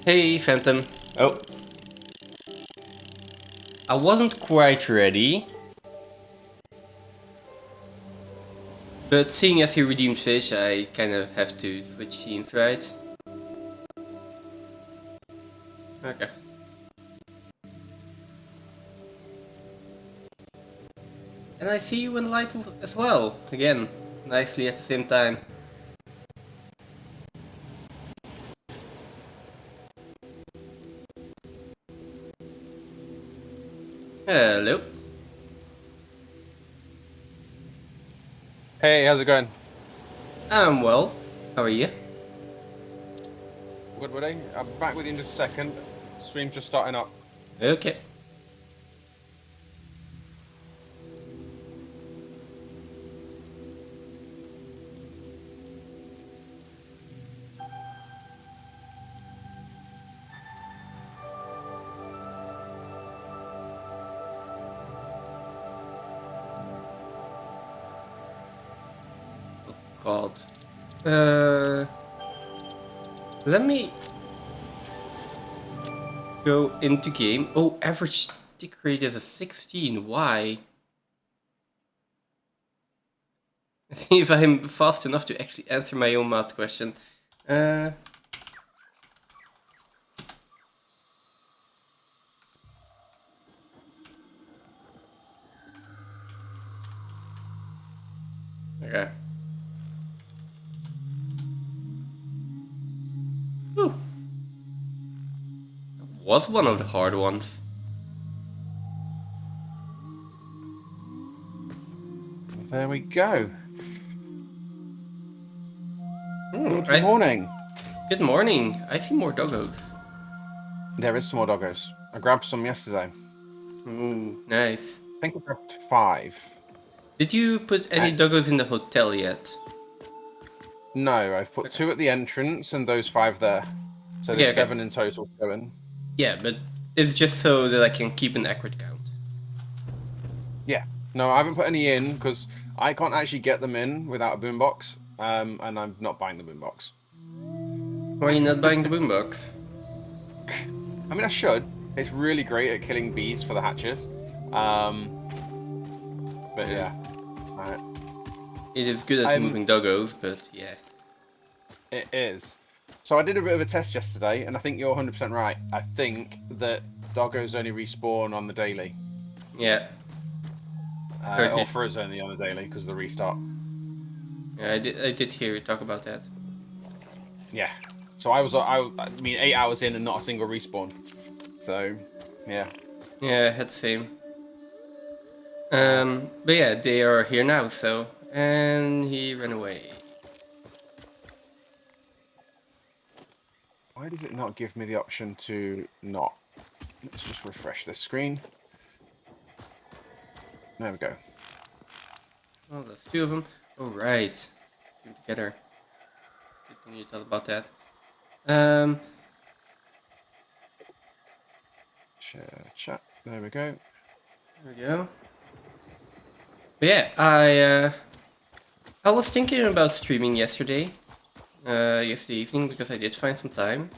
Hey, Phantom. Oh. I wasn't quite ready. But seeing as he redeemed fish, I kind of have to switch scenes, right? Okay. And I see you in live as well. Again, nicely at the same time. Hello. Hey, how's it going? I'm well. How are you? Good, buddy. I'm back with you in just a second. Stream's just starting up. Okay. God. Let me go into game. Oh, average stick rate is a 16. Why? See if I'm fast enough to actually answer my own math question. Okay. Whew. That was one of the hard ones. There we go. Good Right. morning. Good morning. I see more doggos. There is some more doggos. I grabbed some yesterday. Ooh, nice. I think I grabbed 5. Did you put any doggos in the hotel yet? No, I've put 2 at the entrance and those 5 there. So Okay, there's okay. 7 in total going. Yeah, but it's just so that I can keep an accurate count. Yeah. No, I haven't put any in because I can't actually get them in without a boombox. And I'm not buying the boombox. Why are you not buying the boombox? I mean, I should. It's really great at killing bees for the hatches. But yeah. Alright. It is good at moving doggos, but yeah. It is. So I did a bit of a test yesterday, and I think you're 100% right. I think that doggos only respawn on the daily. Yeah. Or for us only on the daily, because of the restart. Yeah, I did hear you talk about that. Yeah. So I mean, 8 hours in and not a single respawn. So, yeah. Yeah, I had the same. But yeah, they are here now, so... And he ran away. Why does it not give me the option to not? Let's just refresh this screen. There we go. Oh, that's 2 of them. Oh, right. Came together. Good thing you thought about that. Share chat. There we go. There we go. But yeah, I was thinking about streaming yesterday evening, because I did find some time.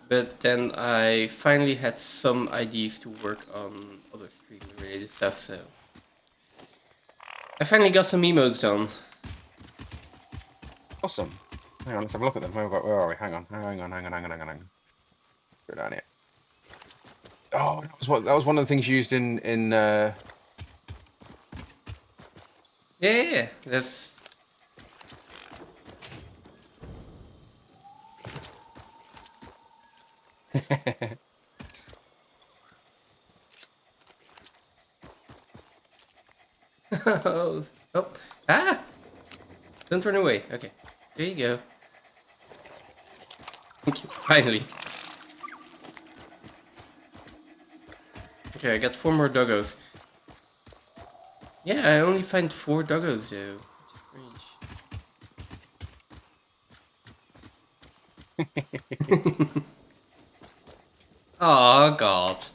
But then I finally had some ideas to work on other streaming related stuff, so I finally got some emotes done. Awesome. Hang on, let's have a look at them. Where are we? Hang on. Go down here. Oh, that was one of the things used in Yeah, that's... oh, ah! Don't run away. Okay, there you go. Thank you, finally. Okay, I got 4 more doggos. Yeah, I only find 4 doggos though, which is strange. Oh God.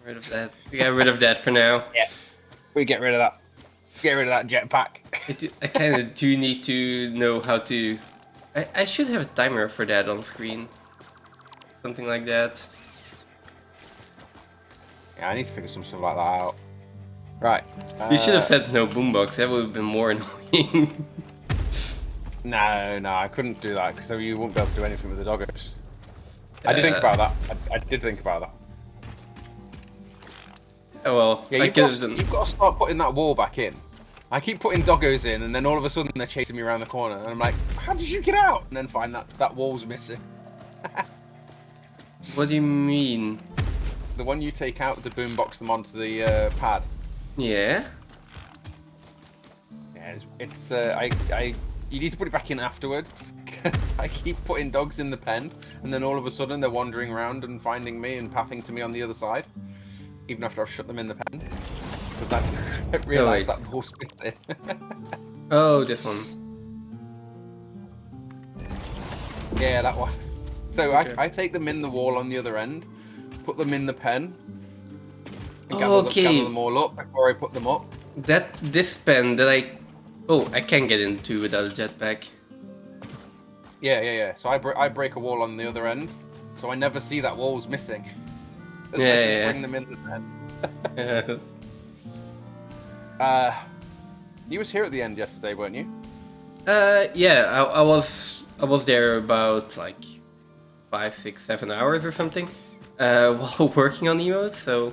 Rid of that. We got rid of that for now. Yeah, we get rid of that. Get rid of that jetpack. I kind of do need to know how to... I should have a timer for that on screen. Something like that. Yeah, I need to figure some stuff like that out. Right. You should have said no boombox. That would have been more annoying. No, I couldn't do that because you wouldn't be able to do anything with the doggos. I did think about that. I did think about that. Oh well, Yeah, you've got to start putting that wall back in. I keep putting doggos in, and then all of a sudden they're chasing me around the corner, and I'm like, "How did you get out?" And then find that wall's missing. What do you mean? The one you take out to boombox them onto the pad. Yeah. Yeah, you need to put it back in afterwards. Cause I keep putting dogs in the pen, and then all of a sudden they're wandering around and finding me and pathing to me on the other side, even after I've shut them in the pen. Because I didn't realise that wall's missing. Oh, this one. Yeah, that one. So Okay. I take them in the wall on the other end, put them in the pen, and gather them all up before I put them up. This pen that I can't get into without a jetpack. Yeah. So I break a wall on the other end, so I never see that wall's missing. I just bring them in the pen. You was here at the end yesterday, weren't you? Yeah, I was there about like 5, 6, 7 hours or something, while working on emotes. So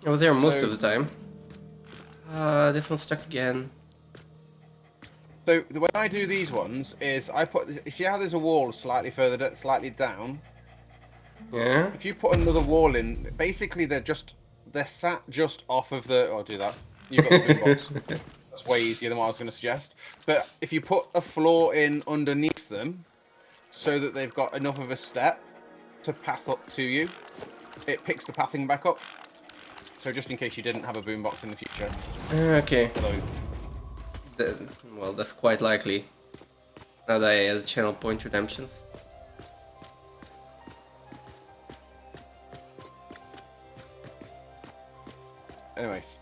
I was there most of the time. This one's stuck again. So the way I do these ones is you see how there's a wall slightly down. Yeah. If you put another wall in, basically they're sat just off of the. Oh, I'll do that. You've got the boombox. That's way easier than what I was going to suggest. But if you put a floor in underneath them, so that they've got enough of a step to path up to you, it picks the pathing back up. So just in case you didn't have a boombox in the future. Okay. Although, well, that's quite likely. Now that I added channel point redemptions. anyways.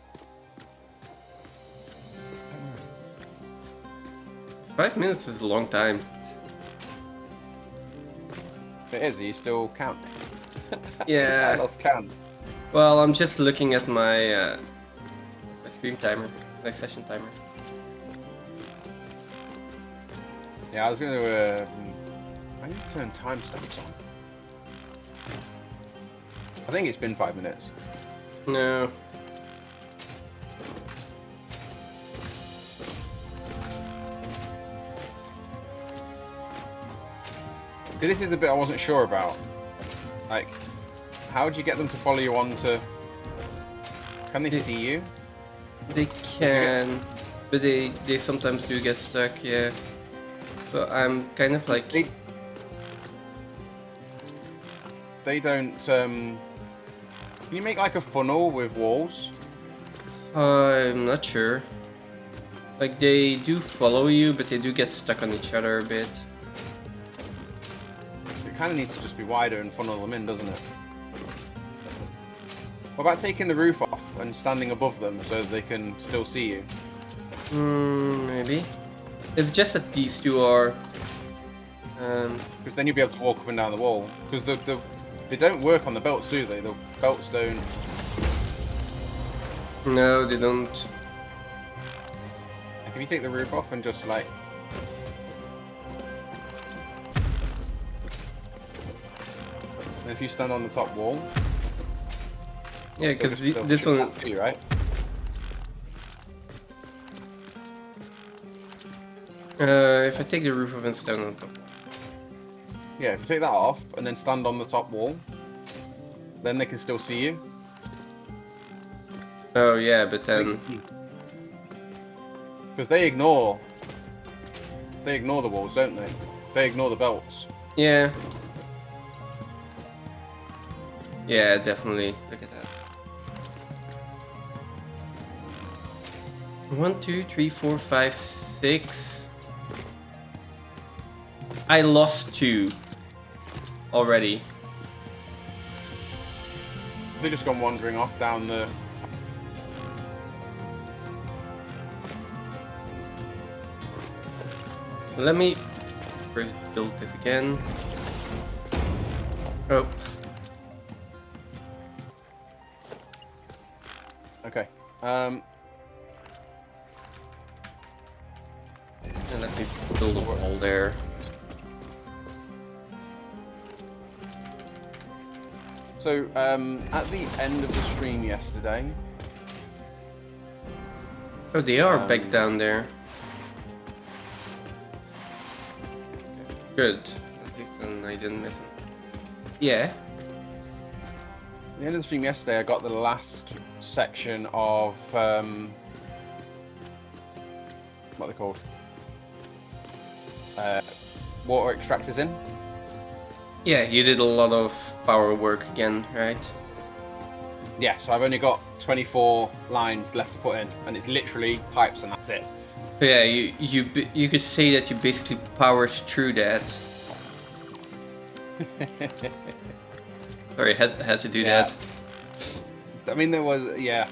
5 minutes is a long time. It is. Are you still count? Yeah. I lost count. Well, I'm just looking at my my stream timer, my session timer. Yeah, I was going to. I need to turn timestamps on. I think it's been 5 minutes. No. This is the bit I wasn't sure about. Like, how do you get them to follow you on to... Can they see you? They can, but they sometimes do get stuck, yeah. So I'm kind of like... They don't... Can you make like a funnel with walls? I'm not sure. Like, they do follow you, but they do get stuck on each other a bit. It kind of needs to just be wider and funnel them in, doesn't it? What about taking the roof off and standing above them so that they can still see you? Maybe. It's just that these two are... Because then you'll be able to walk up and down the wall. Because they don't work on the belts, do they? The belts don't... No, they don't. Like, if you take the roof off and just like... And if you stand on the top wall... Yeah, because they'll this shoot one... past you, right? If I take the roof off and stand on top. Yeah, if you take that off and then stand on the top wall, then they can still see you. Oh yeah, but then... Because they ignore the walls, don't they? They ignore the belts. Yeah. Yeah, definitely. Look at that. 1, 2, 3, 4, 5, 6. I lost 2 already. They've just gone wandering off down the... Let me first build this again. Oh. Okay. And let me build a wall there. So, at the end of the stream yesterday... Oh, they are back down there. Good. At least then I didn't miss them. Yeah. At the end of the stream yesterday, I got the last section of... what are they called? Water extractors in. Yeah, you did a lot of power work again, right? Yeah, so I've only got 24 lines left to put in, and it's literally pipes and that's it. So yeah, you could say that you basically powered through that. Sorry, had to do that. I mean, there was a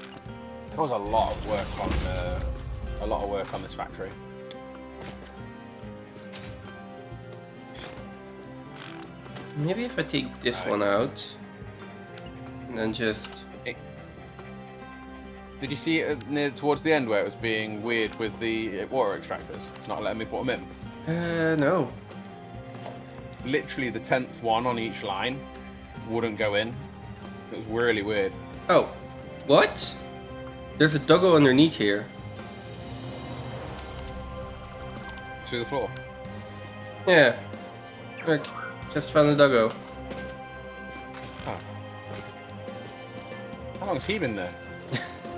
lot of work on this factory. Maybe if I take this one out, and then just... Did you see it near towards the end where it was being weird with the water extractors, not letting me put them in? No. Literally the 10th one on each line wouldn't go in. It was really weird. Oh, what? There's a doggo underneath here. To the floor. Yeah. Look, just found a doggo. Oh. How long has he been there?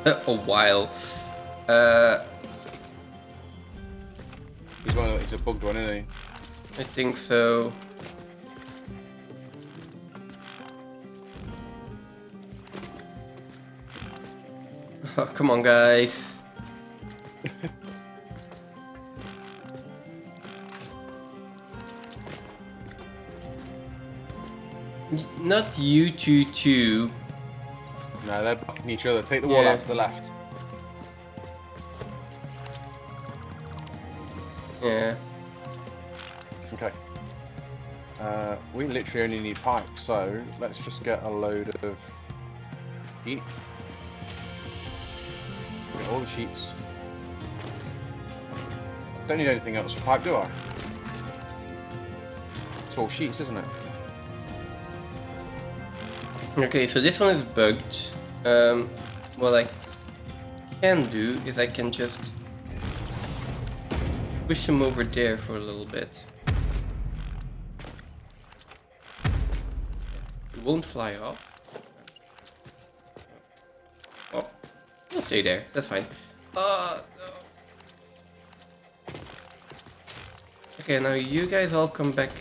A while. He's a bugged one, isn't he? I think so. Oh, come on, guys. Not you two too. No, they're blocking each other. Take the wall out to the left. Yeah. Okay. We literally only need pipe, so let's just get a load of heat. Get all the sheets. Don't need anything else for pipe, do I? It's all sheets, isn't it? Okay, so this one is bugged. What I can do is I can just push him over there for a little bit. It won't fly off. Oh, it'll stay there. That's fine. No. Okay, now you guys all come back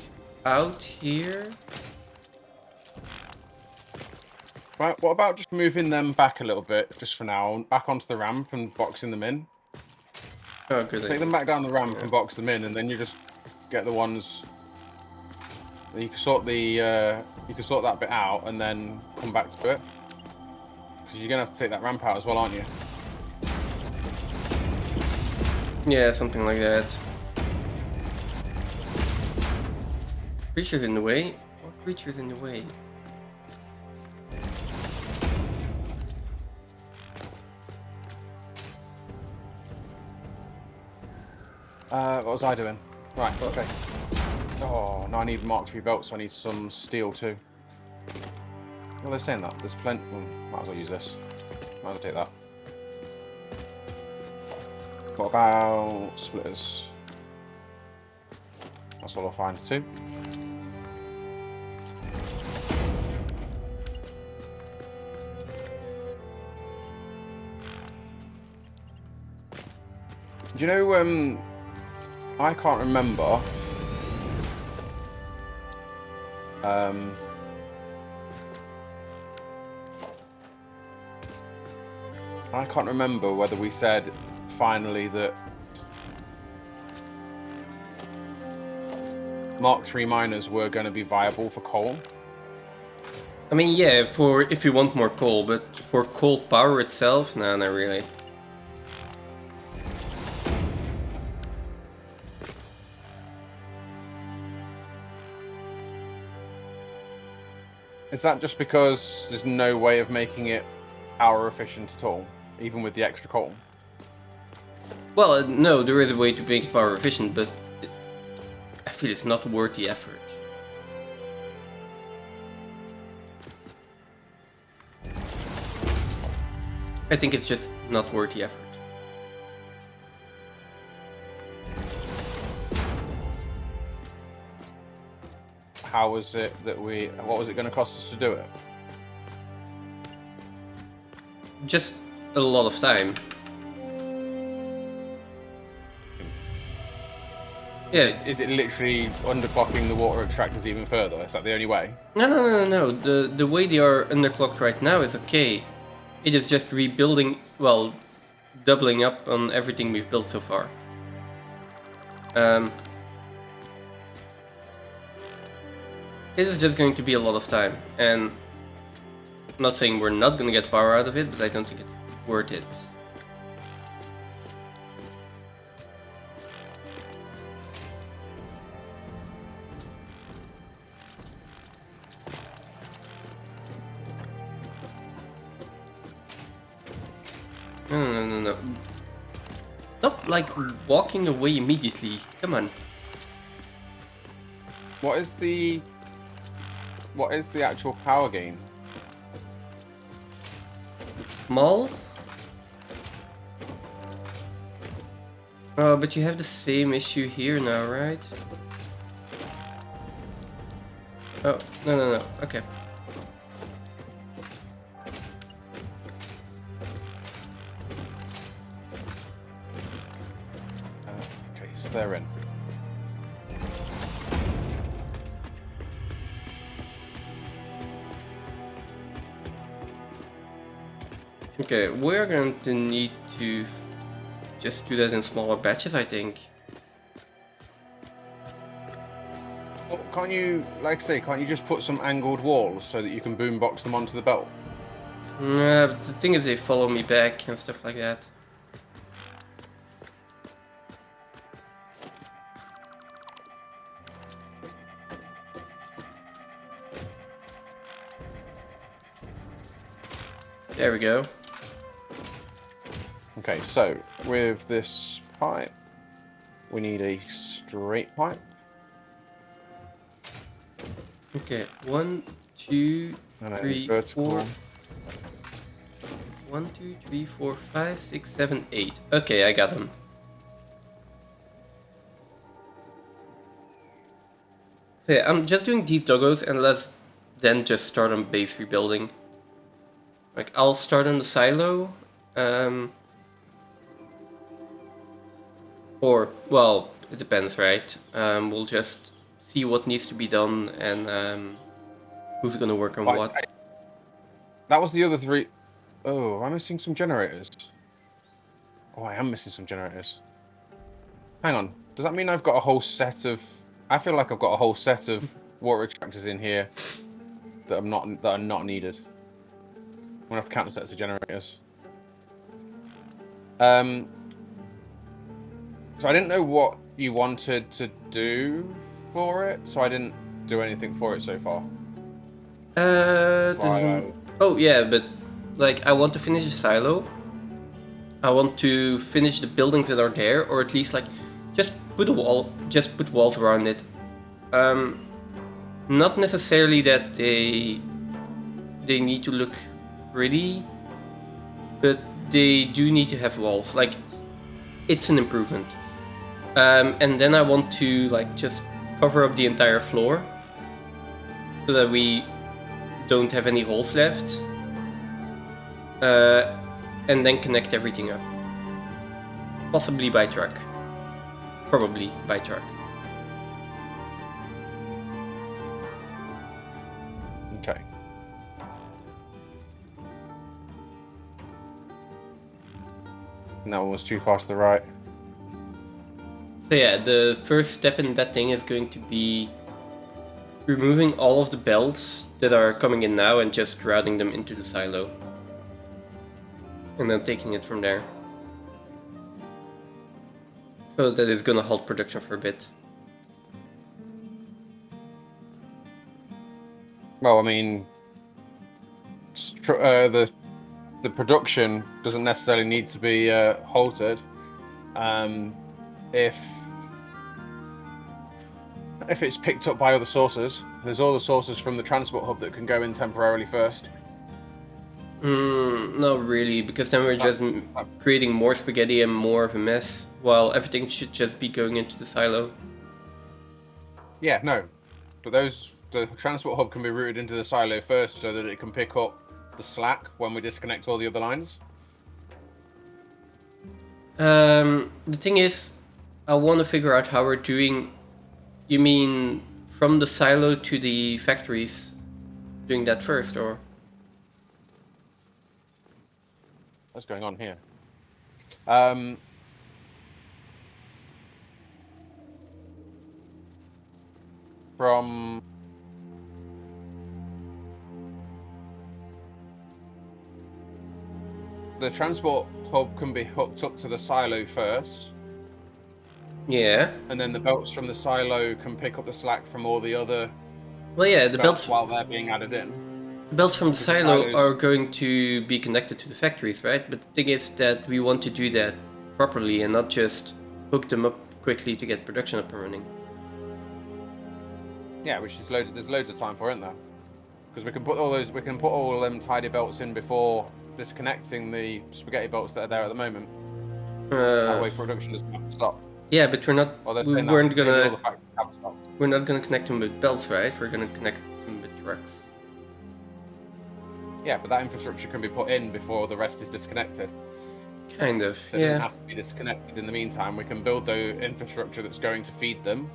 out here. Right, what about just moving them back a little bit, just for now, back onto the ramp and boxing them in? Oh, good. Take them back down the ramp and box them in, and then you just get the ones. You can sort that bit out, and then come back to it. Because you're gonna have to take that ramp out as well, aren't you? Yeah, something like that. Creatures in the way? What creatures in the way? What was I doing? Right, okay. Oh, now I need Mark III belts, so I need some steel too. Well, they're saying that. There's plenty. Might as well use this. Might as well take that. What about splitters? That's all I'll find too. Do you know, I can't remember. I can't remember whether we said finally that Mark III miners were going to be viable for coal. I mean, yeah, for if you want more coal, but for coal power itself, no, not really. Is that just because there's no way of making it power efficient at all, even with the extra coal? Well, no, there is a way to make it power efficient, but I feel it's not worth the effort. I think it's just not worth the effort. How was it that what was it going to cost us to do it? Just a lot of time. Yeah. Is it literally underclocking the water extractors even further? Is that the only way? No. The way they are underclocked right now is okay. It is just rebuilding, well, doubling up on everything we've built so far. It is just going to be a lot of time, and I'm not saying we're not gonna get power out of it, but I don't think it's worth it. No. Stop, like, walking away immediately. Come on. What is the actual power gain? Small? Oh, but you have the same issue here now, right? Oh, no. Okay. Okay, so they're in. Okay, we're going to need to just do that in smaller batches, I think. Well, can't you, like I say, can't you just put some angled walls so that you can boombox them onto the belt? Yeah, but the thing is they follow me back and stuff like that. There we go. Okay, so with this pipe, we need a straight pipe. Okay, 1, 2, And a 3, vertical. 4. 1, 2, 3, 4, 5, 6, 7, 8. Okay, I got them. So yeah, I'm just doing deep doggos and let's then just start on base rebuilding. Like, I'll start on the silo. Or, well, it depends, right? We'll just see what needs to be done and who's gonna work on what. That was the other three. Oh, am I missing some generators? Oh, I am missing some generators. Hang on. Does that mean I've got a whole set of... I feel like I've got a whole set of water extractors in here that are not needed. I'm gonna have to count the sets of generators. So I didn't know what you wanted to do for it, so I didn't do anything for it so far. Oh yeah, but like I want to finish the silo. I want to finish the buildings that are there, or at least like just put walls around it. Not necessarily that they need to look pretty, but they do need to have walls. Like, it's an improvement. And then I want to like just cover up the entire floor so that we don't have any holes left. And then connect everything up. Possibly by truck. Probably by truck. Okay. And that one was too far to the right. So yeah, the first step in that thing is going to be removing all of the belts that are coming in now and just routing them into the silo. And then taking it from there. So that is gonna halt production for a bit. Well, I mean, the production doesn't necessarily need to be halted. If it's picked up by other sources, there's all the sources from the transport hub that can go in temporarily first. Not really, because then we're just creating more spaghetti and more of a mess, while everything should just be going into the silo. Yeah, no. But the transport hub can be routed into the silo first so that it can pick up the slack when we disconnect all the other lines. The thing is, I want to figure out how we're doing. You mean from the silo to the factories? Doing that first, or? What's going on here? From the transport hub can be hooked up to the silo first. Yeah. And then the belts from the silo can pick up the slack from all the other Well, yeah, the belts while they're being added in. The belts from the Because the silo silos- are going to be connected to the factories, right? But the thing is that we want to do that properly and not just hook them up quickly to get production up and running. Yeah, which is there's loads of time for it, isn't there? Because we can put all them tidy belts in before disconnecting the spaghetti belts that are there at the moment. That way production doesn't have to stop. Yeah, but we're not. Well, We weren't all gonna. the factories have to stop. We're not gonna connect them with belts, right? We're gonna connect them with trucks. Yeah, but that infrastructure can be put in before the rest is disconnected. Kind of. So it yeah. doesn't have to be disconnected in the meantime. We can build the infrastructure that's going to feed them,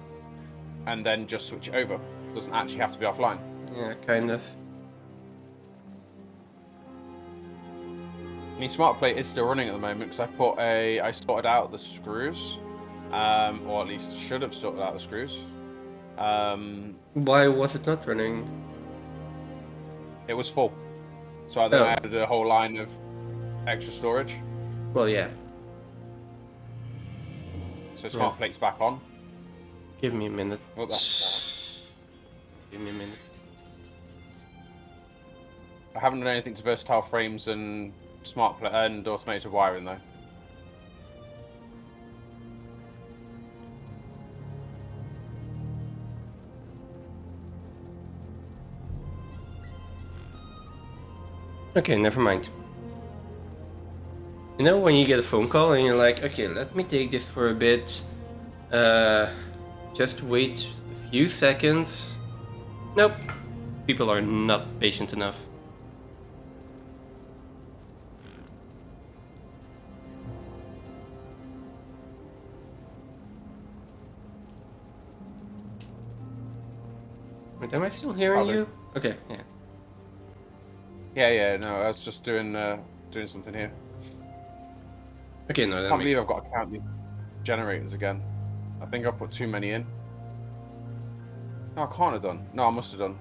and then just switch it over. It doesn't actually have to be offline. Yeah, kind of. My smart plate is still running at the moment because I sorted out the screws, or at least should have sorted out the screws. Why was it not running? It was full, so then I added a whole line of extra storage. Well, yeah. So smart plate's back on. Give me a minute. Oh, that's Give me a minute. I haven't done anything to versatile frames and smart plate and automated wiring though. Okay, never mind. You know when you get a phone call and you're like, okay, let me take this for a bit. Just wait a few seconds. Nope. People are not patient enough. Wait, am I still hearing Probably. you? Okay, yeah. Yeah, no, I was just doing something here. Okay, no, I that can't makes believe I've got to count the generators again. I think I've put too many in. No, I can't have done. No, I must have done.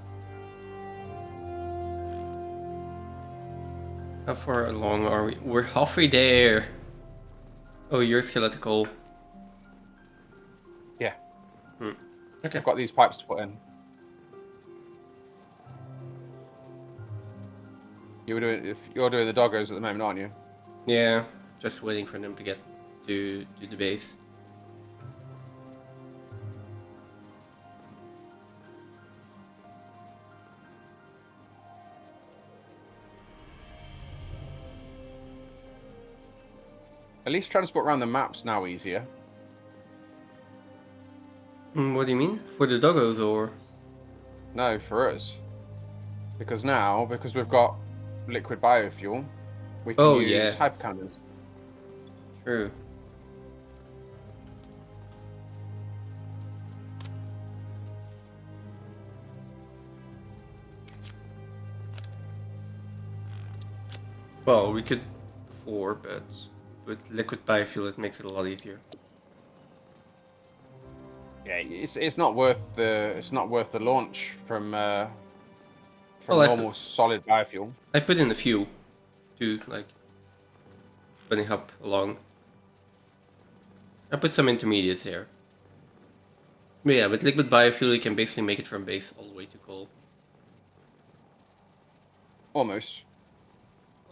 How far along are we? We're halfway there. Oh, you're still at the coal. Yeah. Okay. I've got these pipes to put in. You're doing the doggos at the moment, aren't you? Yeah, just waiting for them to get to the base. At least transport around the map's now easier. What do you mean? For the doggos or? No, for us. Because we've got liquid biofuel, we can use hypercannons. True. Well, we could before, but with liquid biofuel it makes it a lot easier. Yeah, it's not worth the launch from Well, normal solid biofuel. I put in a few to like bunny hop along. I put some intermediates here. But yeah, with liquid biofuel you can basically make it from base all the way to coal. Almost.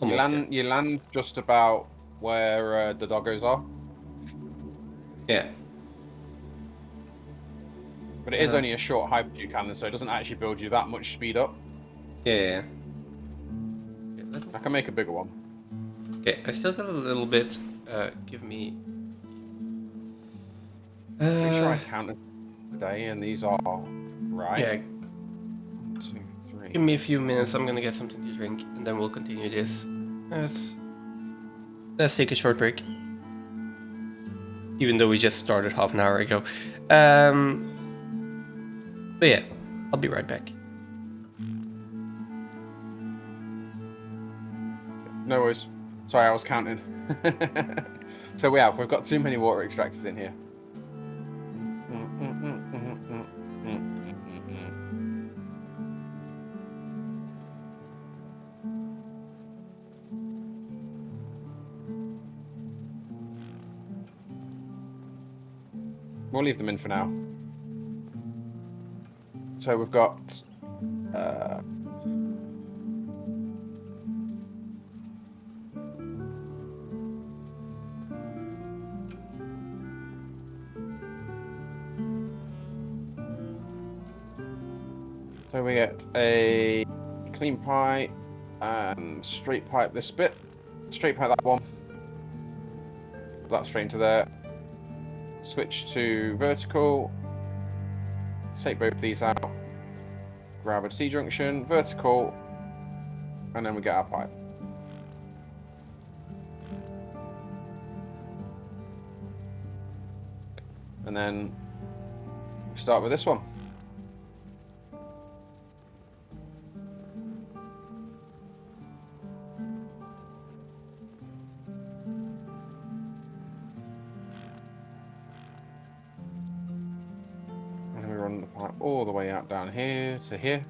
Almost. You land just about where the doggos are. Yeah. But it is only a short hyperdew cannon, so it doesn't actually build you that much speed up. Yeah. Okay, I can make a bigger one. okay, I still got a little bit. Give me. Pretty sure I counted today, and these are right. Yeah. 1, 2, 3. Give me a few minutes. I'm gonna get something to drink, and then we'll continue this. Let's take a short break. Even though we just started half an hour ago. But yeah, I'll be right back. No worries. Sorry, I was counting. So we've got too many water extractors in here. We'll leave them in for now. So we've got so we get a clean pipe and straight pipe this bit. Straight pipe that one. Put that straight into there. Switch to vertical. Take both these out. Grab a T-junction, vertical, and then we get our pipe. And then we start with this one. And we run the pipe all the way out down here to here.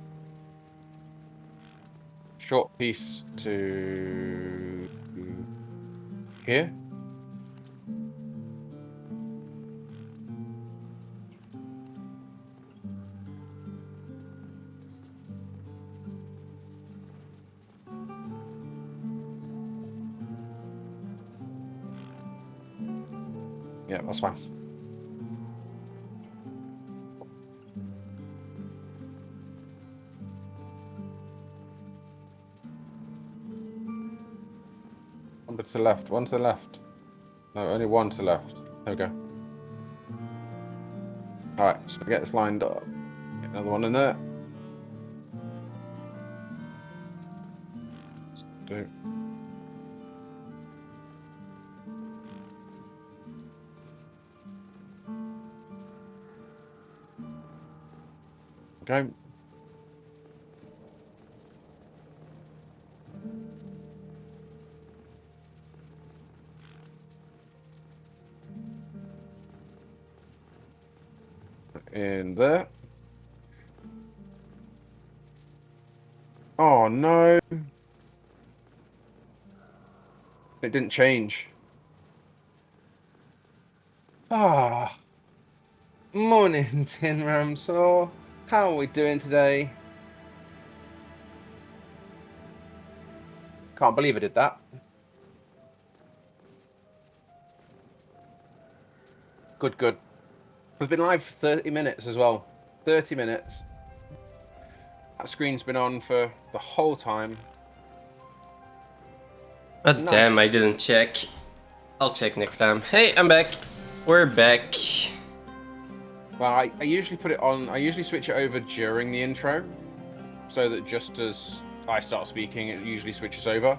Short piece to here. Yeah, that's fine. One to the left, one to the left. No, only one to the left. There we go. Alright, so we get this lined up. Get another one in there. Let's do. Okay. In there. Oh no. It didn't change. Ah. Morning, Tin Ramsaw. How are we doing today? Can't believe I did that. Good, good. We've been live for 30 minutes as well. 30 minutes. That screen's been on for the whole time. Oh, Nice. damn, I didn't check. I'll check next time. Hey, I'm back. We're back. Well, I usually put it on, I usually switch it over during the intro, so that just as I start speaking, it usually switches over.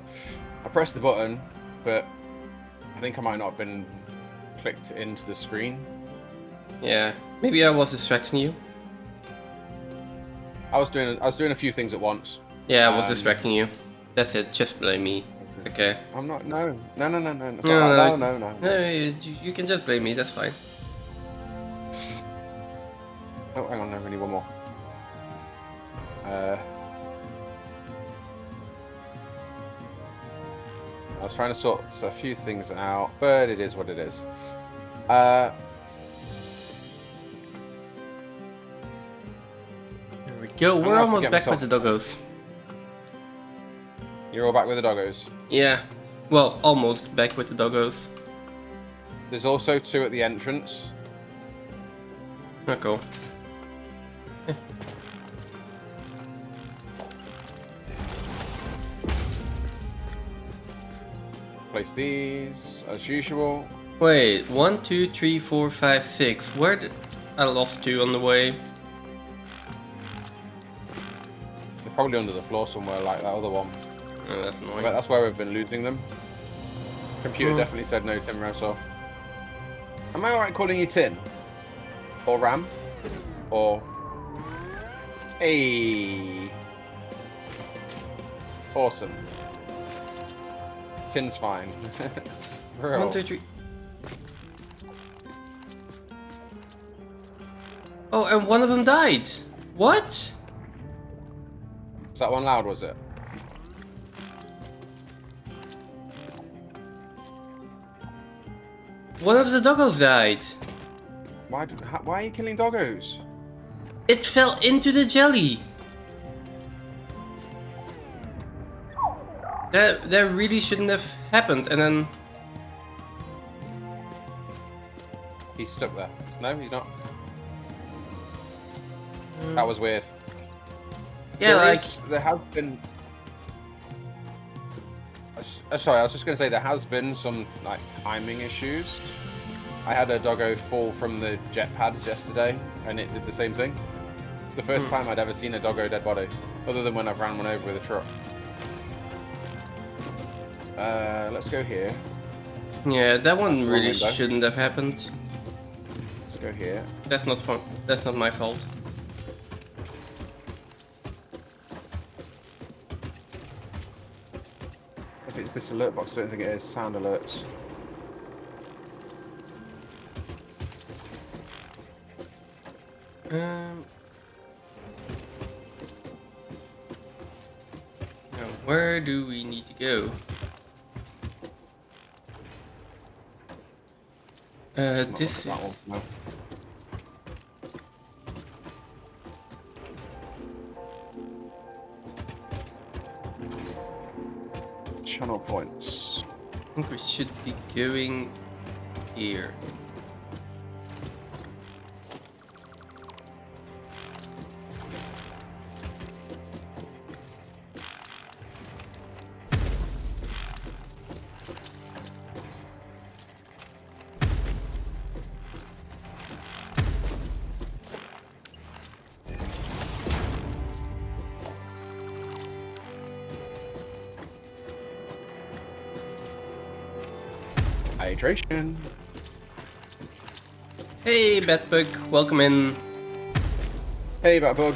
I pressed the button, but I think I might not have been clicked into the screen. Yeah, maybe I was distracting you. I was doing a few things at once. Yeah, I was distracting you. That's it, just blame me. Okay. I'm not, no. No. No, you can just blame me, that's fine. Oh, hang on, no, we need one more. I was trying to sort a few things out, but it is what it is. There we go, we're almost back with the doggos. You're all back with the doggos. Yeah. Well, almost back with the doggos. There's also 2 at the entrance. Oh, cool. Place these as usual. Wait, 1, 2, 3, 4, 5, 6. Where did I lost 2 on the way? They're probably under the floor somewhere, like that other one. Oh, that's I annoying. bet that's where we've been losing them. Computer definitely said no, Tim Rosso. Am I alright calling you Tin? Or Ram? Or... Hey. Awesome. Tin's fine. 1, 2, 3. Oh, and one of them died. What? Was that one loud, was it? One of the doggos died. Why are you killing doggos? It fell into the jelly. That really shouldn't have happened, and then... He's stuck there. No, he's not. That was weird. Yeah, there has been... Sorry, I was just going to say there has been some like timing issues. I had a doggo fall from the jet pads yesterday, and it did the same thing. It's the first time I'd ever seen a doggo dead body, other than when I've ran one over with a truck. Let's go here. Yeah, that one That's really window. shouldn't have happened. Let's go here. That's not fun. That's not my fault. If it's this alert box, I don't think it is. Sound alerts. Now where do we need to go? This is... That one. No. Channel points. I think we should be going here. Hydration. Hey, Batbug, welcome in. Hey, Batbug.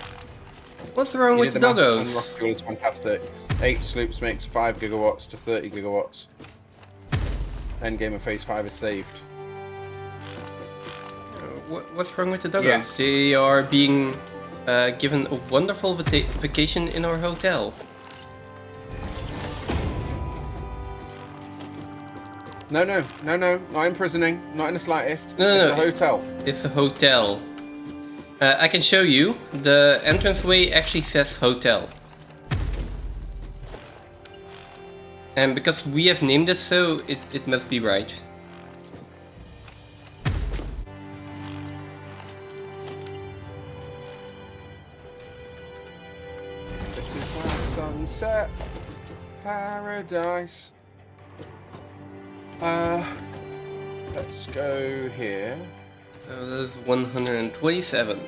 What's wrong with the doggos? Rocket fuel is fantastic. 8 sloops makes 5 gigawatts to 30 gigawatts. Endgame of Phase 5 is saved. What's wrong with the doggos? Yes. They are being given a wonderful vacation in our hotel. No, not imprisoning, not in the slightest. No, it's no, a hotel. It's a hotel. I can show you. The entranceway actually says hotel. And because we have named it so, it must be right. This is our sunset paradise. Let's go here. So this is 127.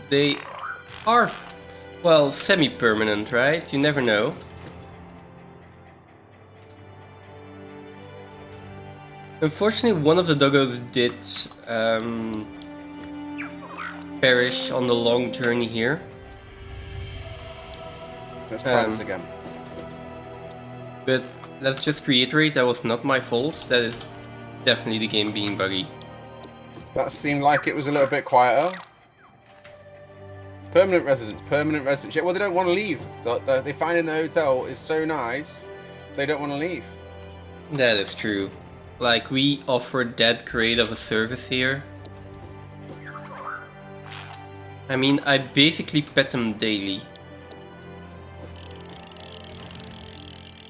They are, well, semi-permanent, right? You never know. Unfortunately, one of the doggos did perish on the long journey here. Let's try this again. But let's just reiterate, that was not my fault. That is definitely the game being buggy. That seemed like it was a little bit quieter. Permanent residents. Yeah, well, they don't want to leave. They find in the hotel is so nice, they don't want to leave. That is true. Like, we offer that great of a service here. I mean, I basically pet them daily.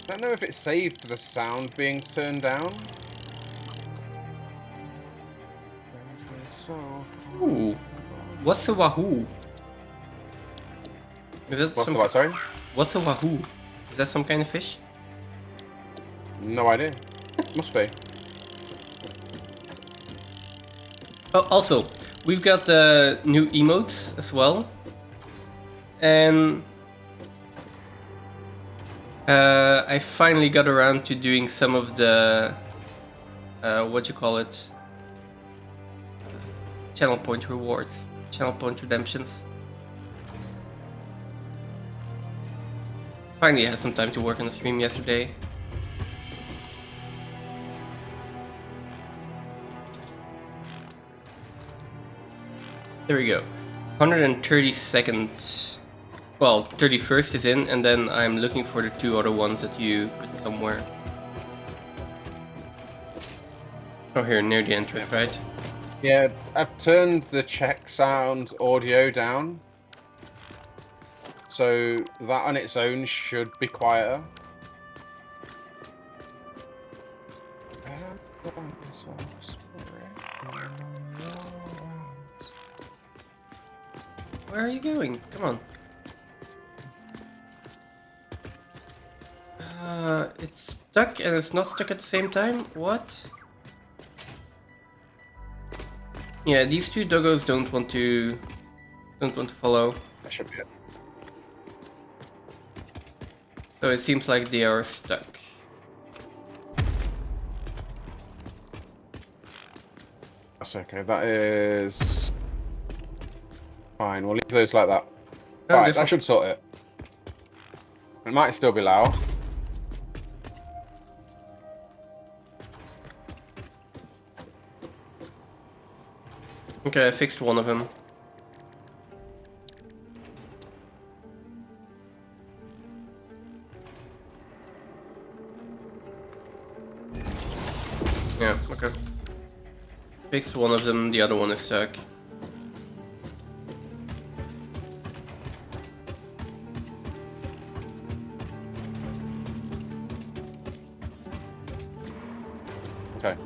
I don't know if it saved the sound being turned down. Ooh, what's a wahoo? Is that What's some? the what? Sorry. What's a wahoo? Is that some kind of fish? No idea. Must be. Oh, also, we've got new emotes as well, and I finally got around to doing some of the what you call it, channel point rewards, channel point redemptions. Finally had some time to work on the stream yesterday. There we go. 132nd. Well, 31st is in, and then I'm looking for the 2 other ones that you put somewhere. Oh, here, near the entrance, right? Yeah, I've turned the check sound audio down. So that on its own should be quieter. Where are you going? Come on. It's stuck and it's not stuck at the same time? What? Yeah, these 2 doggos don't want to follow. That should be it. So it seems like they are stuck. That's okay. That is fine. We'll leave those like that. Oh, Right, this that one- should sort it. It might still be loud. Okay, I fixed one of them. Yeah, okay. Fixed one of them, the other one is stuck. Okay.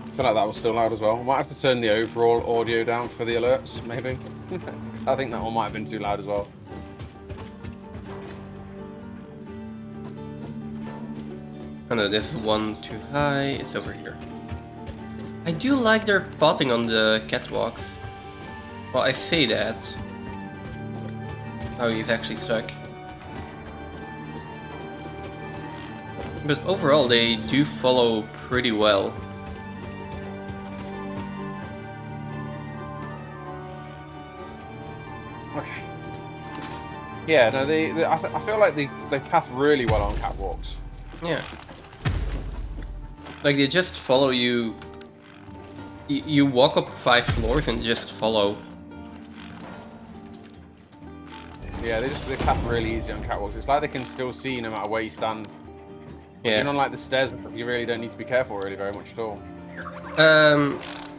I feel like that was still loud as well. Might have to turn the overall audio down for the alerts, maybe. 'Cause I think that one might have been too loud as well. Oh no, this is one too high, it's over here. I do like their potting on the catwalks. Well, I say that. Oh, he's actually stuck. But overall, they do follow pretty well. Okay. Yeah, no, I feel like they path really well on catwalks. Yeah. Like, they just follow you. You walk up 5 floors and just follow. Yeah, they path really easy on catwalks. It's like they can still see you no matter where you stand. Yeah. Even on like the stairs, you really don't need to be careful really very much at all.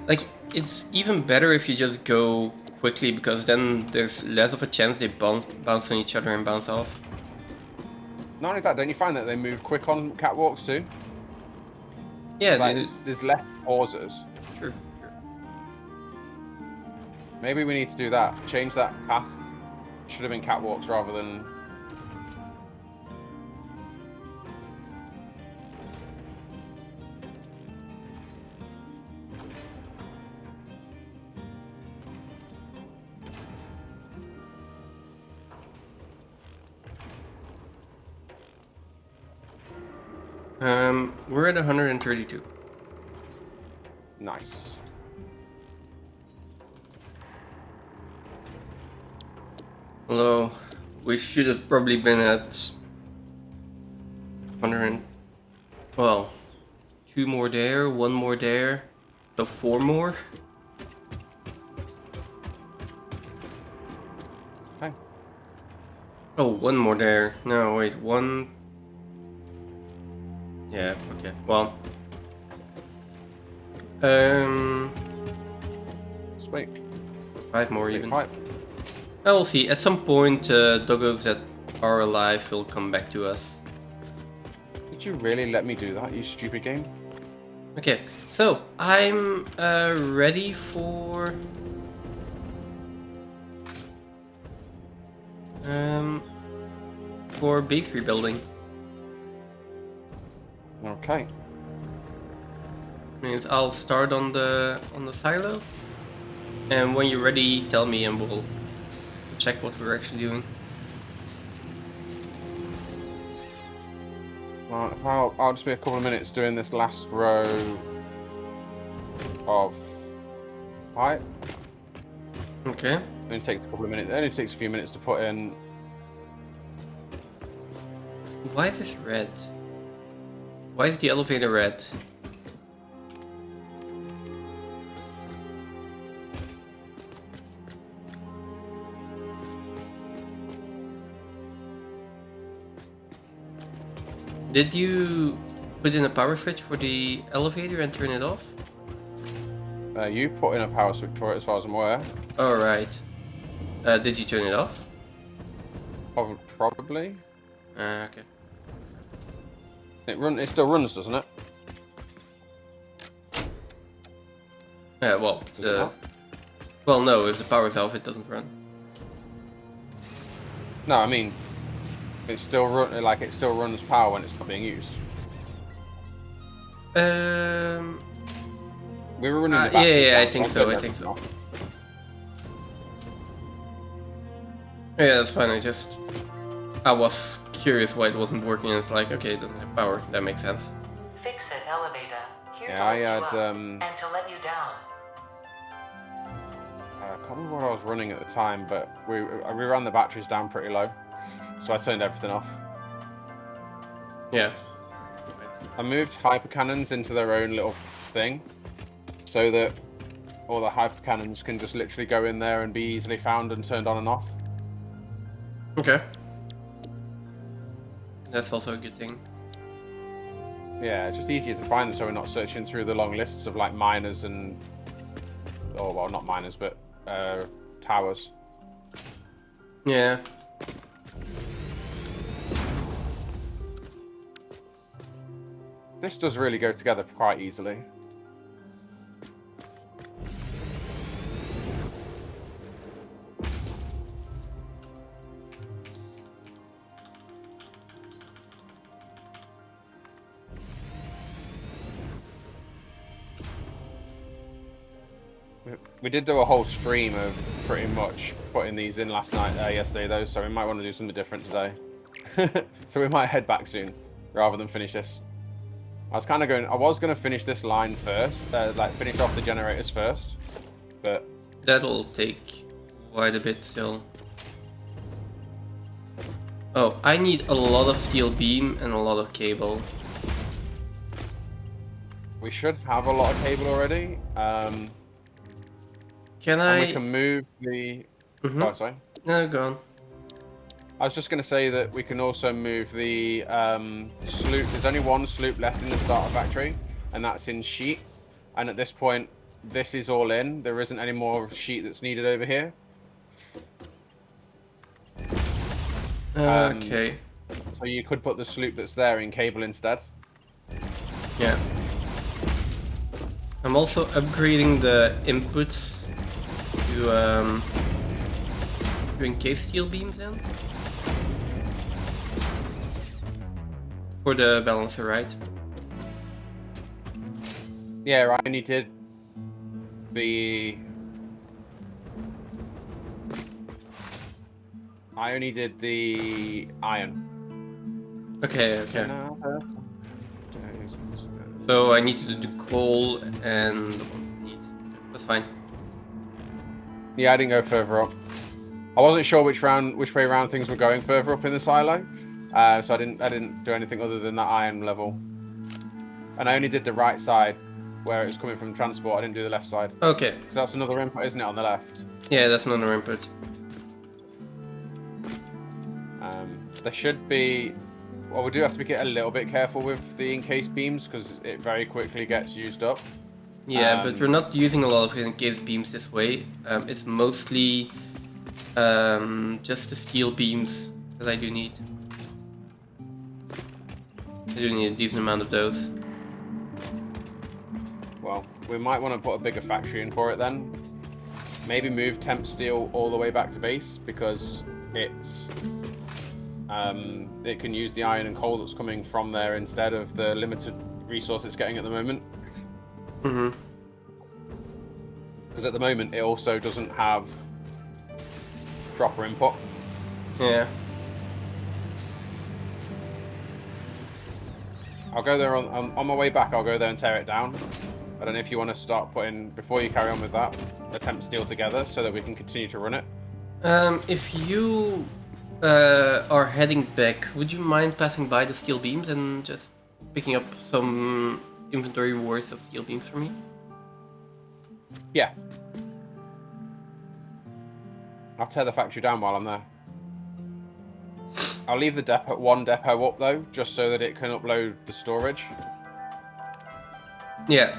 Like, it's even better if you just go quickly, because then there's less of a chance they bounce on each other and bounce off. Not only that, don't you find that they move quick on catwalks too? Yeah, Like, there's less pauses. Sure. Maybe we need to do that. Change that path. Should have been catwalks rather than... We're at 132. Nice. Although, we should have probably been at 100. Well, 2 more there, 1 more there, so 4 more. Okay. Oh, 1 more there. No, wait, 1. Yeah, okay. Well. Sweet. 5 more Stick even. pipe. I will see. At some point, doggos that are alive will come back to us. Did you really let me do that, you stupid game? Okay, so I'm ready for base rebuilding. Okay. Means I'll start on the silo, and when you're ready, tell me, and we'll check what we're actually doing. Well, if I'll just be a couple of minutes doing this last row of pipe. Okay. Only takes a couple of minutes. It only takes a few minutes to put in. Why is this red? Why is the elevator red? Did you put in a power switch for the elevator and turn it off? You put in a power switch for it, as far as I'm aware. Alright. Did you turn it off? Probably. Okay. It still runs, doesn't it? Yeah, well, Does it not? well, no, if the power's off, it doesn't run. No, I mean, it still runs power when it's not being used. We were running the batteries yeah, I down, think I've so, turned I think everything so. off. Yeah, that's fine, I was curious why it wasn't working, and it's like, okay, it doesn't have power, that makes sense. Fix it, elevator. Here Yeah, I to had, lift you up and to let you down. I can't remember what I was running at the time, but we ran the batteries down pretty low, so I turned everything off. Yeah. I moved hyper cannons into their own little thing, so that all the hyper cannons can just literally go in there and be easily found and turned on and off. Okay. That's also a good thing. Yeah, it's just easier to find them, so we're not searching through the long lists of like miners and, oh well, not miners, but towers. Yeah. This does really go together quite easily. We did do a whole stream of pretty much putting these in yesterday though, so we might want to do something different today. So we might head back soon, rather than finish this. I was going to finish this line first, like finish off the generators first, but... That'll take quite a bit still. Oh, I need a lot of steel beam and a lot of cable. We should have a lot of cable already. Can and I... we can move the... Oh, sorry. No, go on. I was just going to say that we can also move the sloop. There's only one sloop left in the starter factory, and that's in sheet. And at this point, this is all in. There isn't any more sheet that's needed over here. Okay. So you could put the sloop that's there in cable instead. Yeah. I'm also upgrading the inputs to encase steel beams in. For the balancer, right? Yeah, I only did the... iron. Okay, okay. So I need to do coal and the ones I need. Okay, that's fine. Yeah, I didn't go further up. I wasn't sure which way around things were going further up in the silo, so I didn't do anything other than that iron level. And I only did the right side, where it was coming from transport. I didn't do the left side. Okay. Because that's another input, isn't it, on the left? Yeah, that's another input. There should be... Well, we do have to get a little bit careful with the encased beams, because it very quickly gets used up. Yeah, but we're not using a lot of encased beams this way. It's mostly just the steel beams that I do need. I do need a decent amount of those. Well, we might want to put a bigger factory in for it then. Maybe move temp steel all the way back to base because it's it can use the iron and coal that's coming from there instead of the limited resource it's getting at the moment. Mm-hmm. Because at the moment it also doesn't have proper input. Yeah. I'll go there on my way back. I'll go there and tear it down. I don't know if you want to start putting, before you carry on with that, the temp steel together so that we can continue to run it. If you are heading back, would you mind passing by the steel beams and just picking up some inventory worth of steel beams for me? Yeah. I'll tear the factory down while I'm there. I'll leave the one depot up though, just so that it can upload the storage. Yeah.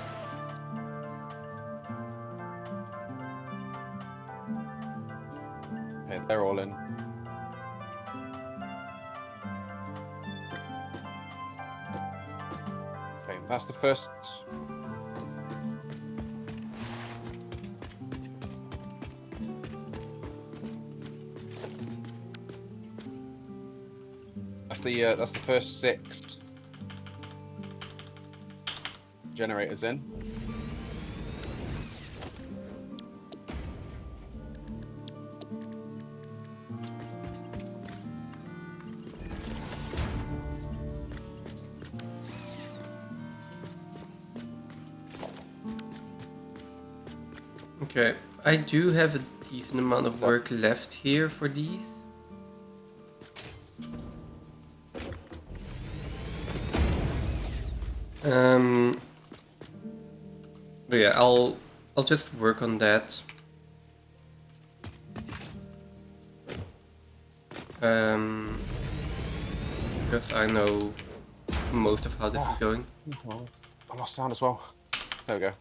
Okay, they're all in. Okay, that's the first. That's the first 6 generators in. Okay, I do have a decent amount of work left here for these. But yeah, I'll just work on that. Because I know most of how this is going. I lost sound as well. There we go.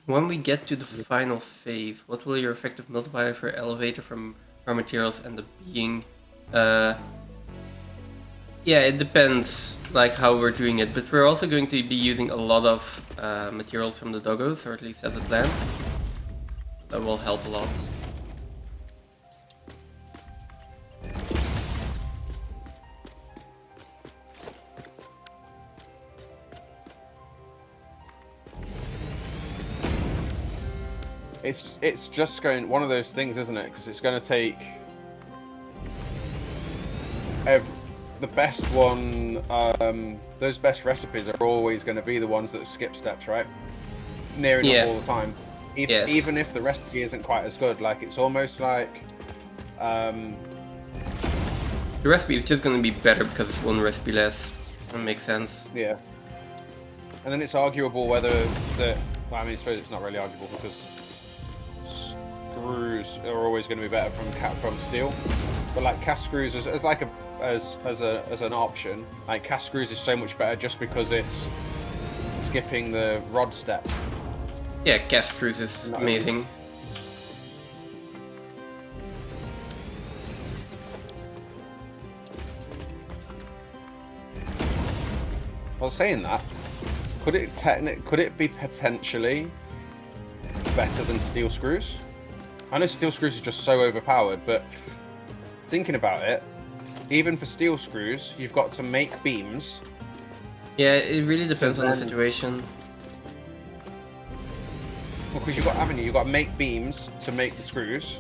When we get to the final phase, what will your effective multiplier for elevator from raw materials end up being? Yeah, it depends like how we're doing it, but we're also going to be using a lot of materials from the doggos, or at least as a plan. That will help a lot. It's just going one of those things, isn't it? Because it's going to take the best one. Those best recipes are always going to be the ones that skip steps, right? Near enough all the time. Even if the recipe isn't quite as good, like it's almost like the recipe is just going to be better because it's one recipe less. That makes sense. Yeah. And then it's arguable whether the. Well, I mean, I suppose it's not really arguable because screws are always going to be better from steel, but like cast screws as an option, like cast screws is so much better just because it's skipping the rod step. Yeah, cast screws is amazing. Well, saying that, could it be potentially better than steel screws? I know steel screws are just so overpowered, but thinking about it, even for steel screws, you've got to make beams. Yeah, it really depends on the situation. Well, because you've got to make beams to make the screws.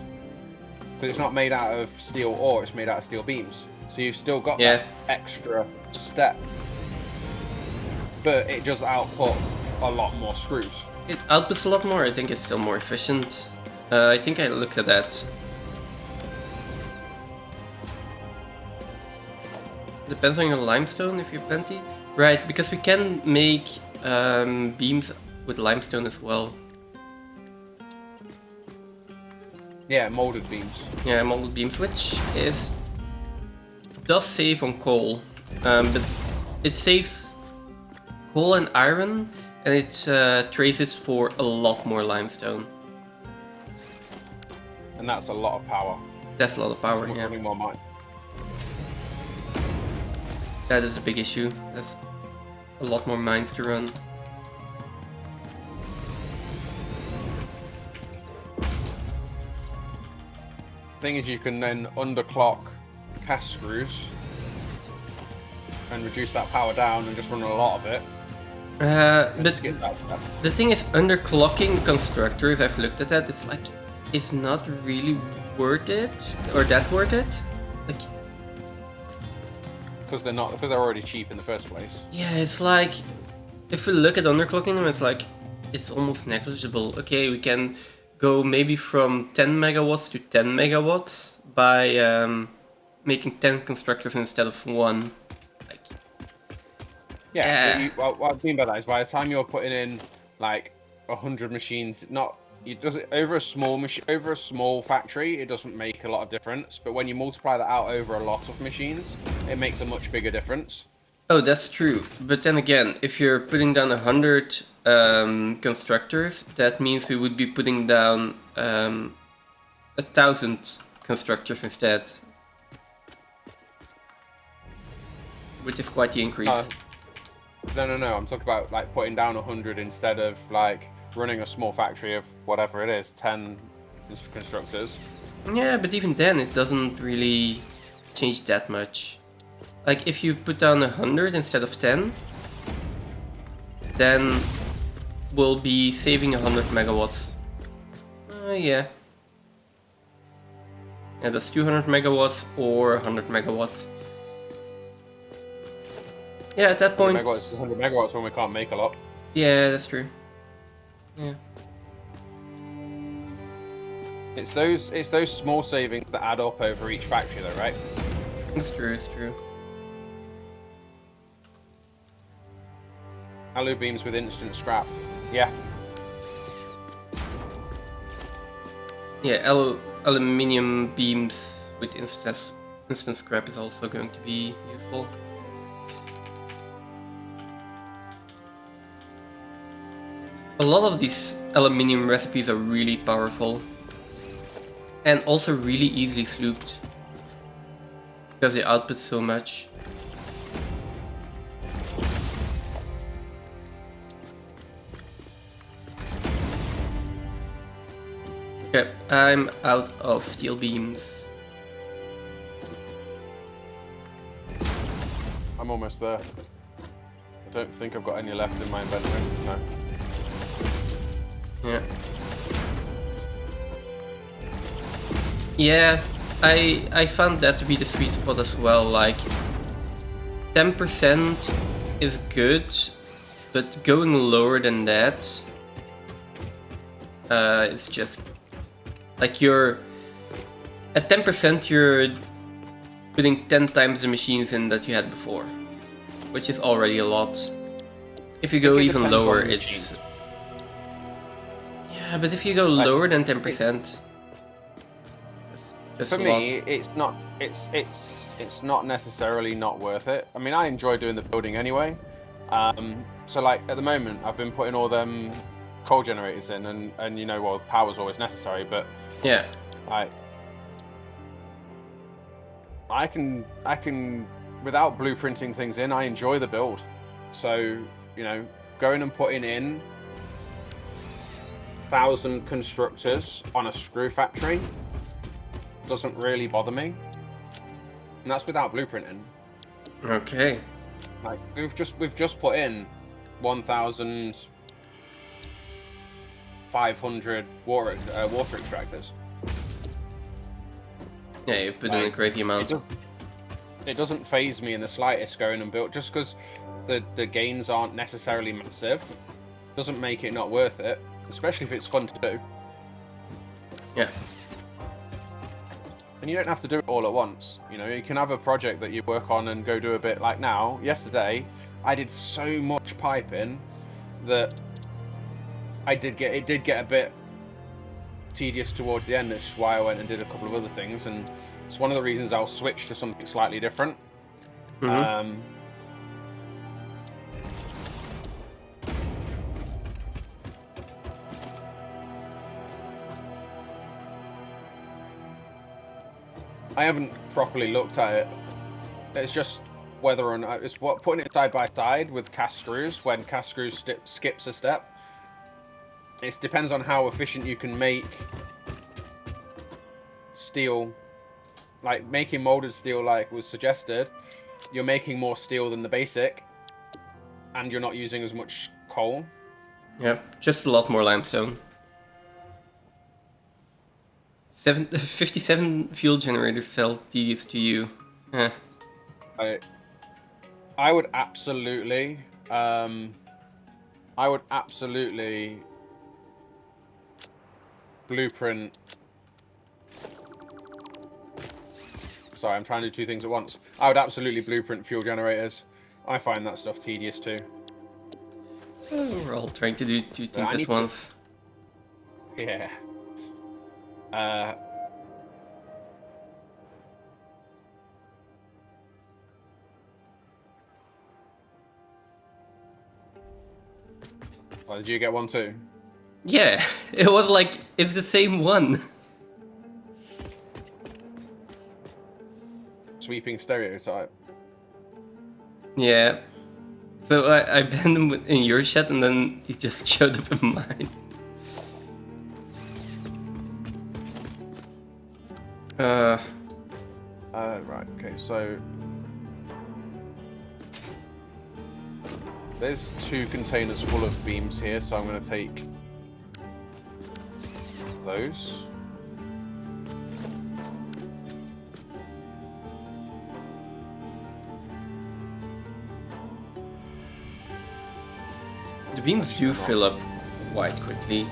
Because it's not made out of steel ore, it's made out of steel beams. So you've still got that extra step. But it does output a lot more screws. It outputs a lot more. I think it's still more efficient. I think I looked at that. Depends on your limestone if you have plenty. Right, because we can make beams with limestone as well. Yeah, molded beams. Yeah, molded beams, which does save on coal, but it saves coal and iron, and it traces for a lot more limestone. And that's a lot of power. That's a lot of power, Someone's yeah. running more mine. That is a big issue. That's a lot more mines to run. Thing is, you can then underclock cast screws and reduce that power down and just run a lot of it. But Skip that step. the thing is, underclocking constructors, I've looked at that, it's like, it's not really worth it, or that worth it. Like, Because they're already cheap in the first place. yeah, it's like, if we look at underclocking them, it's like, it's almost negligible. Okay, we can go maybe from 10 megawatts to 10 megawatts by making 10 constructors instead of one. Like, Yeah. What I mean by that is, by the time you're putting in like 100 machines, over a small factory, it doesn't make a lot of difference. But when you multiply that out over a lot of machines, it makes a much bigger difference. oh, that's true. But then again, if you're putting down 100 constructors, that means we would be putting down 1,000 constructors instead, which is quite the increase. No. I'm talking about like putting down 100 instead of like running a small factory of whatever it is, 10 constructors. Yeah, but even then, it doesn't really change that much. Like, if you put down 100 instead of 10, then we'll be saving 100 megawatts. Yeah. Yeah, that's 200 megawatts or 100 megawatts. Yeah, at that point... 100 megawatts when we can't make a lot. Yeah, that's true. Yeah. It's those small savings that add up over each factory though, right? It's true, it's true. Alu beams with instant scrap. Yeah. Yeah, aluminium beams with instant scrap is also going to be useful. A lot of these aluminium recipes are really powerful and also really easily slooped because they output so much. Okay, I'm out of steel beams. I'm almost there. I don't think I've got any left in my inventory. No. Yeah. Yeah, I found that to be the sweet spot as well. Like, 10% is good, but going lower than that, it's just like you're at 10%. You're putting 10 times the machines in that you had before, which is already a lot. If you go even lower, it's yeah. But if you go lower than 10%. For me, it's not necessarily not worth it. I mean, I enjoy doing the building anyway. So like at the moment, I've been putting all them coal generators in, and you know, well, power's always necessary, but yeah, like I can without blueprinting things in, I enjoy the build. So you know, going and putting in 1,000 constructors on a screw factory doesn't really bother me, and that's without blueprinting. Okay. Like we've just put in 1,500 water extractors. Yeah, you put in a crazy amount. It doesn't phase me in the slightest going and build, just because the gains aren't necessarily massive. Doesn't make it not worth it, especially if it's fun to do. Yeah. And you don't have to do it all at once. You know, you can have a project that you work on and go do a bit. Like now, yesterday, I did so much piping that it did get a bit tedious towards the end. That's why I went and did a couple of other things, and it's one of the reasons I'll switch to something slightly different. Mm-hmm. I haven't properly looked at it. It's just whether or not it's what putting it side by side with cast screws. When cast screws skips a step, it depends on how efficient you can make steel. Like making molded steel, like was suggested, you're making more steel than the basic, and you're not using as much coal. Yeah, just a lot more limestone. 57 fuel generators felt tedious to you. Eh. I would absolutely, blueprint. Sorry, I'm trying to do two things at once. I would absolutely blueprint fuel generators. I find that stuff tedious too. We're all trying to do two things at once. Yeah. Well, did you get one too? Yeah, it was like, it's the same one. Sweeping stereotype. Yeah. So I banned him in your chat and then he just showed up in mine. Right, okay, so there's 2 containers full of beams here, so I'm going to take those. The beams do fill up quite quickly.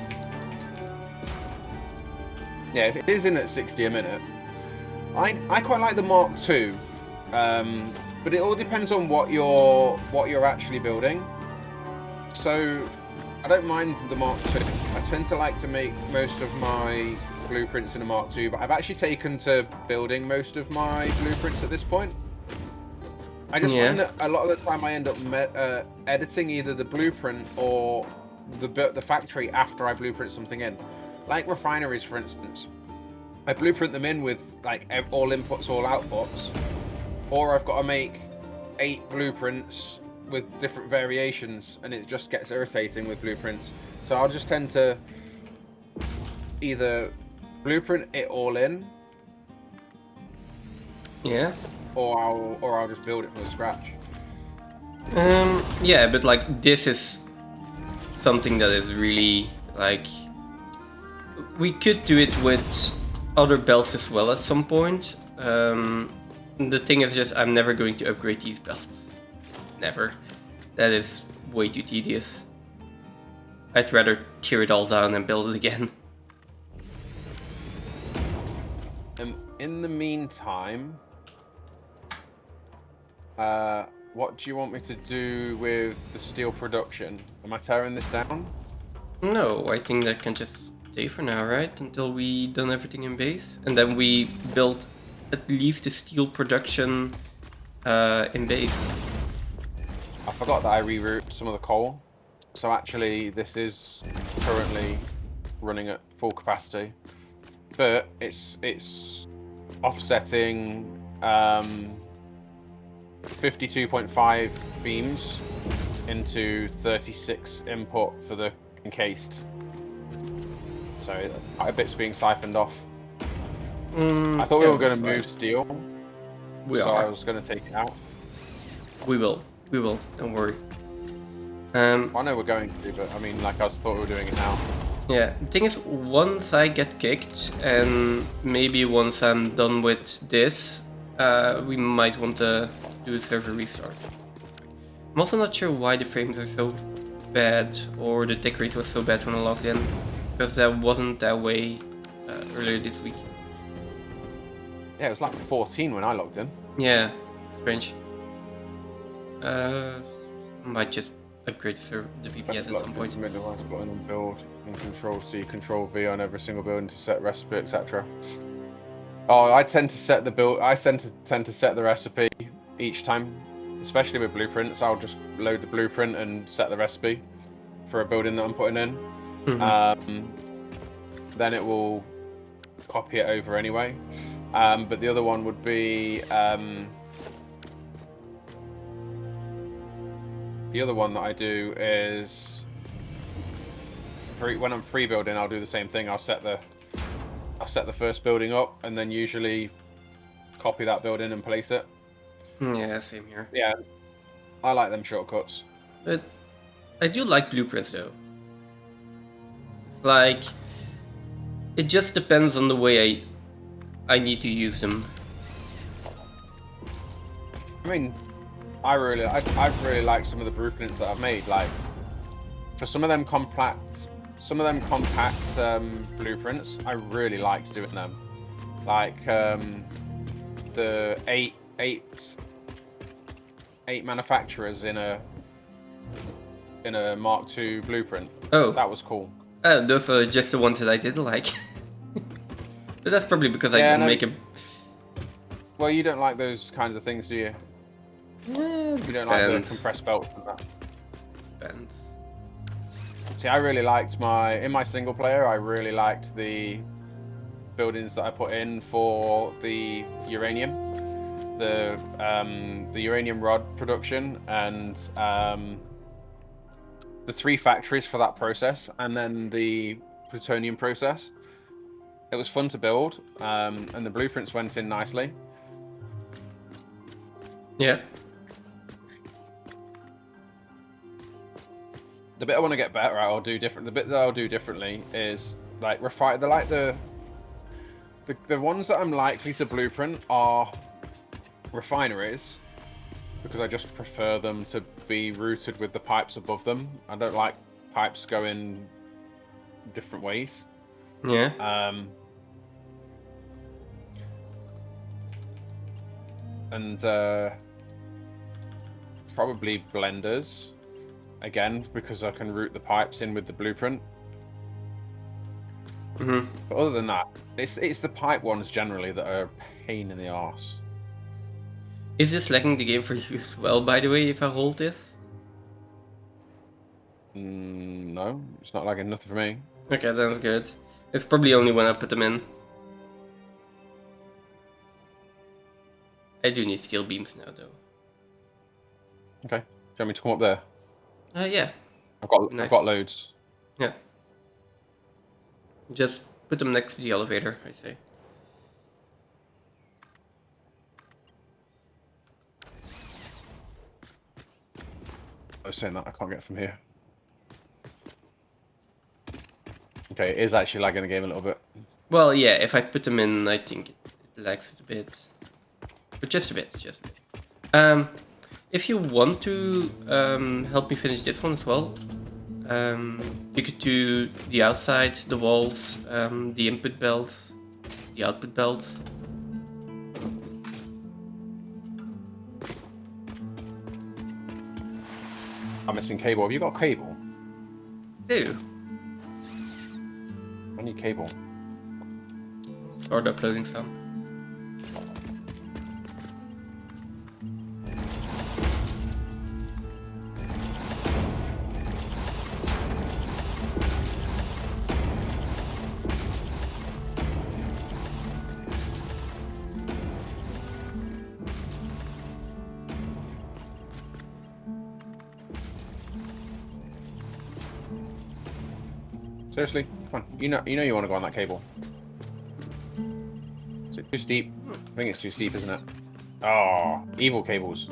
Yeah, it is in at 60 a minute. I quite like the Mark II, but it all depends on what you're actually building. So I don't mind the Mark II. I tend to like to make most of my blueprints in a Mark II, but I've actually taken to building most of my blueprints at this point. I just find that a lot of the time I end up editing either the blueprint or the factory after I blueprint something in. Like refineries, for instance. I blueprint them in with like all inputs, all outputs, or I've got to make 8 blueprints with different variations, and it just gets irritating with blueprints. So I'll just tend to either blueprint it all in, or I'll just build it from scratch. Yeah, but like this is something that is really like we could do it with other belts as well at some point. The thing is just I'm never going to upgrade these belts. Never. That is way too tedious. I'd rather tear it all down and build it again. In the meantime, what do you want me to do with the steel production? Am I tearing this down? No, I think that can just stay for now, right? Until we done everything in base. And then we build at least the steel production in base. I forgot that I reroute some of the coal. So actually this is currently running at full capacity. But it's offsetting 52.5 beams into 36 input for the encased. So quite a bit's being siphoned off. I thought we were going to move steel. So I was going to take it out. We will. Don't worry. I know we're going to, but I mean, like I thought we were doing it now. Yeah, the thing is, once I get kicked, and maybe once I'm done with this, we might want to do a server restart. I'm also not sure why the frames are so bad, or the tick rate was so bad when I logged in, because that wasn't that way earlier this week. Yeah, it was like 14 when I logged in. Yeah, strange. Might just upgrade the VPS at some point. Submit device button and build and Control C, Control V on every single building to set recipe, etc. Oh, I tend to set the build. I tend to set the recipe each time, especially with blueprints. I'll just load the blueprint and set the recipe for a building that I'm putting in. Then it will copy it over anyway. But the other one would be the other one that I do is when I'm free building, I'll do the same thing. I'll set the first building up, and then usually copy that building and place it. Yeah, same here. Yeah, I like them shortcuts. But I do like blueprints though. It's like it just depends on the way I need to use them. I mean, I've really liked some of the blueprints that I've made. Like for some of them compact blueprints, I really liked doing them. Like the eight manufacturers in a Mark II blueprint. Oh, That was cool. those are just the ones that I didn't like. But that's probably because I Yeah, didn't no. make a. Well, you don't like those kinds of things, do you? You don't like the compressed belt and that. Depends. See, I really liked in my single player, I really liked the buildings that I put in for the uranium, the uranium rod production, and the 3 factories for that process, and then the plutonium process. It was fun to build, and the blueprints went in nicely. Yeah. The bit I want to get better at, the bit that I'll do differently is like refine. The ones that I'm likely to blueprint are refineries, because I just prefer them to be routed with the pipes above them. I don't like pipes going different ways. Yeah. And probably blenders, again, because I can route the pipes in with the blueprint. Mm-hmm. But other than that, it's the pipe ones generally that are a pain in the arse. Is this lagging the game for you as well, by the way, if I hold this? No, it's not lagging nothing for me. Okay, that's good. It's probably only when I put them in. I do need steel beams now, though. Okay. Do you want me to come up there? Yeah. I've Nice. got loads. Yeah. Just put them next to the elevator, I say. I was saying that I can't get from here. Okay, it is actually lagging the game a little bit. Well, yeah, if I put them in, I think it lags it a bit. But just a bit, just a bit. If you want to help me finish this one as well, you could do the outside, the walls, the input belts, the output belts. I'm missing cable. Have you got cable? Do. I need cable. Start uploading some. Seriously? Come on. You know you want to go on that cable. Is it too steep? I think it's too steep, isn't it? Oh, evil cables.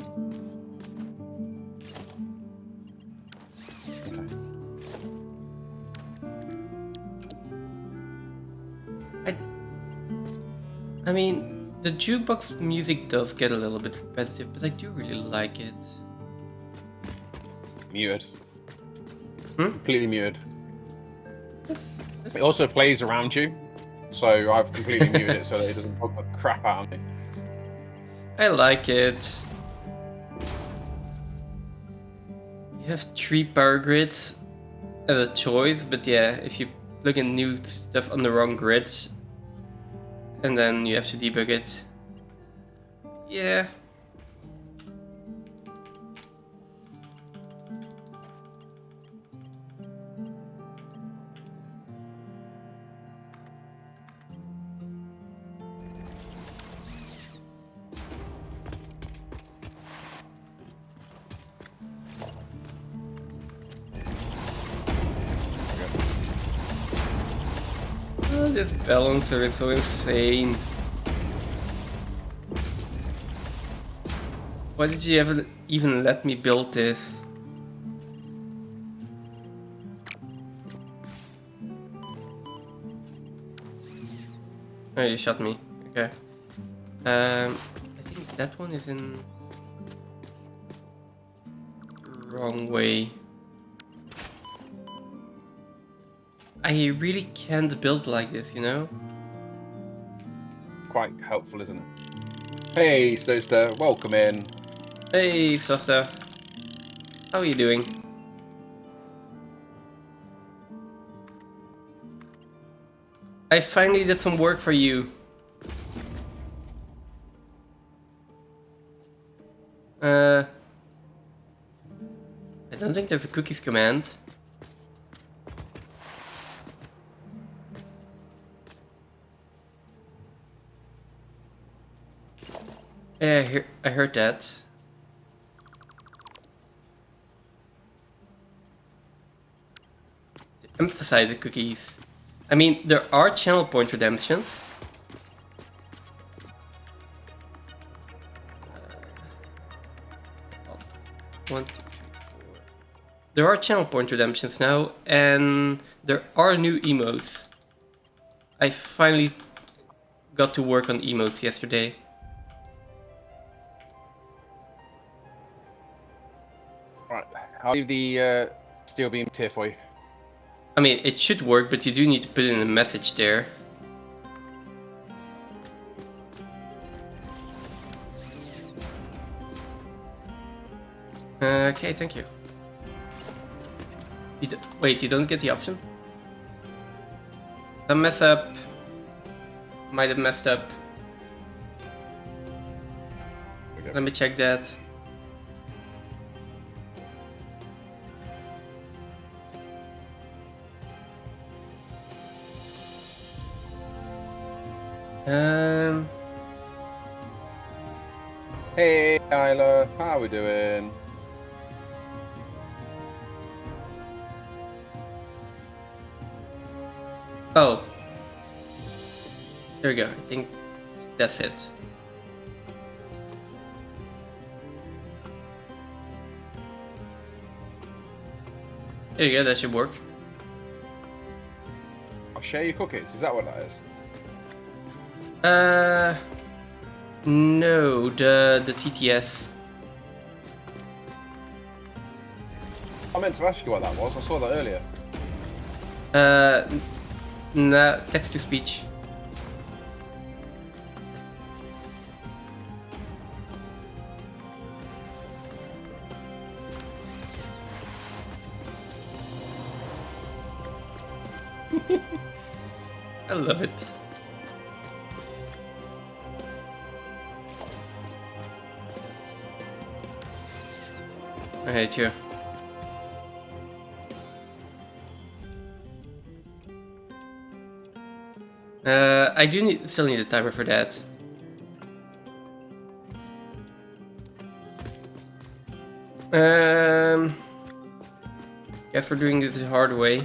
Okay. I mean, the jukebox music does get a little bit repetitive, but I do really like it. Muted. Hmm? Completely muted. That's It also plays around you, so I've completely muted it so that it doesn't put the crap out of me. I like it. You have 3 power grids as a choice, but yeah, if you plug in new stuff on the wrong grid, and then you have to debug it. Yeah. This balancer is so insane. Why did you ever even let me build this? Oh, you shot me. Okay. I think that one is in wrong way. I really can't build like this, you know? Quite helpful, isn't it? Hey, sister, welcome in. Hey, Sosta. How are you doing? I finally did some work for you. I don't think there's a cookies command. Yeah, I heard that. Emphasize the cookies. I mean, there are channel point redemptions. One, two, three, four. There are channel point redemptions now, and there are new emotes. I finally got to work on emotes yesterday. Right, I'll leave the steel beam tier for you. I mean, it should work, but you do need to put in a message there. Okay, thank you. Wait, you don't get the option? I mess up. Might have messed up. Okay. Let me check that. Hey, Isla, how we doing? Oh. There we go. I think that's it. There you go, that should work. I'll share your cookies, is that what that is? No, the TTS. I meant to ask you what that was, I saw that earlier. Nah, text to speech. I love it. I hate you. I do still need a timer for that. Guess we're doing this the hard way.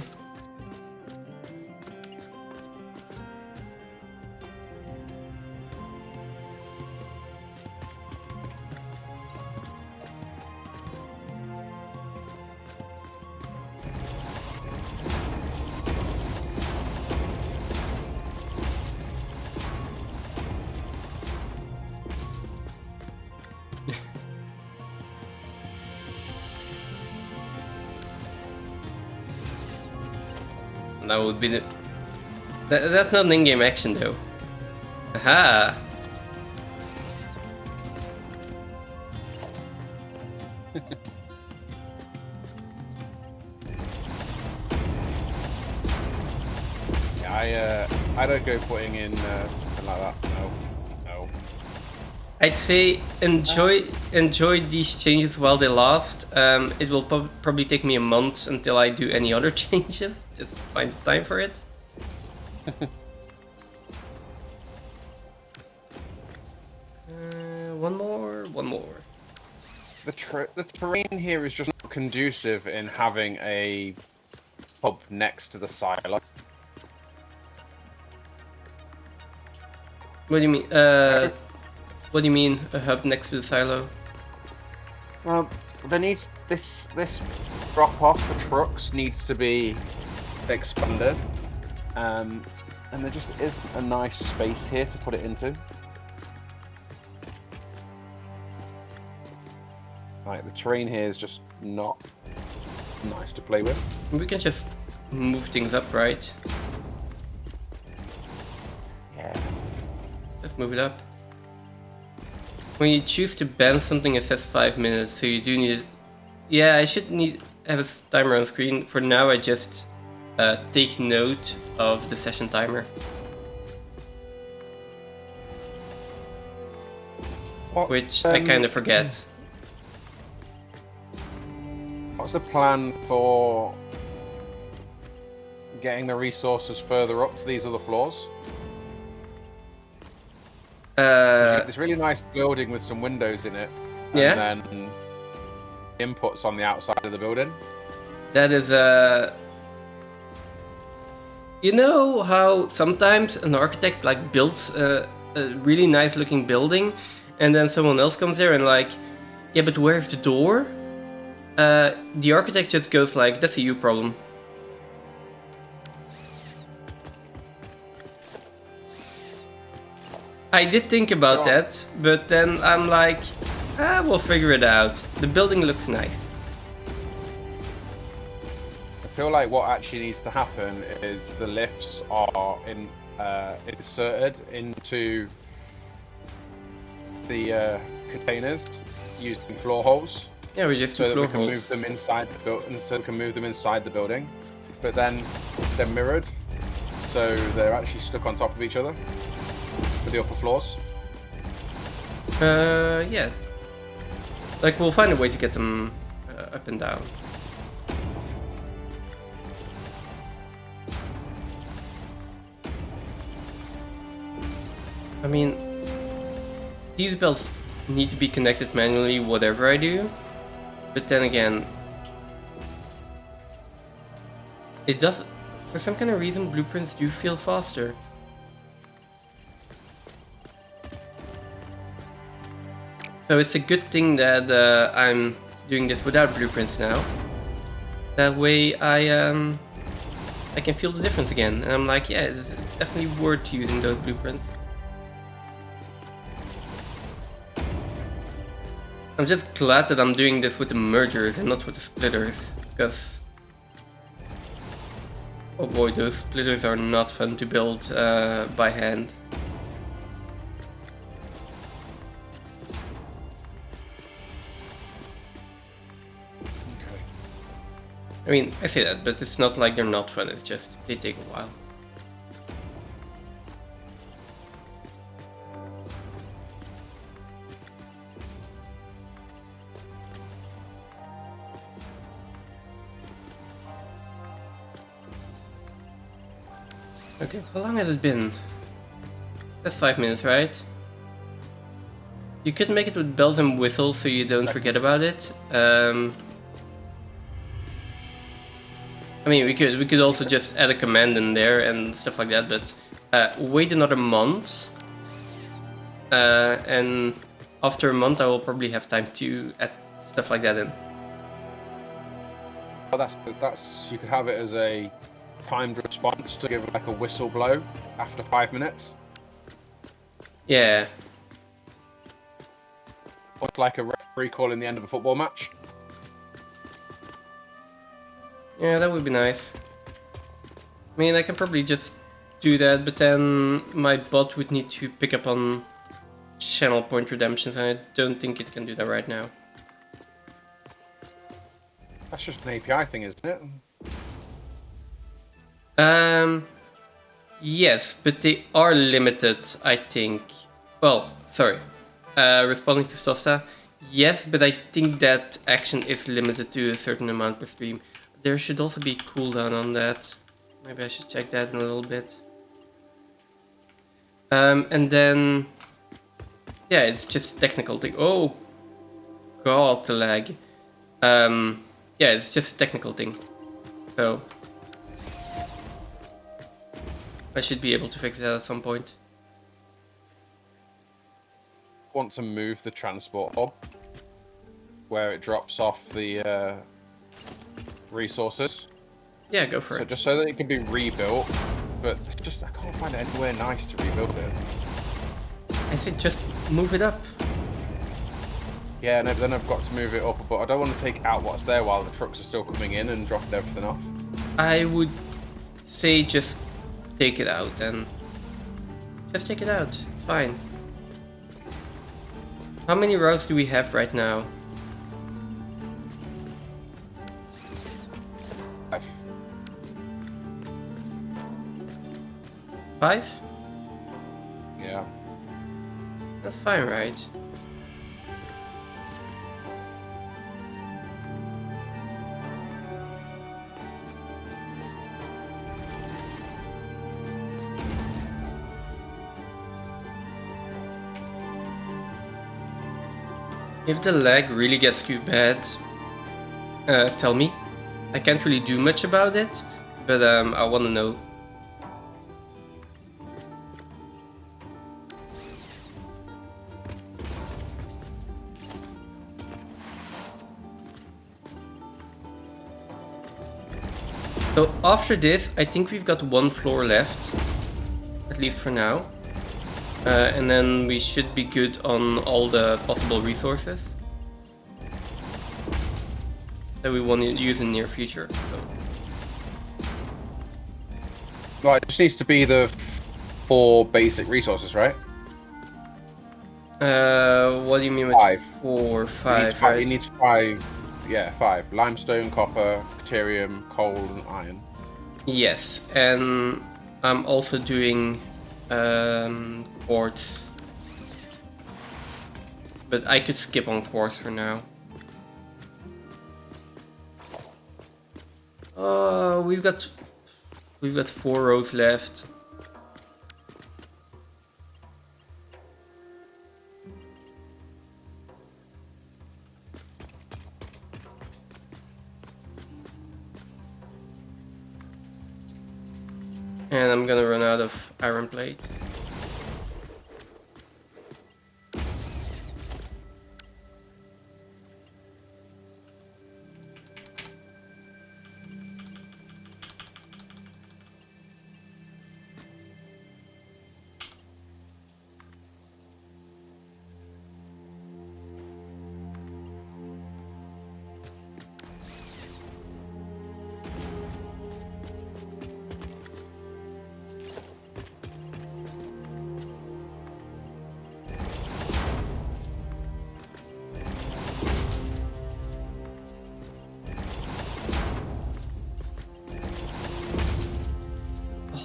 That would be the... That's not an in-game action though. Aha! Yeah, I don't go putting in something like that. No. I'd say enjoy these changes while they last. It will probably take me a month until I do any other changes. Just find time for it. One more. The terrain here is just not conducive in having a pub next to the silo. What do you mean? What do you mean a hub next to the silo? Well, there needs this drop off for trucks needs to be expanded, and there just isn't a nice space here to put it into. Like the terrain here is just not nice to play with. We can just move things up, right? Yeah. Let's move it up. When you choose to ban something, it says 5 minutes, so you do need it. Yeah, I should have a timer on screen. For now, I just take note of the session timer. Which I kind of forget. What's the plan for getting the resources further up to these other floors? This really nice building with some windows in it. Yeah. And then inputs on the outside of the building. That is you know how sometimes an architect like builds a really nice looking building, and then someone else comes there and like, yeah, but where's the door? The architect just goes like, that's a you problem. I did think about that, but then I'm like, we'll figure it out. The building looks nice. I feel like what actually needs to happen is the lifts are inserted into the containers using floor holes. Yeah, we just do so that floor we can holes. move them inside the building. So we can move them inside the building, but then they're mirrored, so they're actually stuck on top of each other for the upper floors. Yeah. Like we'll find a way to get them up and down. I mean, these belts need to be connected manually, whatever I do. But then again, it does. For some kind of reason, blueprints do feel faster. So it's a good thing that I'm doing this without blueprints now. That way I can feel the difference again. And I'm like, yeah, it's definitely worth using those blueprints. I'm just glad that I'm doing this with the mergers and not with the splitters, because oh boy, those splitters are not fun to build by hand. Okay. I mean, I say that, but it's not like they're not fun, it's just they take a while. Okay, how long has it been? That's 5 minutes, right? You could make it with bells and whistles so you don't forget about it. I mean, we could also just add a command in there and stuff like that, but wait another month. And after a month I will probably have time to add stuff like that in. Well, that's you could have it as a timed response to give like a whistle blow after 5 minutes. Yeah. It's like a referee calling the end of a football match. Yeah, that would be nice. I mean, I can probably just do that, but then my bot would need to pick up on channel point redemptions, and I don't think it can do that right now. That's just an API thing, isn't it? Yes, but they are limited, I think. Well, sorry. Responding to Stosta, yes, but I think that action is limited to a certain amount per stream. There should also be cooldown on that. Maybe I should check that in a little bit. And then, yeah, it's just a technical thing. Oh, god, the lag. Yeah, it's just a technical thing. So I should be able to fix that at some point. want to move the transport hub where it drops off the resources. Yeah, go for So it. just so that it can be rebuilt, but just I can't find anywhere nice to rebuild it. I said just move it up. Yeah, no, but then I've got to move it up, but I don't want to take out what's there while the trucks are still coming in and dropping everything off. I would say just take it out and just take it out. It's fine. How many routes do we have right now? 5. 5? Yeah. That's fine, right? If the lag really gets too bad, tell me. I can't really do much about it, but I want to know. So after this, I think we've got 1 floor left, at least for now. And then we should be good on all the possible resources that we want to use in the near future. So. Right, it just needs to be the 4 basic resources, right? What do you mean with 5. 4, 5? It needs 5. Yeah, 5. Limestone, copper, deuterium, coal, and iron. Yes, and I'm also doing quartz. But I could skip on quartz for now. We've got 4 rows left. And I'm gonna run out of iron plate.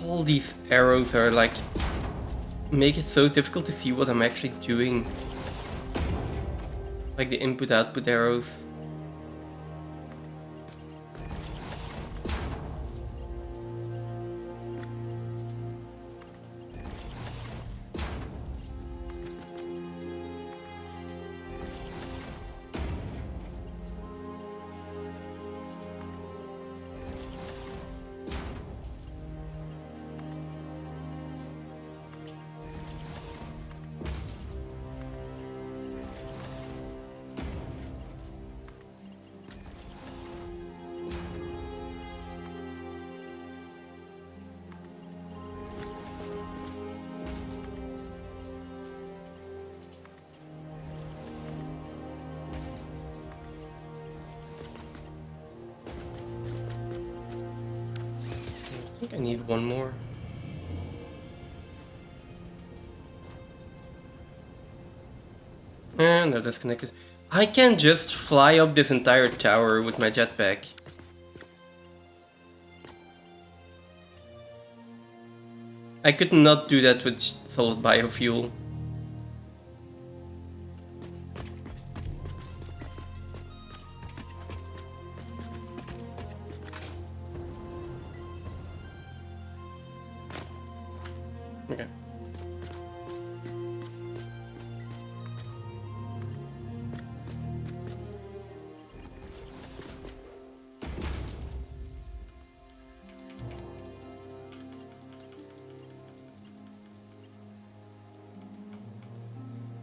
All these arrows are like make it so difficult to see what I'm actually doing. Like the input-output arrows. I think I need 1 more. And no, disconnected. I can just fly up this entire tower with my jetpack. I could not do that with solid biofuel. Okay.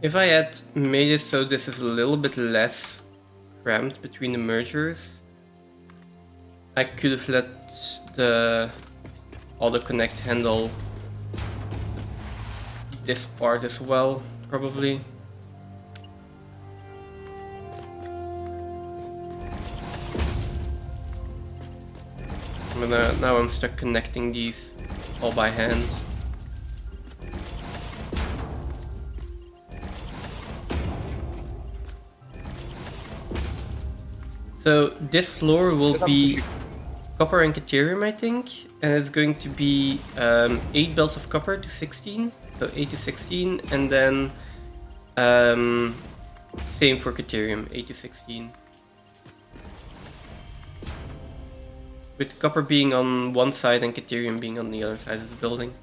If I had made it so this is a little bit less cramped between the mergers, I could have let the auto connect handle this part as well, probably. But now I'm stuck connecting these all by hand. So this floor will be copper and caterium, I think, and it's going to be 8 belts of copper to 16, so 8 to 16, and then same for caterium, 8 to 16. With copper being on one side and caterium being on the other side of the building.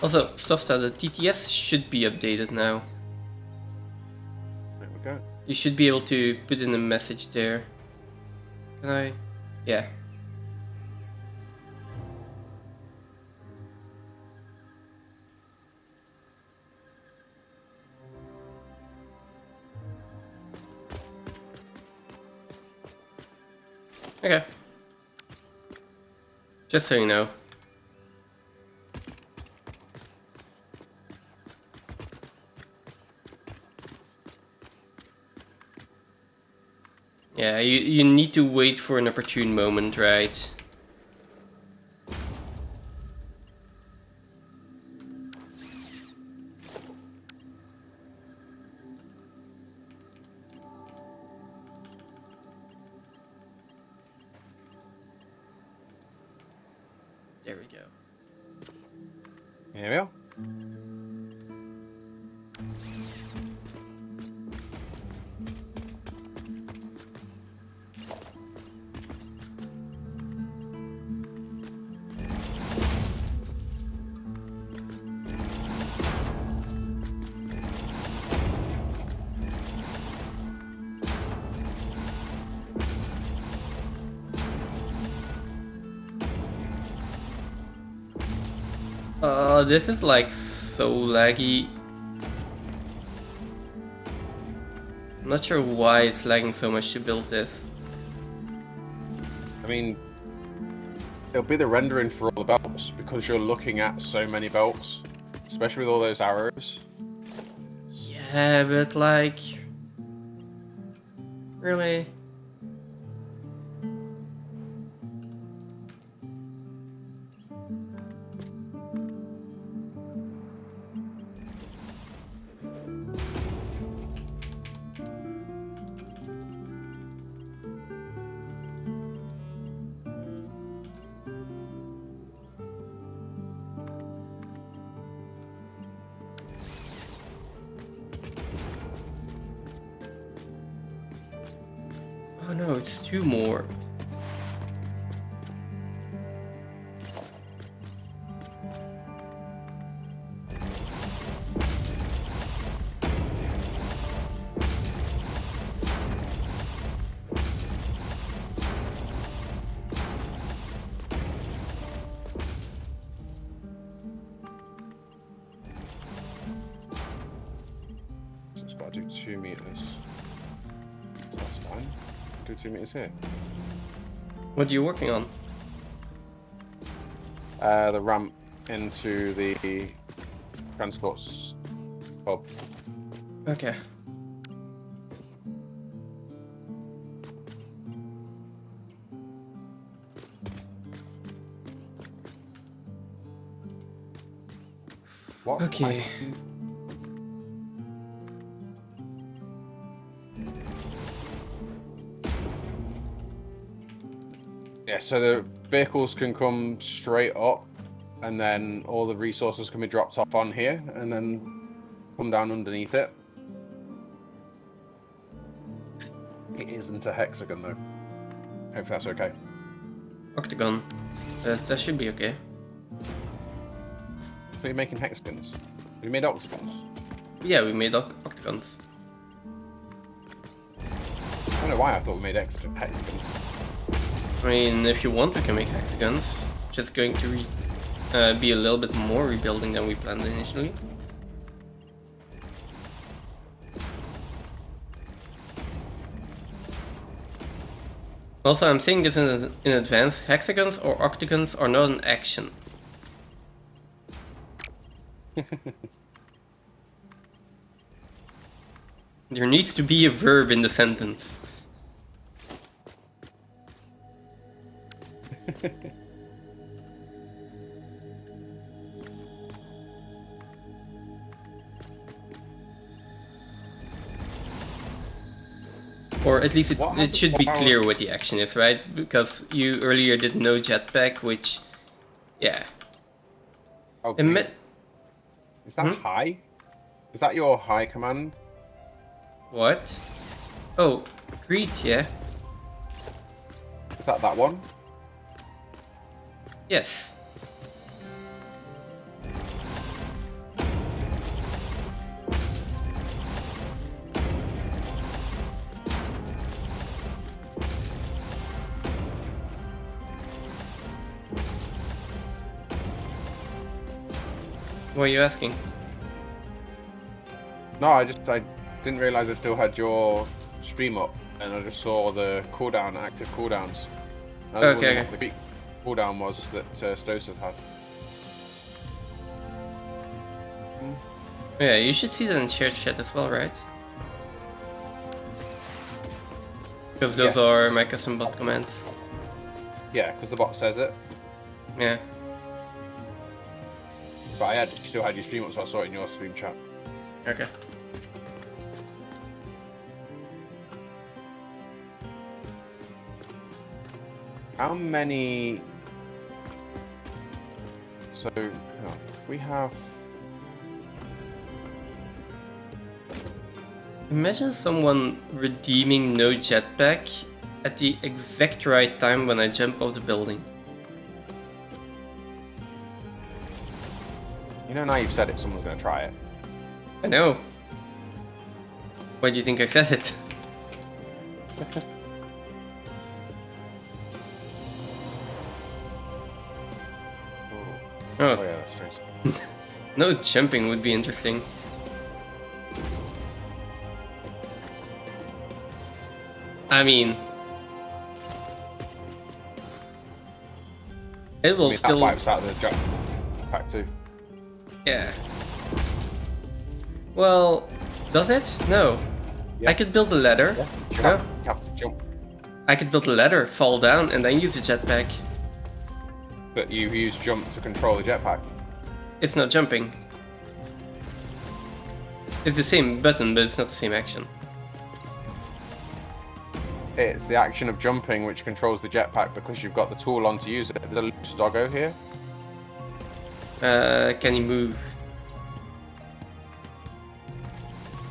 Also, Stofsta, the TTS should be updated now. There we go. You should be able to put in a message there. Can I? Yeah. Okay. Just so you know. Yeah, you need to wait for an opportune moment, right? There we go. Here we are. This is like so laggy. I'm not sure why it's lagging so much to build this. I mean, it'll be the rendering for all the belts because you're looking at so many belts, especially with all those arrows. Yeah, but like... Really? Oh no, it's 2 more. So it's got to do 2 meters. So that's fine. Do 2 meters here. What are you working on? The ramp into the transport hub. Okay. What? Okay. Yeah, so the vehicles can come straight up, and then all the resources can be dropped off on here, and then come down underneath it. It isn't a hexagon, though. Hopefully that's okay. Octagon. That should be okay. So you're making hexagons? You made octagons? Yeah, we made octagons. don't know why I thought we made extra hexagons. I mean, if you want, we can make hexagons. Just going to be a little bit more rebuilding than we planned initially. Also, I'm saying this in advance, hexagons or octagons are not an action. There needs to be a verb in the sentence. Or at least it should be clear what the action is, right? Because you earlier did no jetpack, which, yeah. Okay. Is that high? Is that your high command? What? Oh, greet, yeah. Is that one? Yes. What are you asking? No, I didn't realize I still had your stream up, and I just saw the cooldown, active cooldowns. I was wondering what the big cooldown was that Stosa had. Yeah, you should see that in shared chat as well, right? Because those are my custom bot commands. Yeah, because the bot says it. Yeah. But I still had your stream up, so I saw it in your stream chat. Okay. How many? So we have. Imagine someone redeeming no jetpack at the exact right time when I jump off the building. You know, now you've said it, someone's going to try it. I know. Why do you think I said it? Oh yeah, that's strange. No jumping would be interesting. I mean, it will still. That wipes out the jetpack too. Yeah. Well, does it? No. Yeah. I could build a ladder. Yeah. You have to jump. I could build a ladder, fall down, and then use the jetpack. But you use jump to control the jetpack. It's not jumping. It's the same button, but it's not the same action. It's the action of jumping which controls the jetpack because you've got the tool on to use it. There's a loose doggo here. Can he move?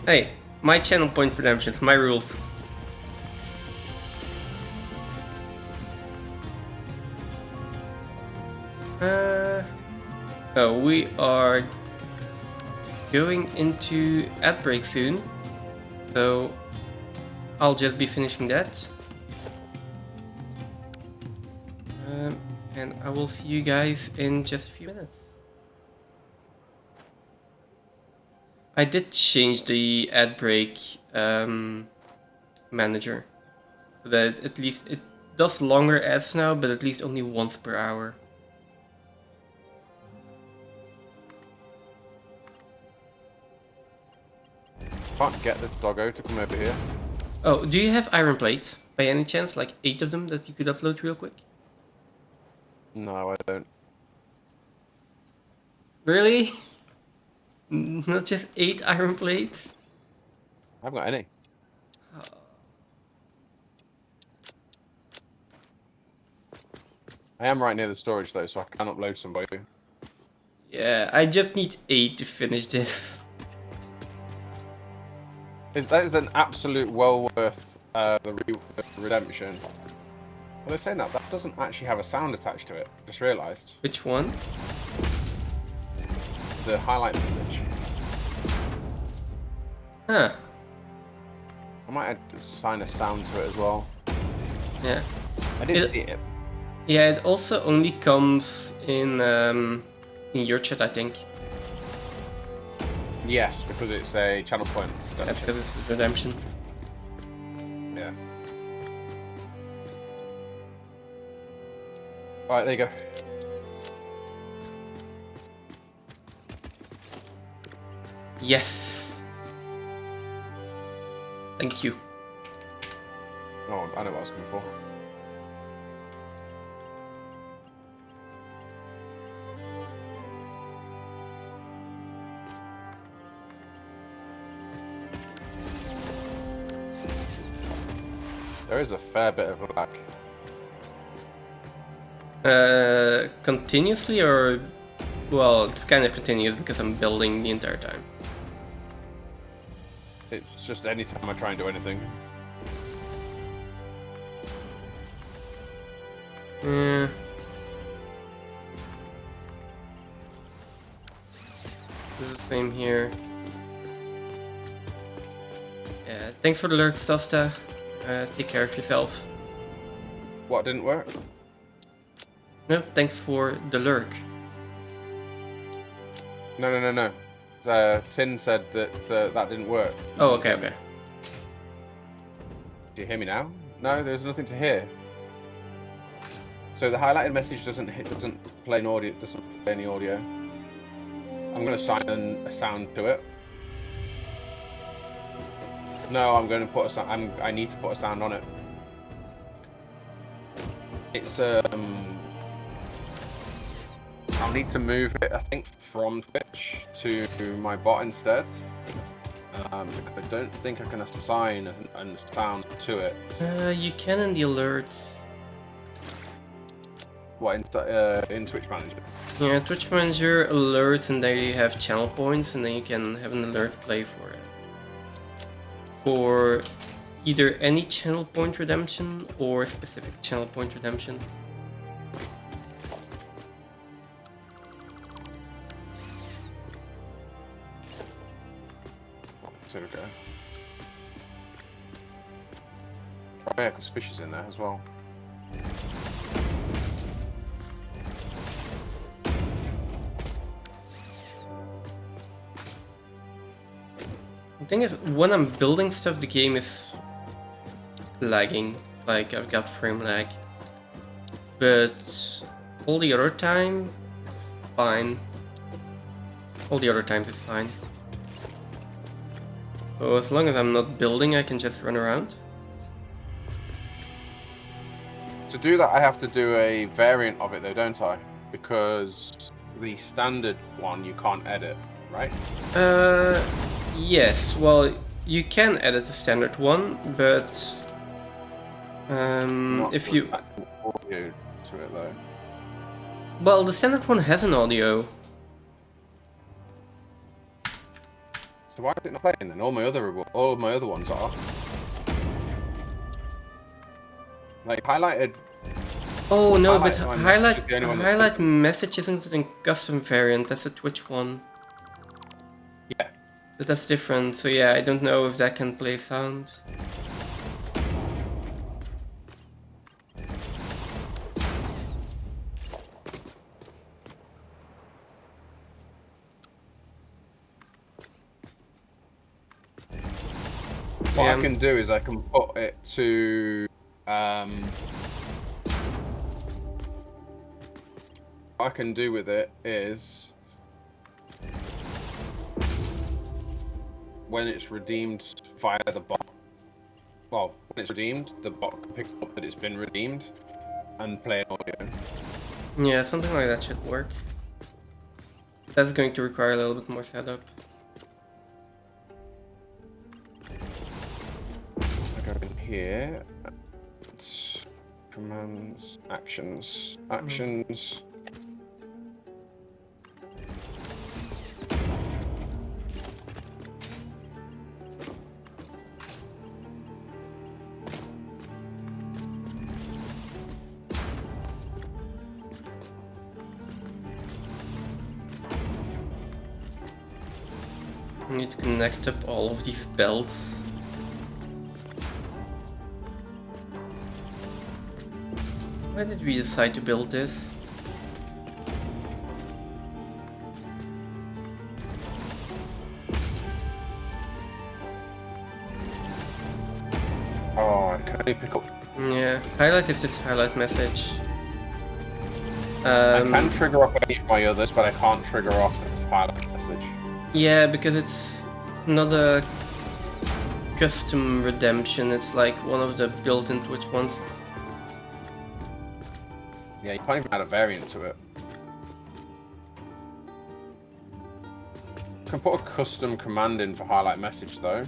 Hey, my channel point redemptions, my rules. Oh, we are going into ad break soon, so I'll just be finishing that. And I will see you guys in just a few minutes. I did change the ad break manager so that at least it does longer ads now, but at least only once per hour. Can't get this doggo to come over here. Oh, do you have iron plates by any chance? Like 8 of them that you could upload real quick? No, I don't. Really? Not just 8 iron plates? I haven't got any. I am right near the storage though, so I can upload some by you. Yeah, I just need 8 to finish this. That is an absolute well worth the redemption. Well, they're saying that doesn't actually have a sound attached to it. Just realised. Which one? The highlight message. Huh. I might assign a sound to it as well. Yeah. I did see it. Yeah, it also only comes in your chat, I think. Yes, because it's a channel point. Yeah, because it's redemption. Yeah. Alright, there you go. Yes. Thank you. Oh, I know what I was going for. There is a fair bit of lag. Continuously or... Well, it's kind of continuous because I'm building the entire time. It's just any time I try and do anything. Yeah. It's the same here. Yeah, thanks for the lurks, Tosta. Take care of yourself. What didn't work? No, thanks for the lurk. No. Tin said that that didn't work. Oh, okay. Do you hear me now? No, there's nothing to hear. So the highlighted message doesn't play an audio. Doesn't play any audio. I'm going to assign a sound to it. No, I'm going to put a sound. I need to put a sound on it. It's I'll need to move it, I think, from Twitch to my bot instead. Because I don't think I can assign a sound to it. You can in the alerts. What, in Twitch Manager? Yeah, Twitch Manager, alerts, and there you have channel points, and then you can have an alert play for it. For either any channel point redemption or specific channel point redemptions. There we go. Oh yeah, because fish is in there as well. The thing is, when I'm building stuff, the game is lagging. Like, I've got frame lag. But all the other time, it's fine. All the other times it's fine. So as long as I'm not building, I can just run around. To do that, I have to do a variant of it though, don't I? Because the standard one you can't edit, right? Yes. Well, you can edit the standard one, but Not if with you... actual audio to it though. Well, the standard one has an audio. So why is it not playing then? All my other ones are. Like highlighted. Oh no, but Highlight my message is the only one that's- highlight message isn't a custom variant. That's a Twitch one. Yeah. But that's different. So yeah, I don't know if that can play sound. What Yeah. I can do is I can put it to what I can do with it is when it's redeemed via the bot. Well, when it's redeemed, the bot can pick up that it's been redeemed and play an audio. Yeah, something like that should work. That's going to require a little bit more setup. I go in here. Commands, actions. I need to connect up all of these belts. Why did we decide to build this? Oh, I can only pick up. Yeah, highlight is just highlight message. I can trigger off any of my others, but I can't trigger off a highlight message. Yeah, because it's not a custom redemption, it's like one of the built-in Twitch ones. Yeah, you can't even add a variant to it. You can put a custom command in for highlight message though.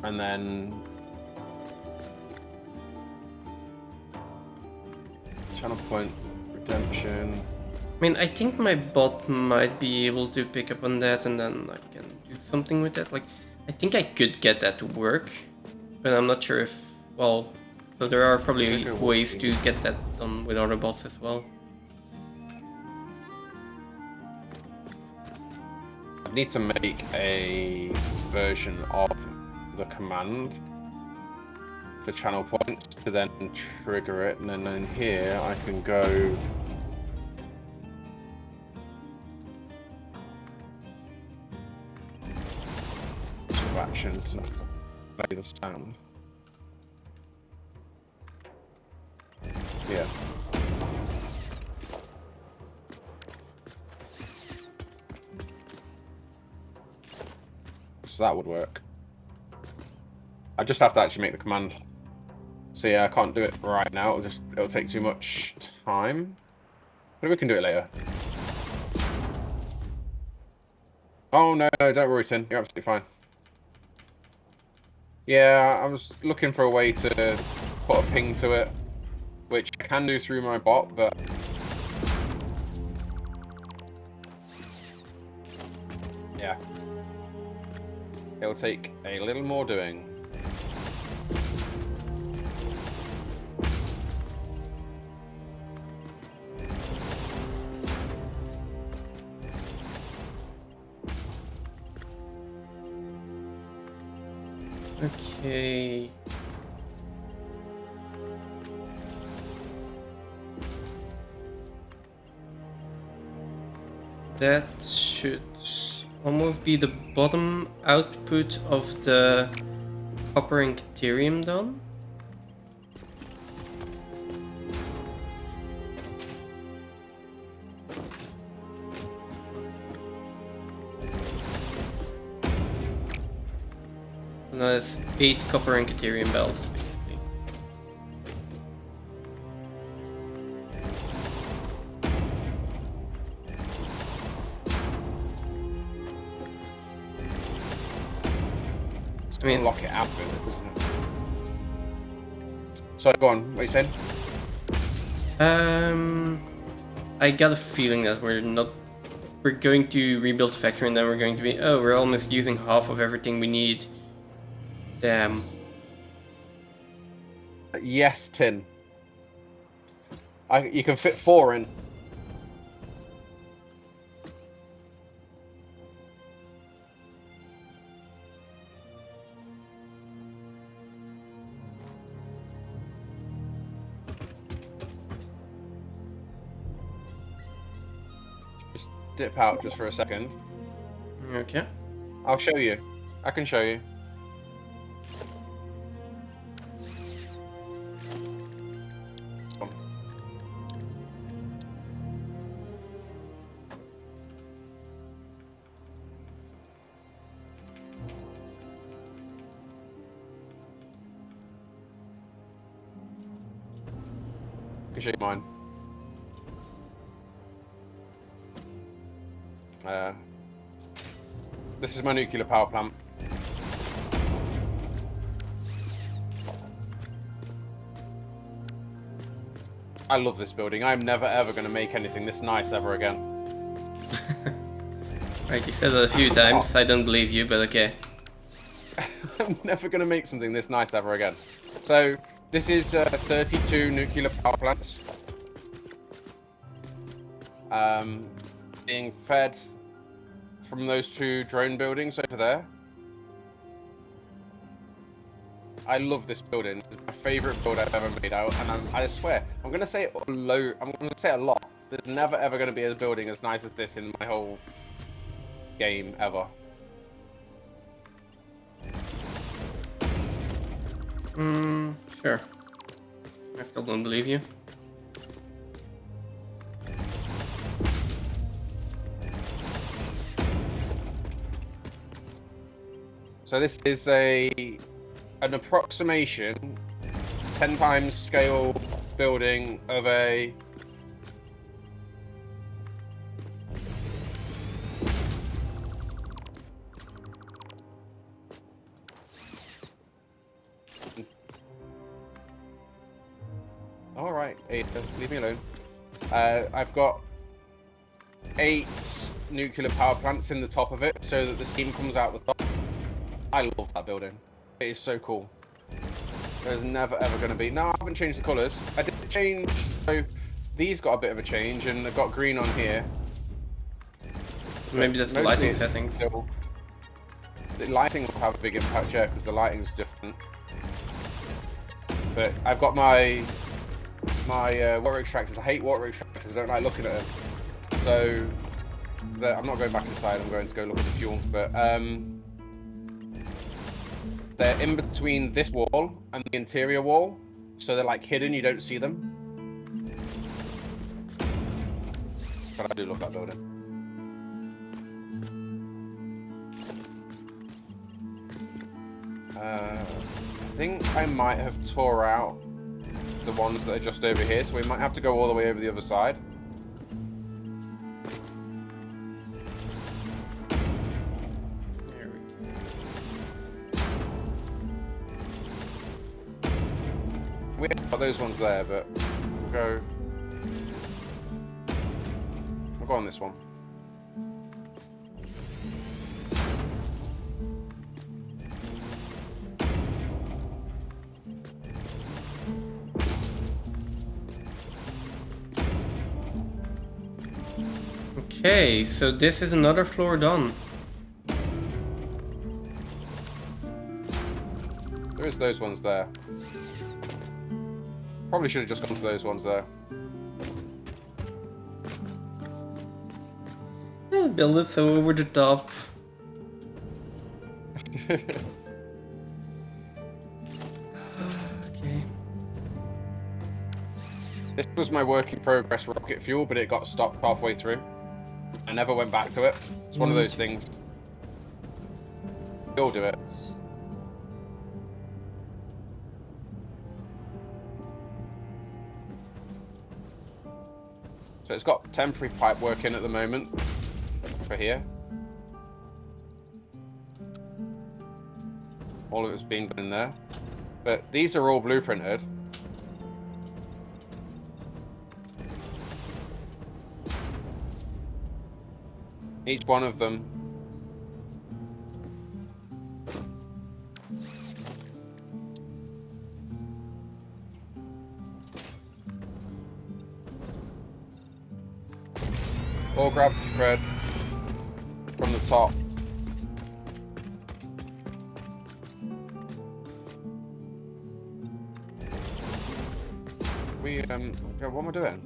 And then channel point redemption. I mean, I think my bot might be able to pick up on that and then I can do something with that. Like, I think I could get that to work, but I'm not sure if, well, so there are probably ways to get that done with other bots as well. I need to make a version of the command for channel points to then trigger it, and then in here I can go to action to play the sound. Yeah. So that would work. I just have to actually make the command. So yeah, I can't do it right now. It'll take too much time. But we can do it later. Oh no, don't worry, Tin. You're absolutely fine. Yeah, I was looking for a way to put a ping to it, which I can do through my bot, but yeah. It'll take a little more doing. Okay. That should almost be the bottom output of the copper and Ethereum done. And that's 8 copper and Ethereum bells, basically. I mean, lock it out with it, isn't it? So go on, what are you saying? I got a feeling that we're going to rebuild the factory and then we're going to be, oh, we're almost using half of everything we need. Damn. Yes, Tin. You can fit 4 in. Just dip out just for a second. Okay. I'll show you. I can show you. I can show you mine. This is my nuclear power plant. I love this building. I'm never ever going to make anything this nice ever again. Right, you said that a few times. I don't believe you, but okay. I'm never going to make something this nice ever again. So, this is 32 nuclear power plants. Being fed from those 2 drone buildings over there. I love this building. It's my favorite build I've ever made out, and I swear, I'm gonna say it low. I'm gonna say it a lot. There's never ever gonna be a building as nice as this in my whole game ever. Sure. I still don't believe you. So this is an approximation 10 times scale building of a all right, Ada, leave me alone. I've got 8 nuclear power plants in the top of it so that the steam comes out the top. I love that building. It is so cool. There's never ever going to be. No, I haven't changed the colours. I did change. So these got a bit of a change, and they've got green on here. Maybe that's the lighting settings. Still, the lighting will have a big impact, yeah, because the lighting's different. But I've got my water extractors. I hate water extractors. I don't like looking at them. So I'm not going back inside. I'm going to go look at the fuel. But they're in between this wall and the interior wall, so they're like hidden, you don't see them. But I do love that building. I think I might have tore out the ones that are just over here, so we might have to go all the way over the other side. We've got those ones there, but we'll go on this one. Okay, so this is another floor done. There is those ones there. Probably should have just gone to those ones there. Just build it so over the top. Okay. This was my work in progress rocket fuel, but it got stopped halfway through. I never went back to it. It's one of those things. You'll do it. So it's got temporary pipe working at the moment for here. All of it's been done in there. But these are all blueprinted. Each one of them all gravity fed from the top. What am I doing?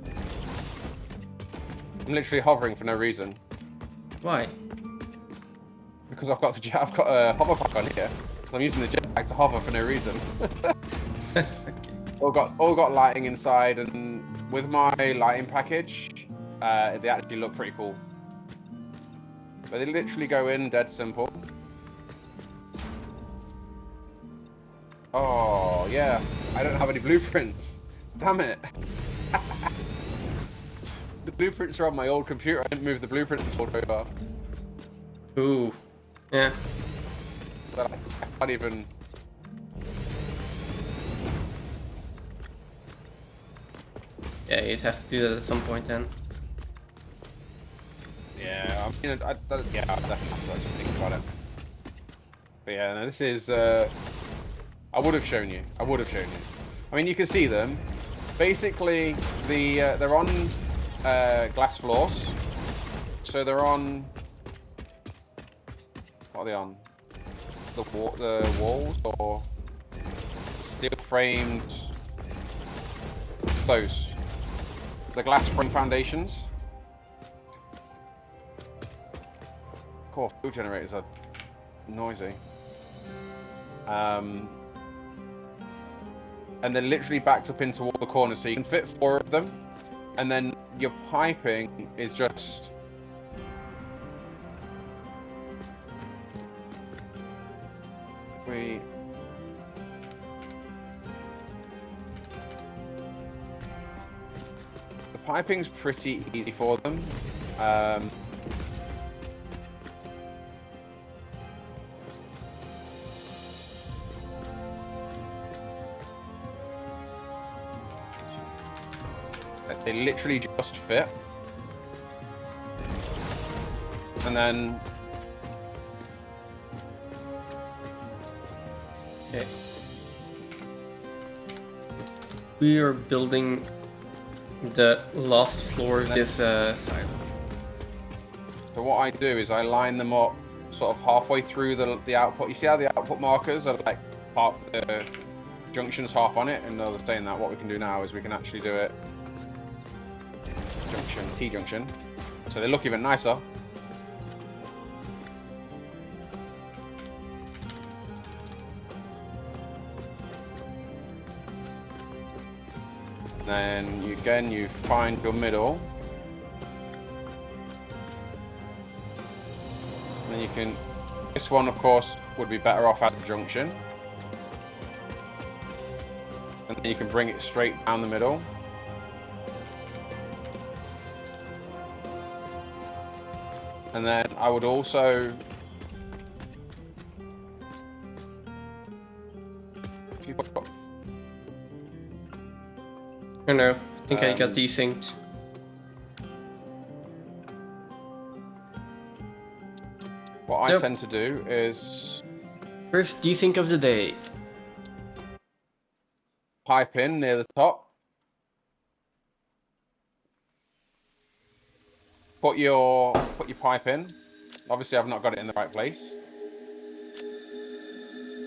I'm literally hovering for no reason. Why? Because I've got a hover pack on here. So I'm using the jetpack to hover for no reason. Okay. all got lighting inside, and with my lighting package, they actually look pretty cool. But they literally go in dead simple. Oh yeah, I don't have any blueprints. Damn it. The blueprints are on my old computer. I didn't move the blueprints folder over. Ooh. Yeah. But I can't even. Yeah, you'd have to do that at some point then. Yeah, I mean, yeah, I definitely have to actually think about it. But yeah, no, this is. I would have shown you. I mean, you can see them. Basically, they're on glass floors. So they're on. What are they on? The walls, or steel framed. Those. The glass frame foundations. Core food generators are noisy. And they're literally backed up into all the corners, so you can fit 4 of them. And then your piping is just... The piping's pretty easy for them. They literally just fit. And then... Okay. We are building the last floor of this silo. So what I do is I line them up sort of halfway through the output. You see how the output markers are like half, the junction's half on it? And they're saying that what we can do now is we can actually do it junction, T-junction. So they look even nicer. Then you find your middle. And then you can, this one of course would be better off as a junction. And then you can bring it straight down the middle. And then I would also, if you've got, I don't know, I think I got desynced. what I tend to do is First desync of the day. pipe in near the top. Put your pipe in. Obviously, I've not got it in the right place.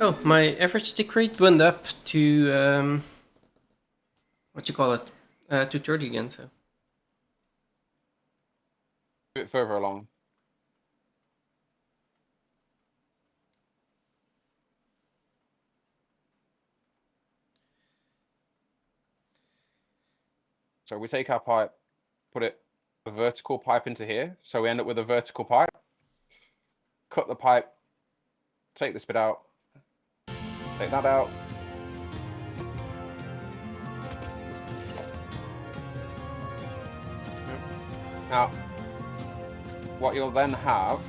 Oh, my average stick rate went up to what you call it, 230 again. So A bit further along. So we take our pipe, put a vertical pipe into here. So we end up with a vertical pipe. Cut the pipe, take this bit out, take that out. Now, what you'll then have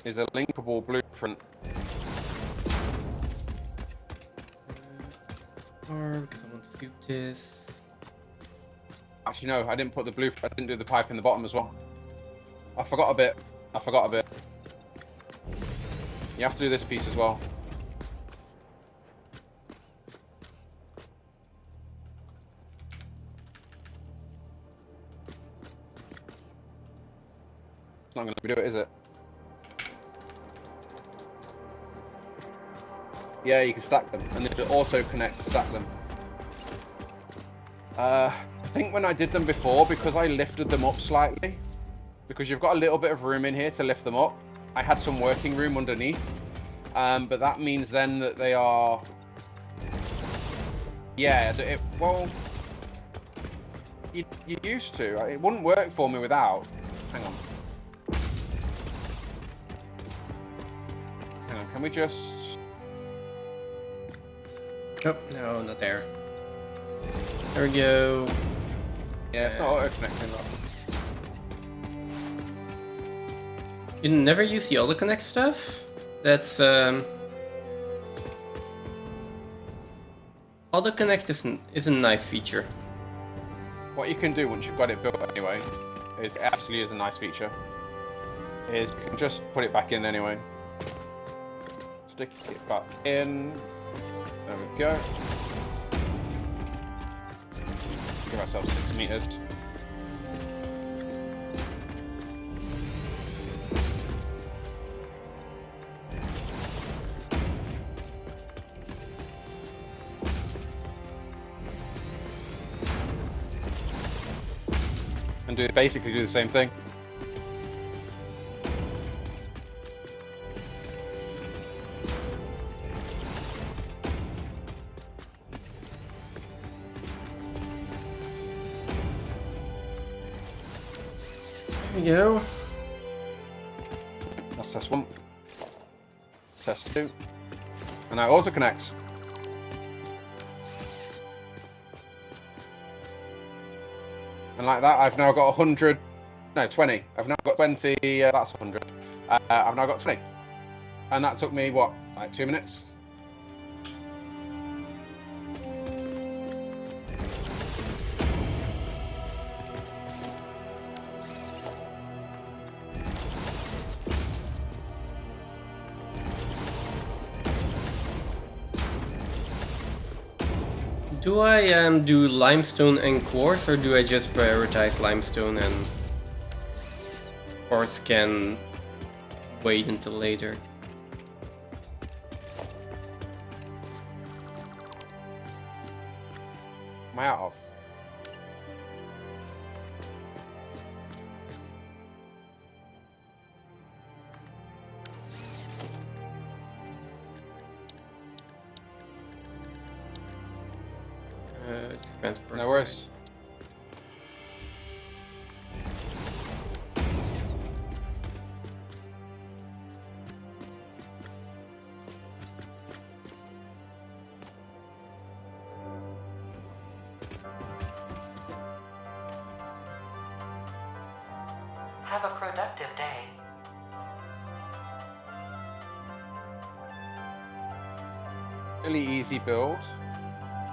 is a linkable blueprint. or because I want to do this. Actually, no, I didn't put the blue. I didn't do the pipe in the bottom as well. I forgot a bit. You have to do this piece as well. It's not going to do it, is it? Yeah, you can stack them, and it'll auto connect to stack them. I think when I did them before, because I lifted them up slightly, because you've got a little bit of room in here to lift them up, I had some working room underneath, but that means then that they are, yeah, well, you used to. It wouldn't work for me without. Hang on, can we just... Oh, no, not there. There we go. Yeah, it's not auto-connecting though. You never use the auto-connect stuff? That's, auto-connect is a nice feature. What you can do once you've got it built anyway, is it absolutely is a nice feature, is you can just put it back in anyway. Stick it back in. There we go. Give ourselves 6 meters. basically do the same thing. There we go. That's test 1. Test 2. And now it auto connects. And like that, I've now got 100. No, 20. I've now got 20. That's 100. I've now got 20. And that took me, what, like 2 minutes? Do I do limestone and quartz, or do I just prioritize limestone and quartz can wait until later? Am I out of? It's transport. No worries. Have a productive day. Really easy build.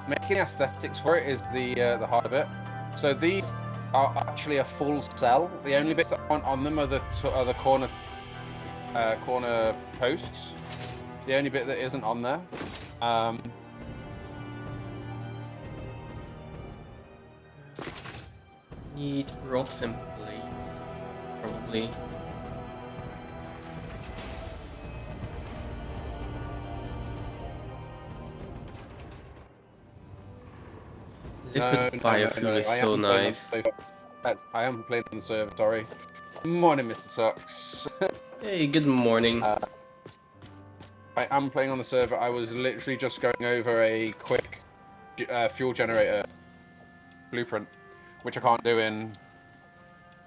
Making aesthetics for it is the harder bit. So these are actually a full cell. The only bits that aren't on them are the corner posts. It's the only bit that isn't on there. Need rods and plates, probably. Liquid biofuel is so nice. I am playing on the server, sorry. Morning, Mr. Tux. Hey, good morning. I am playing on the server. I was literally just going over a quick fuel generator blueprint, which I can't do on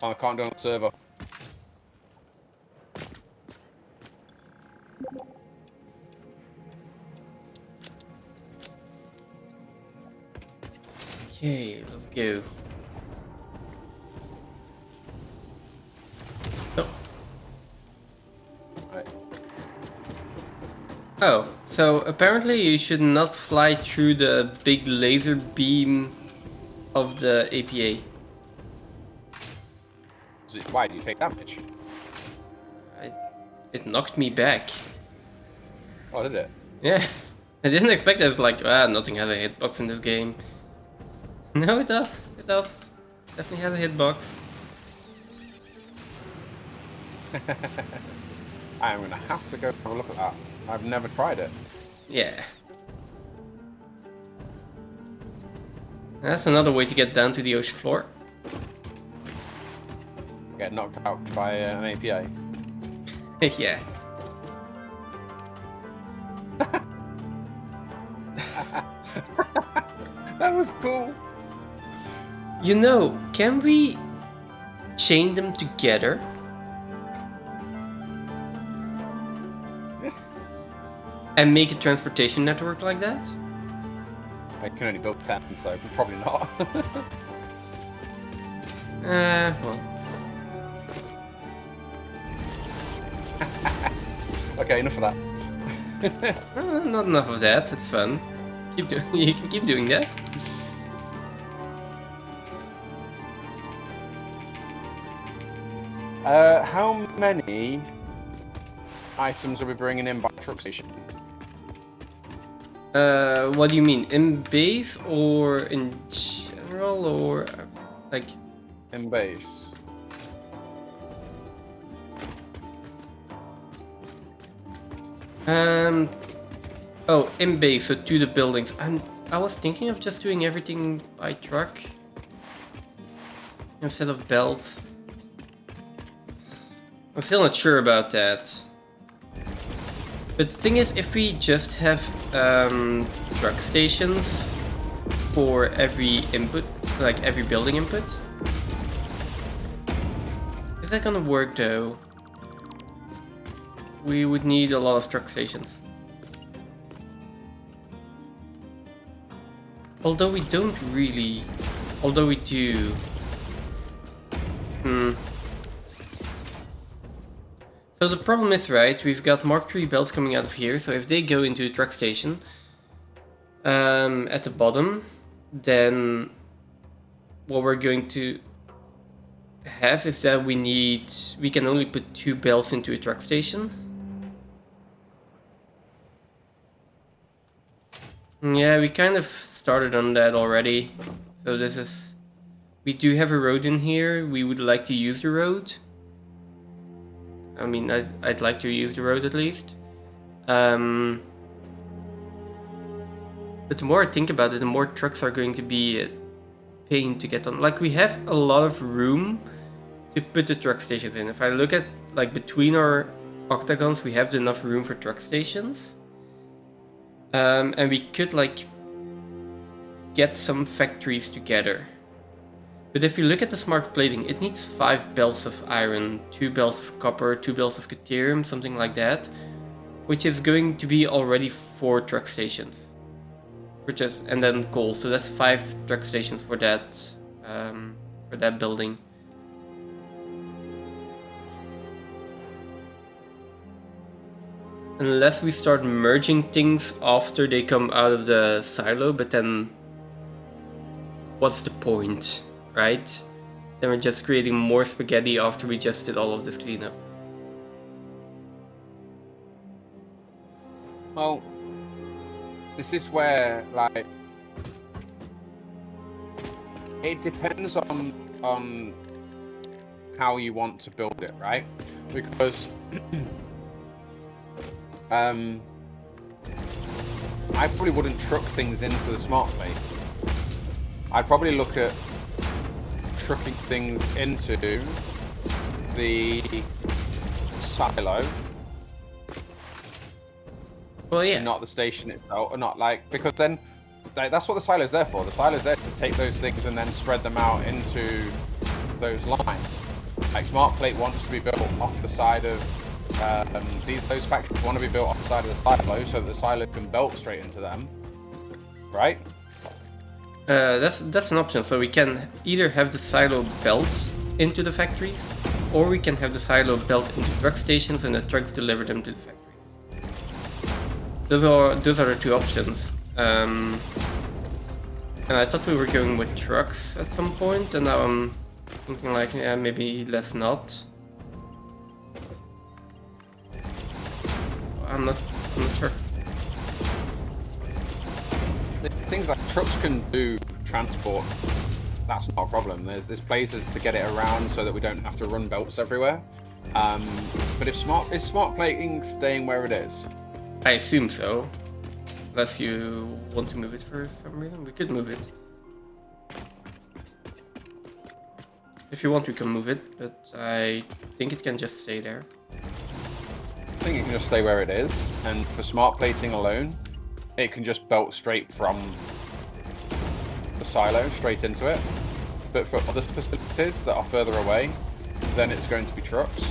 the server. Okay, let's go. Oh. Right. Oh, so apparently you should not fly through the big laser beam of the APA. Why do you take damage? It knocked me back. Oh, did it? Yeah, I didn't expect it. I was like, nothing has a hitbox in this game. No, it does. It does. Definitely has a hitbox. I am gonna have to go have a look at that. I've never tried it. Yeah. That's another way to get down to the ocean floor. Get knocked out by an APA. Yeah. That was cool. You know, can we chain them together? And make a transportation network like that? I can only build 10, so probably not. Well. Okay, enough of that. Not enough of that. It's fun. Keep doing. You can keep doing that. How many items are we bringing in by truck station? What do you mean? In base or in general or like? In base. Oh, in base, so to the buildings. I was thinking of just doing everything by truck. instead of belts. I'm still not sure about that. But the thing is, if we just have truck stations for every input, like every building input, is that gonna work though? We would need a lot of truck stations. Although we don't really... Although we do... So the problem is, right, we've got Mark III belts coming out of here, so if they go into a truck station at the bottom, then what we're going to have is that we can only put 2 belts into a truck station. Yeah, we kind of started on that already. So this is... We do have a road in here. We would like to use the road. I mean, I'd like to use the road at least. But the more I think about it, the more trucks are going to be a pain to get on. Like, we have a lot of room to put the truck stations in. If I look at, like, between our octagons, we have enough room for truck stations. And we could, like, get some factories together. But if you look at the smart plating, it needs 5 belts of iron, 2 belts of copper, 2 belts of deuterium, something like that, which is going to be already 4 truck stations, and then coal. So that's 5 truck stations for that building. Unless we start merging things after they come out of the silo, but then what's the point? Right? Then we're just creating more spaghetti after we just did all of this cleanup. Well, this is where, like, it depends on how you want to build it, right? Because I probably wouldn't truck things into the smart plate. I'd probably look at trucking things into the silo. Well, yeah. Not the station itself, or not like, because then that's what the silo's there for. The silo's there to take those things and then spread them out into those lines. Like, smart plate wants to be built off the side of those factories want to be built off the side of the silo so that the silo can belt straight into them, right? That's an option. So we can either have the silo belts into the factories, or we can have the silo belt into truck stations and the trucks deliver them to the factories. Those are the 2 options. And I thought we were going with trucks at some point, and now I'm thinking like, yeah, maybe let's not. I'm not sure. Things like trucks can do transport. That's not a problem. There's places to get it around so that we don't have to run belts everywhere. But is smart plating staying where it is? I assume so. Unless you want to move it for some reason, we could move it. If you want, we can move it, but I think it can just stay there. I think it can just stay where it is, and for smart plating alone, it can just belt straight from the silo straight into it. But for other facilities that are further away, then it's going to be trucks.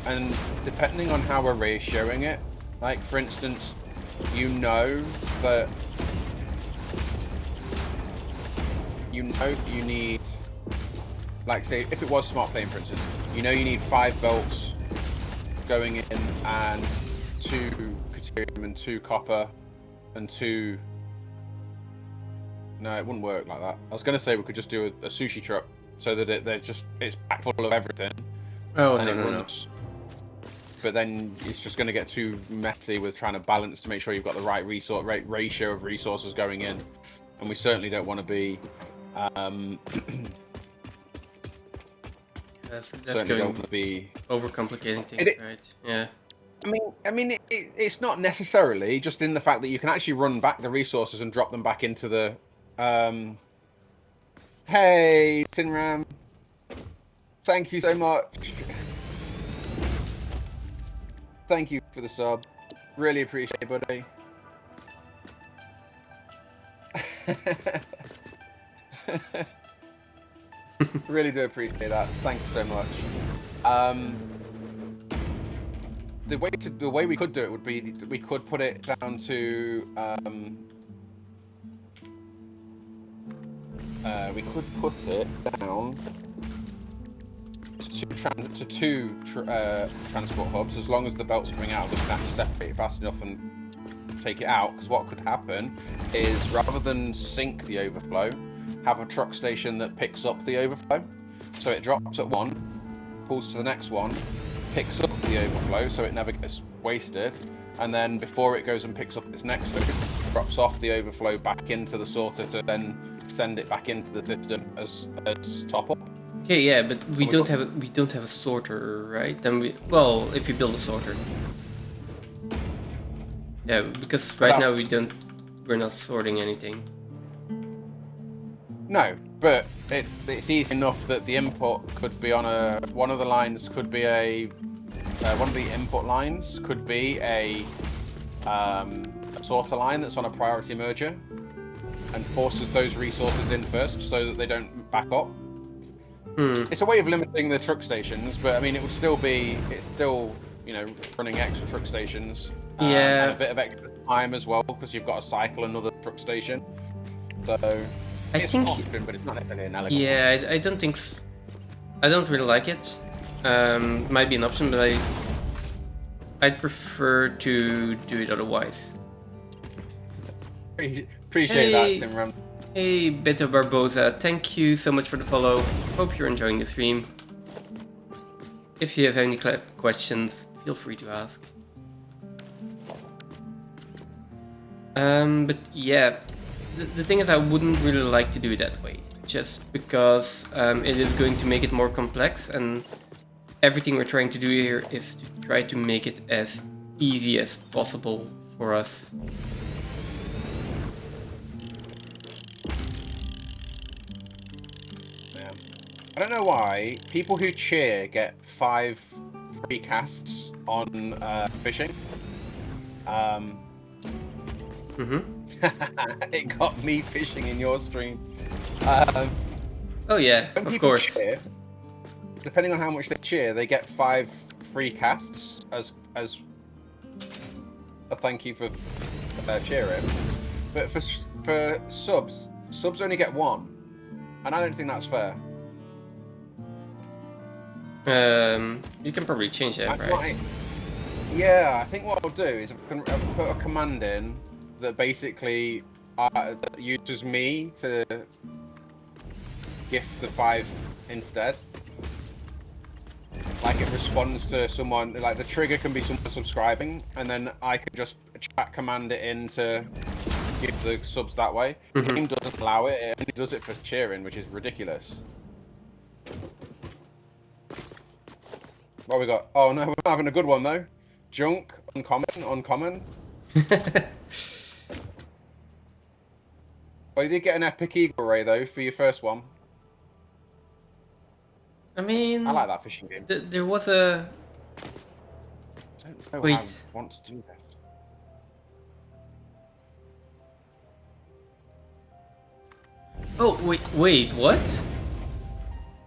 And depending on how we're ratioing it, like, for instance, you know that you need, like, say, if it was smart plating, for instance, you know you need 5 belts going in and 2 deuterium and 2 copper and 2... No, it wouldn't work like that. I was going to say we could just do a sushi truck so that it's packed full of everything. Oh, and no. But then it's just going to get too messy with trying to balance to make sure you've got the right ratio of resources going in. And we certainly don't want to be... That's certainly going don't want to be... overcomplicating things, right? Yeah. It's not necessarily just in the fact that you can actually run back the resources and drop them back into the. Hey, Tinram. Thank you so much. Thank you for the sub. Really appreciate it, buddy. Really do appreciate that. Thank you so much. The way we could do it would be we could put it down to we could put it down to two transport hubs, as long as the belts coming out of them can separate it fast enough and take it out. Because what could happen is, rather than sink the overflow, have a truck station that picks up the overflow. So it drops at one, pulls to the next one, picks up the overflow so it never gets wasted, and then before it goes and picks up its next load, drops off the overflow back into the sorter to then send it back into the system as top up. Okay, yeah, but we don't have a sorter, right? Then if you build a sorter. Yeah, because right now we're not sorting anything. No, but it's easy enough that the input could be on one of the lines could be one of the input lines could be a sorter line that's on a priority merger and forces those resources in first so that they don't back up. It's a way of limiting the truck stations, but I mean it's still running extra truck stations. Yeah. And a bit of extra time as well, because you've got to cycle another truck station. So it's an option, but it's not necessarily an elegant one. Yeah, I don't think. I don't really like it. Might be an option, but I'd prefer to do it otherwise. Appreciate that, Tim Ram. Hey, Beto Barbosa, thank you so much for the follow. Hope you're enjoying the stream. If you have any questions, feel free to ask. But yeah, the thing is, I wouldn't really like to do it that way, just because it is going to make it more complex, and everything we're trying to do here is to try to make it as easy as possible for us. Yeah. I don't know why people who cheer get 5 free casts on fishing. It got me fishing in your stream. Oh yeah, when of course. Cheer, depending on how much they cheer, they get 5 free casts as a thank you for cheering. But for subs only get 1, and I don't think that's fair. You can probably change that, right? Yeah, I think what I'll do is I can put a command in that basically that uses me to gift the 5 instead. Like it responds to someone, like the trigger can be someone subscribing, and then I can just chat command it in to give the subs that way. The game doesn't allow it, it only does it for cheering, which is ridiculous. What we got? Oh no, we're not having a good one though. Junk, uncommon. Well, you did get an epic eagle ray though for your first one. I mean, I like that fishing game. There was a. I don't know Wait. how I want to do that. Oh wait, what?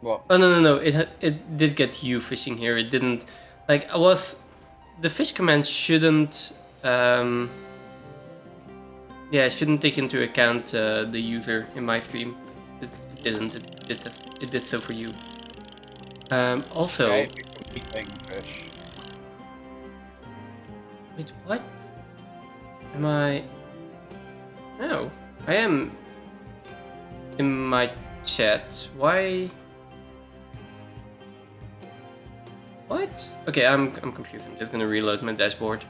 What? Oh no! It did get you fishing here. It didn't. Like the fish command shouldn't. Yeah, shouldn't take into account the user in my stream. It didn't. It did so for you. Also. Okay, fish. Wait, what? Am I? No, I am. In my chat. Why? What? Okay, I'm confused. I'm just gonna reload my dashboard.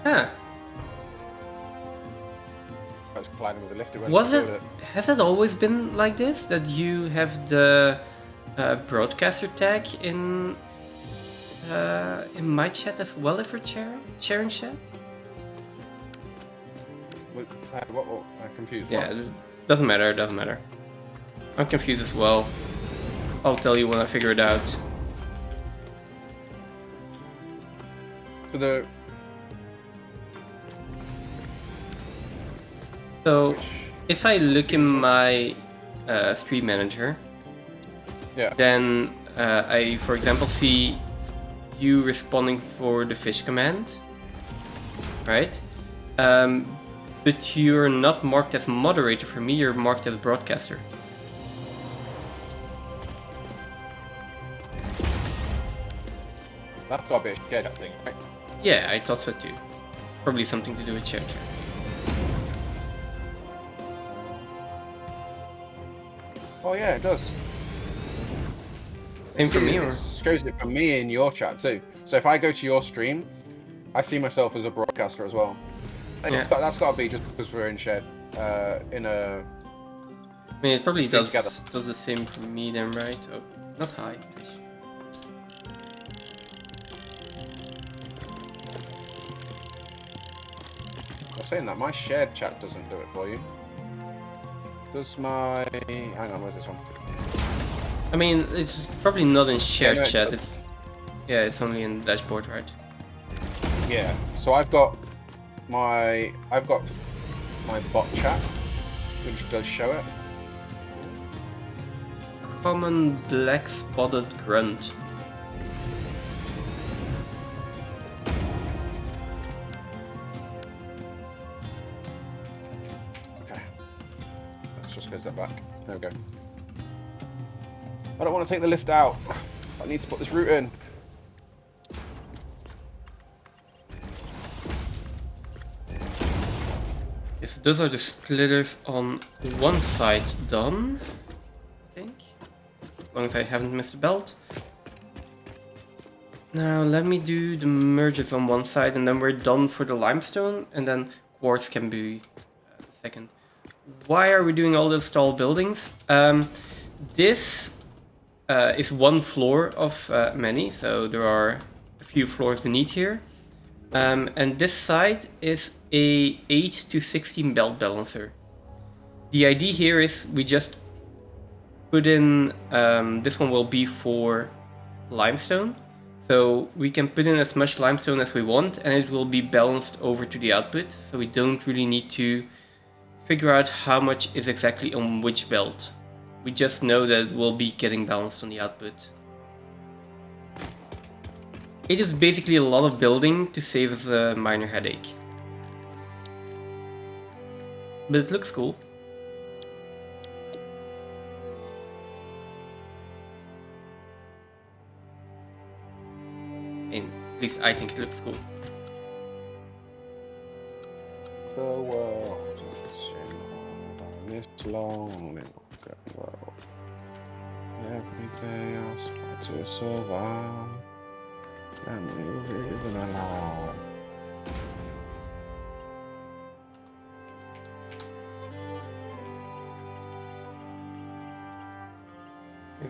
Huh. I was colliding with the lift. Was it? Has it always been like this? That you have the broadcaster tag in my chat as well if you're sharing chat? What? I'm confused. Yeah, doesn't matter. Doesn't matter. I'm confused as well. I'll tell you when I figure it out. So, if I look in my stream manager, yeah, then I, for example, see you responding for the fish command, right? But you're not marked as moderator for me, you're marked as broadcaster. that's got to be a shared up thing, right? Yeah, I thought so too. Probably something to do with share chat. Oh yeah, it does. Same for me, or? It shows it for me in your chat too. So if I go to your stream, I see myself as a broadcaster as well. And Yeah. that's got to be just because we're in shared, in a. I mean, it probably Stream does together. the same for me then, right? Oh, not high fish. I'm saying that my shared chat doesn't do it for you. Does my? Hang on, where's this one? I mean, it's probably not in shared no, it chat. does. It's only in the dashboard, right? Yeah. So I've got my bot chat, which does show it. Common black spotted grunt. Okay. Let's just go step back. There we go. I don't want to take the lift out. I need to put this route in. Yes, those are the splitters on one side done, I think. As long as I haven't missed a belt. Now let me do the merges on one side and then we're done for the limestone and then quartz can be second. Why are we doing all those tall buildings? This is one floor of many, so there are a few floors beneath here. And this side is a 8 to 16 belt balancer. The idea here is we just put in, this one will be for limestone. So we can put in as much limestone as we want and it will be balanced over to the output. So we don't really need to figure out how much is exactly on which belt. We just know that it will be getting balanced on the output. It is basically a lot of building to save us a minor headache. But it looks cool. And at least I think it looks cool. The world is on this lonely world. Every day I try to survive. And you're living alone.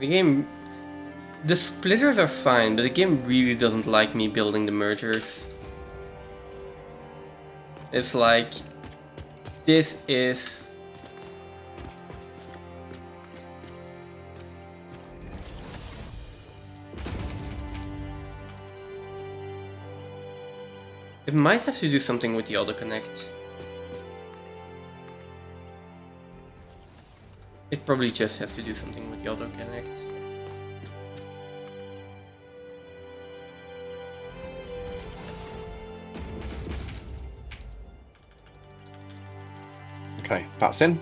The game... The splitters are fine, but the game really doesn't like me building the mergers. It's like... This is... It might have to do something with the auto-connect. It probably just has to do something with the auto-connect. Okay, that's in.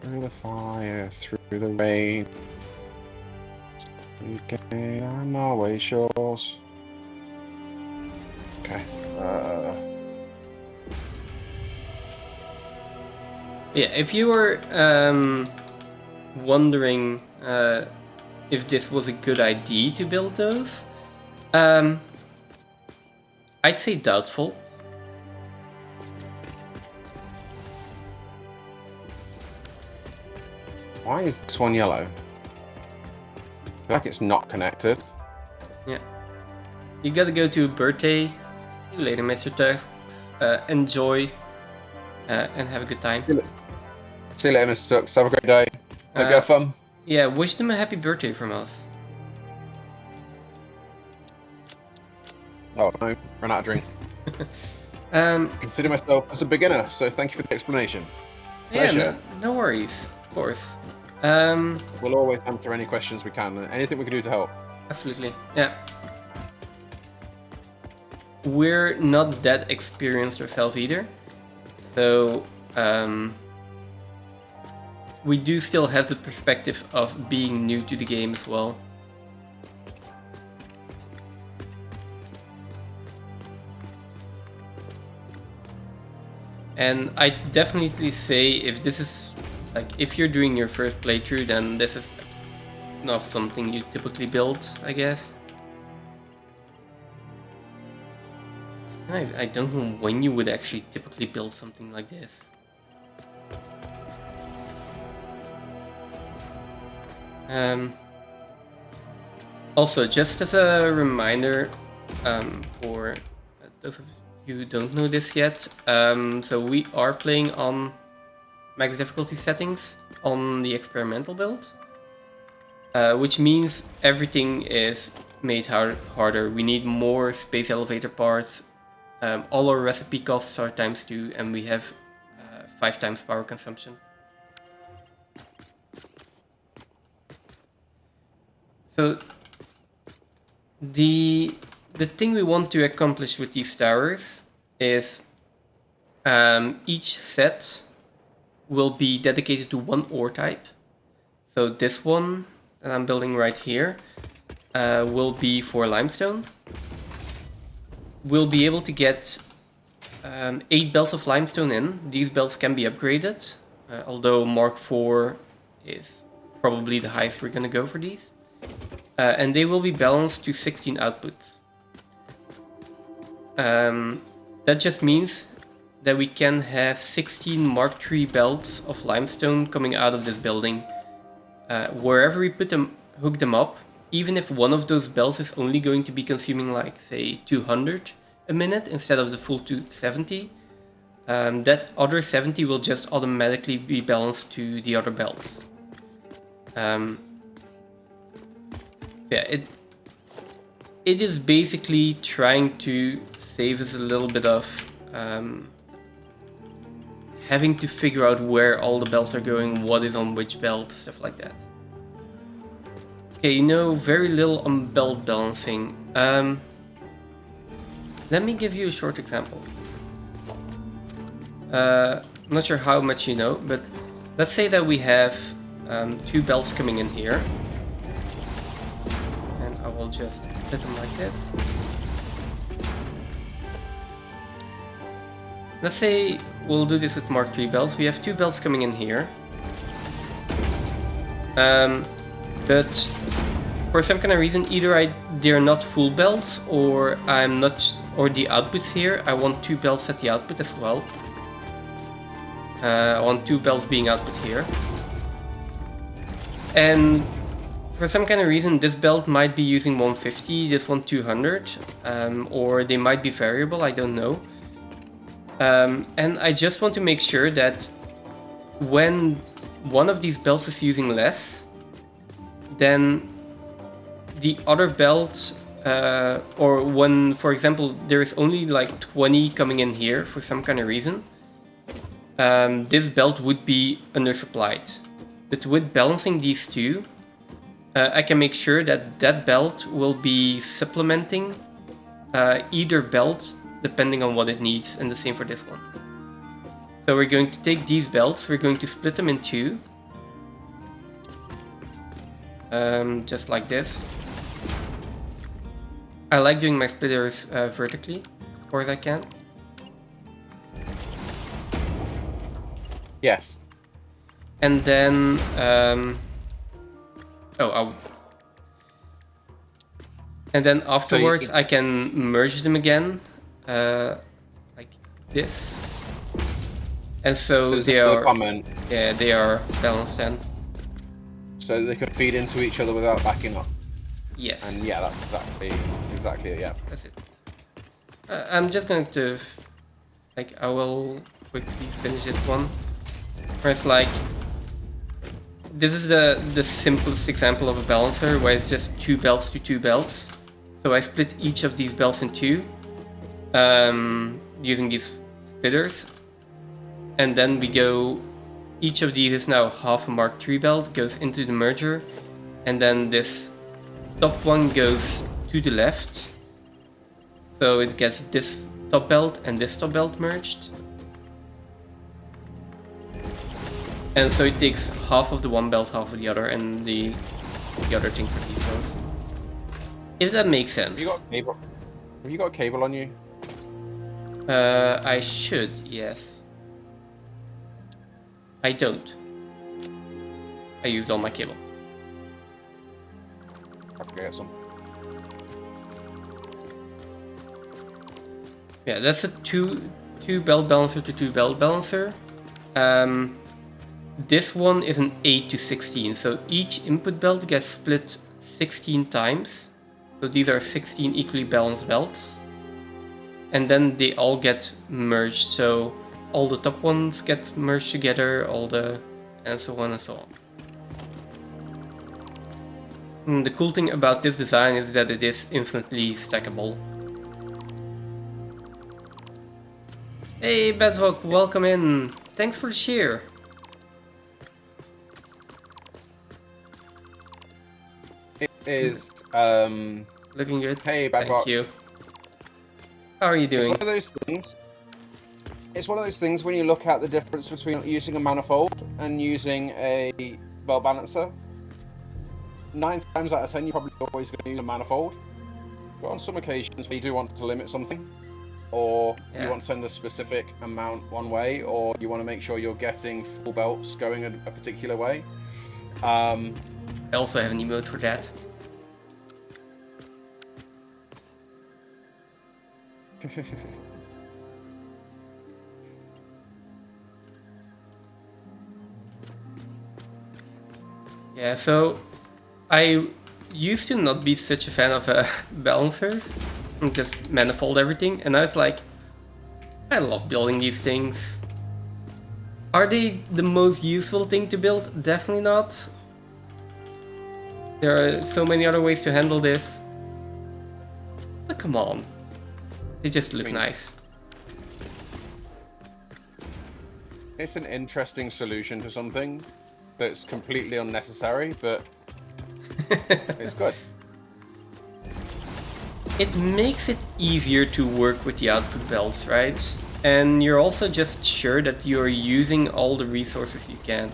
Through the fire, through the rain. Okay, I'm always yours. Okay. Yeah, if you were wondering if this was a good idea to build those, I'd say doubtful. Why is this one yellow? I feel like it's not connected. Yeah. You gotta go to a birthday. See you later, Mr. Tusk. Enjoy and have a good time. See you later, Mr. Sucks. Have a great day. Hope you have fun. Yeah, wish them a happy birthday from us. Oh no, ran out of drink. Consider myself as a beginner, so thank you for the explanation. Pleasure. Yeah, no worries, of course. We'll always answer any questions we can. Anything we can do to help. Absolutely, yeah. We're not that experienced ourselves either, so we do still have the perspective of being new to the game as well. And I definitely say if this is like if you're doing your first playthrough, then this is not something you typically build, I guess. I don't know when you would actually typically build something like this. Also, just as a reminder, for those of you who don't know this yet, so we are playing on max difficulty settings on the experimental build, which means everything is made harder. We need more space elevator parts. All our recipe costs are ×2, and we have 5 times power consumption. So the thing we want to accomplish with these towers is each set will be dedicated to one ore type. So this one that I'm building right here will be for limestone. We'll be able to get 8 belts of limestone in. These belts can be upgraded, although Mark IV is probably the highest we're going to go for these. And they will be balanced to 16 outputs. That just means that we can have 16 Mark III belts of limestone coming out of this building. Wherever we hook them up, even if one of those belts is only going to be consuming like, say, 200 a minute instead of the full 270, that other 70 will just automatically be balanced to the other belts. Yeah, it is basically trying to save us a little bit of having to figure out where all the belts are going, what is on which belt, stuff like that. Okay, you know very little on belt balancing. Let me give you a short example. I'm not sure how much you know, but let's say that we have 2 belts coming in here. And I will just put them like this. Let's say we'll do this with Mark III belts. We have 2 belts coming in here. But for some kind of reason, either they're not full belts, or or the outputs here, I want 2 belts at the output as well. I want 2 belts being output here. And for some kind of reason, this belt might be using 150, this one 200, or they might be variable, I don't know. And I just want to make sure that when one of these belts is using less, then the other belt, or when, for example, there is only like 20 coming in here for some kind of reason, this belt would be undersupplied. But with balancing these two, I can make sure that that belt will be supplementing either belt depending on what it needs, and the same for this one. So we're going to take these belts, we're going to split them in 2. Just like this. I like doing my splitters vertically, of course I can. Yes. And then, And then afterwards, you- I can merge them again, like this. And so there's they another are, comment, yeah, they are balanced then. so they can feed into each other without backing up. Yes. And yeah, that's exactly it. Yeah. That's it. I'm just going to, like, I will quickly finish this one. Where it's like, this is the simplest example of a balancer, where it's just 2 belts to 2 belts. So I split each of these belts in 2, using these splitters. And then we go, each of these is now half a Mark III belt, goes into the merger. And then this top one goes to the left. So it gets this top belt and this top belt merged. And so it takes half of the one belt, half of the other, and the other thing for these belts. If that makes sense. Have you got a cable? Have you got a cable on you? I should, yes. I don't. I used all my cable. Let's go get some. Yeah, that's a two belt balancer to 2 belt balancer. This one is an 8 to 16, so each input belt gets split 16 times. So these are 16 equally balanced belts. And then they all get merged, so all the top ones get merged together, and so on and so on. And the cool thing about this design is that it is infinitely stackable. Hey Bedrock, welcome in. Thanks for the share. It is. Looking good. Hey, Thank Bedrock. you. How are you It's doing? one of those things. It's one of those things when you look at the difference between using a manifold and using a belt balancer. 9 times out of 10, you're probably always going to use a manifold. But on some occasions, where you do want to limit something, or you want to send a specific amount one way, or you want to make sure you're getting full belts going a particular way. I also have an emote for that. Yeah, so I used to not be such a fan of balancers and just manifold everything, and I was like, I love building these things. Are they the most useful thing to build? Definitely not. There are so many other ways to handle this. But come on. They just look nice. It's an interesting solution to something that's completely unnecessary, but it's good. It makes it easier to work with the output belts, right? And you're also just sure that you're using all the resources you can.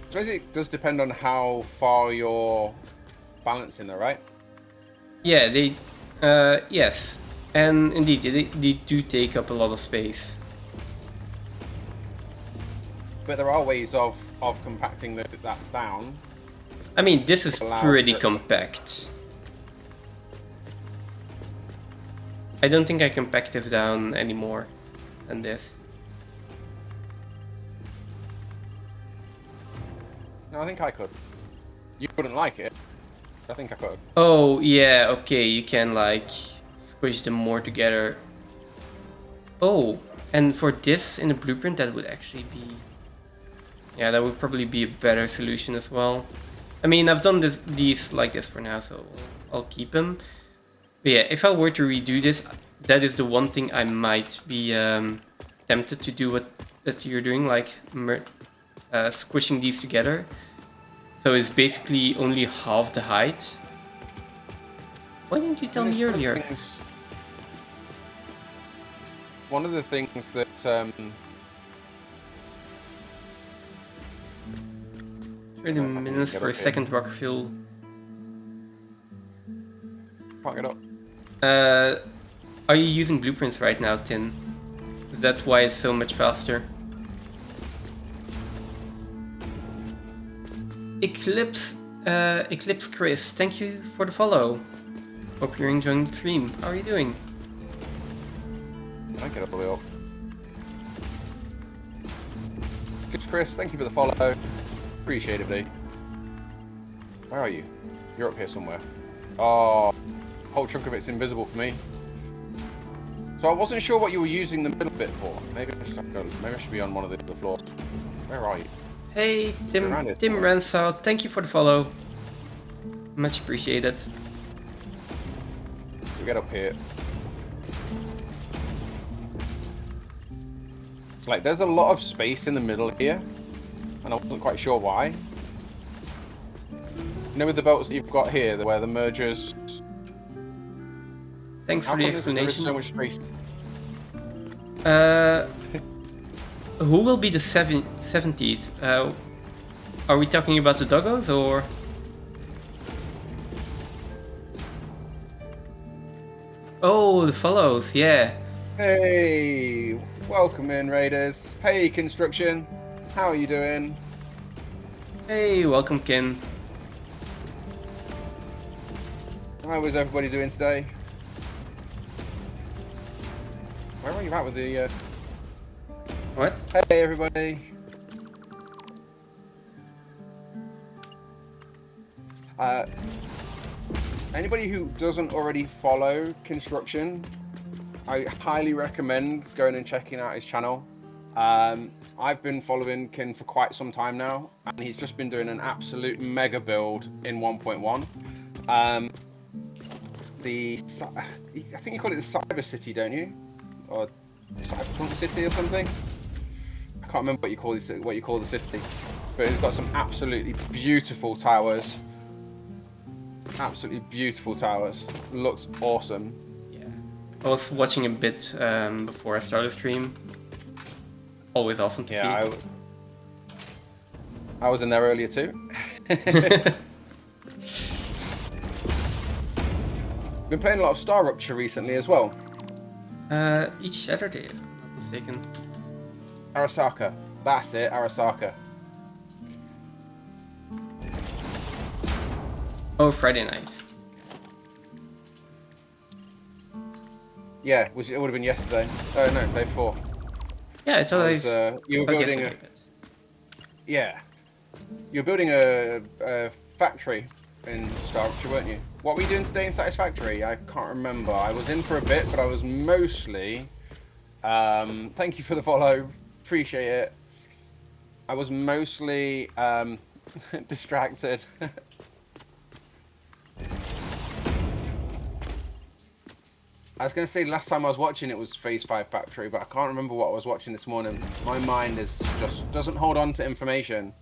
I suppose it does depend on how far you're balancing though, right? Yeah, yes. And indeed, they do take up a lot of space. But there are ways of compacting that down. I mean, this is Allow pretty for it to- compact. I don't think I can pack this down any more than this. No, I think I could. You wouldn't like it. I think I could. Oh, yeah, okay, you can, like, squish them more together. Oh, and for this in the blueprint, that would actually be... Yeah, that would probably be a better solution as well. I mean, I've done these like this for now, so I'll keep them. But yeah, if I were to redo this, that is the one thing I might be tempted to do what that you're doing, like squishing these together. So it's basically only half the height. Why didn't you tell me earlier? One of the things that 30 minutes for a second rock fuel. Fuck it up. Are you using blueprints right now, Tin? Is that why it's so much faster? Eclipse Chris, thank you for the follow. Hope you're enjoying the stream. How are you doing? I get all the way up. Good, Chris. Thank you for the follow. Appreciate it, buddy. Where are you? You're up here somewhere. Oh, a whole chunk of it's invisible for me. So I wasn't sure what you were using the middle bit for. Maybe I should be on one of the other floors. Where are you? Hey, Tim Ransau, thank you for the follow. Much appreciated. We get up here. It's like there's a lot of space in the middle here, and I wasn't quite sure why. You know, with the belts that you've got here, where the mergers. Thanks for the explanation. There is so much space. Who will be the 70th? Are we talking about the doggos or? Oh, the follows, yeah. Hey, welcome in, Raiders. Hey, Construction. How are you doing? Hey, welcome, Ken. How is everybody doing today? Where are you at with the... What? Hey, everybody. Anybody who doesn't already follow Construction, I highly recommend going and checking out his channel. I've been following Kin for quite some time now, and he's just been doing an absolute mega build in 1.1. I think you call it the Cyber City, don't you? Or Cyberpunk City or something? I can't remember what you call the city, but it's got some absolutely beautiful towers. Absolutely beautiful towers. Looks awesome. Yeah, I was watching a bit before I started the stream. Always awesome to see. Yeah, I was in there earlier too. Been playing a lot of Star Rupture recently as well. Each Saturday, if I'm not mistaken. Arasaka. That's it, Arasaka. Oh, Friday nights. Yeah, it would have been yesterday. Oh no, day before. Yeah, it's always. You were building a. Yeah, you were building a factory in Star Rupture, weren't you? What were you doing today in Satisfactory? I can't remember. I was in for a bit, but I was mostly. Thank you for the follow. Appreciate it. I was mostly distracted. I was going to say last time I was watching it was Phase 5 Factory, but I can't remember what I was watching this morning. My mind is just doesn't hold on to information.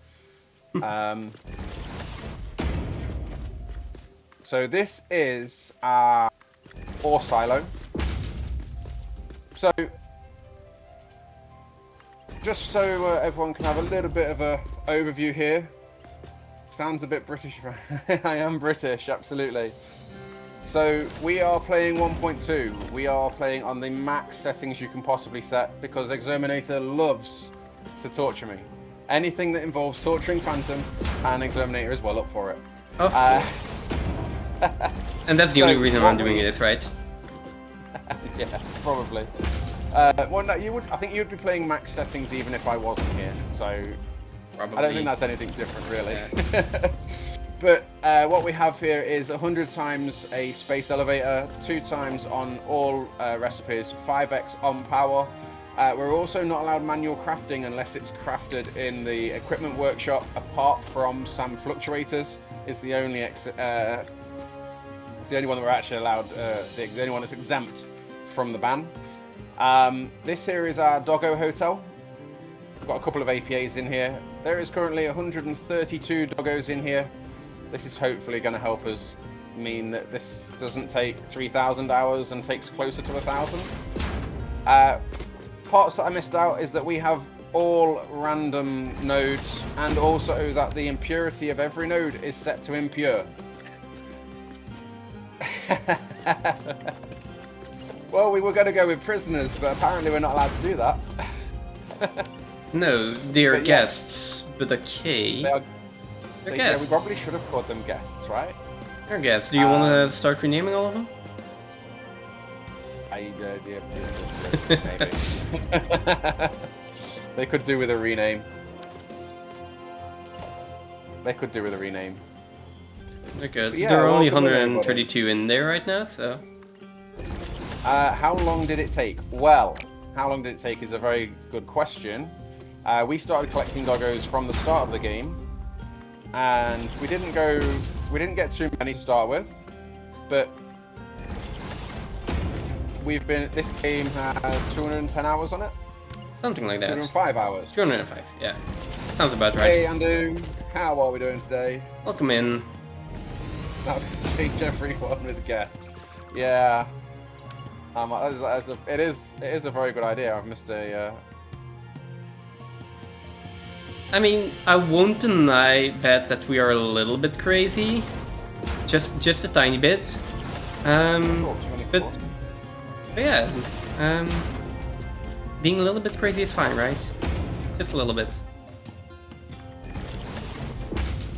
So this is our ore silo. So just so everyone can have a little bit of a overview here. Sounds a bit British. I am British, absolutely. So we are playing 1.2. We are playing on the max settings you can possibly set because Exterminator loves to torture me. Anything that involves torturing Phantom and Exterminator is well up for it. Of course. And that's the only reason I'm doing it, right? Yeah, probably. Well, no, you would. I think you'd be playing max settings even if I wasn't here. So Probably. I don't think that's anything different, really. Yeah. But what we have here is 100 times a space elevator, 2 times on all recipes, 5x on power. We're also not allowed manual crafting unless it's crafted in the equipment workshop, apart from SAM fluctuators. It's the only it's the only one that we're actually allowed. The only one that's exempt from the ban. This here is our Doggo Hotel. We've got a couple of APAs in here. There is currently 132 doggos in here. This is hopefully going to help us mean that this doesn't take 3,000 hours and takes closer to 1,000. Parts that I missed out is that we have all random nodes and also that the impurity of every node is set to impure. Well, we were going to go with prisoners, but apparently we're not allowed to do that. No, they're guests, but okay. They're Yeah, we guests. probably should have called them guests, right? They're guests. Do you want to start renaming all of them? Maybe. They could do with a rename. They're good. Yeah, there are only welcome in, everybody. 132 in there right now, so... How long did it take? Well, how long did it take is a very good question. We started collecting doggos from the start of the game, and we didn't get too many to start with, but this game has 210 hours on it. Something like that. 205 hours. 205, yeah. Sounds about right. Hey, Andu, how are we doing today? Welcome in. That'll change everyone with a guest. Yeah. It is a very good idea. I've missed a. I mean, I won't deny that we are a little bit crazy. Just a tiny bit. But yeah, being a little bit crazy is fine, right? Just a little bit. I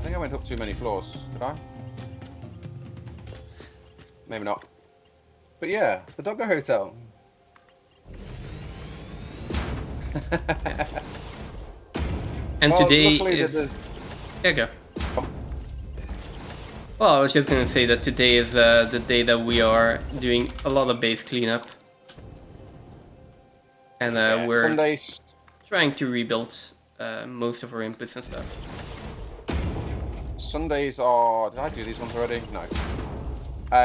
think I went up too many floors. Did I? Maybe not. But yeah, the Doggo Hotel. And Well, today luckily is... Yeah, go. Well, I was just gonna say that today is the day that we are doing a lot of base cleanup. And we're Sundays. trying to rebuild most of our inputs and stuff. Sundays are. Did I do these ones already? No.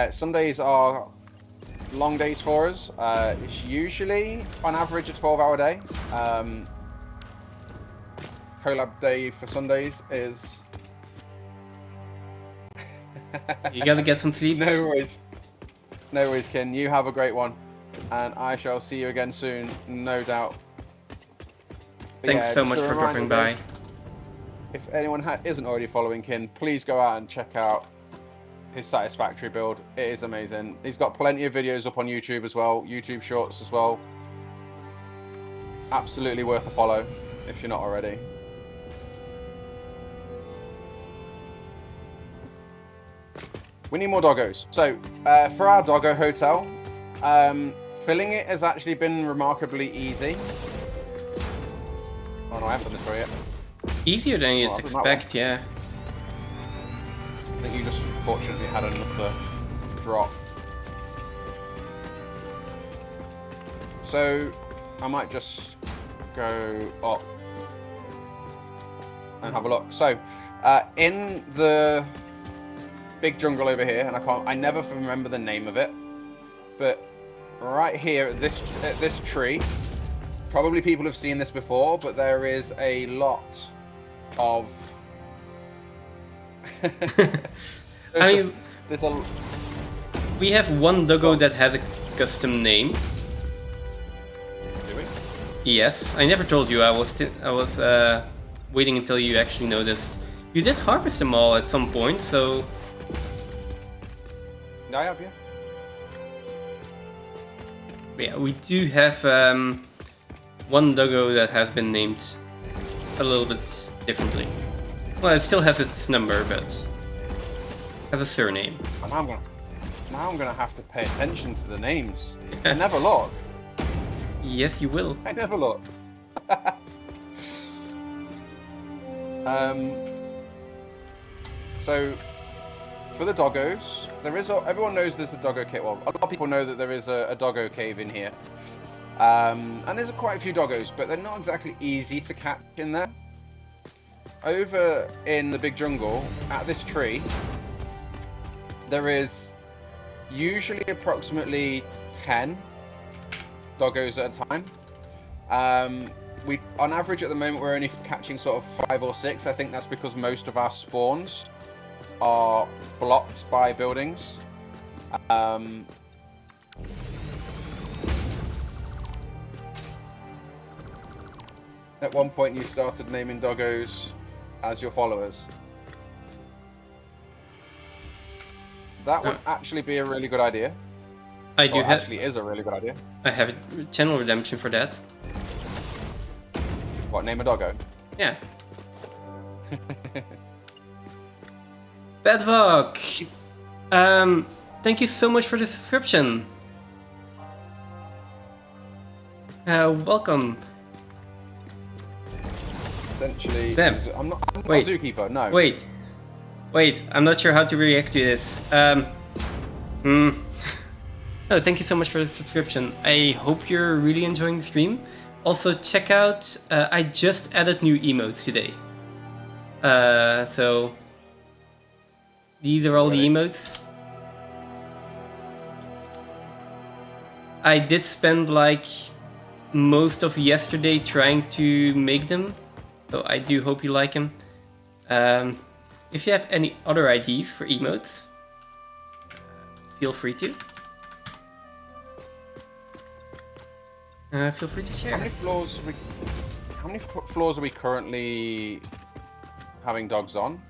Sundays are long days for us. It's usually, on average, a 12-hour day. Collab day for Sundays is. You gotta get some sleep. No worries. No worries, Ken. You have a great one. And I shall see you again soon, no doubt. But Thanks yeah, so just much a for reminder, dropping by. If anyone isn't already following Kin, please go out and check out his Satisfactory build. It is amazing. He's got plenty of videos up on YouTube as well, YouTube shorts as well. Absolutely worth a follow if you're not already. We need more doggos. So for our doggo hotel, filling it has actually been remarkably easy. Oh no, I haven't done this for yet. Easier than you'd I've done that expect, yeah. I think you just fortunately had another drop. So I might just go up and have a look. So in the big jungle over here, and I never remember the name of it, but right here at this tree, probably people have seen this before, but there is a lot of we have one doggo that has a custom name. Do we? Yes, I never told you. I was waiting until you actually noticed. You did harvest them all at some point, so I have, yeah. yeah, we do have one doggo that has been named a little bit differently. Well, it still has its number, but has a surname. And now I'm gonna have to pay attention to the names. I never look. Yes, you will. I never look. So for the doggos, everyone knows there's a doggo cave. Well, a lot of people know that there is a doggo cave in here. And there's quite a few doggos, but they're not exactly easy to catch in there. Over in the big jungle, at this tree, there is usually approximately 10 doggos at a time. On average at the moment, we're only catching sort of 5 or 6. I think that's because most of our spawns are blocked by buildings. At one point, you started naming doggos as your followers. That would actually be a really good idea. I do have. Actually, is a really good idea. I have channel redemption for that. What, name a doggo? Yeah. Bedvok! Thank you so much for the subscription. Welcome. Essentially, Damn. I'm not a Wait. zookeeper. No. Wait, I'm not sure how to react to this. No, thank you so much for the subscription. I hope you're really enjoying the stream. Also, check out, I just added new emotes today. So these are all the emotes. I did spend like most of yesterday trying to make them, so I do hope you like them. If you have any other ideas for emotes, feel free to. Feel free to share. How many floors are we currently having dogs on?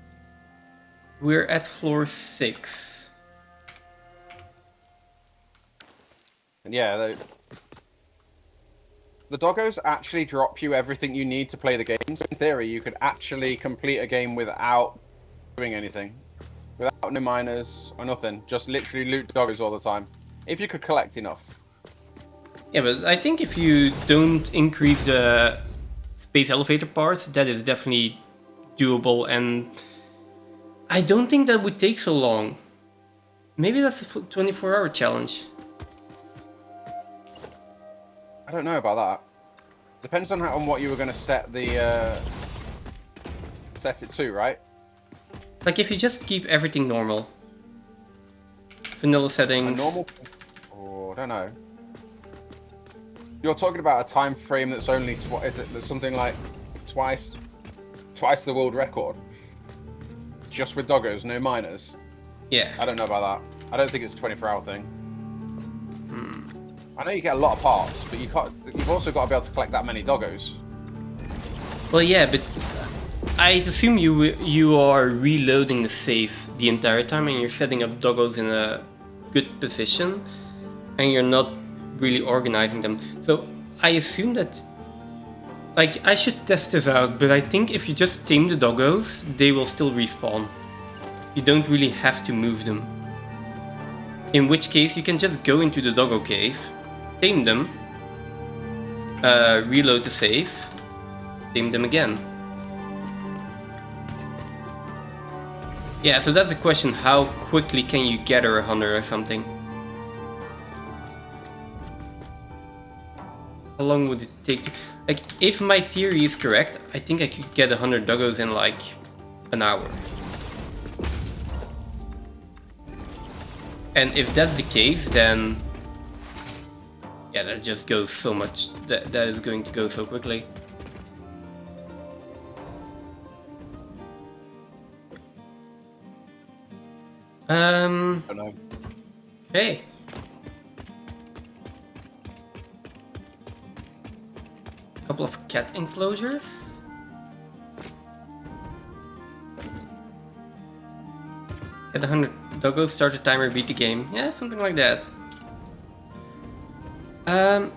We're at floor 6. And yeah, the doggos actually drop you everything you need to play the games. In theory, you could actually complete a game without doing anything. Without no miners or nothing. Just literally loot doggos all the time. If you could collect enough. Yeah, but I think if you don't increase the space elevator parts, that is definitely doable, and I don't think that would take so long. Maybe that's a 24-hour challenge. I don't know about that. Depends on what you were going to set the set it to, right? Like if you just keep everything normal. Vanilla settings. A normal. Oh, I don't know. You're talking about a time frame that's only that's something like twice the world record, just with doggos, no miners. Yeah. I don't know about that. I don't think it's a 24-hour thing. I know you get a lot of parts, but you've also got to be able to collect that many doggos. Well, yeah, but I'd assume you are reloading the save the entire time, and you're setting up doggos in a good position, and you're not really organizing them. So I assume that, like, I should test this out, but I think if you just tame the doggos, they will still respawn. You don't really have to move them. In which case, you can just go into the doggo cave, tame them, reload the save, tame them again. Yeah, so that's the question, how quickly can you gather 100 or something? How long would it take to... Like, if my theory is correct, I think I could get 100 doggos in like an hour. And if that's the case, then... yeah, that just goes so much... That is going to go so quickly. I don't know. Hey. Couple of cat enclosures. Get 100 doggos, start the timer, beat the game. Yeah, something like that. I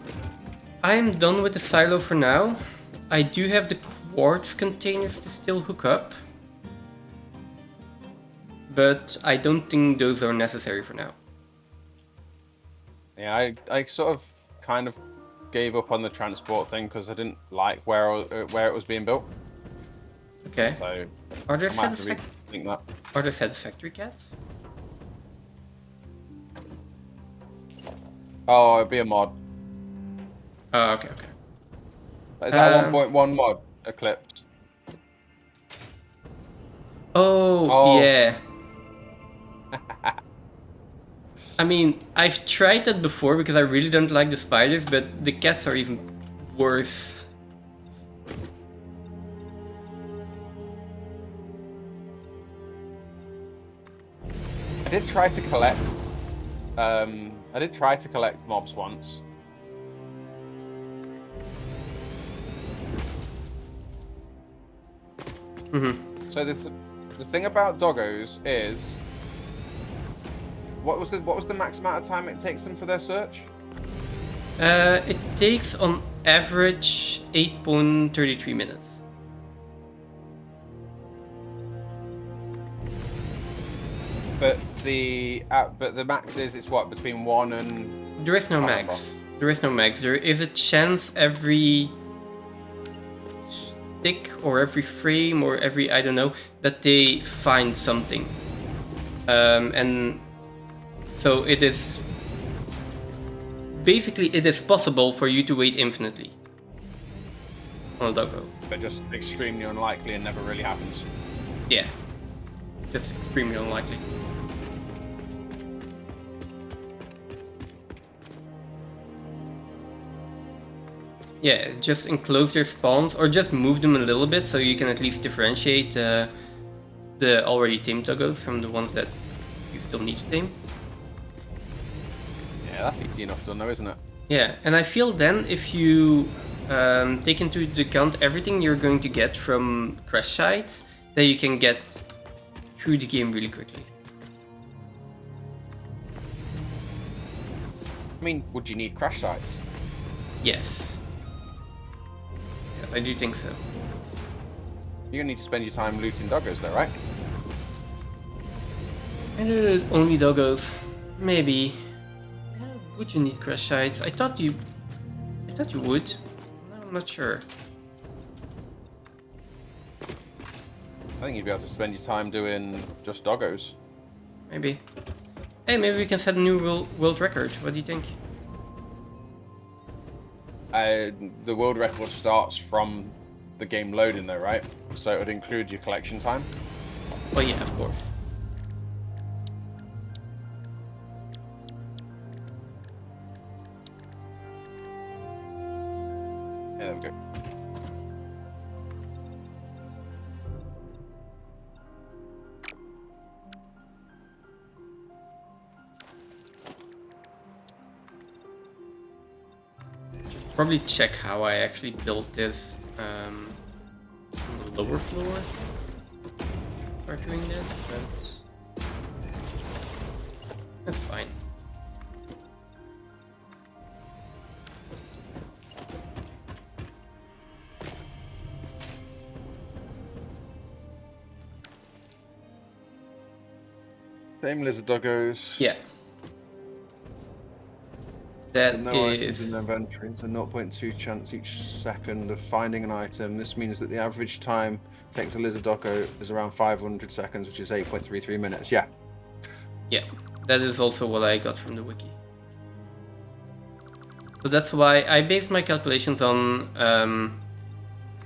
am done with the silo for now. I do have the quartz containers to still hook up, but I don't think those are necessary for now. Yeah, I sort of kind of gave up on the transport thing because I didn't like where it was being built. Okay. So Are there I might have to rethink that. Are there satisfactory cats? Oh, it'd be a mod. Oh, okay. Is that 1.1 mod Eclipse? Oh. Yeah. I mean, I've tried that before because I really don't like the spiders, but the cats are even worse. I did try to collect mobs once. So the thing about doggos is, what was the max amount of time it takes them for their search? It takes on average 8.33 minutes. But the max is it's what between 1 and. There is no Can't max. remember. There is no max. There is a chance every tick or every frame or every I don't know that they find something, and so it is basically it is possible for you to wait infinitely on a doggo. But just extremely unlikely and never really happens. Yeah, just extremely unlikely. Yeah, just enclose their spawns or just move them a little bit so you can at least differentiate the already tamed doggos from the ones that you still need to tame. Yeah, that's easy enough done though, isn't it? Yeah, and I feel then if you take into account everything you're going to get from crash sites, that you can get through the game really quickly. I mean, would you need crash sites? Yes. Yes, I do think so. You're gonna need to spend your time looting doggos though, right? And only doggos. Maybe. Yeah, would you need crash sites? I thought you would. No, I'm not sure. I think you'd be able to spend your time doing just doggos. Maybe. Hey, maybe we can set a new world record. What do you think? The world record starts from the game loading though, right? So it would include your collection time. Well, yeah, of course. Yeah, there we go. Probably check how I actually built this on the lower floor. Start doing this, but that's fine. Same lizard doggos. Yeah. That No items is in their inventory, so 0.2 chance each second of finding an item. This means that the average time it takes a lizard doggo is around 500 seconds, which is 8.33 minutes. Yeah. yeah. That is also what I got from the wiki. So that's why I based my calculations on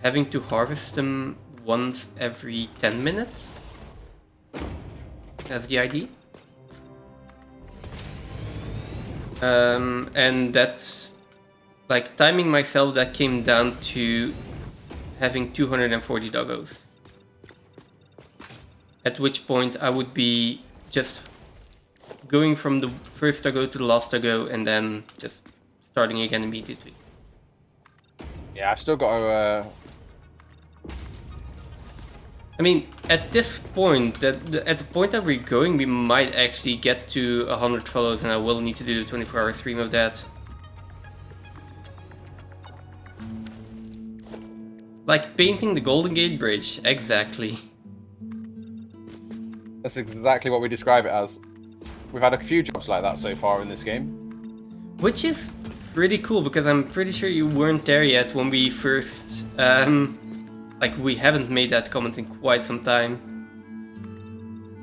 having to harvest them once every 10 minutes. That's the idea. And that's like timing myself, that came down to having 240 doggos. At which point I would be just going from the first doggo to the last doggo and then just starting again immediately. Yeah, I've still got to. I mean, at this point, at the point that we're going, we might actually get to 100 follows, and I will need to do the 24-hour stream of that. Like painting the Golden Gate Bridge, exactly. That's exactly what we describe it as. We've had a few jobs like that so far in this game. Which is pretty cool, because I'm pretty sure you weren't there yet when we first... like, we haven't made that comment in quite some time.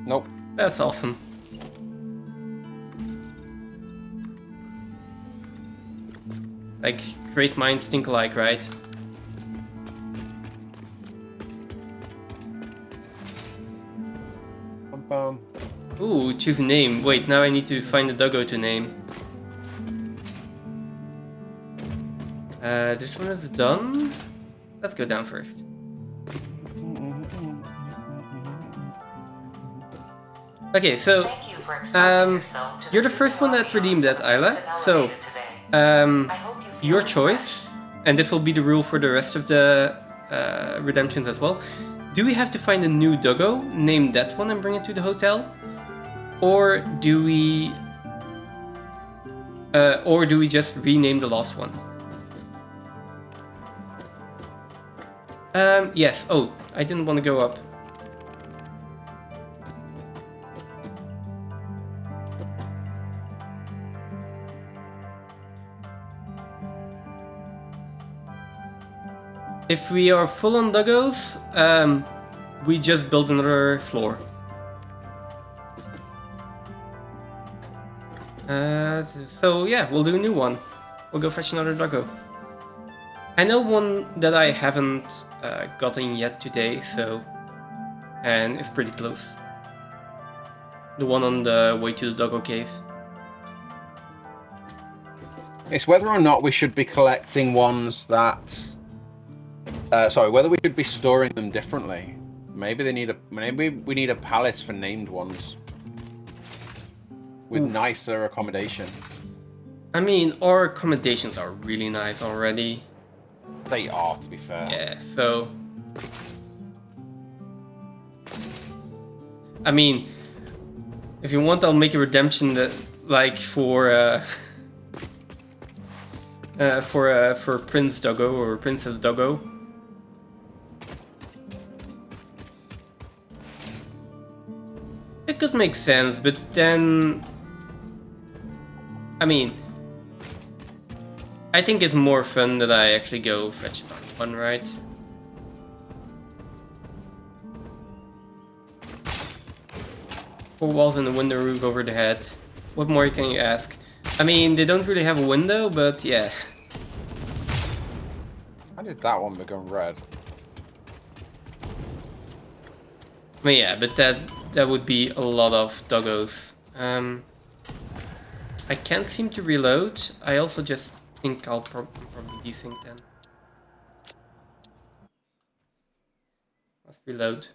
Nope. That's awesome. Like, great minds think alike, right? Bum. Ooh, choose a name. Wait, now I need to find a doggo to name. This one is done. Let's go down first. Okay, so Thank you for exposing yourself to you're the the first one that redeemed that, Isla. So, validated today. I hope you your feel choice, and this will be the rule for the rest of the redemptions as well. Do we have to find a new doggo, name that one, and bring it to the hotel, or do we just rename the last one? Yes. Oh, I didn't want to go up. if we are full on doggos, we just build another floor. So yeah, we'll do a new one. We'll go fetch another doggo. I know one that I haven't gotten yet today, so... And it's pretty close. The one on the way to the doggo cave. It's whether or not we should be collecting ones that... sorry, whether we should be storing them differently. Maybe we need a palace for named ones. With nicer accommodation. I mean, our accommodations are really nice already. They are, to be fair. Yeah, so... I mean, if you want, I'll make a redemption that, like, for Prince Doggo or Princess Doggo. It could make sense, but then... I mean... I think it's more fun that I actually go fetch one, right? Four walls and a window roof over the head. What more can you ask? I mean, they don't really have a window, but yeah. How did that one become red? I mean, yeah, but that would be a lot of doggos. I can't seem to reload. I also just think I'll probably desync then. Let's reload.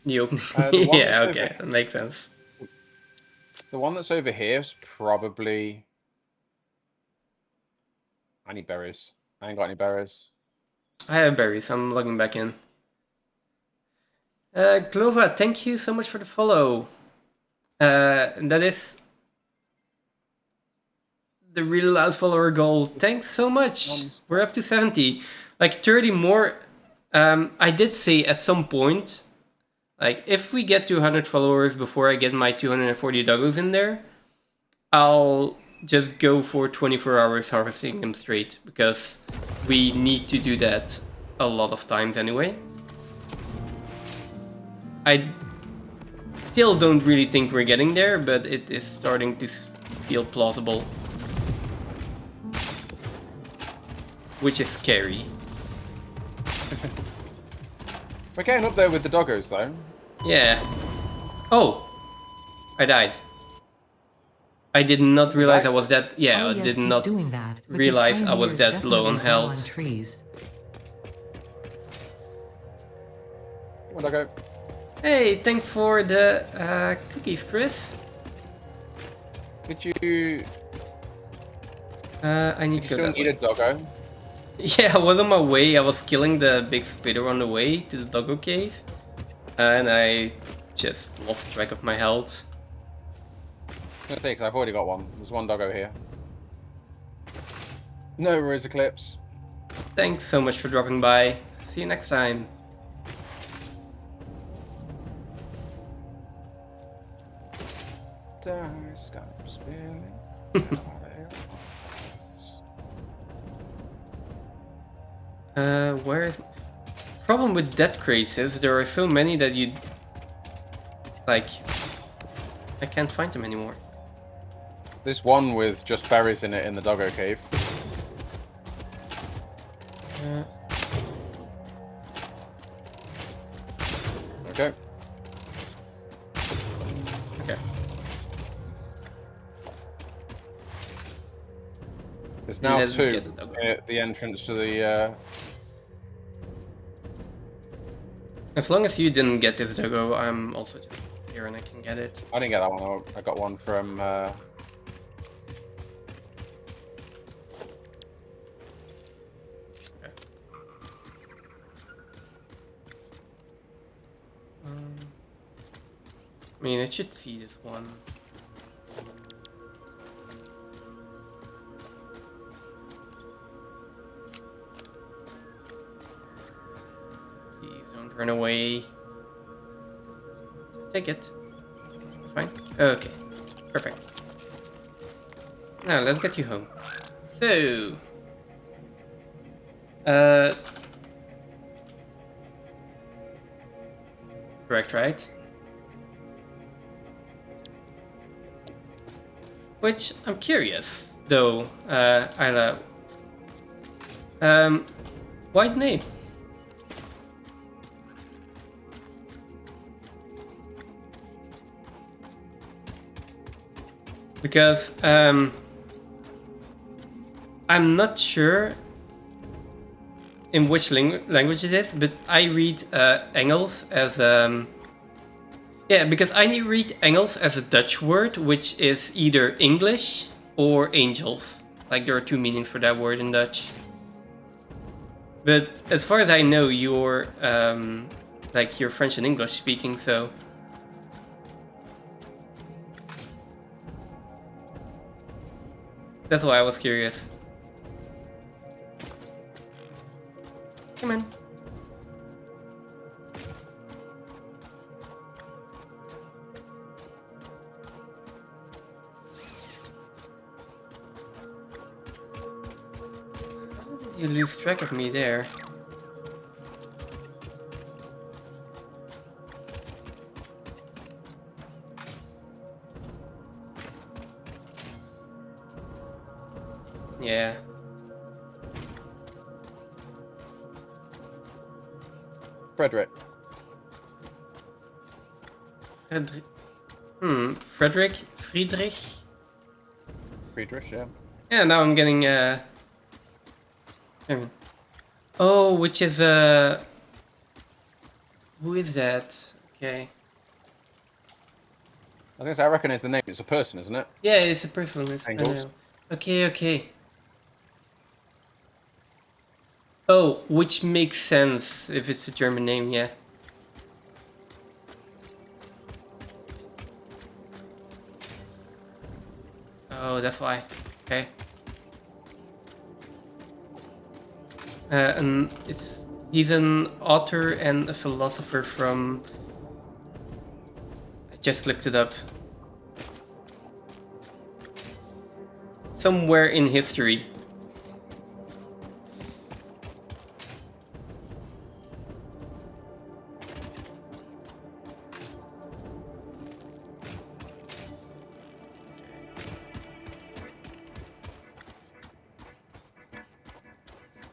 The opening. Yeah, okay, that makes sense. The one that's over here is probably... I need berries. I ain't got any berries. I have berries, I'm logging back in. Clova, thank you so much for the follow. That is the really loud follower goal. Thanks so much. We're up to 70. Like 30 more. I did say at some point, like if we get to 100 followers before I get my 240 doggos in there, I'll just go for 24 hours harvesting them straight, because we need to do that a lot of times anyway. I still don't really think we're getting there, but it is starting to feel plausible. Which is scary. We're getting up there with the doggos, though. Yeah. Oh! I died. I did not realize I was that... Yeah, Oh, I yes, did keep not doing that, realize I was because that tiny low on ears definitely grow health. trees. Come on, doggo. Hey, thanks for the cookies, Chris. Did you... I need Did to you go still that need way. a doggo? Yeah, I was on my way. I was killing the big spider on the way to the doggo cave. And I just lost track of my health. I'm gonna take, 'cause I've already got one. There's one doggo here. No worries, Eclipse. Thanks so much for dropping by. See you next time. Dice got spilling. Where is... Problem with death crates is there are so many that you... Like... I can't find them anymore. There's one with just berries in it in the doggo cave. Okay. Okay. There's now Let's two get the doggo. at the entrance to the... As long as you didn't get this doggo, I'm also just here and I can get it. I didn't get that one. I got one from... I mean, it should see this one. Please don't run away. Just take it. Fine. Okay. Perfect. Now let's get you home. So, uh, correct, right? Which I'm curious, though, Isla. Why the name? Because I'm not sure in which language it is, but I read Engels as yeah, because I read Engels as a Dutch word, which is either English or angels. Like there are two meanings for that word in Dutch. But as far as I know, you're like you're French and English speaking, so. That's why I was curious. Come on. How did you lose track of me there? Yeah. Frederick. Friedrich? Friedrich? Friedrich, yeah. Yeah, now I'm getting oh, which is who is that? Okay. I was gonna say, I recognize the name. It's a person, isn't it? Yeah, it's a person. I Engels. know. Okay. Oh, which makes sense if it's a German name, yeah. Oh, that's why. Okay. And he's an author and a philosopher from. I just looked it up. Somewhere in history.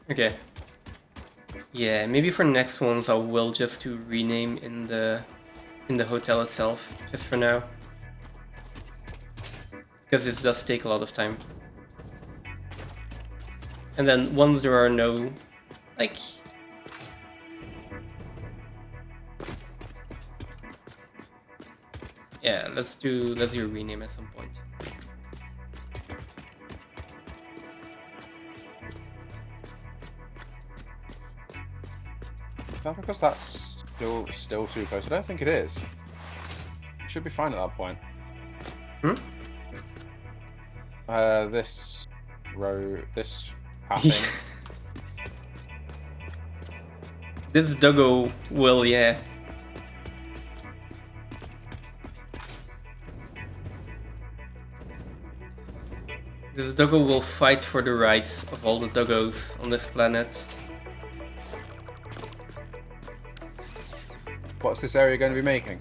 Okay. Yeah, maybe for next ones I will just to rename in the hotel itself, just for now. Because it does take a lot of time. And then once there are no, like... Yeah, let's do a rename at some point. Not because that's still too close. I don't think it is. It should be fine at that point. This row, this pathing. This doggo will, yeah. This doggo will fight for the rights of all the doggos on this planet. What's this area going to be making?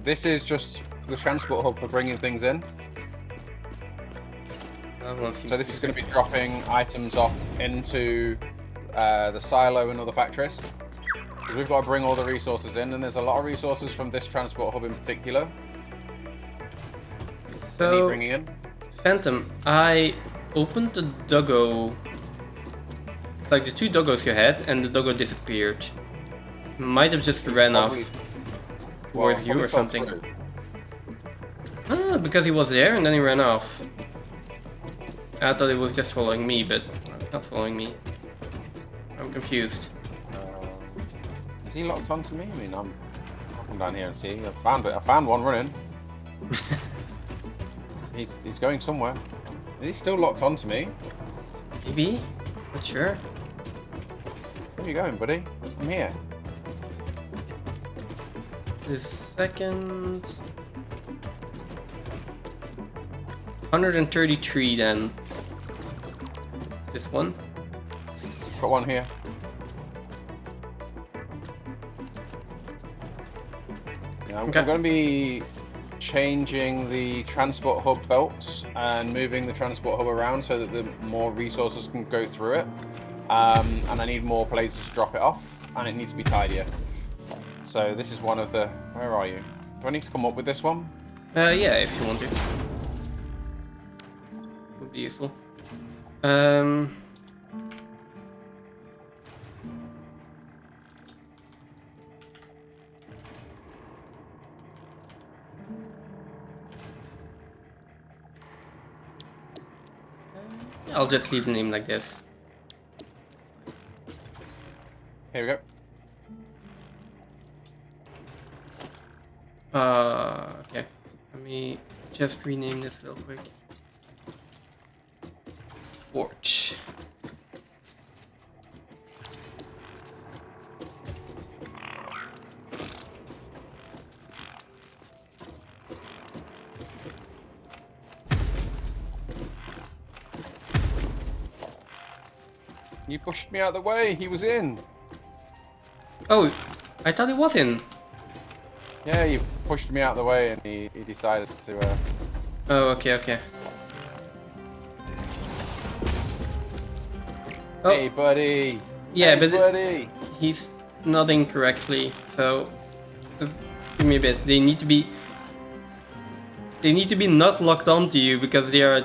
This is just the transport hub for bringing things in. So this is going to be dropping items off into the silo and other factories. Because we've got to bring all the resources in, and there's a lot of resources from this transport hub in particular. that need bringing in. Phantom, I opened the doggo, like the two doggos you had, and the doggo disappeared. Might have just ran off towards you or something. Ah, because he was there and then he ran off. I thought it was just following me, but it's not following me. I'm confused. Is he locked onto me? I mean, I'll come down here and see. I found it. I found one running. He's going somewhere. Is he still locked onto me? Maybe? Not sure. Where are you going, buddy? I'm here. The second... 133 then. This one. Got one here. Yeah, I'm Okay. going to be changing the transport hub belts and moving the transport hub around so that the more resources can go through it. And I need more places to drop it off, and it needs to be tidier. So this is one of the... Where are you? Do I need to come up with this one? Yeah, if you want to. Would be useful. I'll just leave the name like this. Here we go. Okay. Let me just rename this real quick. Forge. You pushed me out of the way. He was in. Oh, I thought it was in. Yeah, you pushed me out of the way, and he decided to... Oh, okay, okay. Oh, Hey, buddy. yeah, Hey, but buddy. he's nodding correctly, so just give me a bit. They need to be not locked onto you because they are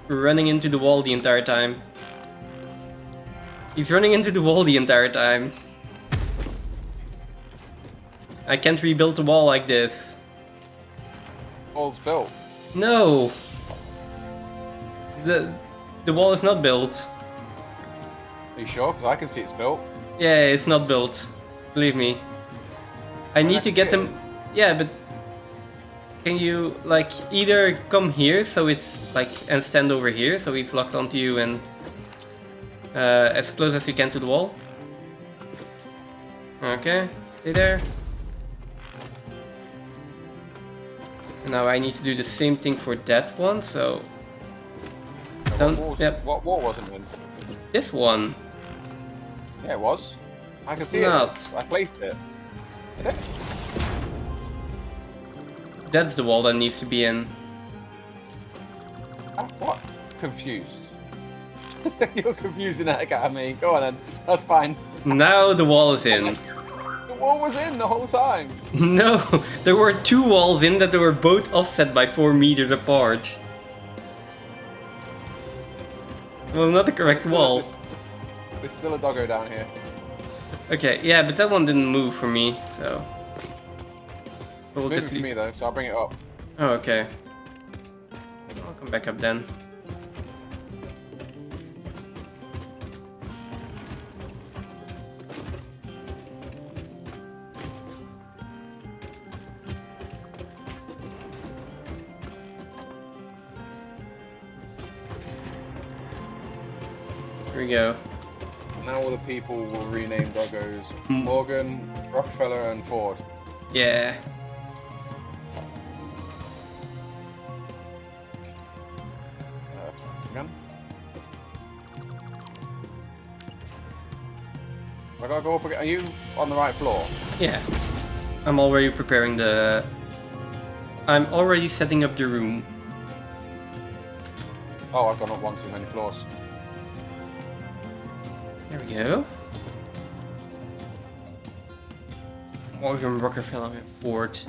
running into the wall the entire time. He's running into the wall the entire time. I can't rebuild the wall like this. Wall's built. No! The wall is not built. Are you sure? Because I can see it's built. Yeah, it's not built. Believe me. I need to get them... Yeah, but... Can you, like, either come here, so it's, like, and stand over here, so he's locked onto you and... as close as you can to the wall. Okay, stay there. And now I need to do the same thing for that one, so... What wall wasn't in? This one. Yeah, it was. I can see Not. it. I placed it. It is. That's the wall that needs to be in. I'm what? Confused. You're confusing the heck out of me. Go on then. That's fine. Now the wall is in. The wall was in the whole time. No, there were two walls in that they were both offset by 4 meters apart. Well, not the correct wall. There's still a doggo down here. Okay, yeah, but that one didn't move for me, so... It's moving for me though, so I'll bring it up. Oh, okay. I'll come back up then. Here we go. Now all the people will rename doggos Morgan, Rockefeller, and Ford. Yeah. Again? I gotta go up again. Are you on the right floor? Yeah. I'm already preparing the... I'm already setting up the room. Oh, I've gone up one too many floors. There we go. Morgan, Rockefeller, and Ford.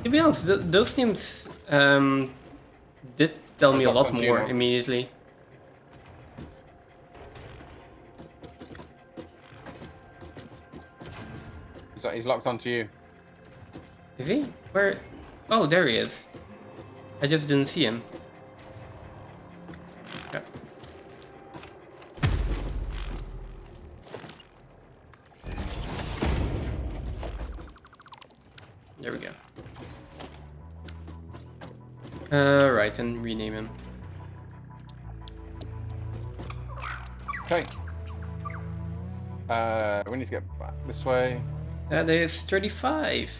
To be honest, those names did tell me a lot more immediately. He's locked onto you. Is he? Where? Oh, there he is. I just didn't see him. Okay. There we go. Right, and rename him. Okay. We need to get back this way. That is 35.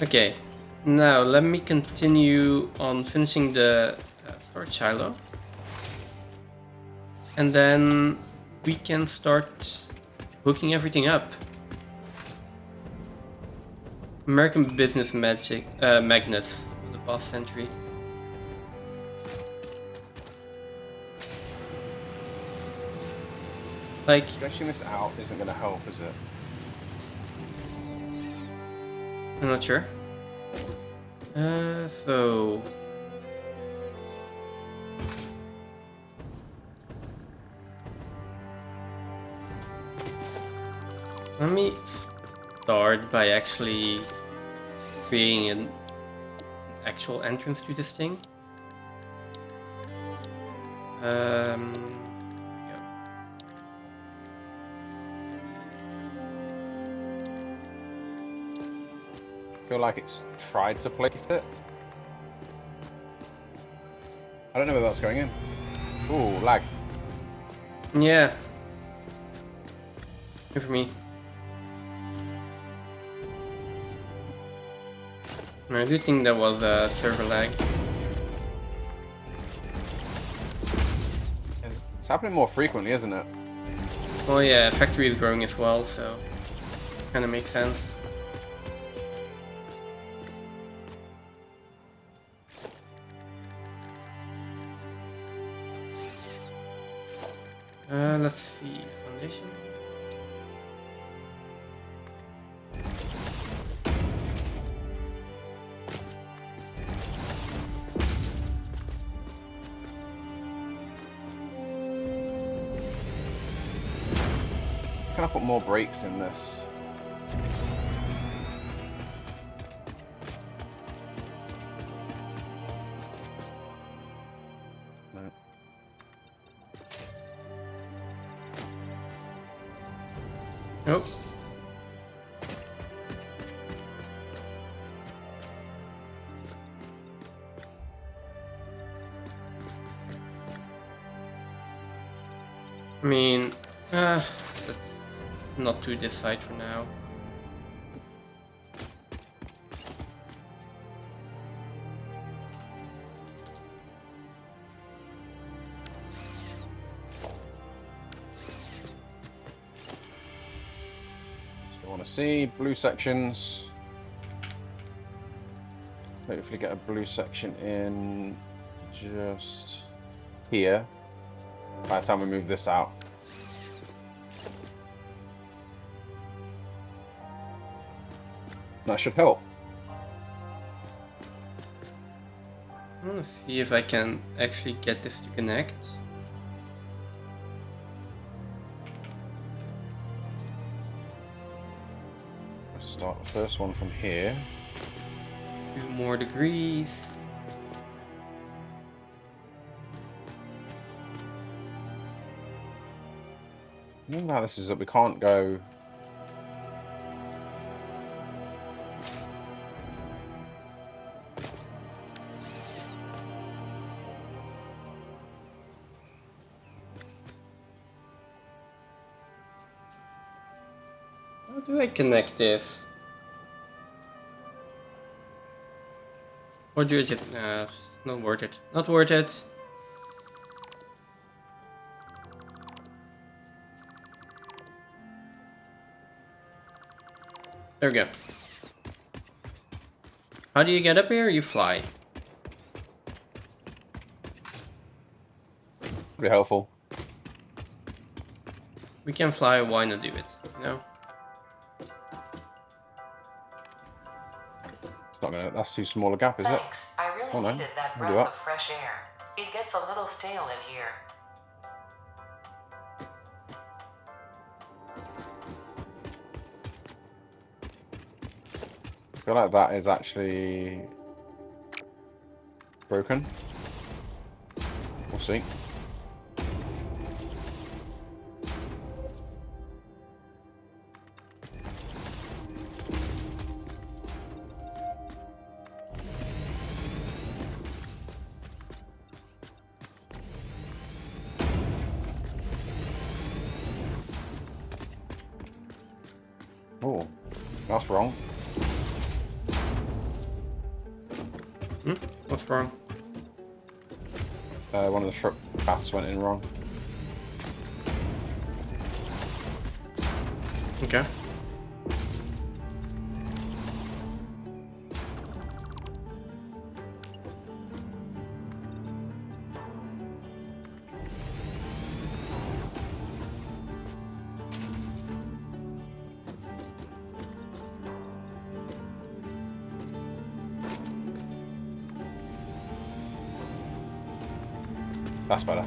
Okay, now let me continue on finishing the storage silo. And then we can start hooking everything up. American Business Magic Magnus of the past century. Like, Stretching this out isn't going to help, is it? I'm not sure. So let me start by actually creating an actual entrance to this thing. Yeah. I feel like it's tried to place it. I don't know where that's going in. Ooh, lag. Yeah. Good for me. I do think that was a server lag. It's happening more frequently, isn't it? Oh yeah, factory is growing as well, so kind of makes sense. Let's see, foundation. Can I put more brakes in this? No. Nope. I mean, let's not do this side for now. So I want to see blue sections. Hopefully get a blue section in just here by the time we move this out. That should help. I want to see if I can actually get this to connect. Let's start the first one from here. 2 more degrees. The thing about this is that we can't go. How do I connect this? Or do I just... not worth it. Not worth it. There we go. How do you get up here? You fly. Pretty helpful. We can fly, why not do it? You know? It's not gonna. That's too small a gap, is it? Thanks. I really Oh, no. needed that We'll do breath that. of fresh air. It gets a little stale in here. I feel like that is actually broken. We'll see. Oh, that's wrong. What's wrong? One of the truck paths went in wrong. Okay. That's better.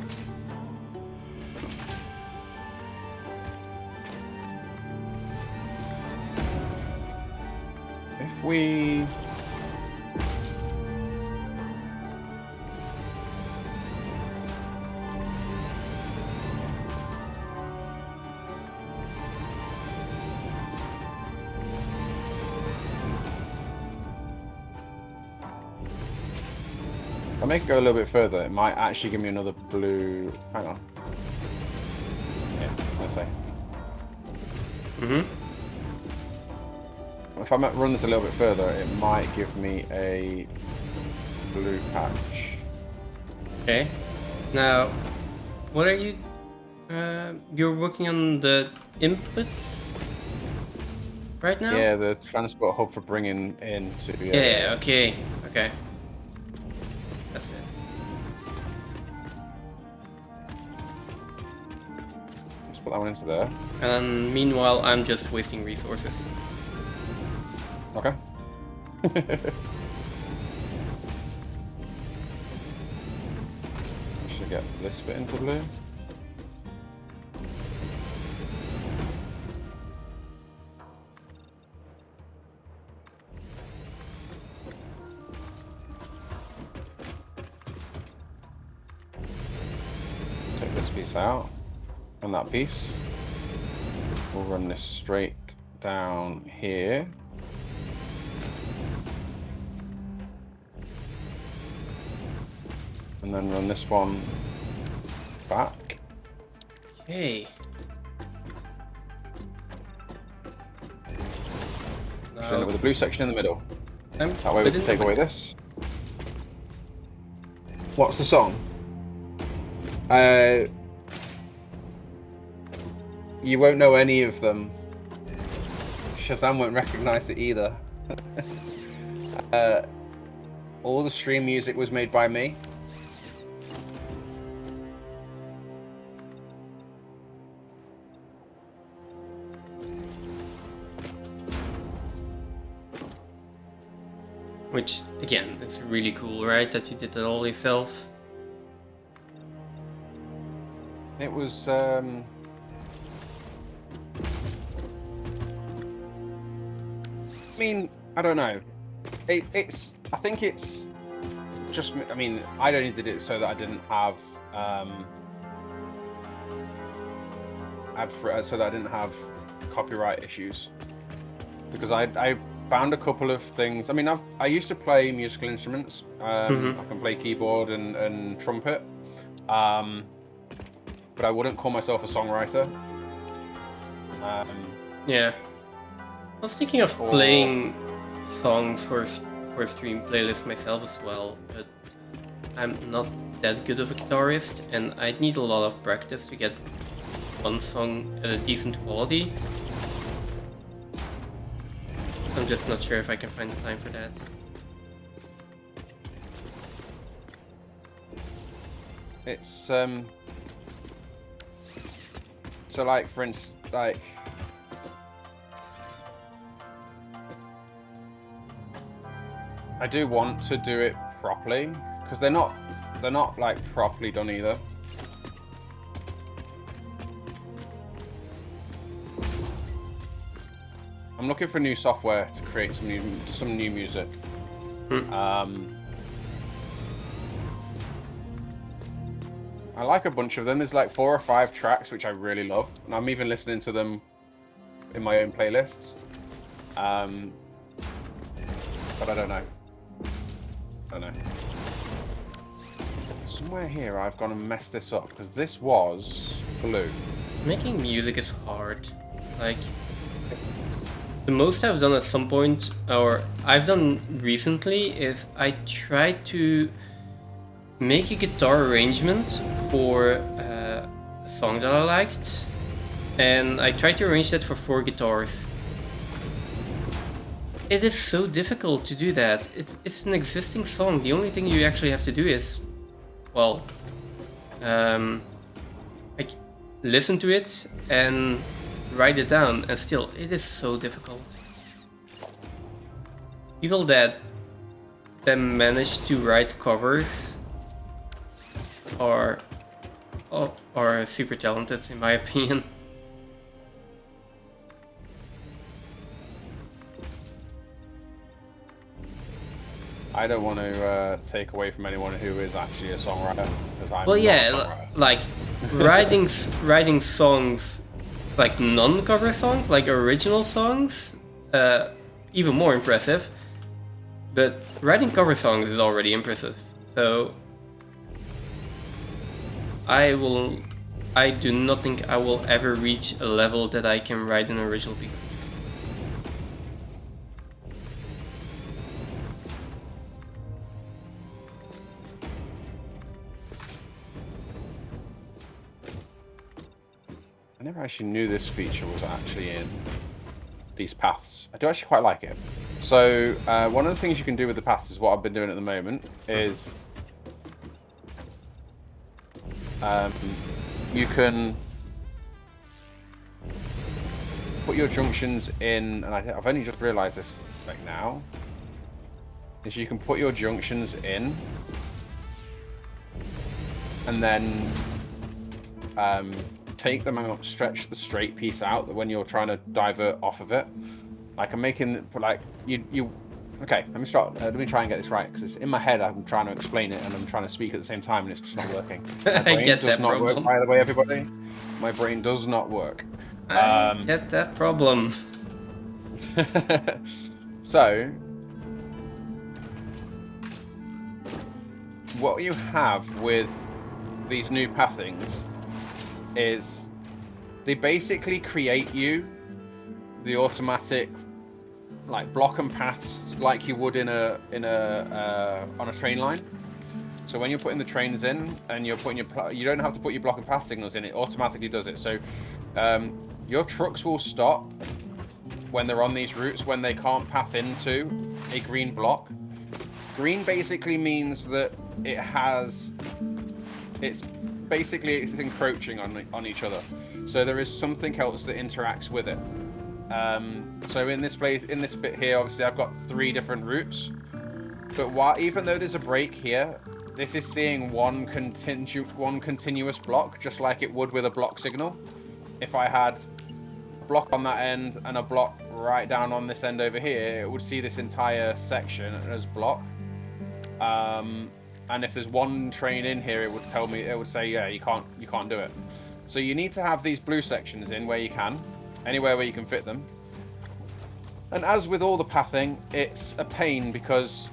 If we... If I make it go a little bit further, it might actually give me another blue... Hang on. Yeah, let's say. If I run this a little bit further, it might give me a blue patch. Okay. Now, what are you... you're working on the inputs right now? Yeah, the transport hub for bringing in to... Yeah, okay. Okay. That's it. Let's put that one into there. And meanwhile, I'm just wasting resources. Okay. Should get this bit into blue. Take this piece out and that piece. We'll run this straight down here. And then run this one back. Okay. End it with a blue section in the middle. I'm That way we can take away this. What's the song? You won't know any of them. Shazam won't recognize it either. All the stream music was made by me. Which, again, it's really cool, right? That you did it all yourself. It was, I mean, I don't know. I think it's just, I mean, I only did it so that I didn't have, so that I didn't have copyright issues. Because I found a couple of things. I mean, I used to play musical instruments. I can play keyboard and trumpet. But I wouldn't call myself a songwriter. Yeah. I was thinking of playing songs for a stream playlist myself as well, but I'm not that good of a guitarist, and I'd need a lot of practice to get one song at a decent quality. I'm just not sure if I can find the time for that. It's so like for instance, like I do want to do it properly because they're not like properly done either. I'm looking for new software to create some new music. I like a bunch of them. There's like 4 or 5 tracks which I really love, and I'm even listening to them in my own playlists. But I don't know. Somewhere here I've gone and messed this up because this was blue. Making music is hard. Like, the most I've done at some point, or I've done recently, is I tried to make a guitar arrangement for a song that I liked, and I tried to arrange that for 4 guitars. It is so difficult to do that. It's an existing song. The only thing you actually have to do is, well, like listen to it and write it down, and still, it is so difficult. People that manage to write covers are super talented, in my opinion. I don't want to take away from anyone who is actually a songwriter, because I'm Well, not yeah, a songwriter. like writing songs, like non-cover songs, like original songs, even more impressive. But writing cover songs is already impressive. So I do not think I will ever reach a level that I can write an original piece. I never actually knew this feature was actually in these paths. I do actually quite like it. So one of the things you can do with the paths is what I've been doing at the moment is you can put your junctions in, and I've only just realized this like now, is you can put your junctions in and then take them out, stretch the straight piece out that when you're trying to divert off of it. Like I'm making, like you. Okay, let me start. Let me try and get this right, because it's in my head. I'm trying to explain it and I'm trying to speak at the same time, and it's just not working. My I brain get does that not problem. work, by the way, everybody. My brain does not work. I get that problem. So, what you have with these new pathings is they basically create you the automatic like block and paths like you would on a train line. So when you're putting the trains in and you're putting you don't have to put your block and path signals in, it automatically does it. So your trucks will stop when they're on these routes when they can't path into a green block. Green basically means that it's encroaching on each other. So there is something else that interacts with it. So in this bit here, obviously I've got 3 different routes, but even though there's a break here, this is seeing one continuous block, just like it would with a block signal. If I had a block on that end and a block right down on this end over here, it would see this entire section as block. And if there's one train in here, it would say, yeah, you can't do it. So you need to have these blue sections in where you can, anywhere where you can fit them. And as with all the pathing, it's a pain because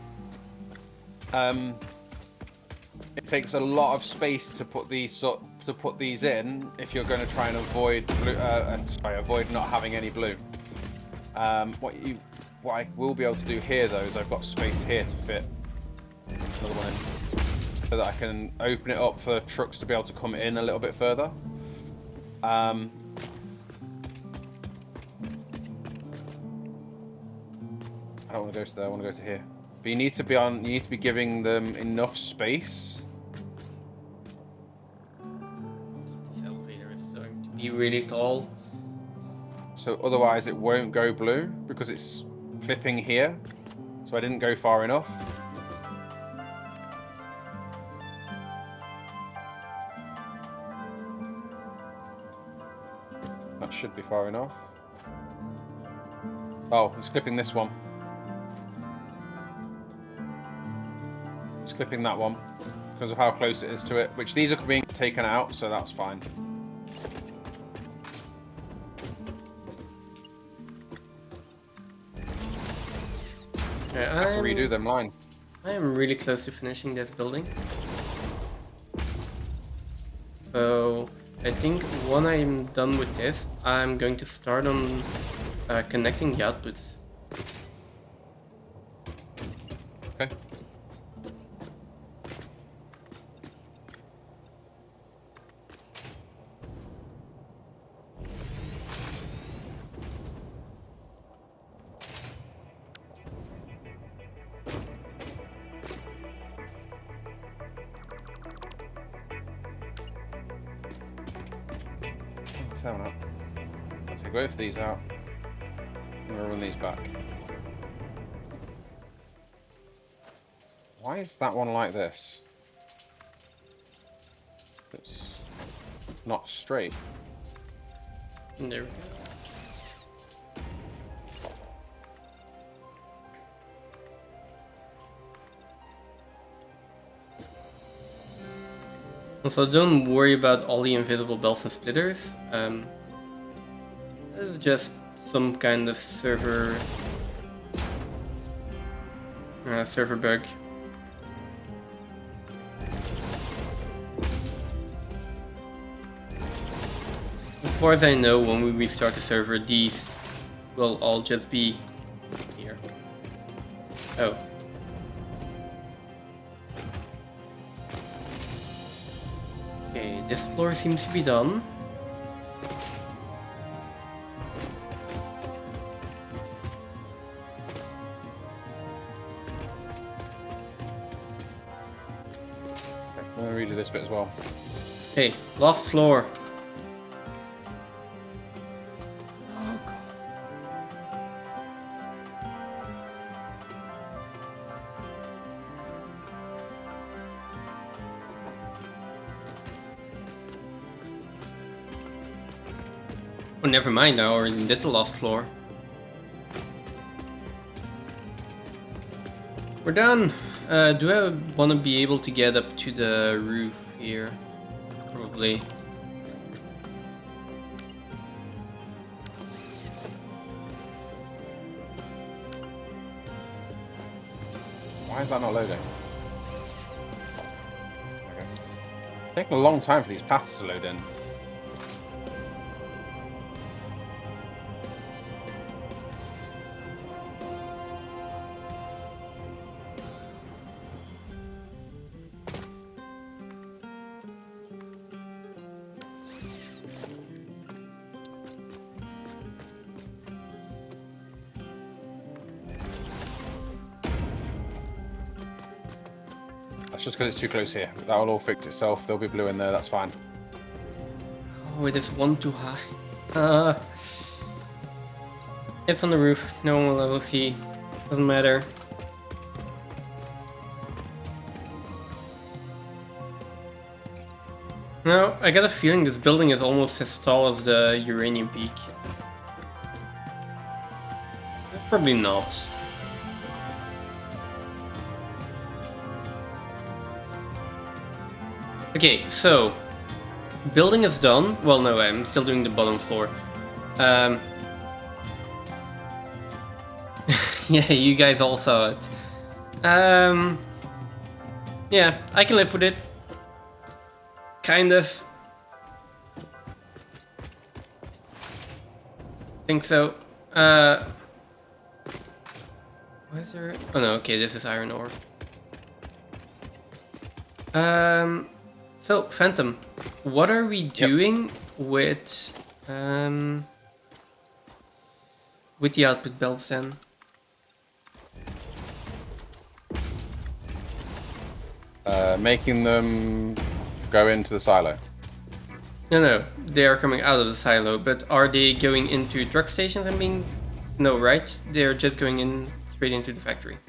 it takes a lot of space to put these in if you're going to try and avoid avoid not having any blue. What I will be able to do here though is I've got space here to fit another one in, so that I can open it up for trucks to be able to come in a little bit further. I don't want to go to there, I want to go to here. But you need to be giving them enough space. This elevator is starting to be really tall. So otherwise it won't go blue because it's clipping here. So I didn't go far enough. That should be far enough. Oh, it's clipping this one. It's clipping that one because of how close it is to it, which these are being taken out, so that's fine. I have to redo them lines. I am really close to finishing this building. So I think when I'm done with this, I'm going to start on connecting the outputs. Okay. Turn up. I'll take both of these out. I'm gonna run these back. Why is that one like this? It's not straight. And there we go. Also, don't worry about all the invisible belts and splitters. This is just some kind of server bug. As far as I know, when we restart the server, these will all just be here. Oh. Okay, this floor seems to be done. I'm gonna redo this bit as well. Hey, last floor. Oh god. Oh, never mind, I already did the last floor. We're done. Do I want to be able to get up to the roof here? Probably. Why is that not loading? Okay. It's taking a long time for these paths to load in. That's just because it's too close here. That will all fix itself. There'll be blue in there. That's fine. Oh, it is one too high. It's on the roof. No one will ever see. Doesn't matter. No, I got a feeling this building is almost as tall as the uranium peak. Probably not. Okay, so building is done. Well, no, I'm still doing the bottom floor. Yeah, you guys all saw it. Yeah, I can live with it. Kind of. Think so. Why is there? Oh no, okay, this is iron ore. So Phantom, what are we doing with the output belts then? Making them go into the silo. No, they are coming out of the silo, but are they going into truck stations and being... No, right? They're just going in straight into the factory.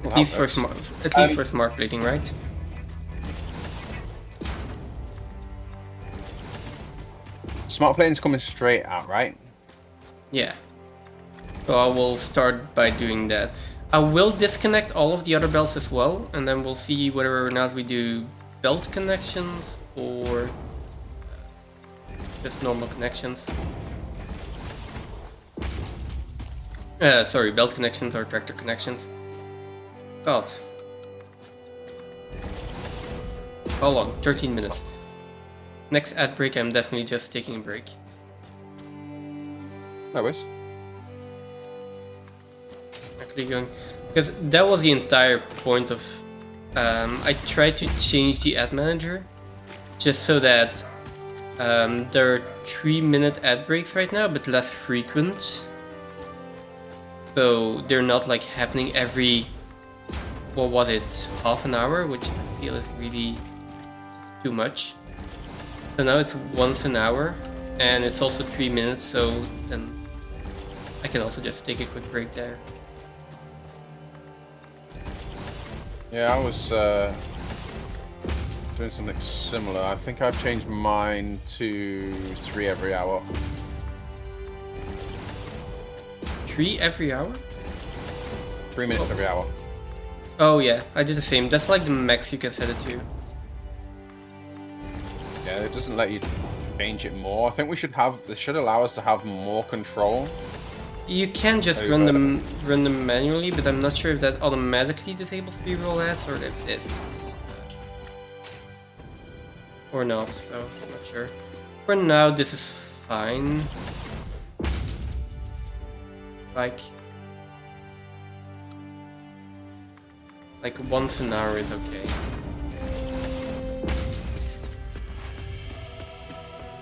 At least for smart plating, right? Smart plating's coming straight out, right? Yeah. So I will start by doing that. I will disconnect all of the other belts as well, and then we'll see whether or not we do belt connections or just normal connections. Sorry, belt connections or tractor connections. God. How long? 13 minutes. Next ad break, I'm definitely just taking a break. No worries. Actually going, because that was the entire point of. I tried to change the ad manager, just so that there are 3-minute ad breaks right now, but less frequent. So they're not like happening every, what was it, half an hour, which I feel is really too much. So now it's once an hour, and it's also 3 minutes, so then I can also just take a quick break there. Yeah, I was doing something similar. I think I've changed mine to 3 every hour. 3 every hour? 3 minutes every hour. Oh yeah, I did the same. That's like the max you can set it to. Yeah, it doesn't let you change it more. I think we should have. This should allow us to have more control. You can just run them manually, but I'm not sure if that automatically disables pre-roll ads or if it or not. So I'm not sure. For now, this is fine. Like once an hour is okay.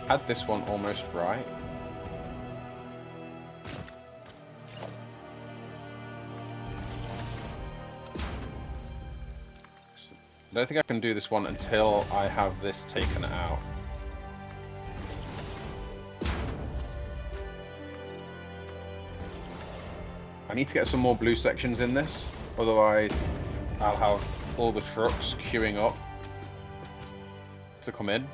Had this one almost right. I don't think I can do this one until I have this taken out. I need to get some more blue sections in this, otherwise I'll have all the trucks queuing up to come in.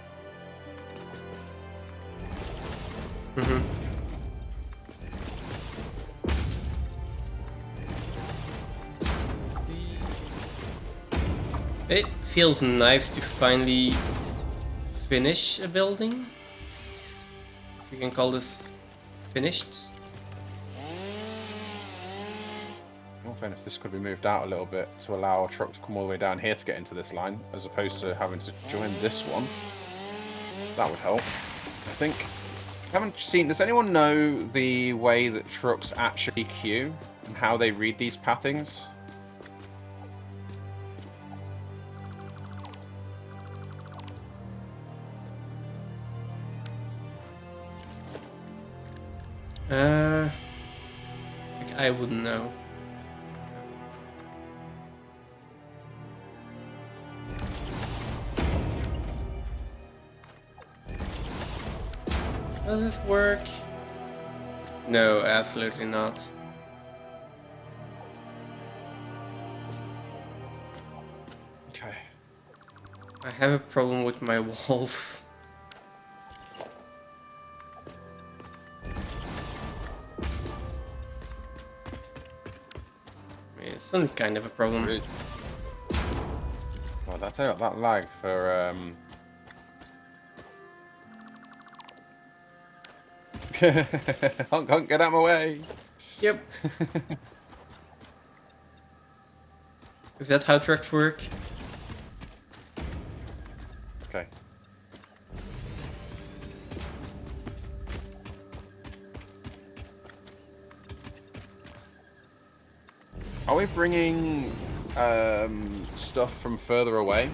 It feels nice to finally finish a building. If you can call this finished. In all fairness, this could be moved out a little bit to allow a truck to come all the way down here to get into this line, as opposed to having to join this one. That would help, I think. I haven't seen. Does anyone know the way that trucks actually queue and how they read these pathings? I wouldn't know. Does this work? No, absolutely not. Okay. I have a problem with my walls. It's some kind of a problem. Well, that lag for Honk, get out of my way. Yep. Is that how trucks work? Okay. Are we bringing stuff from further away?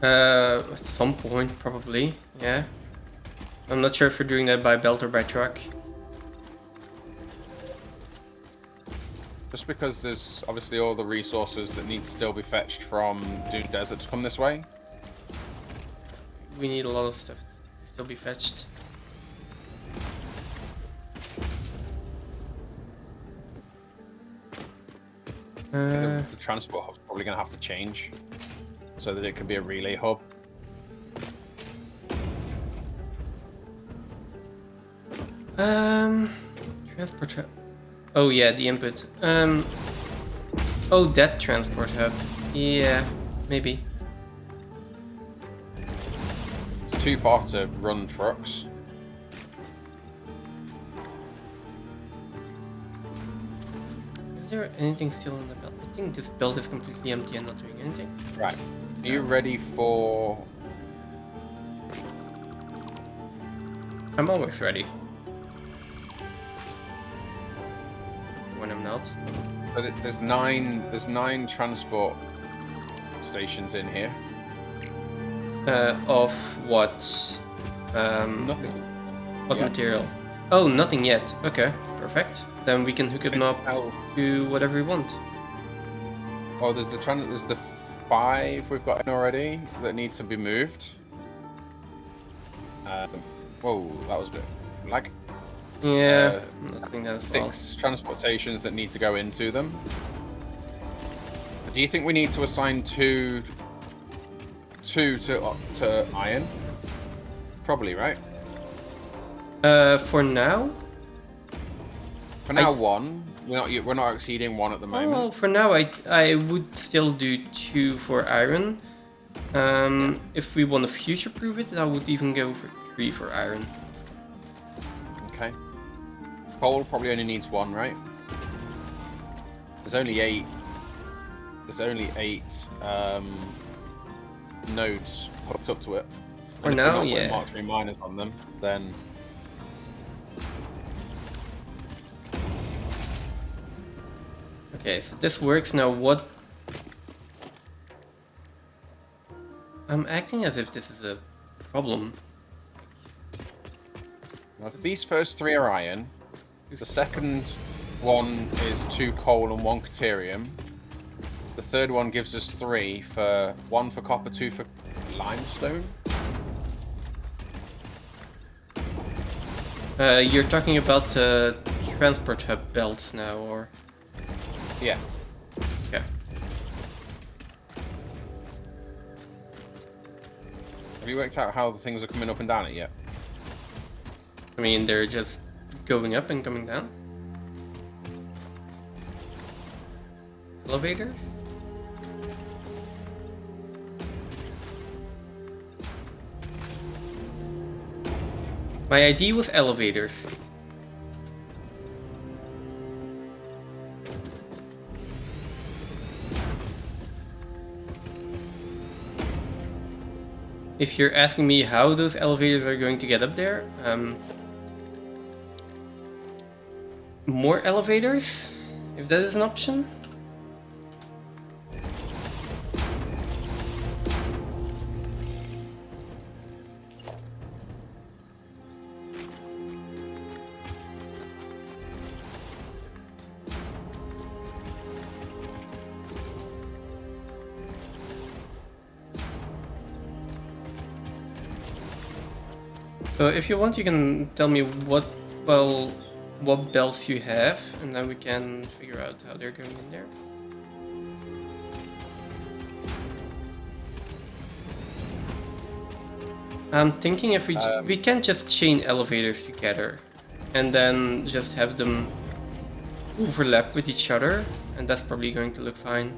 At some point, probably. Yeah. I'm not sure if we're doing that by belt or by truck. Just because there's obviously all the resources that need to still be fetched from Dune Desert to come this way. We need a lot of stuff to still be fetched. The transport hub's probably going to have to change so that it can be a relay hub. Transport hub. Oh yeah, the input. Oh, that transport hub. Yeah, maybe. It's too far to run trucks. Is there anything still on the belt? I think this belt is completely empty and not doing anything. Right. Are you ready for... I'm always ready. When I'm not. But there's nine transport stations in here. Of what? Nothing. What Yeah. material? Oh, nothing yet. Okay, perfect. Then we can hook it up to whatever we want. Oh, there's the 5 we've got in already that need to be moved. Whoa, that was a bit lag. Yeah, I think that's 6 transportations that need to go into them. Do you think we need to assign two to iron? Probably, right? For now? For now, 1. We're not exceeding 1 at the moment. Well, for now, I would still do 2 for iron. If we want to future-proof it, I would even go for 3 for iron. Okay. Coal probably only needs 1, right? There's only 8. There's only 8 nodes hooked up to it. For And now, if we're not putting yeah. Mark 3 miners on them, then... Okay, so this works now. What? I'm acting as if this is a problem. Now, if these first 3 are iron, the second one is 2 coal and 1 caterium. The third one gives us 3 for 1 for copper, 2 for limestone. You're talking about the transport hub belts now, or? Yeah. Okay. Have you worked out how the things are coming up and down it yet? I mean, they're just going up and coming down. Elevators? My ID was elevators. If you're asking me how those elevators are going to get up there, more elevators, if that is an option. So if you want, you can tell me what belts you have, and then we can figure out how they're going in there. I'm thinking if we can just chain elevators together, and then just have them overlap with each other, and that's probably going to look fine.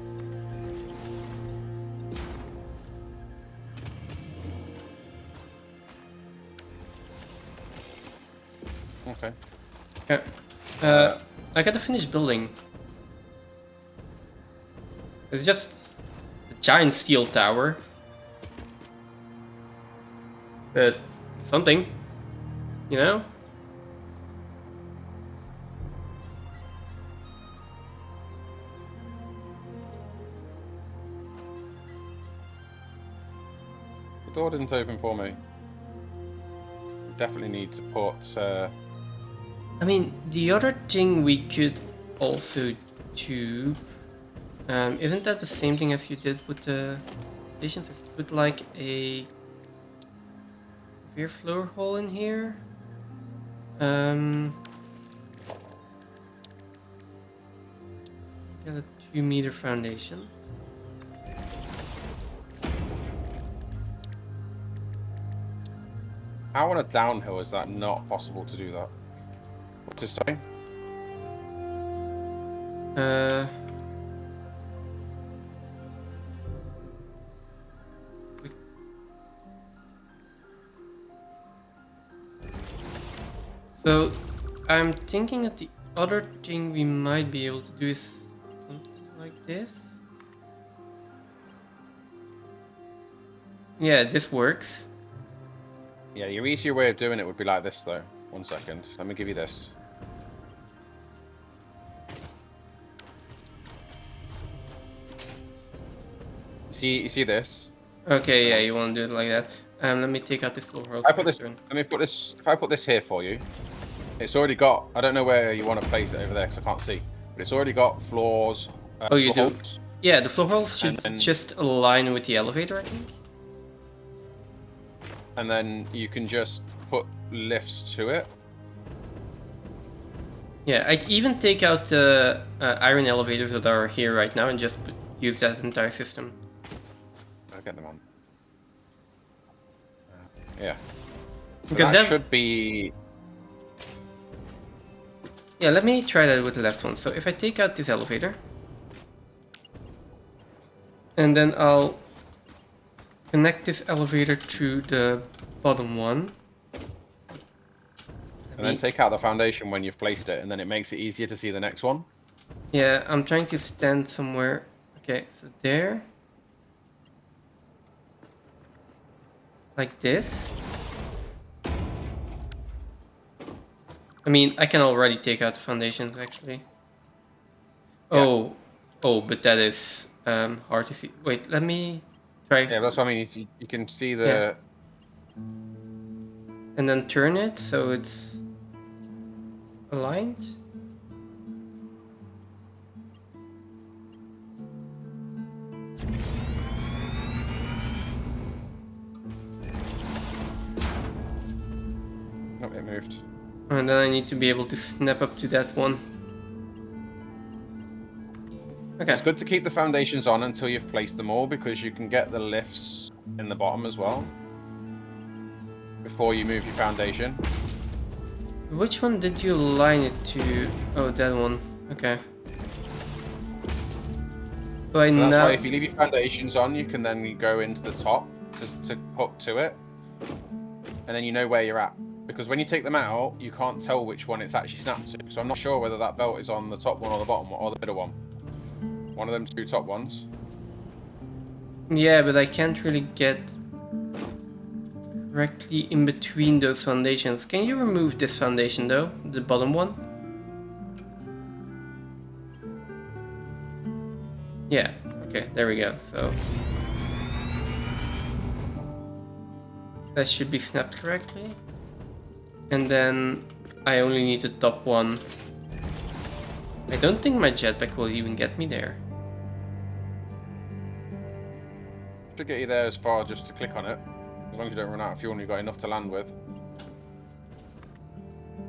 Okay. Yeah. I gotta finish building. It's just a giant steel tower. But something, you know? The door didn't open for me. Definitely need to put... I mean, the other thing we could also do... isn't that the same thing as you did with the stations? Is put like a rear floor hole in here? Get a 2-meter foundation. How on a downhill is that not possible to do that? What's it say? So, I'm thinking that the other thing we might be able to do is something like this. Yeah, this works. Yeah, your easier way of doing it would be like this, though. 1 second. Let me give you this. You see this? Okay, yeah, you want to do it like that. Let me take out this floor hole I put this. first. Let me put this. If I put this here for you, it's already got. I don't know where you want to place it over there because I can't see. But it's already got floors. Oh, you floor do? holes. Yeah, the floor holes should then- just align with the elevator, I think. And then you can just put lifts to it. Yeah, I'd even take out the iron elevators that are here right now and just use that entire system. I'll get them on. Yeah. So Because that should be. Yeah, let me try that with the left one. So if I take out this elevator, and then I'll connect this elevator to the bottom one. And then take out the foundation when you've placed it, and then it makes it easier to see the next one. Yeah, I'm trying to stand somewhere. Okay, so there. Like this. I mean, I can already take out the foundations, actually. Yeah. Oh, but that is hard to see. Wait, let me try. Yeah, that's what I mean. You can see the. And then turn it so it's aligned. Oh, it moved. And then I need to be able to snap up to that one. Okay. It's good to keep the foundations on until you've placed them all because you can get the lifts in the bottom as well before you move your foundation. Which one did you align it to? Oh, that one. Okay. So So that's now. why if you leave your foundations on, you can then go into the top to hook to it, and then you know where you're at. Because when you take them out, you can't tell which one it's actually snapped to. So I'm not sure whether that belt is on the top one or the bottom one or the middle one. One of them two top ones. Yeah, but I can't really get directly in between those foundations. Can you remove this foundation though? The bottom one? Yeah, okay, there we go. So that should be snapped correctly. And then I only need the top one. I don't think my jetpack will even get me there. Should get you there as far just to click on it. As long as you don't run out of fuel and you've got enough to land with.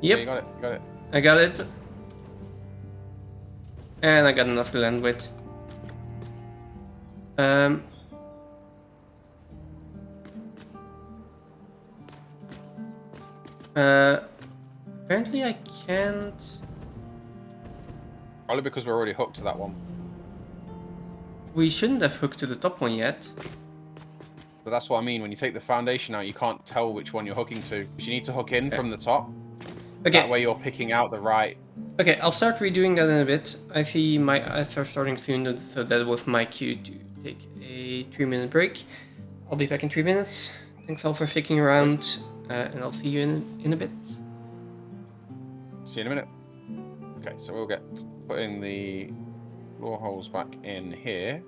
Yep, Yeah, you got it, you got it. I got it. And I got enough to land with. Apparently I can't. Probably because we're already hooked to that one. We shouldn't have hooked to the top one yet. But that's what I mean. When you take the foundation out, you can't tell which one you're hooking to. Because you need to hook in from the top. Okay. That way you're picking out the right. Okay, I'll start redoing that in a bit. I see my eyes are starting soon, so that was my cue to take a 3-minute break. I'll be back in 3 minutes. Thanks all for sticking around, and I'll see you in a bit. See you in a minute. Okay, so we'll get putting the floor holes back in here.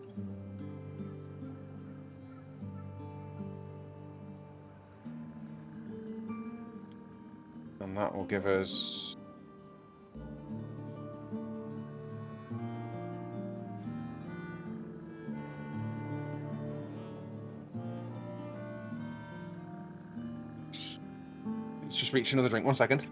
And that will give us... Let's just reach another drink. 1 second.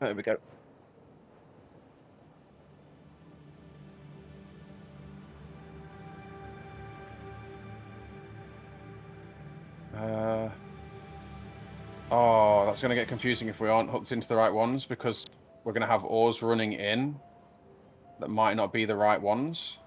There we go. Oh, that's going to get confusing if we aren't hooked into the right ones, because we're going to have ores running in that might not be the right ones.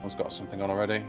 One's got something on already.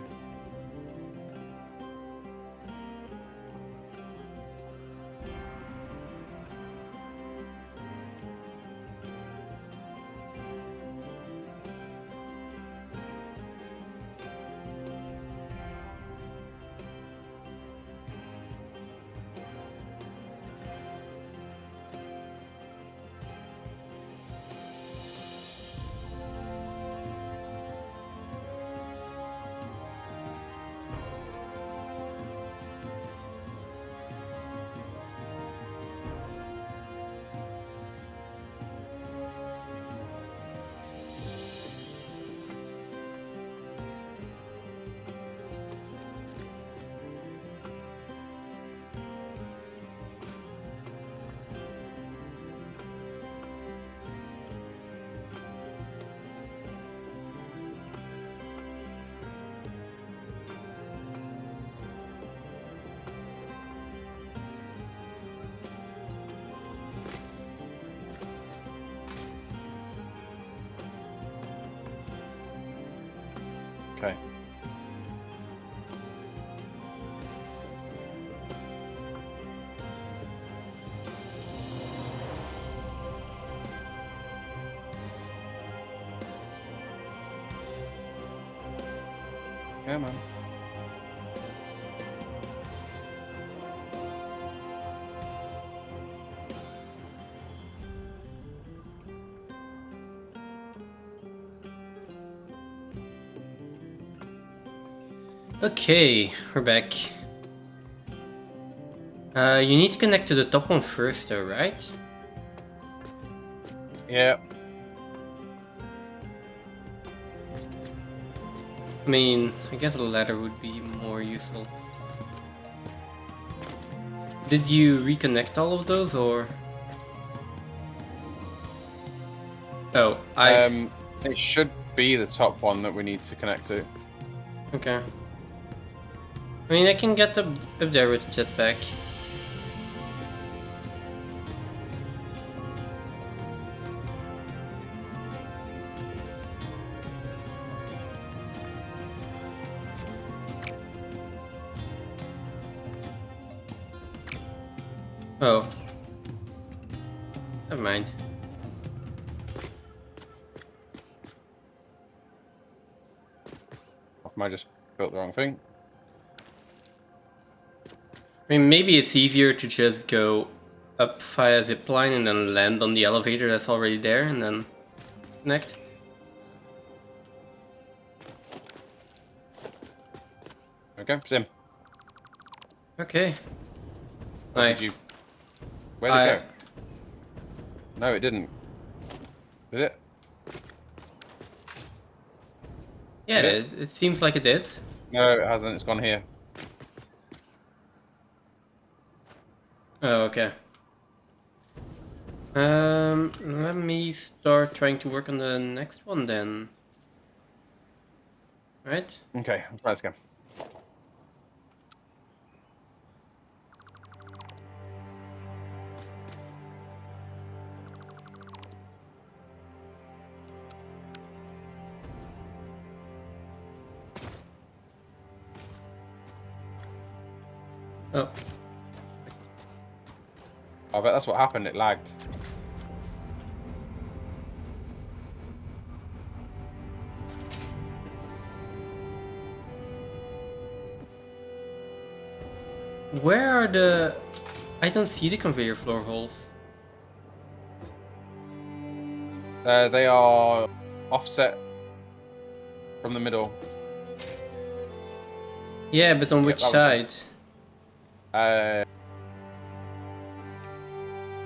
Okay. Yeah, man. Okay, we're back. You need to connect to the top one first though, right? Yeah. I mean, I guess a ladder would be more useful. Did you reconnect all of those, or? Oh, It should be the top one that we need to connect to. Okay. I mean, I can get up there with jetpack. Oh. Never mind. I just built the wrong thing. I mean, maybe it's easier to just go up via zipline and then land on the elevator that's already there and then connect. Okay, Sim. Okay. Where Nice. did you... Where did it go? No, it didn't. Did it? Yeah, Did it seems like it did. No, it hasn't. It's gone here. Oh, okay. Let me start trying to work on the next one then. Right? Okay, let's try this again. Oh. I bet that's what happened. It lagged. Where are the... I don't see the conveyor floor holes. They are offset from the middle. Yeah, but on which that was side?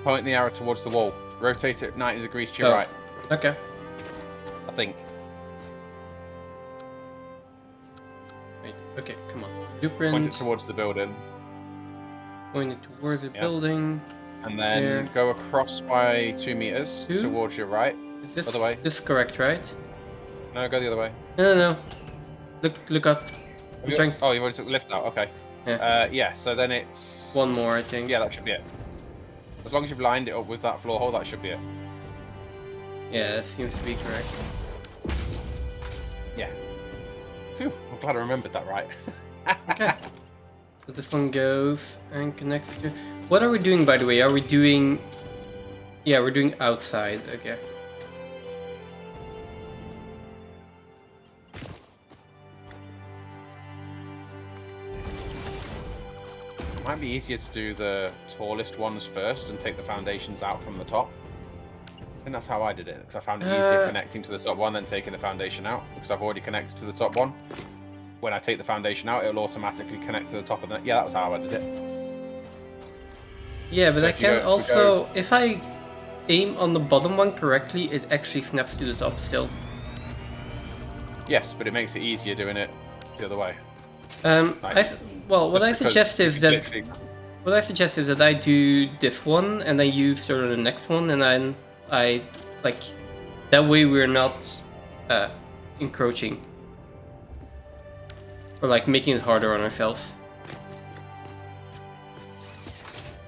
Point the arrow towards the wall. Rotate it 90 degrees to your right. Okay. I think. Wait, okay, come on. Point Blueprint. it towards the building. Pointed towards the Yeah. building. And then There. go across by 2 meters 2? towards your right. Is this Other way. this is correct, right? No, go the other way. No. Look up. I'm trying. Oh, you've already took the lift out. Okay. Yeah. Yeah. So then it's. One more, I think. Yeah, that should be it. As long as you've lined it up with that floor hole, that should be it. Yeah, that seems to be correct. Yeah. Phew, I'm glad I remembered that right. Okay. So this one goes and connects to. What are we doing, by the way? Are we doing? Yeah, we're doing outside. Okay. Might be easier to do the tallest ones first and take the foundations out from the top. I think that's how I did it, because I found it easier connecting to the top one than taking the foundation out, because I've already connected to the top one. When I take the foundation out, it'll automatically connect to the top of the... Yeah, that was how I did it. Yeah, but So I if you can go- also, if I aim on the bottom one correctly, it actually snaps to the top still. Yes, but it makes it easier doing it the other way. Well, what I Just because suggest you is could that literally- I do this one and I use sort of the next one, and then I like that way we're not encroaching or like making it harder on ourselves.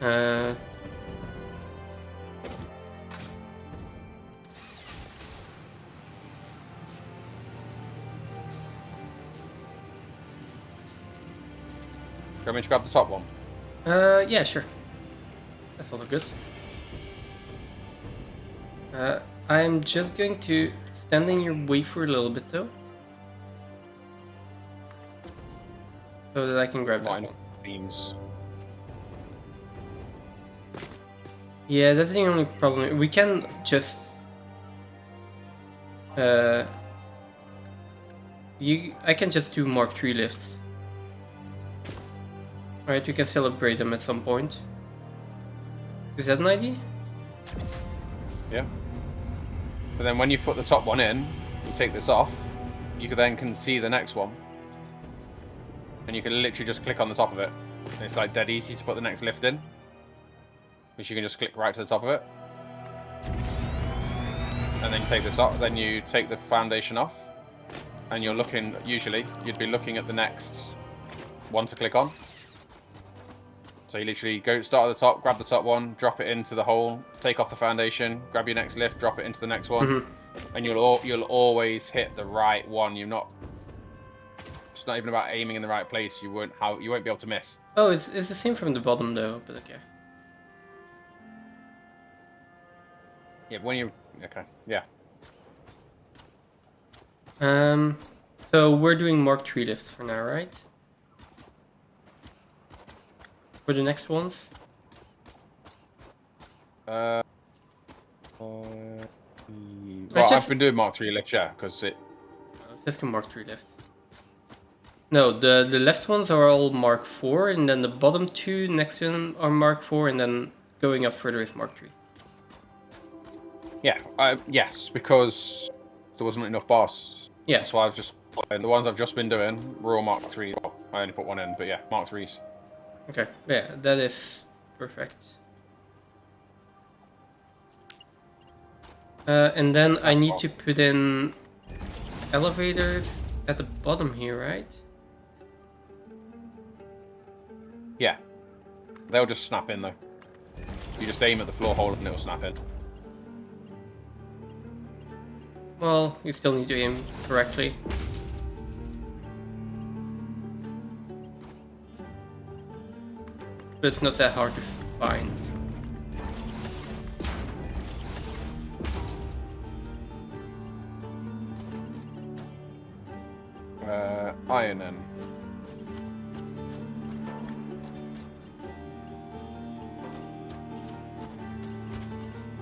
Do you want me to grab the top one? Yeah, sure. That's all good. I'm just going to stand in your way for a little bit though, so that I can grab that Line one. beams. Yeah, that's the only problem. We can just I can just do Mark 3 lifts. Alright, we can still upgrade them at some point. Is that an idea? Yeah. But then when you put the top one in, you take this off, you can see the next one. And you can literally just click on the top of it. And it's like dead easy to put the next lift in. Which you can just click right to the top of it. And then you take this off, then you take the foundation off. And you're looking, usually, you'd be looking at the next one to click on. So you literally go start at the top, grab the top one, drop it into the hole, take off the foundation, grab your next lift, drop it into the next one, and you'll always hit the right one. It's not even about aiming in the right place. You won't be able to miss. Oh, it's the same from the bottom though, but okay. Yeah, but okay, yeah. So we're doing Mark 3 lifts for now, right? For the next ones? Well, I've been doing Mark 3 lifts, yeah, because it... Let's just do Mark 3 lifts. No, the left ones are all Mark 4, and then the bottom two next to them are Mark 4, and then going up further is Mark 3. Yeah, yes, because there wasn't enough bars. Yeah. So I've just... The ones I've just been doing were all Mark 3. Well, I only put one in, but yeah, Mark 3s. Okay, yeah, that is perfect. And then I need to put in elevators at the bottom here, right? Yeah. They'll just snap in, though. You just aim at the floor hole and it'll snap in. Well, you still need to aim correctly. But it's not that hard to find. Iron in.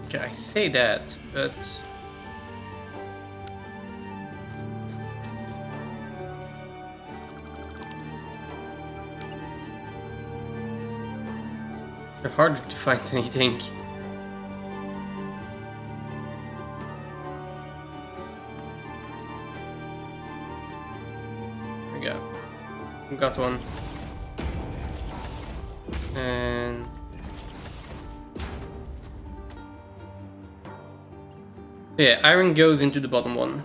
Okay, I say that, but... they're harder to find anything. There we go. Got one. And Yeah, iron goes into the bottom one.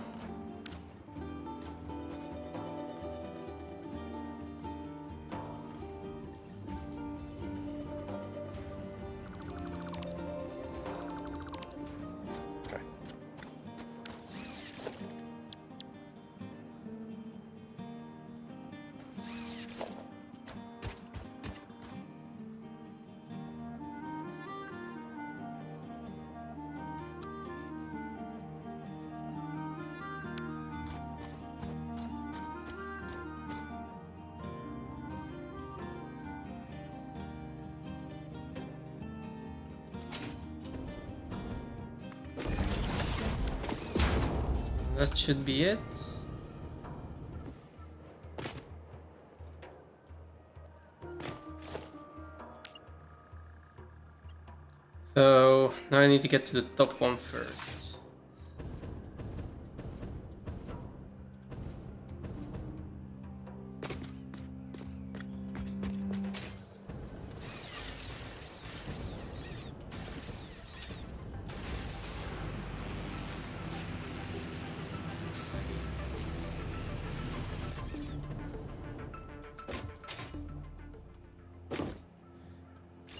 Okay. That should be it. So now I need to get to the top one first.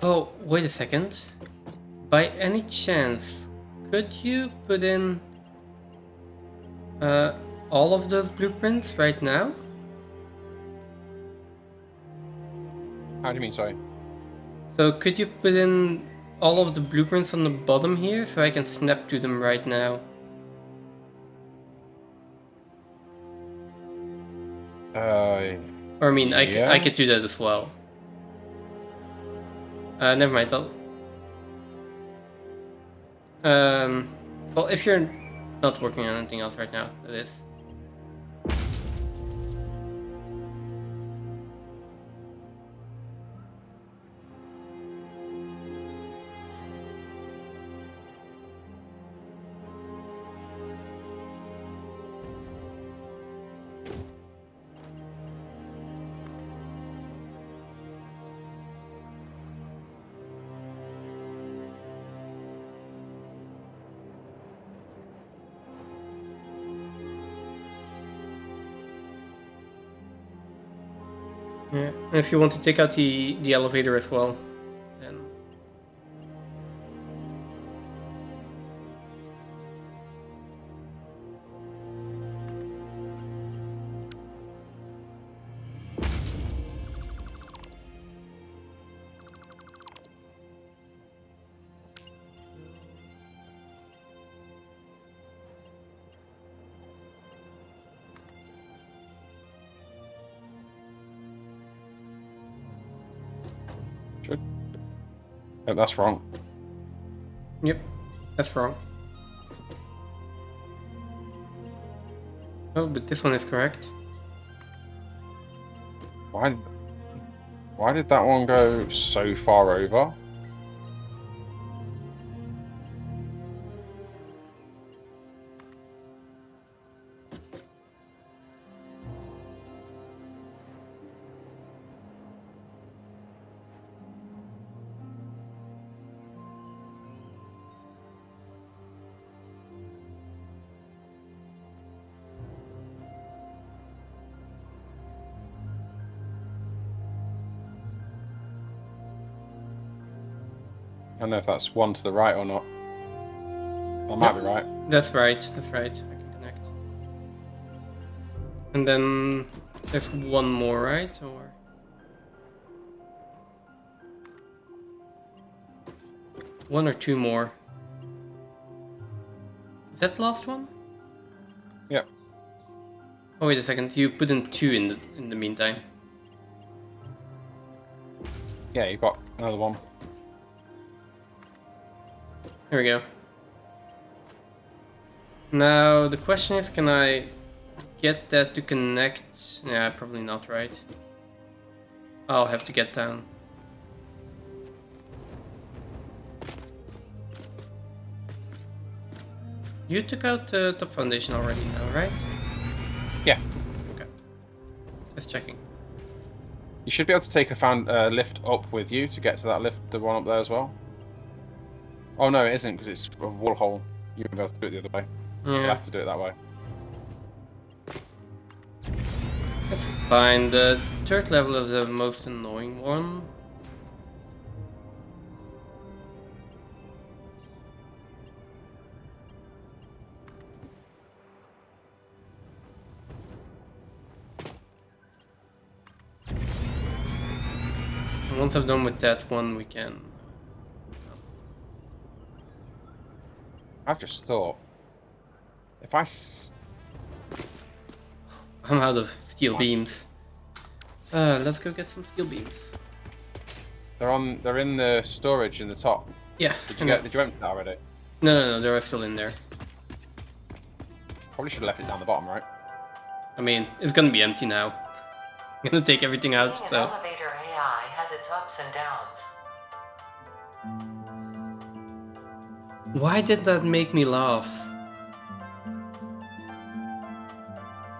Oh, wait a second. By any chance, could you put in all of those blueprints right now? How do you mean, sorry? So could you put in all of the blueprints on the bottom here so I can snap to them right now? Or I mean, Yeah. I could do that as well. Never mind. Well, if you're not working on anything else right now, that is. Yeah, and if you want to take out the elevator as well, then Should. Oh, that's wrong. yep, that's wrong. Oh, but this one is correct. Why did that one go so far over? I don't know if that's one to the right or not. I might be right. That's right. That's right. I can connect. And then there's one more, right? Or one or two more? Is that the last one? Yep. Oh wait a second. You put in two in the meantime. Yeah, you've got another one. Here we go. Now the question is, can I get that to connect? Yeah, probably not, right? I'll have to get down. You took out the top foundation already now, right? Yeah. Okay. Just checking. You should be able to take a lift up with you to get to that lift, the one up there as well. Oh no, it isn't because it's a wall hole. You won't be able to do it the other way. You Yeah, have to do it that way. that's fine. The third level is the most annoying one. And once I've done with that one, we can. I've just thought, if I I'm out of steel beams. Let's go get some steel beams. they're in the storage in the top. Yeah. Did you empty that already? No, they're still in there. Probably should have left it down the bottom, right? I mean, it's gonna be empty now. I'm gonna take everything out, Being an so. elevator AI has its ups and downs. Why did that make me laugh?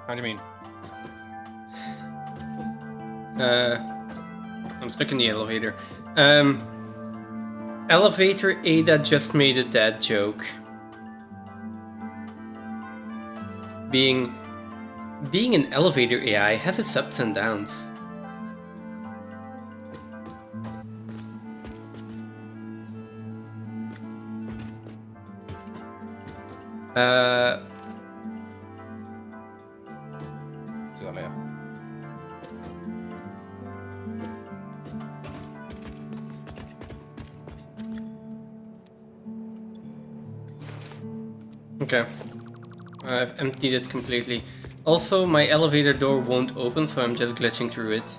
How do you mean? I'm stuck in the elevator. Elevator Ada just made a dad joke. Being an elevator AI has its ups and downs. See that later. Okay. I've emptied it completely. Also, my elevator door won't open, so I'm just glitching through it.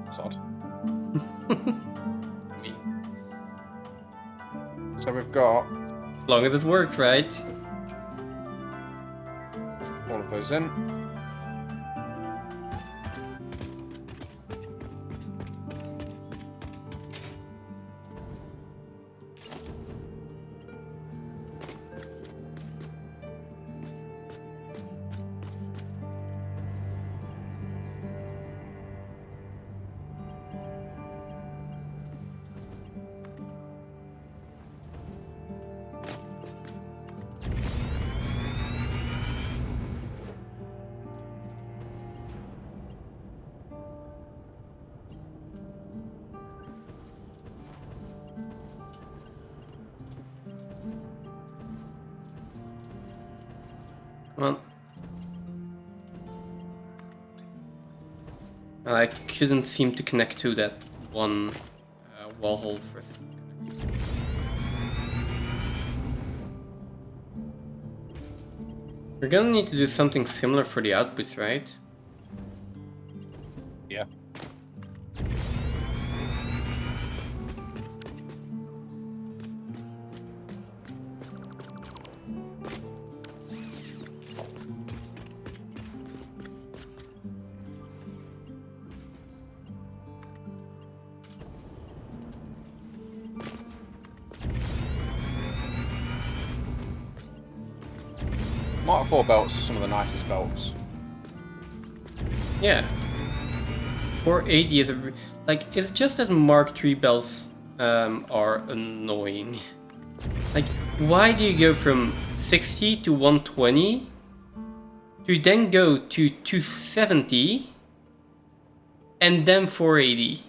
It's odd. Me. So we've got As long as it works, right? all of those in. Well, I couldn't seem to connect to that one wall hole for. We're gonna need to do something similar for the outputs, right? Yeah. Mark 4 belts are some of the nicest belts. Yeah. 480 is like, it's just that Mark III belts are annoying. Like, why do you go from 60 to 120 to then go to 270 and then 480?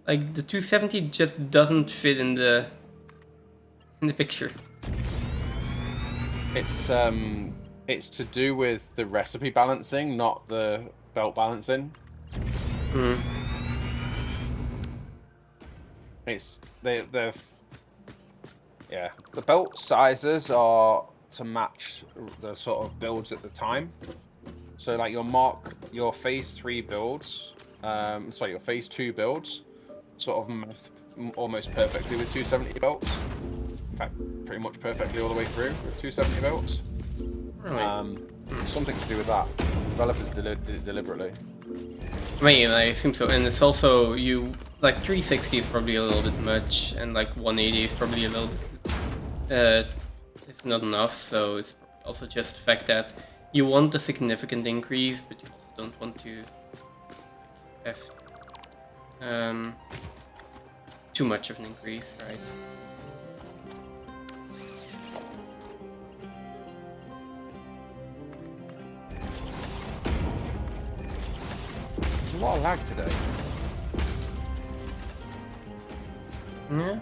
Like, the 270 just doesn't fit in the picture. It's to do with the recipe balancing, not the belt balancing. Hmm. It's the belt sizes are to match the sort of builds at the time. So like your phase 3 builds, your phase 2 builds sort of math almost perfectly with 270 belts. In fact, pretty much perfectly all the way through with 270 belts. Really? Something to do with that. Developers did it deliberately. I mean, I assume so. And it's also, like 360 is probably a little bit much, and like 180 is probably a little bit, it's not enough. So it's also just the fact that you want a significant increase, but you also don't want to have too much of an increase, right? a lot of lag today. Yeah.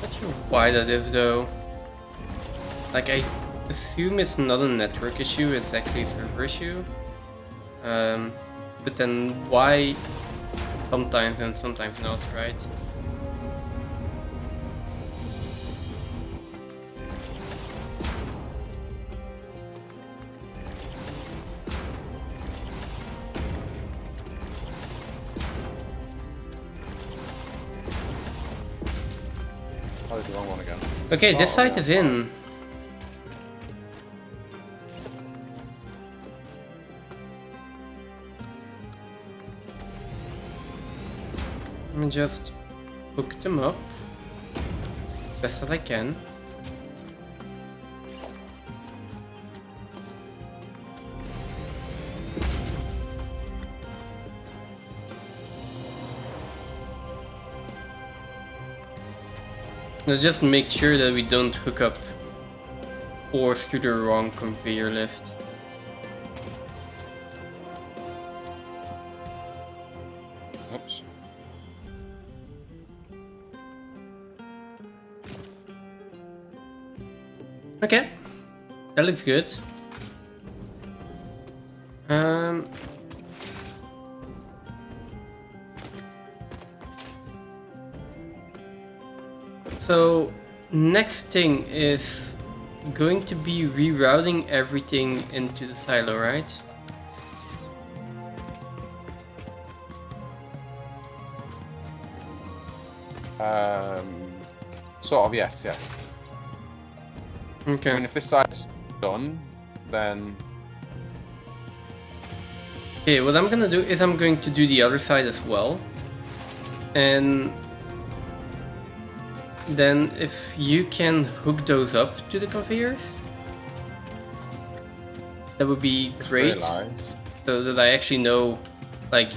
Not sure why that is though. Like I assume it's not a network issue, it's actually a server issue. But then why sometimes and sometimes not, right? Oh, there's the wrong one again. Okay, this Oh, site yeah, is in. Let me just hook them up best as I can. Now just make sure that we don't hook up ores to the wrong conveyor lift. Oops. Okay, that looks good. So next thing is going to be rerouting everything into the silo, right? Sort of, yes, yeah. Okay. I mean, if this side's done, then Okay, what I'm gonna do is I'm going to do the other side as well. And then if you can hook those up to the conveyors, that would be great. realize. So that I actually know, like,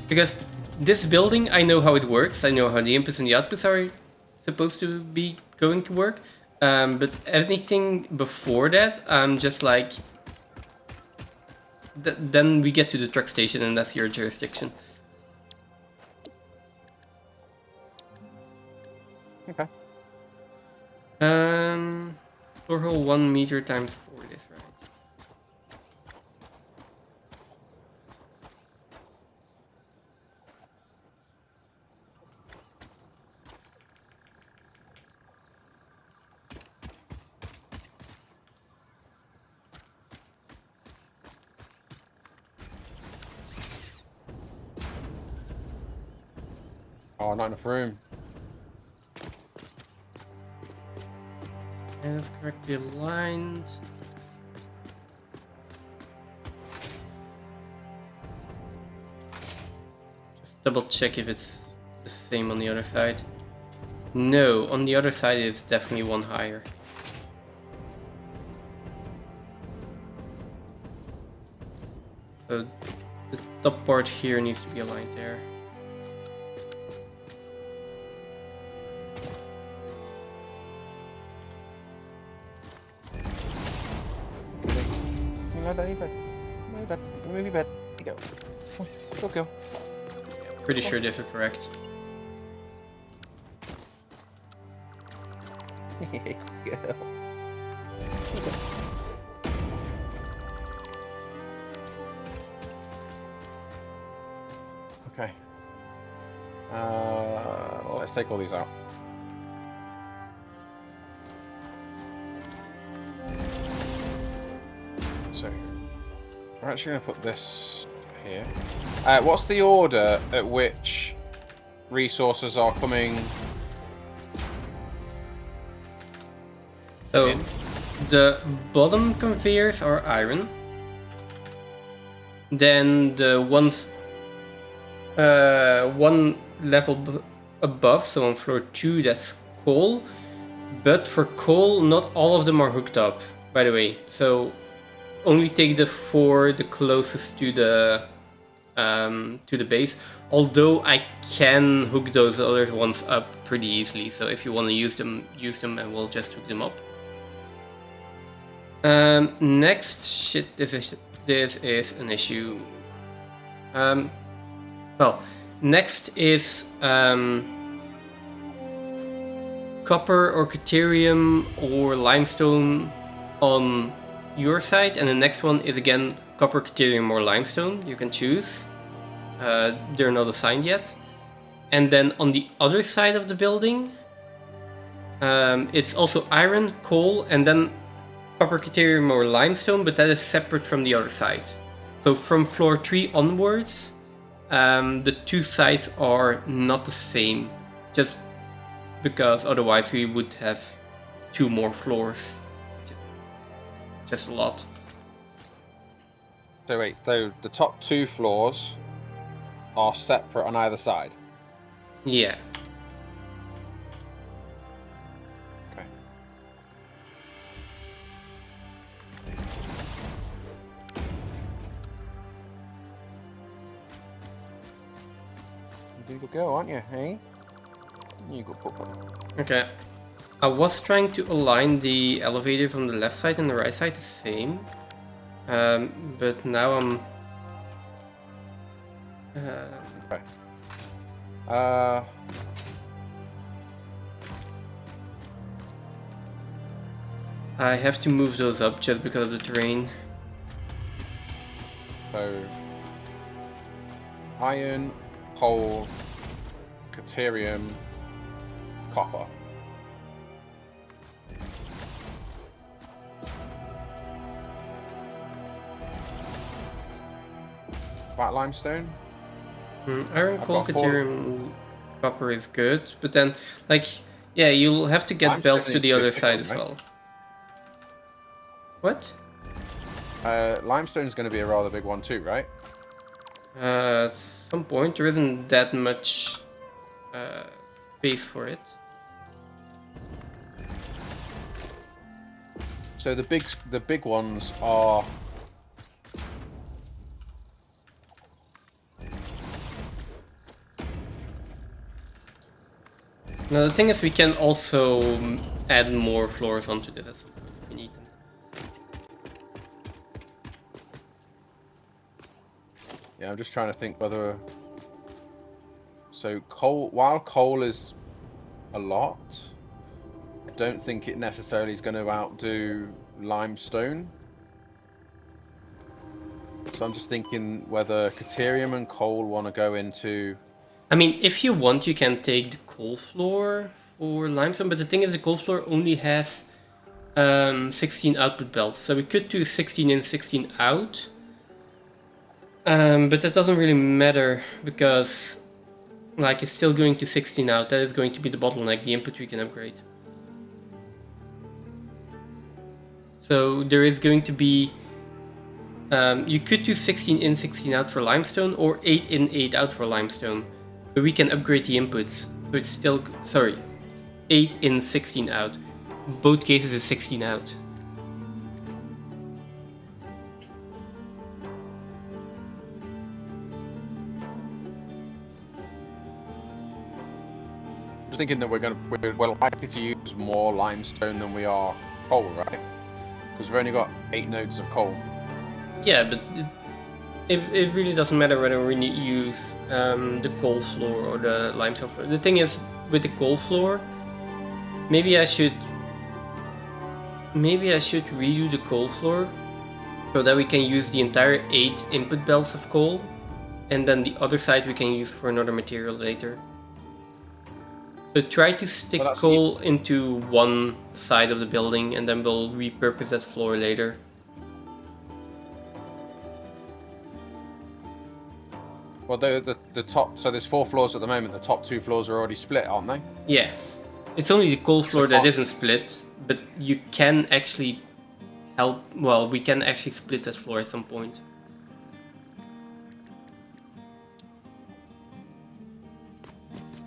because this building, I know how it works. I know how the inputs and the outputs are supposed to be going to work. But anything before that, I'm just like, then we get to the truck station and that's your jurisdiction. Okay. Floor hole 1 meter times 4 is right. Oh, not enough room. And that's correctly aligned. Just double check if it's the same on the other side. No, on the other side it's definitely one higher. So the top part here needs to be aligned there. Move your bed. Move your bed. Move your bed. There you go. Go. Pretty sure this is correct. Go. Okay. Let's take all these out. So, we're actually going to put this here. What's the order at which resources are coming? So the bottom conveyors are iron. Then the ones one level above, so on floor 2, that's coal. But for coal, not all of them are hooked up, by the way. So only take the 4 the closest to the base. Although I can hook those other ones up pretty easily. So if you want to use them, and we'll just hook them up. Next, shit, this is an issue. Well, next is copper or deuterium or limestone on your side, and the next one is again copper, deuterium, or limestone. You can choose. They're not assigned yet. And then on the other side of the building, it's also iron, coal, and then copper, deuterium, or limestone, but that is separate from the other side. So from floor 3 onwards, the two sides are not the same, just because otherwise we would have 2 more floors. Just a lot. So wait, so the top 2 floors are separate on either side? Yeah. Okay. You good girl, aren't you, hey? You good papa. Okay. I was trying to align the elevators on the left side and the right side the same. But now I'm... Okay. I have to move those up just because of the terrain. So... iron, coal, deuterium, copper. White limestone? Iron, I've coal, got 4. deuterium, copper is good, but then, like, yeah, you'll have to get Limestone belts to needs the to be other a big side one, as right? well. What? Limestone's going to be a rather big one too, right? At some point, there isn't that much space for it. So the big ones are... Now the thing is, we can also add more floors onto this if we need them. Yeah, I'm just trying to think whether... So coal, while coal is a lot, I don't think it necessarily is going to outdo limestone. So I'm just thinking whether deuterium and coal want to go into... I mean, if you want, you can take the coal floor for limestone, but the thing is, the coal floor only has 16 output belts, so we could do 16 in, 16 out. But that doesn't really matter because, like, it's still going to 16 out. That is going to be the bottleneck, the input we can upgrade. So there is going to be... you could do 16 in, 16 out for limestone, or 8 in, 8 out for limestone. But we can upgrade the inputs. So it's still... Sorry. 8 in, 16 out. Both cases is 16 out. Just thinking that we're likely to use more limestone than we are coal, right? Because we've only got 8 nodes of coal. Yeah, but it really doesn't matter whether we use the coal floor or the limestone floor. The thing is, with the coal floor, maybe I should redo the coal floor so that we can use the entire 8 input belts of coal, and then the other side we can use for another material later. So try to stick coal into one side of the building, and then we'll repurpose that floor later. Well, the top... So there's 4 floors at the moment. The top 2 floors are already split, aren't they? Yeah. It's only the coal floor that isn't split, but you can actually help... Well, we can actually split that floor at some point.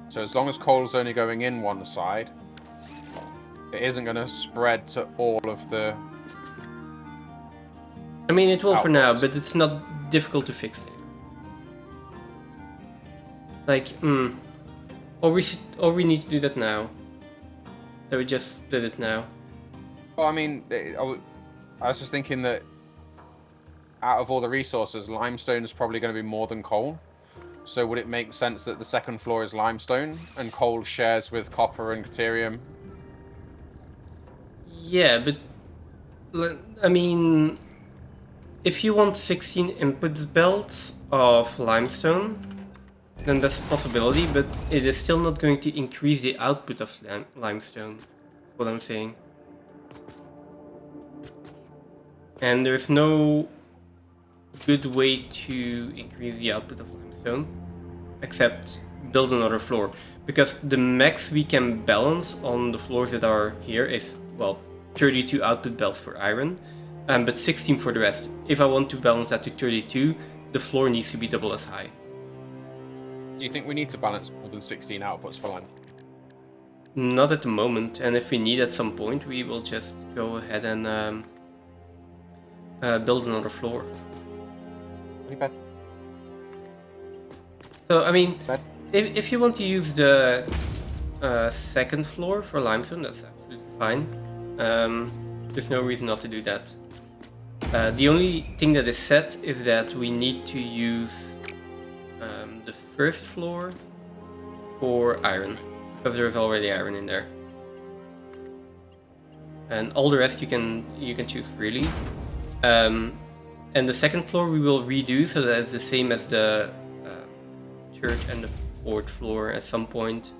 So as long as coal's only going in one side, it isn't going to spread to all of the I mean, it will for now, Outdoors. but it's not difficult to fix later. Like, or we need to do that now. So we just split it now. Well, I mean, I was just thinking that out of all the resources, limestone is probably going to be more than coal. So would it make sense that the second floor is limestone and coal shares with copper and deuterium? Yeah, but I mean, if you want 16 input belts of limestone, then that's a possibility, but it is still not going to increase the output of limestone. That's what I'm saying. And there's no good way to increase the output of limestone except build another floor, because the max we can balance on the floors that are here is, well, 32 output belts for iron, but 16 for the rest. If I want to balance that to 32, the floor needs to be double as high. Do you think we need to balance more than 16 outputs for lime? Not at the moment, and if we need at some point, we will just go ahead and build another floor. Pretty bad. So, I mean, Bad. if you want to use the second floor for limestone, that's absolutely fine. There's no reason not to do that. The only thing that is set is that we need to use the first floor for iron, because there's already iron in there. And all the rest you can choose freely. And the second floor we will redo so that it's the same as the third and the fourth floor at some point.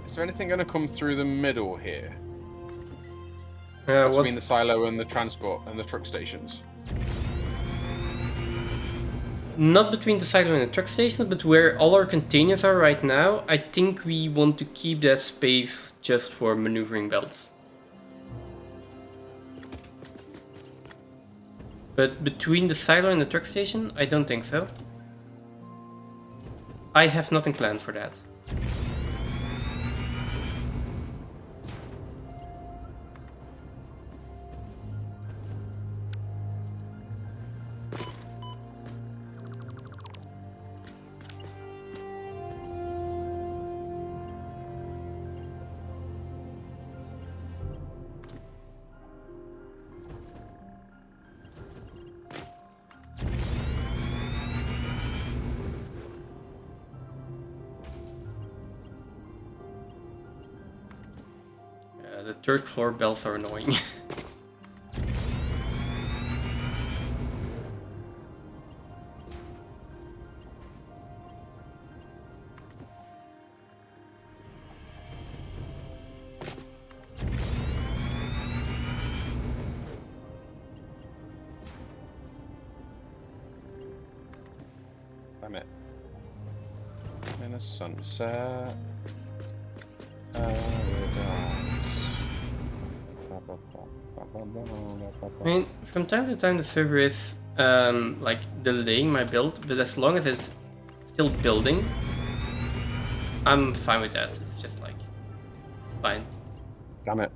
Is there anything going to come through the middle here? What? Between the silo and the transport and the truck stations? Not between the silo and the truck station, but where all our containers are right now. I think we want to keep that space just for maneuvering belts. But between the silo and the truck station, I don't think so. I have nothing planned for that. The third floor bells are annoying. Damn it. In a sunset. I mean, from time to time the server is like delaying my build, but as long as it's still building, I'm fine with that. It's just like, fine. Damn it.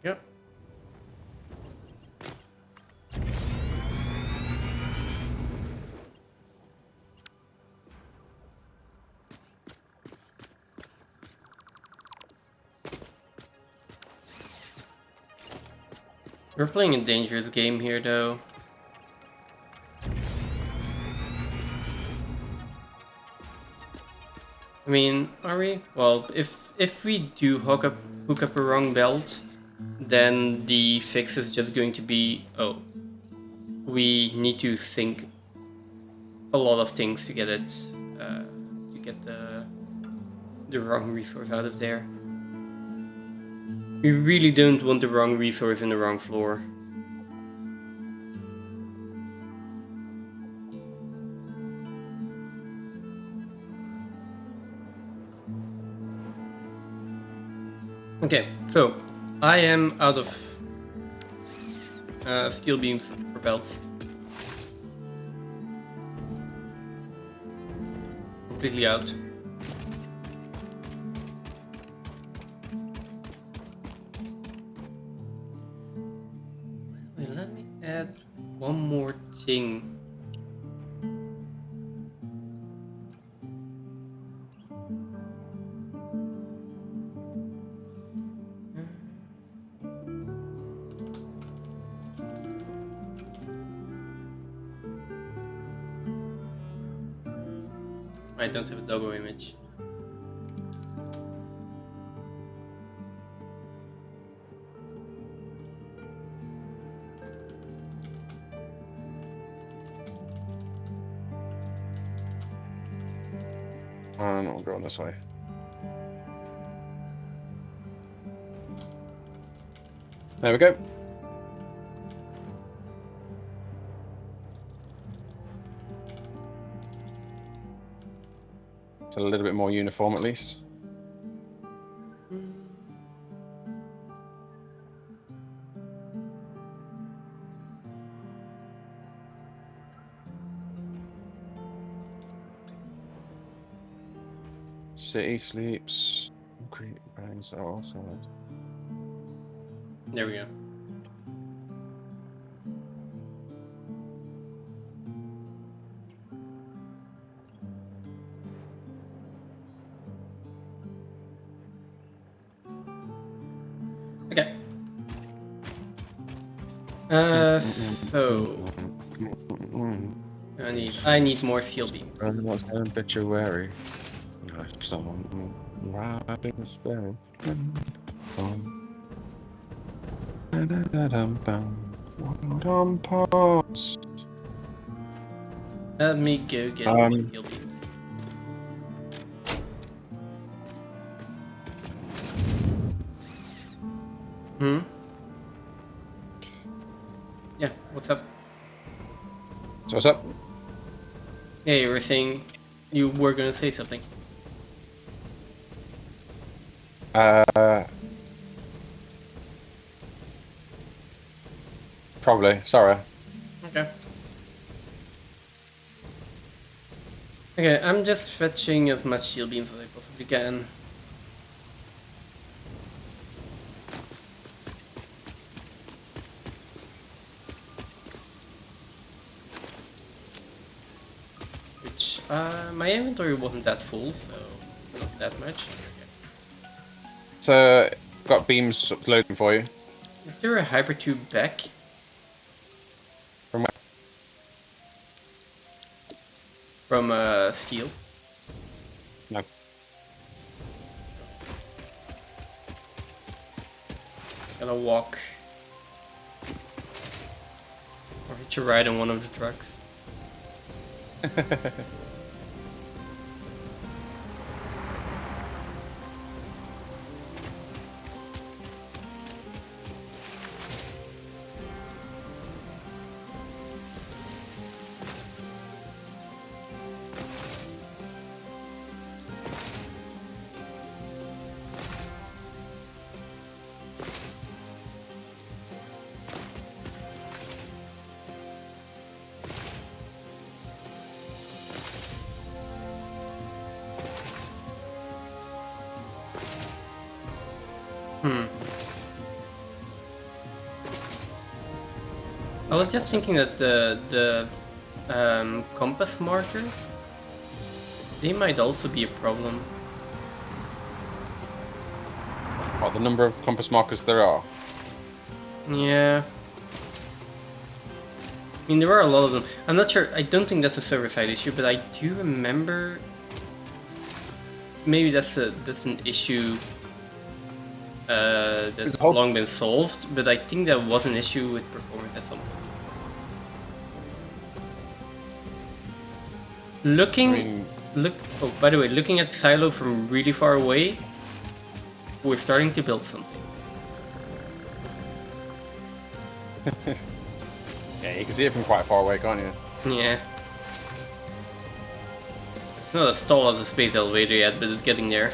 Yep. We're playing a dangerous game here, though. I mean, are we? Well, if we do hook up a wrong belt, then the fix is just going to be, oh, we need to sync a lot of things to get it to get the wrong resource out of there. We really don't want the wrong resource in the wrong floor. Okay, so I am out of steel beams for belts. Completely out. Wait, let me add one more thing. I don't have a doggo image. And we'll go on this way. There we go. It's a little bit more uniform at least. City sleeps. Concrete bangs are also. There we go. Okay. So I need more steel beams. What's an obituary? Someone riding a sparrow. Let me go get more steel beams. Hmm? Yeah, what's up? So what's up? Yeah, you were saying you were gonna say something. Probably. Sorry. Okay. Okay, I'm just fetching as much steel beams as I possibly can. Which, my inventory wasn't that full, so not that much. Okay. So, got beams loading for you. Is there a hypertube back? From where? From, steel? No. Gotta walk. Or hitch a ride on one of the trucks. I was just thinking that the compass markers, they might also be a problem. What, the number of compass markers there are? Yeah. I mean, there are a lot of them. I'm not sure. I don't think that's a server-side issue, but I do remember maybe that's an issue that's the whole- long been solved, but I think that was an issue with performance at some point. Oh, by the way, looking at the silo from really far away, we're starting to build something. Yeah, you can see it from quite far away, can't you? Yeah. It's not as tall as a space elevator yet, but it's getting there.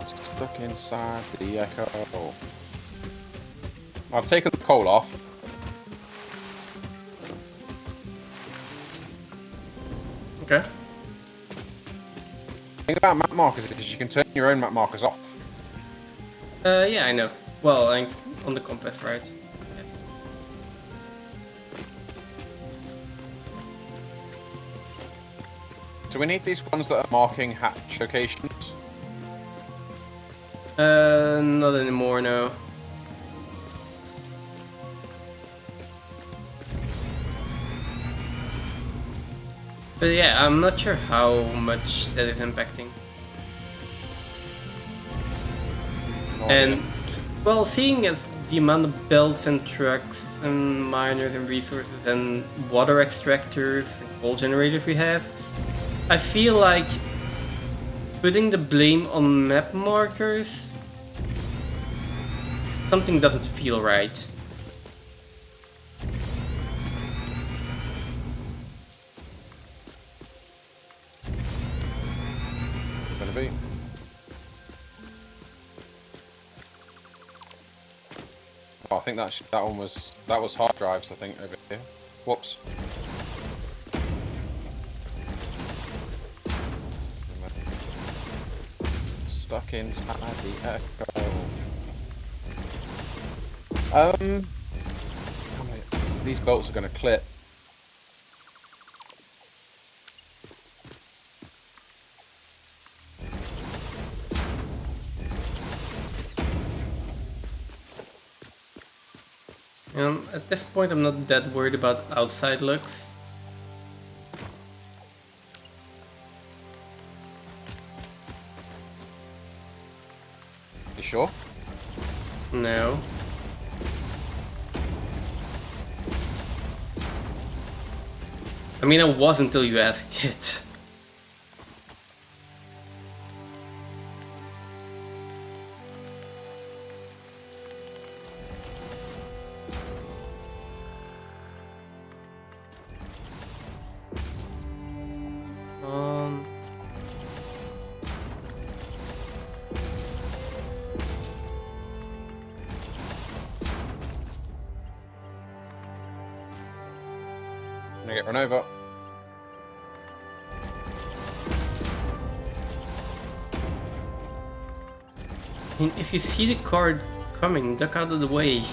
Stuck inside the echo. I've taken the coal off. Okay. The thing about map markers is you can turn your own map markers off. Yeah, I know. Well, I'm on the compass, right? Do we need these ones that are marking hatch locations? Not anymore, no. But yeah, I'm not sure how much that is impacting. And, well, seeing as the amount of belts and trucks and miners and resources and water extractors and coal generators we have, I feel like putting the blame on map markers, something doesn't feel right. Gonna be. Oh, I think that one was hard drives. I think over here. Whoops. Stuck inside the echo. These bolts are gonna clip. At this point, I'm not that worried about outside looks. You sure? No. I mean, I was until you asked it. I'm gonna get run over. I mean, if you see the car coming, duck out of the way.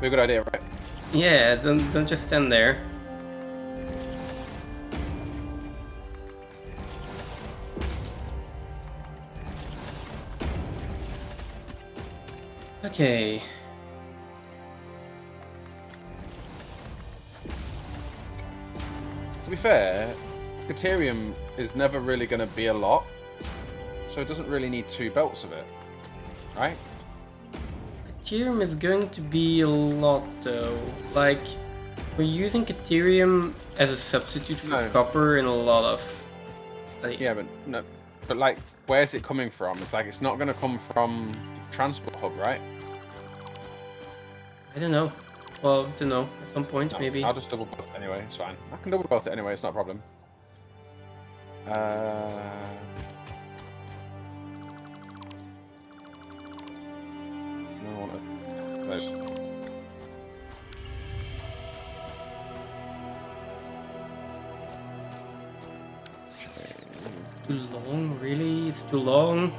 Be a good idea, right? Yeah, don't just stand there. Okay. To be fair, Caterium is never really going to be a lot, so it doesn't really need 2 belts of it, right? Caterium is going to be a lot though. Like, we're using Caterium as a substitute for No. copper in a lot of... Like, Yeah, but no, but like, where's it coming from? It's like it's not going to come from the transport hub, right? I don't know. Well, don't know. At some point, No, maybe. I'll just double belt it anyway. It's fine. I can double belt it anyway. It's not a problem. No one. Those. Too long, really? It's too long.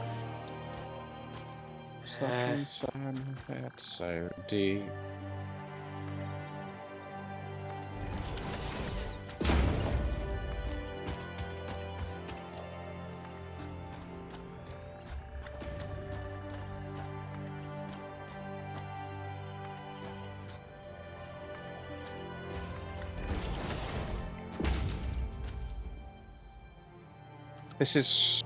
Second sun, that's so deep. This is...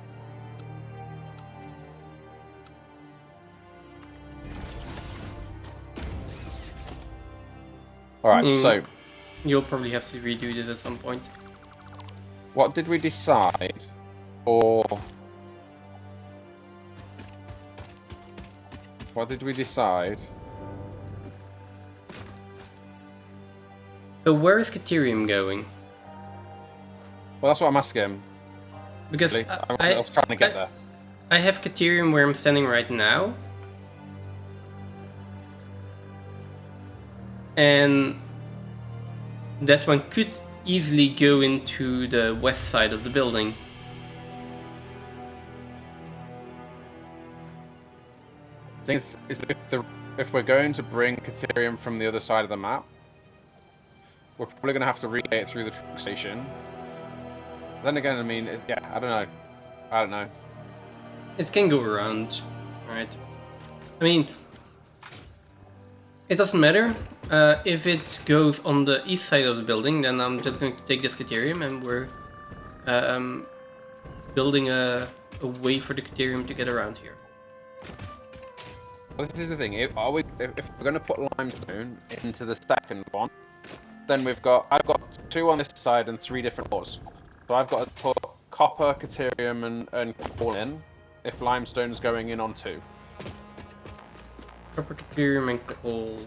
Alright, so You'll probably have to redo this at some point. what did we decide? Or... What did we decide? So where is Caterium going? Well, that's what I'm asking. Because Really. I was trying to get there. I have Caterium where I'm standing right now. And that one could easily go into the west side of the building. The thing is that if we're going to bring Caterium from the other side of the map, we're probably going to have to relay it through the truck station. Then again, I mean, yeah, I don't know. It can go around, right? I mean, it doesn't matter. If it goes on the east side of the building, then I'm just going to take this Caterium and we're building a way for the Caterium to get around here. Well, this is the thing. If we're going to put limestone into the second one, then I've got 2 on this side and 3 different ores. So I've got to put copper, Caterium, and coal in if limestone's going in on 2. Copper, Caterium, and coal.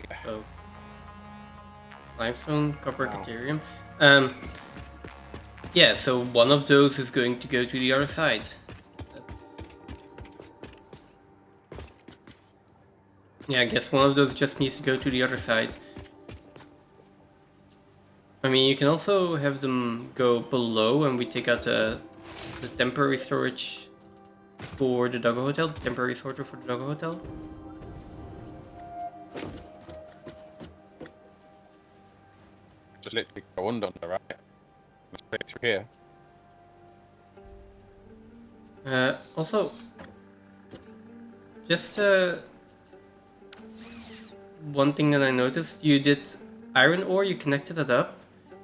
Yeah. So limestone, copper, Wow. Caterium. Yeah, so one of those is going to go to the other side. Yeah, I guess one of those just needs to go to the other side. I mean, you can also have them go below and we take out the temporary storage for the Doggo Hotel, the temporary sorter for the Doggo Hotel. Just literally go under, right? Straight through here. Also, just one thing that I noticed, you did iron ore, you connected it up,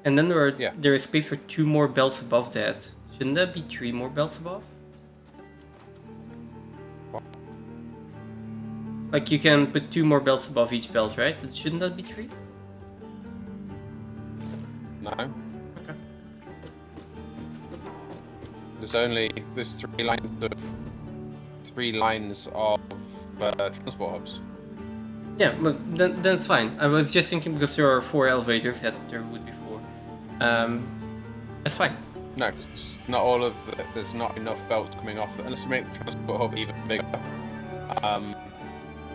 and then there is space for 2 more belts above that. Shouldn't that be 3 more belts above? What? Like you can put 2 more belts above each belt, right? Shouldn't that be 3? No. Okay. There's 3 lines of transport hubs. Yeah, but then it's fine. I was just thinking because there are 4 elevators that there would be 4. That's fine. No, because not all of there's not enough belts coming off, unless we make the transport hub even bigger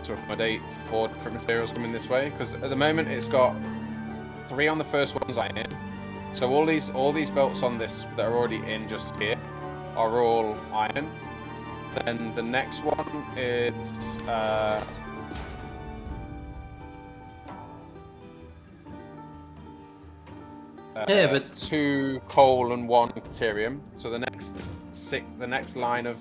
to accommodate 4 different materials coming this way. Because at the moment it's got 3 on the first one's iron, so all these belts on this that are already in just here are all iron. Then the next one is Yeah, but 2 coal and 1 Caterium. So the next line of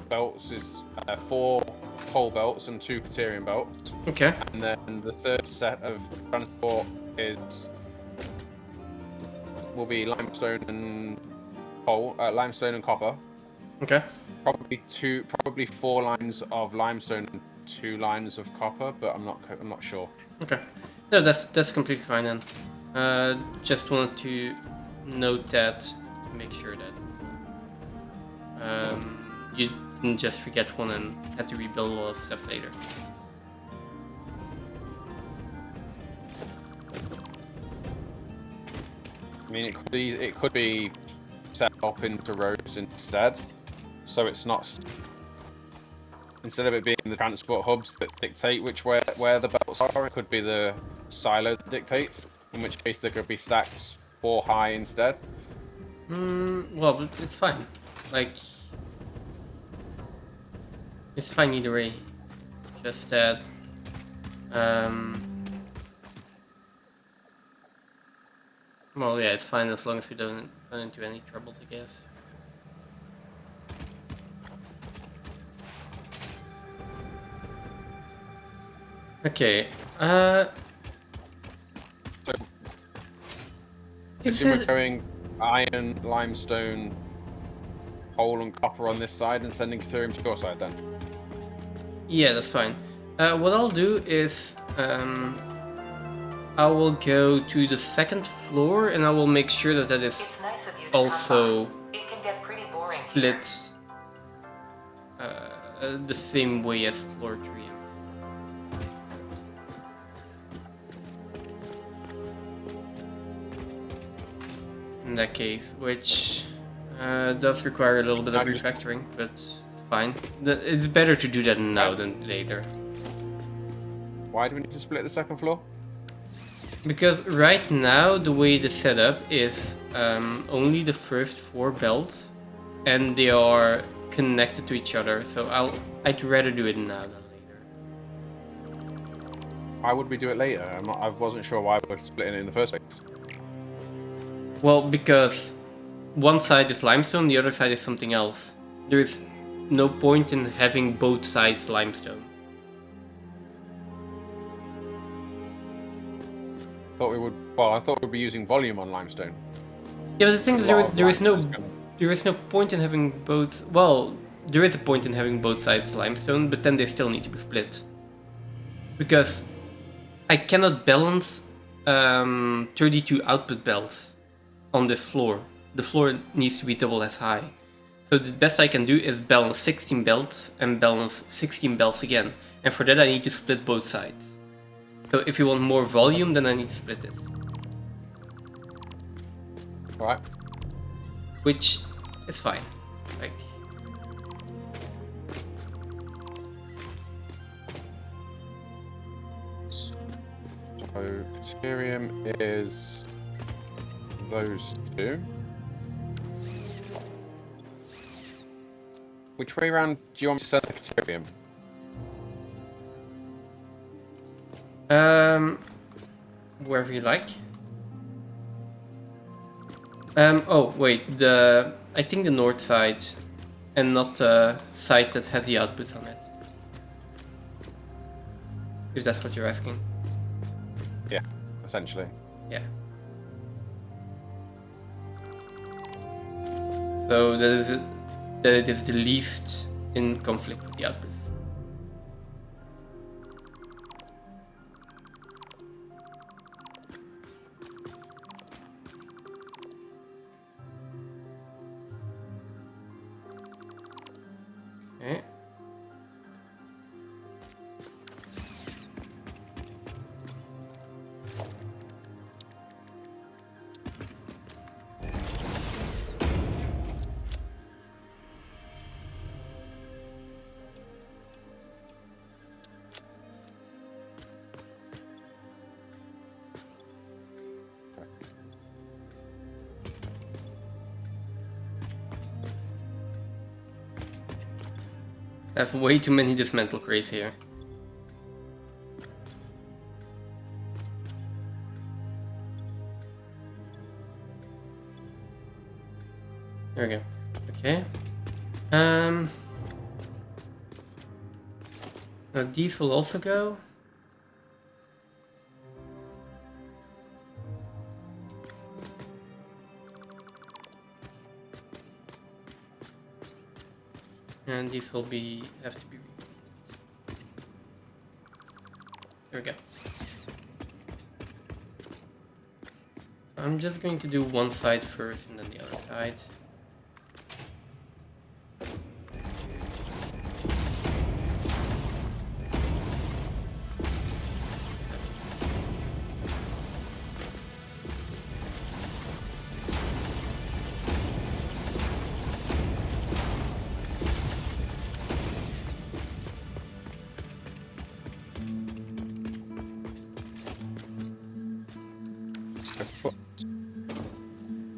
belts is 4 coal belts and 2 Caterium belts. okay. And then the third set of transport will be limestone and coal, limestone and copper. Okay. Probably 4 lines of limestone and 2 lines of copper, but I'm not sure. Okay. No, that's completely fine then. Just wanted to note that to make sure that you didn't just forget one and had to rebuild a lot of stuff later. I mean, it could be set up into rows instead, so it's not. Instead of it being the transport hubs that dictate where the belts are, it could be the silo that dictates. In which case, they could be stacked 4 high instead. Well, but it's fine. Like, it's fine either way. It's just that, well, yeah, it's fine as long as we don't run into any troubles, I guess. Okay, So, we're going iron, limestone, coal and copper on this side and sending Caterium to your side then. Yeah, that's fine. What I'll do is I will go to the second floor and I will make sure that that is It's nice of you to also come by. It can get pretty boring here. split the same way as floor 3 and 4. In that case, which does require a little bit of refactoring, but it's fine. It's better to do that now than later. Why do we need to split the second floor? Because right now, the way the setup is only the first 4 belts, and they are connected to each other. So I'd rather do it now than later. Why would we do it later? I wasn't sure why we're splitting it in the first place. Well, because one side is limestone, the other side is something else. There is no point in having both sides limestone. I thought we'd be using volume on limestone. Yeah, but the thing is, there is no point in having both. Well, there is a point in having both sides limestone, but then they still need to be split. Because I cannot balance 32 output belts on this floor. The floor needs to be double as high. So the best I can do is balance 16 belts and balance 16 belts again. And for that I need to split both sides. So if you want more volume, then I need to split it. Alright. Which is fine. Like, So Caterium is those two. Which way around do you want me to send the Caterium? wherever you like. Oh wait, I think the north side, and not the side that has the outputs on it. If that's what you're asking. Yeah, essentially. Yeah. So that it is the least in conflict with the outputs. Okay. I have way too many dismantle crates here. There we go. Okay. Now these will also go. And these will have to be reconnected. There we go. I'm just going to do one side first and then the other side.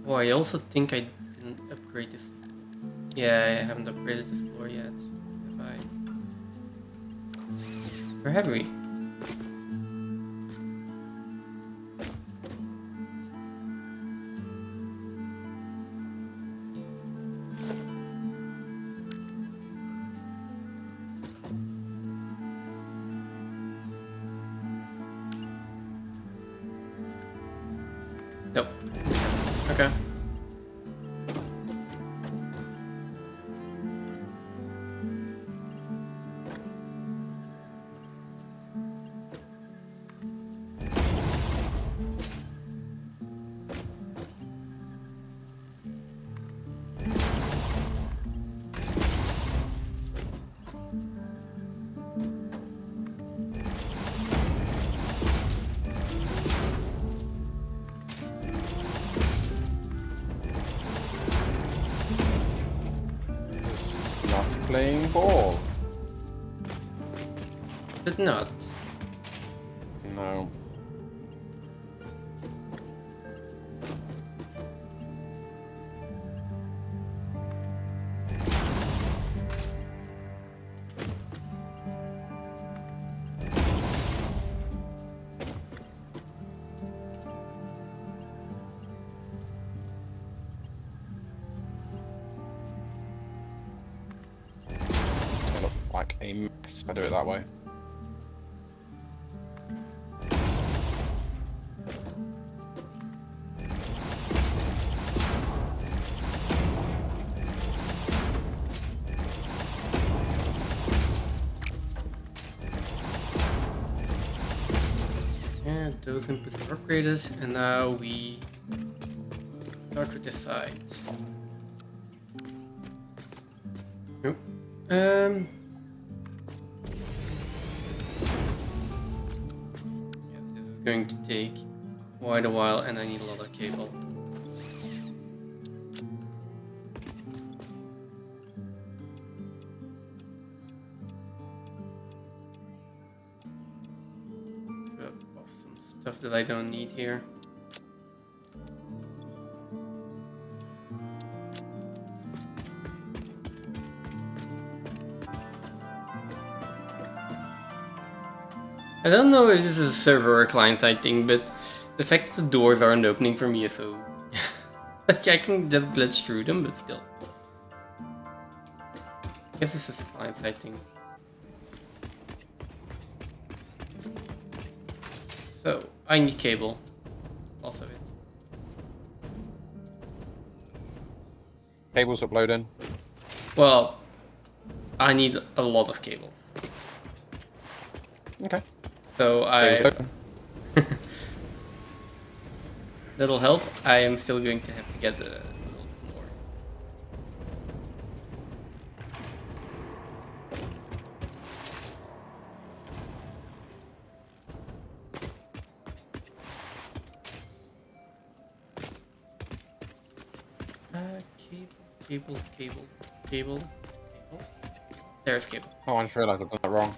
Oh, I also think I didn't upgrade this. Yeah, I haven't upgraded this floor yet. Have I? Or have we? Nope. Okay. playing ball. But not. No. It look like a mess if I do it that way. Yeah, those inputs are upgraded, and now we start with the sides. Nope. Yeah, this is going to take quite a while, and I need a lot of cable. Drop off some stuff that I don't need here. I don't know if this is a server or client-side thing, but the fact that the doors aren't opening for me is so... like, I can just glitch through them, but still. I guess this is a client-side thing. So, I need cable. Also it. Cable's uploading. Well, I need a lot of cable. Okay. So Cable's open. That'll help. I am still going to have to get a little bit more. Cable. There's cable. Oh, I just realised I've done that wrong.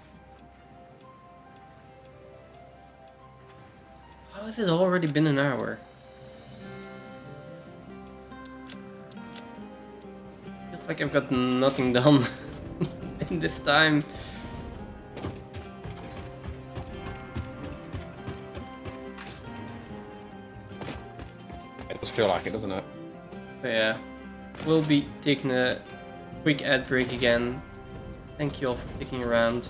How has it already been an hour? Feels like I've got nothing done in this time. It does feel like it, doesn't it? But yeah, we'll be taking a quick ad break again. Thank you all for sticking around.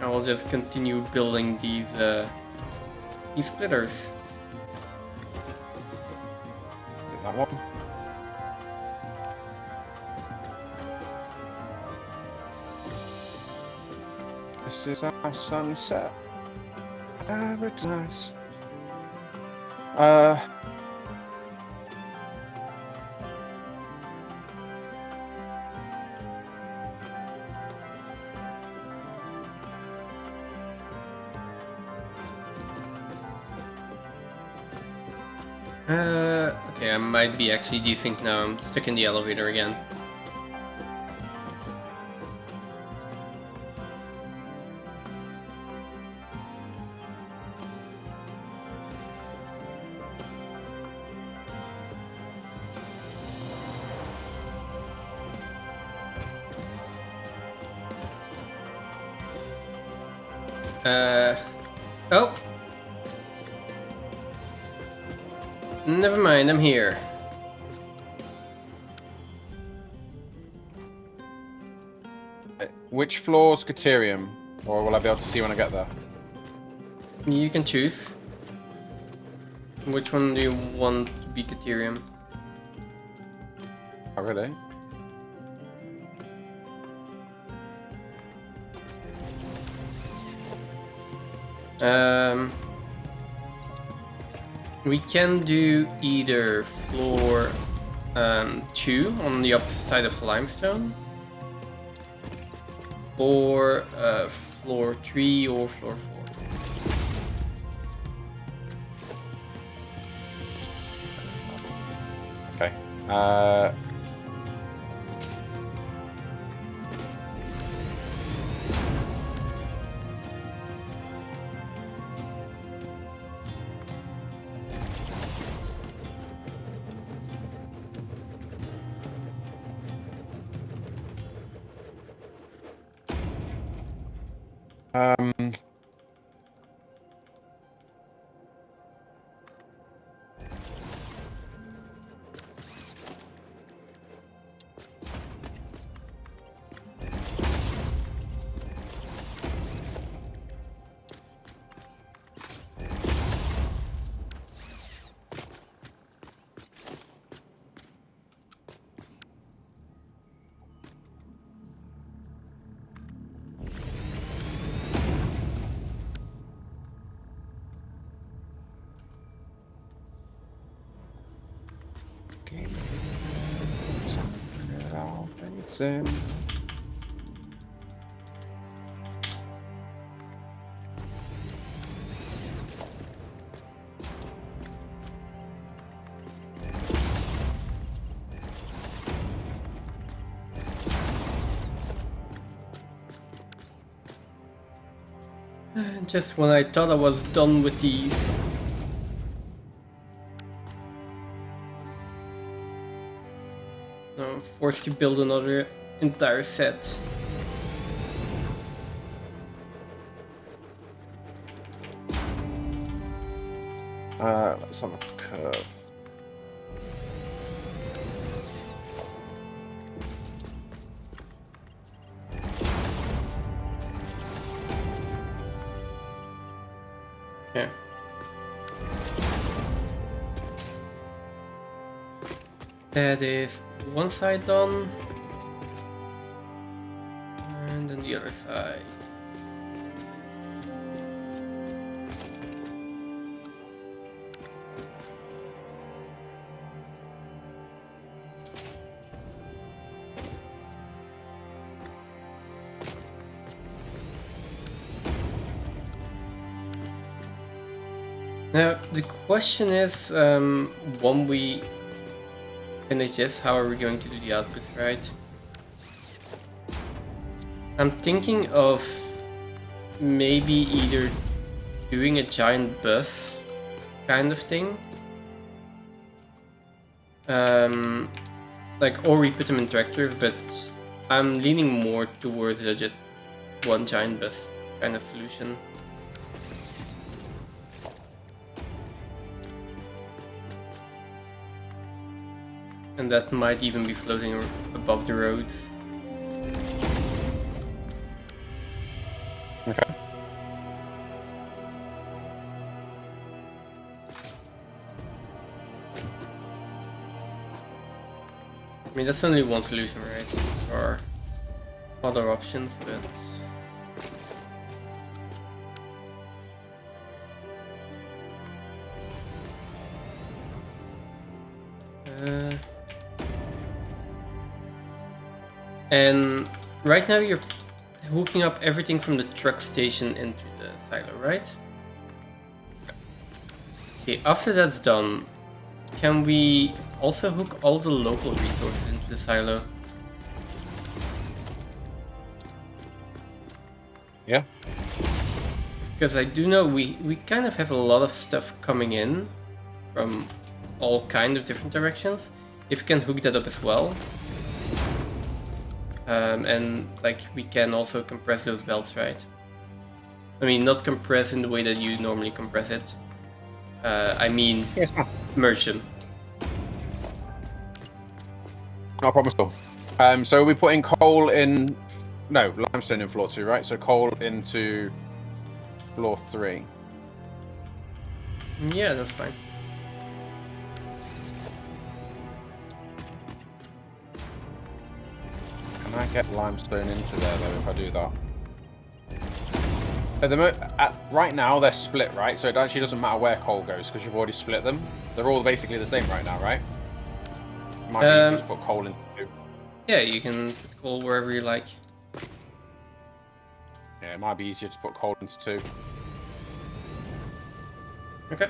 I will just continue building these splitters. Is it that one? This is our sunset paradise. Okay, I might be actually desync now. I'm stuck in the elevator again. Oh! Never mind, I'm here. Which floor's Caterium? Or will I be able to see when I get there? You can choose. Which one do you want to be Caterium? Oh, really? We can do either floor 2 on the opposite side of limestone, or floor 3 or floor 4. It's in. Just when I thought I was done with these. Now I'm forced to build another entire set. Let's have a curve. Okay. That is one side done. And then the other side. Now, the question is, when we finish this, how are we going to do the outputs, right? I'm thinking of maybe either doing a giant bus kind of thing. Like, or we put them in tractors, but I'm leaning more towards just one giant bus kind of solution. And that might even be floating above the roads. Okay. I mean, that's only one solution, right? There are other options, but... And right now you're hooking up everything from the truck station into the silo, right? Okay, after that's done, can we also hook all the local resources into the silo? Yeah. Because I do know we kind of have a lot of stuff coming in from all kind of different directions. If we can hook that up as well. And like we can also compress those belts, right? I mean, not compress in the way that you normally compress it. I mean, Yes. merge them. No problem at all. So we're putting coal in... No, limestone in floor 2, right? So coal into floor 3. Yeah, that's fine. Can I get limestone into there, though, if I do that? Right now, they're split, right? So it actually doesn't matter where coal goes, because you've already split them. They're all basically the same right now, right? Might be easy to put coal in. Yeah, you can put coal wherever you like. Yeah, it might be easier to put coal into 2. Okay.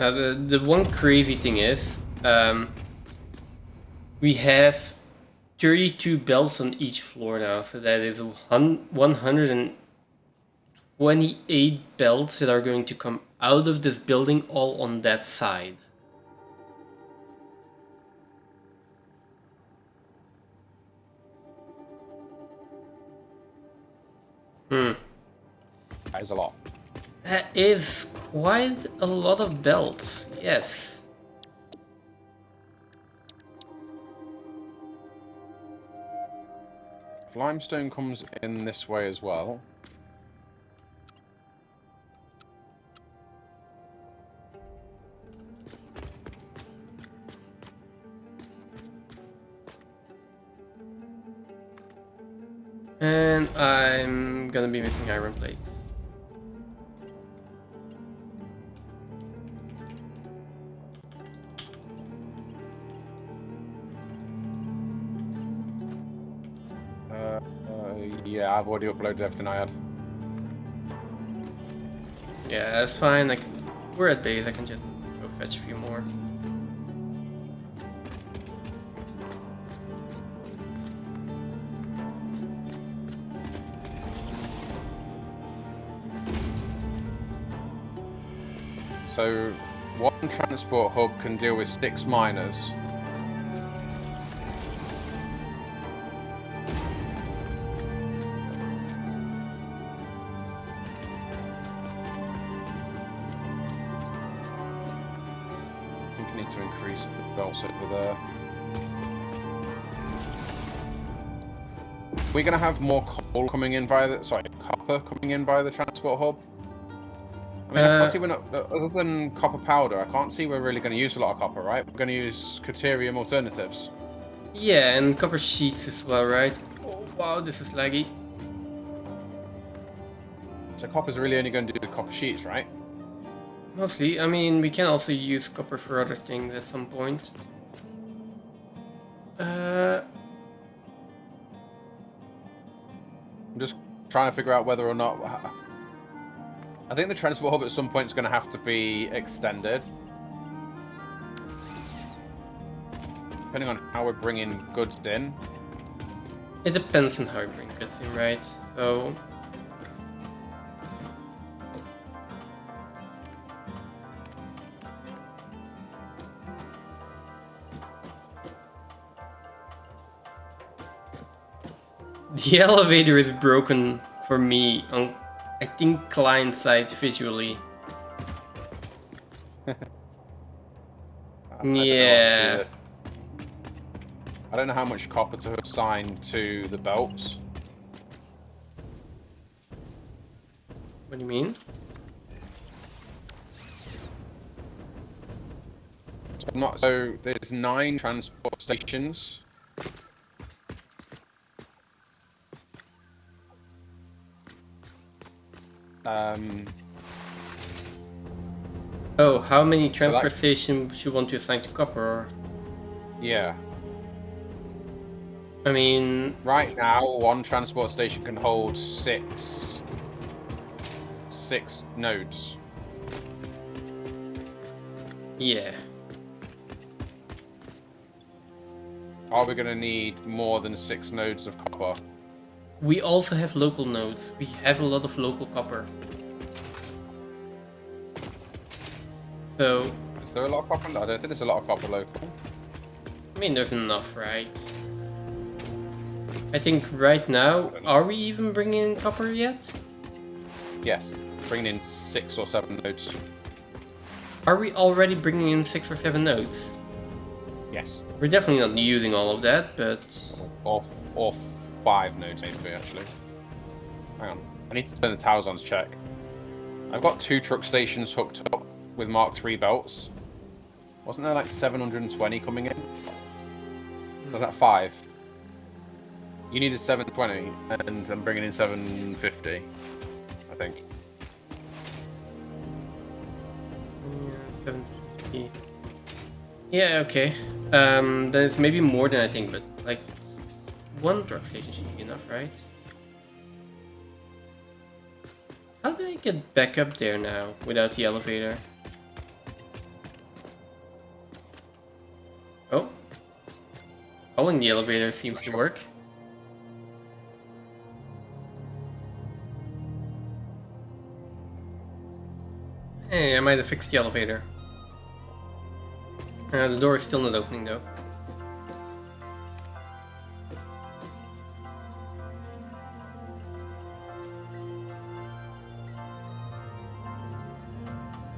Now the one crazy thing is, we have 32 belts on each floor now, so that is 128 belts that are going to come out of this building all on that side. That is a lot. That is quite a lot of belts, yes. If limestone comes in this way as well. And I'm gonna be missing iron plates. Yeah, I've already uploaded everything I had. Yeah, that's fine. We're at base. I can just go fetch a few more. So, one transport hub can deal with 6 miners. I think I need to increase the belts over there. We're going to have more coal coming in via the... Sorry, copper coming in via the transport hub. I mean, I can't see we're not... Other than copper powder, I can't see we're really going to use a lot of copper, right? We're going to use Caterium alternatives. Yeah, and copper sheets as well, right? Oh, wow, this is laggy. So copper's really only going to do the copper sheets, right? Mostly. I mean, we can also use copper for other things at some point. I'm just trying to figure out whether or not... I think the transport hub at some point is going to have to be extended. Depending on how we're bringing goods in. It depends on how you bring goods in, right? So... The elevator is broken for me on, I think, client side visually. Yeah. I don't know how much copper to assign to the belts. What do you mean? So there's 9 transport stations. Oh, how many transport stations you want to assign to copper? Or... Yeah. I mean... Right now, one transport station can hold 6 nodes. Yeah. Are we going to need more than 6 nodes of copper? We also have local nodes. We have a lot of local copper. So... Is there a lot of copper? I don't think there's a lot of copper local. I mean, there's enough, right? I think right now... Are we even bringing in copper yet? Yes. Bringing in 6 or 7 nodes. Are we already bringing in 6 or 7 nodes? Yes. We're definitely not using all of that, but... Or 5 nodes, maybe, actually. Hang on. I need to turn the towers on to check. I've got 2 truck stations hooked up with Mark III belts. Wasn't there like 720 coming in? So is that 5? You needed 720, and I'm bringing in 750, I think. Yeah, 750. Yeah, okay. Then it's maybe more than I think, but like 1 truck station should be enough, right? How do I get back up there now without the elevator? Following the elevator seems to work. Hey, I might have fixed the elevator. The door is still not opening though.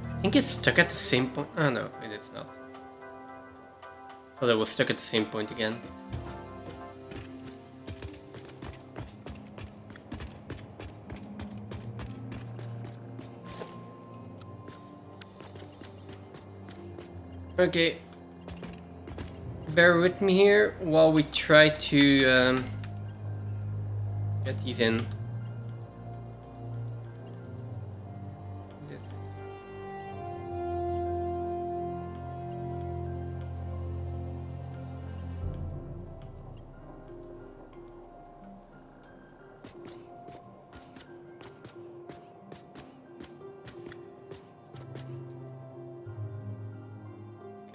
I think it's stuck at the same point. Oh no, it is not. Thought it was stuck at the same point again. Okay. Bear with me here while we try to get these in. This is...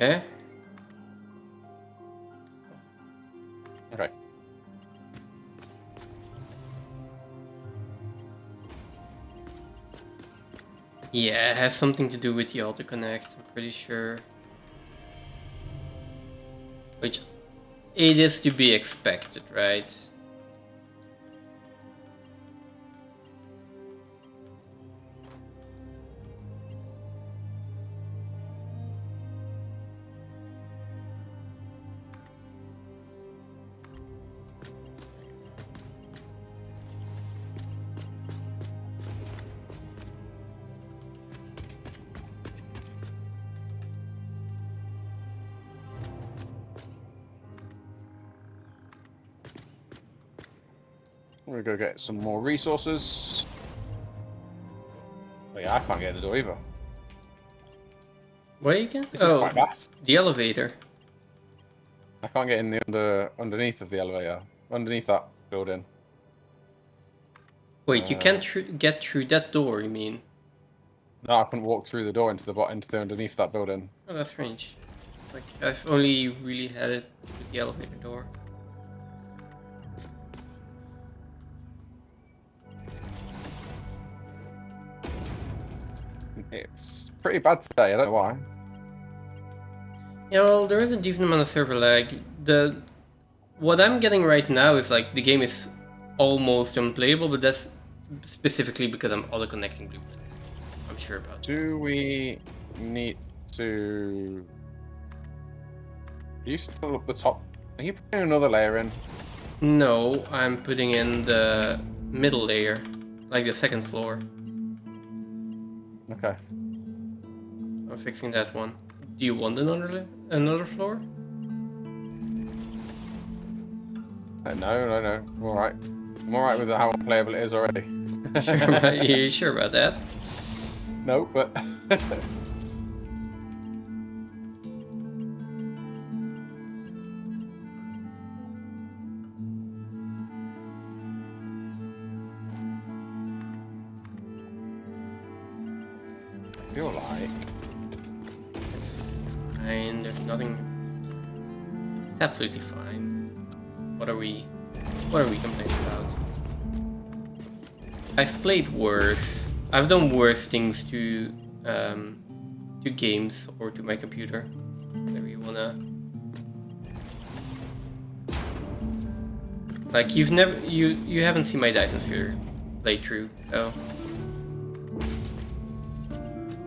Okay. Okay. Yeah, it has something to do with the auto-connect, I'm pretty sure. Which, it is to be expected, right? We're gonna go get some more resources. Oh yeah, I can't get in the door either. Where you can? This is quite bad. The elevator. I can't get in the underneath of the elevator, underneath that building. Wait, you can't get through that door, you mean? No, I couldn't walk through the door into the underneath that building. Oh, that's strange. Like, I've only really had it with the elevator door. It's pretty bad today. I don't know why. Yeah, well, there is a decent amount of server lag. What I'm getting right now is like the game is almost unplayable, but that's specifically because I'm auto-connecting Bluetooth. I'm sure about that. Do we need to? Are you still up the top? Are you putting another layer in? No, I'm putting in the middle layer, like the second floor. Okay. I'm fixing that one. Do you want another floor? No. I'm alright. I'm alright with how unplayable it is already. You sure about that? No, but I feel like It's fine. There's nothing. It's absolutely fine. What are we complaining about? I've played worse. I've done worse things to games or to my computer. Whatever you wanna. Like you haven't seen my Dyson Sphere playthrough, so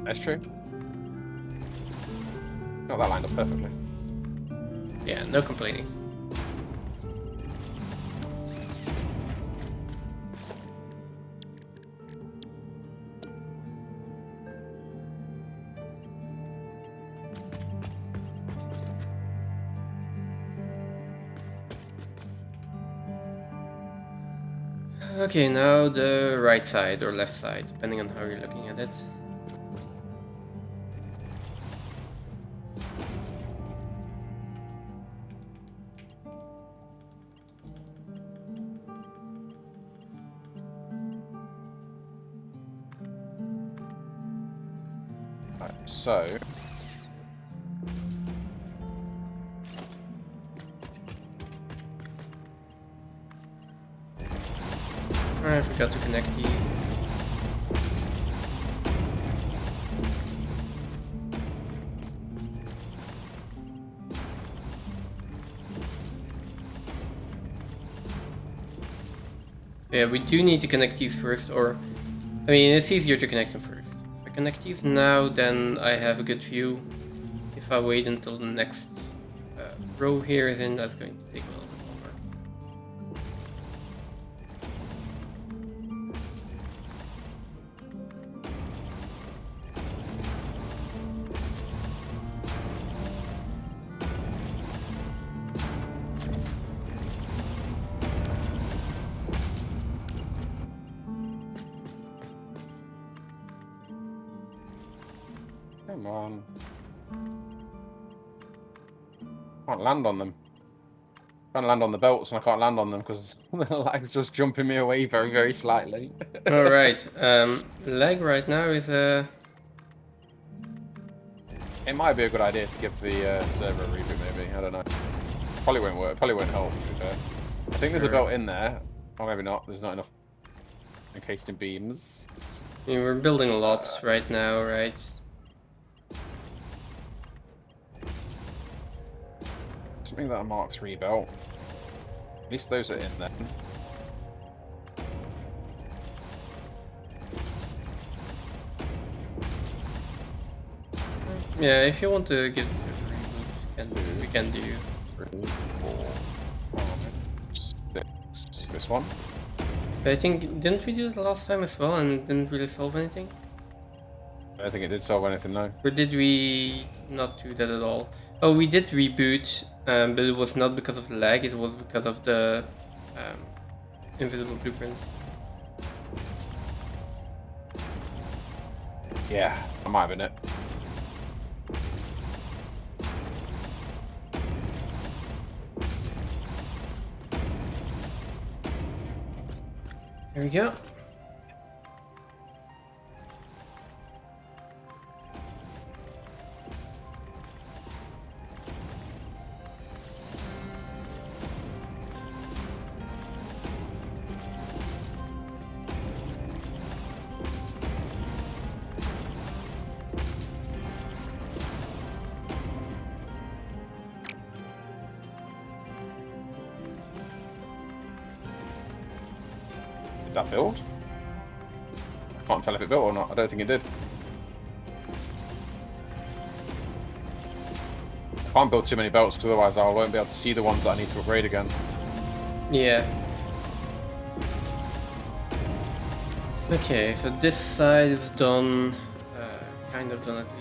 that's true. Not that lined up perfectly. yeah, no complaining. Okay, now the right side or left side, depending on how you're looking at it. Right, so. I forgot to connect these. Yeah, we do need to connect these first, or... I mean, it's easier to connect them first. If I connect these now, then I have a good view. If I wait until the next row here is in, that's going to take a little bit longer. Come on. Can't land on them. Trying to land on the belts and I can't land on them because the lag's just jumping me away very, very slightly. Alright, lag right now is It might be a good idea to give the server a reboot, maybe. I don't know. Probably won't work. Probably won't help, to be fair. I think there's a belt in there. Or maybe not. There's not enough encased in beams. I mean, we're building a lot right now, right? Something that a Mark III belt. At least those are in there. Yeah, if you want to give this a reboot, we can do. 3, 4, 5, 6. This one. But I think, didn't we do it last time as well and it didn't really solve anything? I don't think it did solve anything, no. Or did we not do that at all? Oh, we did reboot, but it was not because of lag, it was because of the invisible blueprints. Yeah, that might have been it. There we go. Did that build? I can't tell if it built or not. I don't think it did. I can't build too many belts because otherwise I won't be able to see the ones that I need to upgrade again. Yeah. Okay, so this side is done, kind of done at least.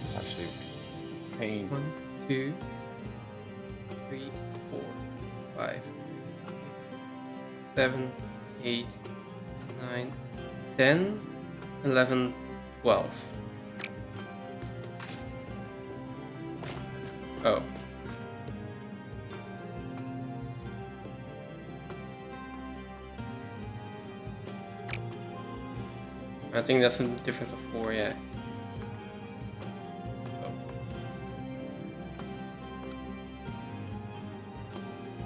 It's actually pain. 1, 2, 3, 4, 5, 6, 7, 8, 9, 10, 11, 12. Oh. I think that's a difference of 4, yeah. Oh.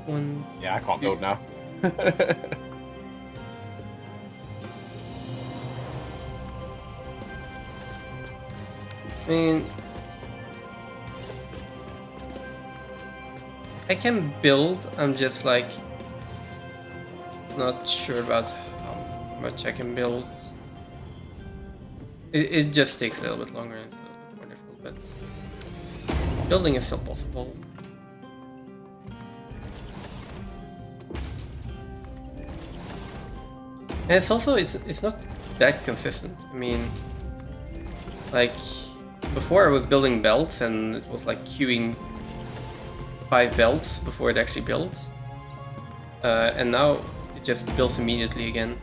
1. Yeah, I can't build now. I mean, I can build, I'm just like not sure about how much I can build. It just takes a little bit longer and it's a little bit more difficult, but building is still possible. And it's also, it's not that consistent. I mean, like, before I was building belts and it was like queuing 5 belts before it actually built. And now it just builds immediately again.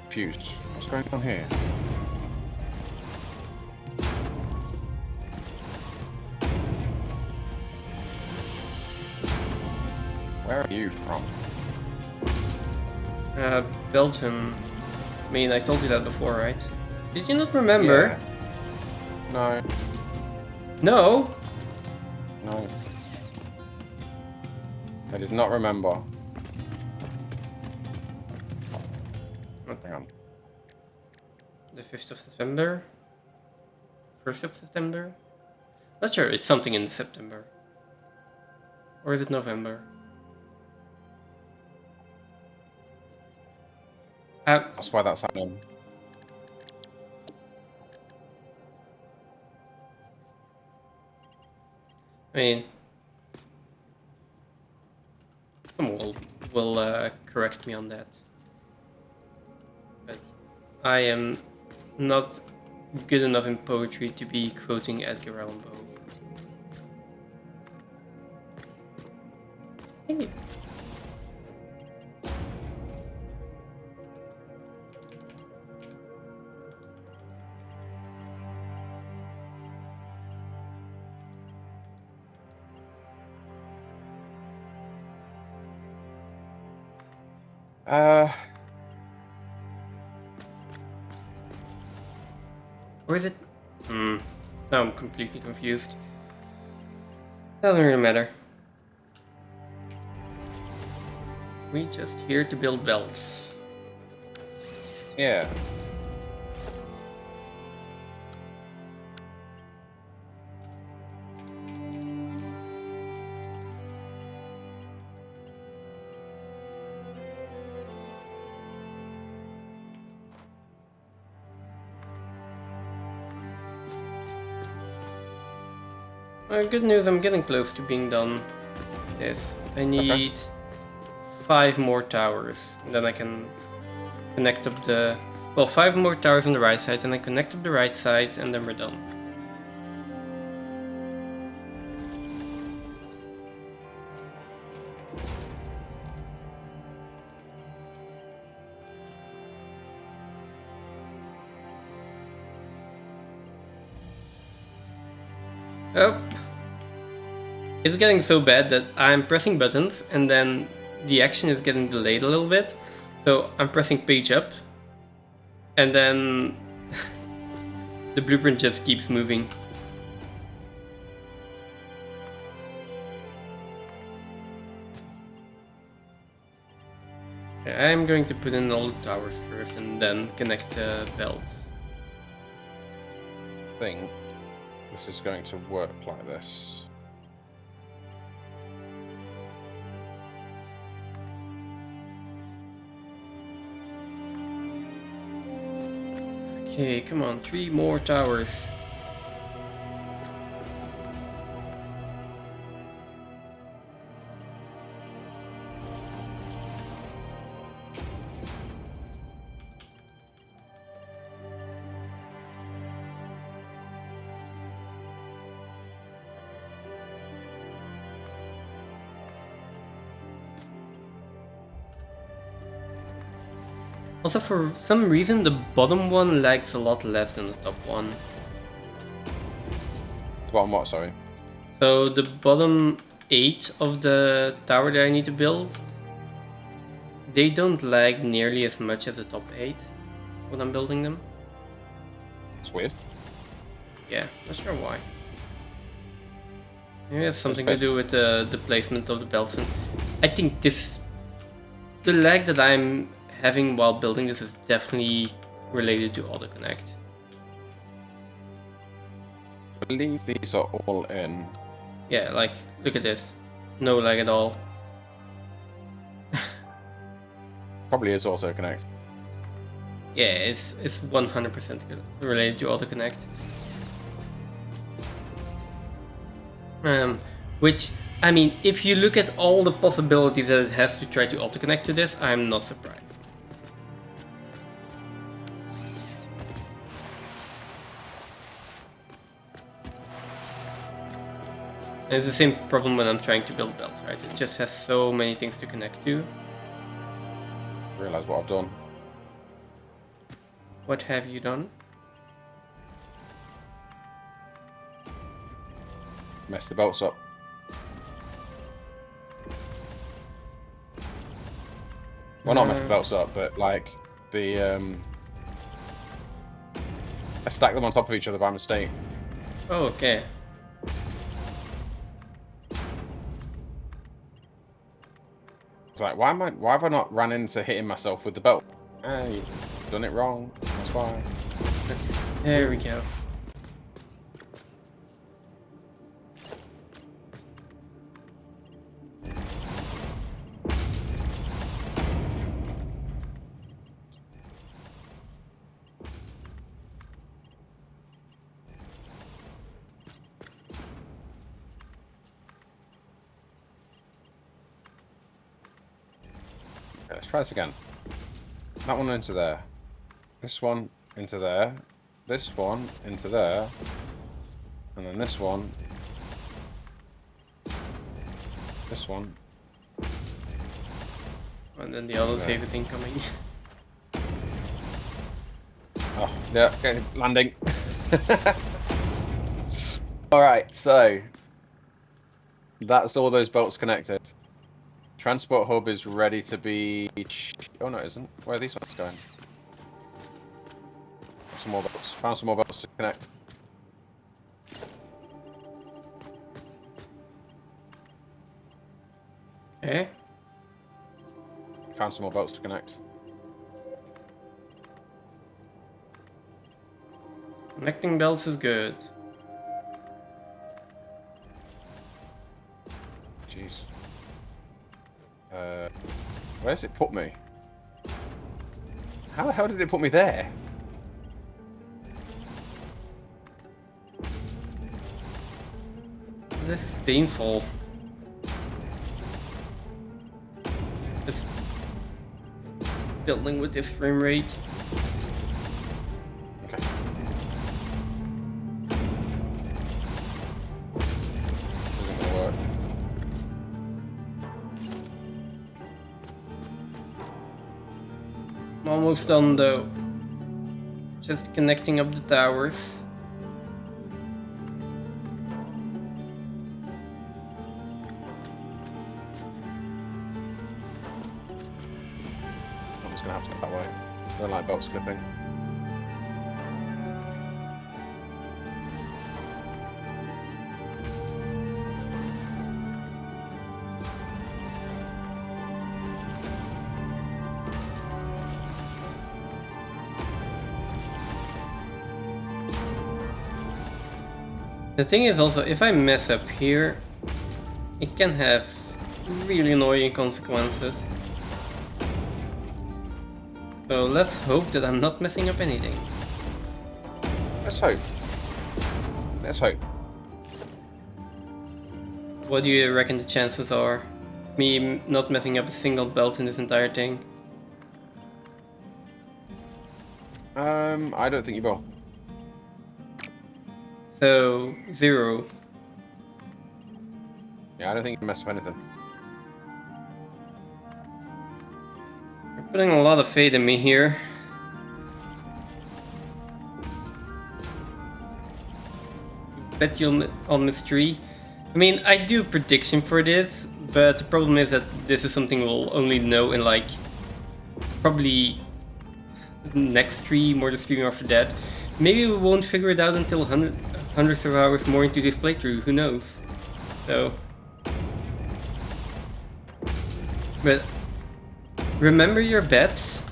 Confused. What's going on here? Where are you from? Belgium. I mean, I told you that before, right? Did you not remember? No. No. No. I did not remember. Hang on. The 5th of September. 1st of September. Not sure. It's something in September. Or is it November? That's why that's happening. I mean, someone will correct me on that. But I am not good enough in poetry to be quoting Edgar Allan Poe. I think or is it? Now I'm completely confused. Doesn't really matter. We just here to build belts. Yeah. Good news, I'm getting close to being done. Yes, I need 5 more towers, and then I can connect up the... Well, 5 more towers on the right side, and I connect up the right side, and then we're done. Oh. It's getting so bad that I'm pressing buttons and then the action is getting delayed a little bit. So I'm pressing page up and then the blueprint just keeps moving. Okay, I'm going to put in all the towers first and then connect the belts. I think this is going to work like this. Okay, come on, 3 more towers. Also, for some reason, the bottom one lags a lot less than the top one. Bottom what, sorry? So the bottom 8 of the tower that I need to build, they don't lag nearly as much as the top 8 when I'm building them. It's weird. Yeah, not sure why. Maybe it has something to do with the placement of the belts. And I think the lag that I'm having while building this is definitely related to autoconnect. I believe these are all in. Yeah, like, look at this. No lag at all. Probably is also connect. Yeah, it's 100% related to autoconnect. Which, I mean, if you look at all the possibilities that it has to try to autoconnect to this, I'm not surprised. And it's the same problem when I'm trying to build belts, right? It just has so many things to connect to. Realize what I've done. What have you done? Messed the belts up. Well, not messed the belts up, but like the I stacked them on top of each other by mistake. Oh, okay. It's like, why have I not ran into hitting myself with the belt? You've done it wrong. That's why. There we go. Okay, let's try this again. That one into there. This one into there. This one into there. And then this one. This one. And then the other save thing coming. Oh, yeah, okay, landing. Alright, so that's all those bolts connected. Transport hub is ready to be... Oh no, it isn't. Where are these ones going? Some more bolts. Found some more bolts to connect. Okay. Found some more bolts to connect. Connecting belts is good. Jeez. Where's it put me? How the hell did it put me there? This is painful. Just building with this frame rate. Okay. This isn't gonna work. I'm almost done though. Just connecting up the towers. I'm just gonna have to go that way. I don't like bolts clipping. The thing is also, if I mess up here, it can have really annoying consequences. So let's hope that I'm not messing up anything. Let's hope. Let's hope. What do you reckon the chances are? Me not messing up a single belt in this entire thing? I don't think you will. So, 0. Yeah, I don't think you can mess with anything. You're putting a lot of faith in me here. Bet you on mystery. I mean, I do a prediction for this, but the problem is that this is something we'll only know in like probably the next stream or the stream after that. Maybe we won't figure it out until hundreds of hours more into this playthrough, who knows? So... But remember your bets.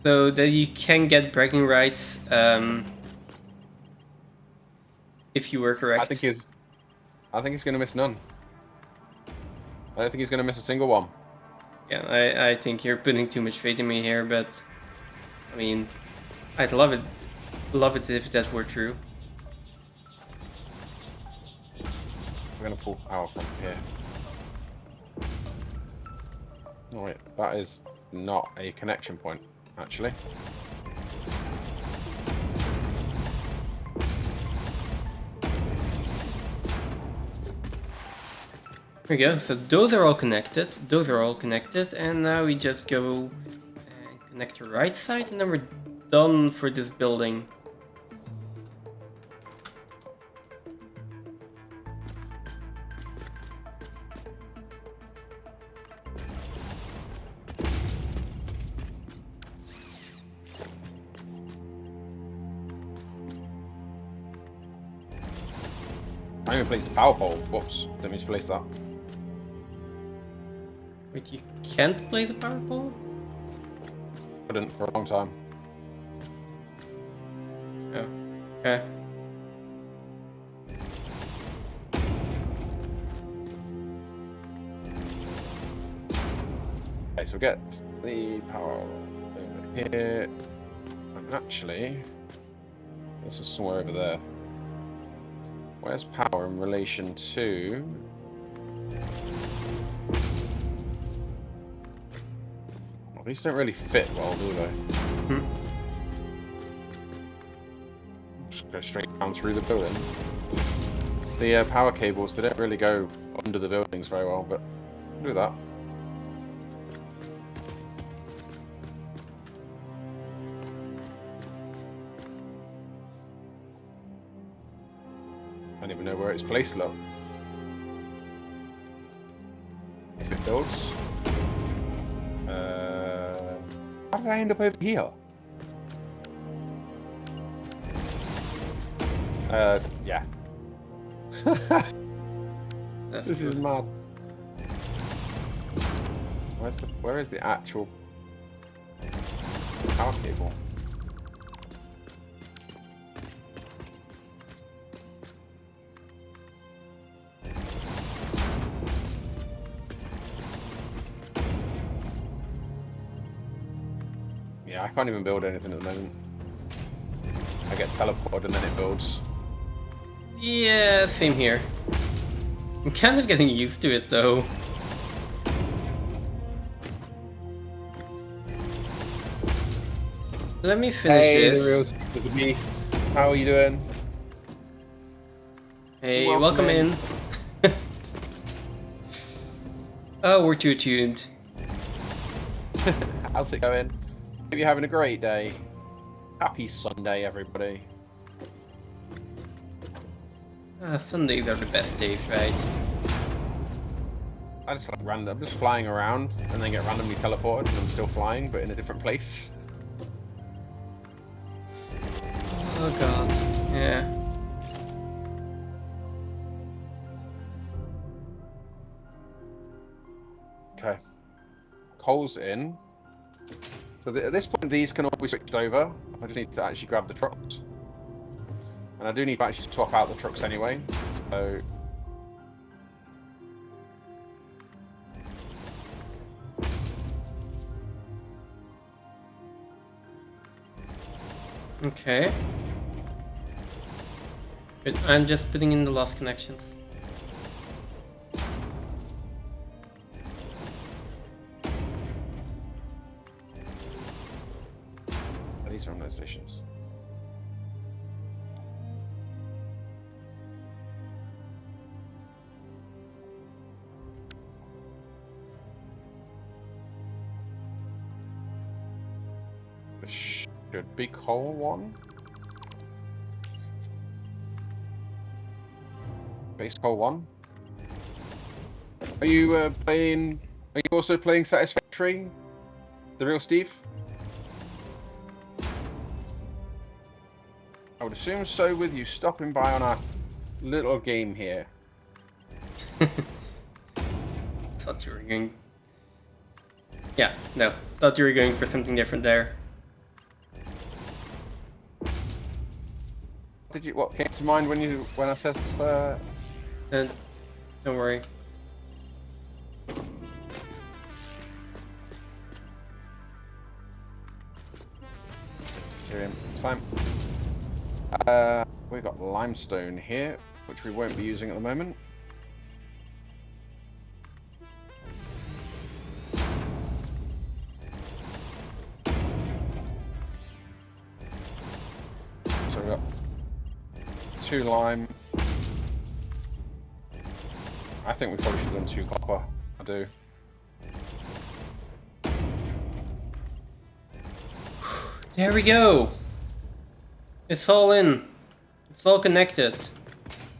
So that you can get bragging rights if you were correct. I think he's gonna miss none. I don't think he's gonna miss a single one. Yeah, I think you're putting too much faith in me here, but I mean, I'd love it if that were true. We're gonna pull power from here. Oh wait, that is not a connection point, actually. There we go, so those are all connected, and now we just go and connect the right side, and then we're done for this building. I even placed the power pole. Whoops, didn't mean to place that. Wait, you can't play the power pole? Couldn't for a long time. Oh, okay. Okay, so we get the power over here. And actually, this is somewhere over there. Where's power in relation to... Well, these don't really fit well, do they? Hmm. Just go straight down through the building. The power cables, they don't really go under the buildings very well, but we'll do that. I don't even know where it's placed, look. If it builds. How did I end up over here? Yeah. This is mad. Where is the actual power cable? Yeah, I can't even build anything at the moment. I get teleported and then it builds. Yeah, same here. I'm kind of getting used to it though. Let me finish this. There's a beast. How are you doing? Hey, welcome in. Oh, we're too tuned. How's it going? Hope you're having a great day. Happy Sunday, everybody. Sundays are the best days, right? I just like random. I'm just flying around and then get randomly teleported and I'm still flying, but in a different place. Oh god. Yeah. Okay. Coal's in. So at this point, these can all be switched over. I just need to actually grab the trucks. And I do need to actually swap out the trucks anyway. So... Okay. But I'm just putting in the lost connections. These are on those stations. This should be coal one. Base coal one. Are you playing? Are you also playing Satisfactory? The real Steve? I would assume so with you stopping by on our little game here. Thought you were going... Yeah, no. Thought you were going for something different there. What came to mind when I said Don't worry. It's fine. We've got limestone here, which we won't be using at the moment. So we've got 2 lime. I think we probably should have done 2 copper. I do. There we go! It's all in. It's all connected.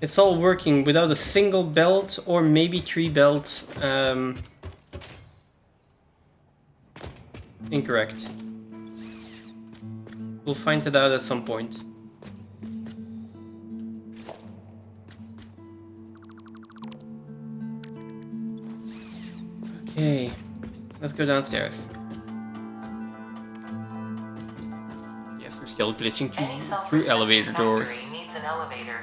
It's all working without a single belt or maybe 3 belts. Incorrect. We'll find it out at some point. Okay, let's go downstairs. Yes, we're still glitching through elevator doors. Factory needs an elevator.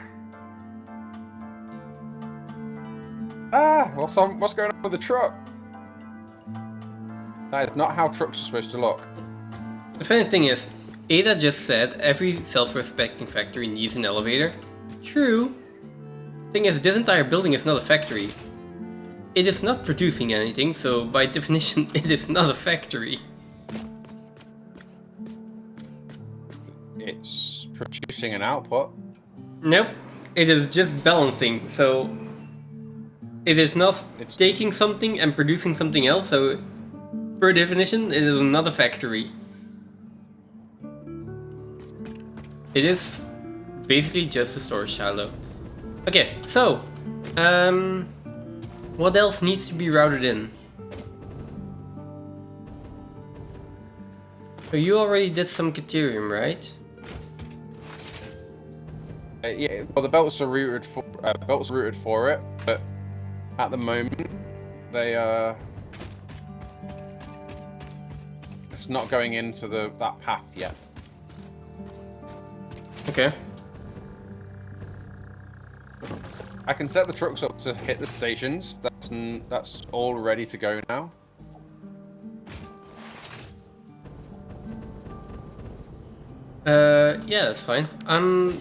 Ah, what's going on with the truck? That is not how trucks are supposed to look. The funny thing is, Ada just said every self-respecting factory needs an elevator. True. Thing is, this entire building is not a factory. It is not producing anything, so by definition, it is not a factory. It's producing an output. Nope, it is just balancing, so it is not taking something and producing something else, so per definition, it is not a factory. It is basically just a storage silo. Okay, so, what else needs to be routed in? So you already did some Caterium, right? Yeah, well, the belts are routed for it, but at the moment they it's not going into that path yet. Okay. I can set the trucks up to hit the stations. That's all ready to go now. Yeah, that's fine. I'm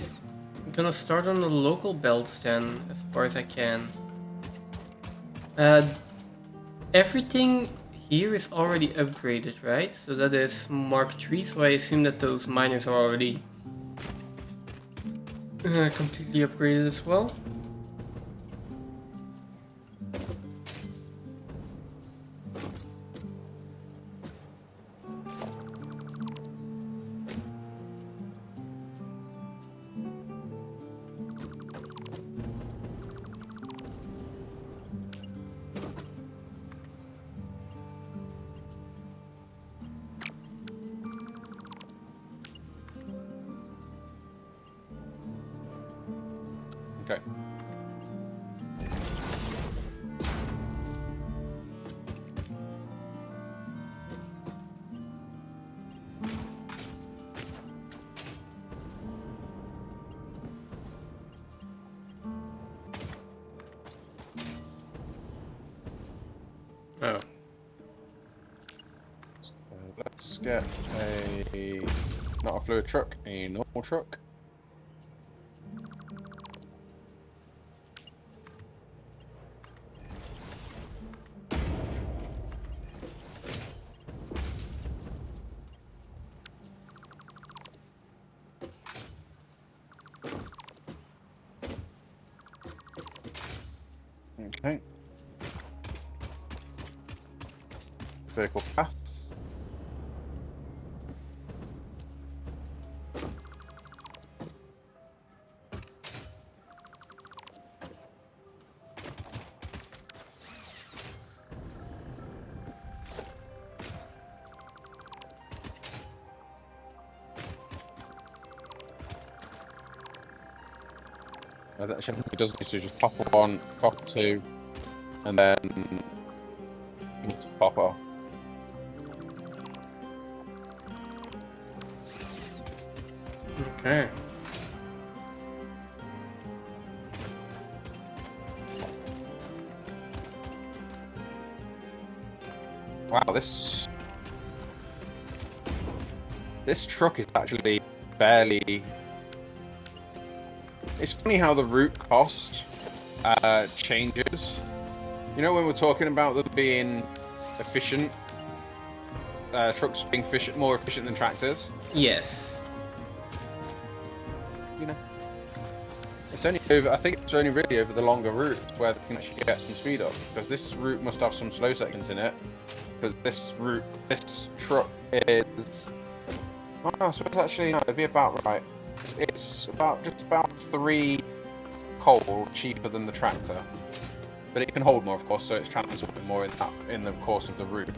gonna start on the local belts then, as far as I can. Everything here is already upgraded, right? So that is Mark III, so I assume that those miners are already completely upgraded as well. Okay. Oh. Let's get not a fluid truck, a normal truck. Okay. Vehicle path. That it doesn't need to just pop on, pop two, and then you need to pop off. Okay. Wow, this truck is actually fairly. It's funny how the route cost changes. You know, when we're talking about them being efficient, trucks being more efficient than tractors. Yes. You know, it's only over. I think it's only really over the longer routes where they can actually get some speed up. Because this route must have some slow sections in it. Because this truck is. Oh, I suppose actually no, it'd be about right. It's just about 3 coal cheaper than the tractor, but it can hold more, of course, so it's transporting more in the course of the route.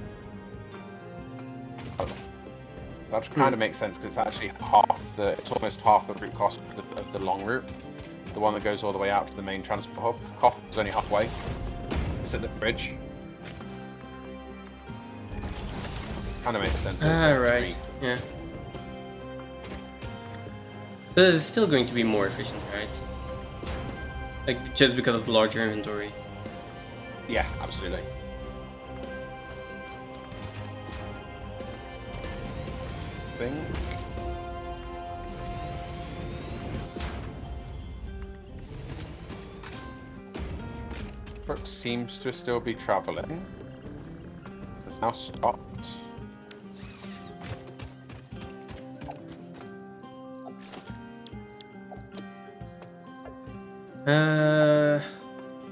That kind of makes sense because it's actually it's almost half the route cost of the long route, the one that goes all the way out to the main transport hub. Cost is only halfway. It's at the bridge. Kind of makes sense. That it's like right. 3. Yeah. But it's still going to be more efficient, right? Like, just because of the larger inventory. Yeah, absolutely. Think. Truck seems to still be traveling. It's now stopped.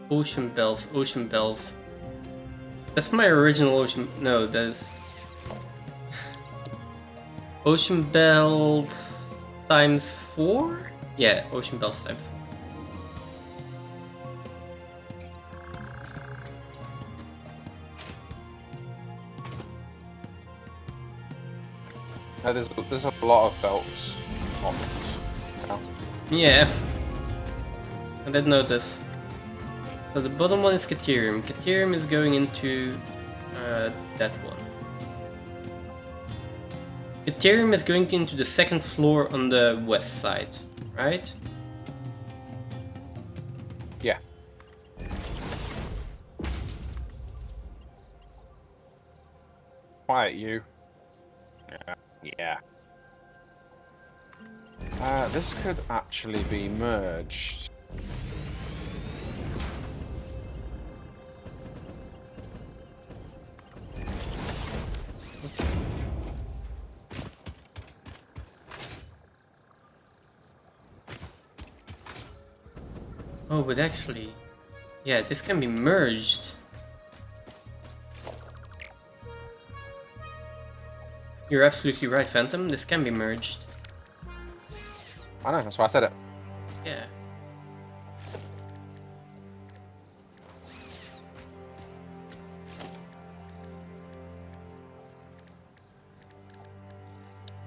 Ocean bells, ocean bells. That's my original ocean. No, that's ocean bells times 4. Yeah, ocean bells times 4. There's a lot of belts on this. Now. Yeah, I did notice. So the bottom one is Caterium. Caterium is going into that one. Caterium is going into the second floor on the west side, right? Yeah. Quiet, you. Yeah. This could actually be merged. Oh, but actually, yeah, this can be merged. You're absolutely right, Phantom. This can be merged. I know, that's why I said it. Yeah.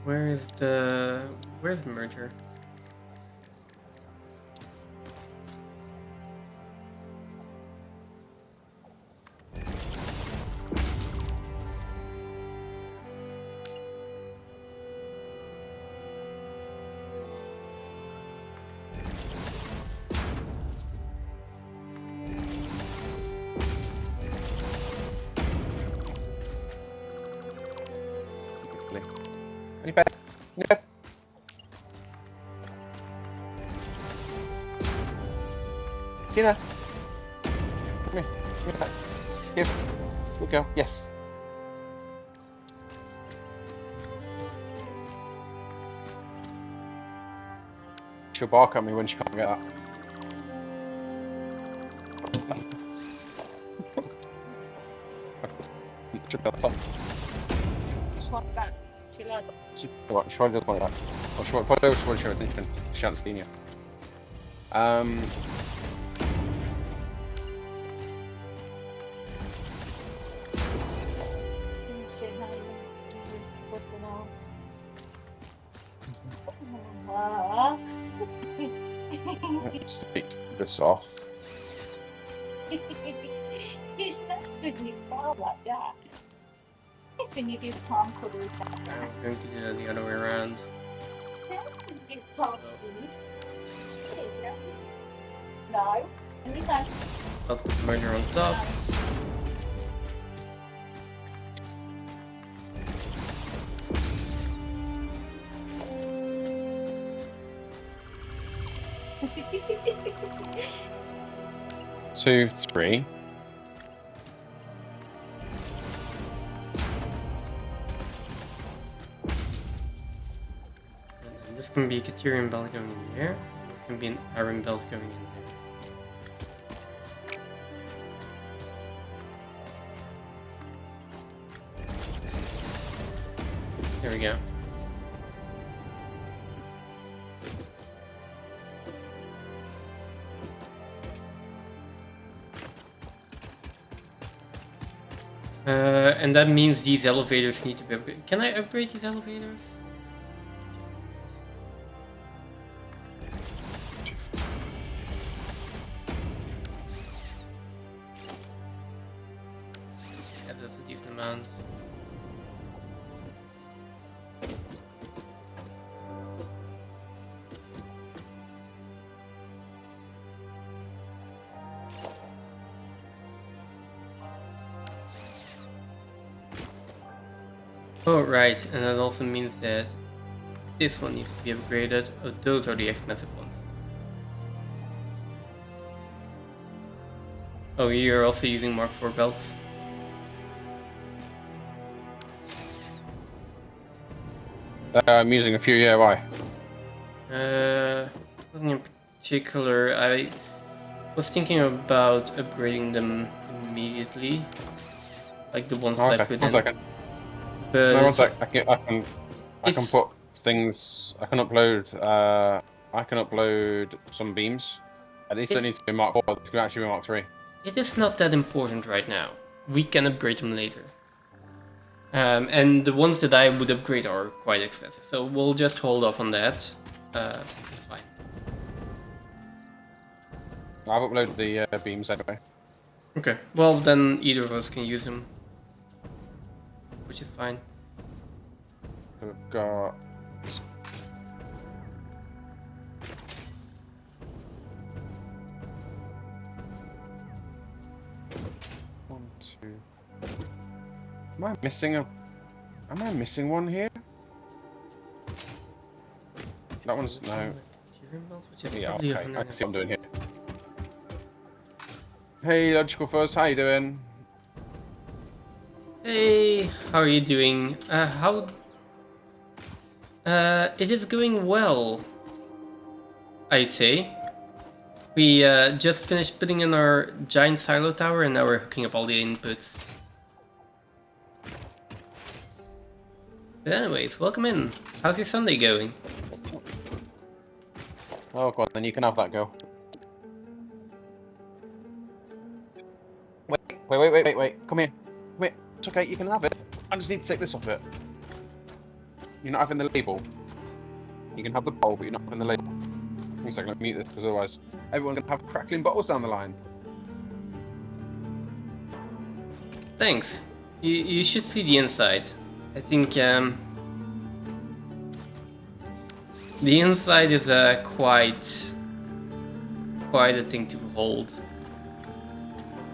Where's the merger? Any bet? Any bet? Tina! Come here. Give me that. Here. Here we go. Yes. She'll bark at me when she can't get that. Should be on top. Just like that. She like that. She probably doesn't want that. Or she probably just wants to show attention. She hasn't seen you. Let's take this off. It's nice when you fall like that. It's when you do palm cuddles like that. I'm going to do that the other way around. That's when you do palm cuddles. It is nasty. No. Anytime. I'll put the merger on top. Two, three. And this can be a Caterium belt going in there. This can be an iron belt going in there. There we go. And that means these elevators need to be upgraded. Can I upgrade these elevators? Yeah, that's a decent amount. Oh, right, and that also means that this one needs to be upgraded. Oh, those are the expensive ones. Oh, you're also using Mark IV belts. I'm using a few, yeah, why? Nothing in particular. I was thinking about upgrading them immediately, like the ones Oh, that I okay, put one in. second. But No, one it's, sec. I can it's put things. I can upload. I can upload some beams. At least it needs to be Mark 4. This can actually be Mark 3. it is not that important right now. We can upgrade them later. And the ones that I would upgrade are quite expensive, so we'll just hold off on that. It's fine. I've uploaded the beams anyway. Okay, well then either of us can use them, which is fine. So we've got. One, two. Am I missing a? Am I missing one here? That one's no. Which is Yeah, probably okay. I 100. see what I'm doing here. Hey, Logical Fuzz, how you doing? Hey, how are you doing? It is going well, I'd say. We just finished putting in our giant silo tower and now we're hooking up all the inputs. But anyways, welcome in. How's your Sunday going? Oh, go on, then you can have that go. Wait. Come here. Come here. It's okay, you can have it. I just need to take this off it. You're not having the label. You can have the bowl, but you're not having the label. One second, let me mute this, because otherwise everyone's going to have crackling bottles down the line. Thanks. You should see the inside. I think the inside is quite a thing to behold.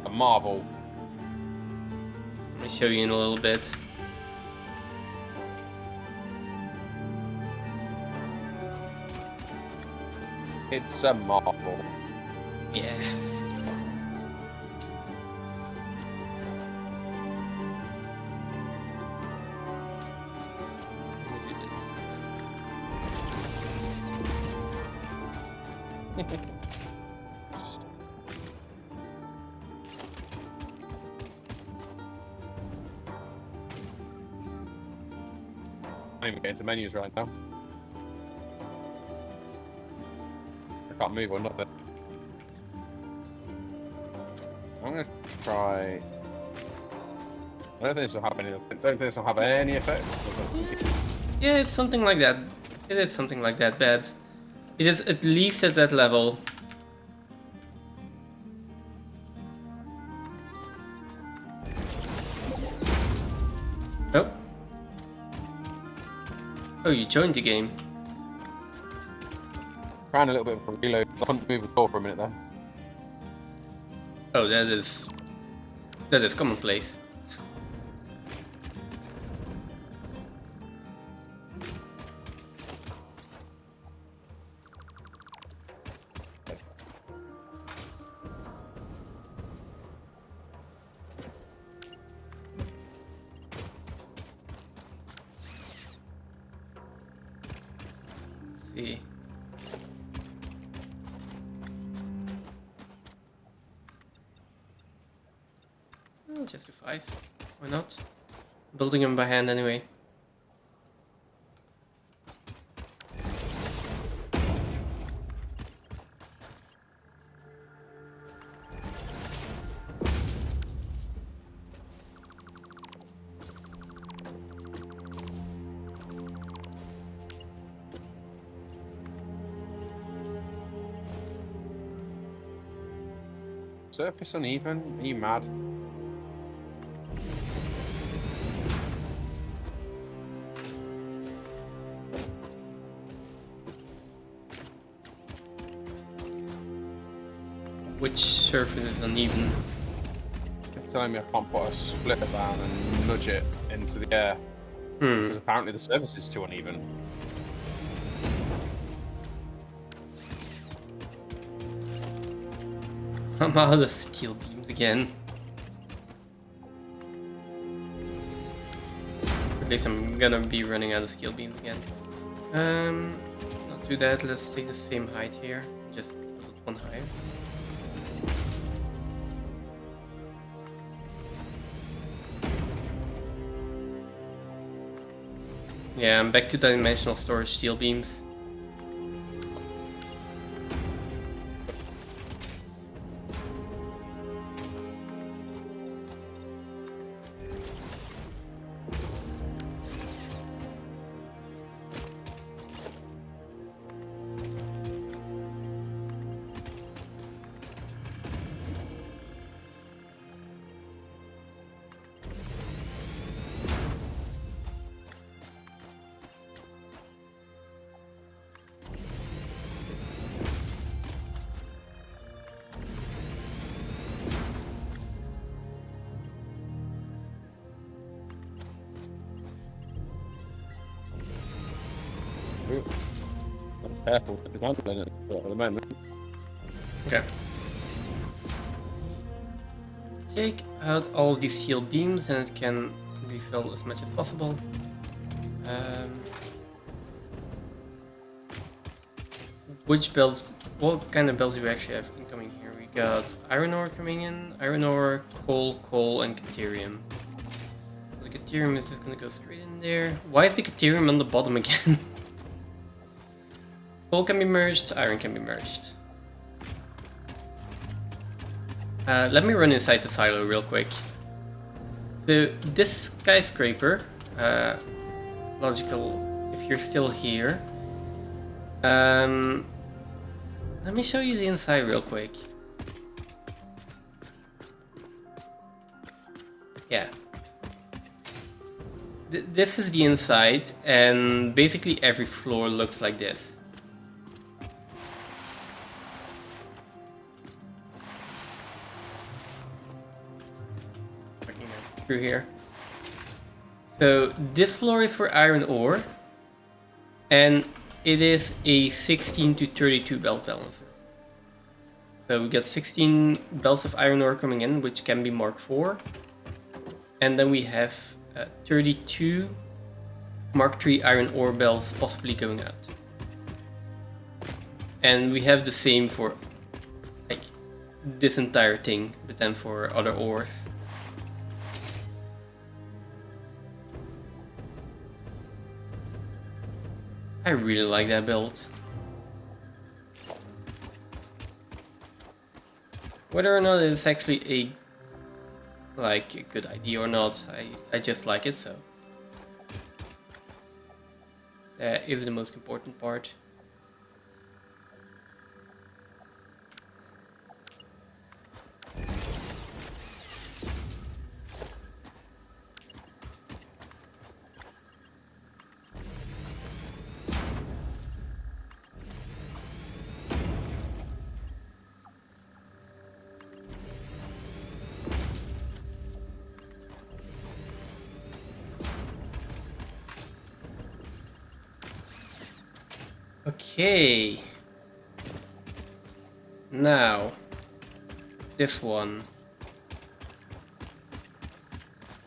A marvel. Let me show you in a little bit. It's a marvel. Yeah. I'm even getting to menus right now. I can't move or nothing. I'm gonna try. I don't think this will have any. I don't think this will have any effect. Yeah, it's something like that. It is something like that bad. It is at least at that level. Oh. Oh, you joined the game. Trying a little bit of a reload. I couldn't move the door for a minute then. Oh, that is commonplace. See. Just do 5. Why not? Building them by hand anyway. Surface uneven? Are you mad? Which surface is uneven? It's telling me I can't put a splitter down and nudge it into the air. Because apparently the service is too uneven. I'm out of steel beams again. At least I'm gonna be running out of steel beams again. Not do that. Let's take the same height here. Just put it one higher. Yeah, I'm back to dimensional storage steel beams. I'm careful with the handling it at the moment. Okay. Take out all these steel beams and it can be filled as much as possible. Which belts, what kind of belts do we actually have incoming here? We got iron ore coming in, iron ore, coal, and caterium. The caterium is just gonna go straight in there. Why is the caterium on the bottom again? Coal can be merged, iron can be merged. Let me run inside the silo real quick. So this skyscraper, logical, if you're still here. Let me show you the inside real quick. Yeah. This is the inside, and basically every floor looks like this. Through here. So this floor is for iron ore, and it is a 16 to 32 belt balancer. So we got 16 belts of iron ore coming in, which can be Mark IV, and then we have 32 Mark III iron ore belts possibly going out. And we have the same for like this entire thing, but then for other ores. I really like that build. Whether or not it's actually a good idea or not, I just like it, so that is the most important part. Okay. Now, this one.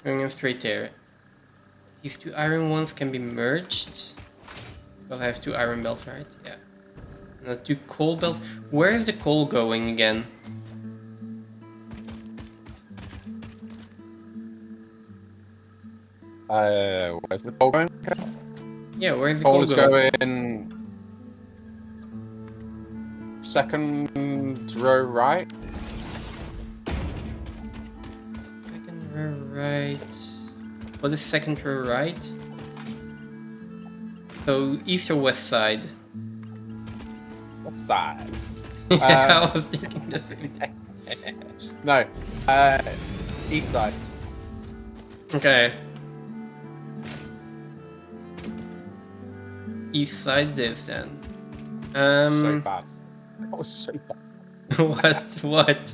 Going in straight there. These two iron ones can be merged. Because I have two iron belts, right? Yeah. And the two coal belts. Where is the coal going again? Where's the coal going? Yeah, where's the Coal coal is going? going second row right. Second row right. What is second row right? So east or west side? What side? Yeah, I was thinking the same thing. No, east side. Okay. East side this then. So bad. That was so bad. What?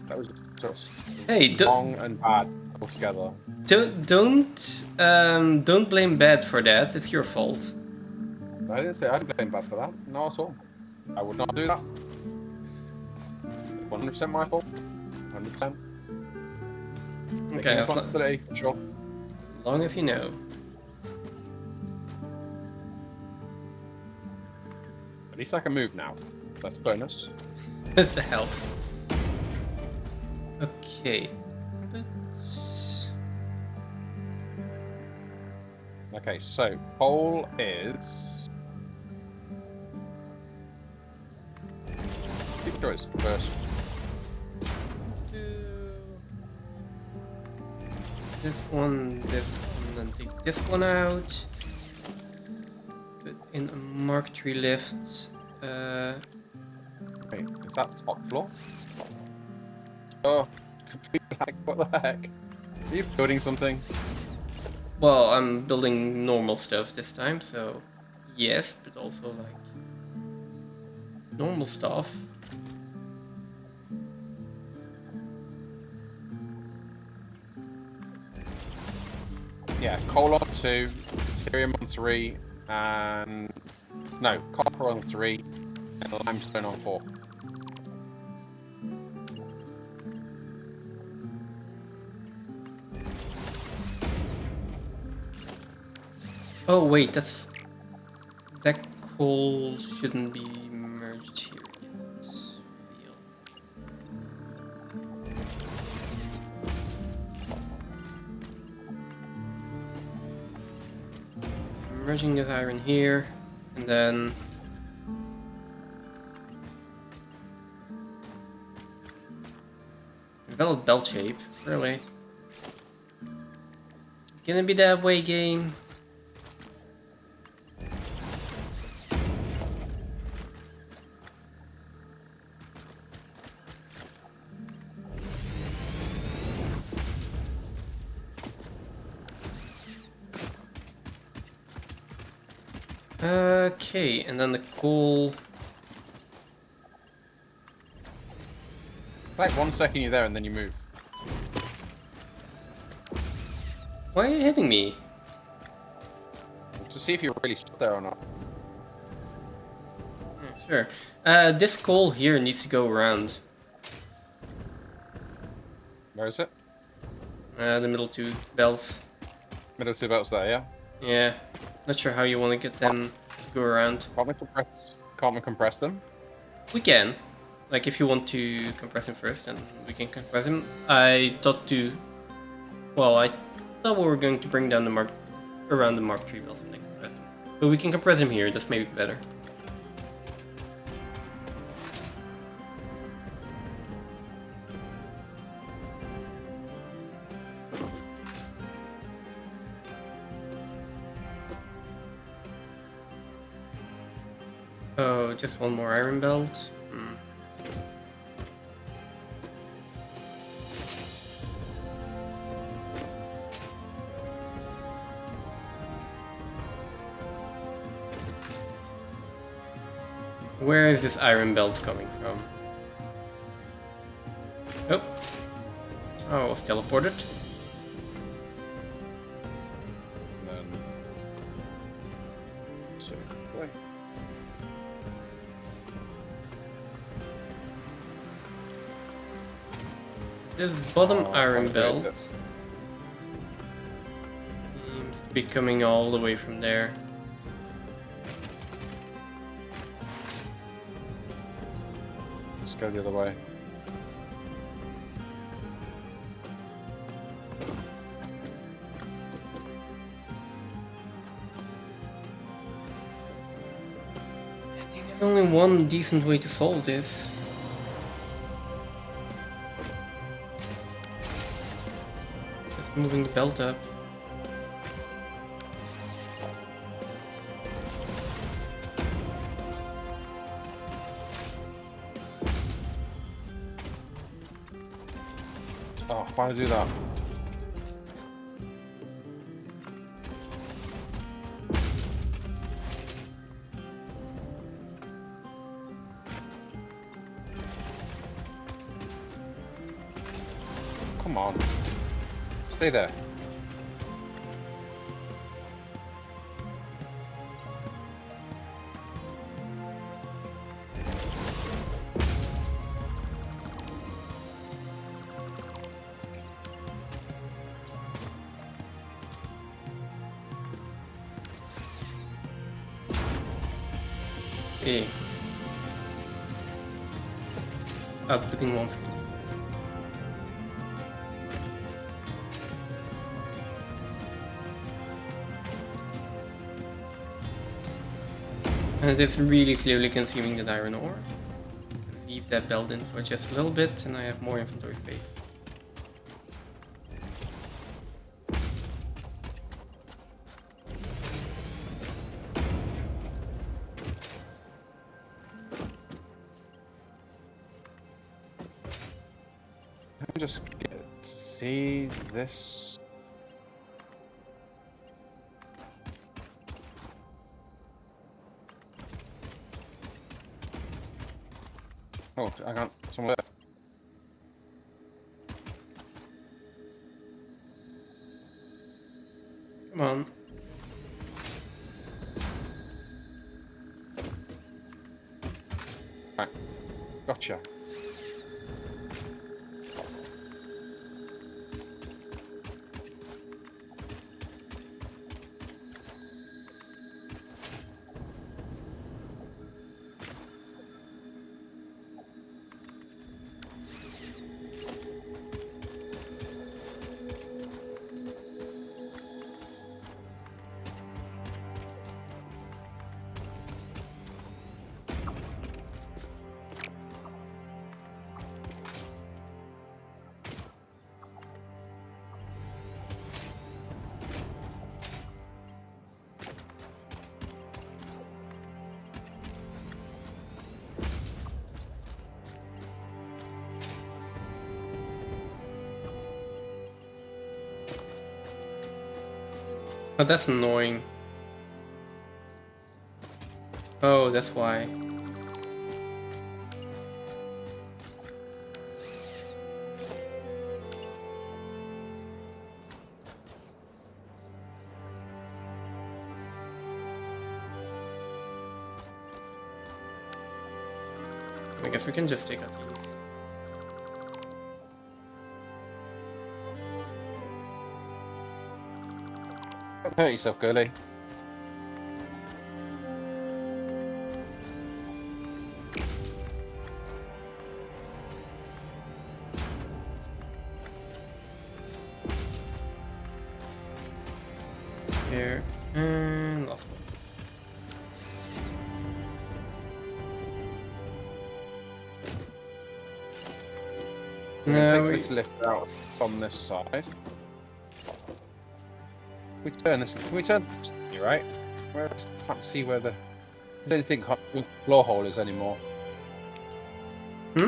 That was just Hey, long and bad. altogether. Don't blame Bad for that. It's your fault. I didn't blame Bad for that. Not at all. I would not do that. 100% my fault. 100%. Okay, as responsibility for sure. long as you know. At least I can move now. That's a bonus. That's the help. Okay. Okay, so coal is. Keep choice first. This one, and take this one out. Put in a Mark III lift. Wait, is that top floor? Oh, complete lag. What the heck? Are you building something? Well, I'm building normal stuff this time, so yes, but also like normal stuff. Yeah, coal on 2, Ethereum on 3, and no, copper on 3, and limestone on 4. Oh wait, that coal shouldn't be merged here yet. Feel. I'm merging this iron here, and then develop belt shape. Really? Gonna be that way, game. Okay, and then the coal. Like 1 second you're there and then you move. Why are you hitting me? To see if you're really stuck there or not. Yeah, sure. This coal here needs to go around. Where is it? The middle 2 belts. Middle 2 belts there, yeah? Yeah. Not sure how you want to get them to go around. Can't we compress them? We can. Like, if you want to compress him first, then we can compress him. I thought we were going to bring down the around the Mark III belts and then compress him. But we can compress him here, that's maybe better. Oh, just one more iron belt. Where is this iron belt coming from? Oh. Oh, I was teleported. And then... So, wait. This bottom iron okay, belt that's- seems to be coming all the way from there. Just go the other way. I think there's only one decent way to solve this. Just moving the belt up. Oh, why did I do that? Come on. Stay there. Okay. Outputting 150. And it's really slowly consuming the iron ore. Leave that belt in for just a little bit and I have more inventory space. Let me just get to see this. Oh, I can't. Somewhere. Come on. Right. Gotcha. Oh, that's annoying. Oh, that's why. I guess we can just take out these. Don't hurt yourself, girlie. Here and last one. We're gonna No, take this lift out from this side. We turn this. Can we turn? You're right. Where I can't see where the there's anything floor hole is anymore. Hmm?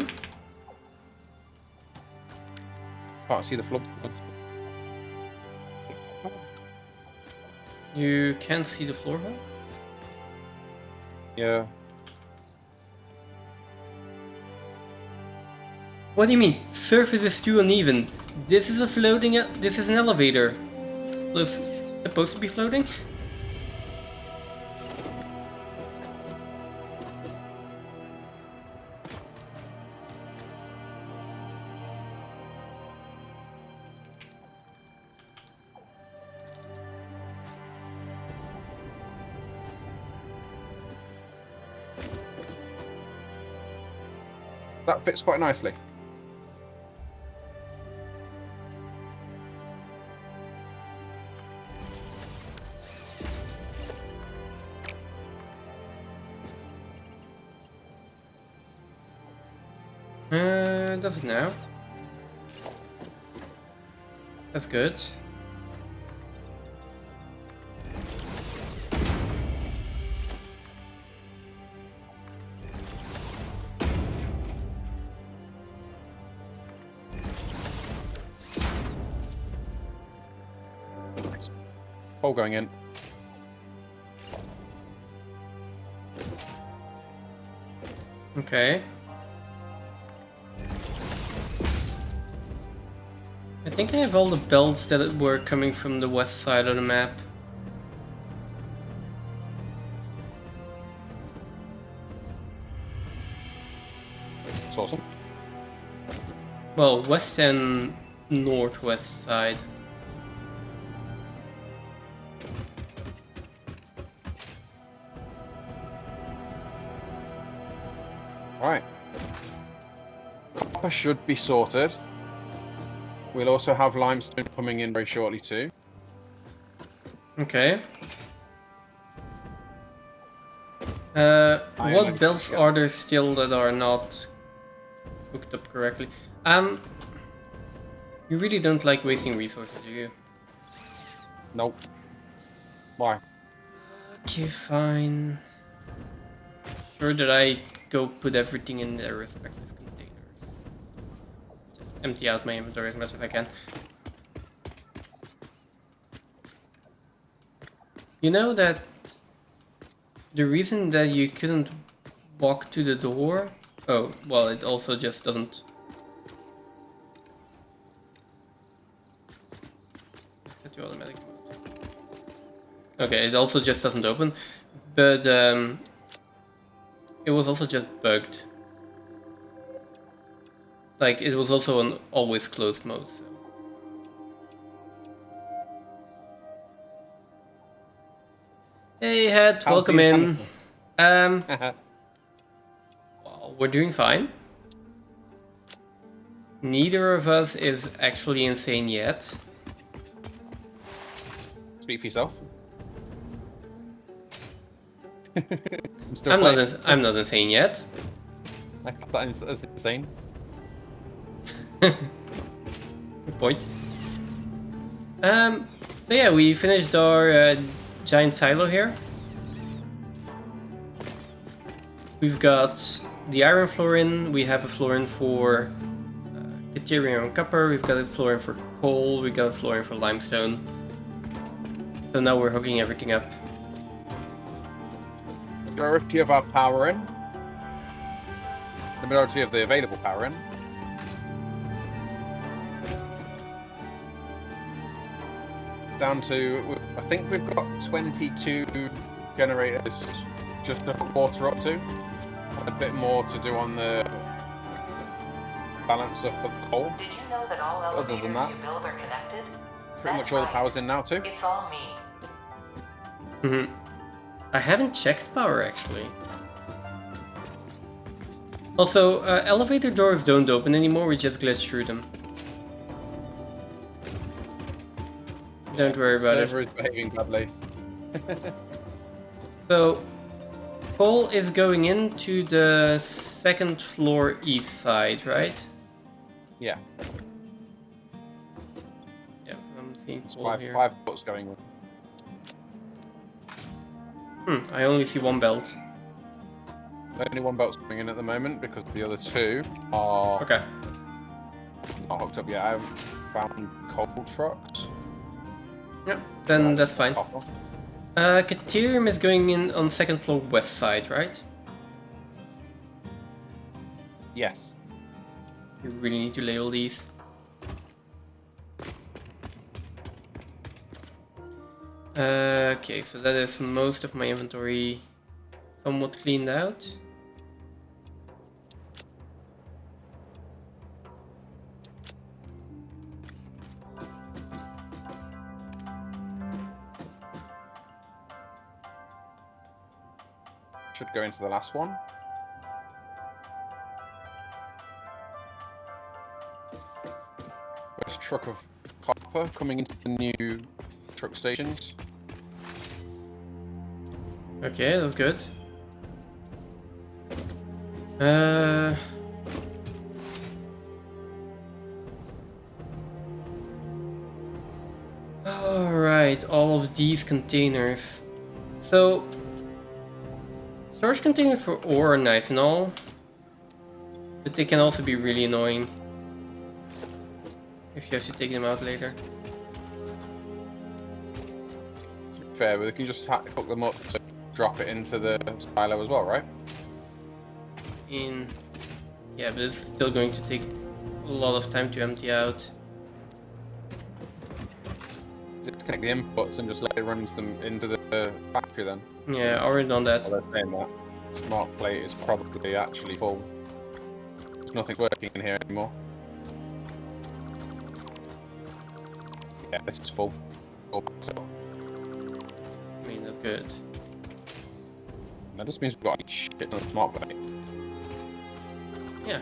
Can't see the floor. You can't see the floor hole? Yeah. What do you mean? Surface is too uneven. This is a floating. This is an elevator. It's supposed to be floating? That fits quite nicely. Does it now? That's good. Hole going in. Okay. think I have all the belts that were coming from the west side of the map. It's awesome. Well, west and northwest side. Right. Copper should be sorted. We'll also have limestone coming in very shortly too. Okay. I What am- belts yeah. are there still that are not hooked up correctly? You really don't like wasting resources, do you? Nope. Why? Okay, fine. Sure that I go put everything in their respective containers. Just empty out my inventory as much as I can. You know that the reason that you couldn't walk to the door... Oh, well, it also just doesn't... Set to automatic mode. Okay, it also just doesn't open, but it was also just bugged. Like, it was also an always closed mode, so... Hey, Het, How's welcome the in. intelligence? Well, we're doing fine. Neither of us is actually insane yet. Speak for yourself. I'm still I'm playing. I'm not insane yet. I thought that is insane. Good point. So yeah, we finished our giant silo here. We've got the iron floor in. We have a floor in for Ethereum and copper. We've got a floor in for coal. We got a floor in for limestone. So now we're hooking everything up. Majority of our power in. The majority of the available power in. Down to, I think we've got 22 generators just to hook water up to. A bit more to do on the balancer for the coal. Did you know that all Other elevators than that, you build are connected? pretty That's much all the right. power's in now too. It's all me. I haven't checked power actually. Also, elevator doors don't open anymore, we just glitch through them. Don't worry about it. Server is behaving badly. So, coal is going into the second floor east side, right? Yeah, Yeah, I'm seeing it's coal here. five boats going in. I only see one belt. Only one belt's coming in at the moment because the other two are Okay. not hooked up yet. I haven't found coal trucks. Yeah, then that's fine. Awful. Caterium is going in on second floor west side, right? Yes. You really need to label these. Okay, so that is most of my inventory somewhat cleaned out. Should go into the last one. First truck of copper coming into the new truck stations. Okay, that's good. Alright, all of these containers. So, storage containers for ore are nice and all, but they can also be really annoying if you have to take them out later. To be fair, we can just hook them up to drop it into the silo as well, right? Yeah, but it's still going to take a lot of time to empty out. disconnect the inputs and just let it run into the factory then. Yeah, already done that. Well, they're saying that smart plate is probably actually full. There's nothing working in here anymore. Yeah, this is full. I mean, that's good. That just means we've got a shit ton of smart plate. Yeah.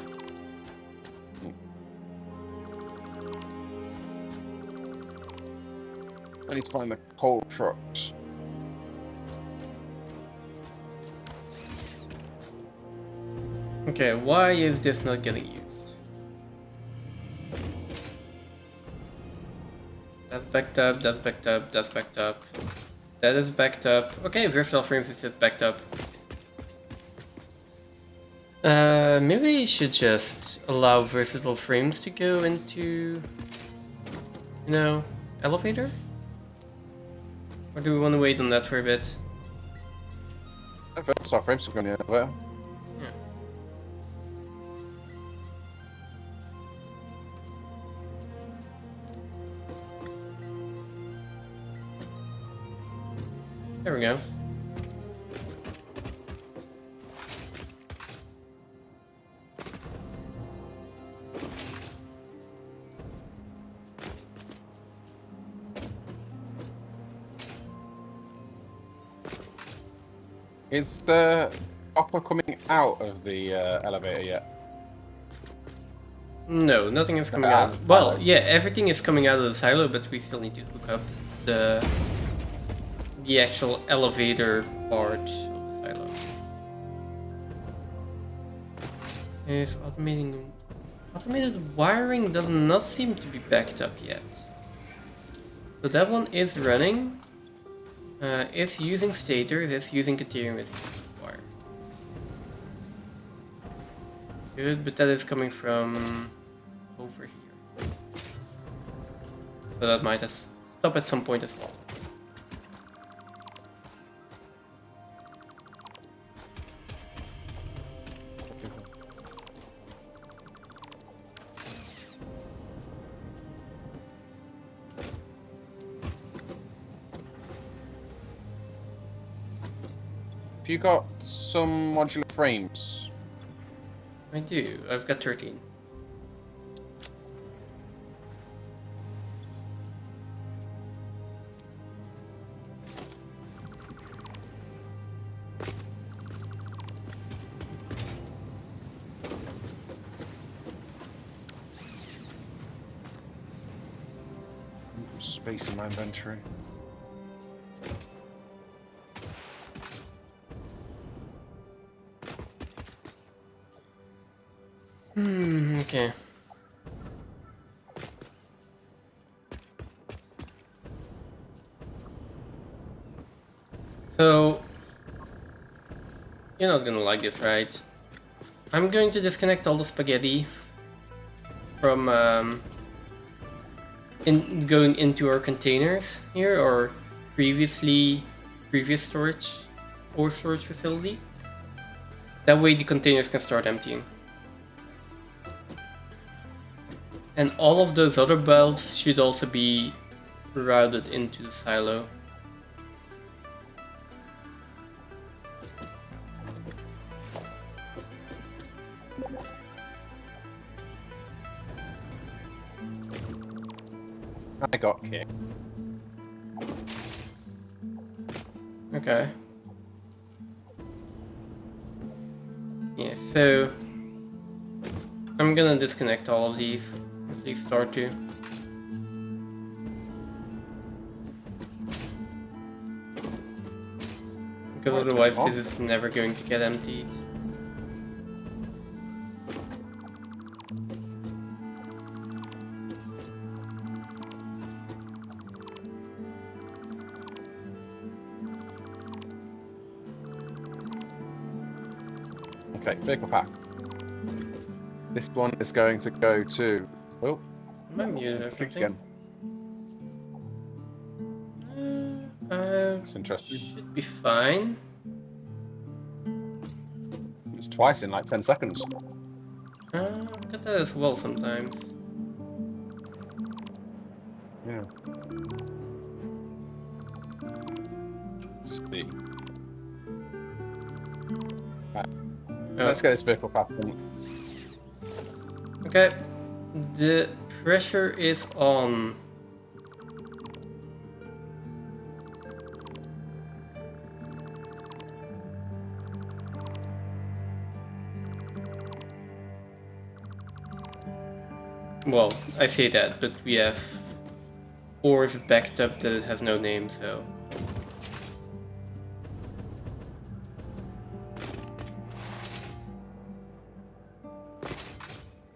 I need to find the coal trucks. Okay, why is this not getting used? That's backed up, that's backed up, that's backed up. That is backed up. Okay, versatile frames is just backed up. Maybe we should just allow versatile frames to go into, you know, elevator? Or do we want to wait on that for a bit? Versatile frames are going to be over. Yeah. There we go. Is the copper coming out of the elevator yet? No, nothing is coming out. Well, yeah, everything is coming out of the silo, but we still need to hook up the actual elevator part of the silo. Is automated wiring does not seem to be backed up yet. So that one is running. It's using stators, it's using continuum, it's using wire. Good, but that is coming from over here. So that might stop at some point as well. Have you got some modular frames? I do, I've got 13. Space in my inventory. Okay. So, you're not gonna like this, right? I'm going to disconnect all the spaghetti from going into our containers here, or previous storage or storage facility. That way the containers can start emptying. And all of those other belts should also be routed into the silo. I got kicked. Okay. Yeah, so I'm gonna disconnect all of these. At least start to. Because otherwise this is never going to get emptied. Okay, vehicle pack. This one is going to go to. Oh, Am I muted or clicked something? again. That's interesting. Should be fine. It's twice in like 10 seconds. Got that as well sometimes. Yeah. Oh, Let's get this vehicle path done. okay. The pressure is on. Well, I say that, but we have ores backed up that it has no name, so.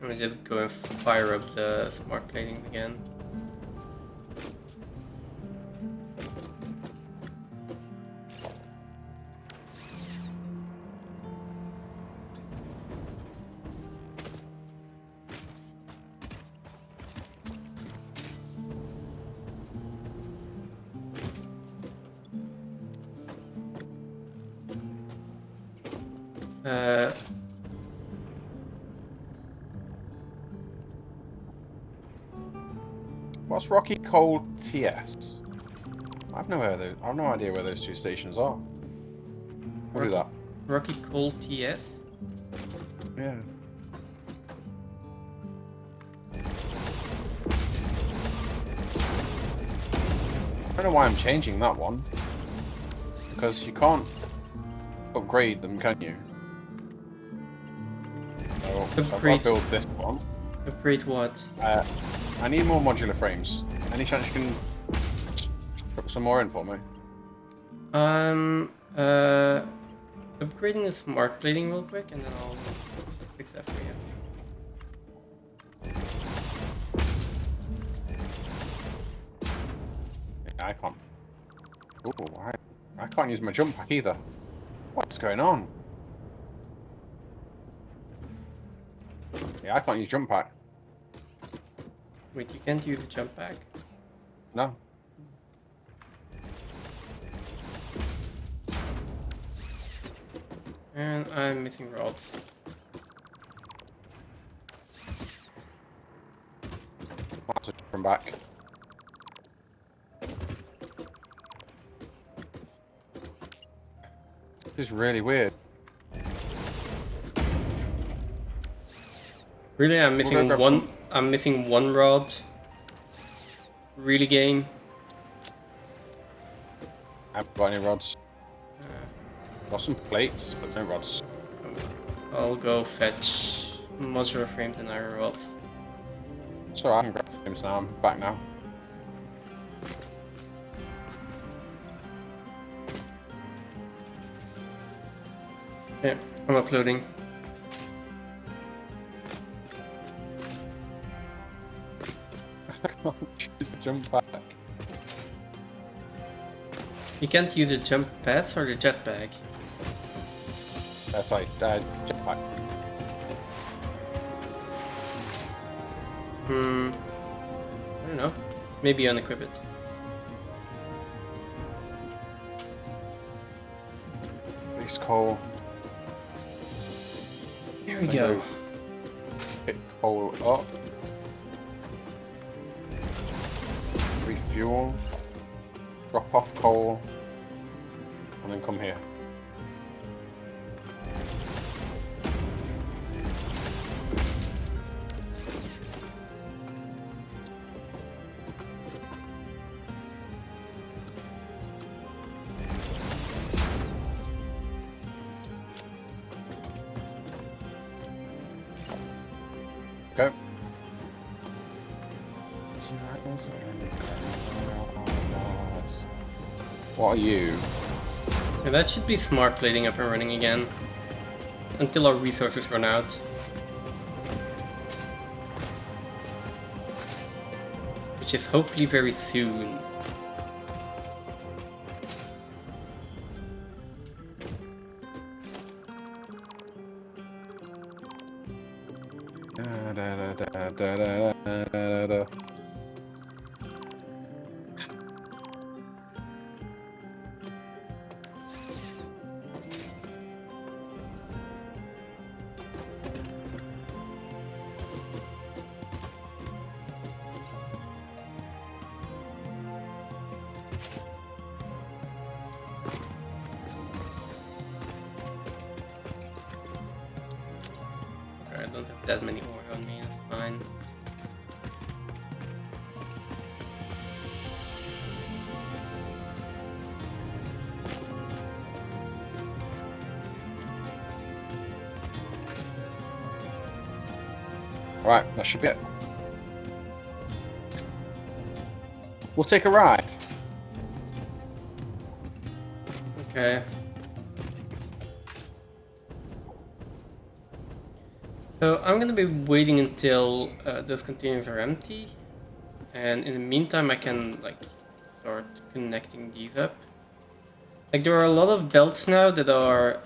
Let me just go and fire up the smart plating again. Uh, What's Rocky Coal TS? I've no idea where those two stations are. We'll do that. Rocky Coal TS? Yeah. I don't know why I'm changing that one. Because you can't upgrade them, can you? So I've got to build this one. Upgrade what? I need more modular frames. Any chance you can put some more in for me? Upgrading the smart plating real quick and then I'll fix that for you. Yeah, I can't. Ooh, I can't use my jump pack either. What's going on? Yeah, I can't use jump pack. Wait, you can't use the jump pack? No. And I'm missing rods. I'll have to turn back. This is really weird. Really, I'm missing grab one. some. I'm missing one rod. Really, game. I haven't got any rods. Got some plates, but no rods. I'll go fetch modular frames and iron rods. So I can grab frames now. I'm back now. Yeah, I'm uploading. I can't choose the jump back. You can't use the jump pads or the jetpack. Sorry, jump back. I don't know. Maybe unequip it. Base coal. Here we go. Pick coal up. Refuel. Drop off coal. And then come here. Go. What are you? Yeah, that should be smart plating up and running again. Until our resources run out. Which is hopefully very soon. that many ore on me, that's fine. Right, that should be it. We'll take a ride. Okay. So I'm gonna be waiting until those containers are empty, and in the meantime I can like start connecting these up. Like there are a lot of belts now that are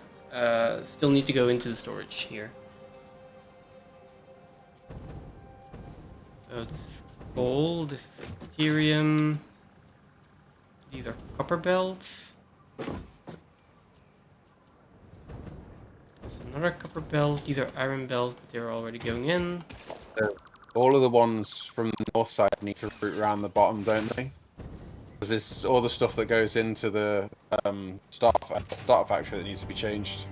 still need to go into the storage here. So this is coal, this is Ethereum, these are copper belts. There's another copper belt, these are iron belts, they're already going in. All of the ones from the north side need to route around the bottom, don't they? Because there's all the stuff that goes into the starter factory that needs to be changed.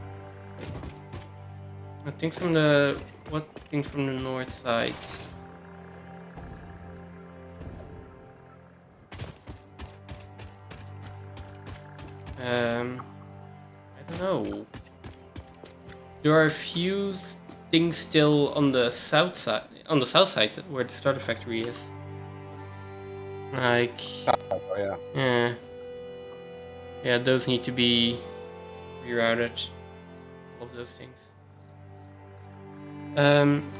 Things from the... what things from the north side? I don't know. There are a few things still on the south side, where the starter factory is. Like, Yeah. yeah, those need to be rerouted. All of those things.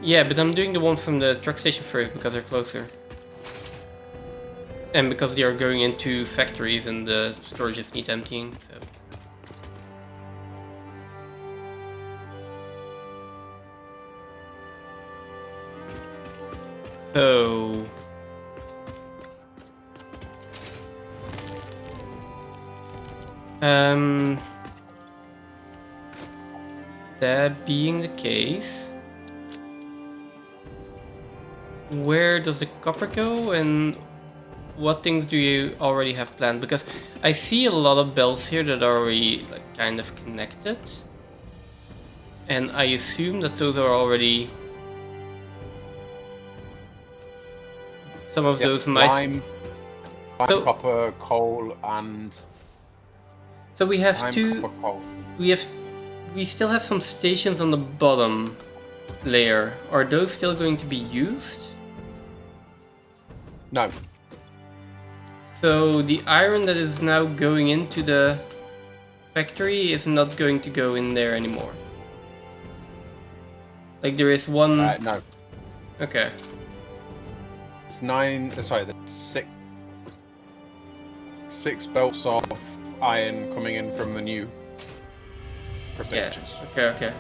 Yeah, but I'm doing the one from the truck station first because they're closer. And because they are going into factories and the storages need emptying, so. So. That being the case, where does the copper go and what things do you already have planned? Because I see a lot of belts here that are already like kind of connected, and I assume that those are already. Some of those might. Lime, So- copper, coal, and. So we have Lime, two. copper, coal. We still have some stations on the bottom layer. Are those still going to be used? No. So the iron that is now going into the factory is not going to go in there anymore. Like there is one. No. Okay. It's 9. Sorry, there's six belts of iron coming in from the new Yeah. stations. Okay.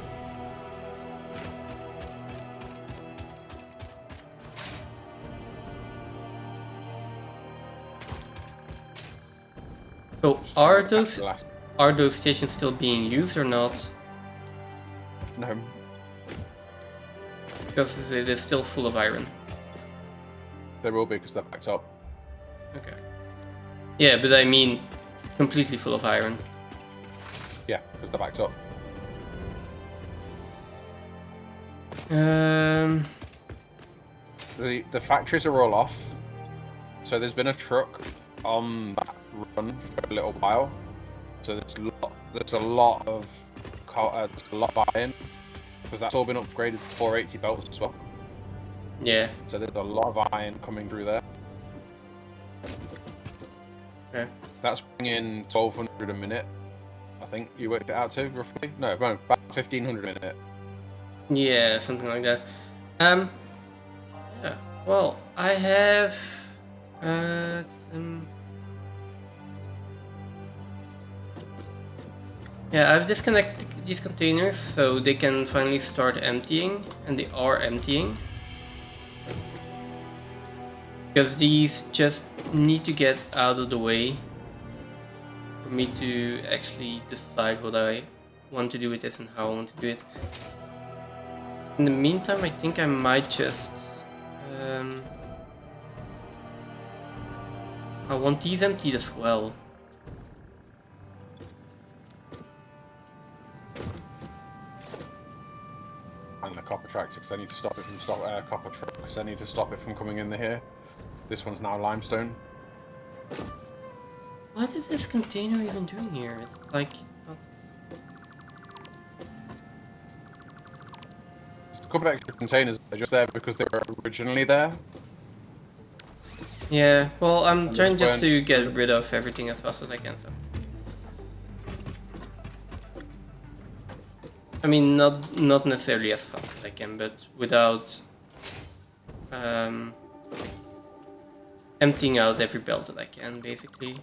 So are those stations still being used or not? No. Because it is still full of iron. They will be because they're backed up. Okay. Yeah, but I mean completely full of iron. Yeah, because they're backed up. The factories are all off. So there's been a truck on that run for a little while. So there's a lot of iron because that's all been upgraded to 480 belts as well. Yeah. So there's a lot of iron coming through there. Okay. That's bringing 1,200 a minute. I think you worked it out to roughly. No, about 1,500 a minute. Yeah, something like that. Yeah. Well, I have yeah, I've disconnected these containers so they can finally start emptying, and they are emptying. Because these just need to get out of the way for me to actually decide what I want to do with this and how I want to do it. In the meantime, I think I might just I want these emptied as well. And the copper tractor because I need to stop it from copper truck because I need to stop it from coming in here. This one's now limestone. What is this container even doing here? It's like... A couple of extra containers are just there because they were originally there. Yeah, well, I'm And trying then just when- to get rid of everything as fast as I can, so... I mean, not necessarily as fast as I can, but without emptying out every belt that I can, basically.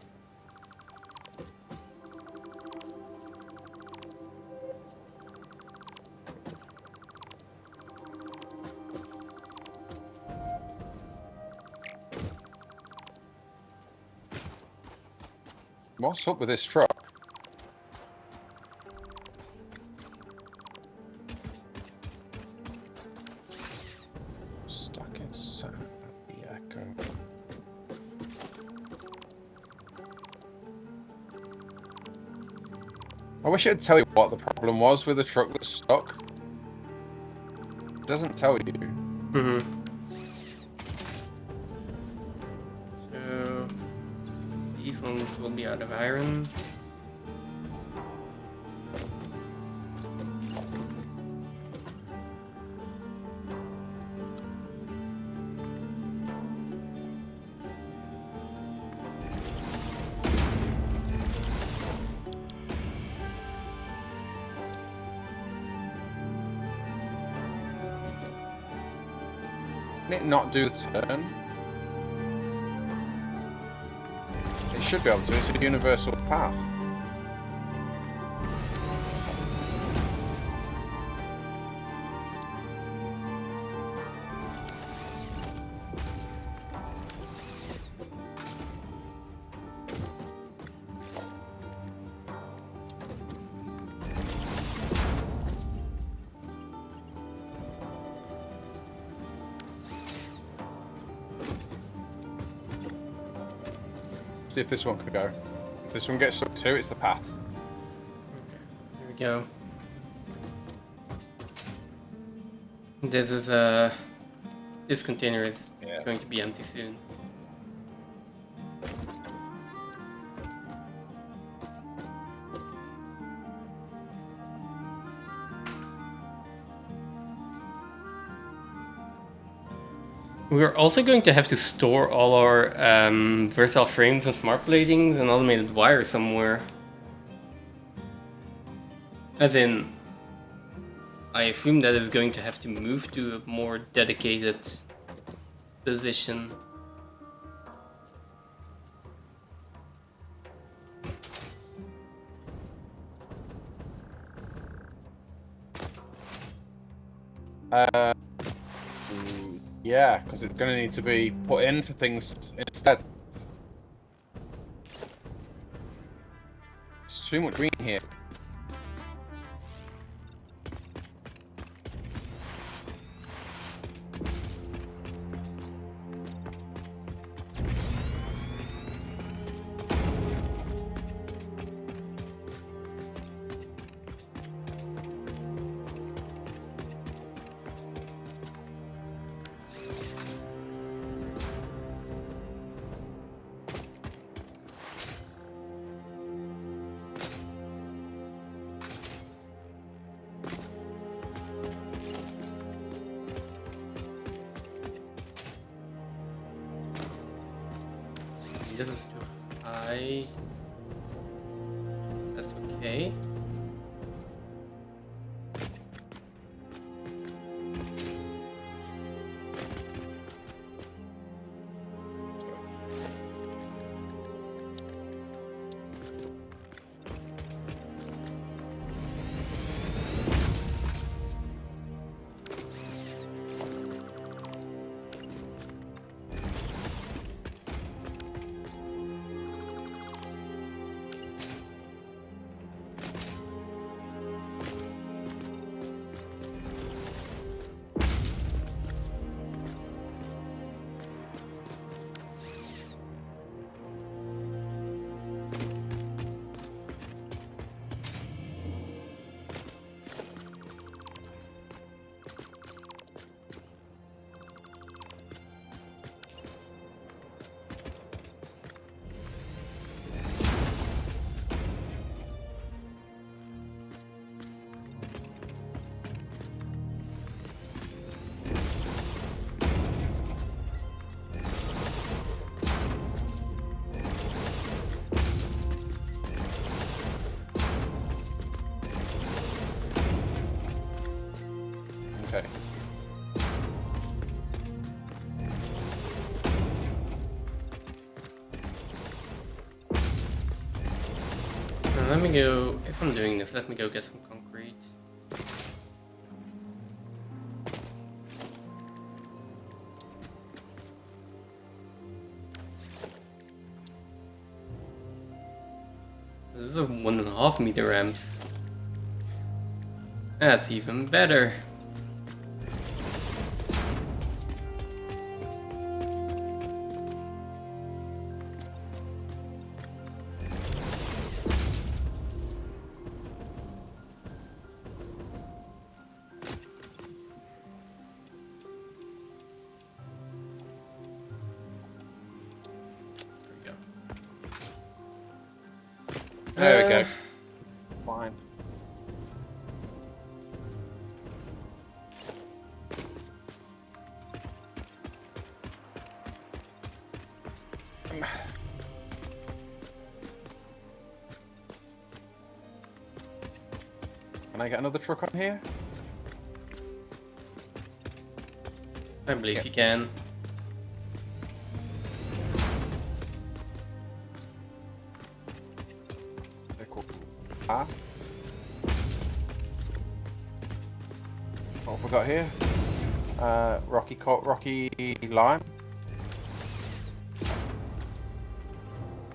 What's up with this truck? Stuck in the echo. I wish it'd tell you what the problem was with the truck that's stuck. It doesn't tell you. Mm-hmm. So... these ones will be out of iron. Can it not do the turn? It should be able to. It's a universal path. See if this one can go. If this one gets stuck too, it's the path. Here we go. This is this container is Yeah. going to be empty soon. We're also going to have to store all our versatile frames and smart bladings and automated wire somewhere. As in, I assume that is going to have to move to a more dedicated position. Yeah, because it's going to need to be put into things instead. There's too much green here. This is too high. That's okay. Let me go. If I'm doing this, let me go get some concrete. This is a 1.5 meter ramps. That's even better. There we go. Fine. Can I get another truck on here? I believe you can. Path. What have we got here? Rocky lime.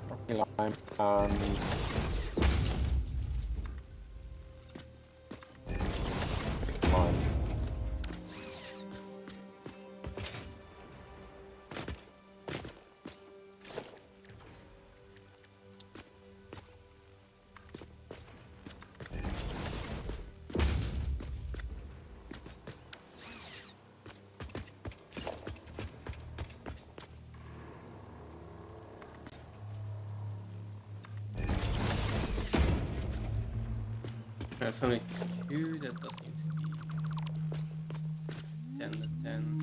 Rocky lime and lime. There's only 2 that doesn't need to be 10 to 10.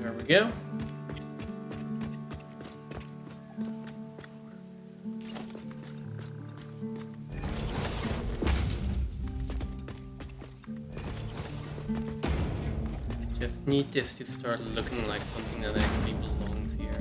There we go. Just need this to start looking like something that actually belongs here.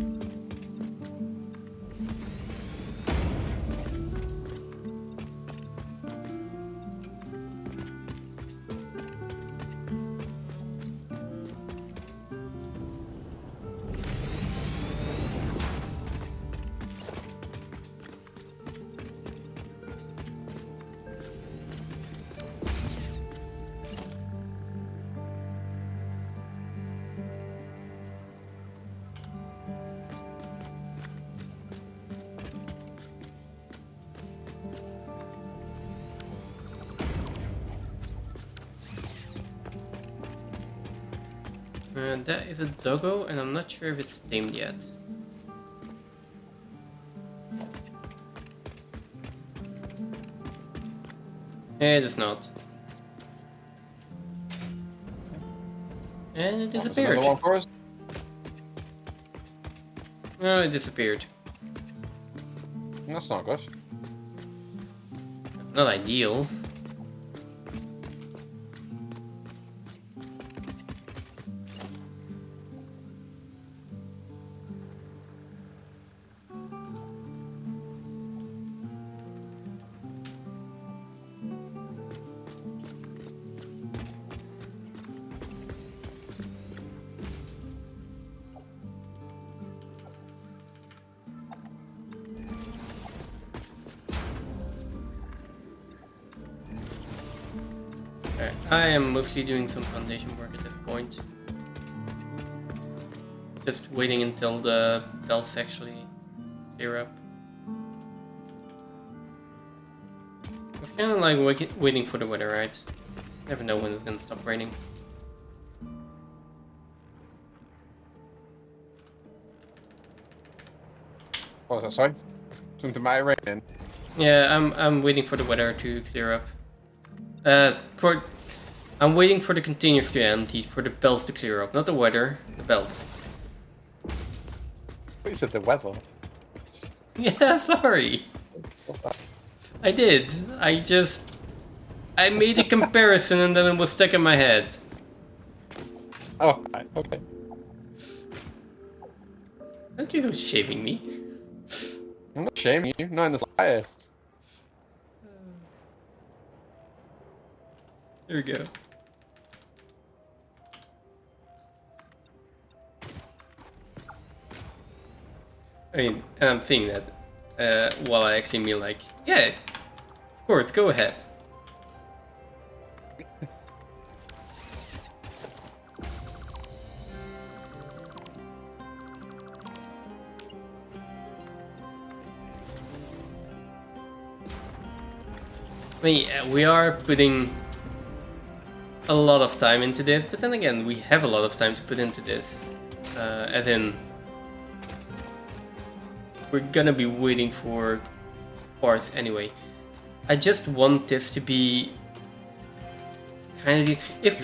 And that is a doggo, and I'm not sure if it's tamed yet. It is not. And it disappeared. Another one for us? Oh, it disappeared. That's not good. Not ideal. I am mostly doing some foundation work at this point. Just waiting until the belts actually clear up. Let's Kind of like waiting for the weather, right? Never know when it's gonna stop raining. What was that, sorry? Something about it raining? Yeah, I'm waiting for the weather to clear up. I'm waiting for the containers to empty, for the belts to clear up, not the weather, the belts. You said the weather. Yeah, sorry. I did. I made a comparison and then it was stuck in my head. Oh, right, okay. Don't you go shaving me? I'm not shaming you, not in the slightest. There we go. I mean, and I'm saying that while I actually mean like, yeah, of course, go ahead. I mean, yeah, we are putting a lot of time into this, but then again, we have a lot of time to put into this. As in, we're gonna be waiting for parts anyway. I just want this to be kind of if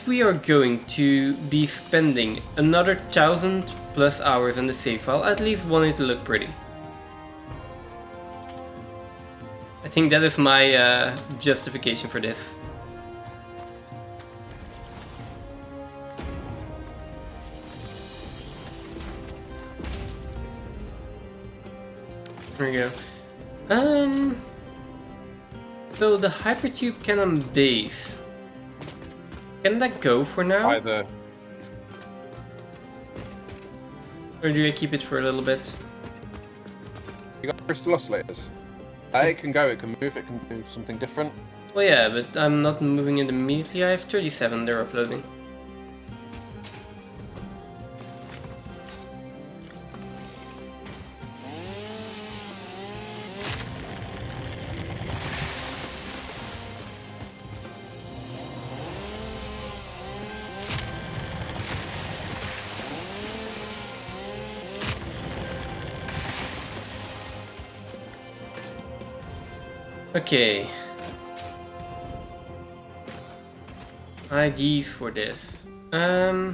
we are going to be spending another 1,000+ hours on the save file, I at least want it to look pretty. I think that is my justification for this. There we go. So the hypertube cannon base, can that go for now? Either. Or do I keep it for a little bit? You got crystal oscillators. It can go, it can move, it can do something different. Well, yeah, but I'm not moving it immediately. I have 37 they're uploading. Okay. IDs for this. I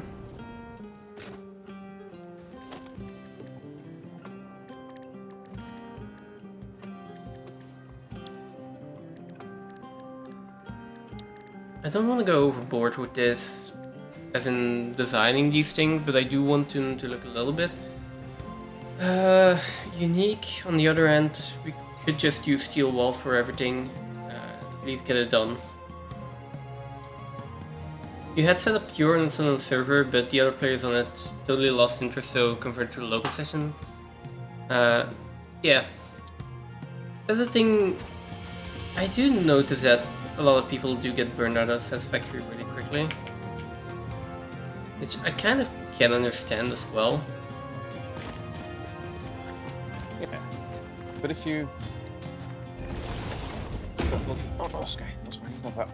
don't want to go overboard with this, as in designing these things, but I do want them to look a little bit unique. On the other end, we could just use steel walls for everything. At least get it done. You had set up your on the server, but the other players on it totally lost interest, so converted to a local session. Yeah. That's the thing. I do notice that a lot of people do get burned out of Satisfactory really quickly, which I kind of can understand as well. Yeah. But if you... Oh, okay. That's fine. Love that.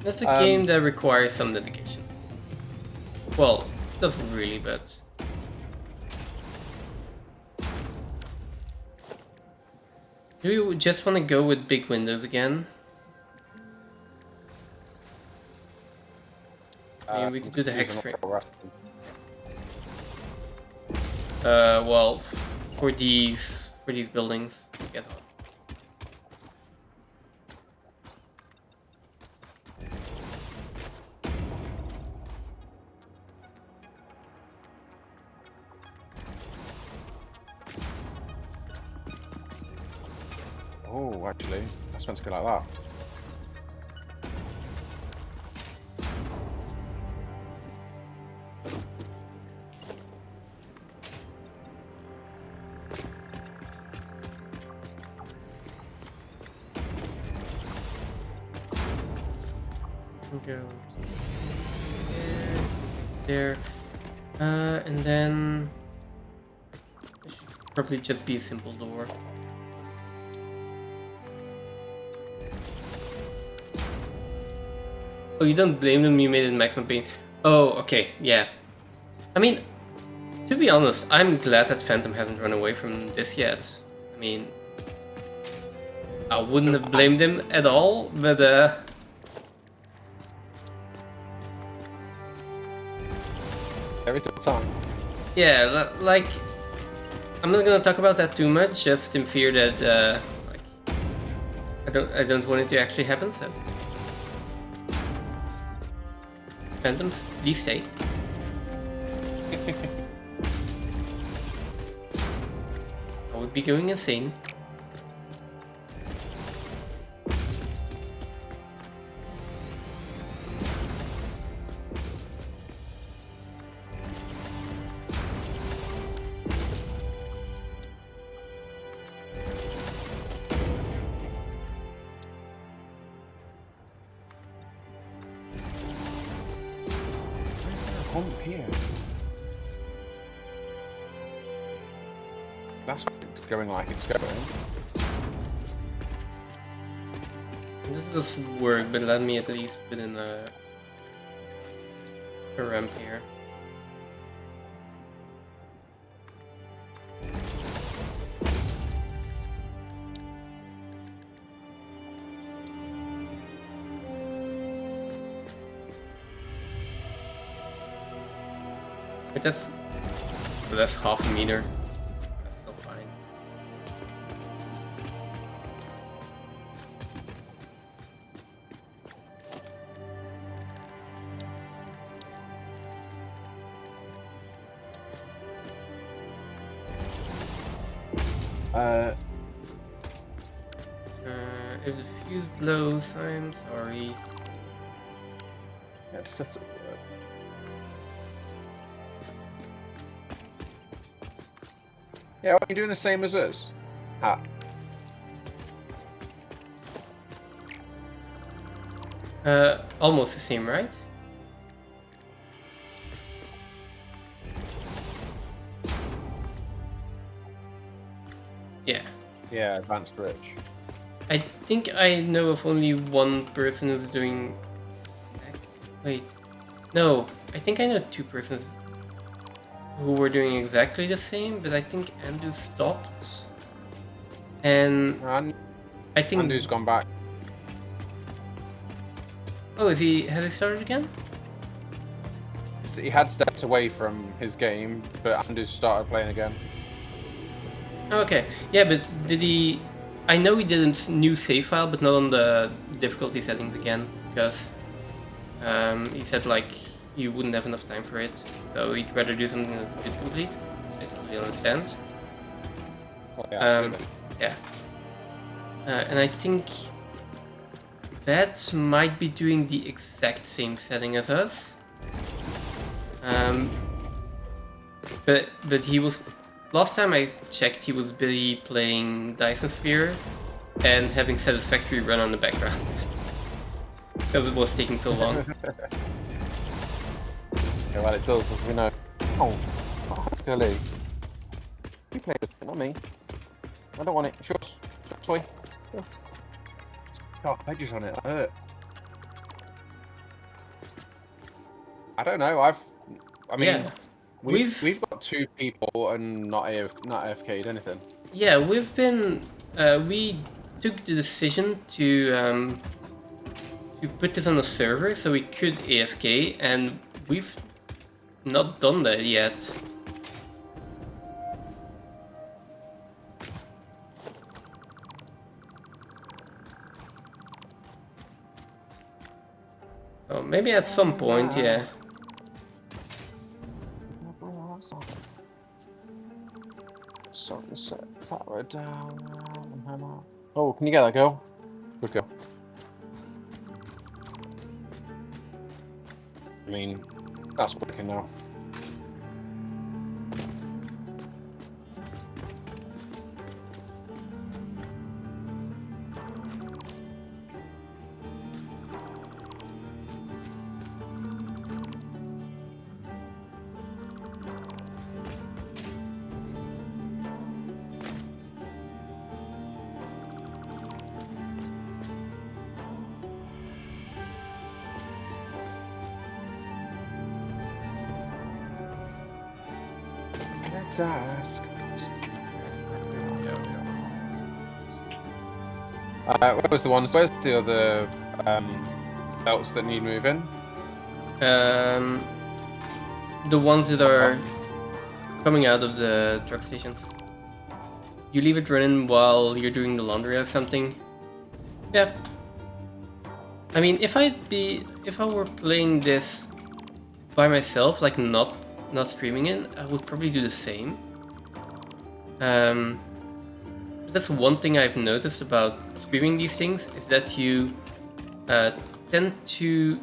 That's a game that requires some dedication. Well, it doesn't really, but... Do you just want to go with big windows again? I mean, we could do the hex frame. Well, for these buildings, get on. Oh, actually, that's meant to go like that. Go there, and then it should probably just be a simple door. Oh, you don't blame them, you made it maximum pain. Oh, okay, yeah. I mean, to be honest, I'm glad that Phantom hasn't run away from this yet. I mean, I wouldn't have blamed him at all, but Every single time. yeah, like, I'm not gonna talk about that too much, just in fear that like, I don't want it to actually happen. So, Phantoms, please stay. I would be going insane. Hump here. That's going like it's going. This does work, but let me at least put in a ramp here. But that's half a meter. That's still fine. If the fuse blows, I'm sorry. Yeah, it's just, yeah, are you doing the same as us? Ah. Almost the same, right? Yeah. Yeah, advanced rich. I think I know of only one person who's doing... Wait. No, I think I know two persons who were doing exactly the same, but I think Andu stopped. And And I think... Andu's gone back. Oh, has he started again? He had stepped away from his game, but Andu's started playing again. Okay, yeah, but did he... I know he did a new save file, but not on the difficulty settings again, because he said, like, he wouldn't have enough time for it, so he'd rather do something that's complete. I totally understand. Oh, yeah, absolutely. Yeah. And I think that might be doing the exact same setting as us. But he was... Last time I checked, he was busy playing Dyson Sphere and having Satisfactory run on the background. Because it was taking so long. Yeah, well, it does, as we know. Oh, golly. You play with it, not me. I don't want it. Shush. Toy. Oh, edges on it. That hurt. I don't know. I mean, Yeah. we've got two people and not AFK'd anything. Yeah, we've been... we took the decision to put this on a server so we could AFK, and we've not done that yet. So maybe at some point, yeah. Set power down. Oh, can you get that girl? Good girl. I mean, that's working now. Task. Yeah. Where was the ones? Where's the other belts that need moving? The ones that are coming out of the truck stations. You leave it running while you're doing the laundry or something. Yeah. I mean, if I were playing this by myself, like not streaming it, I would probably do the same. But that's one thing I've noticed about streaming these things is that you tend to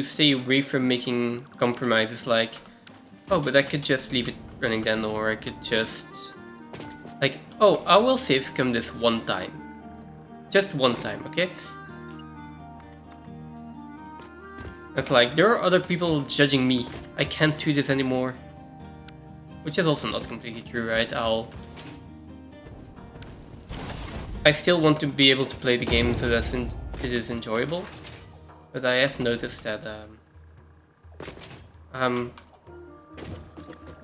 stay away from making compromises like, oh, but I could just leave it running then, or I could just like, oh, I will save scum this one time. Just one time, okay? It's like, there are other people judging me. I can't do this anymore. Which is also not completely true, right? I still want to be able to play the game so that it is enjoyable. But I have noticed that,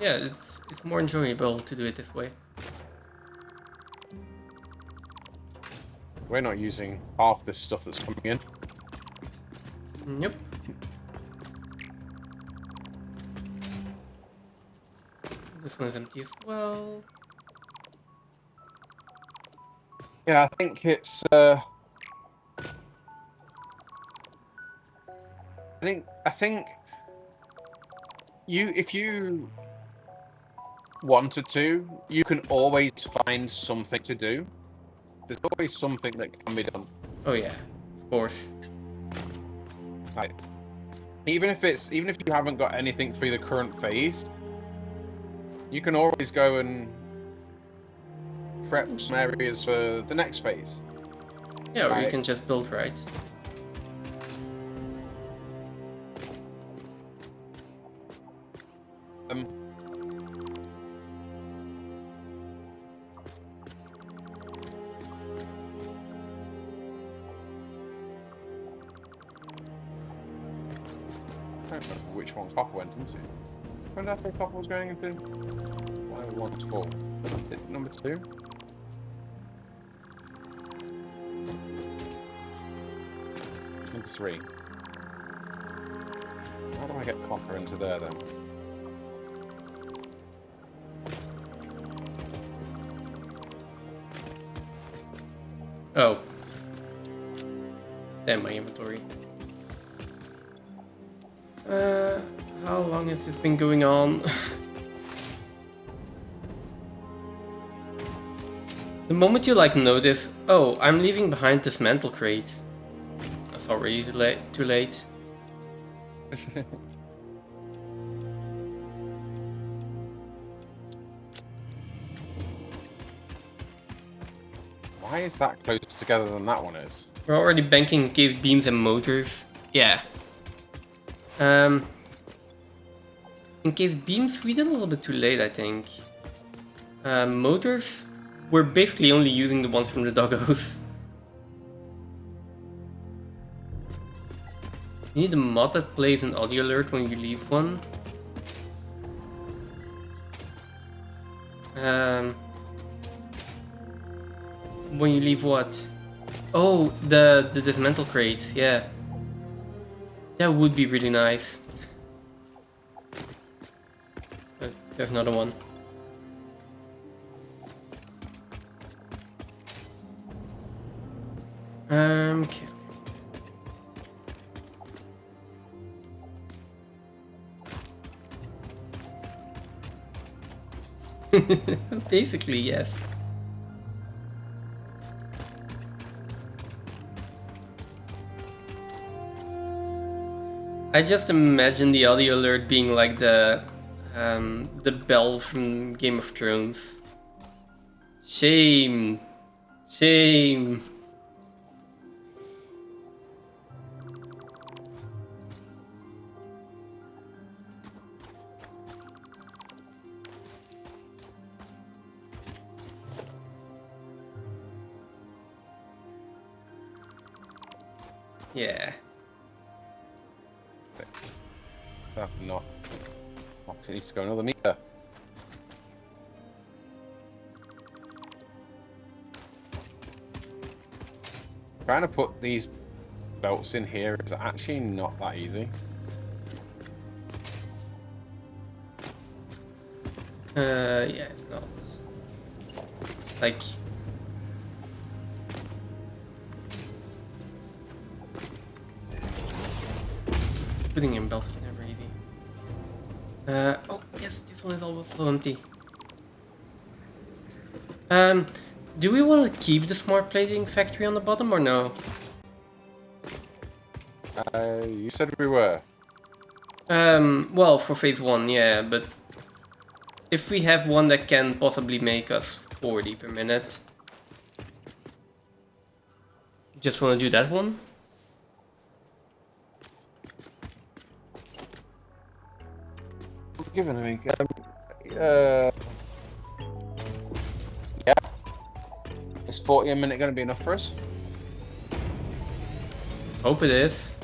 yeah, it's more enjoyable to do it this way. We're not using half this stuff that's coming in. Yep. This one's empty as well. Yeah, I think it's. I think if you wanted to, you can always find something to do. There's always something that can be done. Oh yeah, of course. Like, even if you haven't got anything for the current phase, you can always go and prep some areas for the next phase. Yeah, or you Right. can just build right. I don't remember which one Copper went into. When did I say Copper was going into? One's full. Number 2? Number 3. How do I get Copper into there then? Oh. Damn, my inventory. How long has this been going on? The moment you like notice, oh, I'm leaving behind this mantle crate. That's already too late. Why is that closer together than that one is? We're already banking in case beams and motors. Yeah. In case beams, we did a little bit too late, I think. Motors, we're basically only using the ones from the doggos. You need a mod that plays an audio alert when you leave one. When you leave what? Oh, the dismantle crates, yeah. That would be really nice. But there's another one. Okay. Basically, yes. I just imagine the audio alert being like the bell from Game of Thrones. Shame. Shame. Yeah. not. Oh, it needs to go another meter. Trying to put these belts in here is actually not that easy. Yeah, it's not. Like... Putting in belts is never easy. Oh, yes, this one is also empty. Do we want to keep the smart plating factory on the bottom or no? You said we were. Well, for phase 1, yeah, but if we have one that can possibly make us 40 per minute, just want to do that one? Given me, yeah. Is 40 a minute going to be enough for us? Hope it is.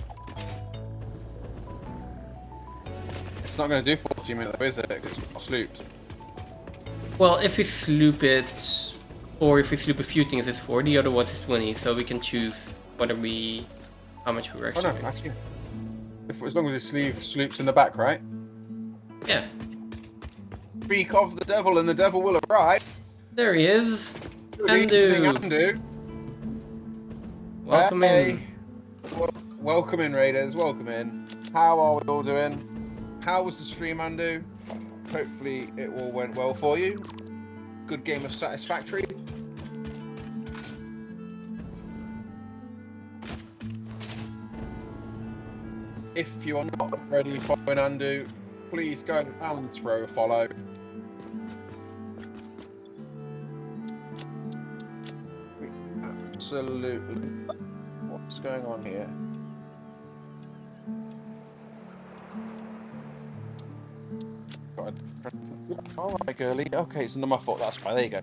It's not going to do 40 minutes, though, is it? 'Cause it's not slooped. Well, if we sloop it, or if we sloop a few things, it's 40, otherwise it's 20, so we can choose whether we... how much we're Oh actually... no, actually. As long as the sleeve sloops in the back, right? Yeah. Speak of the devil and the devil will arrive. There he is. Good evening, Andu. Andu. Welcome Hey. in. Welcome in, Raiders. Welcome in. How are we all doing? How was the stream, Andu? Hopefully it all went well for you. Good game of Satisfactory. If you are not already following Andu, please go and throw a follow. Absolutely. What's going on here? Got a different... Oh my girlie. Okay, it's under my foot. That's fine. There you go.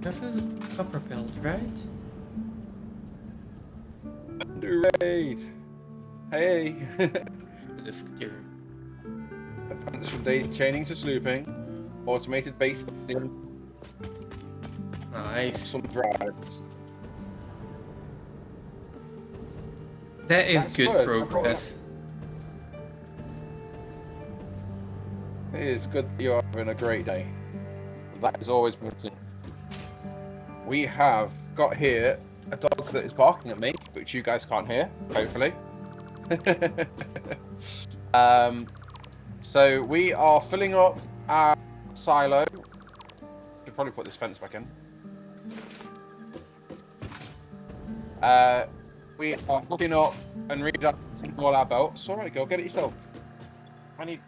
This is copper belt, right? Raid. Hey. This steer. Advance from daisy chaining to slooping. Automated base steam. Nice. Some drives. That is That's good good. progress. It is good that you are having a great day. That is always positive. We have got here a dog that is barking at me, which you guys can't hear, hopefully. So we are filling up our silo. Should probably put this fence back in. We are hooking up and readjusting all our belts. All right, girl, get it yourself. I need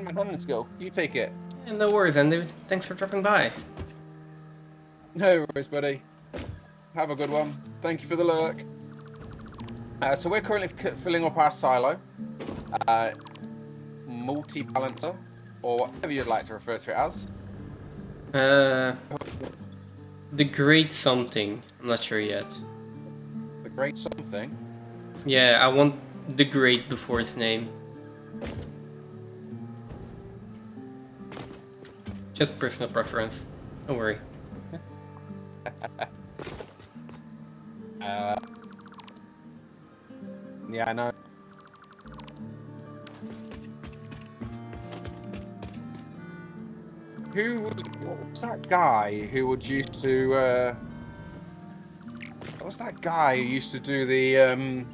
my handling skill. You take it. Yeah, no worries, Andu. Thanks for dropping by. No worries, buddy. Have a good one. Thank you for the lurk. So we're currently filling up our silo. Multi-balancer, or whatever you'd like to refer to it as. The great something. I'm not sure yet. The great something. Yeah, I want the great before its name. Just personal preference. Don't worry. Yeah, I know. What was that guy who would used to, what was that guy who used to do the,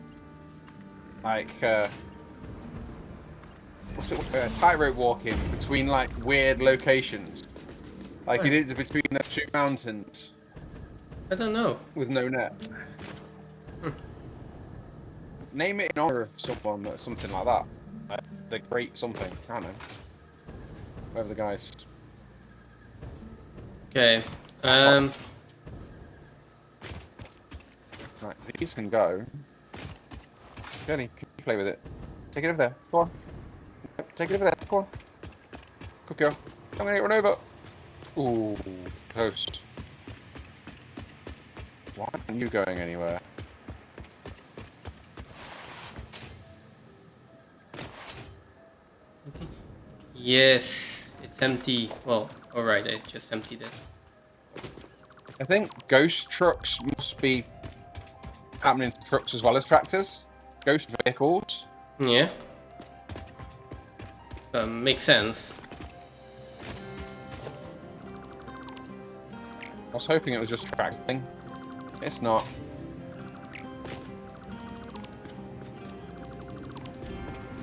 what's it, tightrope walking between, like, weird locations? Like, he did it between the two mountains I don't know. with no net. Name it in honor of someone, or something like that. The great something. I don't know. Whoever the guys. Okay. Right, these can go. Jenny, can you play with it? Take it over there. Go on. Take it over there. Go on. Good girl. I'm gonna get run over. Ooh, close. Why aren't you going anywhere? Yes, it's empty. Well, alright, I just emptied it. I think ghost trucks must be happening to trucks as well as tractors. Ghost vehicles. Yeah. Makes sense. I was hoping it was just a tractor thing. It's not.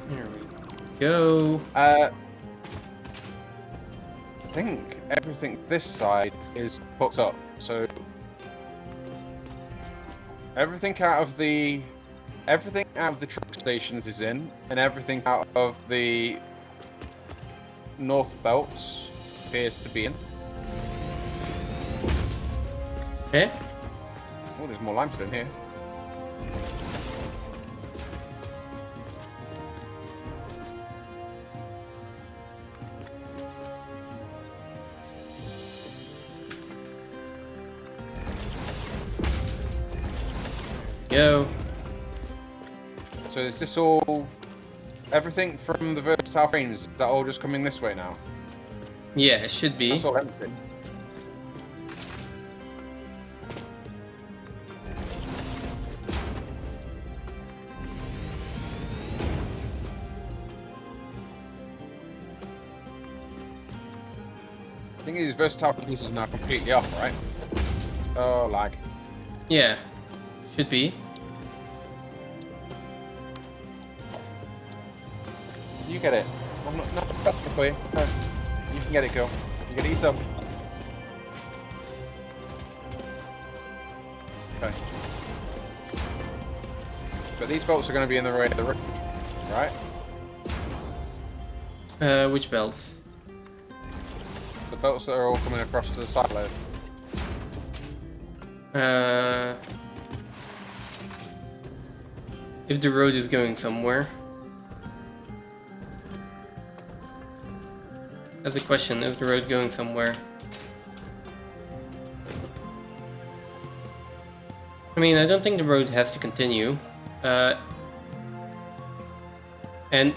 There we go. I think everything this side is hooked up, so everything out of the truck stations is in, and everything out of the north belts appears to be in. Okay. Oh, there's more limestone here. Go. So is this all everything from the versatile frames? Is that all just coming this way now? Yeah, it should be. That's all empty. I think these versatile pieces are now completely off, right? Oh, lag. Yeah, should be. You get it. I'm not that's for you. No. You can get it, girl. You get it yourself. Okay. But these bolts are going to be in the way of the roof, right? Which belts? The bolts that are all coming across to the side load. If the road is going somewhere. That's a question, is the road going somewhere? I mean, I don't think the road has to continue. And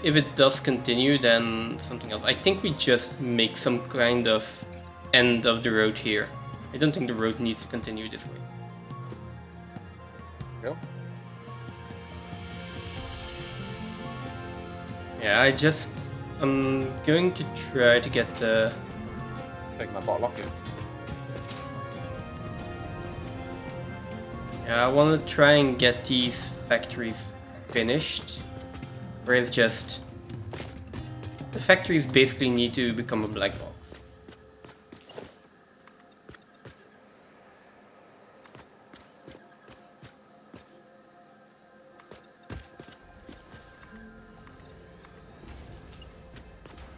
if it does continue, then something else. I think we just make some kind of end of the road here. I don't think the road needs to continue this way. Real? Yeah, I'm going to try to get the... Take my bottle off you. Yeah, I want to try and get these factories finished. Where it's just... The factories basically need to become a black box.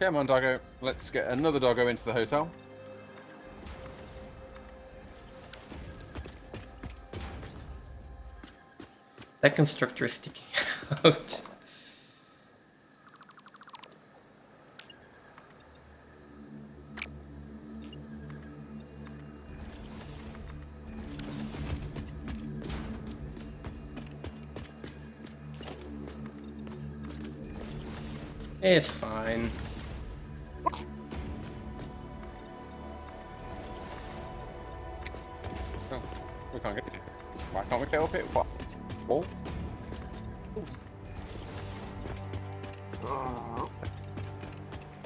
Come on, doggo. Let's get another doggo into the hotel. That constructor is sticking out. It's fine. Oh, we can't get it. Why can't we get up it? What? Oh.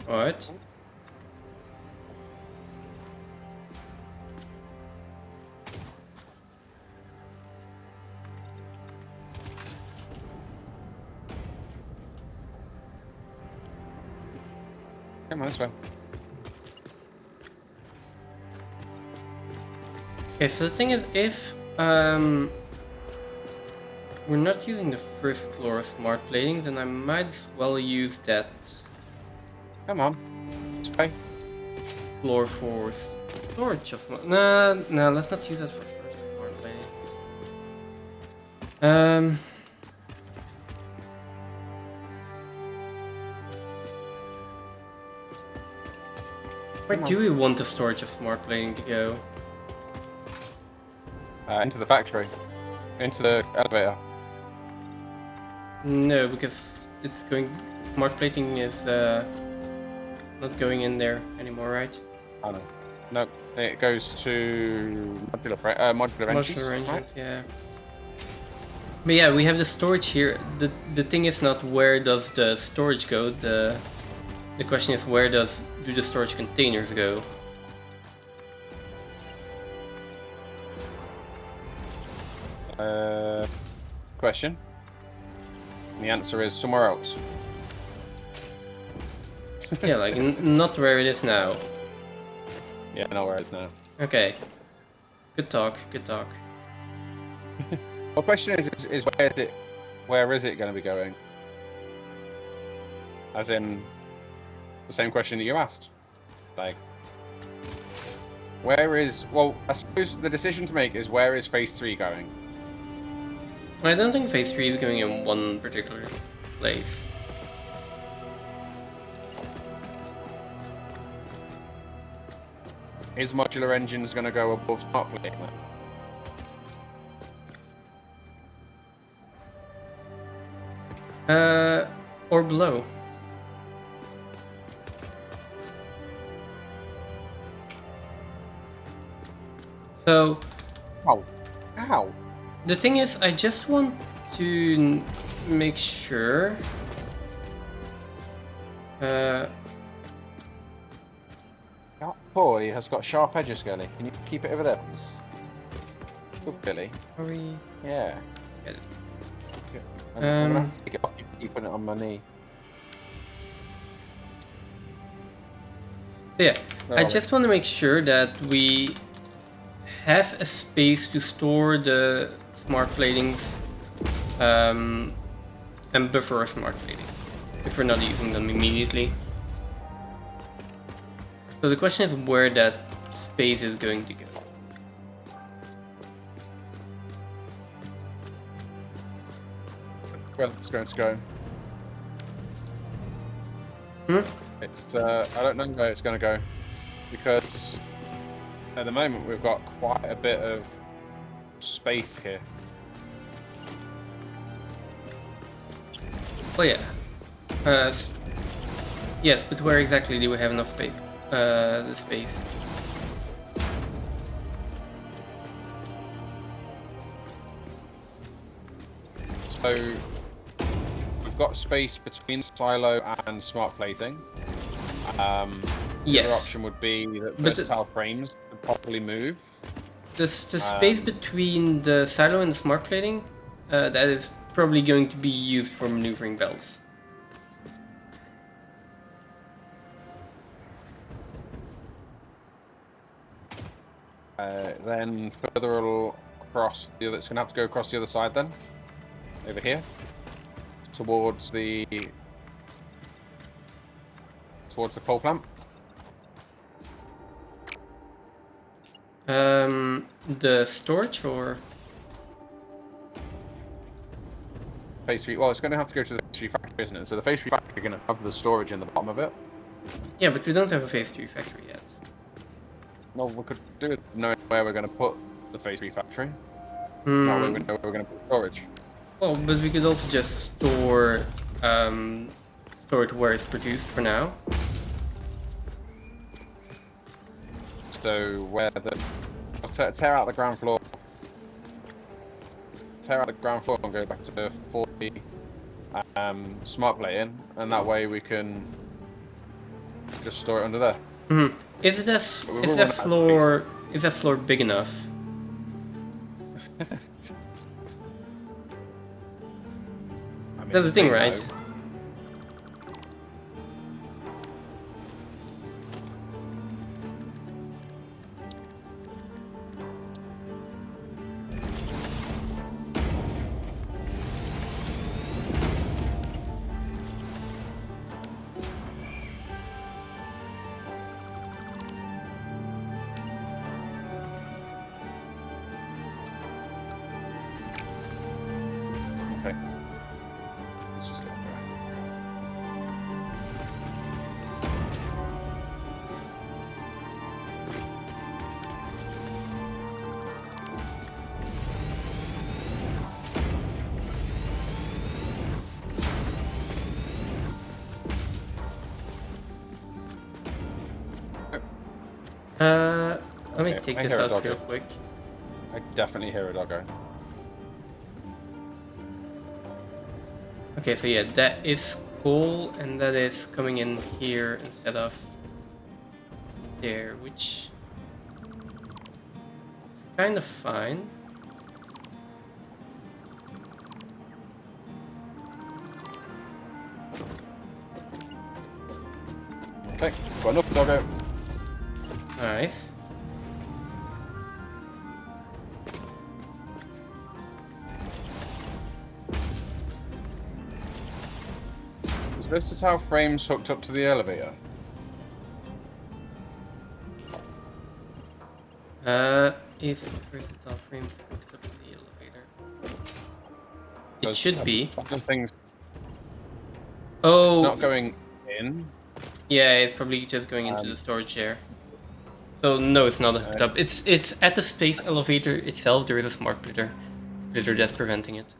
What? Come on, this way. Okay, so the thing is, if we're not using the first floor smart plating, then I might as well use that Come on. This way. floor for storage of smart. No, let's not use that for storage of smart plating. Where do we want the storage of smart plating to go? Into the factory. Into the elevator. No, because it's going. Smart plating is not going in there anymore, right? Oh no. No, it goes to modular engines. Modular right? engines, yeah. But yeah, we have the storage here. The thing is not where does the storage go. The question is where do the storage containers go? Question. And the answer is somewhere else. Yeah, like not where it is now. Yeah, not where it is now. Okay. Good talk. Good talk. Well, question is where is it going to be going? As in the same question that you asked. Like, well, I suppose the decision to make is where is phase 3 going? I don't think phase 3 is going in one particular place. Is modular engines going to go above smart plating? Or below. So, Ow. the thing is, I just want to make sure. That boy has got sharp edges, Scully. Can you keep it over there, please? Good, Billy. Are we? Yeah. Get it. I'm gonna have to take it off. You put it on my knee. Yeah, Where I are we? just want to make sure that we have a space to store the smart platings and buffer our smart platings if we're not using them immediately. So the question is where that space is going to go. Well, it's going to go. It's I don't know where it's going to go because at the moment we've got quite a bit of space here. Oh yeah. Yes, but where exactly do we have enough space? The space. So we've got space between silo and smart plating. The other Yes. option would be that But versatile frames could properly move. The space between the silo and the smart plating, that is probably going to be used for maneuvering belts. Then further across the other, it's going to have to go across the other side then, over here, towards the coal plant. The storage or Phase 3. Well, it's going to have to go to the phase 3 factory, isn't it? So the phase 3 factory is going to have the storage in the bottom of it. yeah, but we don't have a phase 3 factory yet. Well, we could do it knowing where we're going to put the phase 3 factory. That way we know where we're going to put storage. Well, but we could also just store it where it's produced for now. So where I'll tear out the ground floor. Tear out the ground floor and go back to the 40 smart plating, and that way we can just store it under there. Is that floor big enough? I mean, That's the thing, no. right? Okay. Let's just go for it. Let me Okay, take I this hear a out doggo. real quick. I definitely hear a doggo. Okay, so yeah, that is cool, and that is coming in here instead of there, which is kind of fine. Okay, got another doggo. Nice. Is versatile frames hooked up to the elevator? Is versatile frames hooked up to the elevator? It Because should be. Some things, Oh, it's not going in. yeah, it's probably just going into the storage there. So no, it's not hooked up. It's at the space elevator itself. There is a smart splitter that's preventing it.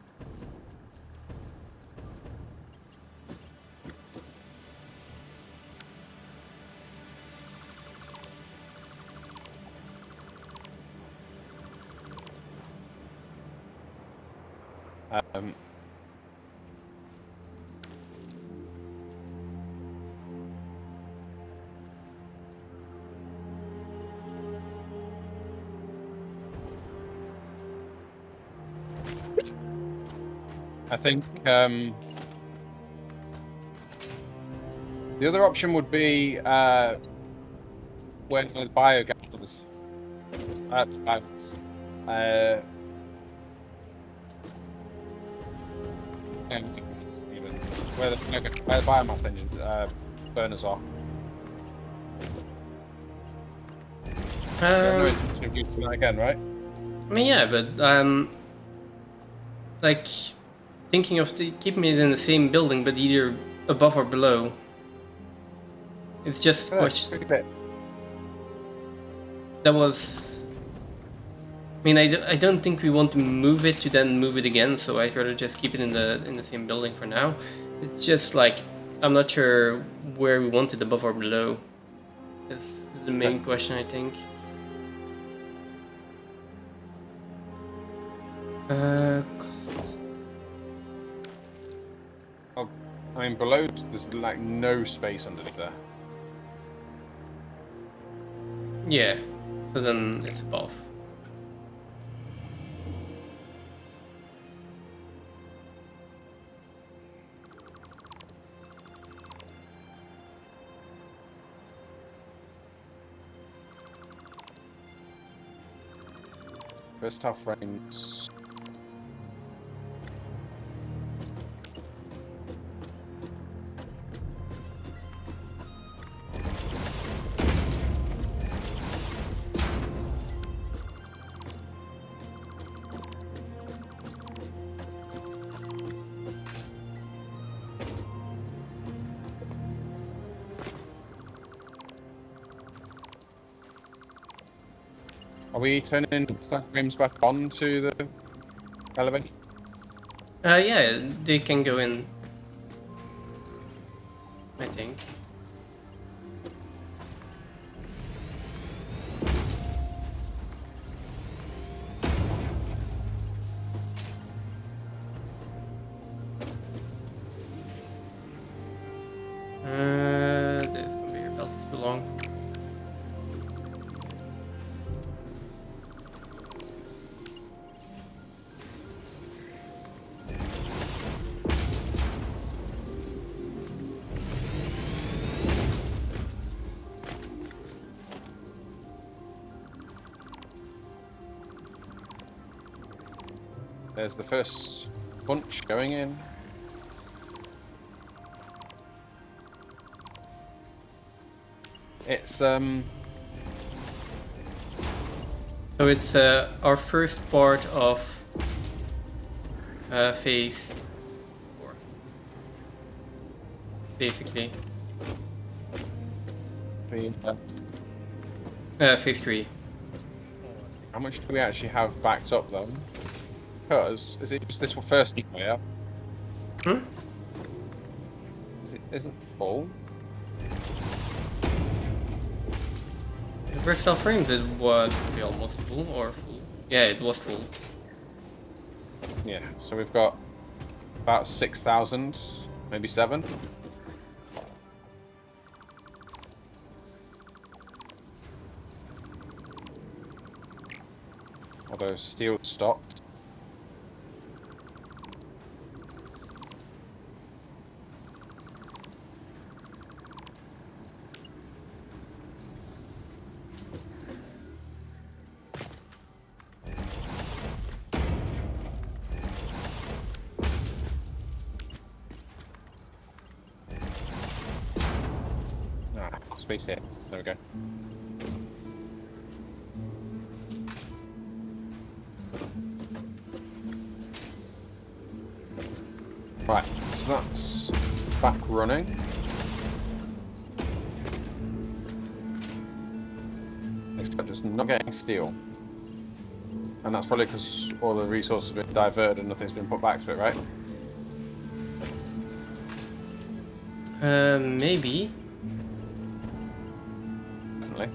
Um, I think the other option would be when the biogas. And even where the biomass engine burners are. You have no intention of using that again, right? I mean, yeah, but like thinking of keeping it in the same building, but either above or below. It's just a question. That was. I mean, I don't think we want to move it to then move it again, so I'd rather just keep it in the same building for now. It's just like I'm not sure where we want it, above or below. This is the main question, I think. Oh, I mean, below there's like no space underneath there. Yeah, so then it's above. Versatile frames. Are we turning frames back on to the elevator? Yeah, they can go in. I think. This conveyor belt is too long. There's the first bunch going in. It's So it's our first part of phase 4, basically. Phase 3. How much do we actually have backed up though? Because is it just this first layer? Hmm? Isn't full? The versatile frames, it was almost full or full. Yeah, it was full. Yeah, so we've got about 6,000, maybe 7. Although steel stopped. Space here. There we go. Right, so that's back running. Except it's not getting steel. And that's probably because all the resources have been diverted and nothing's been put back to it, right? Maybe. Definitely.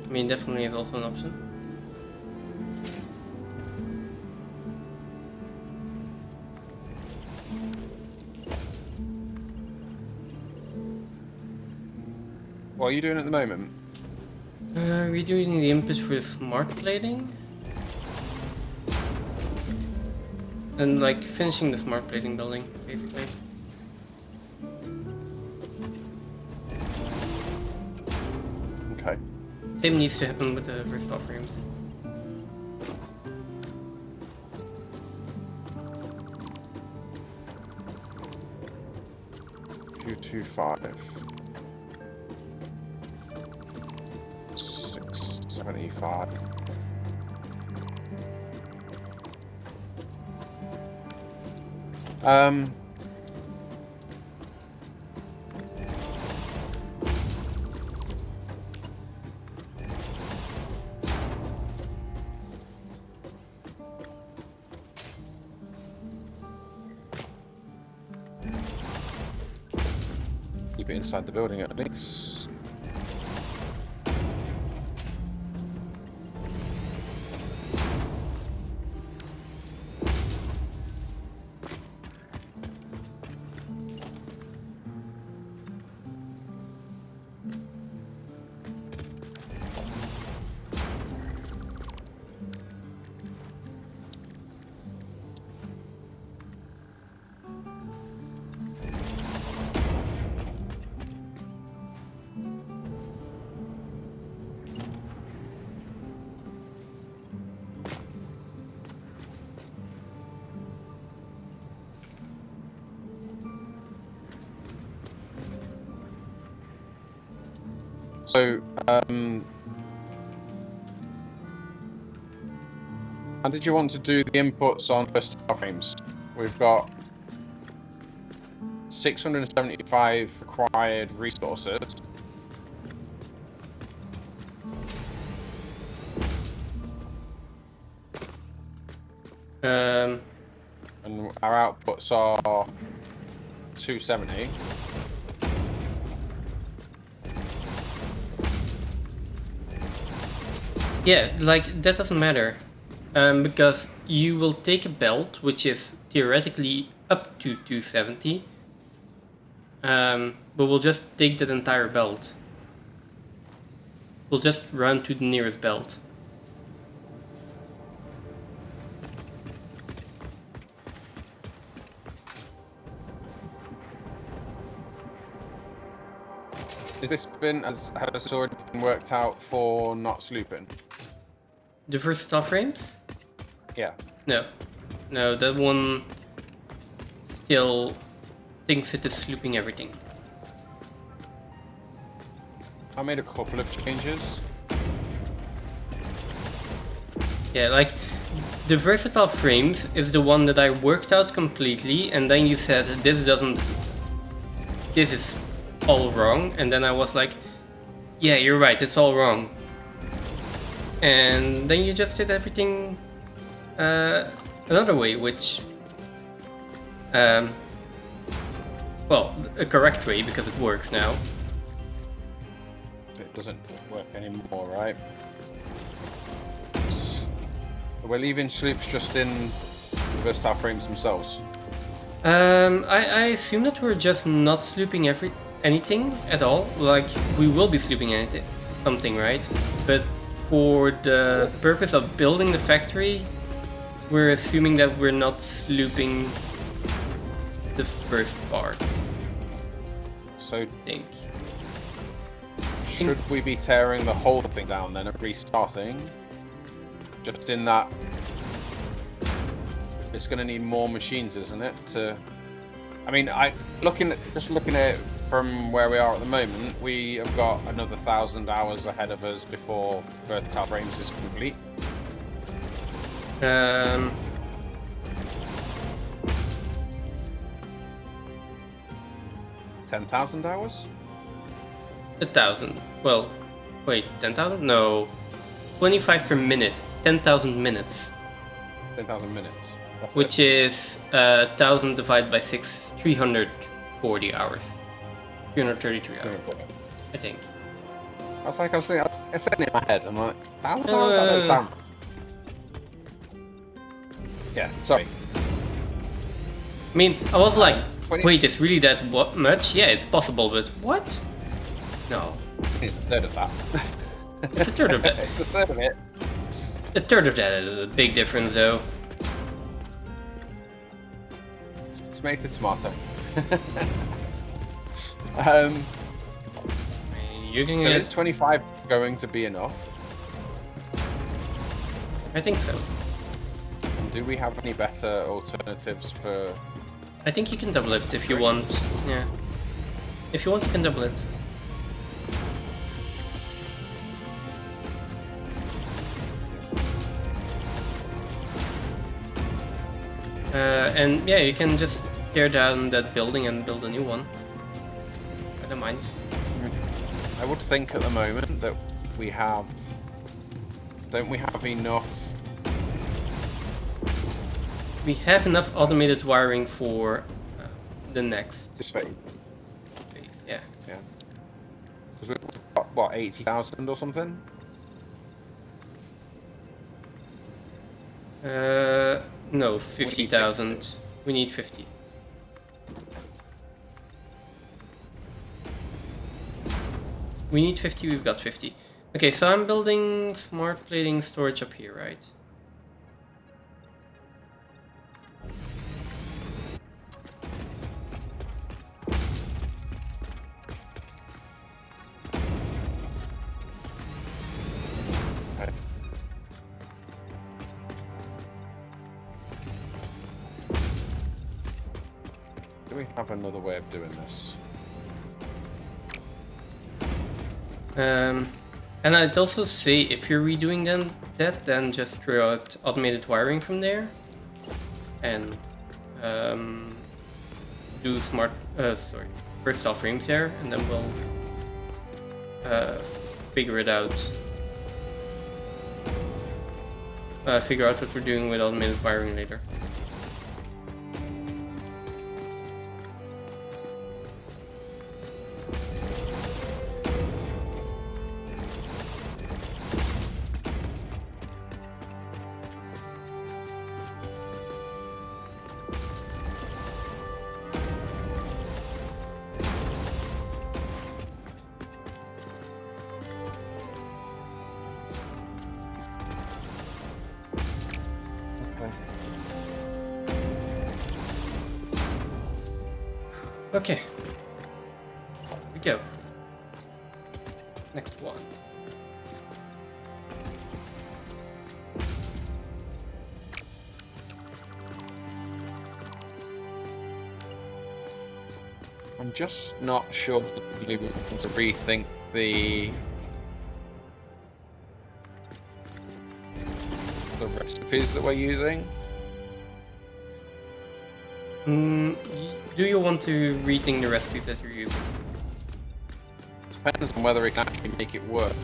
I mean, definitely is also an option. What are you doing at the moment? Redoing the input for the smart plating. And like finishing the smart plating building, basically. Okay. Same needs to happen with the versatile frames. $225. 675. Keep it inside the building at least. So, how did you want to do the inputs on versatile frames? We've got 675 required resources. And our outputs are 270. Yeah, like that doesn't matter. Because you will take a belt which is theoretically up to 270. But we'll just take that entire belt. We'll just run to the nearest belt. Has this been, has this already been worked out for not slooping? The versatile frames? Yeah. No. No, that one still thinks it is slooping everything. I made a couple of changes. Yeah, like the versatile frames is the one that I worked out completely, and then you said this is all wrong, and then I was like, yeah, you're right, it's all wrong. And then you just did everything another way, which Well, a correct way because it works now. It doesn't work anymore, right? We're leaving sloops just in versatile frames themselves. I assume that we're just not slooping anything at all. Like, we will be slooping something, right? But for the purpose of building the factory, we're assuming that we're not slooping the first part. So, I think. should we be tearing the whole thing down then and restarting? Just in that, it's going to need more machines, isn't it? I mean, just looking at it from where we are at the moment, we have got another 1,000 hours ahead of us before Versatile Frames is complete. 10,000 hours? 1,000. Well, wait, 10,000? No. 25 per minute. 10,000 minutes. 10,000 minutes. That's Which is 1,000 divided by 6, 340 hours. 333 hours, I think. I was thinking, it's in my head. I'm like, how does that don't sound? Yeah, sorry. I mean, I was like, 20 wait, it's really that much? Yeah, it's possible, but what? No. It's a third of that. It's a third of that. It's a third of it. A third of that is a big difference, though. Tomato, tomato. You can So get... is 25 going to be enough? I think so. And do we have any better alternatives for... I think you can double it if you want. Yeah. If you want, you can double it. And yeah, you can just tear down that building and build a new one. I don't mind. I would think at the moment that we have... Don't we have enough... We have enough automated wiring for the next This phase? phase. Yeah. Yeah. Because we've got, what, 80,000 or something? No, 50,000. We need 50. We need 50, we've got 50. Okay, so I'm building smart plating storage up here, right? Okay. Do we have another way of doing this? And I'd also say if you're redoing that, then just throw out automated wiring from there, and do first off frames there, and then we'll figure it out. Figure out what we're doing with automated wiring later. Okay. Here we go. Next one. I'm just not sure that we want to rethink the recipes that we're using. Do you want to rethink the recipes that you're using? Depends on whether we can actually make it work.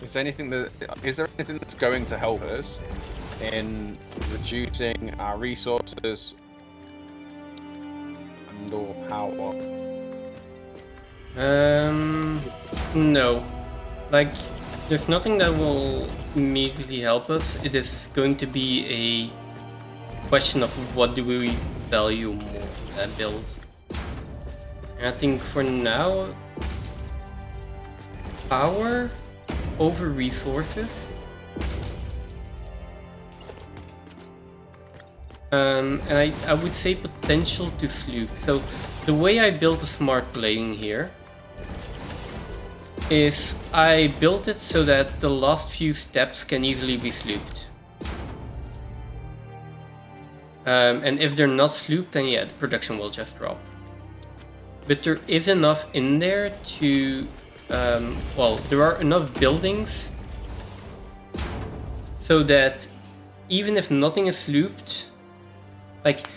Is there anything that's going to help us? in reducing our resources and or power? No. Like, there's nothing that will immediately help us. It is going to be a question of what do we value more in that build. And I think for now, power over resources. And I would say potential to sloop. So the way I built a smart plating here is I built it so that the last few steps can easily be slooped. And if they're not slooped, then yeah, the production will just drop. But there is enough in there to, well, there are enough buildings so that even if nothing is slooped, like,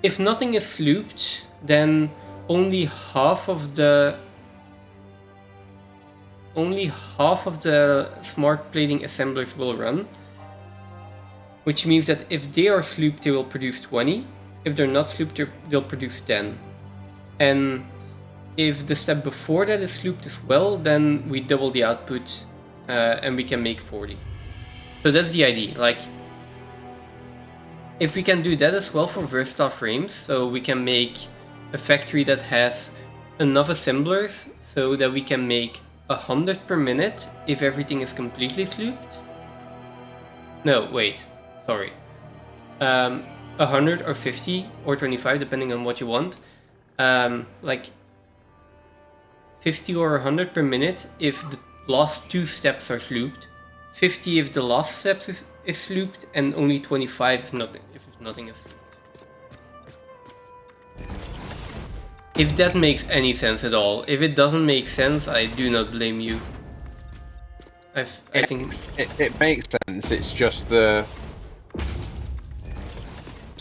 if nothing is slooped, then only half of the smart plating assemblers will run. Which means that if they are slooped, they will produce 20. If they're not slooped, they'll produce 10. And if the step before that is slooped as well, then we double the output and we can make 40. So that's the idea. Like, if we can do that as well for versatile frames, so we can make a factory that has enough assemblers so that we can make 100 per minute if everything is completely slooped. No, wait, sorry. 100 or 50 or 25, depending on what you want. Like 50 or 100 per minute if the last two steps are slooped. 50 if the last step is slooped, and only 25 is nothing if nothing is slooped. If that makes any sense at all. If it doesn't make sense, I do not blame you. I think it makes sense. It's just it's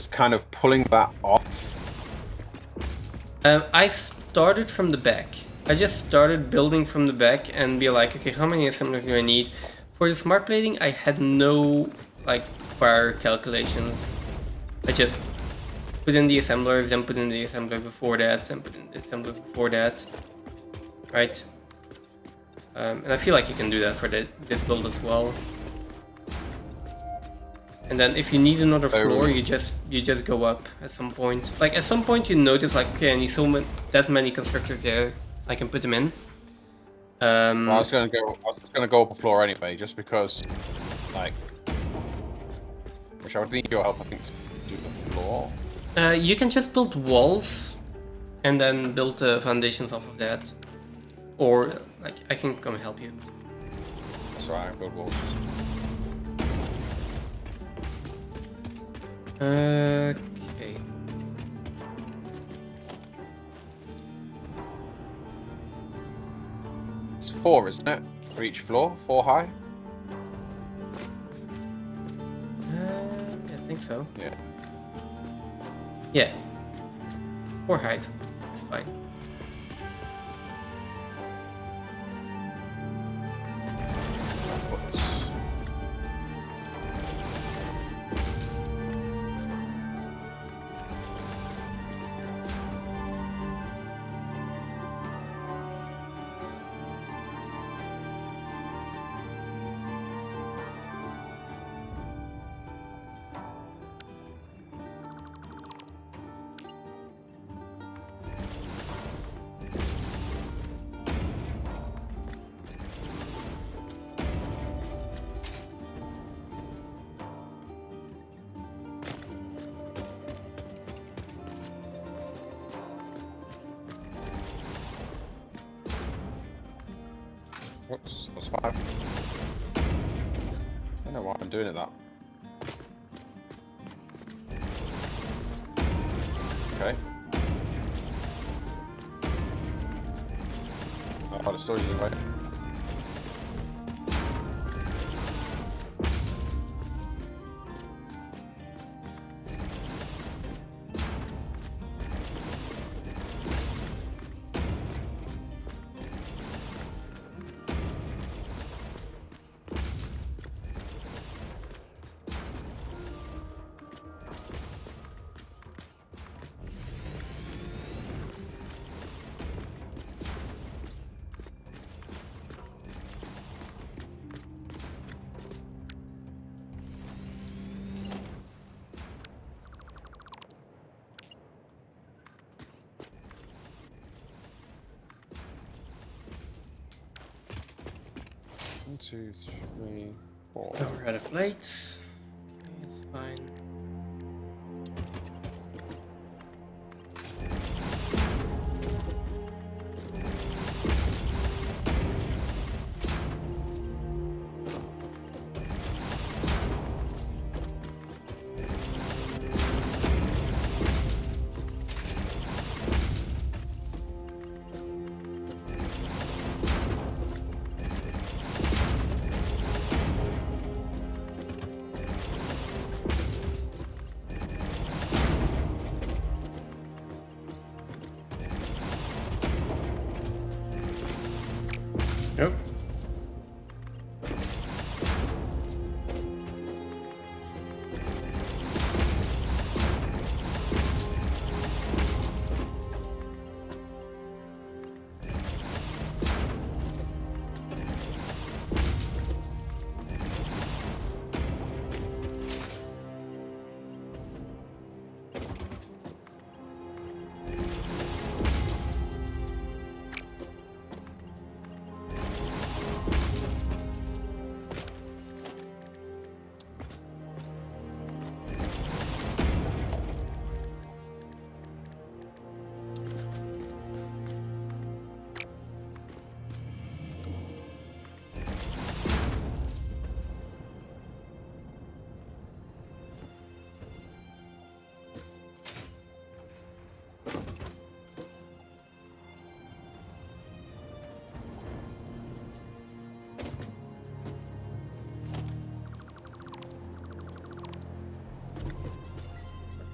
kind of pulling that off. I started from the back. I just started building from the back and be like, okay, how many assemblers do I need? For the smart plating, I had no like prior calculations. I just put in the assemblers, then put in the assembler before that, then put in the assemblers before that, right? And I feel like you can do that for this build as well. And then if you need another floor, you just go up at some point. Like at some point you notice like, okay, I need that many constructors there. I can put them in. Well, I was gonna go up a floor anyway, just because, like, which I would need your help, I think, to do the floor. You can just build walls, and then build the foundations off of that, or like I can come help you. That's right, I can build walls. Okay. It's 4, isn't it? For each floor, 4 high. Yeah, I think so. Yeah. Yeah. 4 heights. It's fine. Whoops, that's 5. I don't know why I'm doing it that. Okay. Oh, the story's in the way. 1, 2, 3, 4. Oh, we're out of lights. Okay, it's fine. Nope.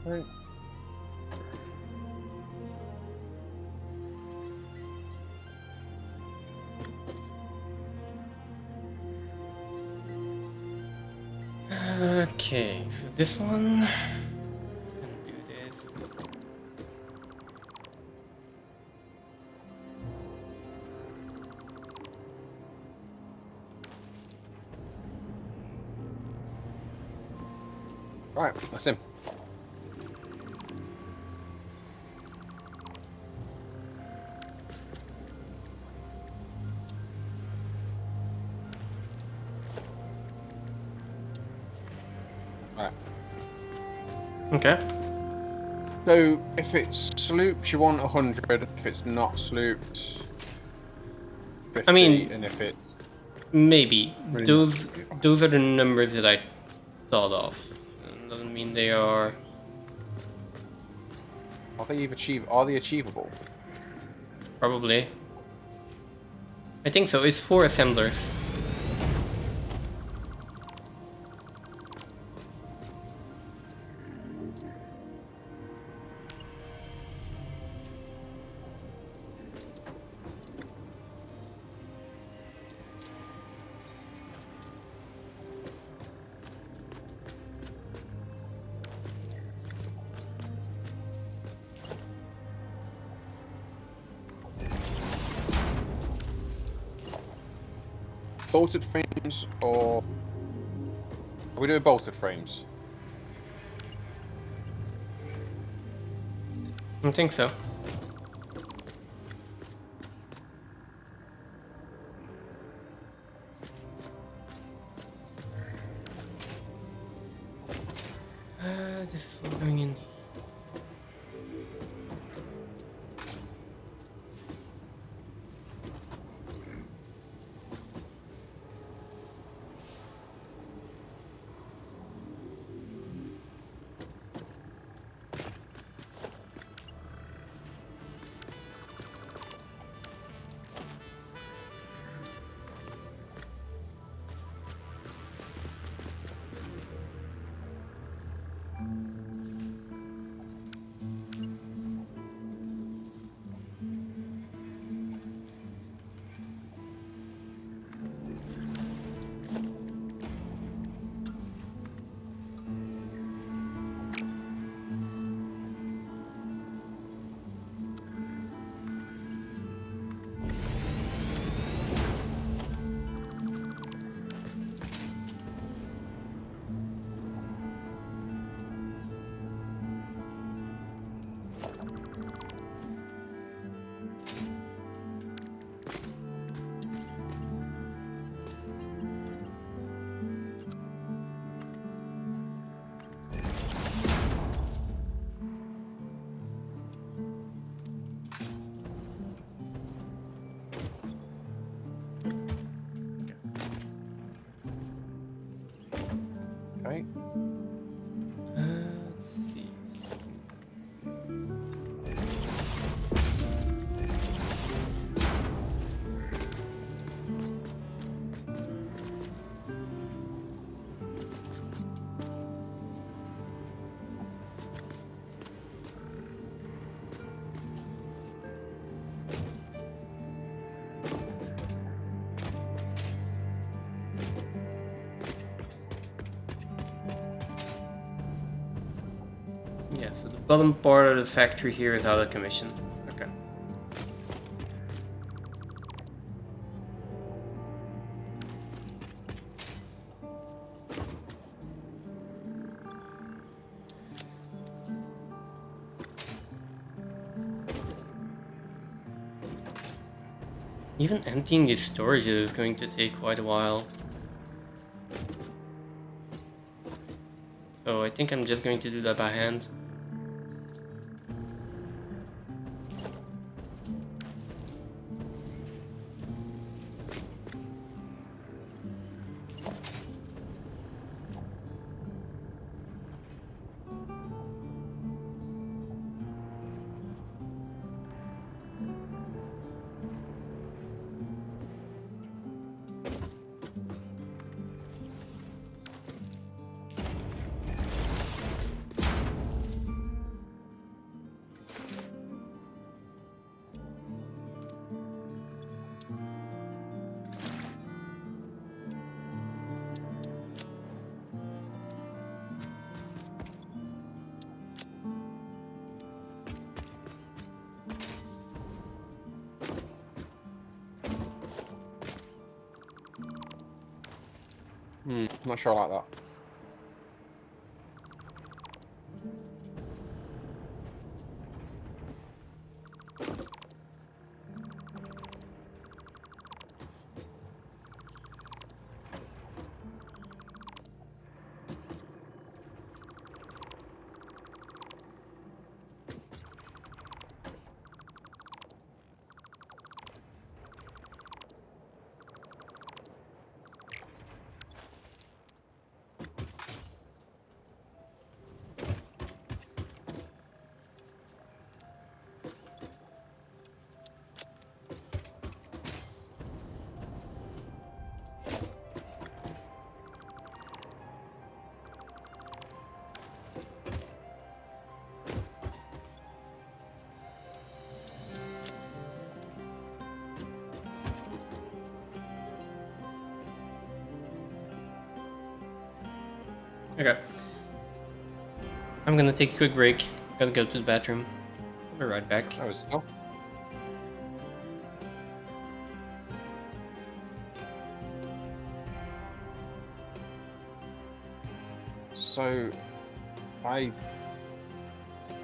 Right. Okay, so this one. Gonna do this. Right, that's him. Right. Okay. So if it's sloops, you want 100. If it's not sloops, 50. I mean- and if it's Maybe. Really Those not. those are the numbers that I thought of. Doesn't mean they are. are they achievable? Probably. I think so. It's 4 assemblers. Bolted frames or are we doing bolted frames? I think so. This is all going in. Yeah, so the bottom part of the factory here is out of commission. Okay. Even emptying these storages is going to take quite a while. So I think I'm just going to do that by hand. Not sure I like that. Okay. I'm gonna take a quick break. Gotta go to the bathroom. I'll be right back. That was still. So, I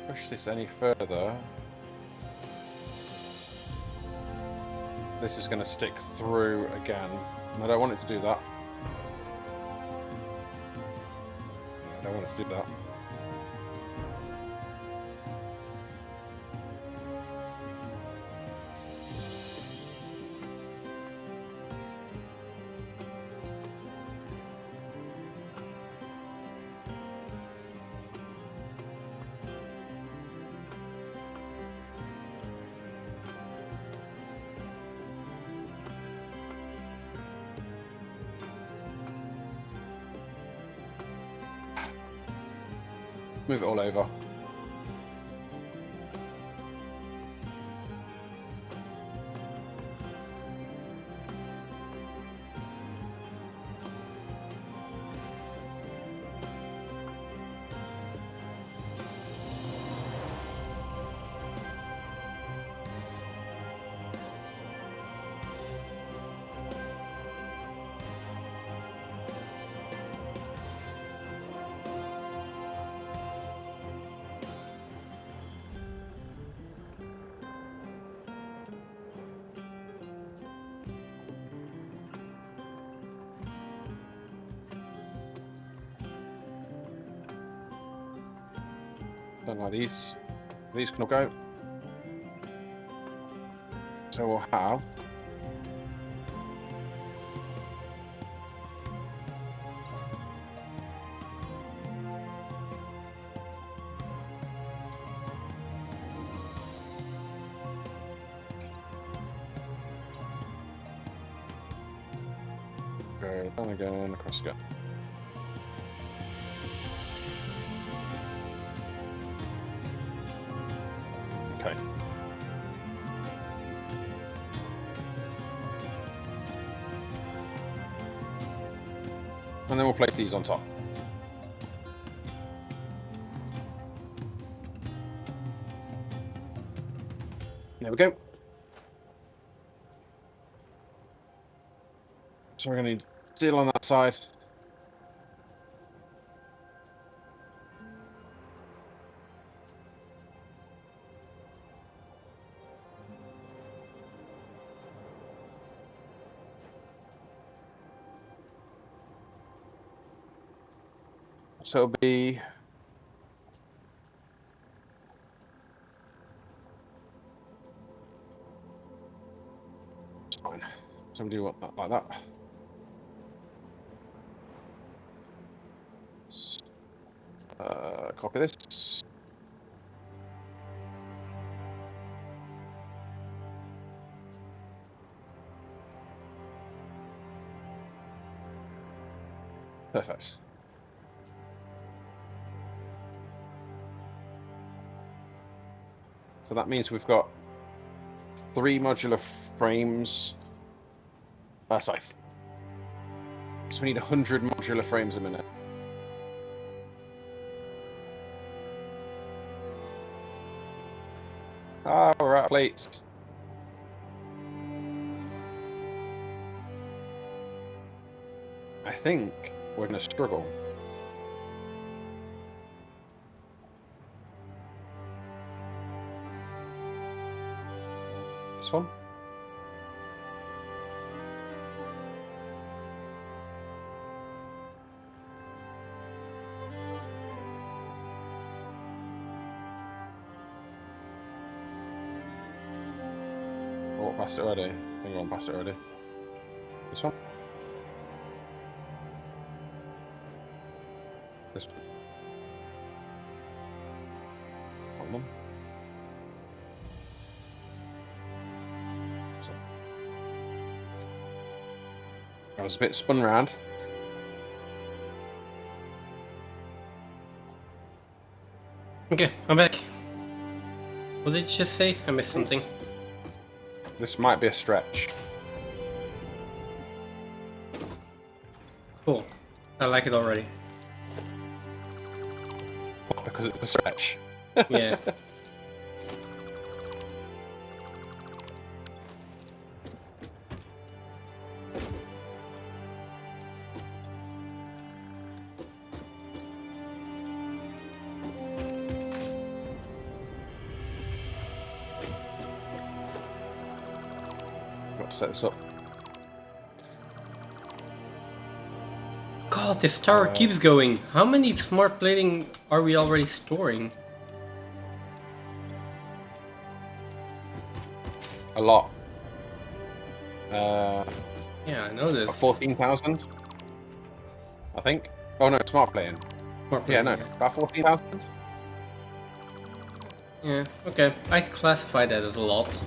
push this any further. This is going to stick through again. And I don't want it to do that. I don't want it to do that. Move it all over. Don't like these. These can all go. So we'll have go down again, across again. Okay. And then we'll place these on top. There we go. So we're going to need steel on that side. So it'll be... It's fine. Somebody want that like that. Copy this. Perfect. So that means we've got 3 modular frames. Sorry. So we need 100 modular frames a minute. Ah, we're out of plates. I think we're going to struggle. This one? Oh, past it already. I think we're on past it already. This one? This one. That one. So. I was a bit spun round. Okay, I'm back. What did you just say? I missed something. This might be a stretch. Cool. I like it already. Because it's a stretch. Yeah. Got to set this up. God, this tower keeps going. How many smart plating are we already storing? A lot. Yeah, I know this. 14,000, I think. Oh no, smart playing. Smart Yeah, plating, no, about 14,000. Yeah, okay. I classify that as a lot.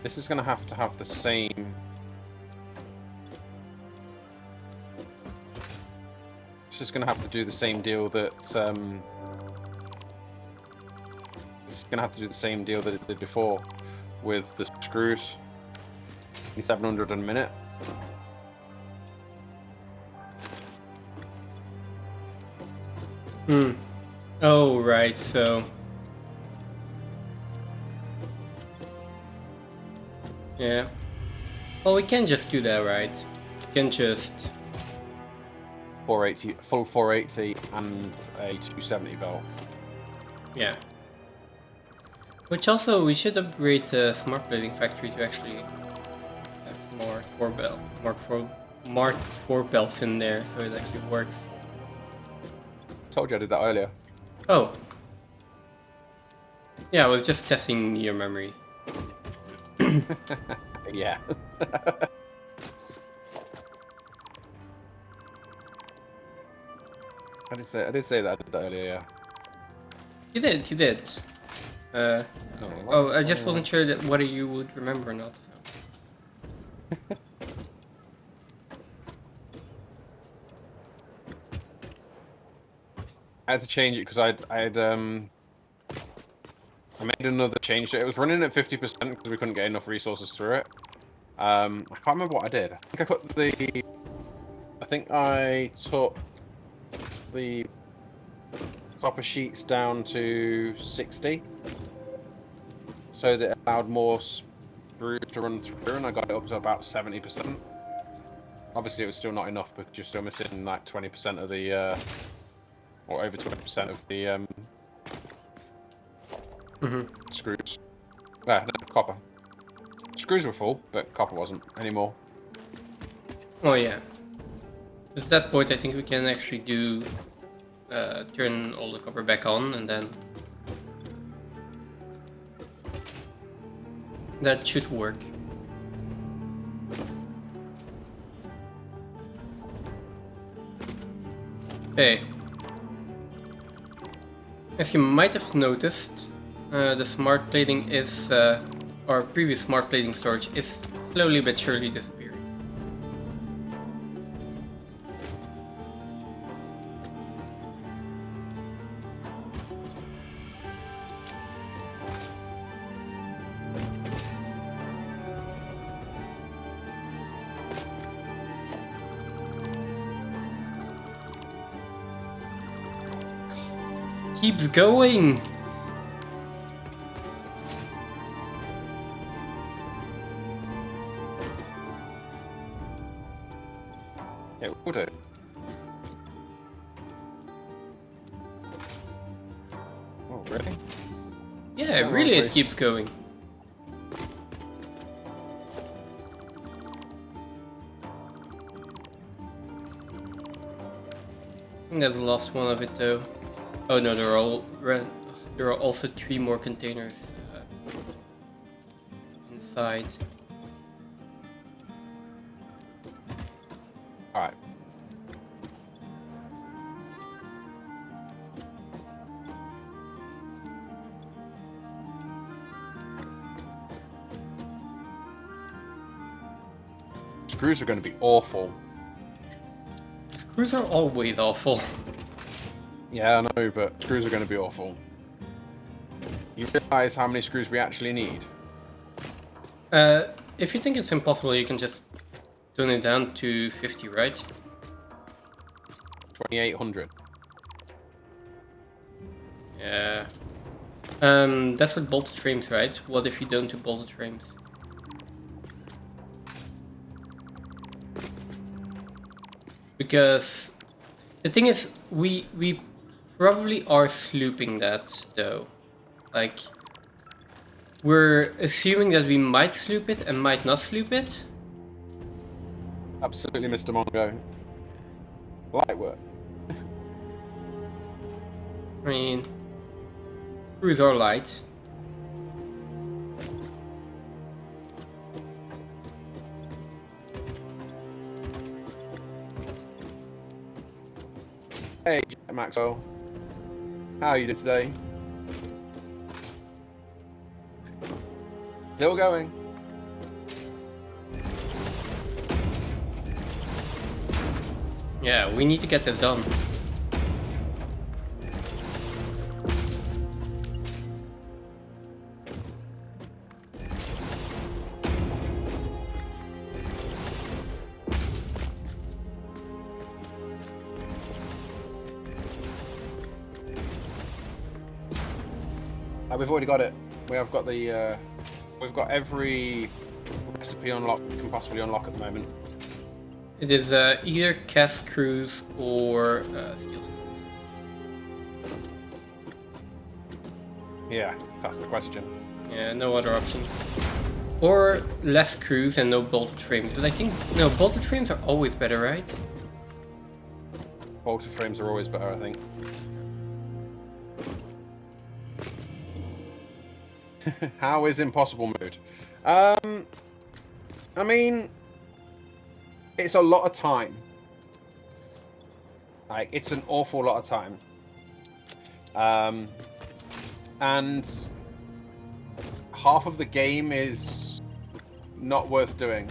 This is going to have the same. This is going to have to do the same deal that. This is going to have to do the same deal that it did before, with the screws. 700 a minute. Hmm. Oh, right, so... Yeah. Well, we can just do that, right? We can just... 480, full 480 and a 270 belt. Yeah. Which also, we should upgrade the smart plating factory to actually have more Mark 4 belts in there, so it actually works. Told you I did that earlier. Oh. Yeah, I was just testing your memory. Yeah. I did say that I did that earlier. Yeah. You did. Oh, I just wasn't sure that whether you would remember or not. I had to change it because I'd I made another change. It was running at 50% because we couldn't get enough resources through it. I can't remember what I did. I think I took the copper sheets down to 60, so that it allowed more screws to run through, and I got it up to about 70%. Obviously, it was still not enough because you're still missing like 20% of the, or over 20% of the screws. No, copper. Screws were full, but copper wasn't anymore. Oh yeah. At that point, I think we can actually do turn all the copper back on, and then that should work. Okay. As you might have noticed, the smart plating is, our previous smart plating storage is slowly but surely disappearing. Keeps going. It will do. Oh, really? Yeah, Oh, really, it nice. keeps going. I think that's the last one of it, though. Oh no, there are also 3 more containers inside. All right. Screws are going to be awful. Screws are always awful. Yeah, I know, but screws are going to be awful. You realize how many screws we actually need? If you think it's impossible, you can just tone it down to 50, right? 2,800. Yeah. That's with bolted frames, right? What if you don't do bolted frames? Because the thing is, we probably are slooping that, though. Like, we're assuming that we might sloop it and might not sloop it. Absolutely, Mr. Mongo. Light work. I mean, screws are light. Hey, Maxwell. How are you today? Still going. Yeah, we need to get this done. We've already got it. We have got the. We've got every recipe unlock we can possibly unlock at the moment. It is either cast screws or steel screws. Yeah, that's the question. Yeah, no other options. Or less screws and no bolted frames. But I think, no, bolted frames are always better, right? Bolted frames are always better, I think. How is impossible mode? I mean, it's a lot of time. Like, it's an awful lot of time. And half of the game is not worth doing.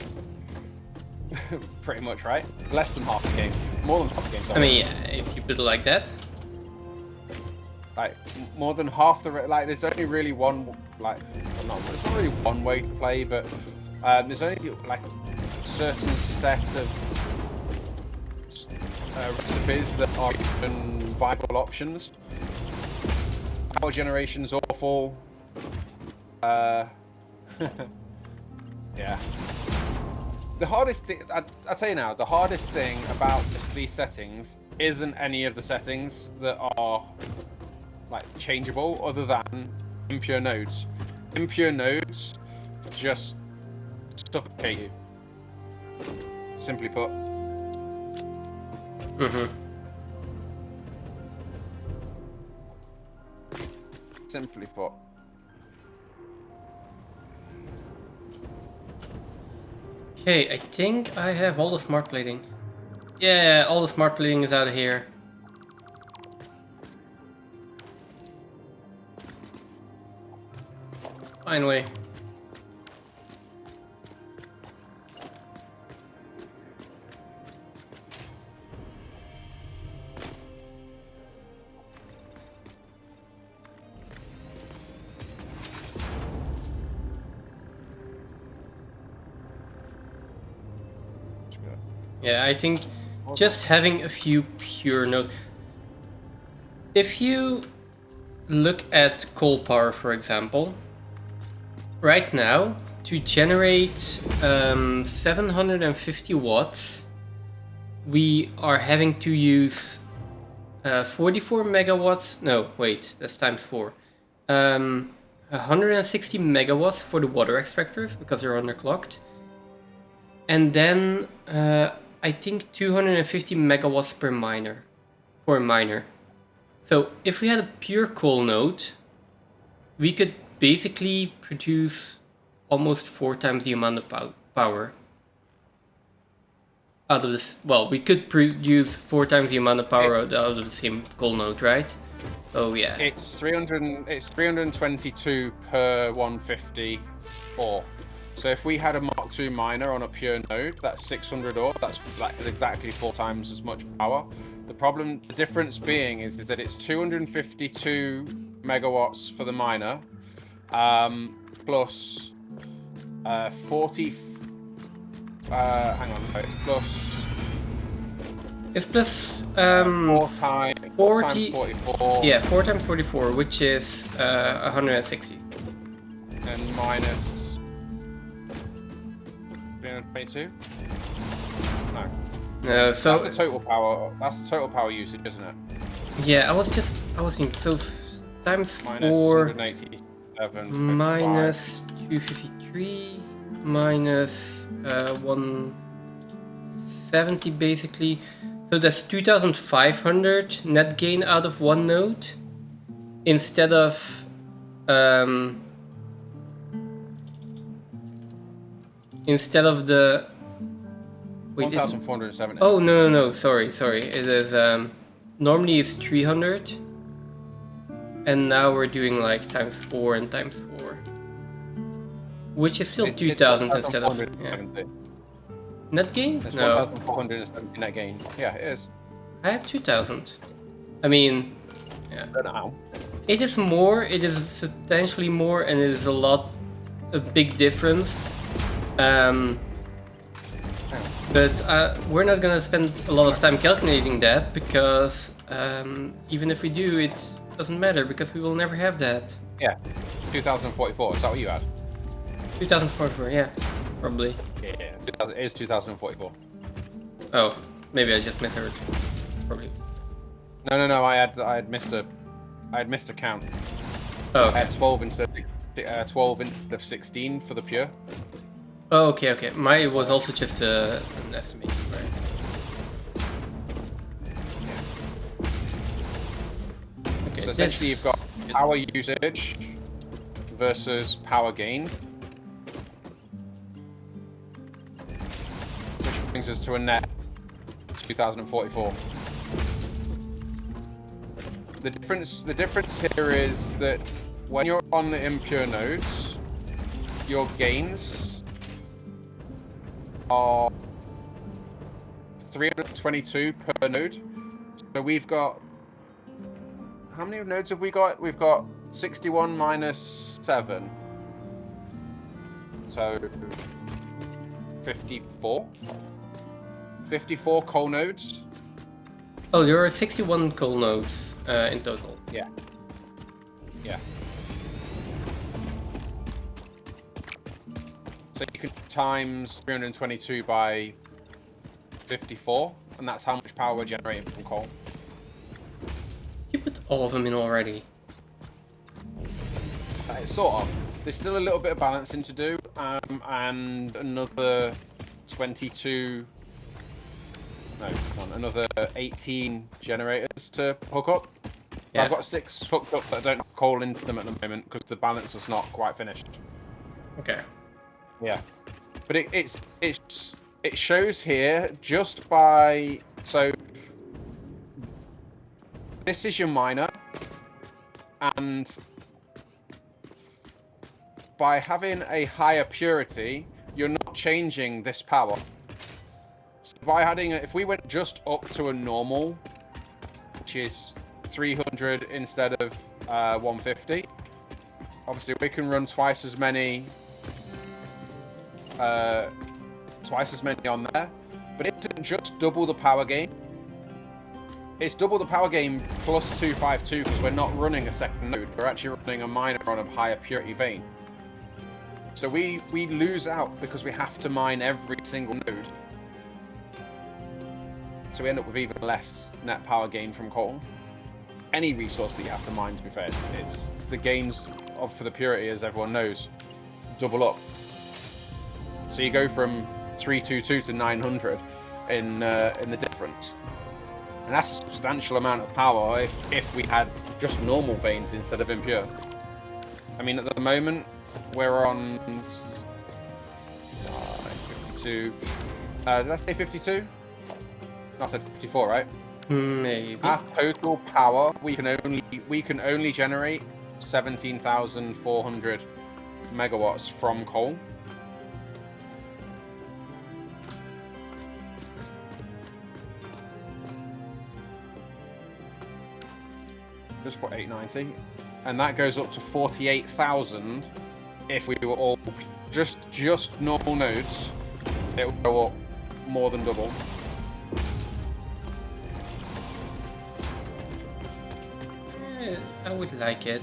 Pretty much, right? Less than half the game. More than half the game, sorry. I mean, yeah, if you put it like that. like more than half the like. There's only really one like, well, it's not really one way to play, but there's only like a certain set of recipes that are even viable options. Power generation's awful. Yeah. The hardest thing, I'll tell you now, the hardest thing about these settings isn't any of the settings that are like changeable other than impure nodes. Impure nodes just suffocate you. Simply put. Simply put. Okay, I think I have all the smart plating. Yeah, all the smart plating is out of here. Finally. Yeah, I think just having a few pure nodes. If you look at coal power, for example, right now, to generate 750 watts, we are having to use 44 megawatts. No, wait, that's times 4. 160 megawatts for the water extractors because they're underclocked. And then I think 250 megawatts per miner for a miner. So if we had a pure coal node, we could basically produce almost 4 times the amount of power out of this. Well, we could produce 4 times the amount of power out of the same coal node, right? So yeah, It's 322 per 150 ore. So if we had a Mark II miner on a pure node, that's 600 ore. That is exactly 4 times as much power. The difference being is that it's 252 megawatts for the miner, plus 40. Hang on, no, it's plus 4 times 44. Yeah, 4 times 44, which is 160. And minus 322. No. No, so That's the total power. That's the total power usage, isn't it? yeah, I was thinking, so times Minus 4 187. minus 253 minus 170 basically. So that's 2,500 net gain out of one node instead of the wait, 1,470. oh no, sorry. It is normally it's 300 and now we're doing like times 4 and times 4, which is still 2,000 instead of net gain. It's No, 1,470 net gain. Yeah, it is. I had 2,000. I mean, yeah. I don't know how. It is more, it is substantially more, and it is a big difference. But we're not gonna spend a lot of time calculating that because even if we do, it doesn't matter because we will never have that. Yeah, 2,044. Is that what you had? 2044, yeah, probably. Yeah, it is 2,044. Oh, maybe I just misheard. Probably. No. I had missed a count. Oh, I okay. had 12 instead of 16 for the pure. Oh, okay. Mine was also just an estimation, right? Okay, So essentially, you've got power usage versus power gained, which brings us to a net 2,044. The difference here is that when you're on the impure nodes, your gains are 322 per node. So we've got How many nodes have we got? We've got 61 minus 7. So 54? 54 coal nodes? Oh, there are 61 coal nodes in total. Yeah. Yeah. So you can times 322 by 54, and that's how much power we're generating from coal. You put all of them in already. Sort of. There's still a little bit of balancing to do, and another 22. No, another 18 generators to hook up. Yeah. I've got 6 hooked up that I don't have coal into them at the moment because the balance is not quite finished. Okay. Yeah, but it shows here just by, so this is your miner, and by having a higher purity, you're not changing this power. So by adding, if we went just up to a normal, which is 300 instead of 150, obviously we can run twice as many on there, but it doesn't just double the power gain. It's double the power gain plus 252 because we're not running a second node. We're actually running a miner on a higher purity vein. So we lose out because we have to mine every single node. So we end up with even less net power gain from coal. Any resource that you have to mine, to be fair, it's the gains for the purity, as everyone knows, double up. So you go from 322 to 900 in the difference, and that's a substantial amount of power if we had just normal veins instead of impure. I mean, at the moment we're on 52. Did I say 52? No, I said 54, right? Maybe. Our total power we can only generate 17,400 megawatts from coal. Just put 890, and that goes up to 48,000 if we were all just normal nodes. It will go up more than double. I would like it.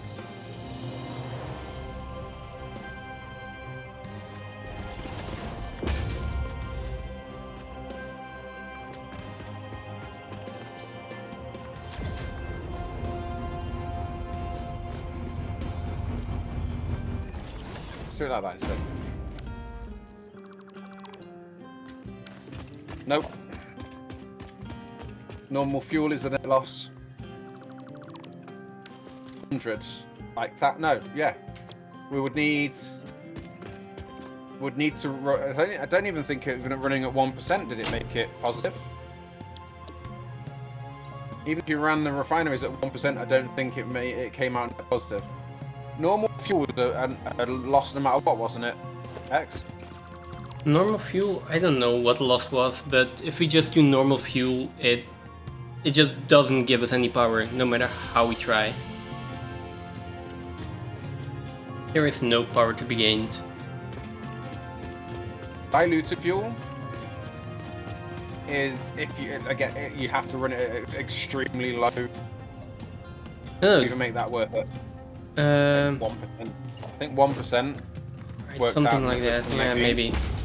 Let's do it like that instead. Nope. Normal fuel is a net loss. 100 like that. No, yeah, we would need to. I don't even think even running at 1% did it make it positive. Even if you ran the refineries at 1%, I don't think it came out positive. Normal fuel was a loss no matter what, wasn't it? X. Normal fuel, I don't know what loss was, but if we just do normal fuel, it just doesn't give us any power, no matter how we try. There is no power to be gained. Diluted fuel is if you have to run it at extremely low to even make that worth it. 1%. I think 1% worked something out like that. Yeah,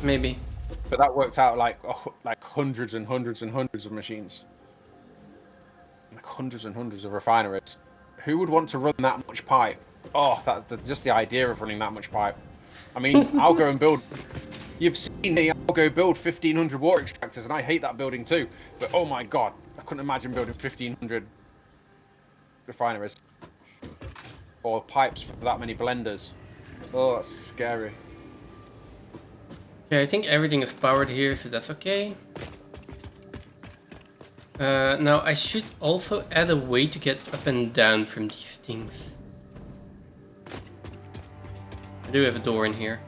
maybe. But that worked out like hundreds and hundreds and hundreds of machines, like hundreds and hundreds of refineries. Who would want to run that much pipe? Oh, that's just the idea of running that much pipe. I mean, I'll go and build. You've seen me. I'll go build 1,500 water extractors, and I hate that building too. But oh my god, I couldn't imagine building 1,500 refineries or pipes for that many blenders. Oh, that's scary. Okay, I think everything is powered here, so that's okay. Now I should also add a way to get up and down from these things. I do have a door in here.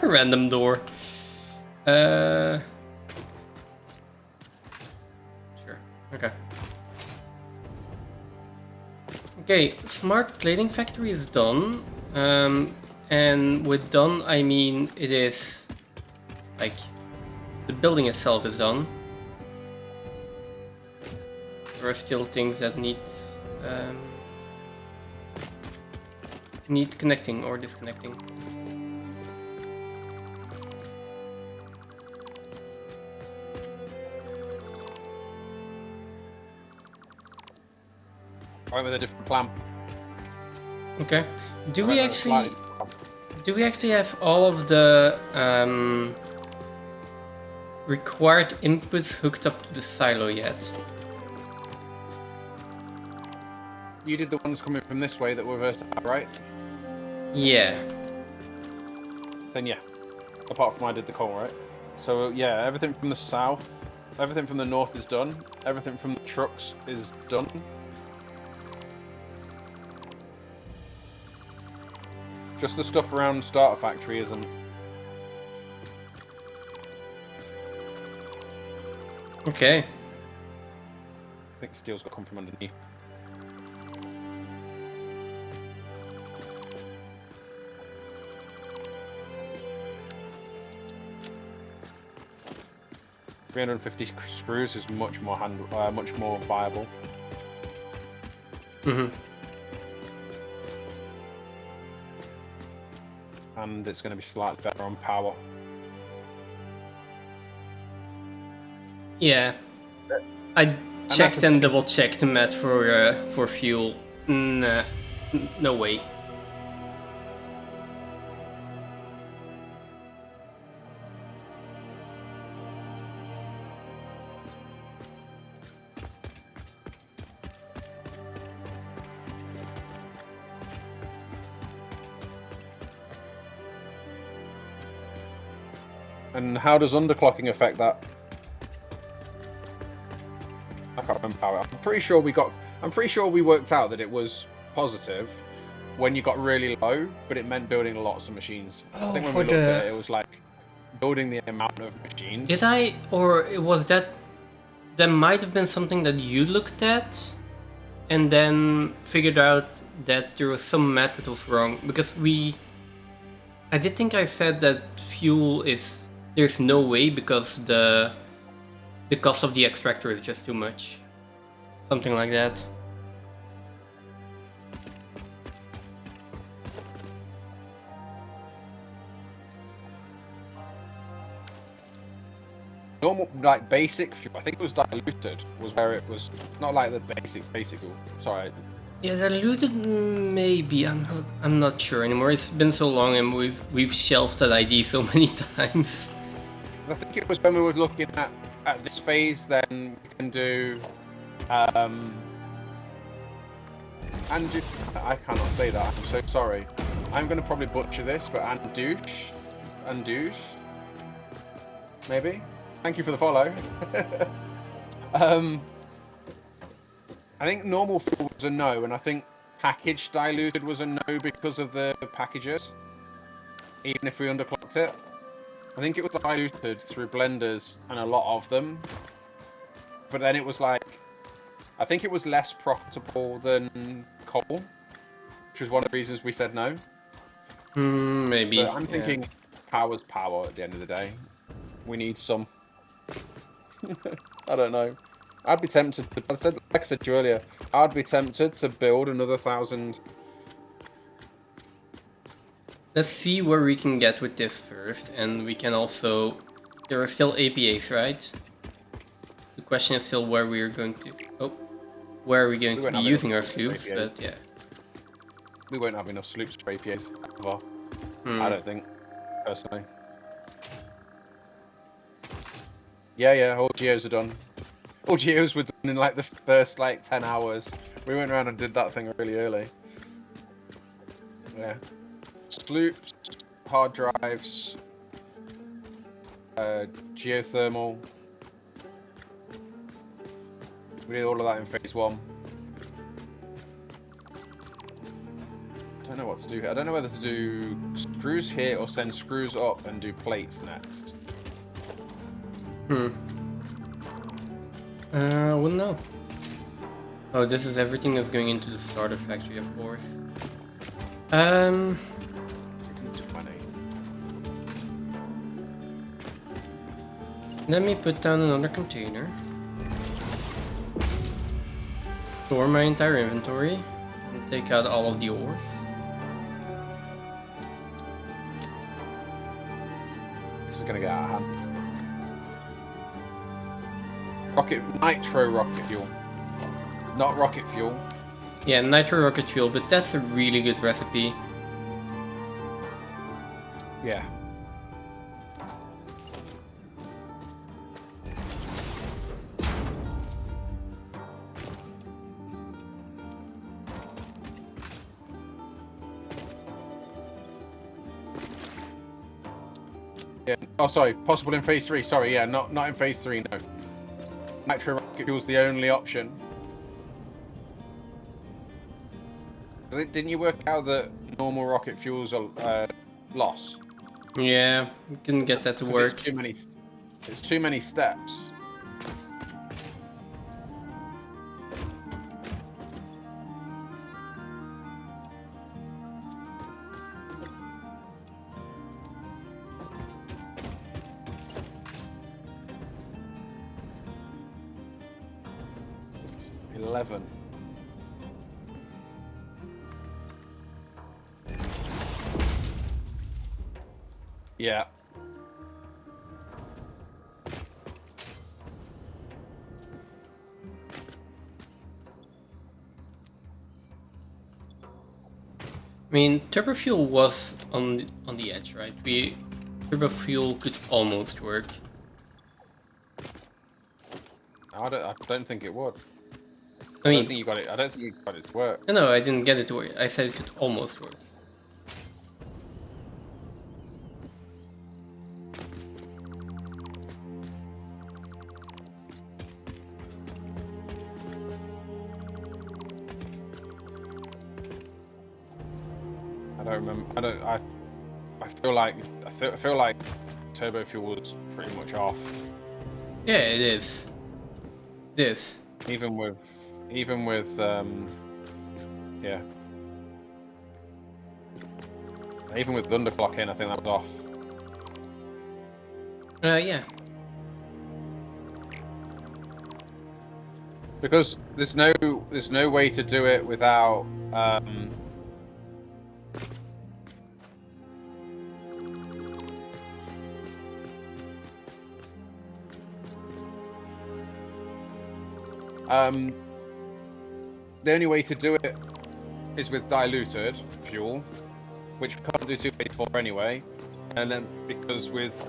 Random door. Sure. Okay. Okay, smart plating factory is done. And with done, I mean it is like the building itself is done. There are still things that need connecting or disconnecting. Right, with a different plan. Okay. Do Right, we with a slightly actually different plan. do we actually have all of the required inputs hooked up to the silo yet? You did the ones coming from this way that were reversed out, right? Yeah. Then yeah. Apart from I did the coal, right? So yeah, everything from the south, everything from the north is done. Everything from the trucks is done. Just the stuff around starter factory isn't. Okay. I think steel's got to come from underneath. $350 screws is much more viable. Mhm. And it's going to be slightly better on power. Yeah. I that's checked the and thing. double checked the mat for fuel. Nah, no way. And how does underclocking affect that? I can't remember how. I'm pretty sure we worked out that it was positive when you got really low, but it meant building lots of machines. I think when we looked at it, it was like building the amount of machines. Did I, or was that? That might have been something that you looked at, and then figured out that there was some math that was wrong because I did think I said that fuel is there's no way because the cost of the extractor is just too much, something like that. Normal, like basic fuel, I think it was diluted, was where it was not like the basic fuel. Sorry. Yeah, diluted maybe. I'm not sure anymore. It's been so long and we've shelved that ID so many times. I think it was when we were looking at this phase. Then we can do and I cannot say that. I'm so sorry. I'm gonna probably butcher this, but andouche, maybe. Thank you for the follow. I think normal fuel was a no, and I think packaged diluted was a no because of the packages. Even if we underclocked it, I think it was diluted through blenders and a lot of them. But then it was like, I think it was less profitable than coal, which was one of the reasons we said no. Maybe. But I'm thinking power's power at the end of the day. We need some. I don't know. I'd be tempted. Like I said to you earlier, I'd be tempted to build another 1,000. Let's see where we can get with this first, and we can also. There are still APAs, right? The question is still where we are going to. Oh, where are we going to be using our sloops? But yeah, we won't have enough sloops for APAs. I don't think, personally. Yeah, all geos are done. All geos were done in like the first 10 hours. We went around and did that thing really early. Yeah. Sloops, hard drives, geothermal. We did all of that in phase 1. I don't know what to do here. I don't know whether to do screws here or send screws up and do plates next. I wouldn't know. Oh, this is everything that's going into the starter factory, of course. 1620. Let me put down another container. Store my entire inventory and take out all of the ores. This is gonna get out of hand. Nitro rocket fuel. Not rocket fuel. Yeah, nitro rocket fuel, but that's a really good recipe. Yeah. Yeah. Oh, sorry. Possible in phase 3. Sorry. Yeah. Not in phase 3. No. Nitro rocket fuel's the only option. Didn't you work out that normal rocket fuels are loss? Yeah, we couldn't get that to 'Cause work. It's too many steps. $11. Yeah. I mean, turbo fuel was on the edge, right? Turbo fuel could almost work. I don't think it would. I I mean, don't think you got it. I don't think you got it to work. no, I didn't get it to work. I said it could almost work. I don't remember. I feel like turbo fuel was pretty much off. Yeah, it is. This. Even with yeah. Even with underclocking, I think that was off. Yeah. Because there's no way to do it without the only way to do it is with diluted fuel, which we can't do 284 anyway, and then because with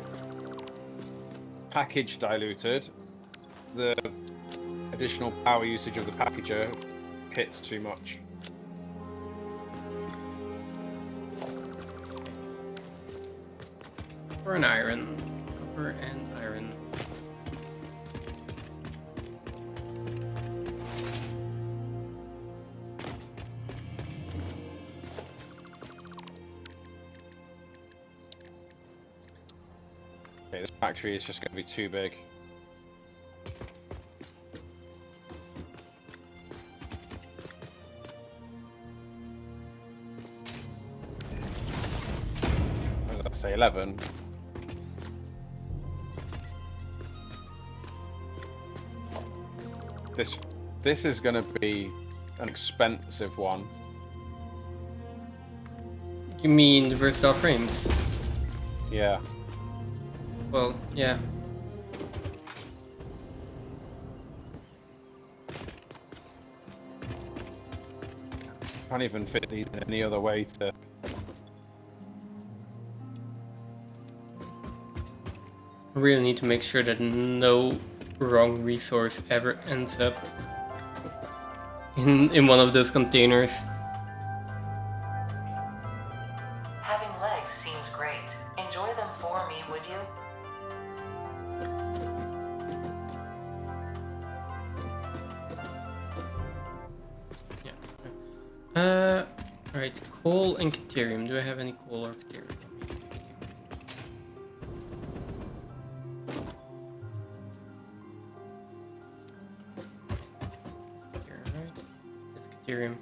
package diluted, the additional power usage of the packager hits too much. Copper and iron. Copper and iron. Okay, this factory is just going to be too big. Let's say 11. This is going to be an expensive one. You mean the versatile frames? Yeah. Well, yeah. Can't even fit these in any other way to. I really need to make sure that no wrong resource ever ends up in one of those containers. Having legs seems great. Enjoy them for me, would you? Yeah. Alright, coal and Caterium. Do I have any coal or Caterium? hear him.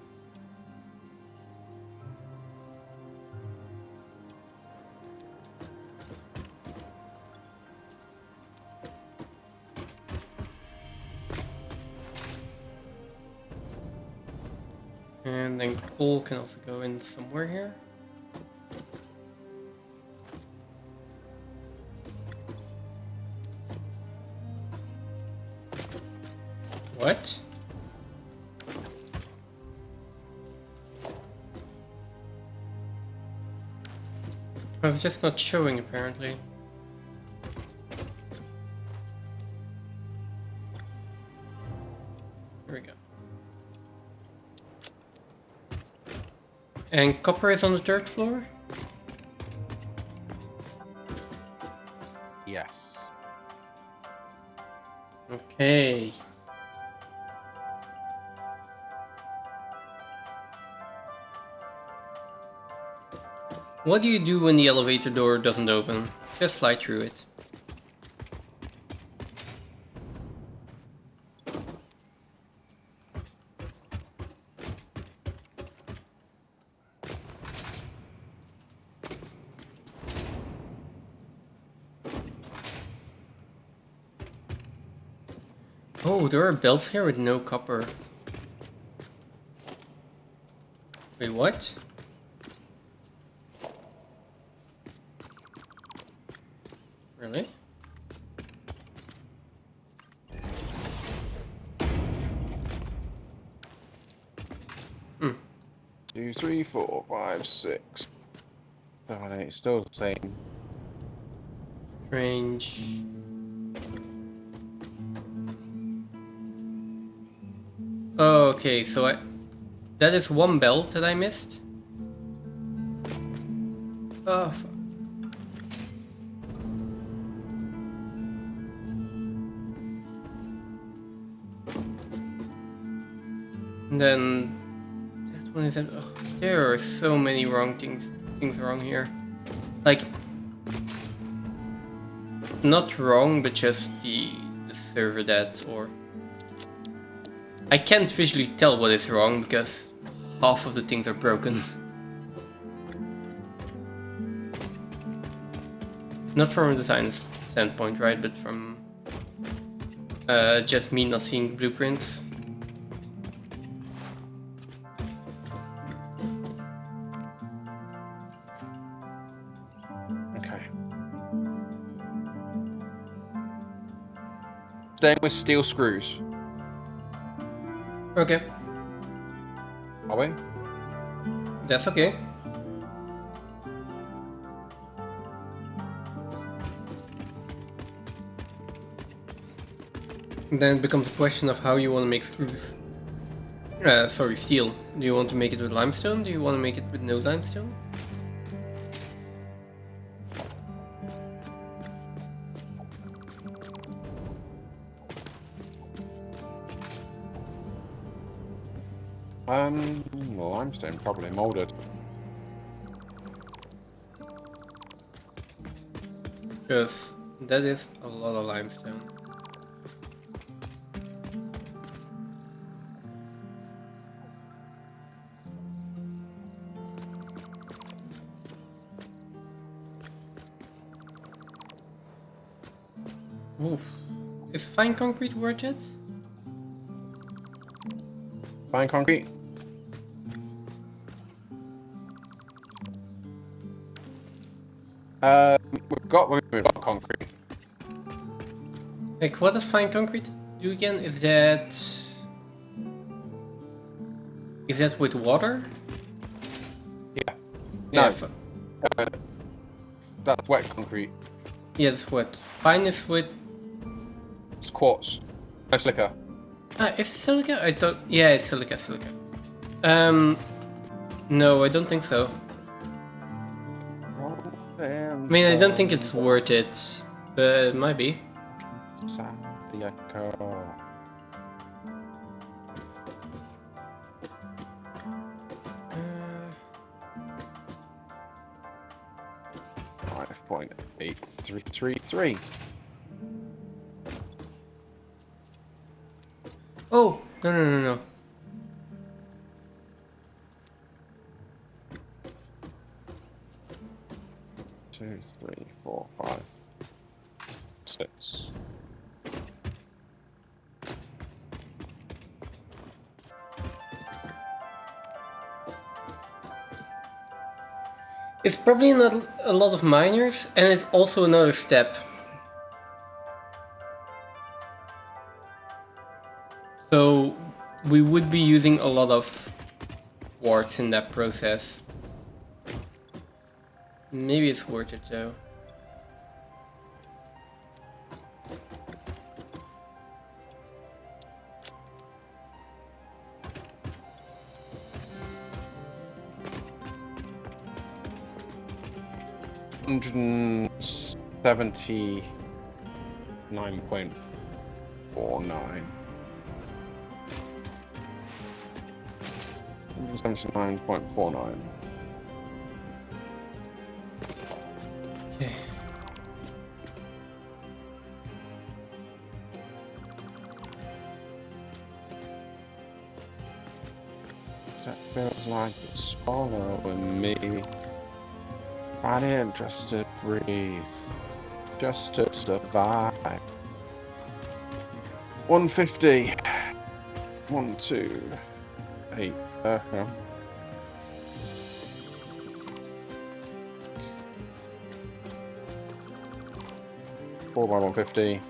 And then coal can also go in somewhere here. What? I was just not showing apparently. Here we go. And copper is on the third floor? Yes. Okay. What do you do when the elevator door doesn't open? Just slide through it. Oh, there are belts here with no copper. Wait, what? Really? Hmm. 2, 3, 4, 5, 6, 7, 8. Still the same. Strange. Okay, so that is one belt that I missed. Oh, fuck. And then that one is. Oh, there are so many wrong things wrong here. Like, not wrong, but just the server that, or I can't visually tell what is wrong because half of the things are broken. Not from a design standpoint, right? But from just me not seeing the blueprints. Okay. Staying with steel screws. Okay, Are we? that's okay. Then it becomes a question of how you want to make screws. Sorry, steel. Do you want to make it with limestone? Do you want to make it with no limestone? Well, limestone probably molded. Because that is a lot of limestone. Oof. Is fine concrete worth it? Fine concrete. We've got concrete. Like, what does fine concrete do again? Is that with water? Yeah. Yeah, No, that's wet concrete. yeah, it's wet. Fine is with. It's quartz. No silica. Is it silica? I thought. Yeah, it's silica. No, I don't think so. I mean, I don't think it's worth it, but it might be. Santiago. 5.8333. Oh, no. 2, 3, 4, 5, 6. It's probably not a lot of miners, and it's also another step. So we would be using a lot of quartz in that process. Maybe it's worth it though. $179.49. 179.49. Okay. That feels like it's swallowing me. I need just to breathe, just to survive. 150. 1, 2, 8. No. 4 by 150.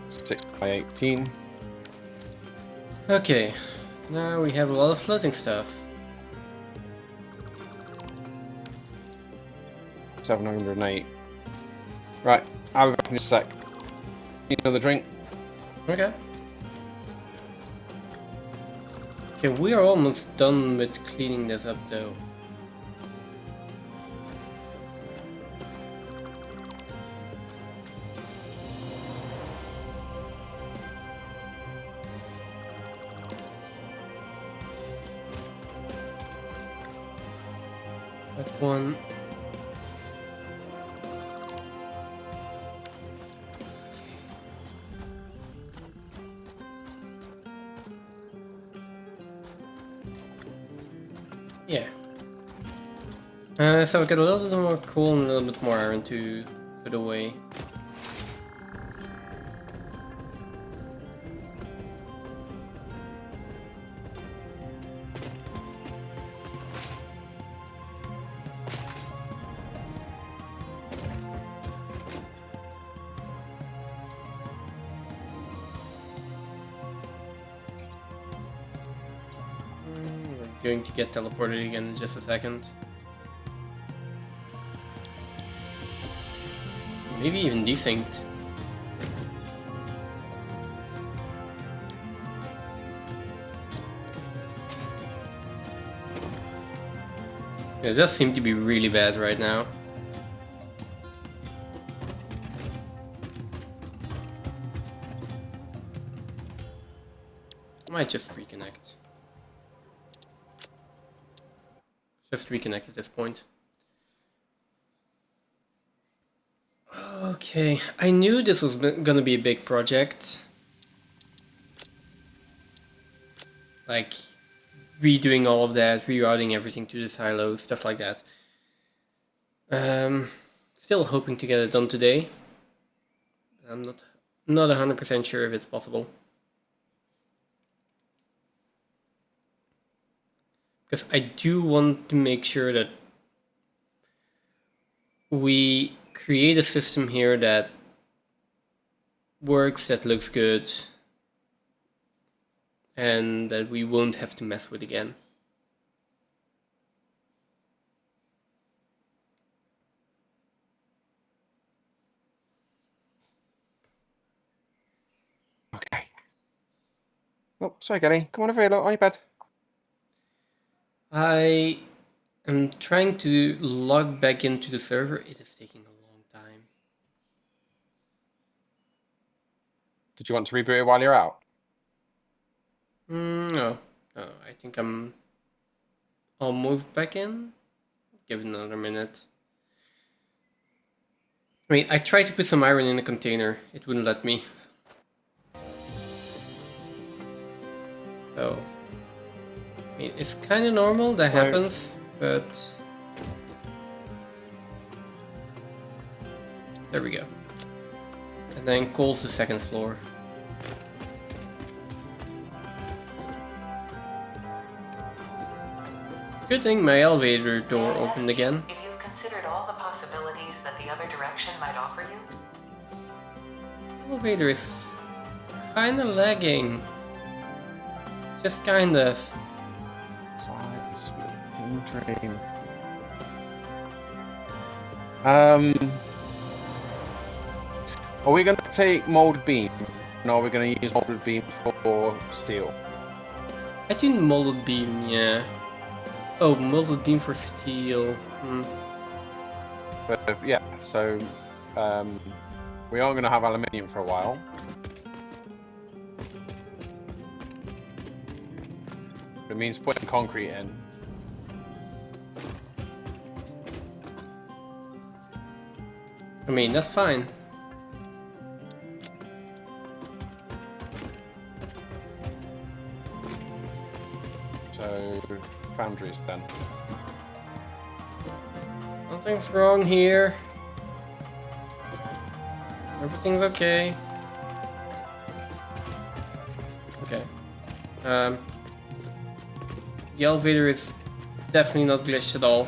6 by 18. Okay, now we have a lot of floating stuff. 708. Right, I'll be back in a sec. Need another drink? Okay. Okay, we are almost done with cleaning this up though. That one. Yeah. So we got a little bit more coal and a little bit more iron to put away. We're going to get teleported again in just a second. Maybe even desynced. It does seem to be really bad right now. I might just reconnect. Just reconnect at this point. Okay, I knew this was gonna be a big project. Like, redoing all of that, rerouting everything to the silos, stuff like that. Still hoping to get it done today. I'm not 100% sure if it's possible. Because I do want to make sure that we create a system here that works, that looks good, and that we won't have to mess with again. Okay. Oh, sorry, Gary. Come on over here, look, on your bed. I am trying to log back into the server. It is taking a long time. Did you want to reboot it while you're out? No. No, I think I'm almost back in. Give it another minute. I mean, I tried to put some iron in a container. It wouldn't let me. So, It's kind of normal that Right. happens, but there we go. And then Cole's the second floor. Good thing my elevator door opened again. If you've considered all the possibilities that the other direction might offer you, Elevator is kind of lagging. Just kind of. Dream. Are we going to take molded beam? No, are we going to use molded beam for steel? I think molded beam, yeah. Oh, molded beam for steel. But yeah, so we aren't going to have aluminium for a while. It means putting concrete in. I mean, that's fine. So foundries then. Nothing's wrong here. Everything's okay. Okay. The elevator is definitely not glitched at all.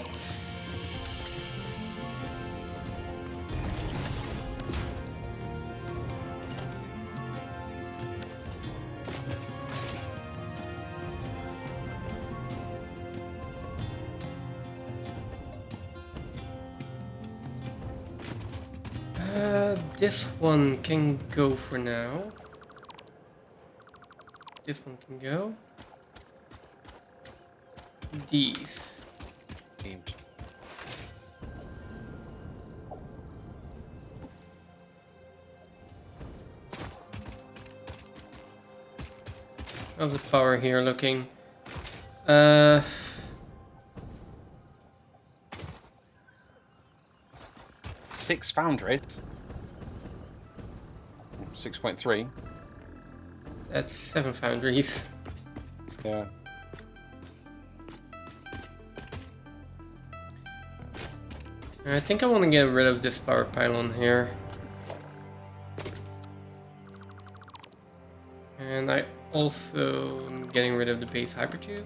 This one can go for now. This one can go. These. Beamed. How's the power here looking? 6 foundries. 6.3. That's 7 foundries. Yeah. I think I want to get rid of this power pylon here. And I also am getting rid of the base hypertube.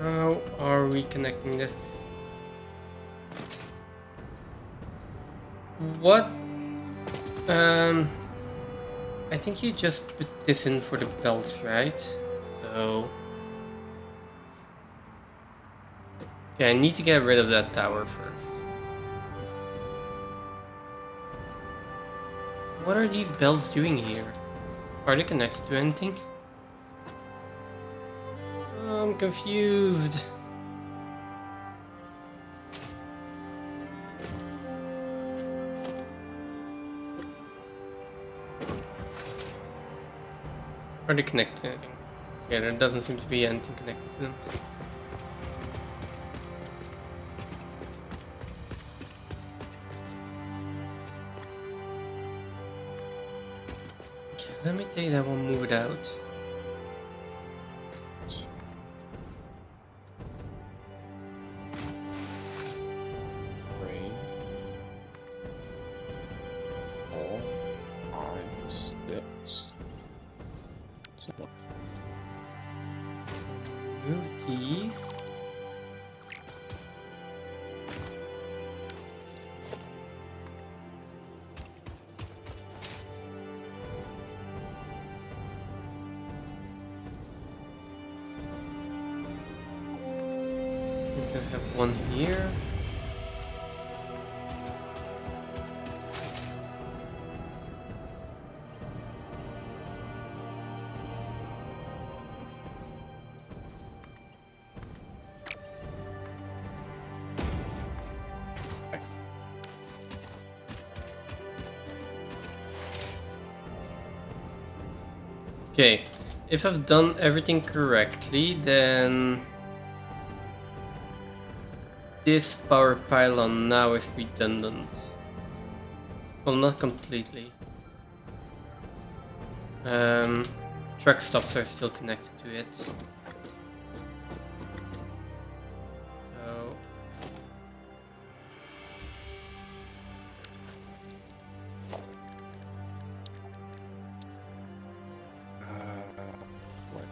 How are we connecting this? What? I think you just put this in for the belts, right? So... yeah, I need to get rid of that tower first. What are these belts doing here? Are they connected to anything? I'm confused. Are they connected to anything? Yeah, there doesn't seem to be anything connected to them. Okay, let me take that one, move it out. Move these. We can have one here. Okay, if I've done everything correctly, then this power pylon now is redundant. Well, not completely. Truck stops are still connected to it. So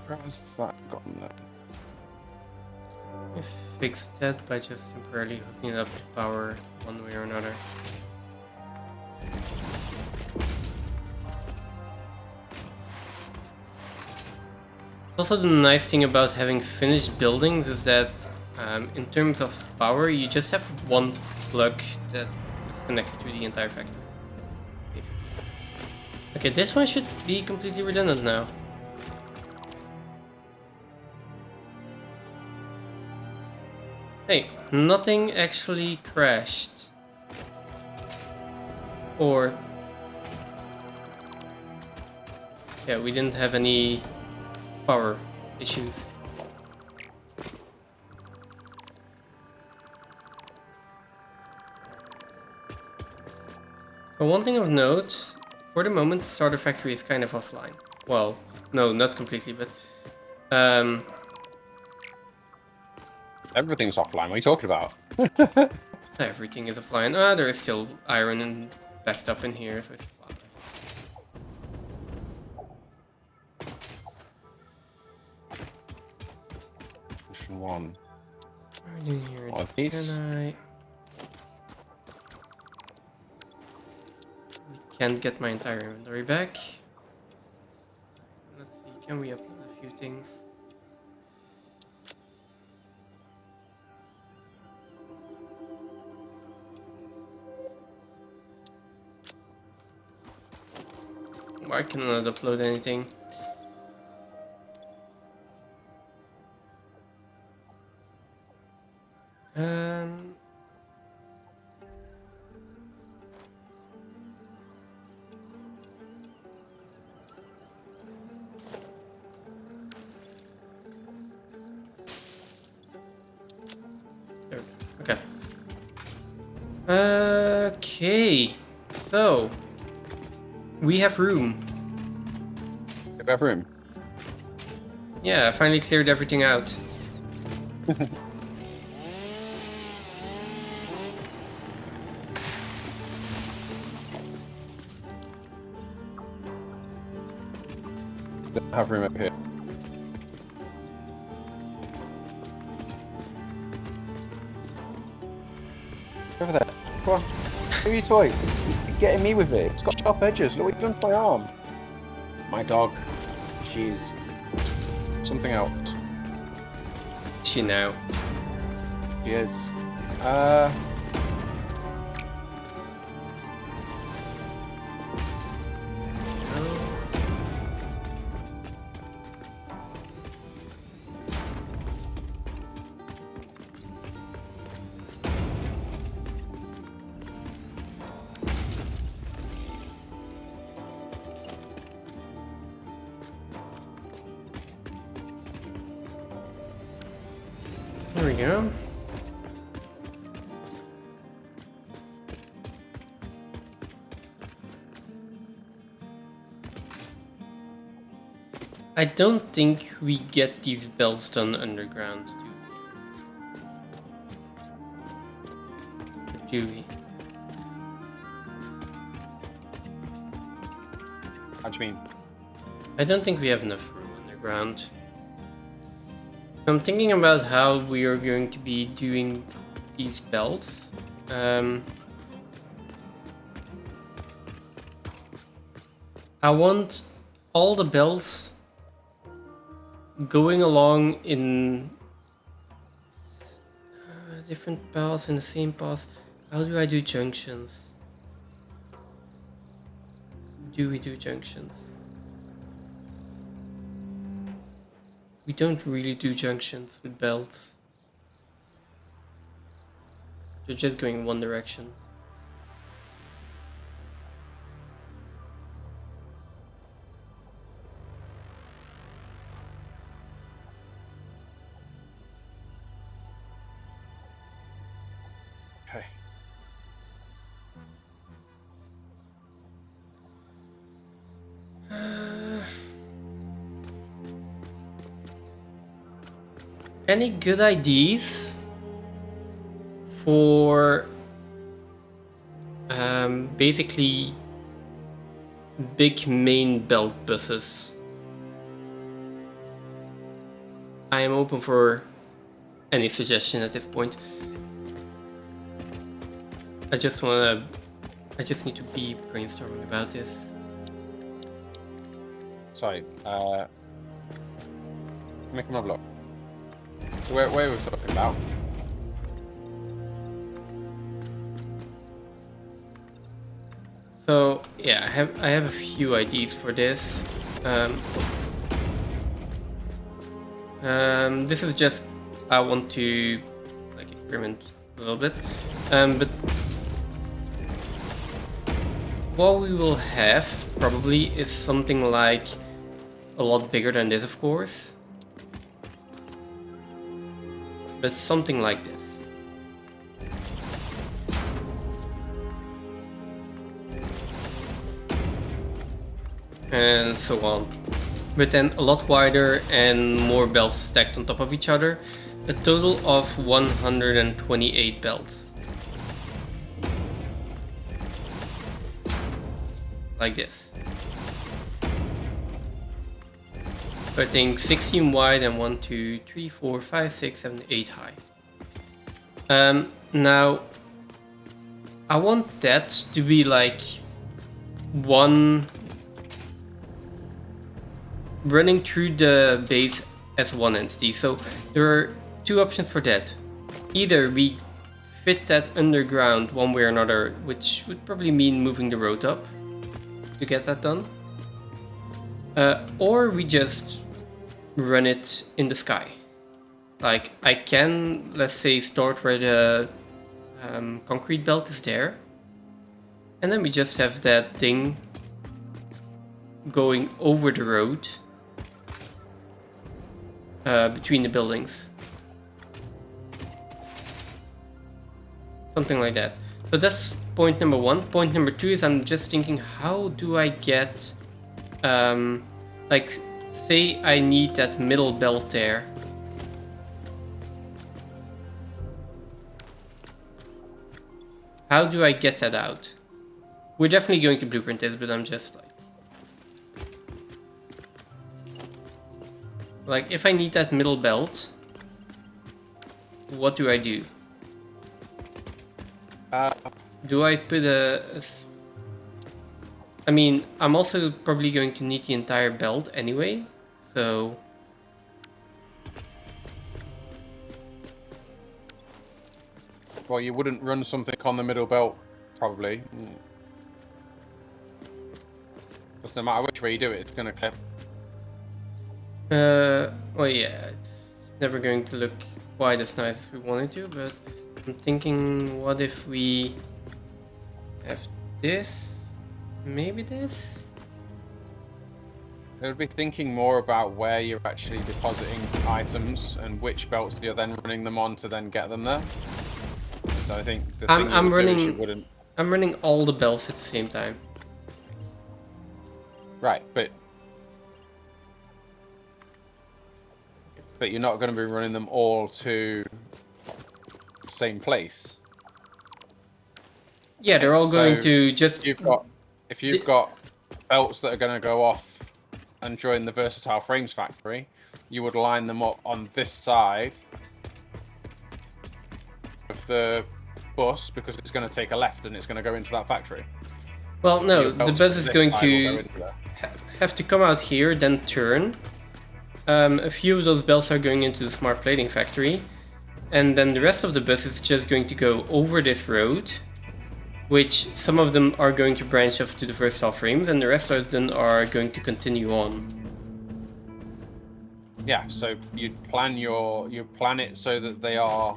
Where has that gone then? we fixed that by just temporarily hooking it up to power one way or another. Also, the nice thing about having finished buildings is that in terms of power, you just have one plug that is connected to the entire factory, basically. Okay, this one should be completely redundant now. Hey, nothing actually crashed. Or... yeah, we didn't have any power issues. So one thing of note, for the moment, the starter factory is kind of offline. Well, no, not completely, but Everything's offline. What are you talking about? everything is offline. There is still iron and backed up in here, so it's fine. Which one? What are we doing here? One of these? Can't get my entire inventory back. Let's see, can we upload a few things? Why cannot upload anything? There we go. Okay. Okay. So we have room. You have room. Yeah, I finally cleared everything out. Don't have room up here. Over there. Come on. Give me your toy. You're getting me with it. It's got sharp edges. Look what you've done to my arm. My dog. She's something else. She now. She is. There we go. I don't think we get these bells done underground, do we? What do you mean? I don't think we have enough room underground. I'm thinking about how we are going to be doing these belts. I want all the bells going along in different paths in the same path. How do I do junctions? Do we do junctions? We don't really do junctions with belts. They're just going one direction. any good ideas for basically big main belt buses? I am open for any suggestion at this point. I just need to be brainstorming about this. Sorry, make him have a look. So where were we talking about? So yeah, I have a few ideas for this. This is just I want to like experiment a little bit, but what we will have probably is something like a lot bigger than this, of course, but something like this. And so on. But then a lot wider and more belts stacked on top of each other. A total of 128 belts. Like this. So I think 16 wide and 1, 2, 3, 4, 5, 6, 7, 8 high. Now, I want that to be like one running through the base as one entity. So there are two options for that. Either we fit that underground one way or another, which would probably mean moving the road up to get that done. Or we just run it in the sky. Like I can, let's say, start where the concrete belt is there. And then we just have that thing going over the road between the buildings. Something like that. So that's point number one. Point number two is I'm just thinking, how do I get, like, say I need that middle belt there. How do I get that out? We're definitely going to blueprint this, but I'm just like if I need that middle belt, what do I do? Do I put I mean, I'm also probably going to need the entire belt anyway, so Well, you wouldn't run something on the middle belt, probably. Because no matter which way you do it, it's going to clip. well, yeah, it's never going to look quite as nice as we wanted to, but I'm thinking, what if we have this? Maybe this? I would be thinking more about where you're actually depositing items and which belts you're then running them on to then get them there. So I think the thing you would do is you wouldn't. I'm running all the belts at the same time. Right, but you're not going to be running them all to the same place. Yeah, they're all going to just. If you've got belts that are going to go off and join the Versatile Frames factory, you would line them up on this side of the bus because it's going to take a left and it's going to go into that factory. Well, no, So the bus is going to have to come out here, then turn. A few of those belts are going into the smart plating factory, and then the rest of the bus is just going to go over this road, which some of them are going to branch off to the Versatile Frames, and the rest of them are going to continue on. Yeah, so you plan it so that they are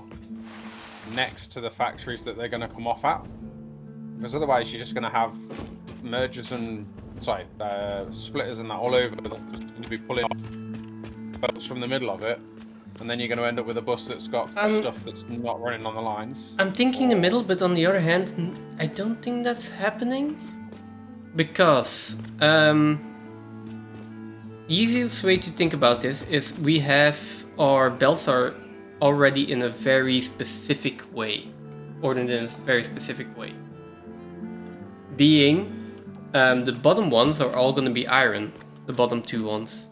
next to the factories that they're going to come off at, because otherwise you're just going to have mergers and splitters and that all over. They're just going to be pulling off belts from the middle of it, and then you're going to end up with a bus that's got stuff that's not running on the lines. I'm thinking the middle, but on the other hand, I don't think that's happening, because the easiest way to think about this is we have our belts are already in a very specific way, ordered in a very specific way. Being, the bottom ones are all going to be iron, the bottom 2 ones.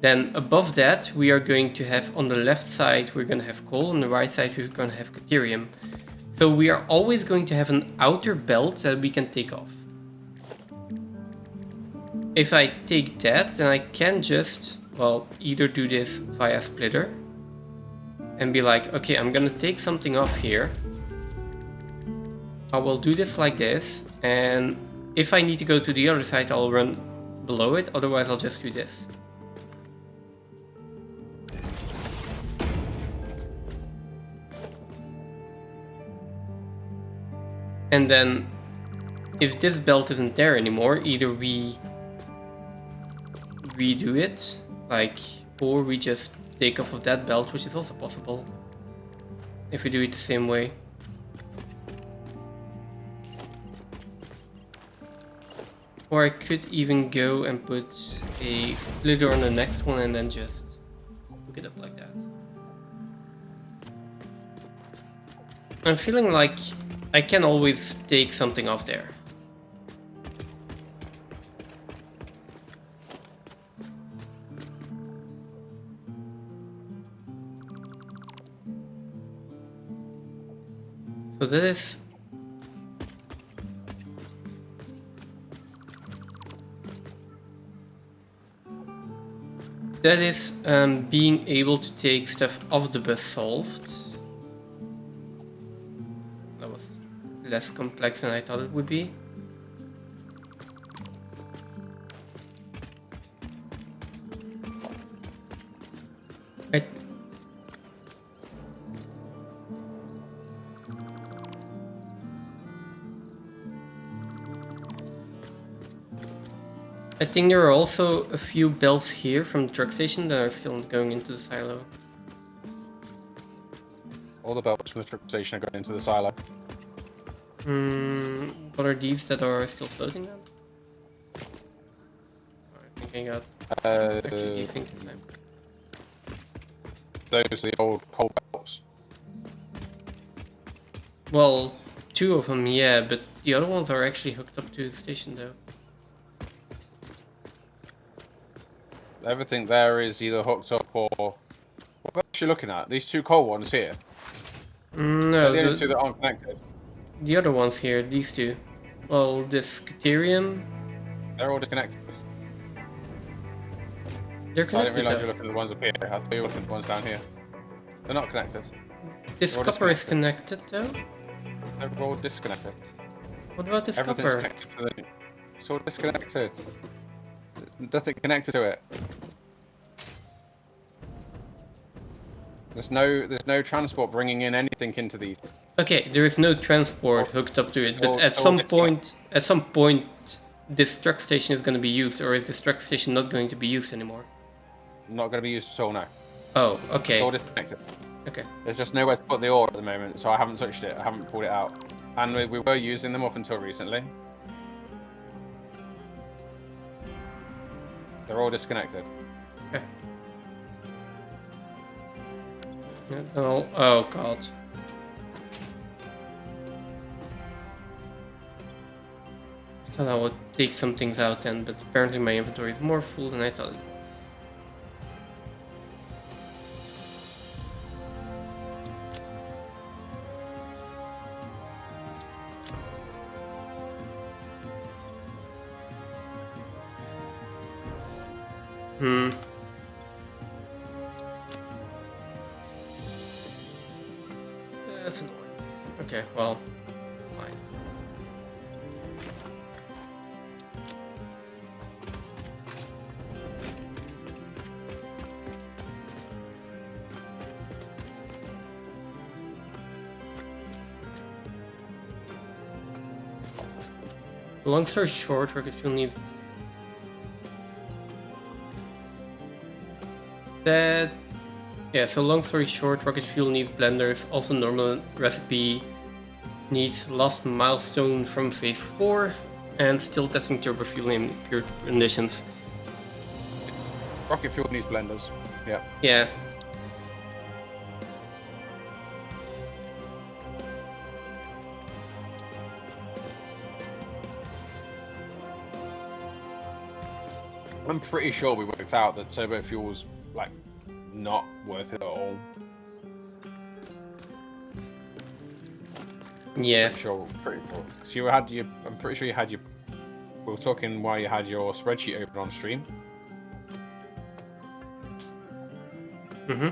Then above that, we are going to have, on the left side, we're going to have coal, on the right side, we're going to have deuterium. So we are always going to have an outer belt that we can take off. If I take that, then I can just, well, either do this via splitter and be like, okay, I'm gonna take something off here. I will do this like this, and if I need to go to the other side, I'll run below it, otherwise I'll just do this. And then, if this belt isn't there anymore, either we redo it, like, or we just take off of that belt, which is also possible if we do it the same way. Or I could even go and put a splitter on the next one and then just hook it up like that. I'm feeling like I can always take something off there. So that is being able to take stuff off the bus solved. That was less complex than I thought it would be. I think there are also a few belts here from the truck station that are still going into the silo. All the belts from the truck station are going into the silo. What are these that are still floating then? I think I got actually desync this time. Those are the old coal belts. Well, 2 of them, yeah, but the other ones are actually hooked up to the station though. Everything there is either hooked up or... What belts are you looking at? These 2 coal ones here? No, the only 2 that aren't connected. The other ones here, these 2. Well, this deuterium... They're all disconnected. They're I connected. didn't realise you were looking at the ones up here. I thought you were looking at the ones down here. They're not connected. This copper is connected though? They're all disconnected. What about this Everything's copper? connected to the... It's all disconnected. There's nothing connected to it. There's no transport bringing in anything into these. Okay, there is no transport hooked up to it, but at some point, this truck station is going to be used, or is this truck station not going to be used anymore? Not going to be used at all now. Oh, okay. It's all disconnected. Okay. There's just nowhere to put the ore at the moment, so I haven't touched it. I haven't pulled it out. And we were using them up until recently. They're all disconnected. Okay. Oh god. I thought I would take some things out then, but apparently my inventory is more full than I thought it was. That's annoying. Okay, well, fine. Long story short, rocket fuel needs that. Yeah, so long story short, rocket fuel needs blenders. Also, normal recipe needs last milestone from phase 4, and still testing turbo fuel in pure conditions. Rocket fuel needs blenders. Yeah. Yeah. I'm pretty sure we worked out that turbo fuel was like not worth it at all. Yeah. Pretty sure. Cause you had your. I'm pretty sure you had your. We were talking while you had your spreadsheet open on stream. Mm-hmm.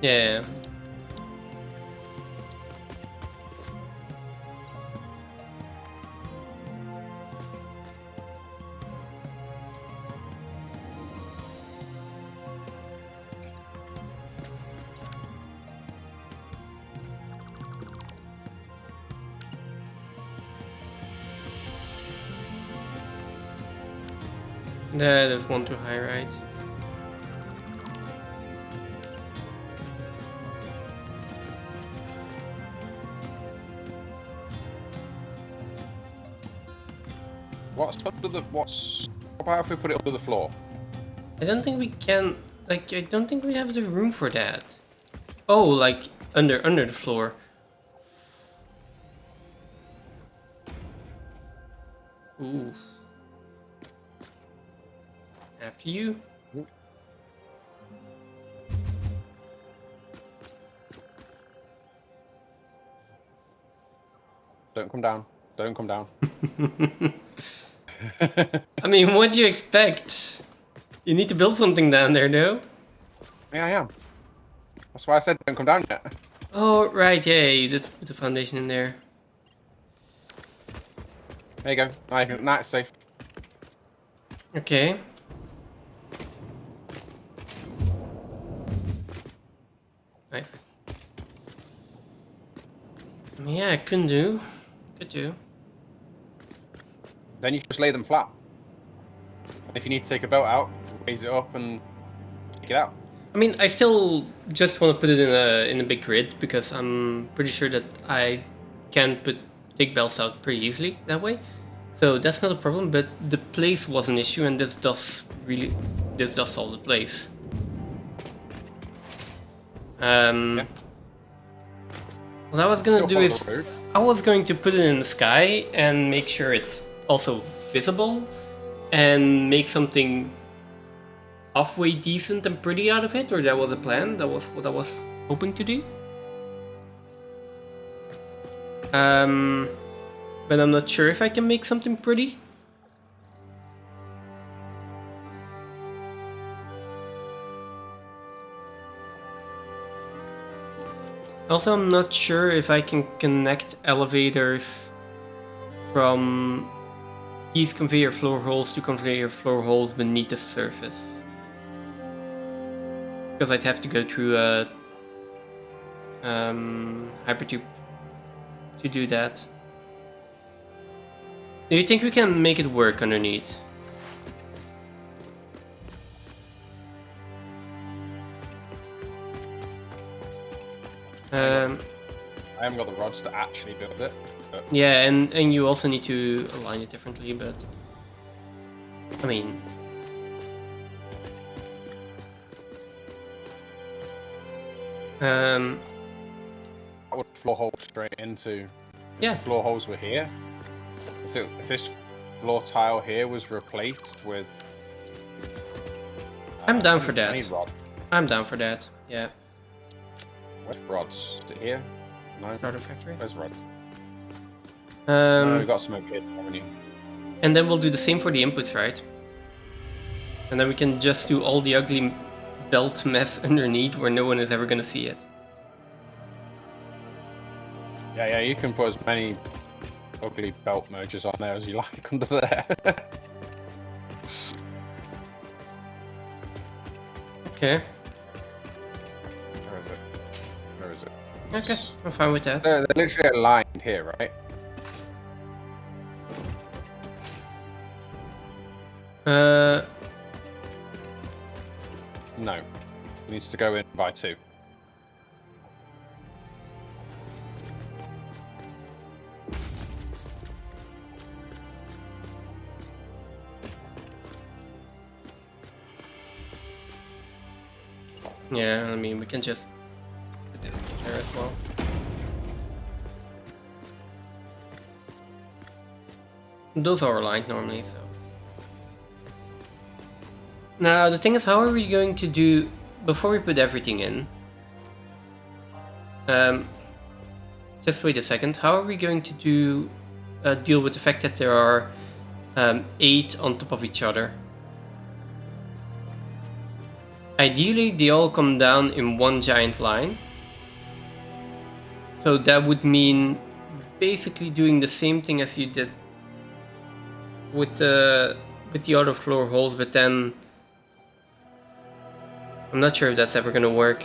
Yeah. There's one too high, right? What's under the? What's? How about if we put it under the floor? I don't think we can. Like, I don't think we have the room for that. Oh, like under the floor. Ooh. After you. Don't come down. Don't come down. I mean, what do you expect? You need to build something down there, no? Yeah, I am. That's why I said don't come down yet. Oh, right, yeah, you did put the foundation in there. There you go. Now it's safe. Okay. Nice. Yeah, could do. Could do. Then you just lay them flat. And if you need to take a belt out, raise it up and take it out. I mean, I still just want to put it in a big grid because I'm pretty sure that I can take belts out pretty easily that way. So that's not a problem, but the place was an issue, and this does solve the place. Yeah. What I was gonna Still do follow is the road. I was going to put it in the sky and make sure it's also visible and make something halfway decent and pretty out of it, or that was a plan. That was what I was hoping to do. But I'm not sure if I can make something pretty. Also, I'm not sure if I can connect elevators from these conveyor floor holes to conveyor floor holes beneath the surface. Because I'd have to go through a hypertube to do that. Do you think we can make it work underneath? I haven't got the rods to actually build it. But Yeah, and you also need to align it differently, but I mean, I would floor hole straight into. yeah, The floor holes were here. If this floor tile here was replaced with. I'm down for I that. need rod. I'm down for that. Yeah, Where's rods? Is it here? No. starter factory. Where's rod? No, Um, we've got some over here, haven't you? and then we'll do the same for the inputs, right? And then we can just do all the ugly belt mess underneath where no one is ever gonna see it. Yeah, you can put as many ugly belt mergers on there as you like under there. Okay. Where is it? Where is it? Okay, I'm fine with that. They're literally aligned here, right? No. It needs to go in by 2. Yeah, I mean, we can just put this there as well. Those are aligned normally, so. Now, the thing is, how are we going to do... Before we put everything in... just wait a second. How are we going to do... deal with the fact that there are 8 on top of each other? Ideally, they all come down in one giant line. So that would mean basically doing the same thing as you did with the other floor holes, but then I'm not sure if that's ever gonna work.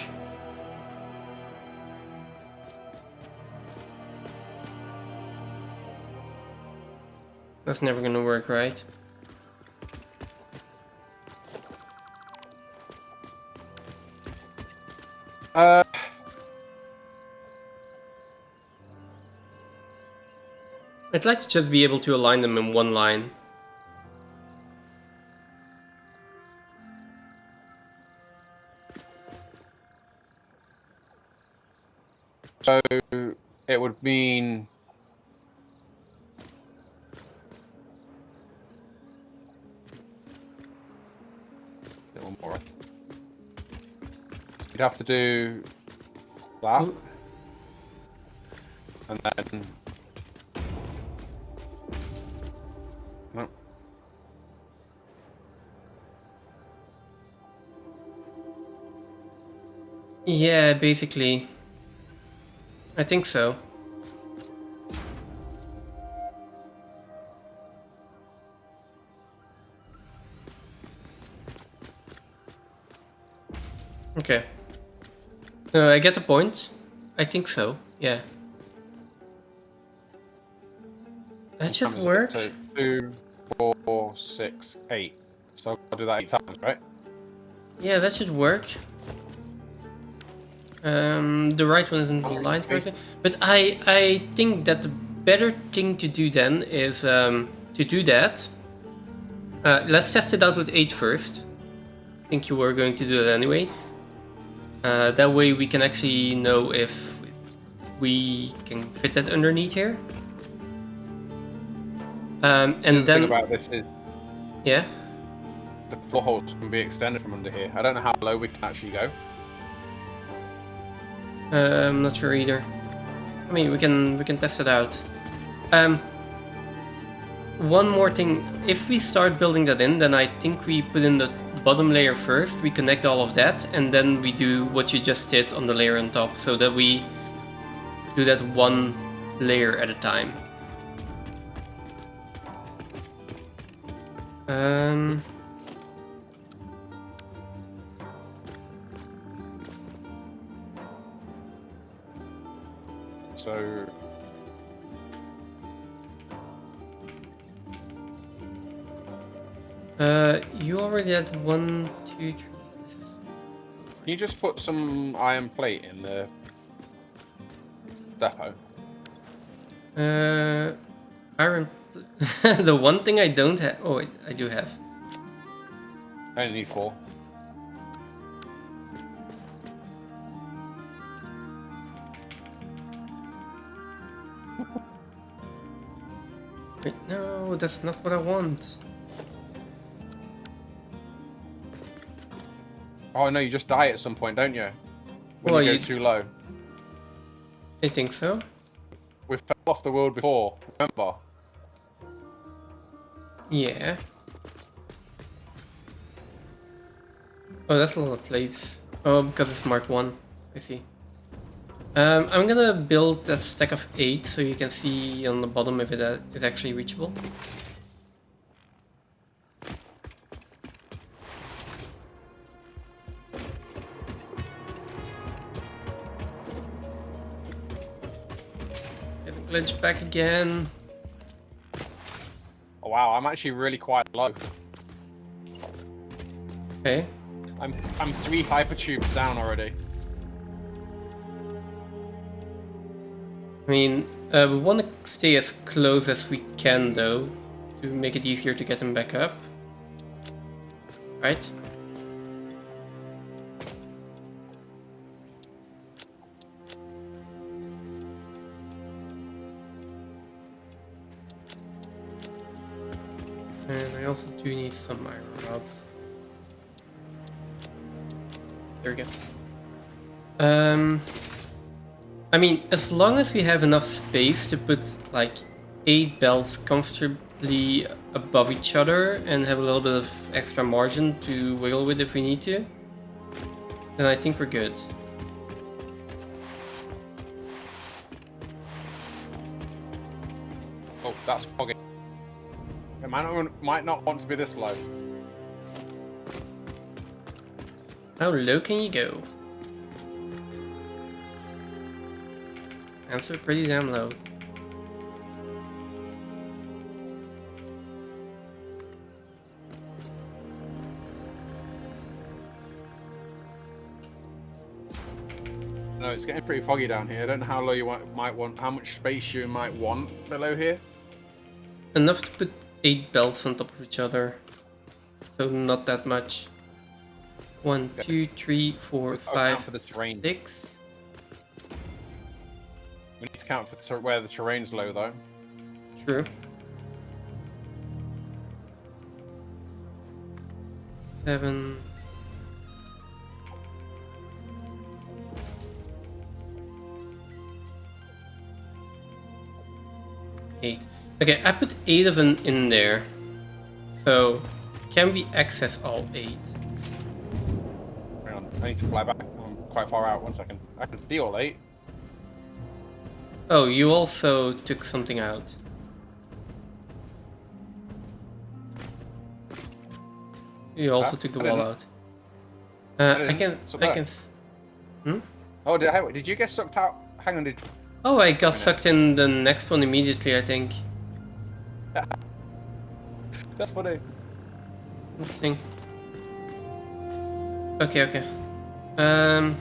That's never gonna work, right? I'd like to just be able to align them in one line. So it would mean a little more. You'd have to do that, Ooh. and then no. Yeah, basically. I think so. Okay. I get the point. I think so, yeah. That should Times it. work. So 2, 4, 6, 8. So I'll do that 8 times, right? Yeah, that should work. The right one isn't aligned correctly. But I think that the better thing to do then is to do that. Let's test it out with 8 first. I think you were going to do it anyway. That way we can actually know if we can fit that underneath here. And The then... thing about this is Yeah? the floor holes can be extended from under here. I don't know how low we can actually go. I'm not sure either. I mean, we can test it out. One more thing. If we start building that in, then I think we put in the bottom layer first. We connect all of that, and then we do what you just did on the layer on top, so that we do that one layer at a time. So You already had 1, 2, 3. can you just put some iron plate in the depot? Iron. The one thing I don't have. Oh, wait, I do have. I only need 4. Wait, no, that's not what I want. Oh no, you just die at some point, don't you? When Well, you go you- too low. I think so. We fell off the world before, remember? Yeah. Oh, that's a lot of plates. Oh, because it's Mark 1. I see. I'm gonna build a stack of 8 so you can see on the bottom if it is actually reachable. Get the glitch back again. Oh wow, I'm actually really quite low. Okay. I'm 3 hypertubes down already. I mean, we want to stay as close as we can, though, to make it easier to get them back up. Right? And I also do need some iron rods. There we go. I mean, as long as we have enough space to put like 8 bells comfortably above each other and have a little bit of extra margin to wiggle with if we need to, then I think we're good. Oh, that's foggy. It might not want to be this low. How low can you go? Answer pretty damn low. No, it's getting pretty foggy down here. I don't know how low you might want, how much space you might want below here. Enough to put 8 bells on top of each other. So not that much. 1, 2, 3, 4, 5, for the terrain. 6. We need to count for where the terrain's low, though. True. 7. 8. Okay, I put 8 of them in there. So, can we access all 8? Hang on, I need to fly back. I'm quite far out. 1 second. I can see all 8. Oh, you also took something out. You also took the I wall didn't. out. I I can. didn't. So I bad. can. Oh, did you get sucked out? Hang on, Oh, I got sucked in the next one immediately, I think. that's funny. Interesting. Okay, okay. Let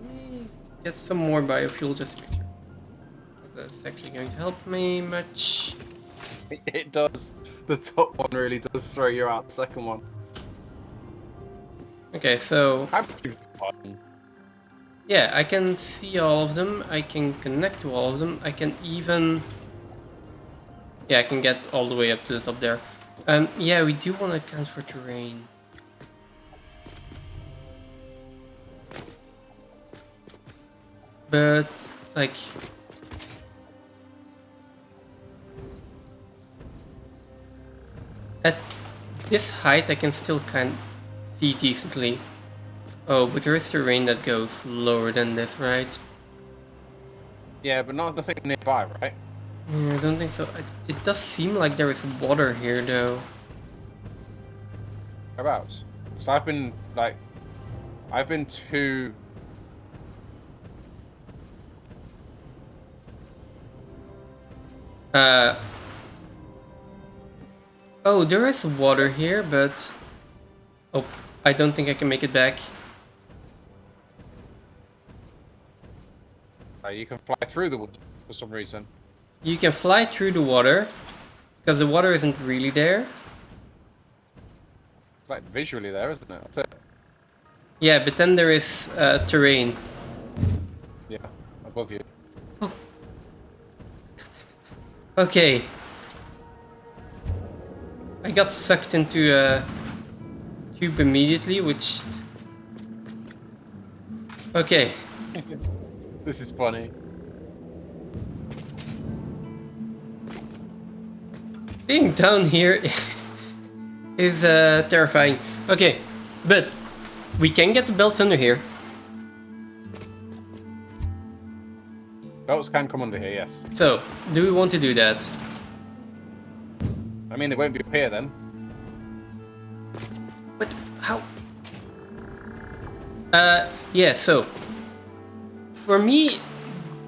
me get some more biofuel just to make sure. That's actually going to help me much. It does. The top one really does throw you out. The second one. Okay, so I'm pretty fun. yeah, I can see all of them. I can connect to all of them. I can even... yeah, I can get all the way up to the top there. Yeah, we do want to account for terrain. But, like... at this height, I can still kind of see decently. Oh, but there is terrain that goes lower than this, right? Yeah, but nothing nearby, right? Yeah, I don't think so. It does seem like there is water here, though. Whereabouts? Because I've been to. Oh, there is water here, but... oh, I don't think I can make it back. You can fly through the wood for some reason. You can fly through the water, because the water isn't really there. It's like visually there, isn't it? That's it. Yeah, but then there is terrain. Yeah, above you. Okay. I got sucked into a tube immediately, which... okay. This is funny. Being down here is terrifying. Okay, but we can get the belts under here. Belts can come under here, yes. So, do we want to do that? I mean, they won't be up here then. But how? Yeah, so for me,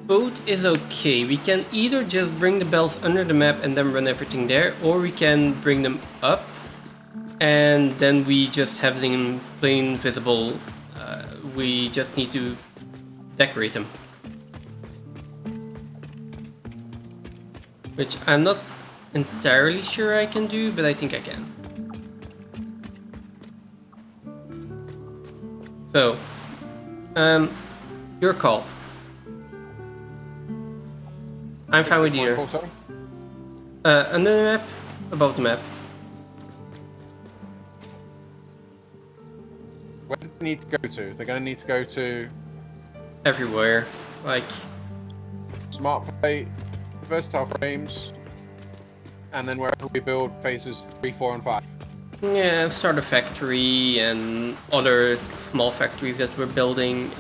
both is okay. We can either just bring the bells under the map and then run everything there, or we can bring them up and then we just have them plain visible. We just need to decorate them. Which I'm not entirely sure I can do, but I think I can. So, your call. I'm fine with either. Under the map, above the map. Where do they need to go to? They're going to need to go to Everywhere. Like, smart plate, versatile frames, and then wherever we build phases 3, 4, and 5. yeah, start a factory and other small factories that we're building.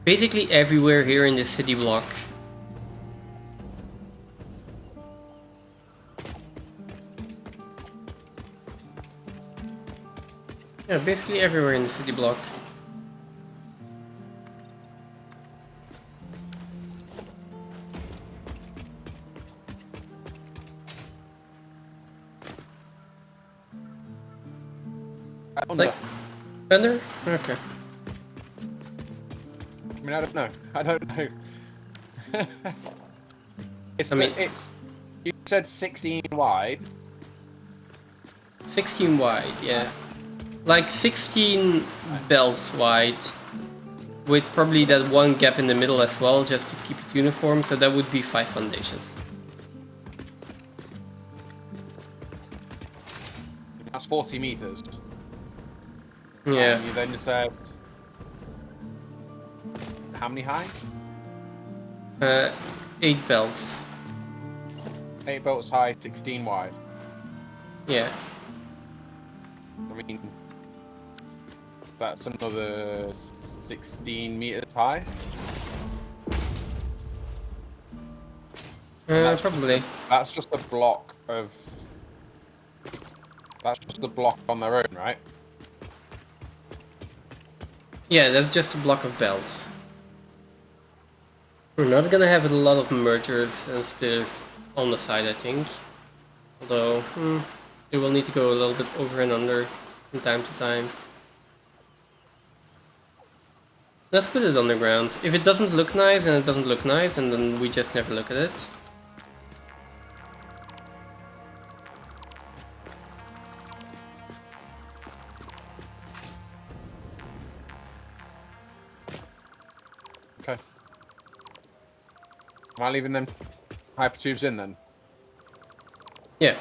Basically everywhere here in this city block. Yeah, basically everywhere in the city block. Under. Like, under? Okay. I mean, I don't know. I don't know. It's. You said 16 wide. 16 wide, yeah. Like 16 belts wide, with probably that one gap in the middle as well, just to keep it uniform, so that would be 5 foundations. That's 40 meters. Yeah. And you then said how many high? 8 belts. 8 belts high, 16 wide. Yeah. I mean, that's another 16 meters high. Probably. That's just a block of. That's just a block on their own, right? Yeah, that's just a block of belts. We're not gonna have a lot of mergers and splitters on the side, I think. Although, it will need to go a little bit over and under from time to time. Let's put it on the ground. If it doesn't look nice, and it doesn't look nice, and then we just never look at it. Okay. Am I leaving them hypertubes in then? Yeah.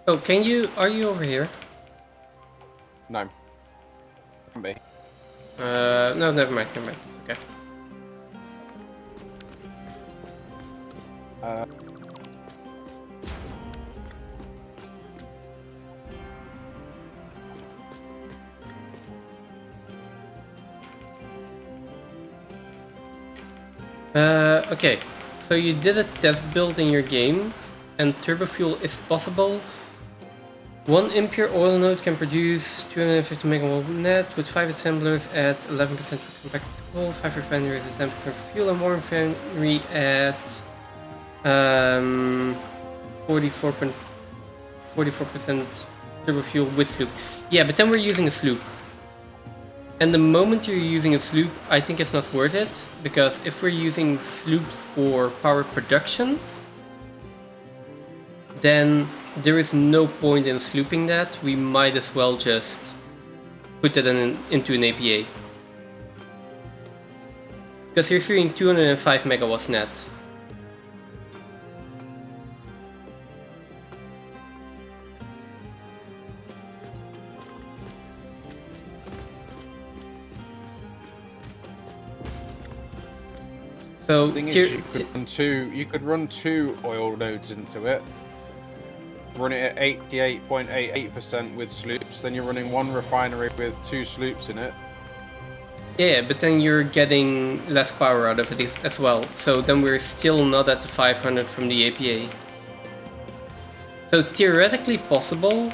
Oh, are you over here? No. Can be. No, never mind, it's okay. Okay, so you did a test build in your game, and turbo fuel is possible. One impure oil node can produce 250 megawatt net with 5 assemblers at 11% for compacted coal, 5 refineries at 10% for fuel, and 1 refinery at 44% turbo fuel with sloop. Yeah, but then we're using a sloop. And the moment you're using a sloop, I think it's not worth it, because if we're using sloops for power production, then there is no point in slooping that. We might as well just put that into an APA. Because you're seeing 205 megawatts net. So The thing is, you could run two oil nodes into it. Run it at 88.88% with sloops, then you're running one refinery with 2 sloops in it. yeah, but then you're getting less power out of it as well. So then we're still not at the 500 from the APA. So theoretically possible,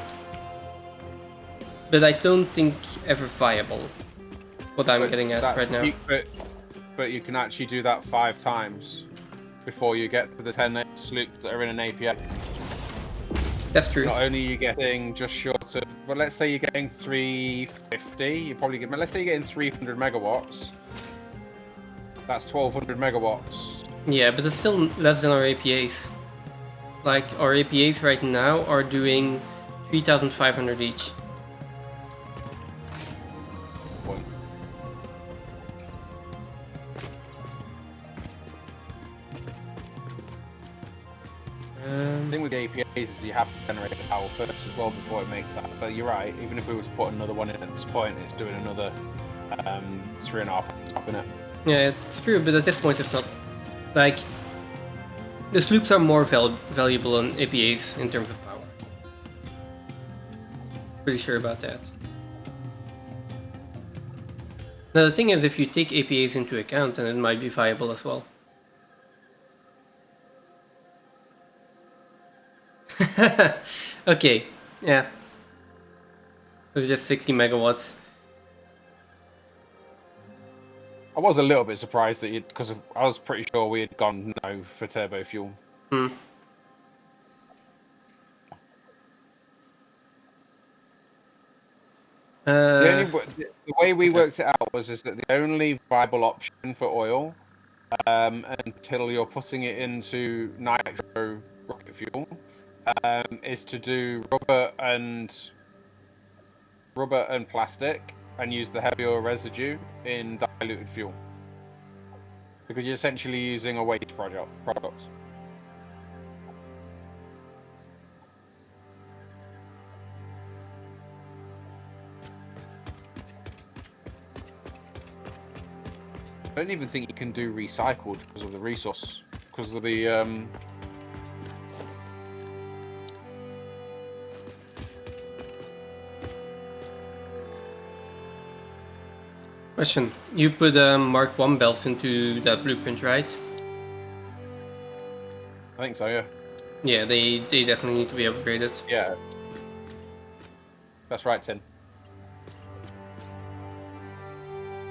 but I don't think ever viable. What I'm getting at right now. But you can actually do that 5 times before you get to the 10 sloops that are in an APA. That's true. Not only are you getting just short of, but let's say you're getting 350, you probably get, let's say you're getting 300 megawatts. That's 1200 megawatts. Yeah, but it's still less than our APAs. Like, our APAs right now are doing 3,500 each. Point. The thing with the APAs is you have to generate the power first as well before it makes that. But you're right, even if we were to put another one in at this point, it's doing another 3.5 top in it. Yeah, it's true, but at this point it's not like the sloops are more valuable on APAs in terms of power. Pretty sure about that. Now the thing is, if you take APAs into account, then it might be viable as well. Okay, yeah. It's just 60 megawatts. I was a little bit surprised that because I was pretty sure we had gone no for turbo fuel. The way we worked it out is that the only viable option for oil, until you're putting it into nitro rocket fuel, is to do rubber and plastic and use the heavier residue in diluted fuel, because you're essentially using a waste product. I don't even think you can do recycled because of the resource, because of the Question: you put Mark 1 belts into that blueprint, right? I think so, yeah. Yeah, they definitely need to be upgraded. Yeah. That's right, Tim.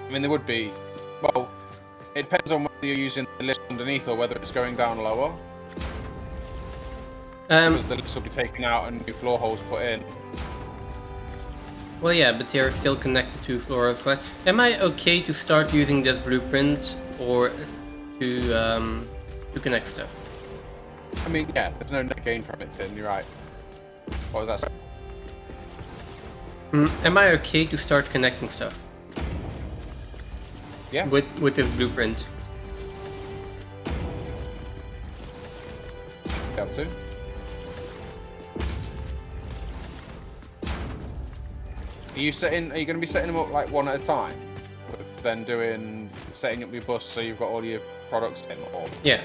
I mean, there would be... Well, it depends on whether you're using the lift underneath or whether it's going down lower. Because the lifts will be taken out and new floor holes put in. Well, yeah, but they are still connected to floors. But am I okay to start using this blueprint or to connect stuff? I mean, yeah, there's no net gain from it, Tim. You're right. What was that? Am I okay to start connecting stuff? Yeah. With this blueprint. Able to. Are you going to be setting them up like one at a time? With then setting up your bus so you've got all your products in, or? Yeah.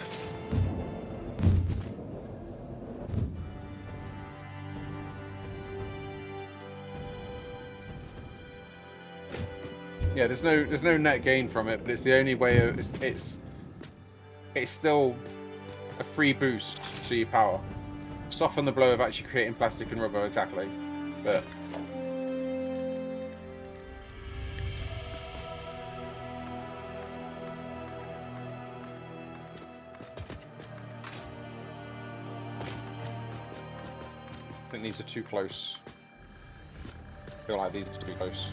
Yeah, there's no net gain from it, but it's the only way of, it's still a free boost to your power. Soften the blow of actually creating plastic and rubber, exactly. But I think these are too close. I feel like these are too close.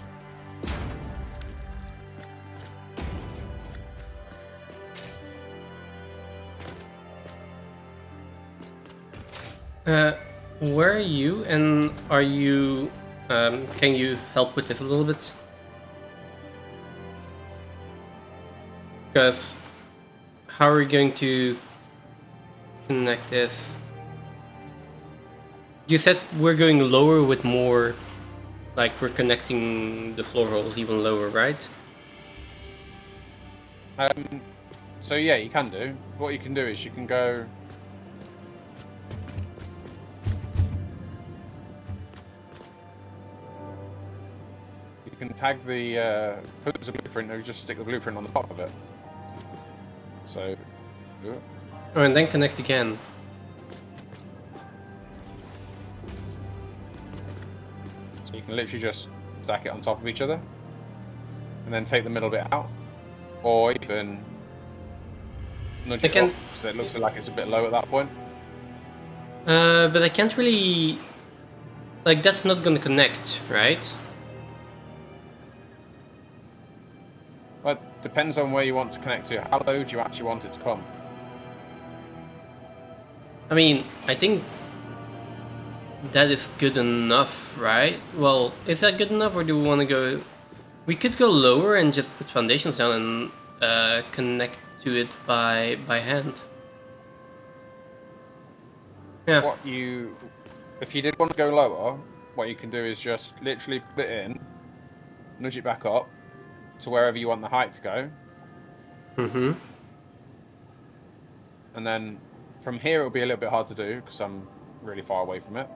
Where are you, and are you, can you help with this a little bit? Because how are we going to connect this? You said we're going lower with more, like we're connecting the floor holes even lower, right? So yeah, you can do. What you can do is you can go... You can tag the... put it as a blueprint, or just stick the blueprint on the top of it. So... Oh, and then connect again. So you can literally just stack it on top of each other. And then take the middle bit out. Or even... nudge it up, because it looks like it's a bit low at that point. But I can't really... Like, that's not gonna connect, right? Well, it depends on where you want to connect to. How low do you actually want it to come? I mean, I think that is good enough, right? Well, is that good enough, or do we want to go... We could go lower and just put foundations down and connect to it by hand. Yeah. if you did want to go lower, what you can do is just literally put it in, nudge it back up to wherever you want the height to go, Mm-hmm. and then from here it'll be a little bit hard to do because I'm really far away from it.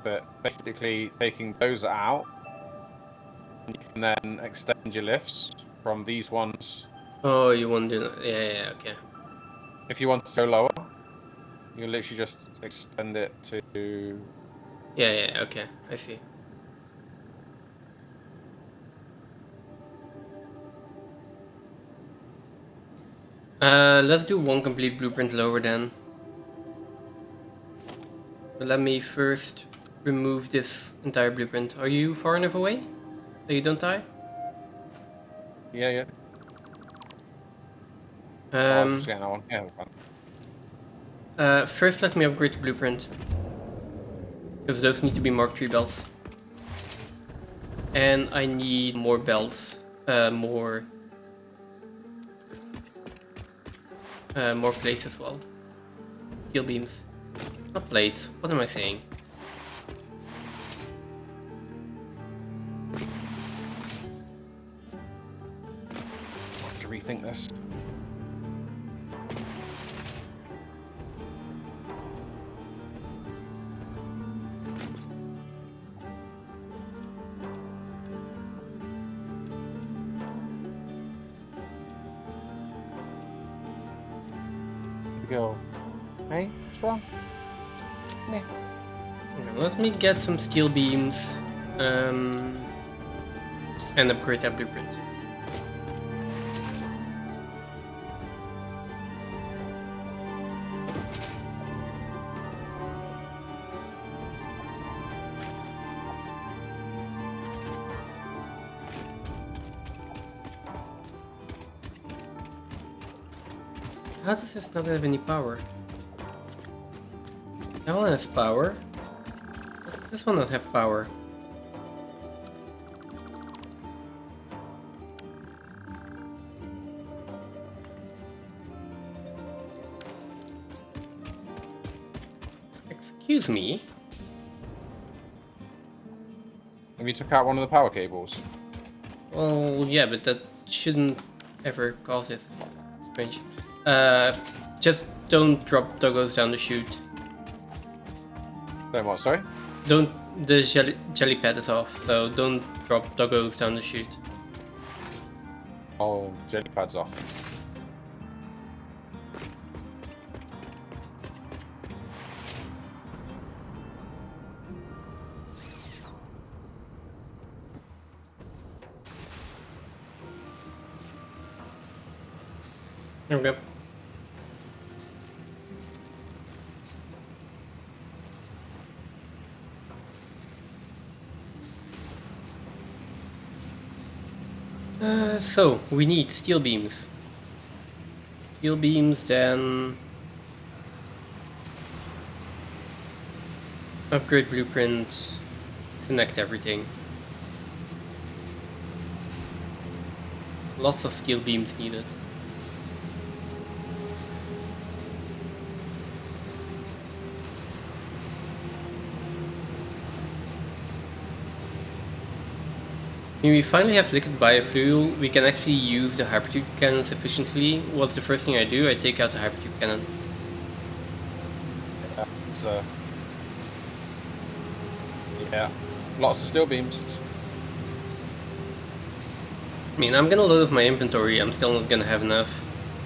But basically taking those out, you can then extend your lifts from these ones. Oh, you want to do that? Yeah, okay. If you want to go lower, you can literally just extend it to... Yeah, okay. I see. Let's do one complete blueprint lower then. But let me first remove this entire blueprint. Are you far enough away that you don't die? Yeah. I was just getting that one. Yeah, that's fine. First let me upgrade the blueprint. Because those need to be Mark 3 belts. And I need more belts. More plates as well. Steel beams. Not plates. What am I saying? I have to rethink this. Go. Hey, what's wrong? Okay, let me get some steel beams and upgrade that blueprint. How does this not have any power? That one has power. Does this one not have power? Excuse me? Have you took out one of the power cables? Well, yeah, but that shouldn't ever cause this. Strange. Just don't drop doggos down the chute. Don't what, sorry? The jelly pad is off, so don't drop doggos down the chute. Oh, jelly pad's off. There we go. So, we need steel beams. Steel beams, then... upgrade blueprints, connect everything. Lots of steel beams needed. When we finally have liquid biofuel, we can actually use the hypertube cannons efficiently. What's the first thing I do? I take out the hypertube cannon. Yeah, so... yeah, lots of steel beams. I mean, I'm gonna load up my inventory, I'm still not gonna have enough,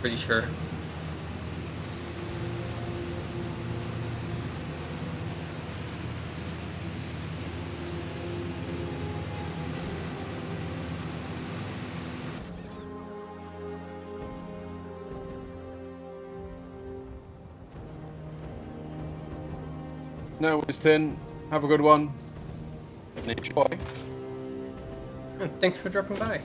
pretty sure. No worries, Tin. Have a good one. And enjoy. Thanks for dropping by.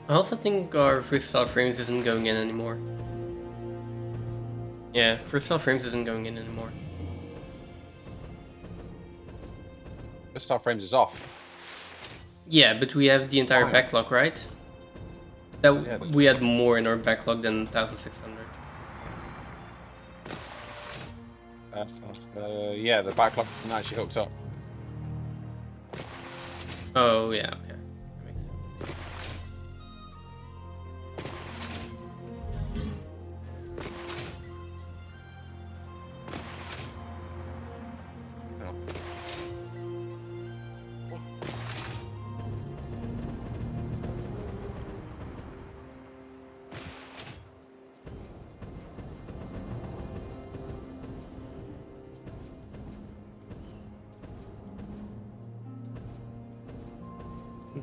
I also think our freestyle frames isn't going in anymore. Yeah, first cell frames isn't going in anymore. The star frames is off. Yeah, but we have the entire Fine. backlog, right? That Yeah, we had more in our backlog than 1600. Yeah, the backlog isn't actually hooked up. Oh yeah, okay, that makes sense. No.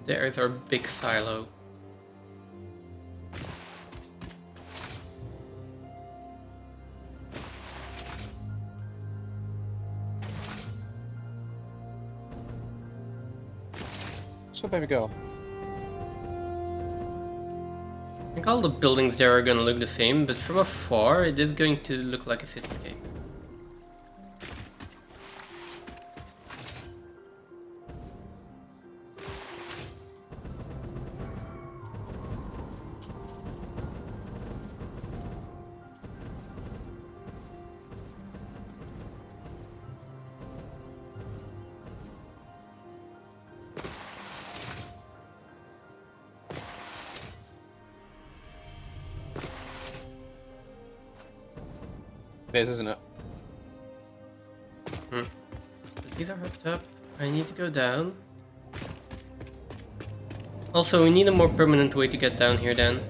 There's our big silo. So baby girl. I think all the buildings there are gonna look the same, but from afar it is going to look like a cityscape. It is, isn't it? But these are hooked up. I need to go down. Also, we need a more permanent way to get down here then.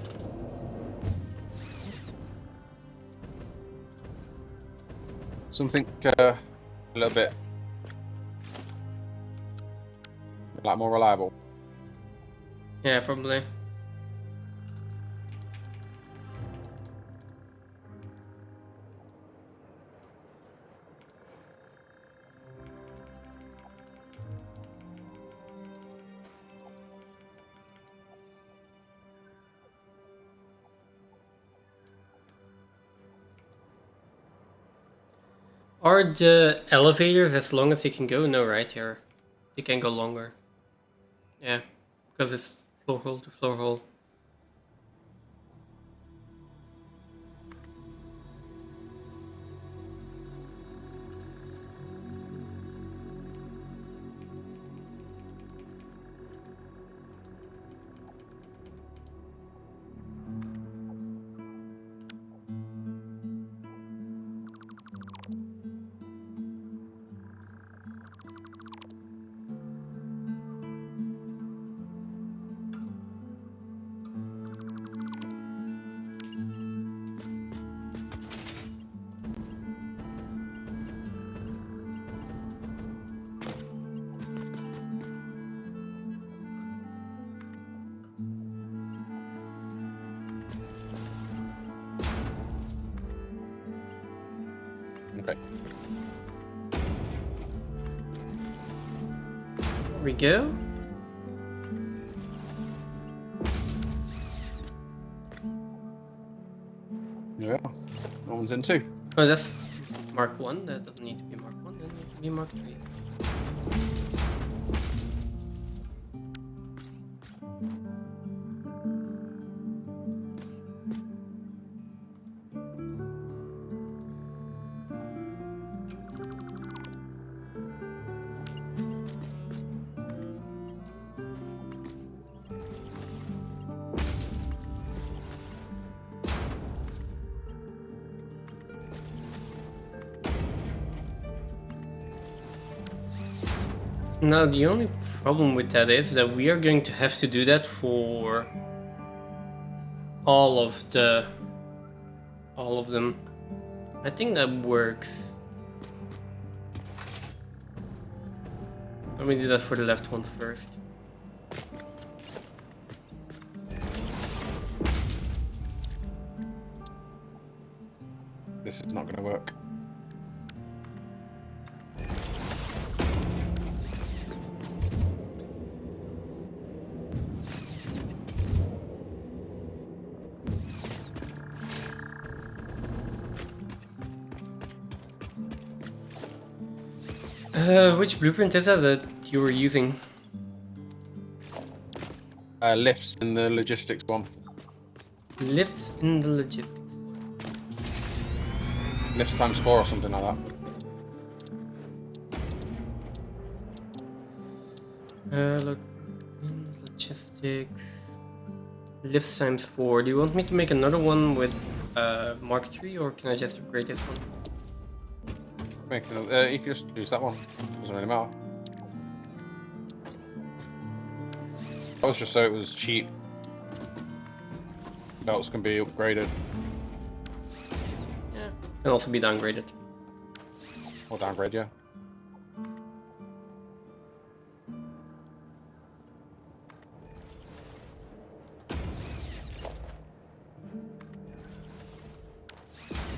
Something a little bit like more reliable. Yeah, probably. Are the elevators as long as they can go? No, right here. They can go longer. Yeah, because it's floor hole to floor hole. Okay. There we go. Yeah. No one's in too. Oh, that's Mark 1. That doesn't need to be Mark 1. That needs to be Mark 3. Now, the only problem with that is that we are going to have to do that for all of them. I think that works. Let me do that for the left ones first. This is not going to work. Which blueprint is that you were using? Lifts in the logistics one. Lifts in the logistics. Lifts times 4 or something like that. Logistics. Lifts times 4. Do you want me to make another one with Mark III, or can I just upgrade this one? Make another, you can just use that one. Doesn't really matter. That was just so it was cheap. Belts can be upgraded Yeah. Can also be downgraded. or downgrade, yeah.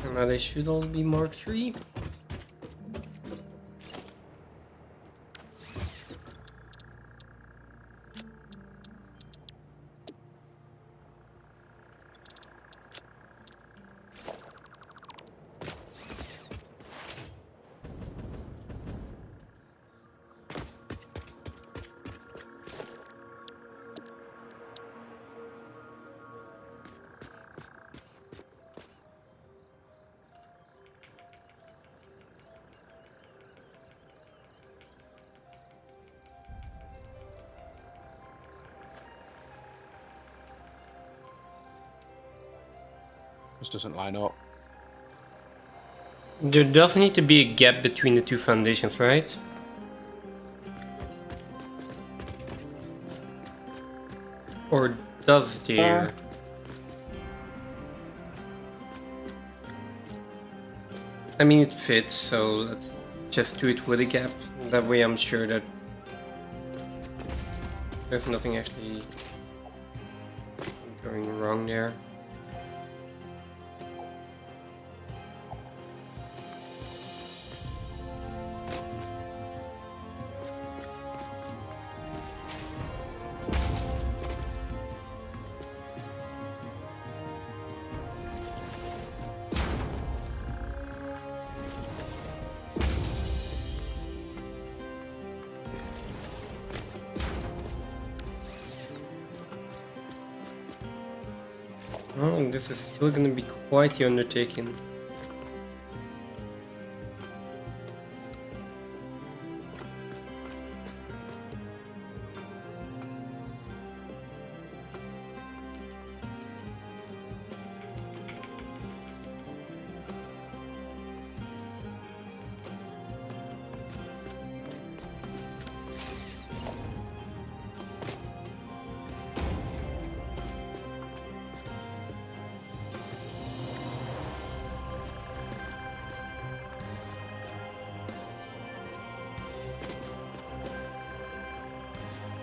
And now they should all be Mark III. This doesn't line up. There does need to be a gap between the two foundations, right? Or does there? I mean, it fits, so let's just do it with a gap. That way I'm sure that there's nothing actually going wrong there. Oh, this is still gonna be quite the undertaking.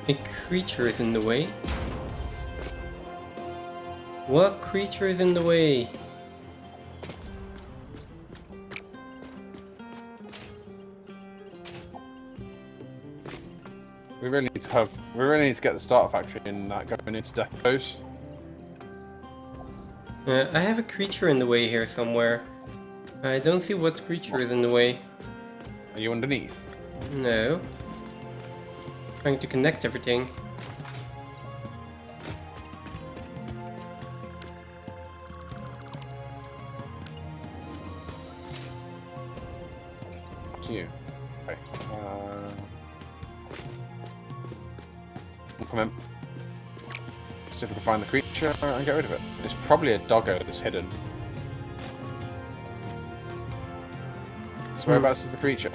A creature is in the way. What creature is in the way? We really need to get the starter factory in that going into depots. I have a creature in the way here somewhere. I don't see what creature is in the way. Are you underneath? No. Trying to connect everything. To you. Okay. Come in. See if we can find the creature and get rid of it. It's probably a doggo that's hidden. So whereabouts is the creature?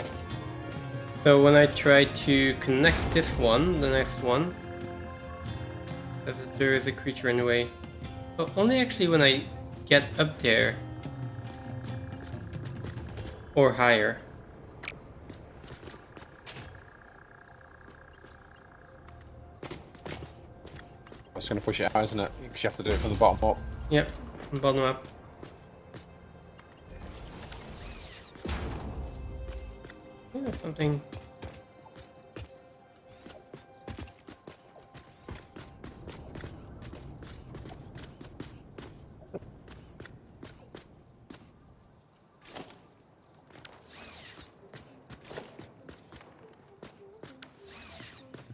So when I try to connect this one, the next one, says that there is a creature in the way. But only actually when I get up there. Or higher. It's going to push it out, isn't it? Because you have to do it from the bottom up. Yep, bottom up. Yeah, something.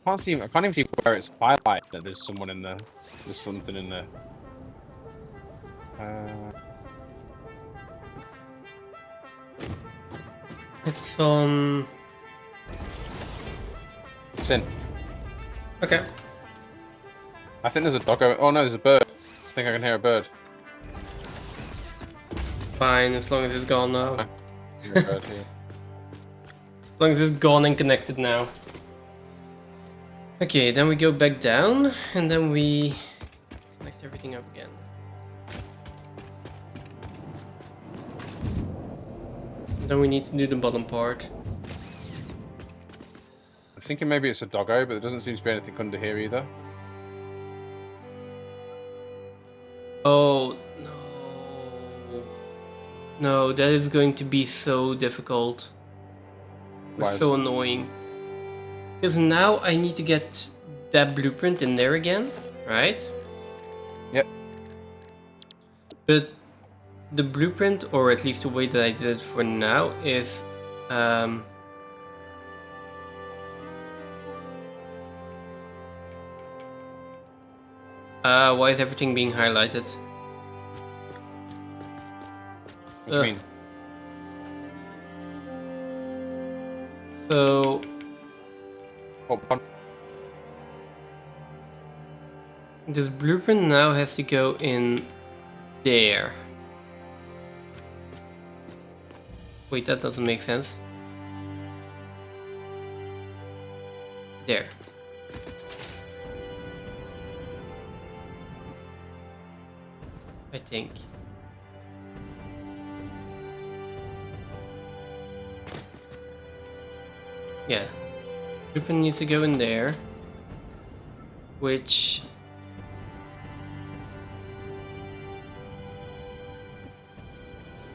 I can't even see where it's highlighted that there's someone in there. There's something in there. It's on. It's in. Okay. I think there's a doggo. Oh no, there's a bird. I think I can hear a bird. Fine, as long as it's gone now. I hear a bird here. As long as it's gone and connected now. Okay, then we go back down, and then we connect everything up again. Then we need to do the bottom part. I'm thinking maybe it's a doggo, but there doesn't seem to be anything under here either. Oh, no. No, that is going to be so difficult. Why Or is- so annoying. Because now I need to get that blueprint in there again, right? Yep. But the blueprint, or at least the way that I did it for now, is why is everything being highlighted? What do you mean? So Oh, this blueprint now has to go in there. Wait, that doesn't make sense. There. I think. Yeah. Blueprint needs to go in there. Which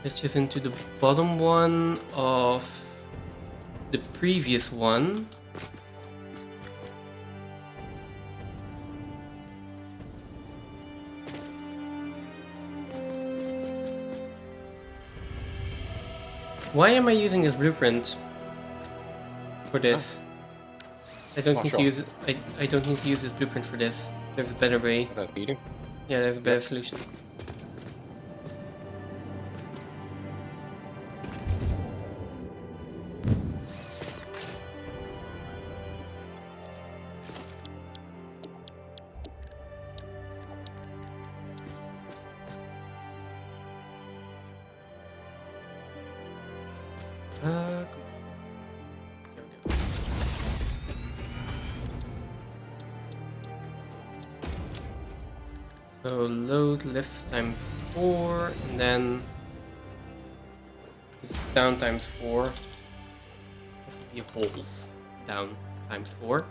it's just into the bottom one of the previous one. Why am I using this blueprint for this? I don't Not need sure. to use it. I don't need to use this blueprint for this. There's a better way. That's eating. Yeah, there's a better solution. Come on. There we go. So load lifts times 4, and then lifts down times 4. This will be holes down times 4.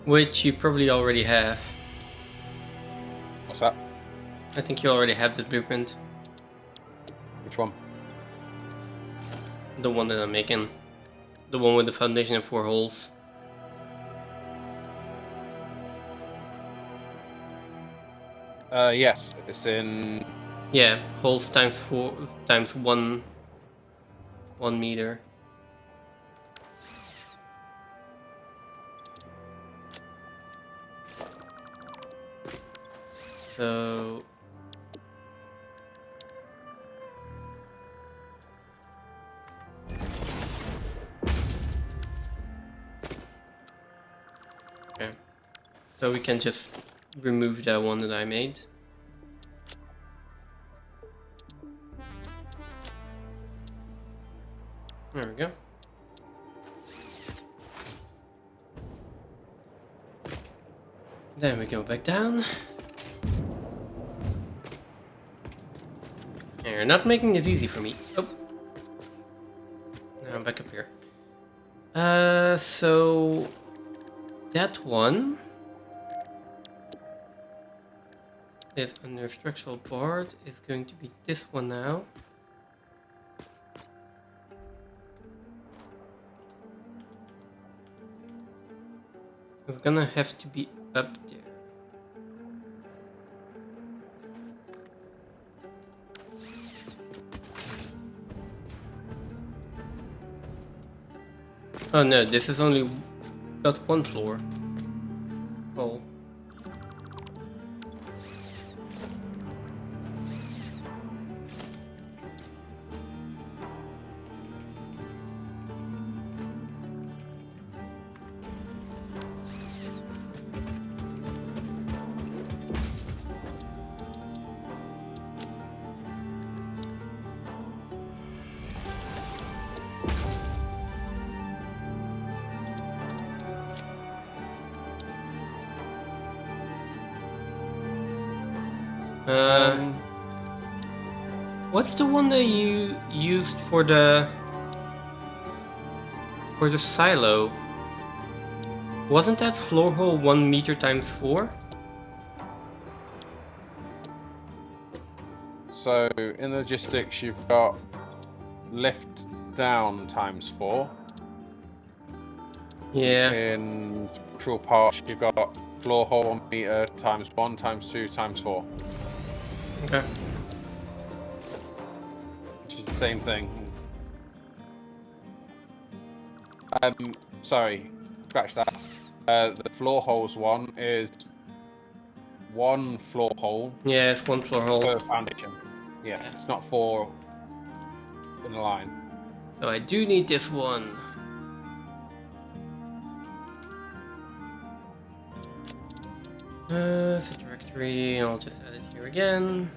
Which you probably already have. What's that? I think you already have this blueprint. Which one? The one that I'm making. The one with the foundation and 4 holes. Yes. It's in. Yeah, holes times 4 times 1 meter. So okay. So we can just remove that one that I made. There we go. Then we go back down. You're not making this easy for me. Oh. Now I'm back up here. So that one This under structural board is going to be this one now. It's gonna have to be up there. Oh no, this has only got one floor. Oh. What's the one that you used for the silo? Wasn't that floor hole 1 meter times 4? So in logistics, you've got lift down times 4. Yeah. In structural parts, you've got floor hole 1 meter times 1 times 2 times 4. Okay. Which is the same thing. Sorry, scratch that. The floor holes one is 1 floor hole Yeah, it's 1 floor hole. per foundation. Yeah, it's not 4 in a line. So I do need this one. Set directory, I'll just add it here again.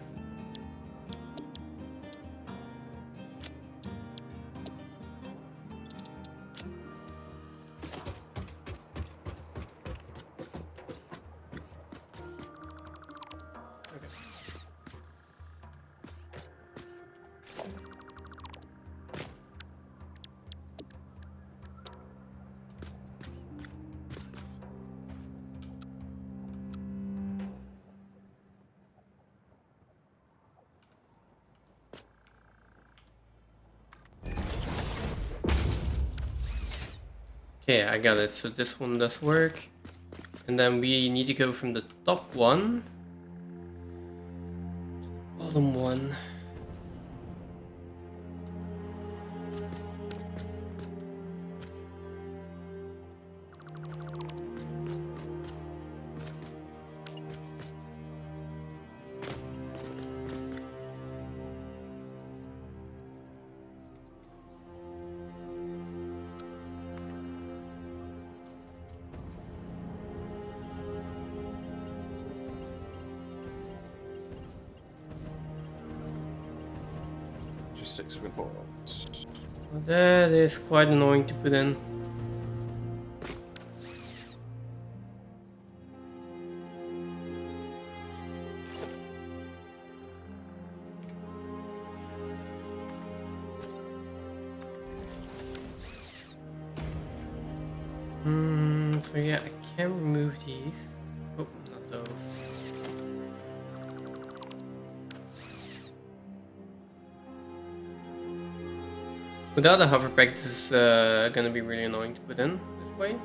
Okay, I got it. So this one does work. And then we need to go from the top one to the bottom one. Just 6 reports. Well, that is quite annoying to put in. So yeah, I can remove these. Oh, not those. Without a hover pack, this is gonna be really annoying to put in this way.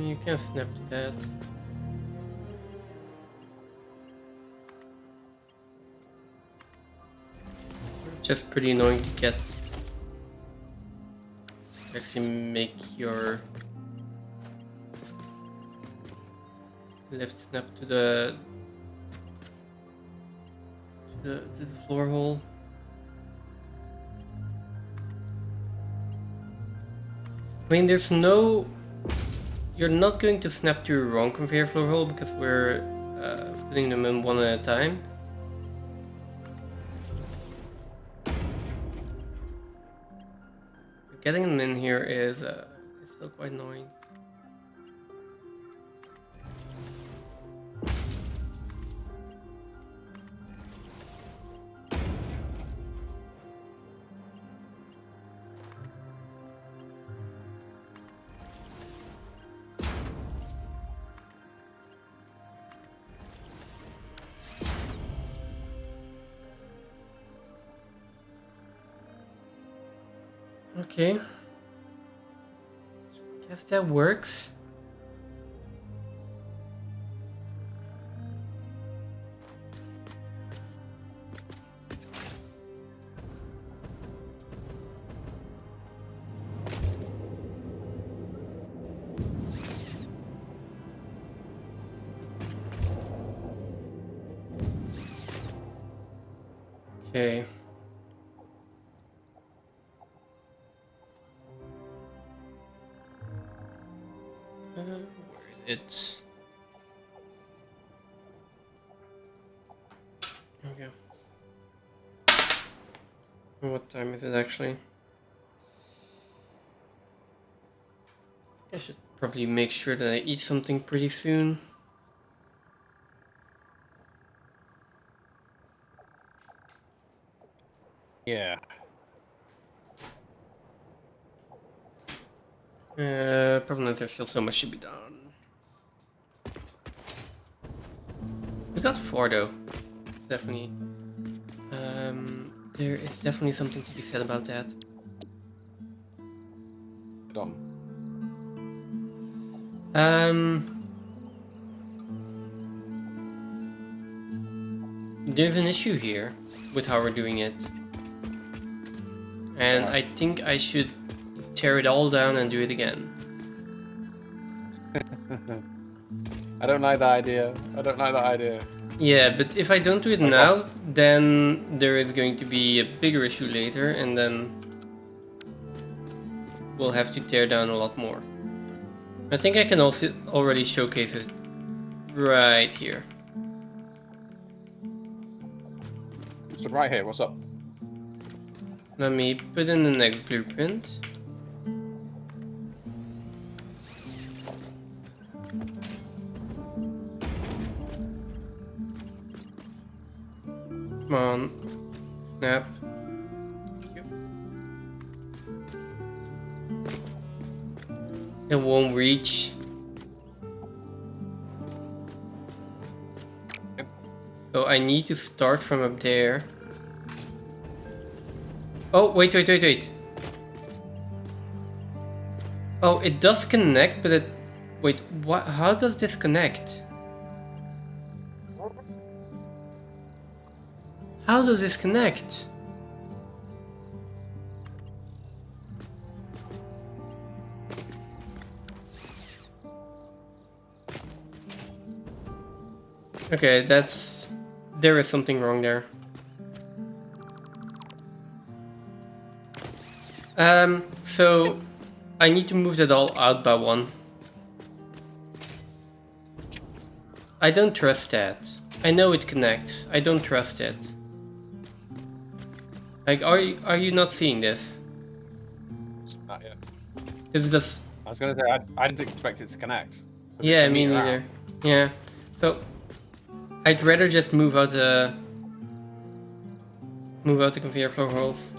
You can snap to that. Just pretty annoying to get. Actually make your left snap to the floor hole. I mean, there's no... You're not going to snap to a wrong conveyor floor hole because we're putting them in one at a time. Getting them in here is still quite annoying. Okay. Guess that works. Okay. Where is it? Okay. What time is it actually? I should probably make sure that I eat something pretty soon. Yeah. Probably not, there's still so much to be done. We got 4 though. Definitely. There is definitely something to be said about that. Done. There's an issue here with how we're doing it. And I think I should tear it all down and do it again. I don't like that idea. I don't like that idea. Yeah, but if I don't do it now, then there is going to be a bigger issue later, and then we'll have to tear down a lot more. I think I can also already showcase it right here. So right here, what's up? Let me put in the next blueprint. Come on, snap. It won't reach. Yep. So I need to start from up there. Oh, wait. Oh, it does connect, but it... Wait, what? How does this connect? How does this connect? Okay, that's... There is something wrong there. So... I need to move that all out by 1. I don't trust that. I know it connects. I don't trust it. Like, are you not seeing this? Not yet. Is this... I was gonna say I didn't expect it to connect. Yeah, me neither. Yeah. So I'd rather just move out the conveyor floor holes.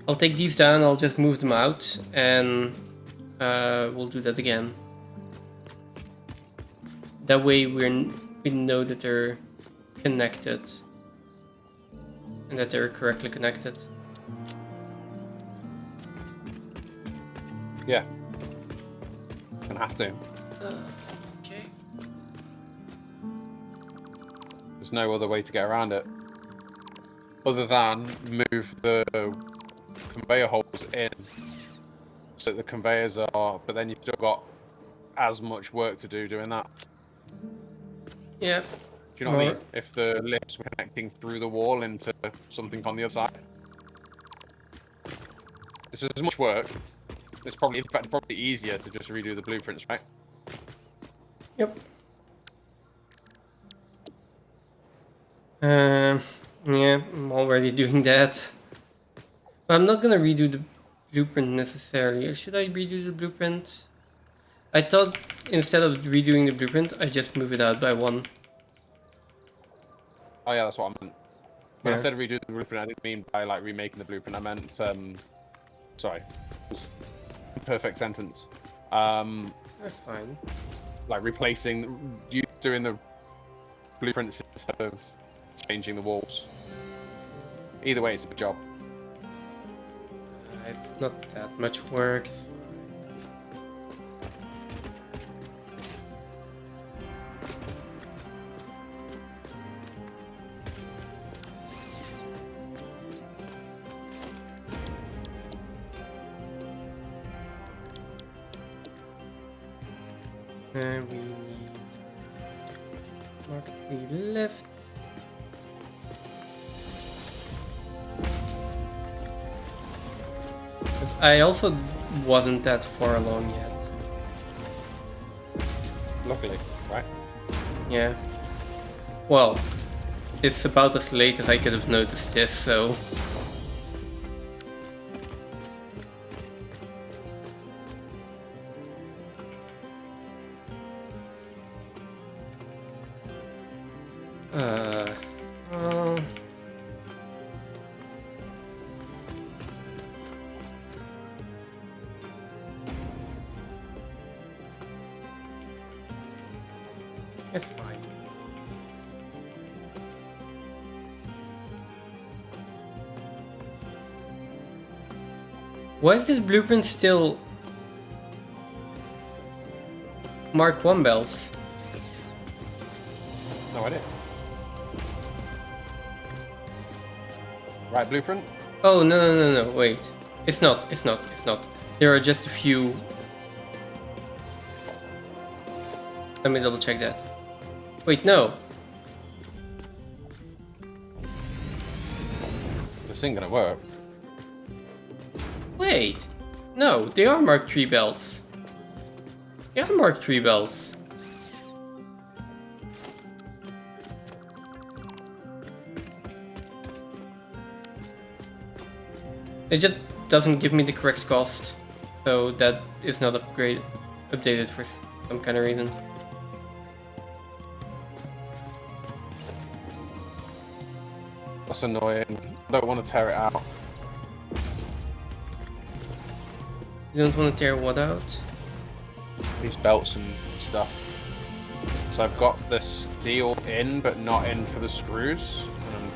I'll take these down, I'll just move them out, and we'll do that again. That way we know that they're connected. And that they're correctly connected. Yeah. Gonna have to. Okay. There's no other way to get around it. Other than move the conveyor holes in so that the conveyors are, but then you've still got as much work to do doing that. Yeah. Do you know what I mean? If the lifts were connecting through the wall into something on the other side. This is as much work. It's probably, in fact, probably easier to just redo the blueprints, right? Yep. Yeah, I'm already doing that. But I'm not gonna redo the blueprint necessarily. Should I redo the blueprint? I thought instead of redoing the blueprint, I just move it out by one. Oh yeah, that's what I meant. When I Yeah. said redo the blueprint, I didn't mean by like remaking the blueprint. I meant, sorry, it was a perfect sentence. That's fine. Like replacing, you doing the blueprints instead of changing the walls. Either way, it's a good job. It's not that much work. It's fine. We need Mark 3 left. I also wasn't that far along yet. Luckily, right? Yeah. Well, it's about as late as I could have noticed this, so... Uh... It's fine. Why is this blueprint still Mark 1 bells? No idea. Right, blueprint? Oh, no, wait. It's not. There are just a few... Let me double check that. Wait, no. This ain't gonna work. Wait. No, they are Mark 3 bells. They are Mark 3 bells. It just doesn't give me the correct cost. So that is not updated for some kind of reason. That's annoying. I don't want to tear it out. You don't want to tear what out? These belts and stuff. So I've got the steel in, but not in for the screws. And I'm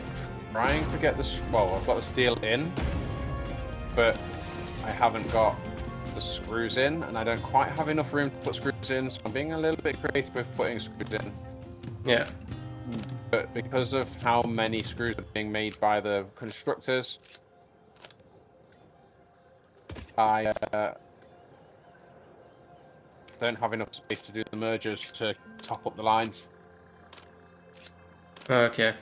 trying to get this. Well, I've got the steel in, but I haven't got the screws in, and I don't quite have enough room to put screws in. So I'm being a little bit creative with putting screws in. Yeah. But because of how many screws are being made by the constructors, I don't have enough space to do the mergers to top up the lines. Okay.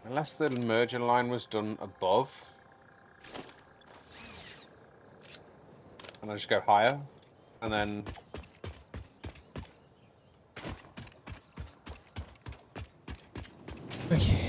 Unless the merger line was done above. And I just go higher. And then... Okay.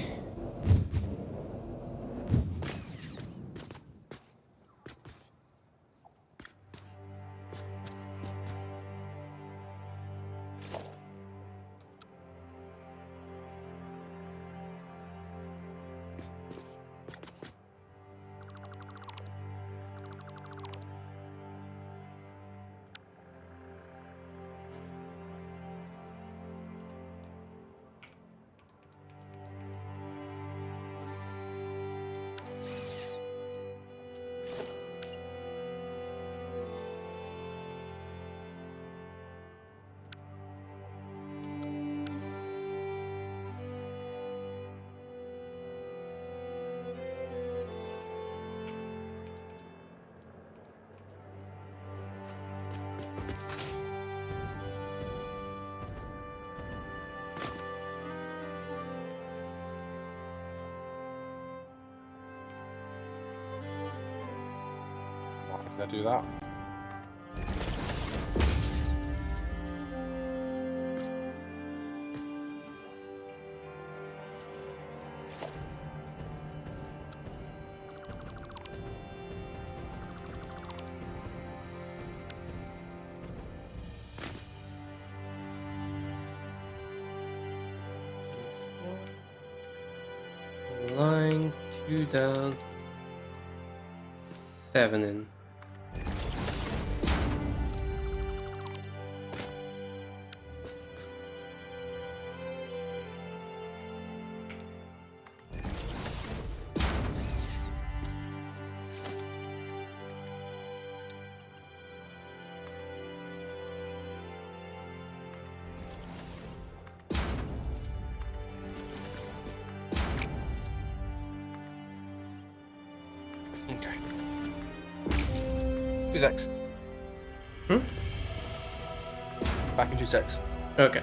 I do that? Line 2 down, 7 in. Okay. 2 secs. Hmm? Back in 2 secs. Okay.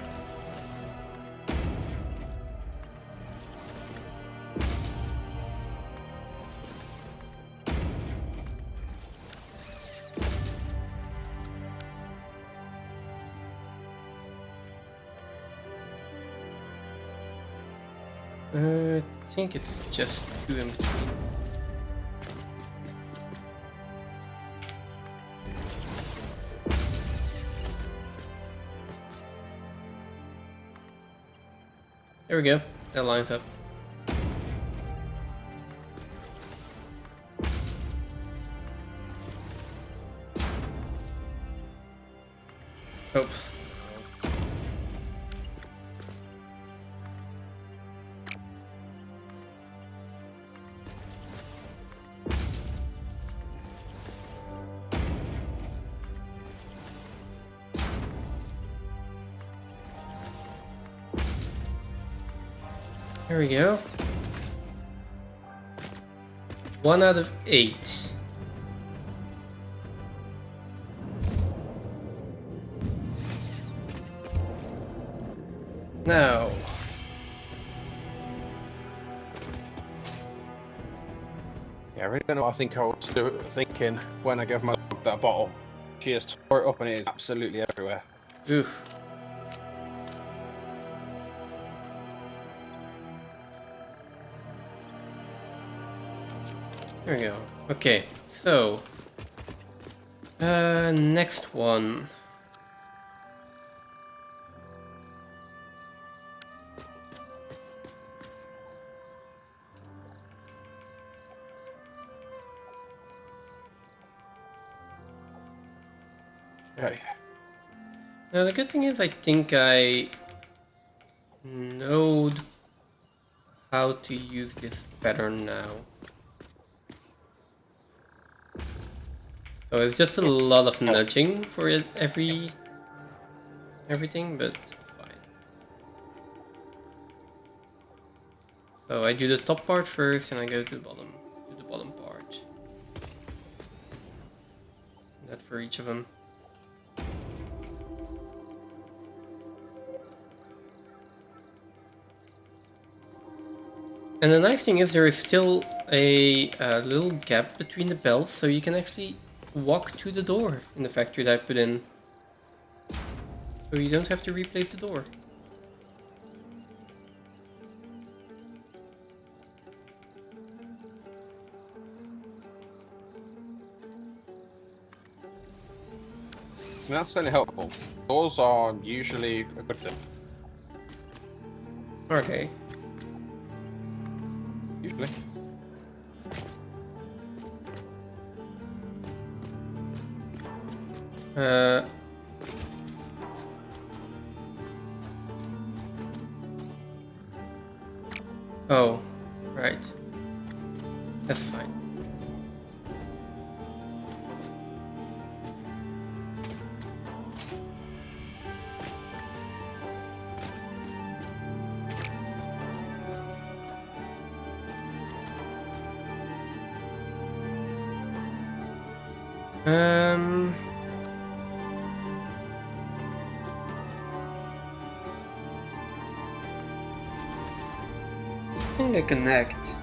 I think it's just 2 in between. There we go. That lines up. Oh. There we go. 1 out of 8. Now, Yeah, I really don't know what I think I was thinking when I gave my dog that bottle. She has tore it up and it is absolutely everywhere. oof. There we go. Okay, so next one. Okay. Now the good thing is I think I know how to use this pattern now. So it's just a lot of nudging for it everything, but it's fine. So I do the top part first, and I go to the bottom part. That for each of them. And the nice thing is there is still a little gap between the belts, so you can actually walk to the door in the factory that I put in. So you don't have to replace the door. I mean, that's certainly helpful. Doors are usually a good thing. Okay. Usually. Oh, right. That's fine. Um, I think I connect.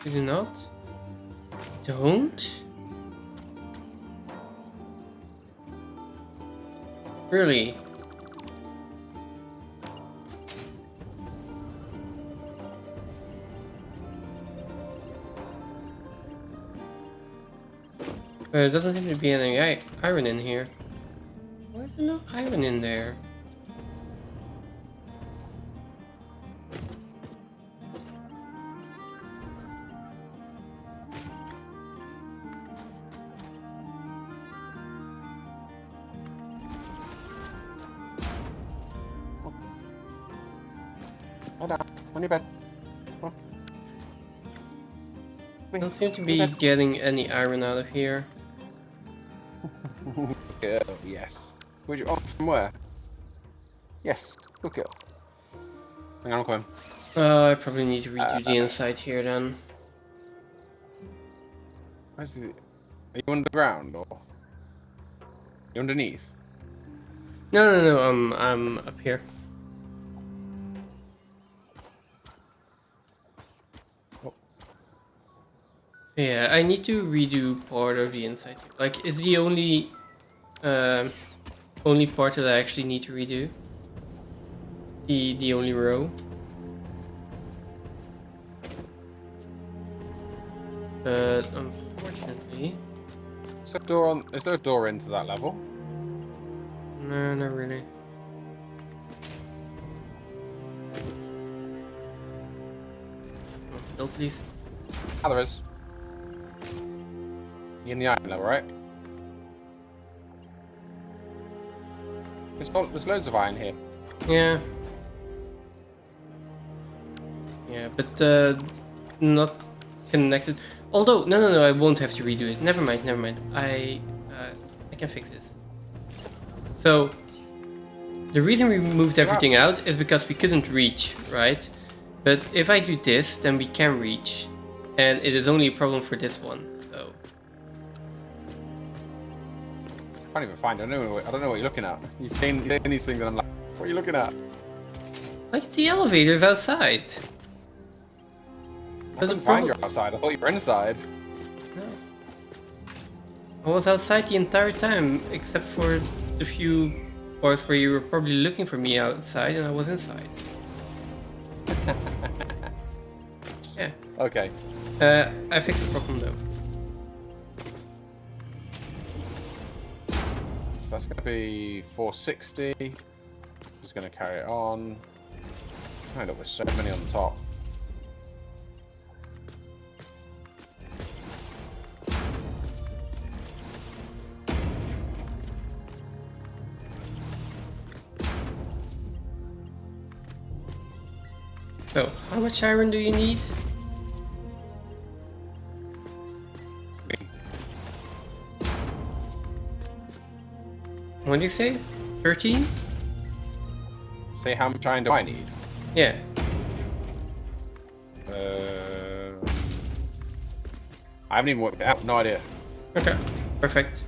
Do they not? Don't? Really? There doesn't seem to be any iron in here. Why is there no iron in there? Lie down. On your bed. Come on. Don't seem to be getting any iron out of here. Girl, yes. Where'd you? Oh, from where? Yes. Good girl. Hang on, I'm coming. I probably need to redo the inside here then. Where's the? Are you underground or? You underneath? No, I'm up here. Oh. Yeah, I need to redo part of the inside here. Like, it's the only part that I actually need to redo. The only row. But unfortunately, Is there a door into that level? no, not really. Oh, still, please. Ah, there is. You in the iron level, right? There's loads of iron here. Yeah. Yeah, but not connected. Although, no, I won't have to redo it. Never mind. I can fix this. So, the reason we moved everything out is because we couldn't reach, right? But if I do this, then we can reach. And it is only a problem for this one, so... I can't even find it. I don't know what you're looking at. You're saying these things and I'm like, what are you looking at? Like the elevators outside. I couldn't find you outside. I thought you were inside. No. I was outside the entire time, except for the few parts where you were probably looking for me outside and I was inside. Yeah. Okay. I fixed the problem though. So that's going to be 460. Just going to carry it on. I end up with so many on the top. So, how much iron do you need? What do you say? 13? Say how much iron do I need? Yeah. I haven't even worked it out. No idea. Okay, perfect.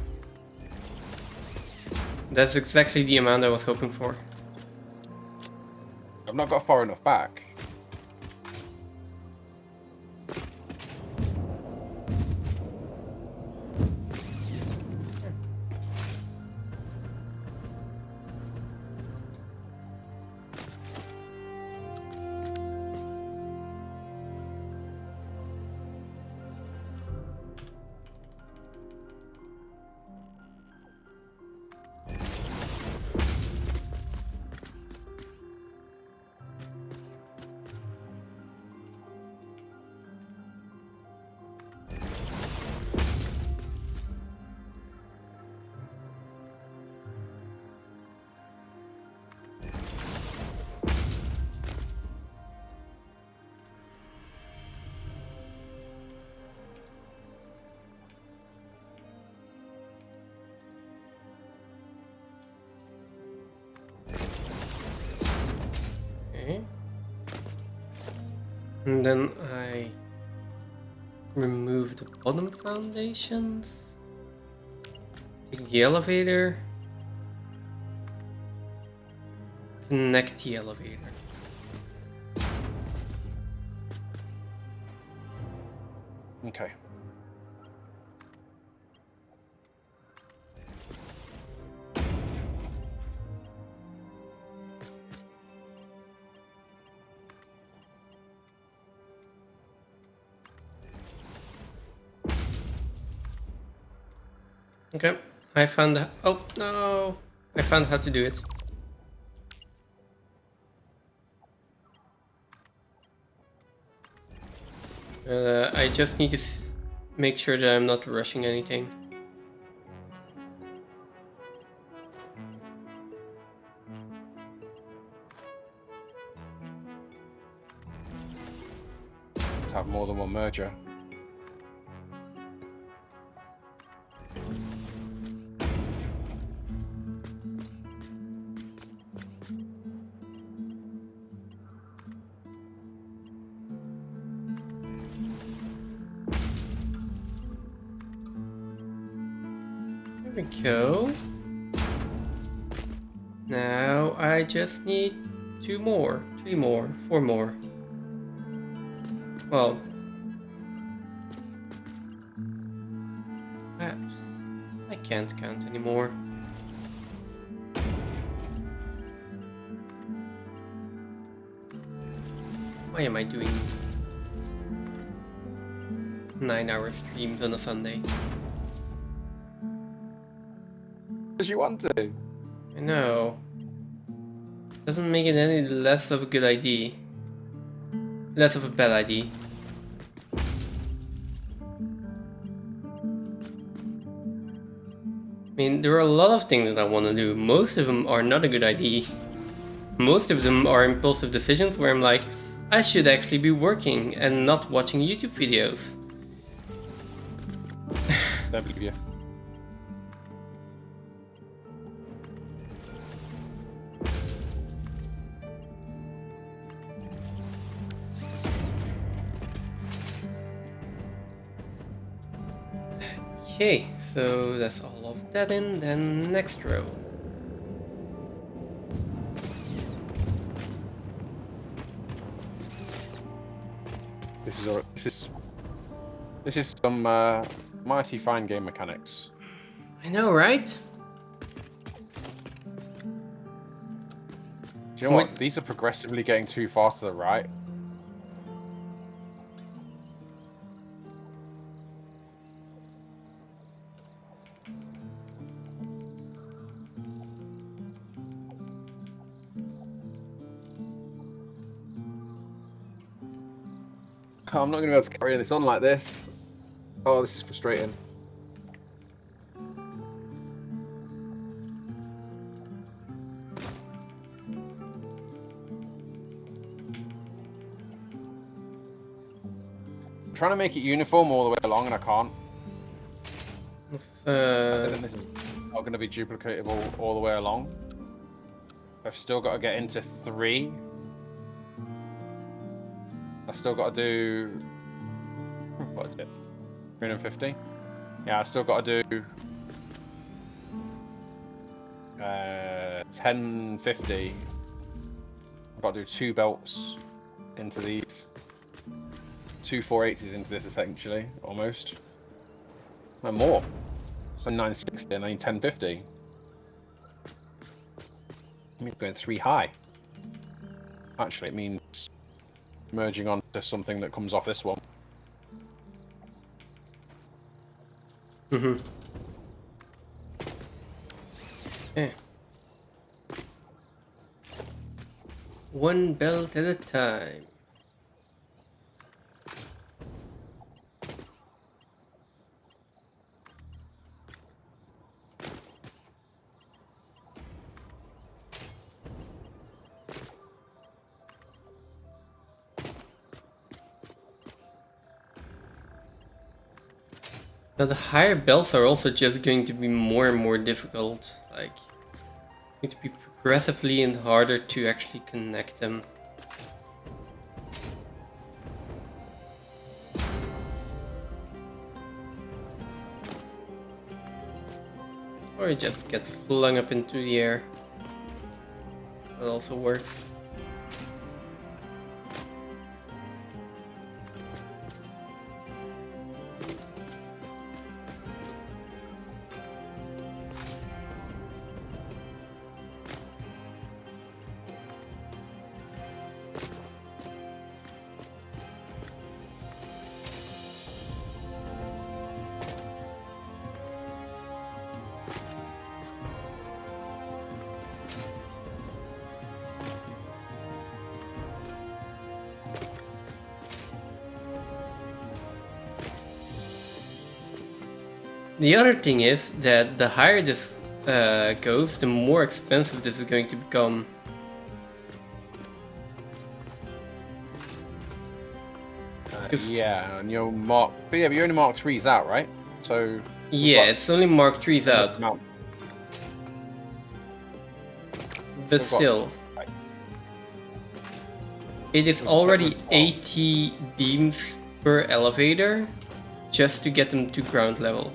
That's exactly the amount I was hoping for. I've not got far enough back. Okay. And then I remove the bottom foundations. Take the elevator. Connect the elevator. Okay. Okay, I found. Oh no! I found how to do it. I just need to make sure that I'm not rushing anything. To have more than one merger. There we go. Now I just need 2 more, 3 more, 4 more. Well, perhaps I can't count anymore. Why am I doing 9-hour streams on a Sunday? Because you want to. I know. Doesn't make it any less of a good idea. Less of a bad idea. I mean, there are a lot of things that I want to do. Most of them are not a good idea. Most of them are impulsive decisions where I'm like, I should actually be working and not watching YouTube videos. Don't believe you. Okay, so that's all of that in, then next row. This is some mighty fine game mechanics. I know, right? Do you know what? These are progressively getting too far to the right. I'm not going to be able to carry this on like this. Oh, this is frustrating. I'm trying to make it uniform all the way along and I can't. And this is not going to be duplicatable all the way along. I've still got to get into 3. I've still got to do... What is it? 350? Yeah, I've still got to do... 1050. I've got to do 2 belts into these. 2 480s into this, essentially, almost. No more. So 960 and I need 1050. I mean, going 3 high. Actually, it means merging onto something that comes off this one. Mm-hmm. Okay. One belt at a time. Now the higher belts are also just going to be more and more difficult. Like, going to be progressively and harder to actually connect them. Or you just get flung up into the air. That also works. The other thing is that the higher this goes, the more expensive this is going to become. Yeah, and you're Mark. But yeah, but you're only Mark 3's out, right? So. Yeah, it's only Mark 3's out, Amount. but We've got- still. Right. It is We've already checked with- 80 beams per elevator just to get them to ground level.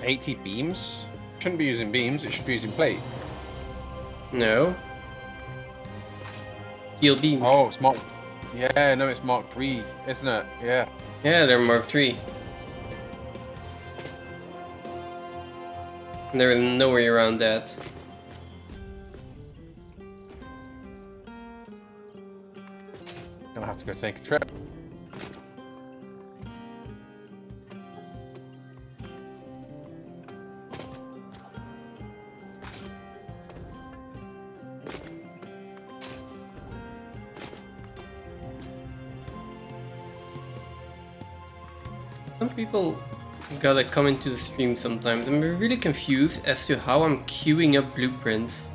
$80 beams? Shouldn't be using beams, it should be using plate. No. Steel beams. Oh, it's Mark. Yeah, no, it's Mark 3, isn't it? Yeah. Yeah, they're Mark 3. There is no way around that. Gonna have to go take a trip. Some people gotta come into the stream sometimes. I'm really confused as to how I'm queuing up blueprints.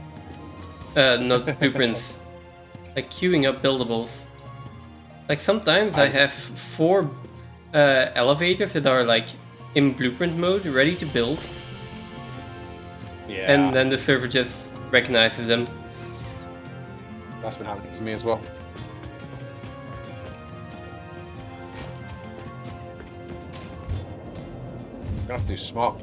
Not blueprints. Like queuing up buildables. Like sometimes I have 4 elevators that are like in blueprint mode, ready to build. Yeah. And then the server just recognizes them. That's been happening to me as well. Gonna have to do smart.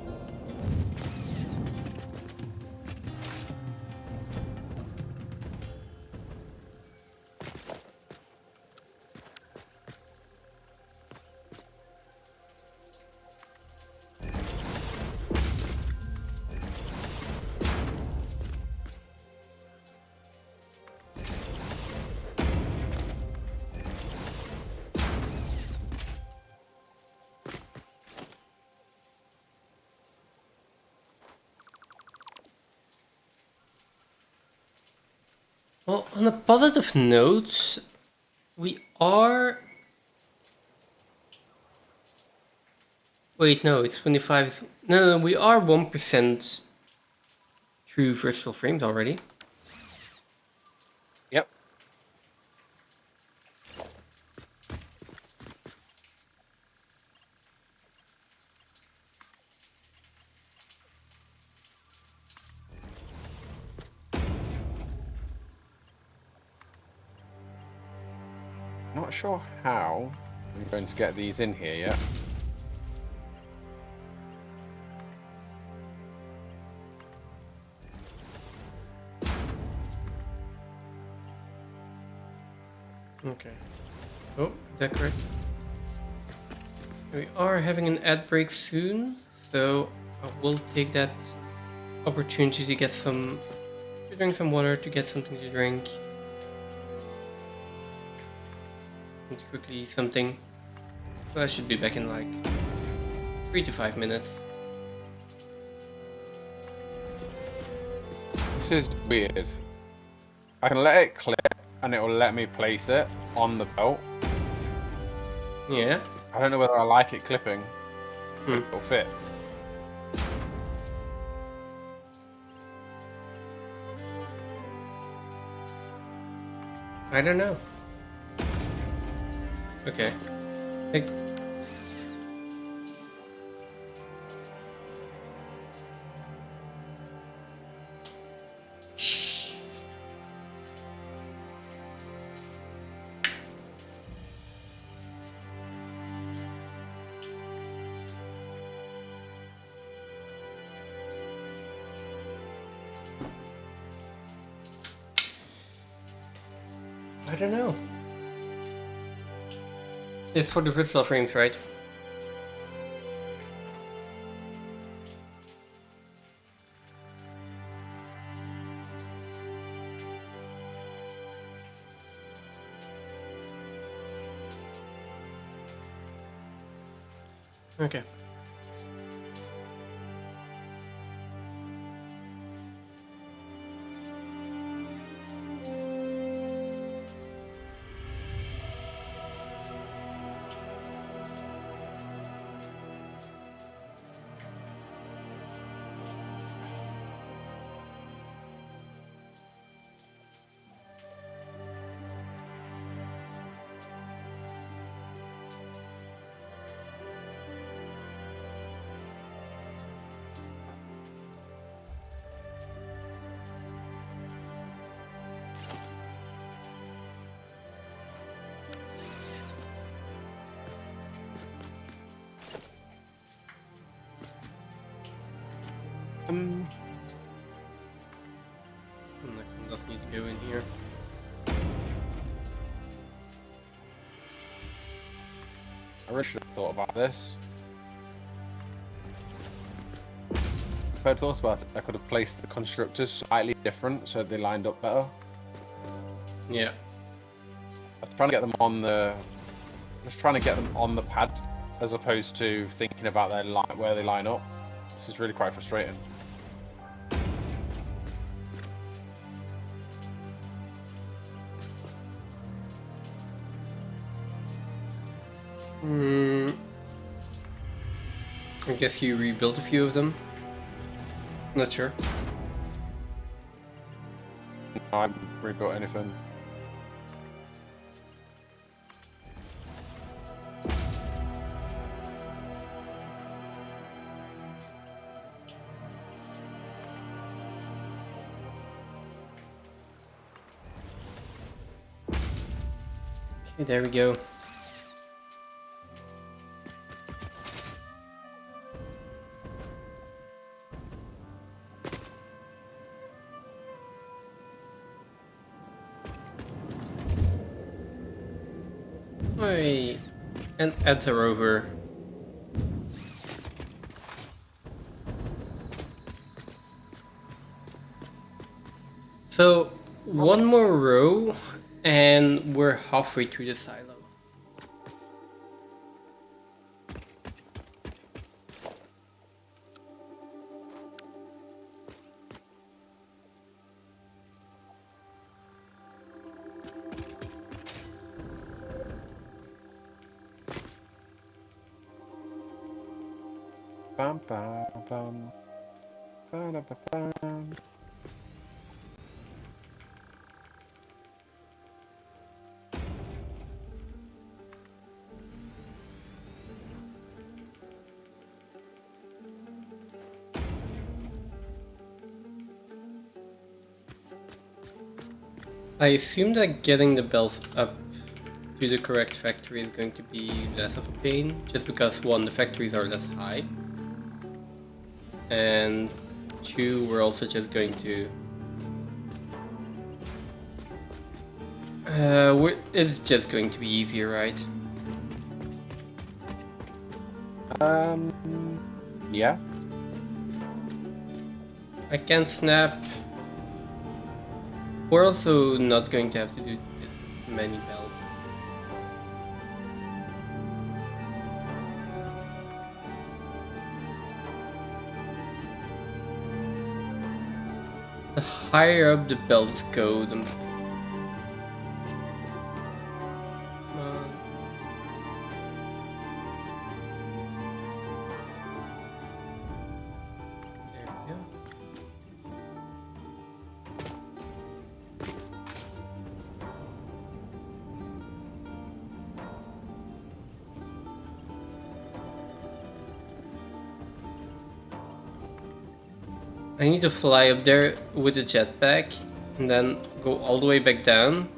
Well, on a positive note, we are... Wait, no, it's 25. No, we are 1% through versatile frames already. Yep. Not sure how I'm going to get these in here yet. Okay. Oh, is that correct? We are having an ad break soon, so I will take that opportunity to get to drink some water, to get something to drink. And to quickly eat something. So I should be back in like 3 to 5 minutes. This is weird. I can let it clip and it will let me place it on the belt. Yeah. I don't know whether I like it clipping. It'll fit. I don't know. Okay. Hey. I don't know. It's for the versatile frames, right? Okay. Next one does need to go in here. I really should have thought about this. If I'd thought about it, I could have placed the constructors slightly different so they lined up better. Yeah. I was trying to get them on the... Just trying to get them on the pad as opposed to thinking about their where they line up. This is really quite frustrating. I guess you rebuilt a few of them. Not sure. No, I haven't rebuilt anything. Okay, there we go. Hey, and ads are over. So, one more row, and we're halfway through the silo. Bam, bam, bam. Ba-da-ba-bam. I assume that getting the bells up to the correct factory is going to be less of a pain, just because one, the factories are less high, and two, we're also just going to... it's just going to be easier, right? Yeah. I can snap. We're also not going to have to do this many bells. The higher up the bells go, the... There we go. I need to fly up there with a jetpack and then go all the way back down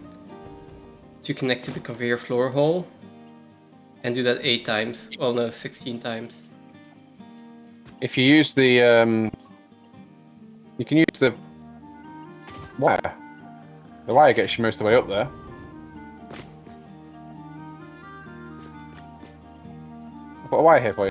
to connect to the conveyor floor hole and do that 8 times. Well, no, 16 times. If you use the, you can use the wire. The wire gets you most of the way up there. I've got a wire here for you.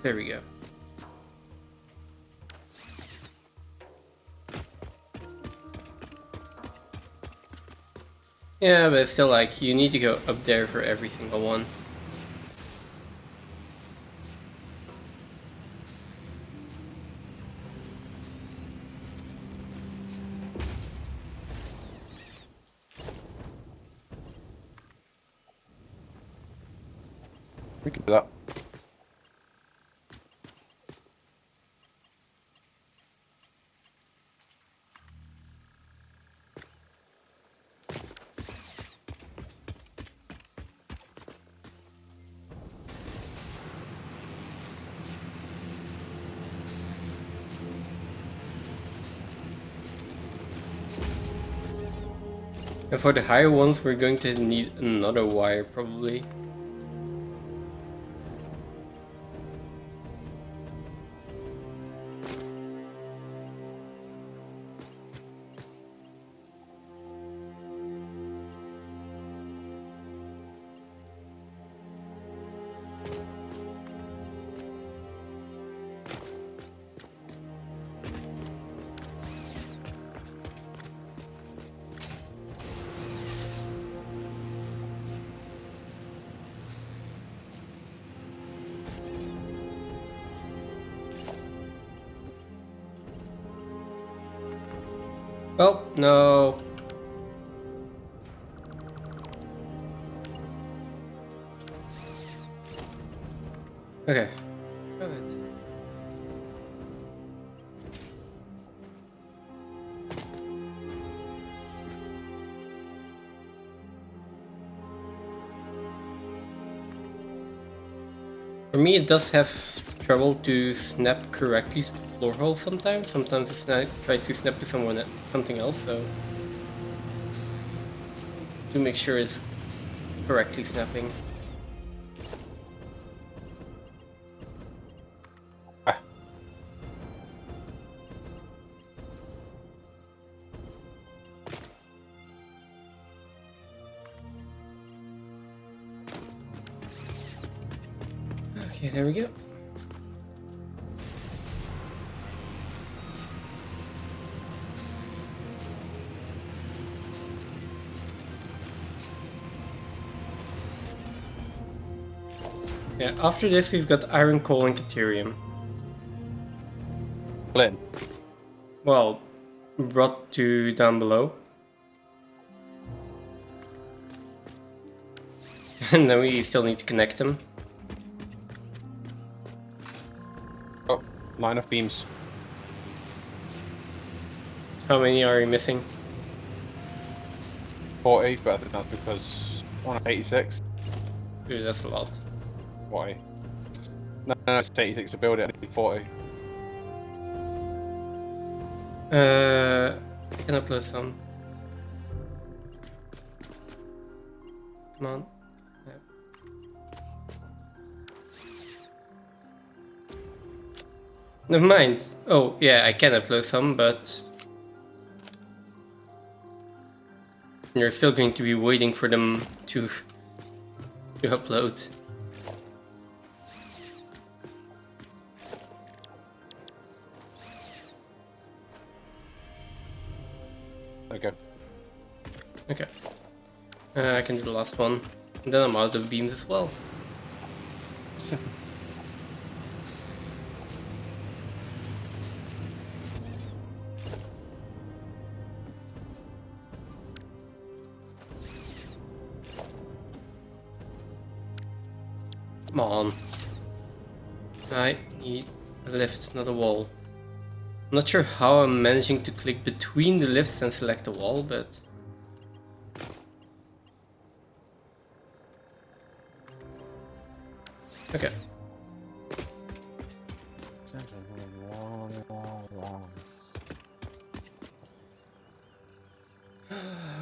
There we go. Yeah, but it's still like, you need to go up there for every single one. We can do that. And for the higher ones, we're going to need another wire, probably. Oh, no. Okay. Got it. For me, it does have trouble to snap correctly to the floor hole sometimes. Sometimes it tries to snap to something else, so to make sure it's correctly snapping. Ah. Okay, there we go. Yeah, after this we've got iron, coal, and caterium. Flynn. Well, brought to down below. And then we still need to connect them. Oh, line of beams. How many are you missing? 40, but I think that's because I want 86. Dude, that's a lot. 40. No, it's 86 to build it. I need 40. I can upload some. Come on. Never mind. Oh, yeah, I can upload some, but you're still going to be waiting for them to upload. Okay. Okay. I can do the last one. And then I'm out of beams as well. Come on. I need a lift, not a wall. I'm not sure how I'm managing to click between the lifts and select the wall, but... Okay.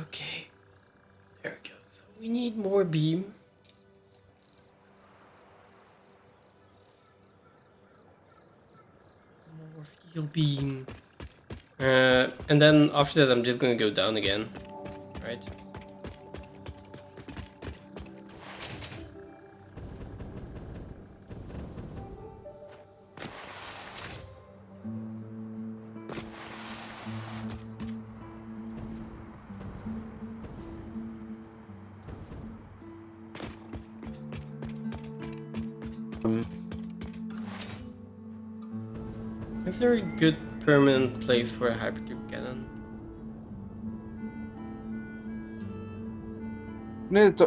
Okay. There we go. So we need more beam. More steel beam. And then after that I'm just gonna go down again. Right? Is there a good permanent place for a hypertube cannon? Near the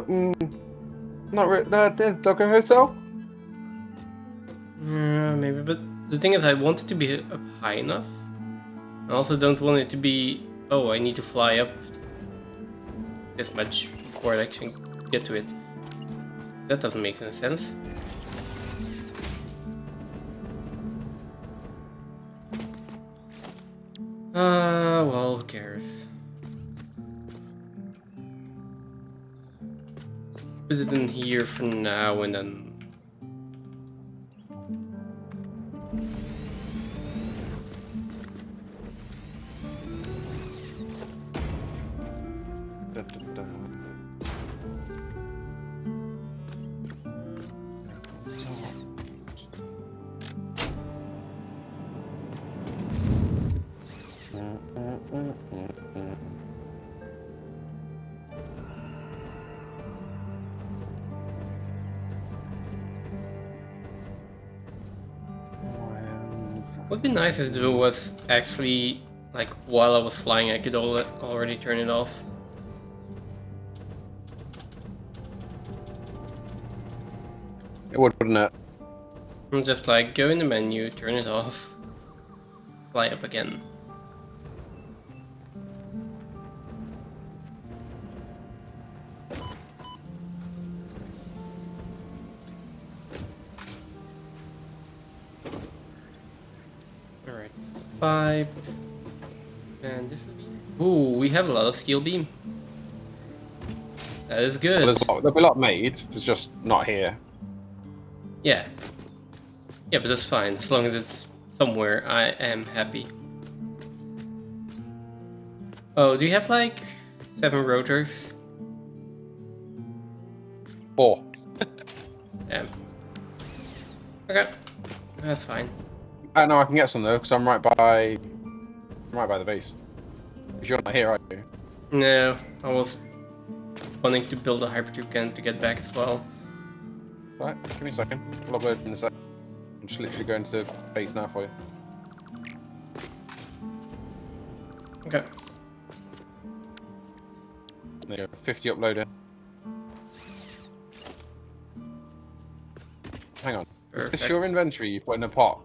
not really. Near the Doggo Hotel? Maybe, but the thing is I want it to be up high enough. I also don't want it to be, oh, I need to fly up this much before I actually get to it. That doesn't make any sense. Well, who cares? put it in here for now and then. Da, da, da. Would be nice if it was actually like while I was flying I could already turn it off. It would, wouldn't it? And just like go in the menu, turn it off, fly up again. Alright, 5. And this will be... Ooh, we have a lot of steel beam. That is good. Well, there'll be a lot made, it's just not here. Yeah. Yeah, but that's fine. As long as it's somewhere, I am happy. Oh, do you have like 7 rotors? 4. Damn. Okay. That's fine. I know I can get some though, because I'm right by the base. Because you're not here, are you? No, I was wanting to build a hypertube cannon to get back as well. Right, give me a second. I'll upload in a sec. I'm just literally going to base now for you. Okay. There you go, 50 uploaded. Hang on. Is this your inventory you put in a pot?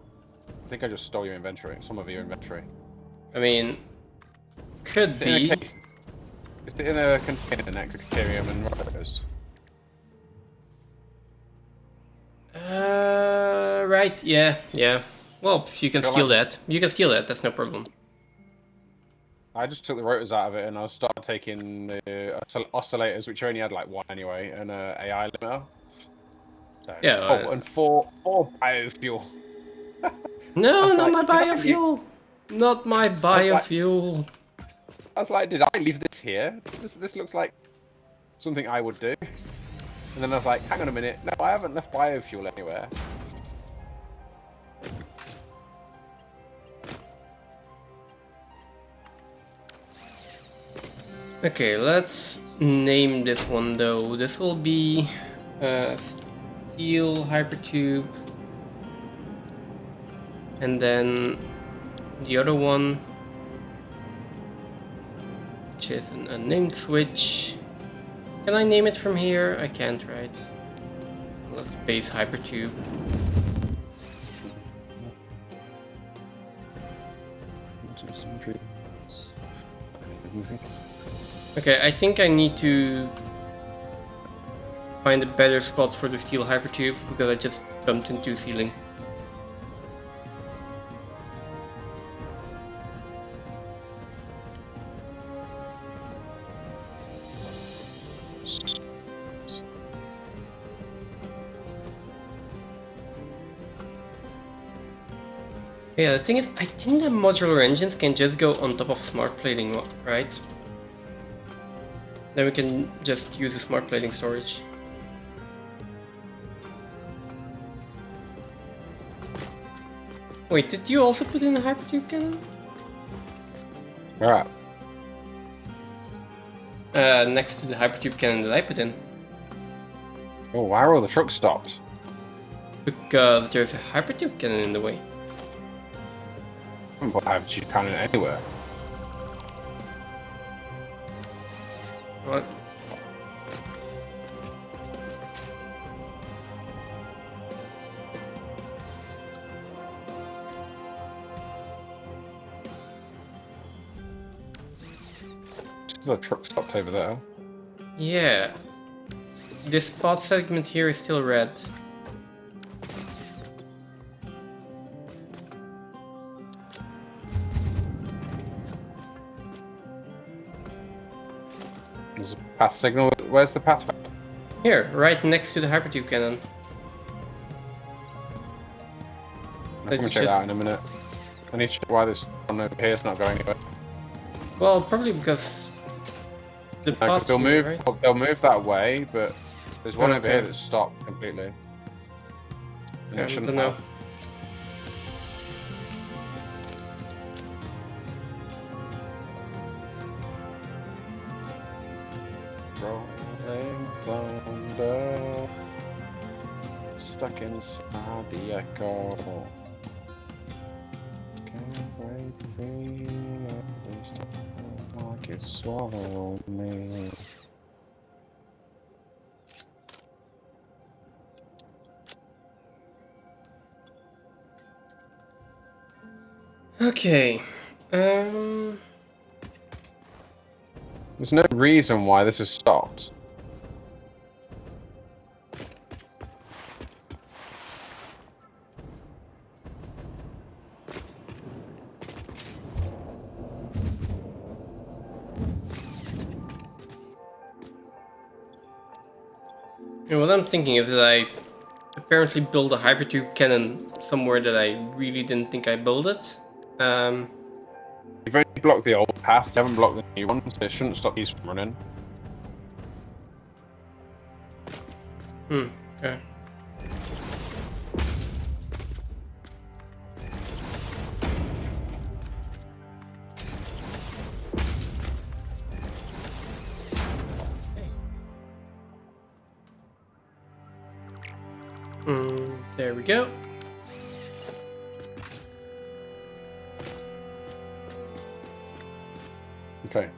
I think I just stole your inventory, some of your inventory. I mean, could Is it in be. a case? Is it in a container next to Caterium and Rose? Right, yeah. Well, you can steal that. You can steal that, that's no problem. I just took the rotors out of it and I started taking the oscillators, which only had like 1 anyway, and AI limiter. So, Yeah. Oh, and four biofuel. No, That's not my like, biofuel! Not my biofuel! I was like, did I leave this here? This looks like something I would do. And then I was like, hang on a minute. No, I haven't left biofuel anywhere. Okay, let's name this one though. This will be steel hypertube. And then the other one, which is a named switch. Can I name it from here? I can't, right? Let's base hypertube. Okay, I think I need to find a better spot for the steel hypertube because I just bumped into ceiling. Yeah, the thing is, I think the modular engines can just go on top of smart plating, right? Then we can just use the smart plating storage. Wait, did you also put in a hypertube cannon? Where at? Next to the hypertube cannon that I put in. Oh, why are all the trucks stopped? Because there's a hypertube cannon in the way. I haven't put hypertube cannon anywhere. What? There's a truck stopped over there. Yeah. This spot segment here is still red. There's a path signal. Where's the path? Here, right next to the hypertube cannon. I'll come and It's check that just- out in a minute. I need to check why this one over here is not going anywhere. Well, probably because the No, 'cause path they'll here, move. right? They'll move that way, but there's one over Okay. here that's stopped completely. And it shouldn't dunno. have. Rolling thunder, stuck inside the echo. Can't break free. Every step like it swallowed me. Okay. There's no reason why this has stopped. And what I'm thinking is that I apparently built a hypertube cannon somewhere that I really didn't think I built it. You've only blocked the old path, you haven't blocked the new one, so it shouldn't stop these from running. Okay. There we go. Okay.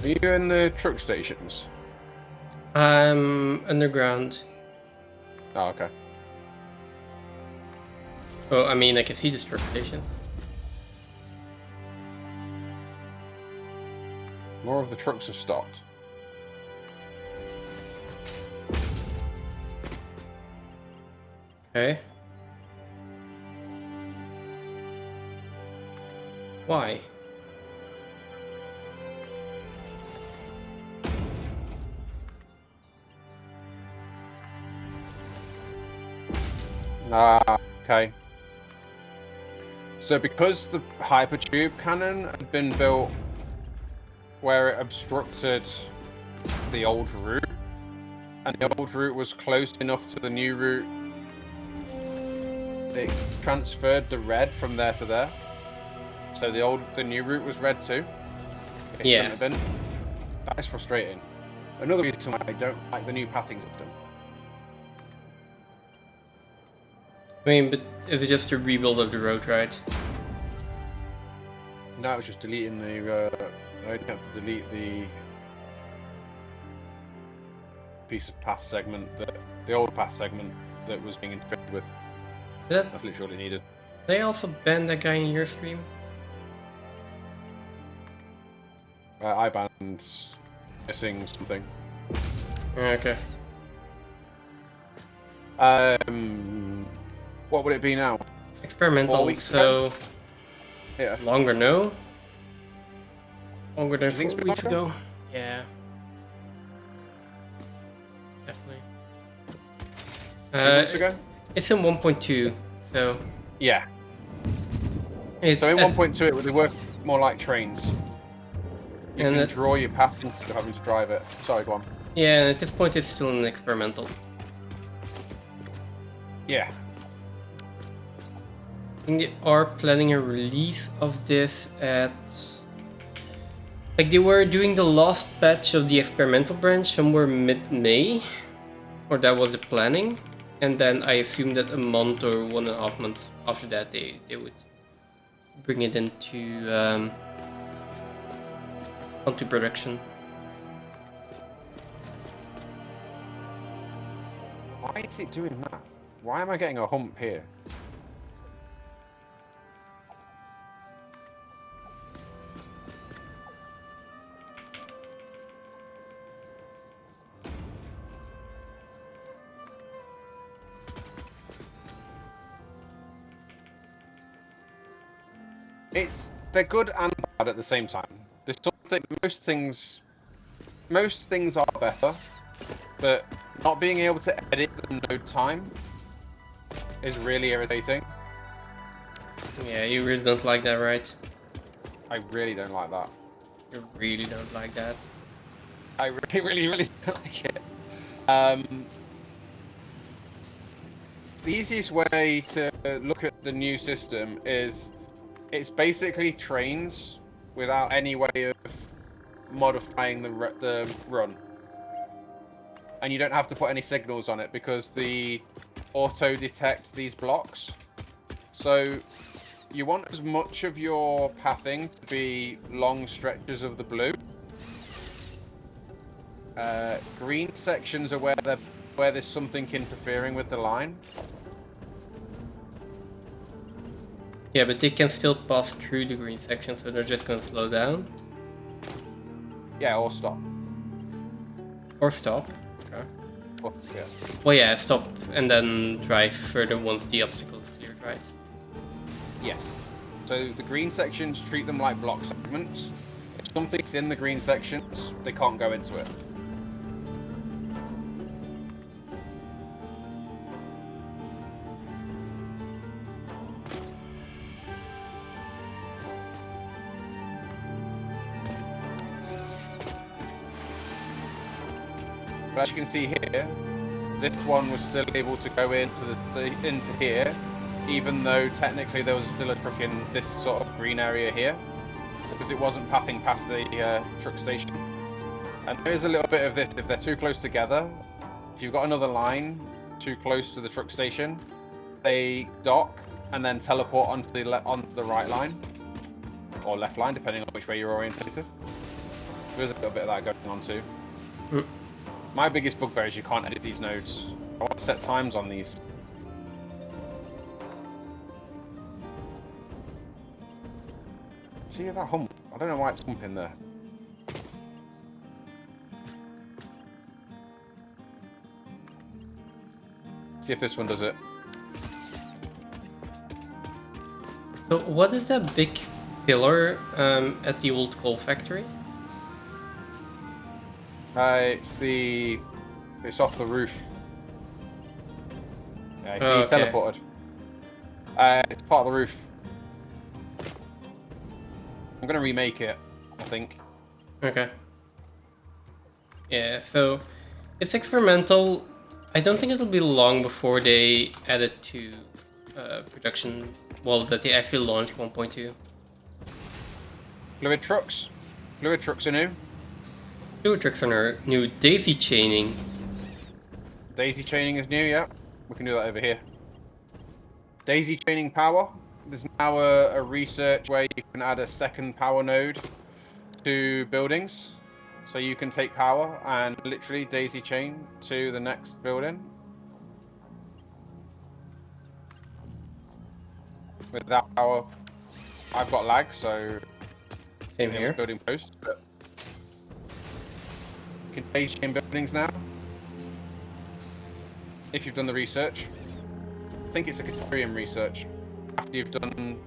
Are you in the truck stations? I'm underground. Oh, okay. Oh, I mean, I can see the truck stations. More of the trucks have stopped. Okay. Why? Ah, okay. So because the hypertube cannon had been built where it obstructed the old route, and the old route was close enough to the new route, it transferred the red from there to there. So the new route was red too. It Yeah. shouldn't have been. That is frustrating. Another reason why I don't like the new pathing system. I mean, but is it just a rebuild of the road, right? No, it was just deleting the. I only have to delete the piece of path segment the old path segment that was being interfered with. Did That's literally all it needed. they also ban that guy in your stream? I banned missing something. Okay. What would it be now? 4 Experimental, weeks so ago? Yeah. longer, no? Longer than Do you think 4 it's been weeks longer? ago? Yeah. Definitely. 2 weeks ago? It's in 1.2, so Yeah. it's So in at- 1.2 they work more like trains. You And can it- draw your path instead of having to drive it. Sorry, go on. yeah, at this point it's still an experimental. Yeah. I think they are planning a release of this at... Like, they were doing the last patch of the experimental branch somewhere mid-May. Or that was the planning. And then I assume that a month or 1.5 months after that they would bring it into onto production. Why is it doing that? Why am I getting a hump here? They're good and bad at the same time. There's something most things are better, but not being able to edit the node time is really irritating. Yeah, you really don't like that, right? I really don't like that. You really don't like that. I really don't like it. The easiest way to look at the new system is it's basically trains without any way of modifying the run. And you don't have to put any signals on it because the auto detects these blocks. So you want as much of your pathing to be long stretches of the blue. Green sections are where there's something interfering with the line. Yeah, but they can still pass through the green section, so they're just gonna slow down. Yeah, or stop. Or stop. Okay. Or, yeah. Well, yeah, stop and then drive further once the obstacle is cleared, right? Yes. So the green sections treat them like block segments. If something's in the green sections, they can't go into it. But as you can see here, this one was still able to go into here, even though technically there was still a truck in this sort of green area here, because it wasn't pathing past the truck station. And there is a little bit of this, if they're too close together, if you've got another line too close to the truck station, they dock and then teleport onto the right line, or left line, depending on which way you're orientated. There's a little bit of that going on too. My biggest bugbear is you can't edit these nodes. I want to set times on these. See that hump? I don't know why it's humping there. See if this one does it. So what is that big pillar at the old coal factory? It's off the roof. Yeah, you see, Oh, he okay. teleported. It's part of the roof. I'm gonna remake it, I think. Okay. Yeah, so it's experimental. I don't think it'll be long before they add it to production. Well, that they actually launch 1.2. Fluid trucks. Fluid trucks are new. Fluid tricks on our new daisy chaining. Daisy chaining is new, yeah. We can do that over here. Daisy chaining power. There's now a research where you can add a second power node to buildings. So you can take power and literally daisy chain to the next building. Without power, I've got lag, so Same it's here. building post. But you can daisy chain buildings now. If you've done the research. I think it's a Caterium research. After you've done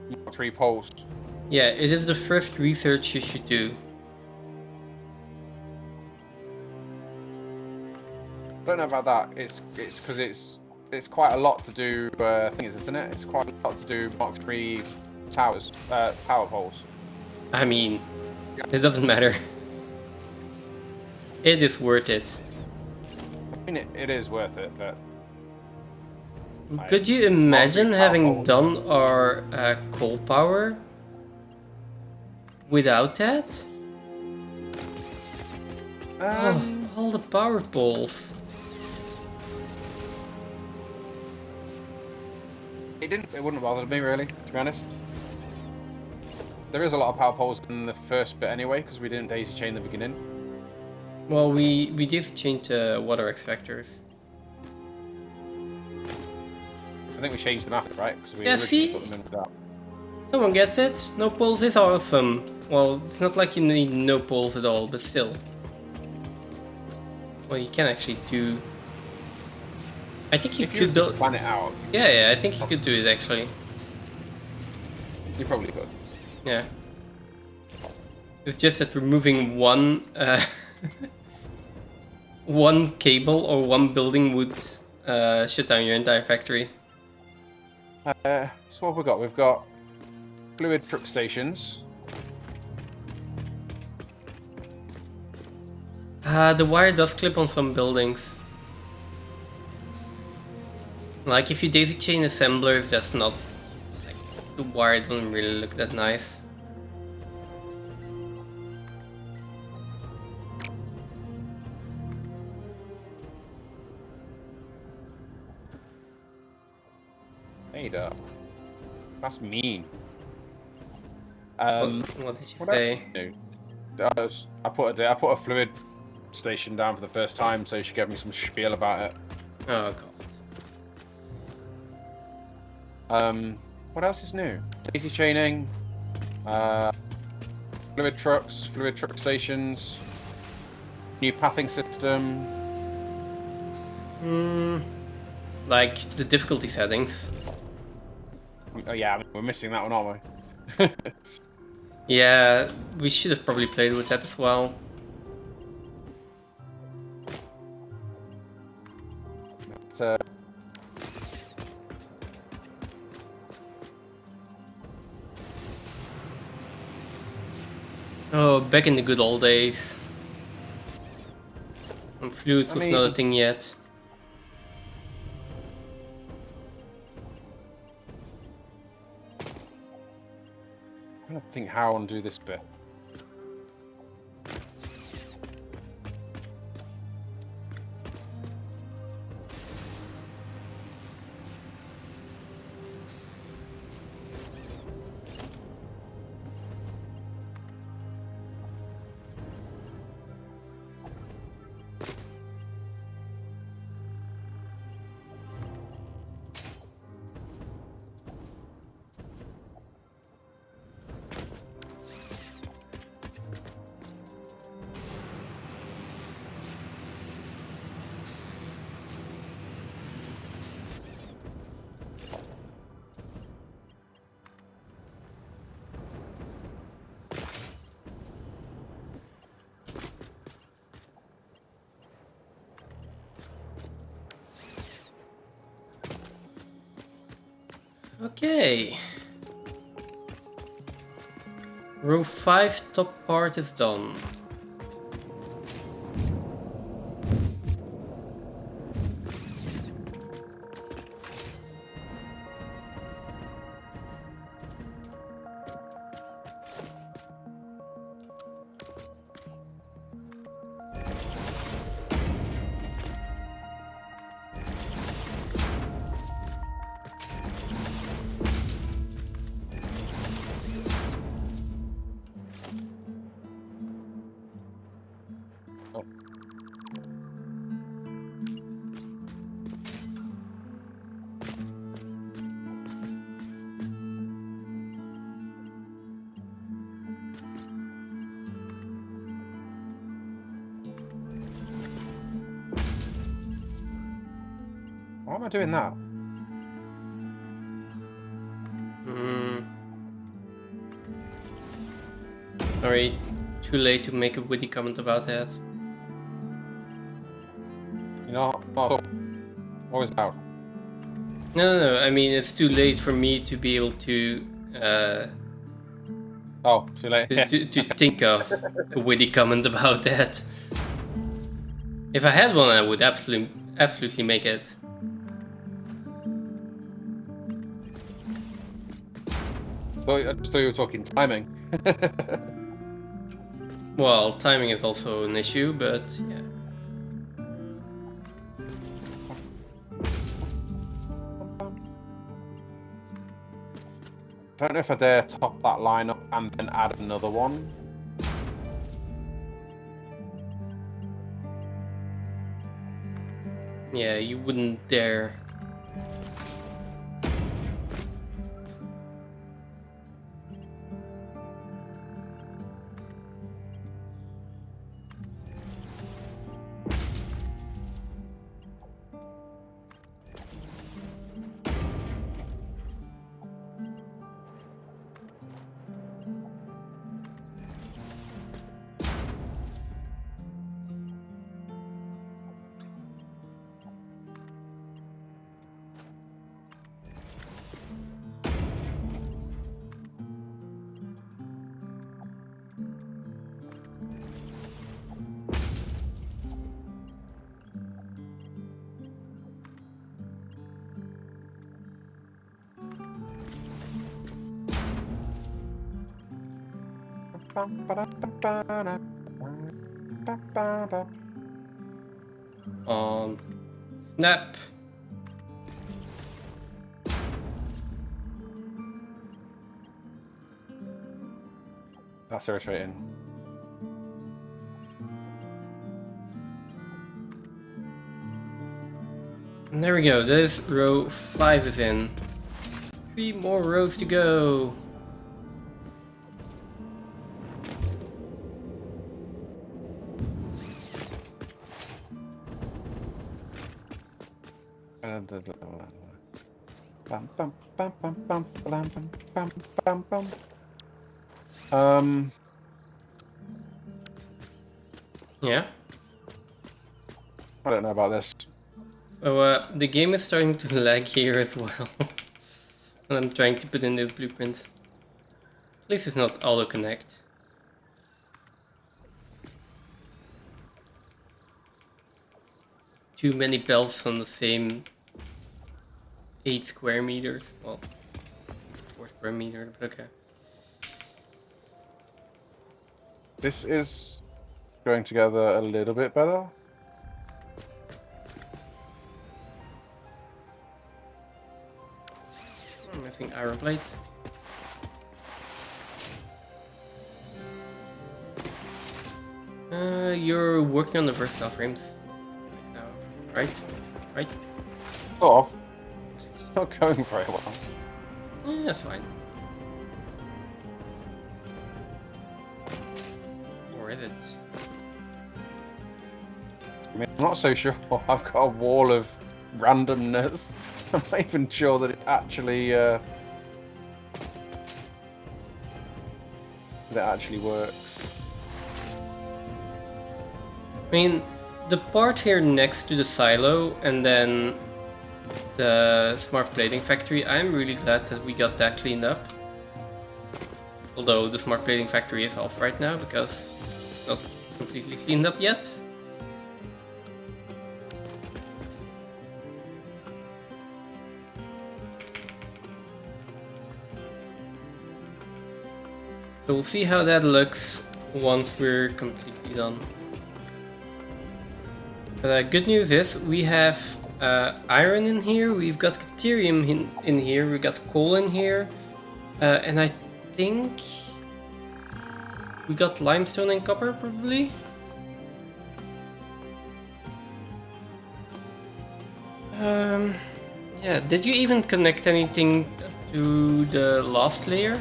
Mark 3 polls. Yeah, it is the first research you should do. I don't know about that. It's because it's quite a lot to do. Thing is, isn't it? It's quite a lot to do Mark 3 towers, power poles. I mean, it doesn't matter. It is worth it. I mean, it is worth it, but Could you imagine power having pole. done our coal power without that? All the power poles. it wouldn't have bothered me really, to be honest. there is a lot of power poles in the first bit anyway, because we didn't daisy chain the beginning. Well, we did change water X-Factors. I think we changed them after, right? Because we Yeah, originally see? put them in without. Someone gets it. No poles is awesome. Well, it's not like you need no poles at all, but still. Well, you can actually do... I think you If you could build... plan it out, Yeah, I think you could do it actually. you probably could. Yeah. It's just that removing one one cable or one building would shut down your entire factory. So what have we got? We've got fluid truck stations. The wire does clip on some buildings. Like if you daisy chain assemblers, that's not... Like, the wire doesn't really look that nice. Hey, that's mean. What did you What say? else did you do? I put a fluid station down for the first time, so she gave me some spiel about it. Oh god. What else is new? Daisy chaining, fluid truck stations, new pathing system. Like the difficulty settings. Oh yeah, I mean, we're missing that one, aren't we? Yeah, we should have probably played with that as well. But, Oh, back in the good old days. And fluids I was mean- not a thing yet. I don't think how I want to do this bit. Okay. Row 5 top part is done. Why am I doing that? Sorry, too late to make a witty comment about that. You know, not always out. No, I mean it's too late for me to be able to Oh, too late. to think of a witty comment about that. If I had one, I would absolutely make it. I just thought you were talking timing. Well, timing is also an issue, but yeah. don't know if I dare top that line up and then add another one. Yeah, you wouldn't dare. Snap. That's irritating. And there we go. This row 5 is in. 3 more rows to go. Yeah. I don't know about this. So the game is starting to lag here as well. And I'm trying to put in this blueprint. At least it's not auto connect. Too many belts on the same 8 square meters. Well, 4 square meters, but okay. This is going together a little bit better. I'm missing iron plates. You're working on the versatile frames right now, right? Right? Sort of. It's not going very well. Yeah, that's fine. Or is it? I mean, I'm not so sure. I've got a wall of randomness. I'm not even sure that it actually works. I mean, the part here next to the silo and then the smart plating factory, I'm really glad that we got that cleaned up. Although the smart plating factory is off right now because it's not completely cleaned up yet. So we'll see how that looks once we're completely done. But good news is we have iron in here, we've got deuterium in here, we've got coal in here, and I think we got limestone and copper probably. Yeah, did you even connect anything to the last layer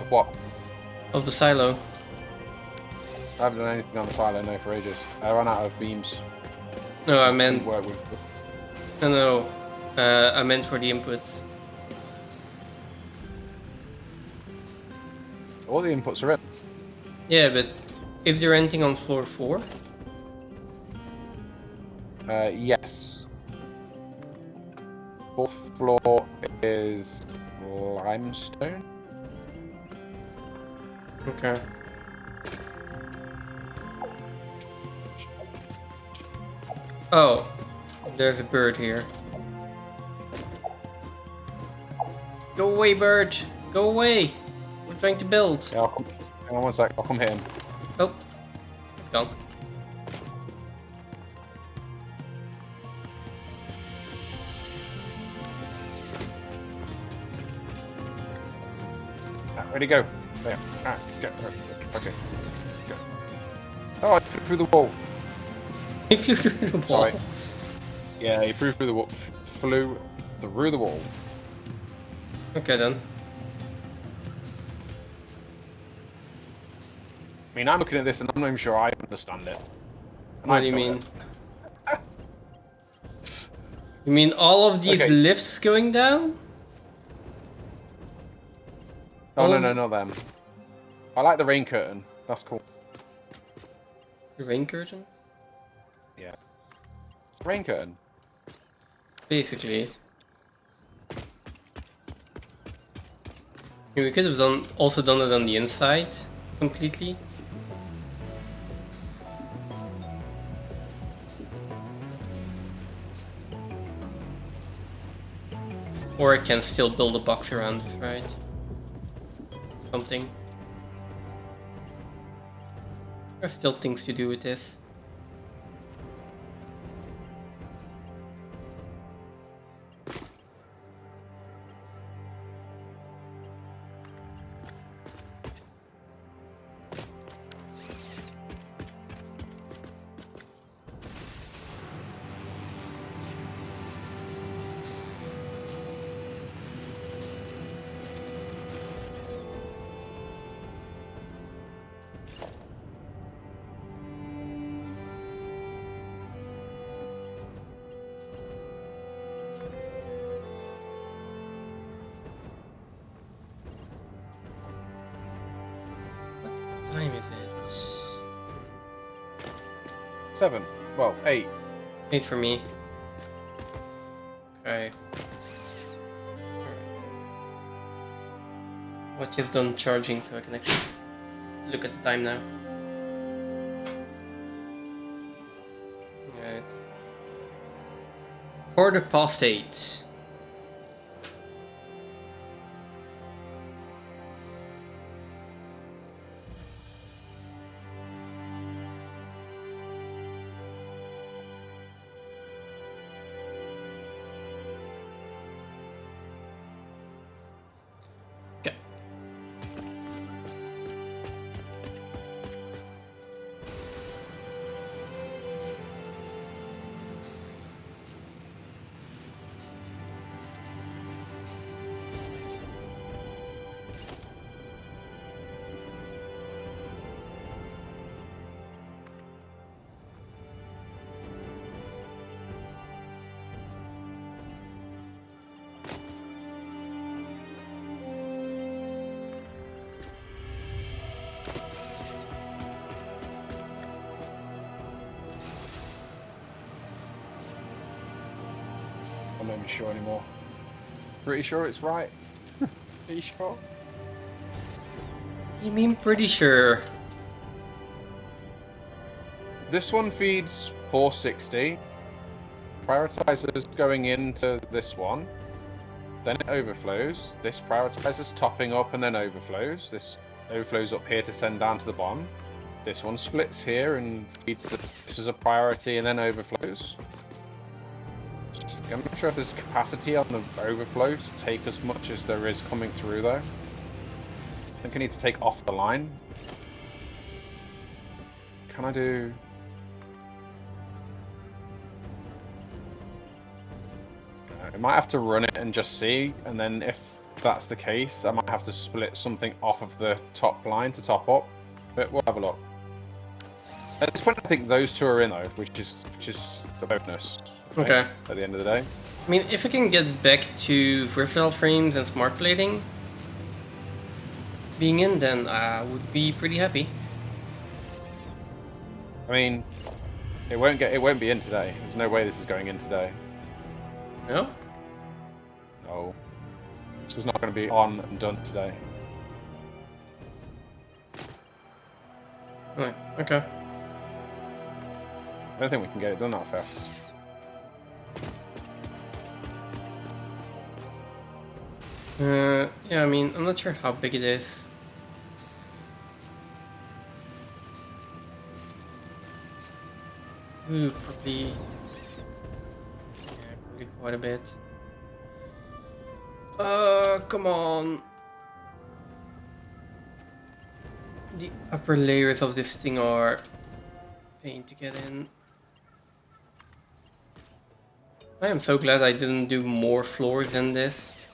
Of what? of the silo? I haven't done anything on the silo no for ages. I ran out of beams. No, I Didn't meant work with. no. I meant for the inputs. All the inputs are in. Yeah, but is there anything on floor 4? Yes. Fourth floor is limestone. Okay. Oh, there's a bird here. Go away, bird! Go away! We're trying to build. Yeah, hang on one sec. I'll come hit him. Oh, it's gone. Where'd he go? There. Ah, go. Okay. Go. Oh, I flew through the wall. He flew through the wall. Sorry. Yeah, he flew through the wall. Flew through the wall. Okay then. I mean, I'm looking at this and I'm not even sure I understand it. And What I do you built mean? it. You mean all of these Okay. lifts going down? Oh, All no, of no, not them. I like the rain curtain. That's cool. the rain curtain? Yeah. Rain curtain. Basically. We could have also done it on the inside completely. Or I can still build a box around it, right? Something. There's still things to do with this. What time is it? 7. Well, 8. 8 for me. Okay. Alright. Watch is done charging so I can actually look at the time now. Alright. 8:15. Okay. I'm not even sure anymore. Pretty sure it's right. Pretty sure. You mean pretty sure? This one feeds 460. Prioritizers going into this one. Then it overflows. This prioritizer's topping up and then overflows. This overflows up here to send down to the bottom. This one splits here and feeds this as a priority and then overflows. I'm not sure if there's capacity on the overflow to take as much as there is coming through though. I think I need to take off the line. Can I do... I might have to run it and just see, and then if that's the case, I might have to split something off of the top line to top up. But we'll have a look. At this point, I think those two are in though, which is the bonus. Right? Okay. At the end of the day. I mean, if I can get back to versatile frames and smart plating being in, then I would be pretty happy. I mean, it won't be in today. There's no way this is going in today. No? No. This is not going to be on and done today. Right, okay. I don't think we can get it done that fast. Yeah, I mean, I'm not sure how big it is. Ooh, probably... Yeah, probably quite a bit. Come on. The upper layers of this thing are pain to get in. I am so glad I didn't do more floors than this.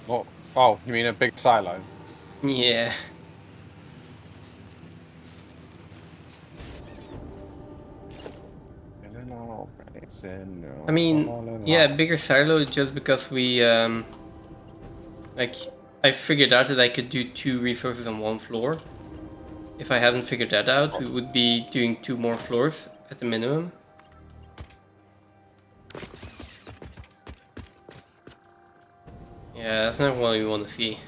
What? Oh, you mean a big silo? Yeah. I mean, yeah, bigger silo just because we, like, I figured out that I could do 2 resources on 1 floor. If I hadn't figured that out, we would be doing 2 more floors at the minimum. Yeah, that's not what we want to see.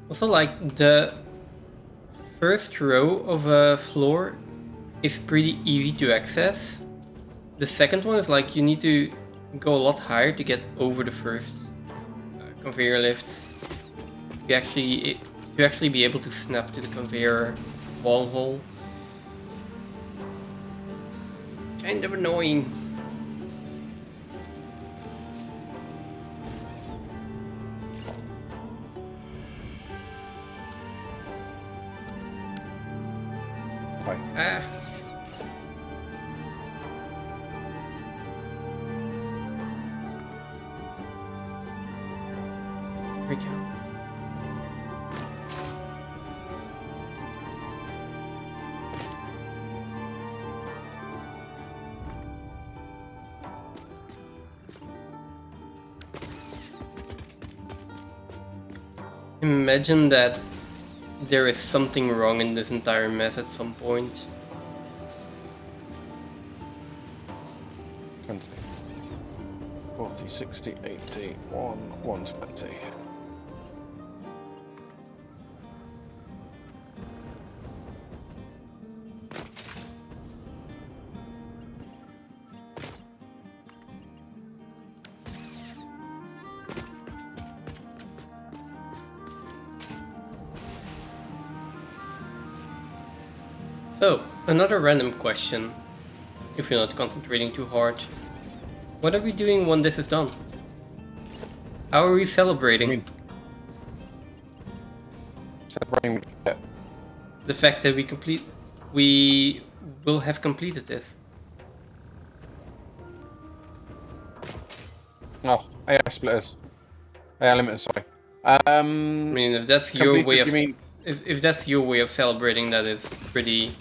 Also, like, the first row of a floor is pretty easy to access. The second one is like you need to go a lot higher to get over the first conveyor lifts. To actually be able to snap to the conveyor wall hole. Kind of annoying. Ah. Here we go. Imagine that there is something wrong in this entire mess at some point. 20, 40, 60, 80, 120. So, another random question, if you're not concentrating too hard. What are we doing when this is done? How are we celebrating? Celebrating The fact that we will have completed this. Oh, AI splitters. AI limiters, sorry. I mean, if that's your way of if that's your way of celebrating, that is pretty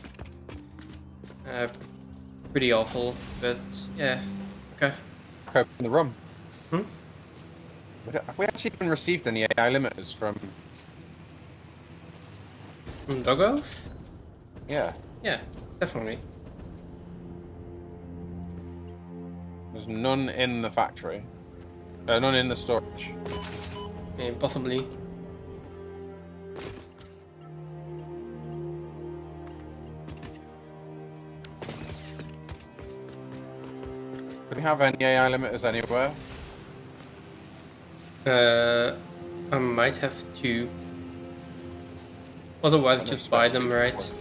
pretty awful. But yeah, okay. Open the room. Hmm? Have we actually even received any AI limiters from? From doggos? Yeah. Yeah, definitely. There's none in the factory. None in the storage. Possibly. Do we have any AI limiters anywhere? I might have to. Otherwise, just buy them, right?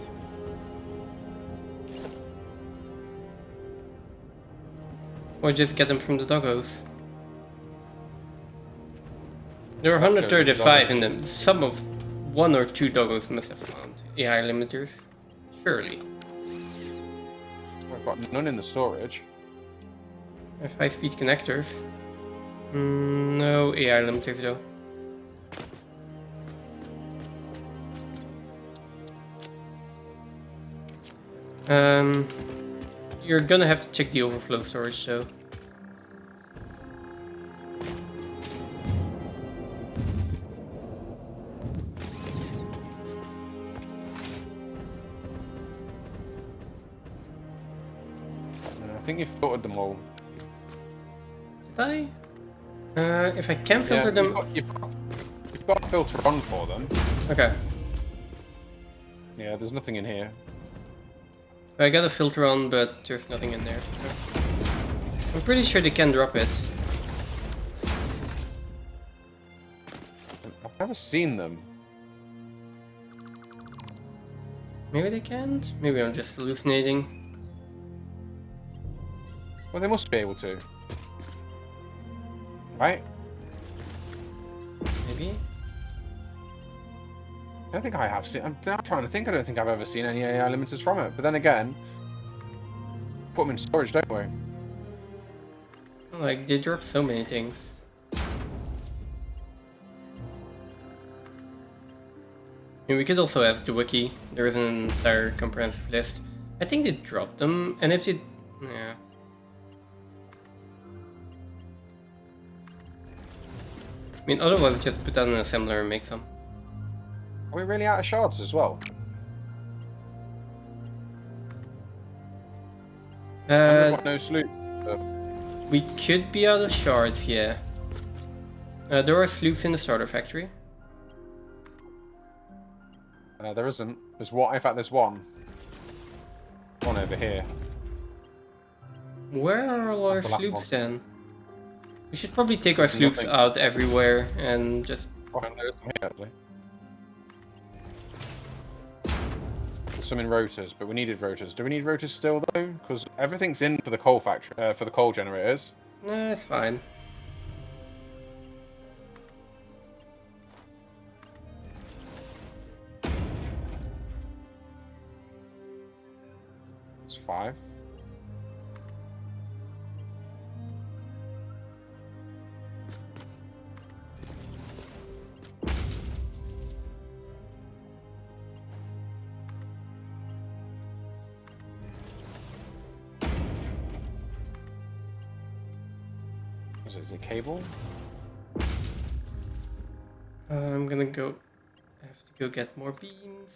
Or just get them from the doggos. There are 135 in them. Some of 1 or 2 doggos must have found AI limiters. Surely. We've got none in the storage. I have high-speed connectors. No AI limiters though. You're gonna have to check the overflow storage though. I think you've filtered them all. Did I? If I can filter them... You've got a filter on for them. Okay. Yeah, there's nothing in here. I got a filter on, but there's nothing in there. I'm pretty sure they can drop it. I've never seen them. Maybe they can't? Maybe I'm just hallucinating. Well, they must be able to. Right? Maybe? I don't think I have seen... I'm trying to think. I don't think I've ever seen any AI limiters from it. But then again, put them in storage, don't we? Like, they drop so many things. I mean, we could also ask the wiki. There is an entire comprehensive list. I think they dropped them, and if they... Yeah. I mean, otherwise just put that in an assembler and make some. Are we really out of shards as well? And we've got no sloop. We could be out of shards, yeah. There are sloops in the starter factory. There isn't. There's one. In fact, there's one. One over here. Where are all our That's the last sloops one. then? We should probably take our sloops Nothing. out everywhere and just... Oh, and there's some here, actually. There's some in rotors, but we needed rotors. Do we need rotors still though? Because everything's in for the coal factory, for the coal generators. Nah, it's fine. It's 5. Is it a cable? I'm gonna go... I have to go get more beams.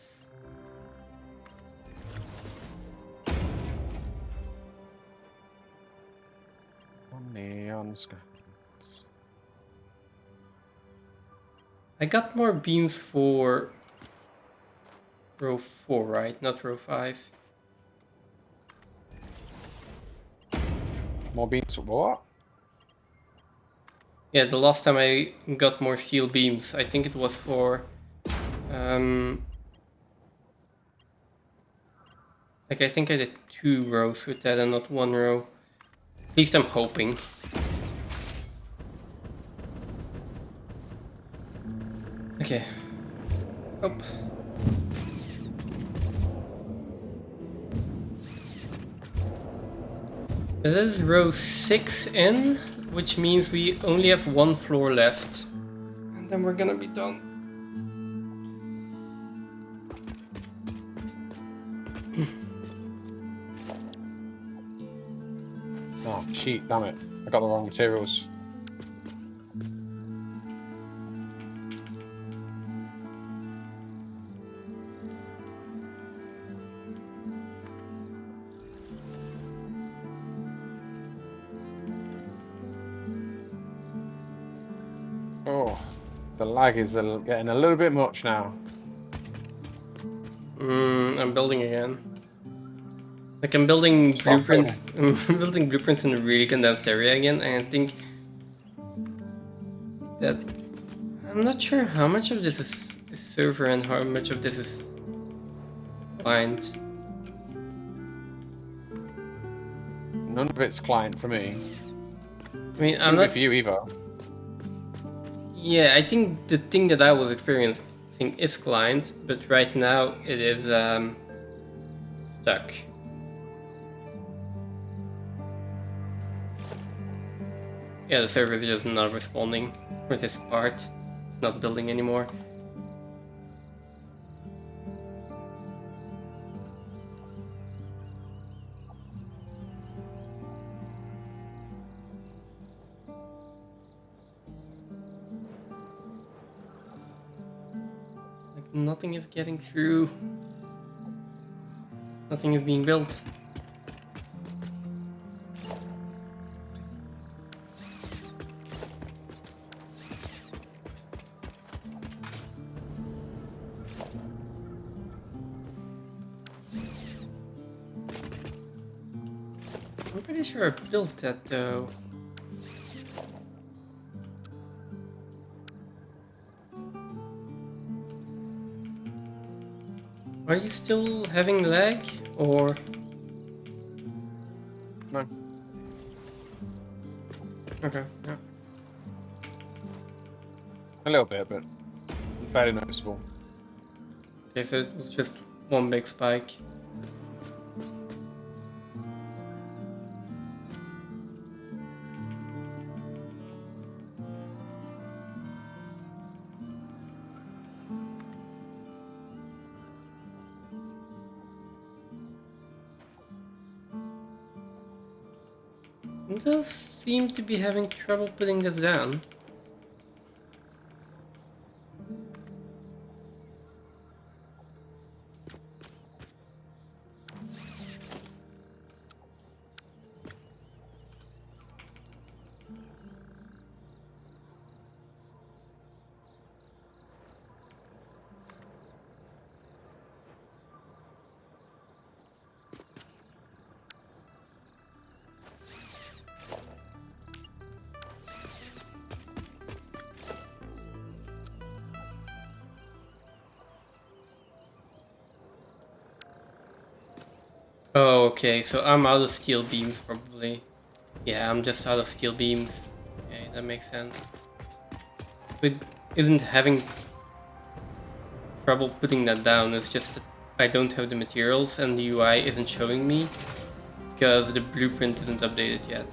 Neon scans. I got more beams for row 4, right? Not row 5. More beams. What? Yeah, the last time I got more steel beams, I think it was for... Like, I think I did 2 rows with that and not 1 row. At least I'm hoping. Okay. Up. This is row 6 in, which means we only have 1 floor left. And then we're gonna be done. Oh, shit, damn it. I got the wrong materials. Oh, the lag is getting a little bit much now. I'm building again. Like, I'm building Stop blueprints. I'm building blueprints in a really condensed area again, and I think that I'm not sure how much of this is server and how much of this is client. None of it's client for me. I mean, I'm Shouldn't be not. for you either. Yeah, I think the thing that I was experiencing is client, but right now it is stuck. Yeah, the server is just not responding for this part. It's not building anymore. Like, nothing is getting through. Nothing is being built. I'm pretty sure I built that though. Are you still having lag, or? No. Okay, yeah. A little bit, but barely noticeable. Okay, so it was just one big spike. It does seem to be having trouble putting this down. Oh, okay, so I'm out of steel beams probably. Yeah, I'm just out of steel beams. Okay, that makes sense. But isn't having trouble putting that down, it's just that I don't have the materials and the UI isn't showing me because the blueprint isn't updated yet.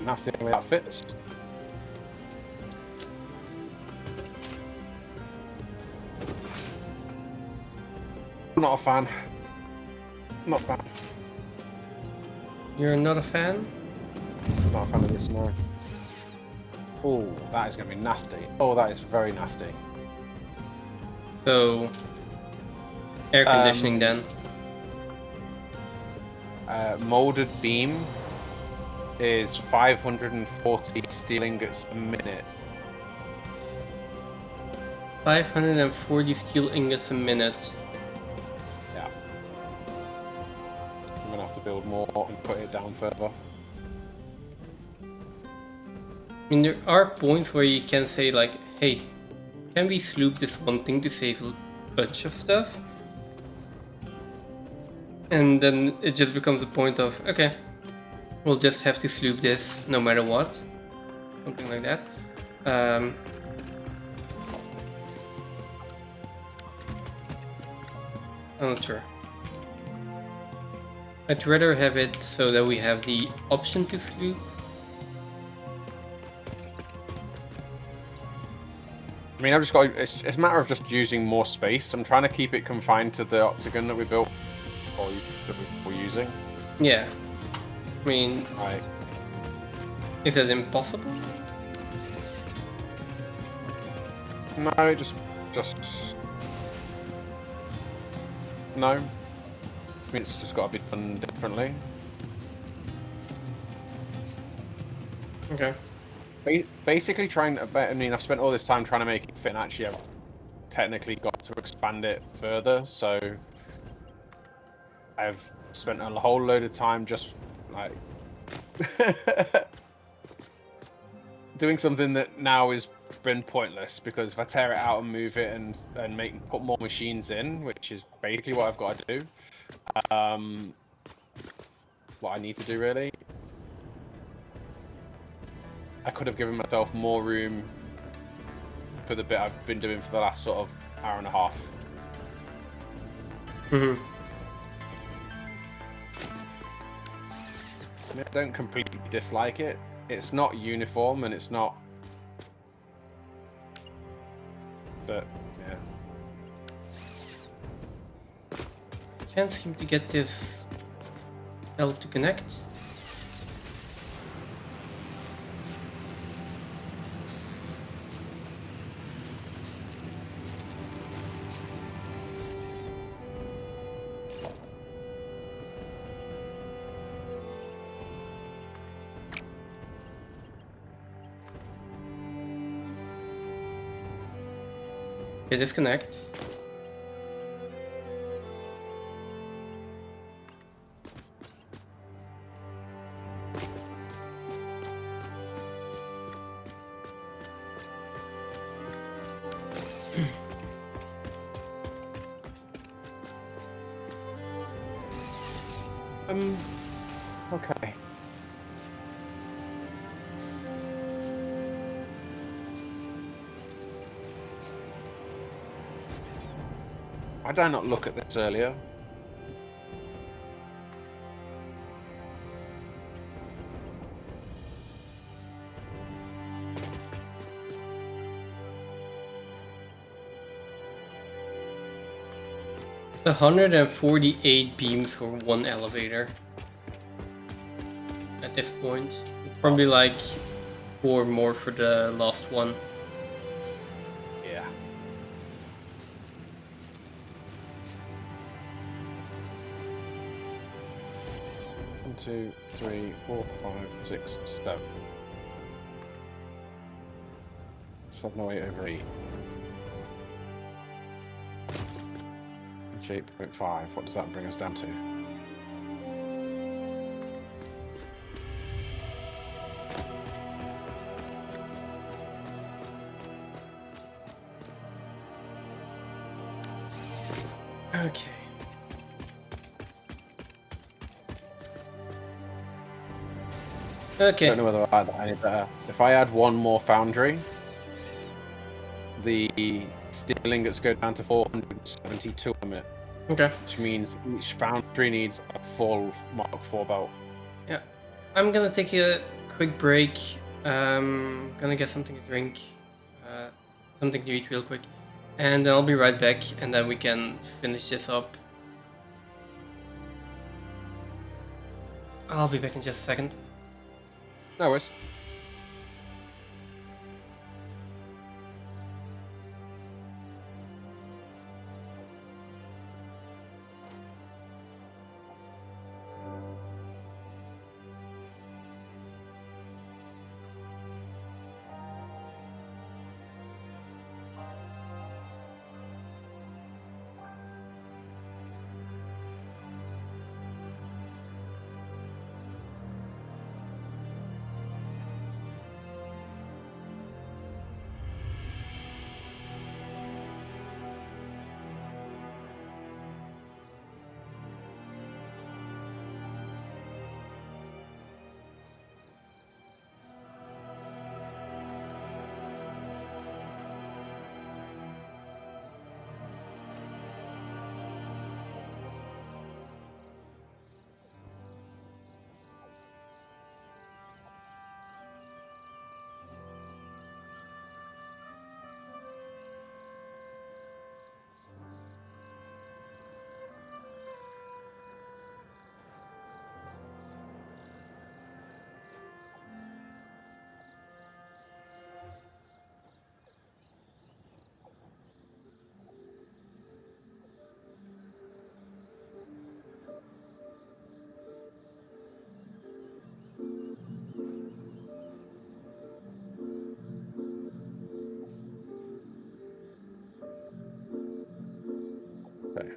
And that's the only way that fits. I'm not a fan. Not a fan. You're not a fan? Not a fan of this, no. Oh, that is going to be nasty. Oh, that is very nasty. So, air conditioning then. Molded beam is 540 steel ingots a minute. 540 steel ingots a minute. Yeah. I'm going to have to build more and put it down further. I mean, there are points where you can say like, hey, can we sloop this one thing to save a bunch of stuff? And then it just becomes a point of, okay, we'll just have to sloop this no matter what. Something like that. I'm not sure. I'd rather have it so that we have the option to sloop. I mean, I've just got. It's a matter of just using more space. I'm trying to keep it confined to the octagon that we built, or that we were using. Yeah. I mean, Right. is it impossible? No, just no. I mean, it's just got to be done differently. Okay. Basically, trying to. I mean, I've spent all this time trying to make it fit, and actually, I've technically got to expand it further. So, I've spent a whole load of time just like doing something that now has been pointless, because if I tear it out and move it and put more machines in, which is basically what I've got to do, what I need to do really, I could have given myself more room for the bit I've been doing for the last sort of hour and a half. I don't completely dislike it. It's not uniform and it's not. But yeah. Can't seem to get this L to connect. Okay, disconnect. Okay. Why did I not look at this earlier? It's 148 beams for one elevator. At this point, probably like 4 more for the last one. Yeah. One, 2, 3, 4, 5, 6, 7. 708/8. 8.5. What does that bring us down to? Okay. I Okay. don't know whether I add that any better. If I add one more foundry, the steel ingots go down to 472 a minute, Okay. which means each foundry needs a full Mark IV belt. Yeah. I'm gonna take a quick break. Gonna get something to drink, something to eat real quick, and then I'll be right back, and then we can finish this up. I'll be back in just a second. No worries. Okay.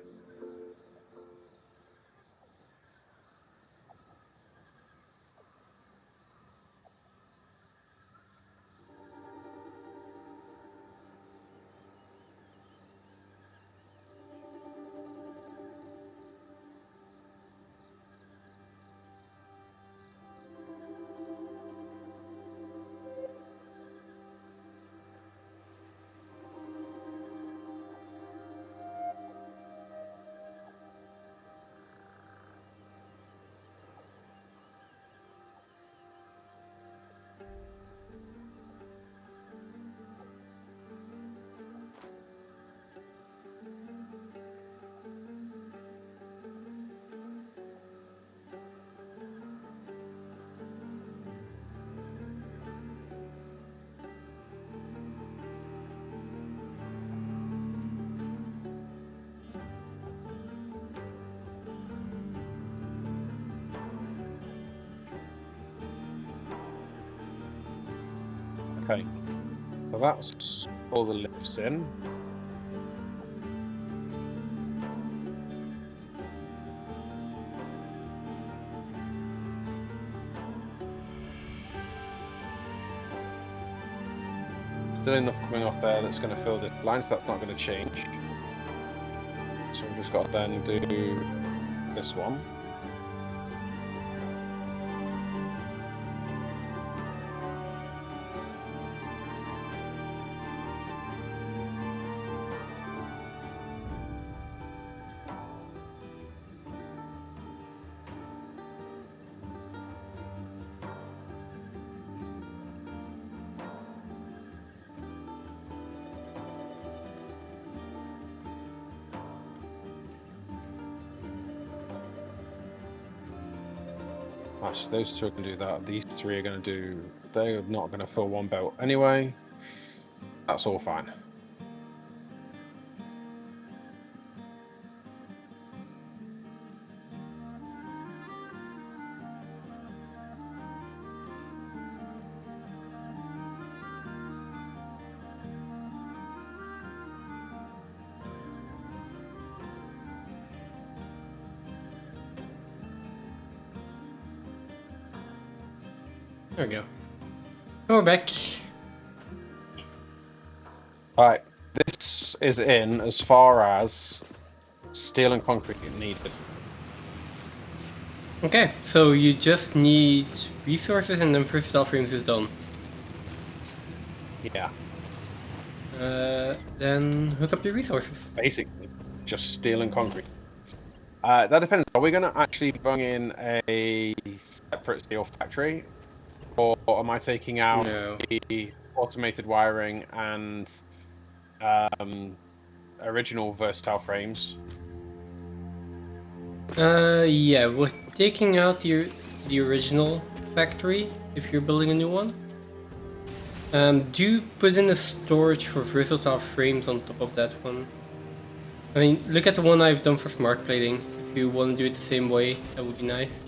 Okay. So that's all the lifts in. Still enough coming off there that's going to fill this line, so that's not going to change. So we've just got to then do this one. Actually, those two are going to do that. These three are going to do... They're not going to fill one belt anyway. That's all fine. There we go. We're back. Alright, this is in as far as steel and concrete needed. Okay, so you just need resources and then first cell frames is done. Yeah, Then hook up your resources. basically, just steel and concrete. That depends. Are we going to actually bring in a separate steel factory? Or am I taking out No. the automated wiring and original versatile frames? Yeah, we're taking out the original factory if you're building a new one. Do put in a storage for versatile frames on top of that one. I mean, look at the one I've done for smart plating. If you want to do it the same way, that would be nice.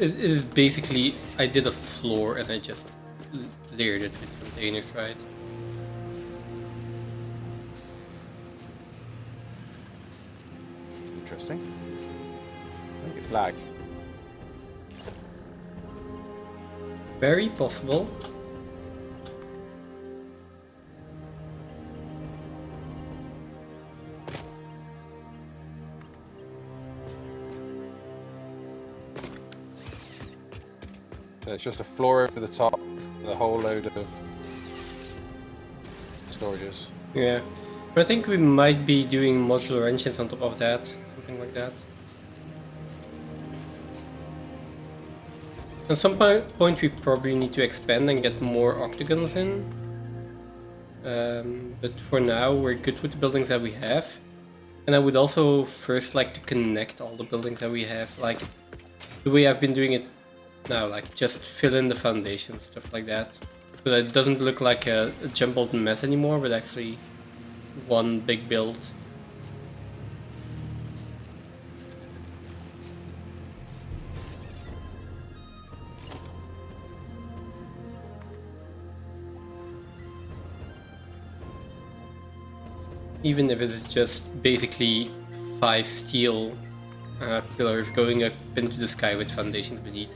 It is basically, I did a floor and I just layered it with containers, right? Interesting. I think it's lag. Very possible. So it's just a floor over the top, with a whole load of storages. Yeah, but I think we might be doing modular engines on top of that, something like that. At some point we probably need to expand and get more octagons in. But for now we're good with the buildings that we have. And I would also first like to connect all the buildings that we have, like the way I've been doing it now, like just fill in the foundation, stuff like that. So that it doesn't look like a jumbled mess anymore, but actually one big build. Even if it's just basically 5 steel pillars going up into the sky with foundations beneath.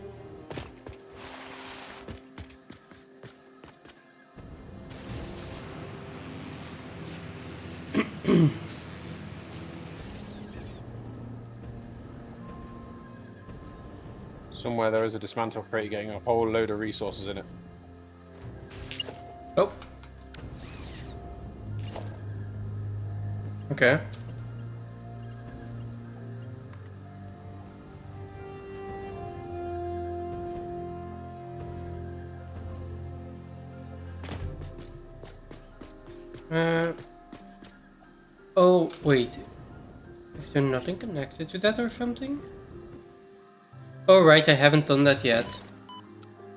Somewhere there is a dismantle crate getting a whole load of resources in it. Oh. Okay. Oh, wait. Is there nothing connected to that or something? Oh, right, I haven't done that yet.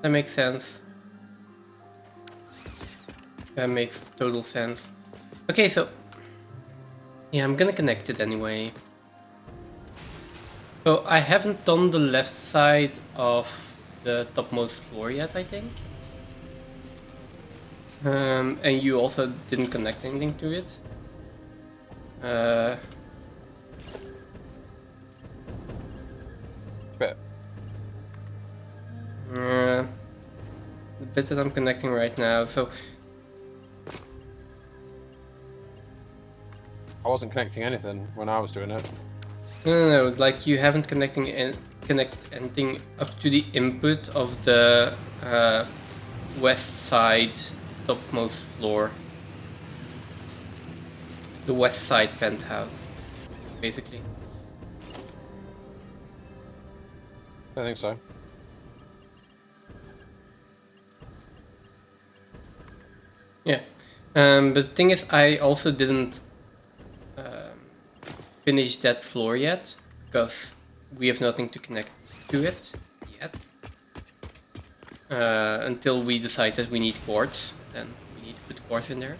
That makes sense. That makes total sense. Okay, so yeah, I'm gonna connect it anyway. So I haven't done the left side of the topmost floor yet, I think. And you also didn't connect anything to it. Bit. The bit that I'm connecting right now. So I wasn't connecting anything when I was doing it. no, like you haven't connected anything up to the input of the west side topmost floor. The west side penthouse, basically. I think so. Yeah. But the thing is, I also didn't finish that floor yet because we have nothing to connect to it yet. Until we decide that we need quartz, then we need to put quartz in there.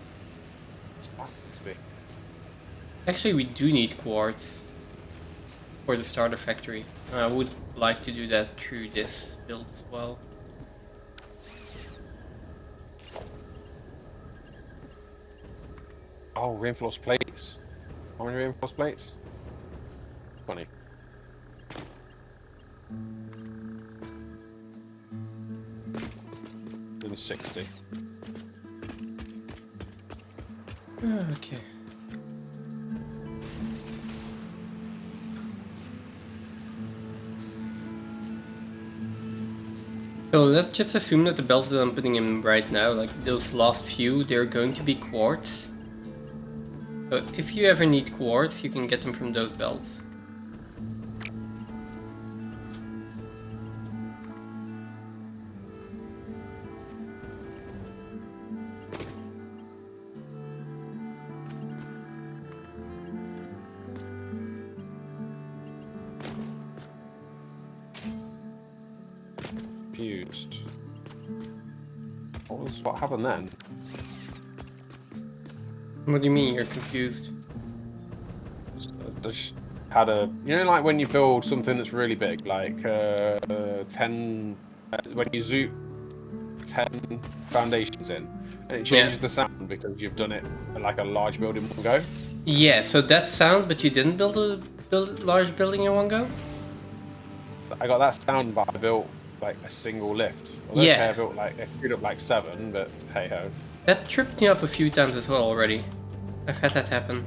What's that to be? Actually, we do need quartz for the starter factory. I would like to do that through this build as well. Oh, reinforced plates. How many reinforced plates? 20. Doing 60. Okay. So let's just assume that the belts that I'm putting in right now, like those last few, they're going to be quartz. So if you ever need quartz, you can get them from those belts. Confused. What happened then? What do you mean you're confused? Just had a, you know, like when you build something that's really big, like 10, when you zoom 10 foundations in, and it changes the sound because you've done it like a large build in one go. Yeah, so that's sound, but you didn't build a large building in one go? I got that sound, but I built like a single lift. Although Yeah. I built like, I screwed up like 7, but hey ho. That tripped me up a few times as well already. I've had that happen.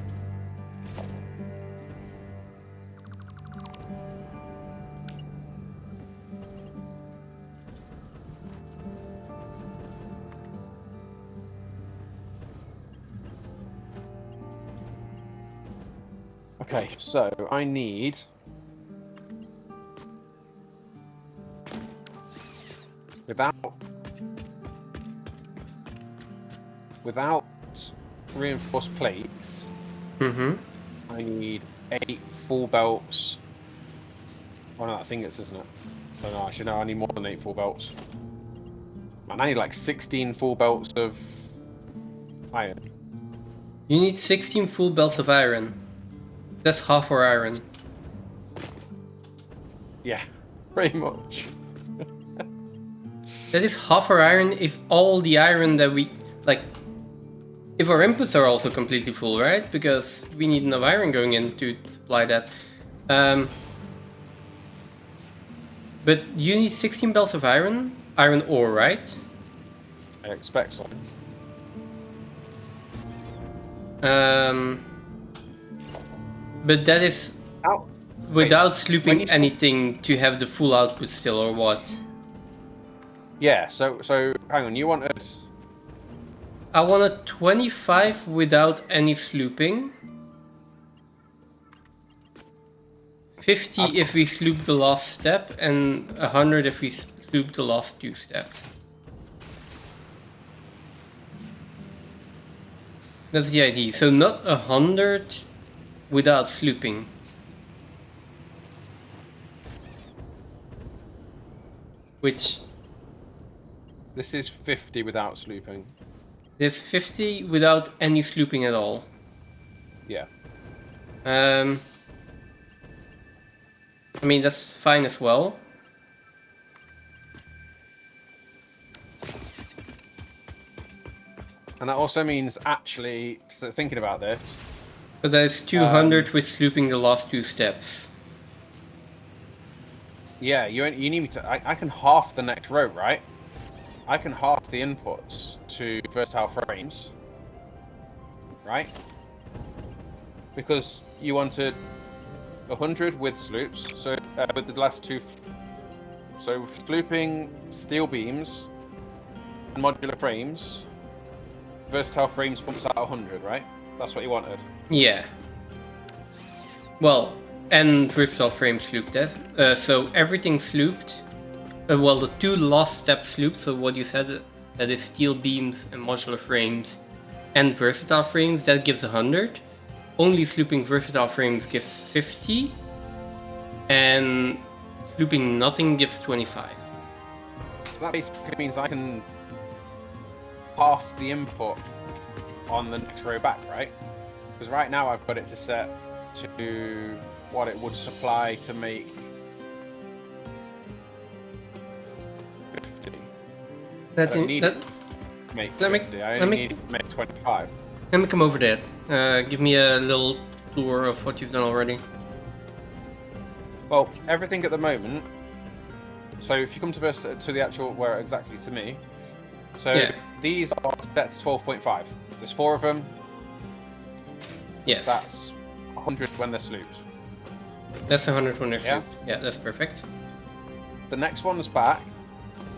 Okay, so I need without reinforced plates. Mm-hmm. I need 8 full belts. Oh no, that's ingots, isn't it? Oh no, actually no, I need more than 8 full belts. And I need like 16 full belts of iron. You need 16 full belts of iron. That's half our iron. Yeah, pretty much. That is half our iron if all the iron that we... like... if our inputs are also completely full, right? Because we need enough iron going in to supply that. But you need 16 belts of iron? Iron ore, right? I expect so. But that is without slooping anything to have the full output still, or what? Yeah, so hang on, you wanted... I wanted 25 without any slooping. 50 if we sloop the last step, and 100 if we sloop the last 2 steps. That's the idea. So not 100 without slooping. Which... This is 50 without slooping. There's 50 without any slooping at all. Yeah. I mean, that's fine as well. And that also means actually, so thinking about this, But there's 200 with slooping the last 2 steps. yeah, you need me to. I can half the next row, right? I can half the inputs to versatile frames, right? Because you wanted 100 with sloops, so with the last 2. So slooping steel beams and modular frames, versatile frames pumps out 100, right? That's what you wanted. Yeah. Well, and versatile frame slooped that. So everything slooped. Well, the 2 last steps slooped. So what you said, that is steel beams and modular frames and versatile frames, that gives 100. Only slooping versatile frames gives 50. And slooping nothing gives 25. So that basically means I can half the input on the next row back, right? Because right now I've got it to set to what it would supply to make 50. That's I don't in, need that, it to make let me- 50. I let only me- need it to make 25. Let me come over that. Give me a little tour of what you've done already. Well, everything at the moment. So if you come to the actual where exactly to me. So Yeah. these are set to 12.5. There's 4 of them. Yes. That's 100 when they're slooped. That's 100 when they're Yeah. slooped. Yeah, that's perfect. The next ones back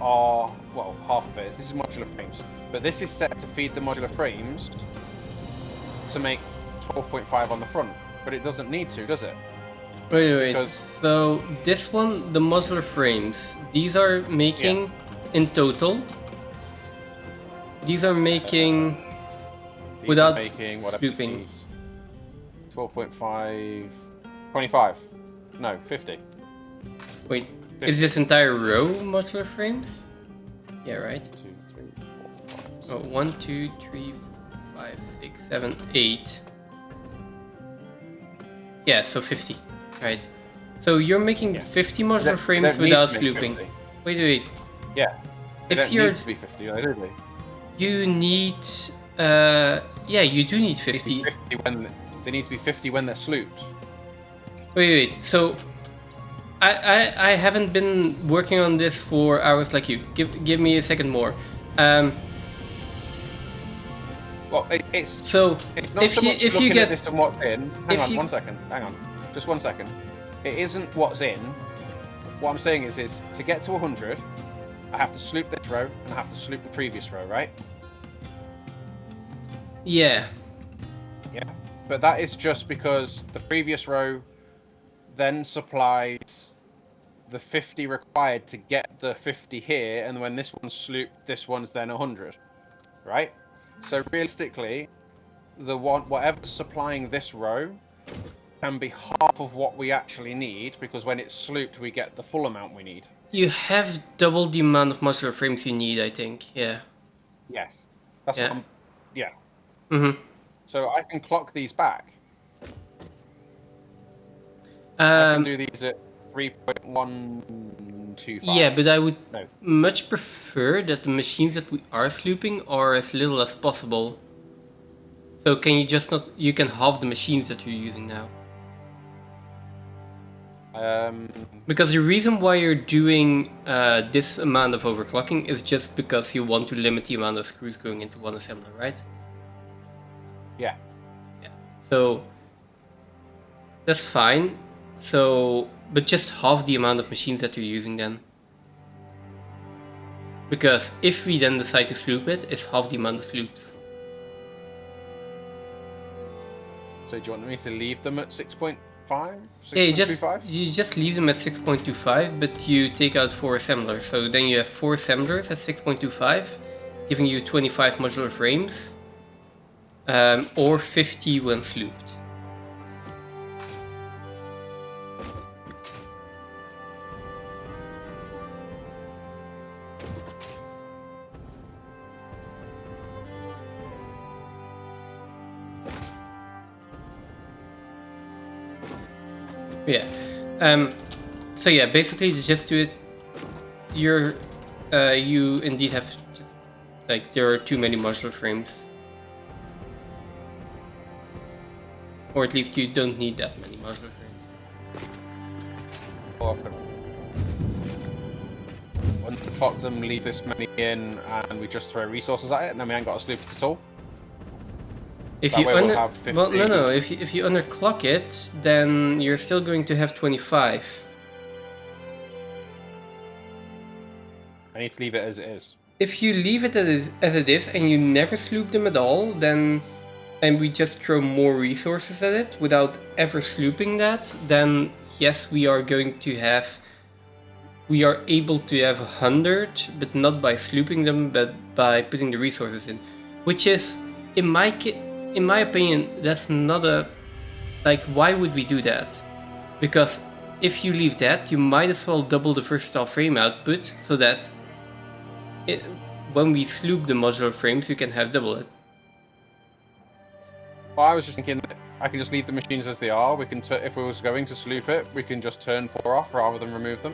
are, well, half of it. This is modular frames. But this is set to feed the modular frames to make 12.5 on the front. But it doesn't need to, does it? Wait. Because- So this one, the modular frames, these are making in total. These are making These without are making whatever it slooping. needs. 12.5, 25. No, 50. Wait, is this entire row modular frames? Yeah, right. 2, 3, 4, 5, 6. Oh, 1, 2, 3, 4, 5, 6, 7, 8. Yeah, so 50. Right. So you're making 50 modular frames They don't need without to make slooping. 50. Wait. Yeah. They If don't you're- need to be 50, do they? You need. Yeah, you do need They need to 50. be 50 when they need to be 50 when they're slooped. Wait. So, I haven't been working on this for hours like you. Give me a second more. Well, it's So not if so you much if looking you get at this and what's in. Hang if on, you- 1 second. Hang on, just 1 second. It isn't what's in. What I'm saying is to get to 100, I have to sloop this row and I have to sloop the previous row, right? yeah. Yeah. But that is just because the previous row then supplies the 50 required to get the 50 here, and when this one's slooped, this one's then 100, right? So realistically, the one whatever's supplying this row can be half of what we actually need, because when it's slooped, we get the full amount we need. You have double the amount of modular frames you need, I think. Yeah. Yes, that's Yeah. what I'm. Yeah. Mm-hmm. So I can clock these back. I can do these at 3.125. Yeah, but I would No. much prefer that the machines that we are slooping are as little as possible. So can you just not... You can halve the machines that you're using now. Because the reason why you're doing this amount of overclocking is just because you want to limit the amount of screws going into one assembler, right? Yeah. Yeah. So that's fine. So, but just half the amount of machines that you're using then. Because if we then decide to sloop it, it's half the amount of sloops. So do you want me to leave them at 6.5? Yeah, 6.25? you just leave them at 6.25, but you take out 4 assemblers. So then you have 4 assemblers at 6.25, giving you 25 modular frames, or 50 when slooped. Yeah. So yeah, basically just do it. You indeed have just like there are too many modular frames, or at least you don't need that many modular frames. Or I could unfuck them, leave this many in, and we just throw resources at it, and then we ain't got to sloop it at all. If That you way we'll under have 50. well, no. If you underclock it, then you're still going to have 25. I need to leave it as it is. If you leave it as it is and you never sloop them at all, then and we just throw more resources at it without ever slooping that, then yes, we are able to have 100, but not by slooping them, but by putting the resources in, which is in my opinion, that's not a like. Why would we do that? Because if you leave that, you might as well double the versatile frame output, so that when we sloop the modular frames, you can have double it. Well, I was just thinking that I can just leave the machines as they are. We can, if we was going to sloop it, we can just turn 4 off rather than remove them.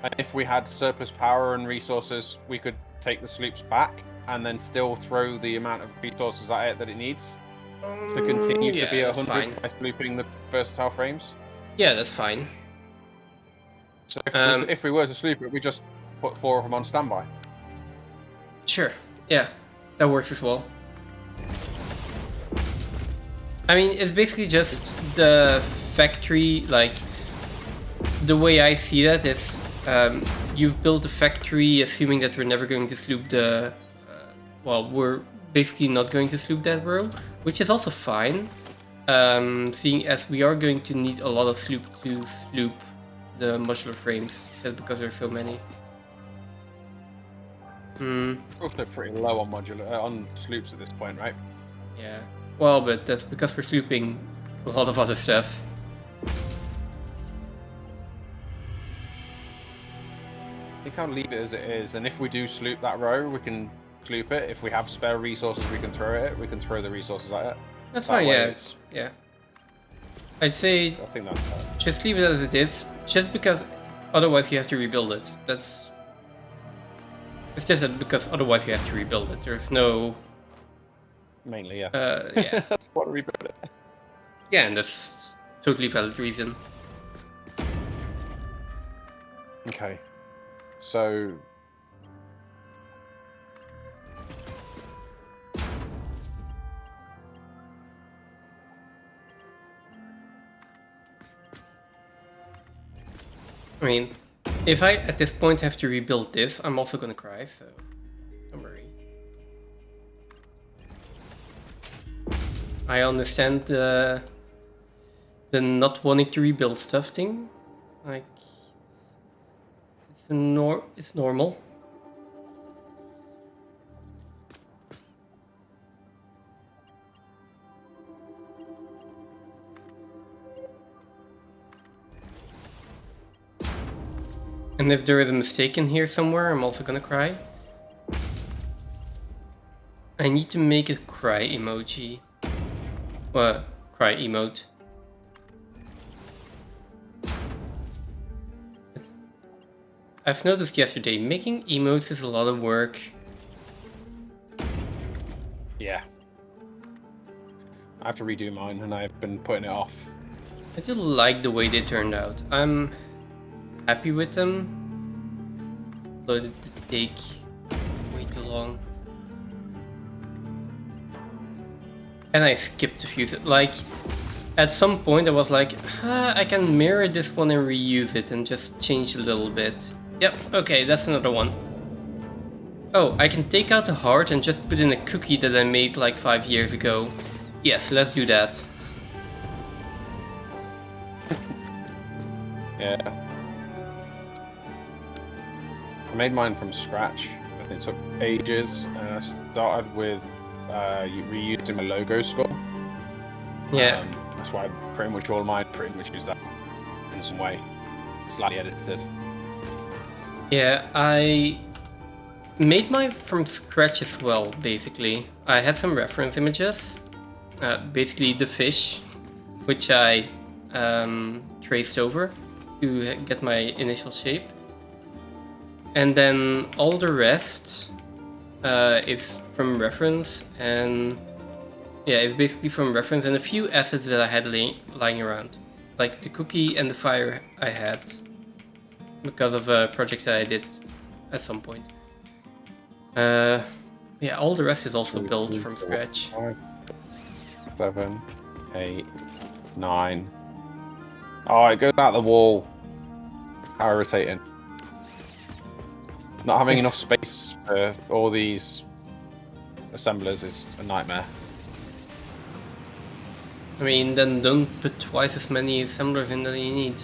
And if we had surplus power and resources, we could take the sloops back and then still throw the amount of resources at it that it needs to continue to be 100 by slooping the versatile frames. Yeah, that's fine. So if we were to sloop it, we just put 4 of them on standby. Sure. Yeah, that works as well. I mean, it's basically just the factory, like, the way I see that is, you've built a factory assuming that we're never going to sloop the, well, we're basically not going to sloop that row, which is also fine, seeing as we are going to need a lot of sloop to sloop the modular frames, just because there's so many. Also pretty low on on sloops at this point, right? Yeah. Well, but that's because we're slooping a lot of other stuff. I think I'll leave it as it is, and if we do sloop that row, we can sloop it. If we have spare resources, we can throw it. We can throw the resources at it. That's fine, yeah. Yeah. I'd say I think that's fine. just leave it as it is, just because otherwise you have to rebuild it. It's just that because otherwise you have to rebuild it. There's no... Mainly, yeah. Yeah. Want to rebuild it. Yeah, and that's totally valid reason. Okay. So... I mean, if I at this point have to rebuild this, I'm also gonna cry, so don't worry. I understand the not wanting to rebuild stuff thing. Like, it's normal. And if there is a mistake in here somewhere, I'm also gonna cry. I need to make a cry emoji. Well, cry emote. I've noticed yesterday, making emotes is a lot of work. Yeah. I have to redo mine, and I've been putting it off. I do like the way they turned out. I'm happy with them, but it did take way too long. And I skipped a few, like, at some point I was like, I can mirror this one and reuse it and just change a little bit. Yep, okay, that's another one. Oh, I can take out the heart and just put in a cookie that I made like 5 years ago. Yes, let's do that. Yeah. I made mine from scratch, and it took ages, and I started with reusing my logo skull. Yeah. That's why pretty much all of mine pretty much use that in some way, slightly edited. Yeah, I made mine from scratch as well, basically. I had some reference images, basically the fish, which I traced over to get my initial shape. And then all the rest is from reference, and yeah, it's basically from reference and a few assets that I had lying around. Like the cookie and the fire I had because of projects that I did at some point. Yeah, all the rest is also built from scratch. 5, 7, 8, 9. Oh, it goes out the wall. How irritating. Not having enough space for all these assemblers is a nightmare. I mean, then don't put twice as many assemblers in that you need.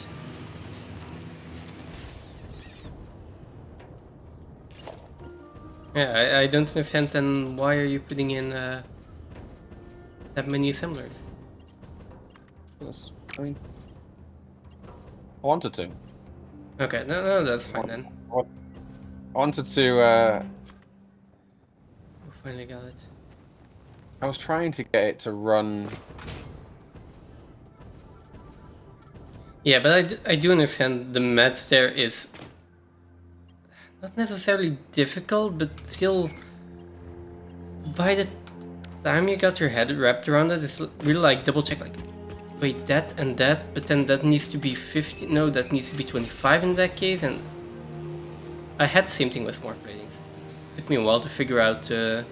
Yeah, I don't understand then why are you putting in that many assemblers? I mean, I wanted to. Okay, no, that's fine then. I wanted to. We finally got it. I was trying to get it to run. Yeah, but I do understand the maths there is not necessarily difficult, but still, by the time you got your head wrapped around it, it's really like double check, like, wait, that and that, but then that needs to be 50, no, that needs to be 25 in that case, and I had the same thing with smart ratings. It took me a while to figure out the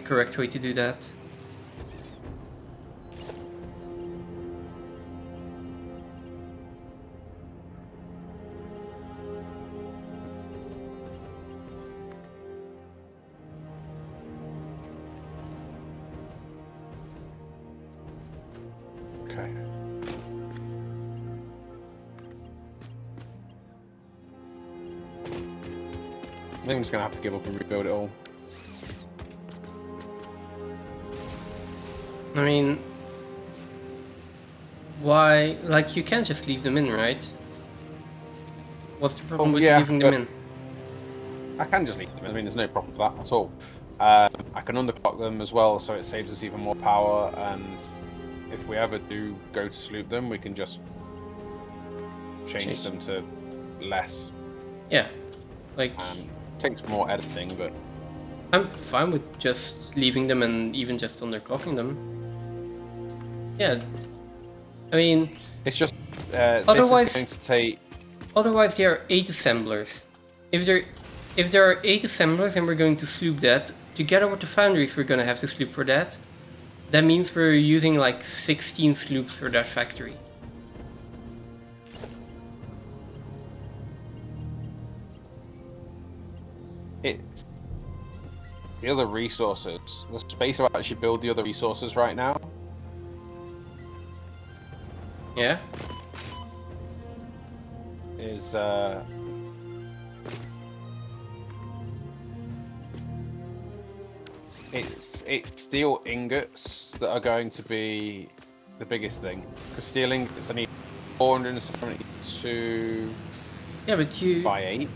correct way to do that. Okay. I think I'm just gonna have to give up and rebuild it all. I mean, why? Like, you can't just leave them in, right? What's the problem with yeah, leaving them in? I can just leave them. I mean, there's no problem with that at all. I can underclock them as well, so it saves us even more power. And if we ever do go to sloop them, we can just change them to less. Yeah, like, Takes more editing, but I'm fine with just leaving them and even just underclocking them. Yeah, I mean, it's just Otherwise- this is going to take. otherwise there are 8 assemblers. If there are 8 assemblers and we're going to sloop that, together with the foundries we're going to have to sloop for that, that means we're using like 16 sloops for that factory. It's the other resources. The space to actually build the other resources right now. Yeah? Is it's steel ingots that are going to be the biggest thing. Because steel ingots, I need 472 Yeah, but you... by 8.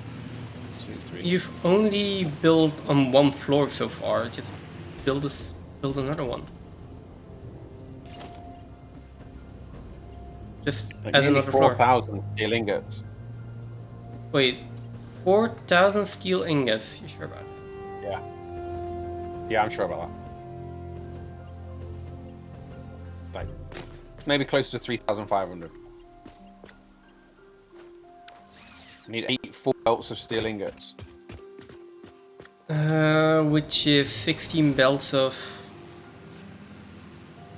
2, 3. You've only built on one floor so far. Just build another one. Just Like add nearly another floor. 4,000 steel ingots. Wait, 4,000 steel ingots. You sure about it? Yeah. Yeah, I'm sure about that. Like, maybe close to 3,500. I need 8 full belts of steel ingots. Which is 16 belts of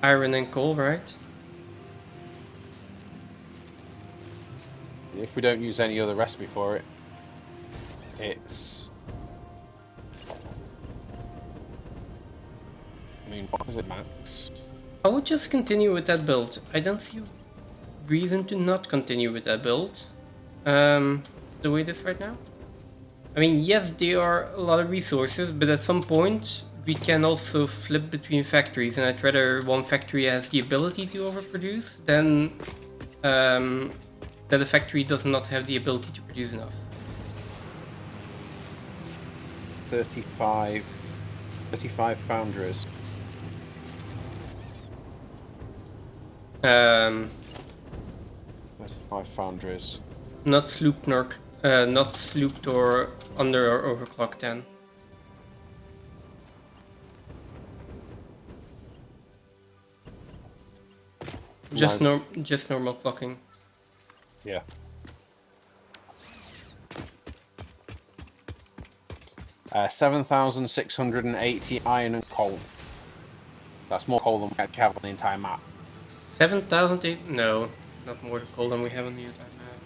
iron and coal, right? If we don't use any other recipe for it, it's... I mean, what is it, max? I would just continue with that build. I don't see reason to not continue with that build. The way it is right now. I mean, yes, there are a lot of resources, but at some point we can also flip between factories, and I'd rather one factory has the ability to overproduce than that a factory does not have the ability to produce enough. 35 foundries. 35 foundries. Not slooped nor not slooped or under or overclocked then. Just No. just normal clocking. Yeah. 7,680 iron and coal. That's more coal than we actually have on the entire map. 7,008? No, not more coal than we have on the entire map.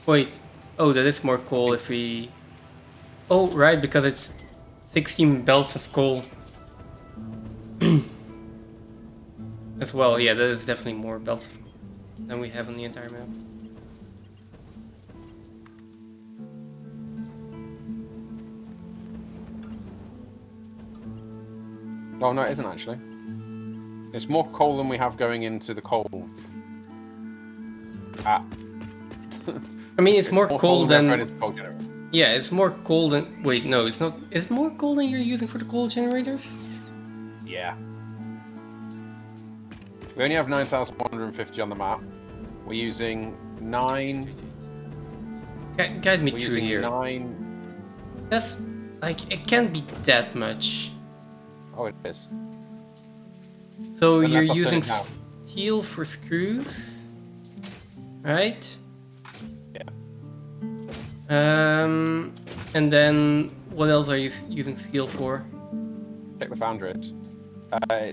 Wait. Oh, that is more coal if we... Oh, right, because it's 16 belts of coal. As well, yeah, that is definitely more belts of coal than we have on the entire map. Oh, no, it isn't actually. It's more coal than we have going into the coal. I mean, it's more coal than we than... have going into the coal generator. Yeah, it's more coal than... Wait, no, it's not... Is it more coal than you're using for the coal generators? Yeah. We only have 9,150 on the map. We're using 9... Guide me We're through using here. 9... That's... Like, it can't be that much. Oh, it is. So And you're that's not using turning out. steel for screws, right? Yeah. And then what else are you using steel for? Check the foundries.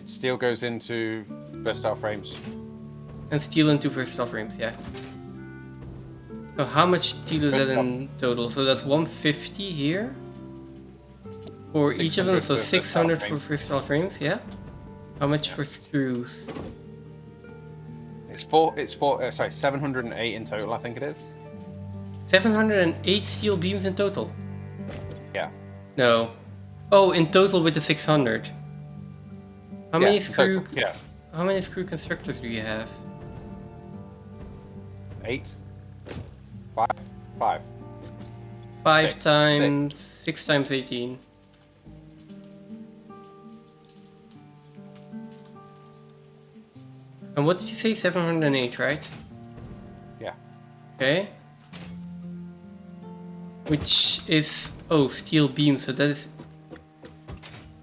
Steel goes into versatile frames. And steel into versatile frames, yeah. So how much steel is that in total? So that's 150 here for each of them. So 600 for versatile frames, yeah. How much for screws? It's 708 in total, I think it is. 708 steel beams in total. Yeah. No. Oh, in total with the 600. How Yeah, many in screw? total, yeah. How many screw constructors do you have? 8. 5. 5. 5 Six. times 6 times 18. And what did you say? 708, right? Yeah. Okay. Which is... Oh, steel beam, so that is...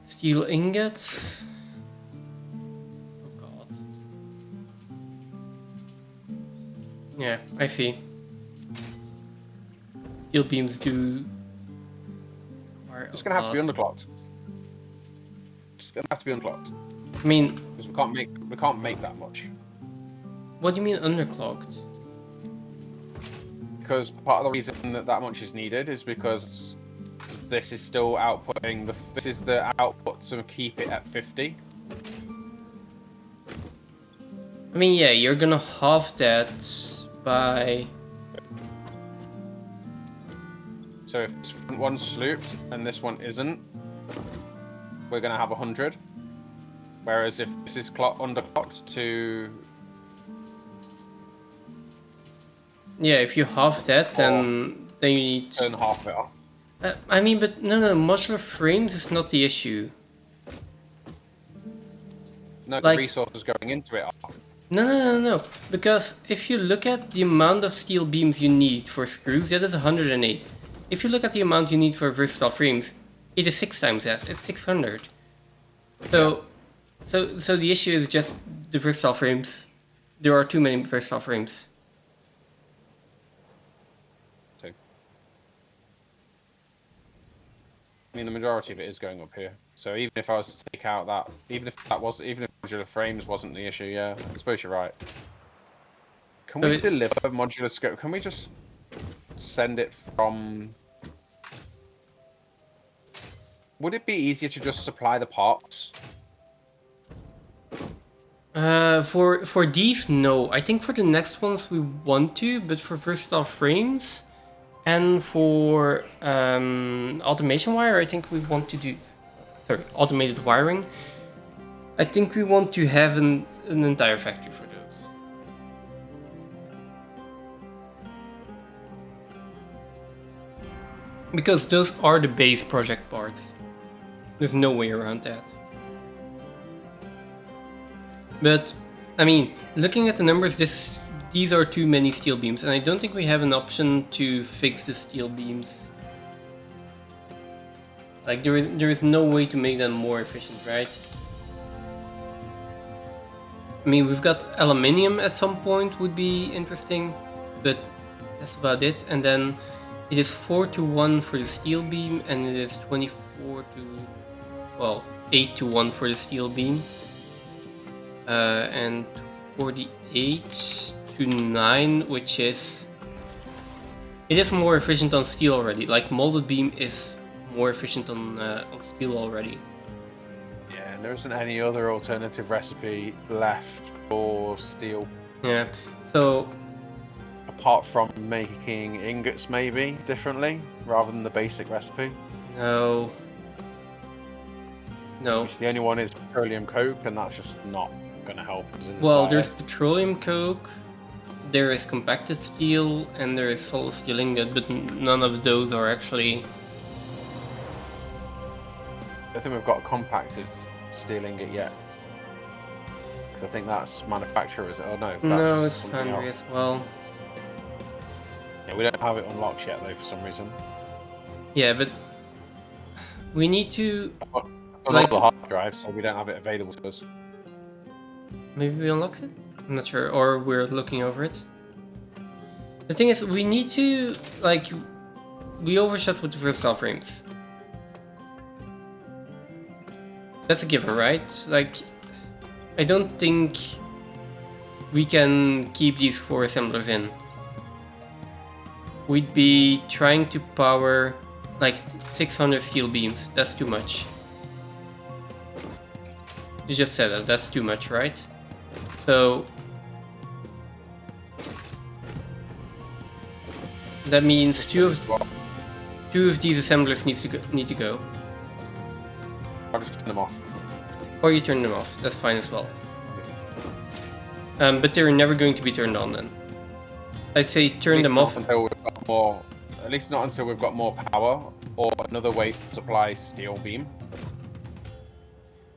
Steel ingots? Oh god. Yeah, I see. Steel beams do... It's gonna have to be underclocked. It's gonna have to be underclocked. I mean... Because we can't make that much. What do you mean underclocked? Because part of the reason that much is needed is because this is still outputting this is the output to keep it at 50. I mean, yeah, you're gonna halve that by... So if this front one's slooped and this one isn't, we're gonna have 100. Whereas if this is underclocked to... Yeah, if you halve that, then you need... Turn half of it off. I mean, but no, modular frames is not the issue. No, Like- the resources going into it are. No. Because if you look at the amount of steel beams you need for screws, that is 108. If you look at the amount you need for versatile frames, it is 6 times that. It's 600. So the issue is just the versatile frames. There are too many versatile frames. I mean, the majority of it is going up here. So even if I was to take out that, even if modular frames wasn't the issue, yeah, I suppose you're right. Can we deliver modular scope? Can we just send it from? Would it be easier to just supply the parts? For these, no. I think for the next ones we want to, but for versatile frames and for automation wire, I think we want to do... Sorry, automated wiring. I think we want to have an entire factory for those. Because those are the base project parts. There's no way around that. But I mean, looking at the numbers, these are too many steel beams, and I don't think we have an option to fix the steel beams. Like, there is no way to make them more efficient, right? I mean, we've got aluminium at some point would be interesting, but that's about it. And then it is 4-1 for the steel beam, and it is 8-1 for the steel beam. And 48-9, which is... It is more efficient on steel already. Like, molded beam is more efficient on steel already. Yeah, and there isn't any other alternative recipe left for steel. Yeah, so... Apart from making ingots maybe differently, rather than the basic recipe. No. Which the only one is petroleum coke, and that's just not going to help us in the Well, there's slightest. petroleum coke, there is compacted steel, and there is solid steel ingot, but none of those are actually... I think we've got a compacted steel ingot yet. Because I think that's manufacturers. Oh no, that's No, it's something foundry else. as well. Yeah, we don't have it unlocked yet though for some reason. Yeah, but we need to... I've got the hard drive, so we don't have it available to us. Maybe we unlocked it? I'm not sure, or we're looking over it. The thing is, we need to, like... We overshot with the versatile frames. That's a given, right? Like, I don't think we can keep these 4 assemblers in. We'd be trying to power like 600 steel beams. That's too much. You just said that. That's too much, right? So that means two of these assemblers need to go. I'll just turn them off. Or you turn them off. That's fine as well. But they're never going to be turned on then. I'd say turn them off. Until we've got more, at least not until we've got more power or another way to supply steel beam.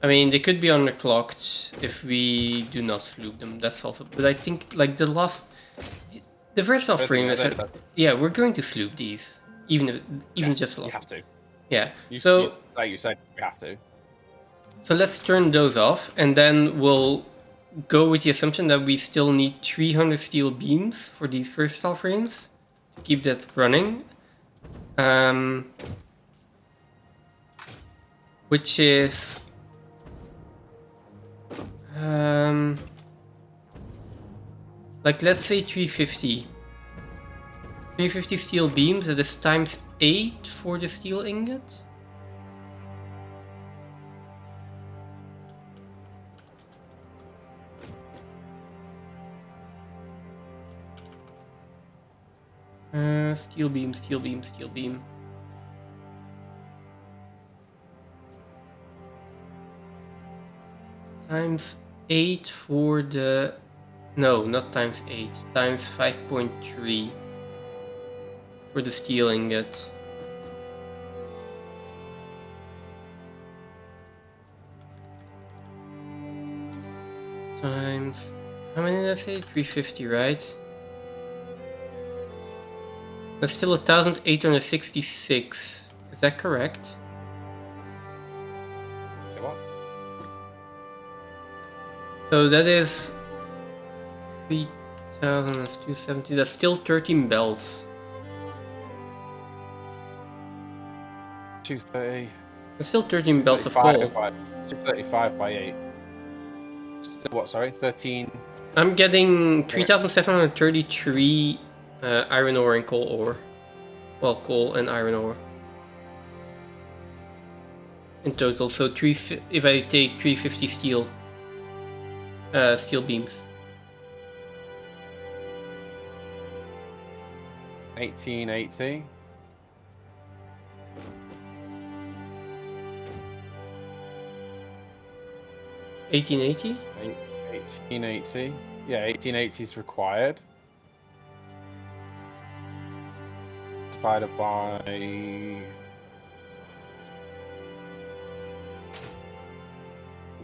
I mean, they could be underclocked if we do not sloop them. That's also... But I think, like, the versatile frame is... Yeah, we're going to sloop these. Even just lost. You have to. Yeah. Like you said, we have to. So let's turn those off, and then we'll go with the assumption that we still need 300 steel beams for these versatile frames to keep that running. Which is... like, let's say 350. 350 steel beams, that is times 8 for the steel ingot. Steel beam, steel beam, steel beam. Times 8 for the... No, not times 8. Times 5.3 for the steel ingot. Times... How many did I say? 350, right? That's still 1,866. Is that correct? Say what? So that is 3,270. That's still 13 bells. 230. That's still 13 bells of coal. 235 by 8. Still what, sorry? 13. I'm getting 3,733 iron ore and coal ore. Well, coal and iron ore. In total, so if I take 350 steel beams. 1880. 1880? 1880. Yeah, 1880 is required. Divided by...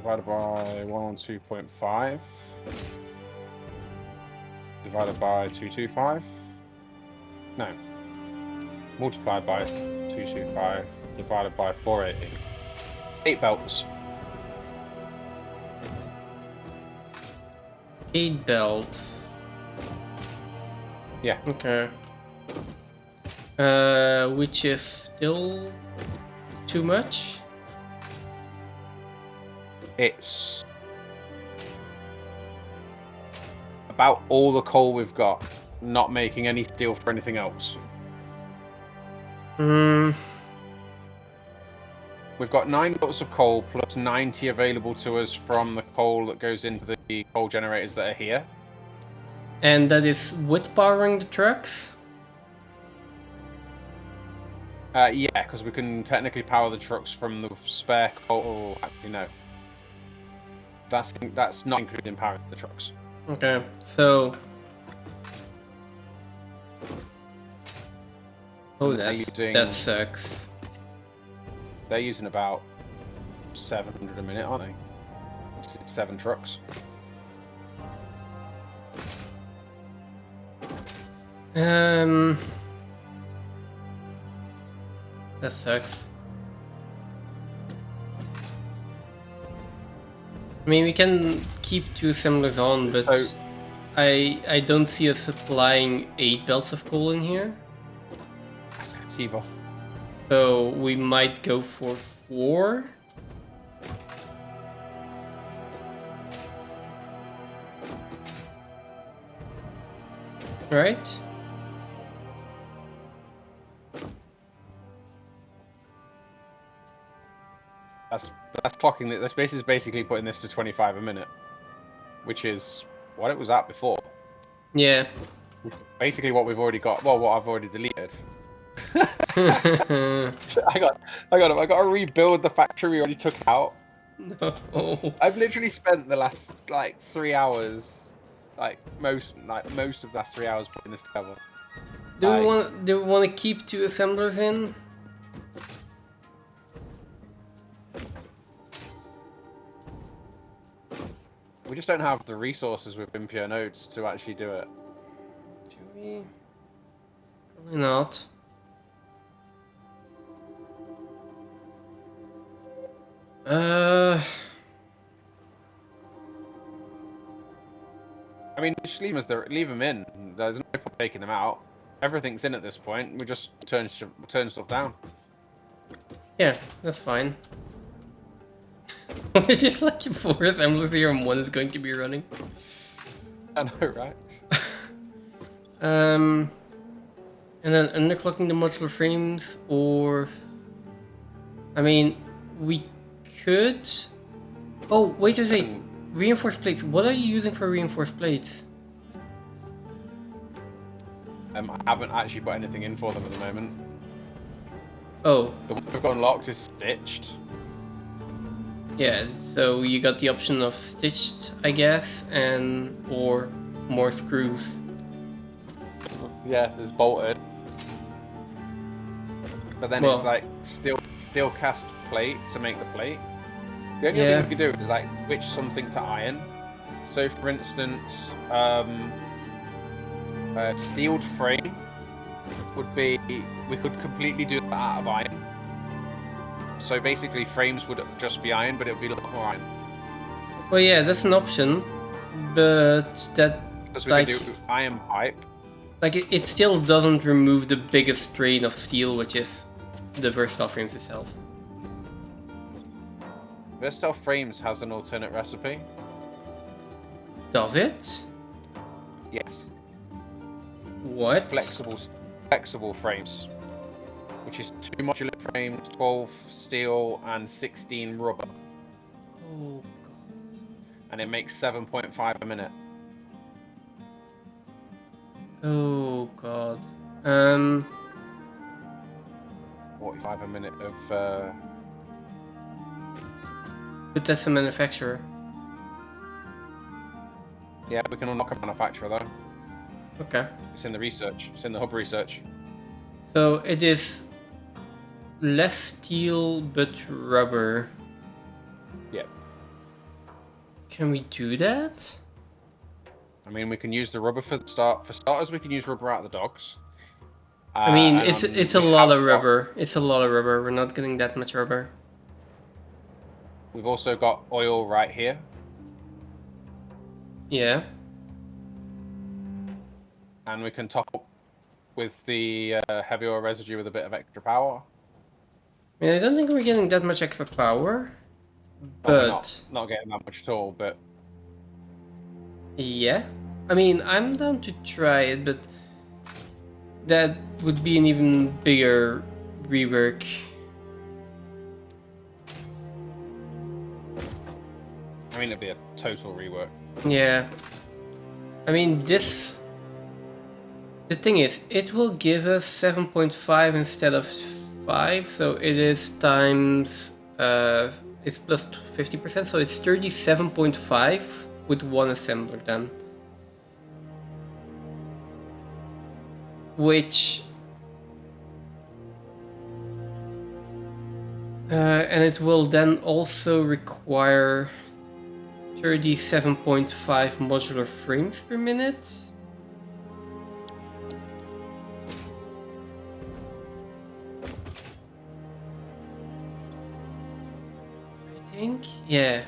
divided by 112.5 divided by 225. No. Multiplied by 225 divided by 480. 8 belts. 8 belts. Yeah. Okay. Which is still too much? It's about all the coal we've got, not making any steel for anything else. Hmm. We've got 9 belts of coal plus 90 available to us from the coal that goes into the coal generators that are here. And that is with powering the trucks? Yeah, because we can technically power the trucks from the spare coal. Oh, actually, no. That's not included in powering the trucks. Okay, so... Oh, that sucks. They're using about 700 a minute, aren't they? 7 trucks. That sucks. I mean, we can keep 2 assemblers on, but So, I don't see us supplying 8 belts of coal in here. it's evil. So we might go for 4. Right? This is basically putting this to 25 a minute, which is what it was at before. Yeah. Basically, what we've already got. Well, what I've already deleted. I got to rebuild the factory we already took out. No. I've literally spent the last 3 hours, most of the last 3 hours putting this together. Do we want to keep 2 assemblers in? We just don't have the resources with impure nodes to actually do it. Do we? Probably not. I mean, just leave them in. There's no point taking them out. Everything's in at this point. We just turn stuff down. Yeah, that's fine. It's just like 4 assemblers here and 1 is going to be running. I know, right? And then underclocking the modular frames, or... I mean, we could... Oh, wait. Reinforced plates. What are you using for reinforced plates? I haven't actually put anything in for them at the moment. Oh. The one we've got unlocked is stitched. Yeah, so you got the option of stitched, I guess, or more screws. Yeah, there's bolted. But then it's steel cast plate to make the plate. The only thing we could do is switch something to iron. So for instance, steeled frame would be, we could completely do that out of iron. So basically frames would just be iron, but it would be a lot more iron. Well, yeah, that's an option, but that... Because we could do iron pipe. It still doesn't remove the biggest strain of steel, which is the versatile frames itself. Versatile Frames has an alternate recipe. Does it? Yes. What? Flexible frames, which is 2 modular frames, 12 steel, and 16 rubber. Oh, God. And it makes 7.5 a minute. Oh, God. 45 a minute of... But that's a manufacturer. Yeah, we can unlock a manufacturer though. Okay. It's in the research. It's in the hub research. So it is less steel but rubber. Yeah. Can we do that? I mean, we can use the rubber for starters, we can use rubber out of the dogs. I mean, And it's a we lot have of got- rubber. It's a lot of rubber. We're not getting that much rubber. We've also got oil right here. Yeah. And we can top up with the heavy oil residue with a bit of extra power. I mean, I don't think we're getting that much extra power. Well, we're But not getting that much at all, but yeah. I mean, I'm down to try it, but that would be an even bigger rework. I mean, it'd be a total rework. Yeah. I mean, this... The thing is, it will give us 7.5 instead of 5, so it is times... it's plus 50%, so it's 37.5 with one assembler then. Which... and it will then also require 37.5 modular frames per minute. I think, yeah.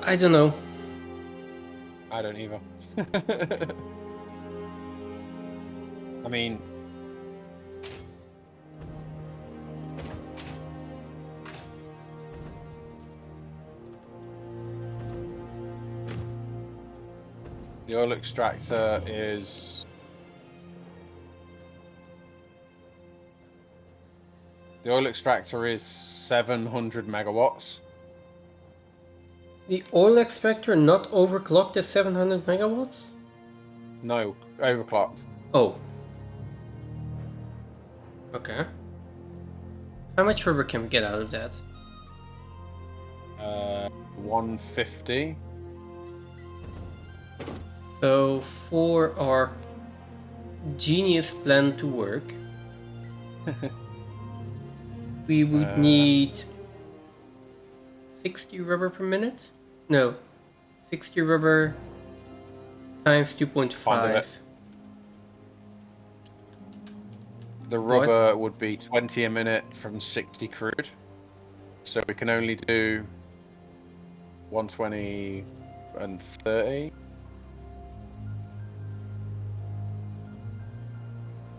I don't know. I don't either. I mean, the oil extractor is... The oil extractor is 700 megawatts. The oil extractor not overclocked at 700 megawatts? No, overclocked. Oh. Okay. How much rubber can we get out of that? 150. So for our genius plan to work, we would need 60 rubber per minute? No, 60 rubber times 2.5. The rubber would be 20 a minute from 60 crude. So we can only do 120 and 30.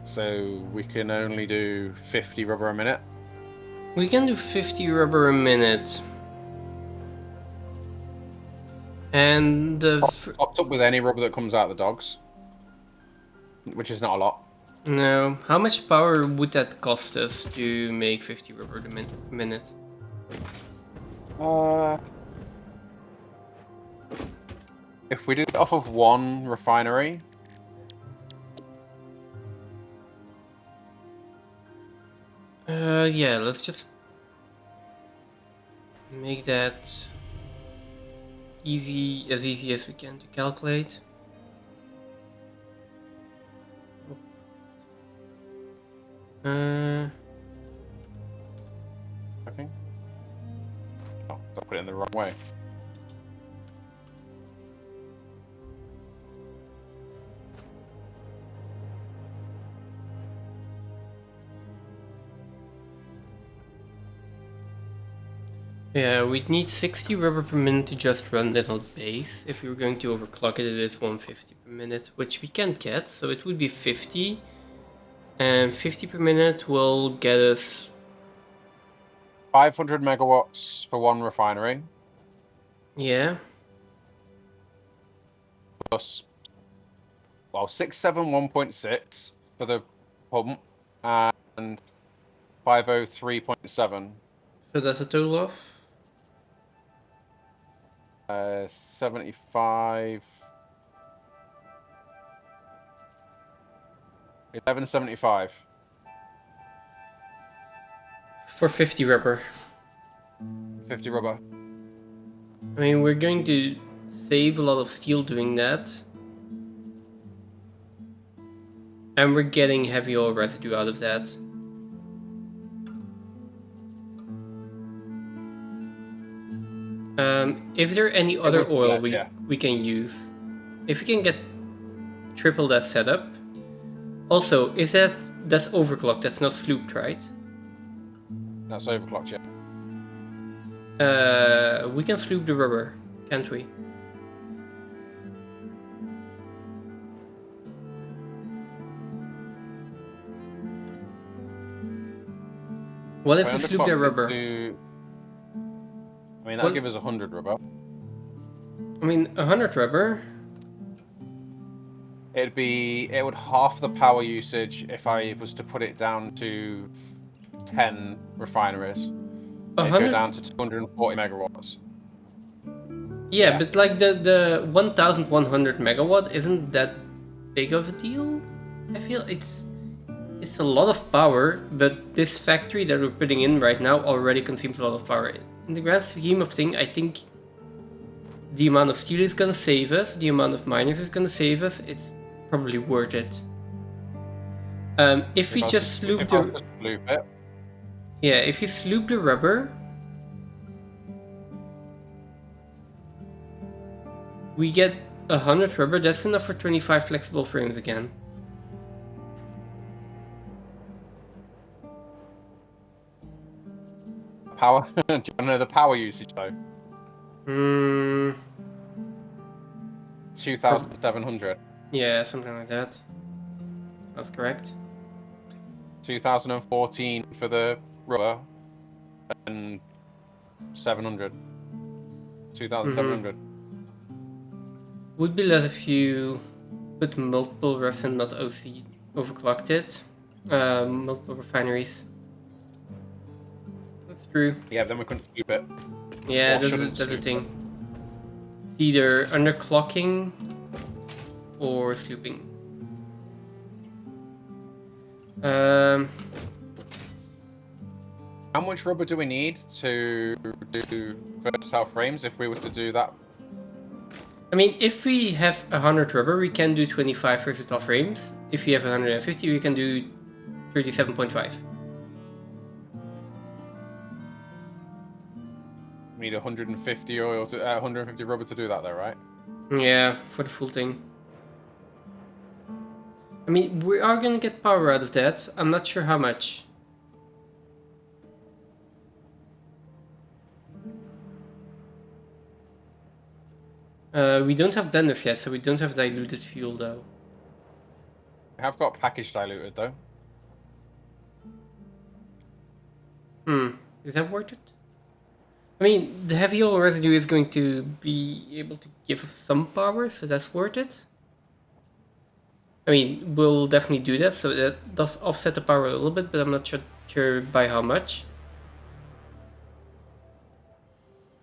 So we can only do 50 rubber a minute. We can do 50 rubber a minute. And the... Topped up with any rubber that comes out of the dogs. Which is not a lot. No. How much power would that cost us to make 50 rubber a minute? If we did it off of one refinery, Yeah, let's just make that easy as we can to calculate. okay. Oh, I put it in the wrong way. Yeah, we'd need 60 rubber per minute to just run this on base. If we were going to overclock it, it is 150 per minute, which we can't get, so it would be 50. And 50 per minute will get us 500 megawatts for one refinery. Yeah. Plus, well, 671.6 for the pump and 503.7. So that's a total of 75. 1175. for 50 rubber. 50 rubber. I mean, we're going to save a lot of steel doing that. And we're getting heavy oil residue out of that. Is there any other would be oil like- we can use? If we can get triple that setup. Also, that's overclocked? That's not slooped, right? That's overclocked, yeah. We can sloop the rubber, can't we? What if we sloop the rubber? I mean, that'll give us 100 rubber. I mean, 100 rubber. It would half the power usage if I was to put it down to 10 refineries. It'd go down to 240 megawatts. Yeah, but like the 1100 megawatt isn't that big of a deal. I feel it's a lot of power, but this factory that we're putting in right now already consumes a lot of power. In the grand scheme of things, I think the amount of steel is gonna save us, the amount of miners is gonna save us. It's probably worth it. If we just sloop it. Yeah, if you sloop the rubber, we get 100 rubber. That's enough for 25 flexible frames again. Power? Do you want to know the power usage though? 2,700. Yeah, something like that. That's correct. 2014 for the rubber and 700. 2,700. Would be less if you put multiple refs and not OC overclocked it. Multiple refineries. That's true. Yeah, then we couldn't keep it. Yeah, that's the thing. It's either underclocking or slooping. How much rubber do we need to do versatile frames if we were to do that? I mean, if we have 100 rubber, we can do 25 versatile frames. If we have 150, we can do 37.5. We need 150 oil to 150 rubber to do that, though, right? Yeah, for the full thing. I mean, we are gonna get power out of that. I'm not sure how much. We don't have blenders yet, so we don't have diluted fuel though. We have got package diluted though. Is that worth it? I mean, the heavy oil residue is going to be able to give us some power, so that's worth it. I mean, we'll definitely do that, so that does offset the power a little bit, but I'm not sure by how much.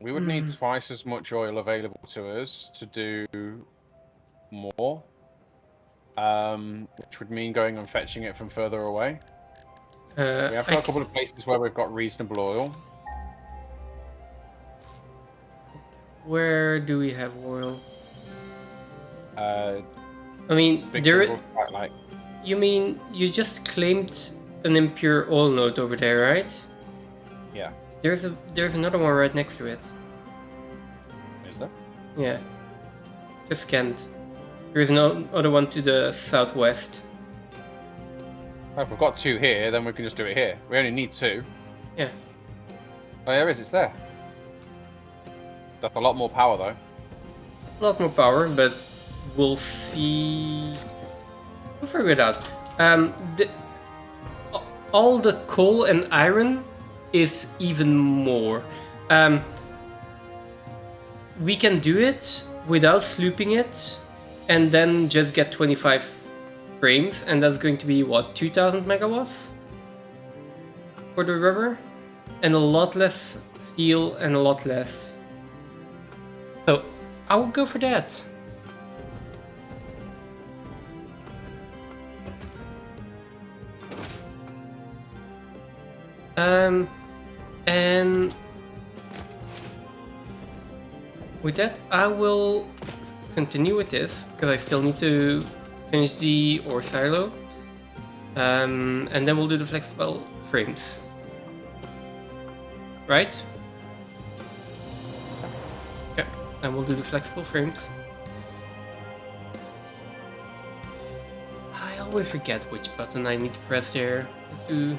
We would need twice as much oil available to us to do more, which would mean going and fetching it from further away. We have got a couple of places where we've got reasonable oil. Where do we have oil? I mean, like. You mean you just claimed an impure oil node over there, right? Yeah. There's another one right next to it. Is there? Yeah. Just scanned. There's no other one to the southwest. Well, if we've got two here, then we can just do it here. We only need two. Yeah. Oh, there it is. It's there. That's a lot more power, though. A lot more power, but we'll see. We'll figure it out. All the coal and iron is even more. We can do it without slooping it, and then just get 25 frames, and that's going to be what, 2,000 megawatts for the rubber, and a lot less steel and a lot less. So I will go for that. And with that, I will continue with this because I still need to finish the ore silo, and then we'll do the flexible frames. Right? Okay, and we'll do the flexible frames. I always forget which button I need to press there. Let's do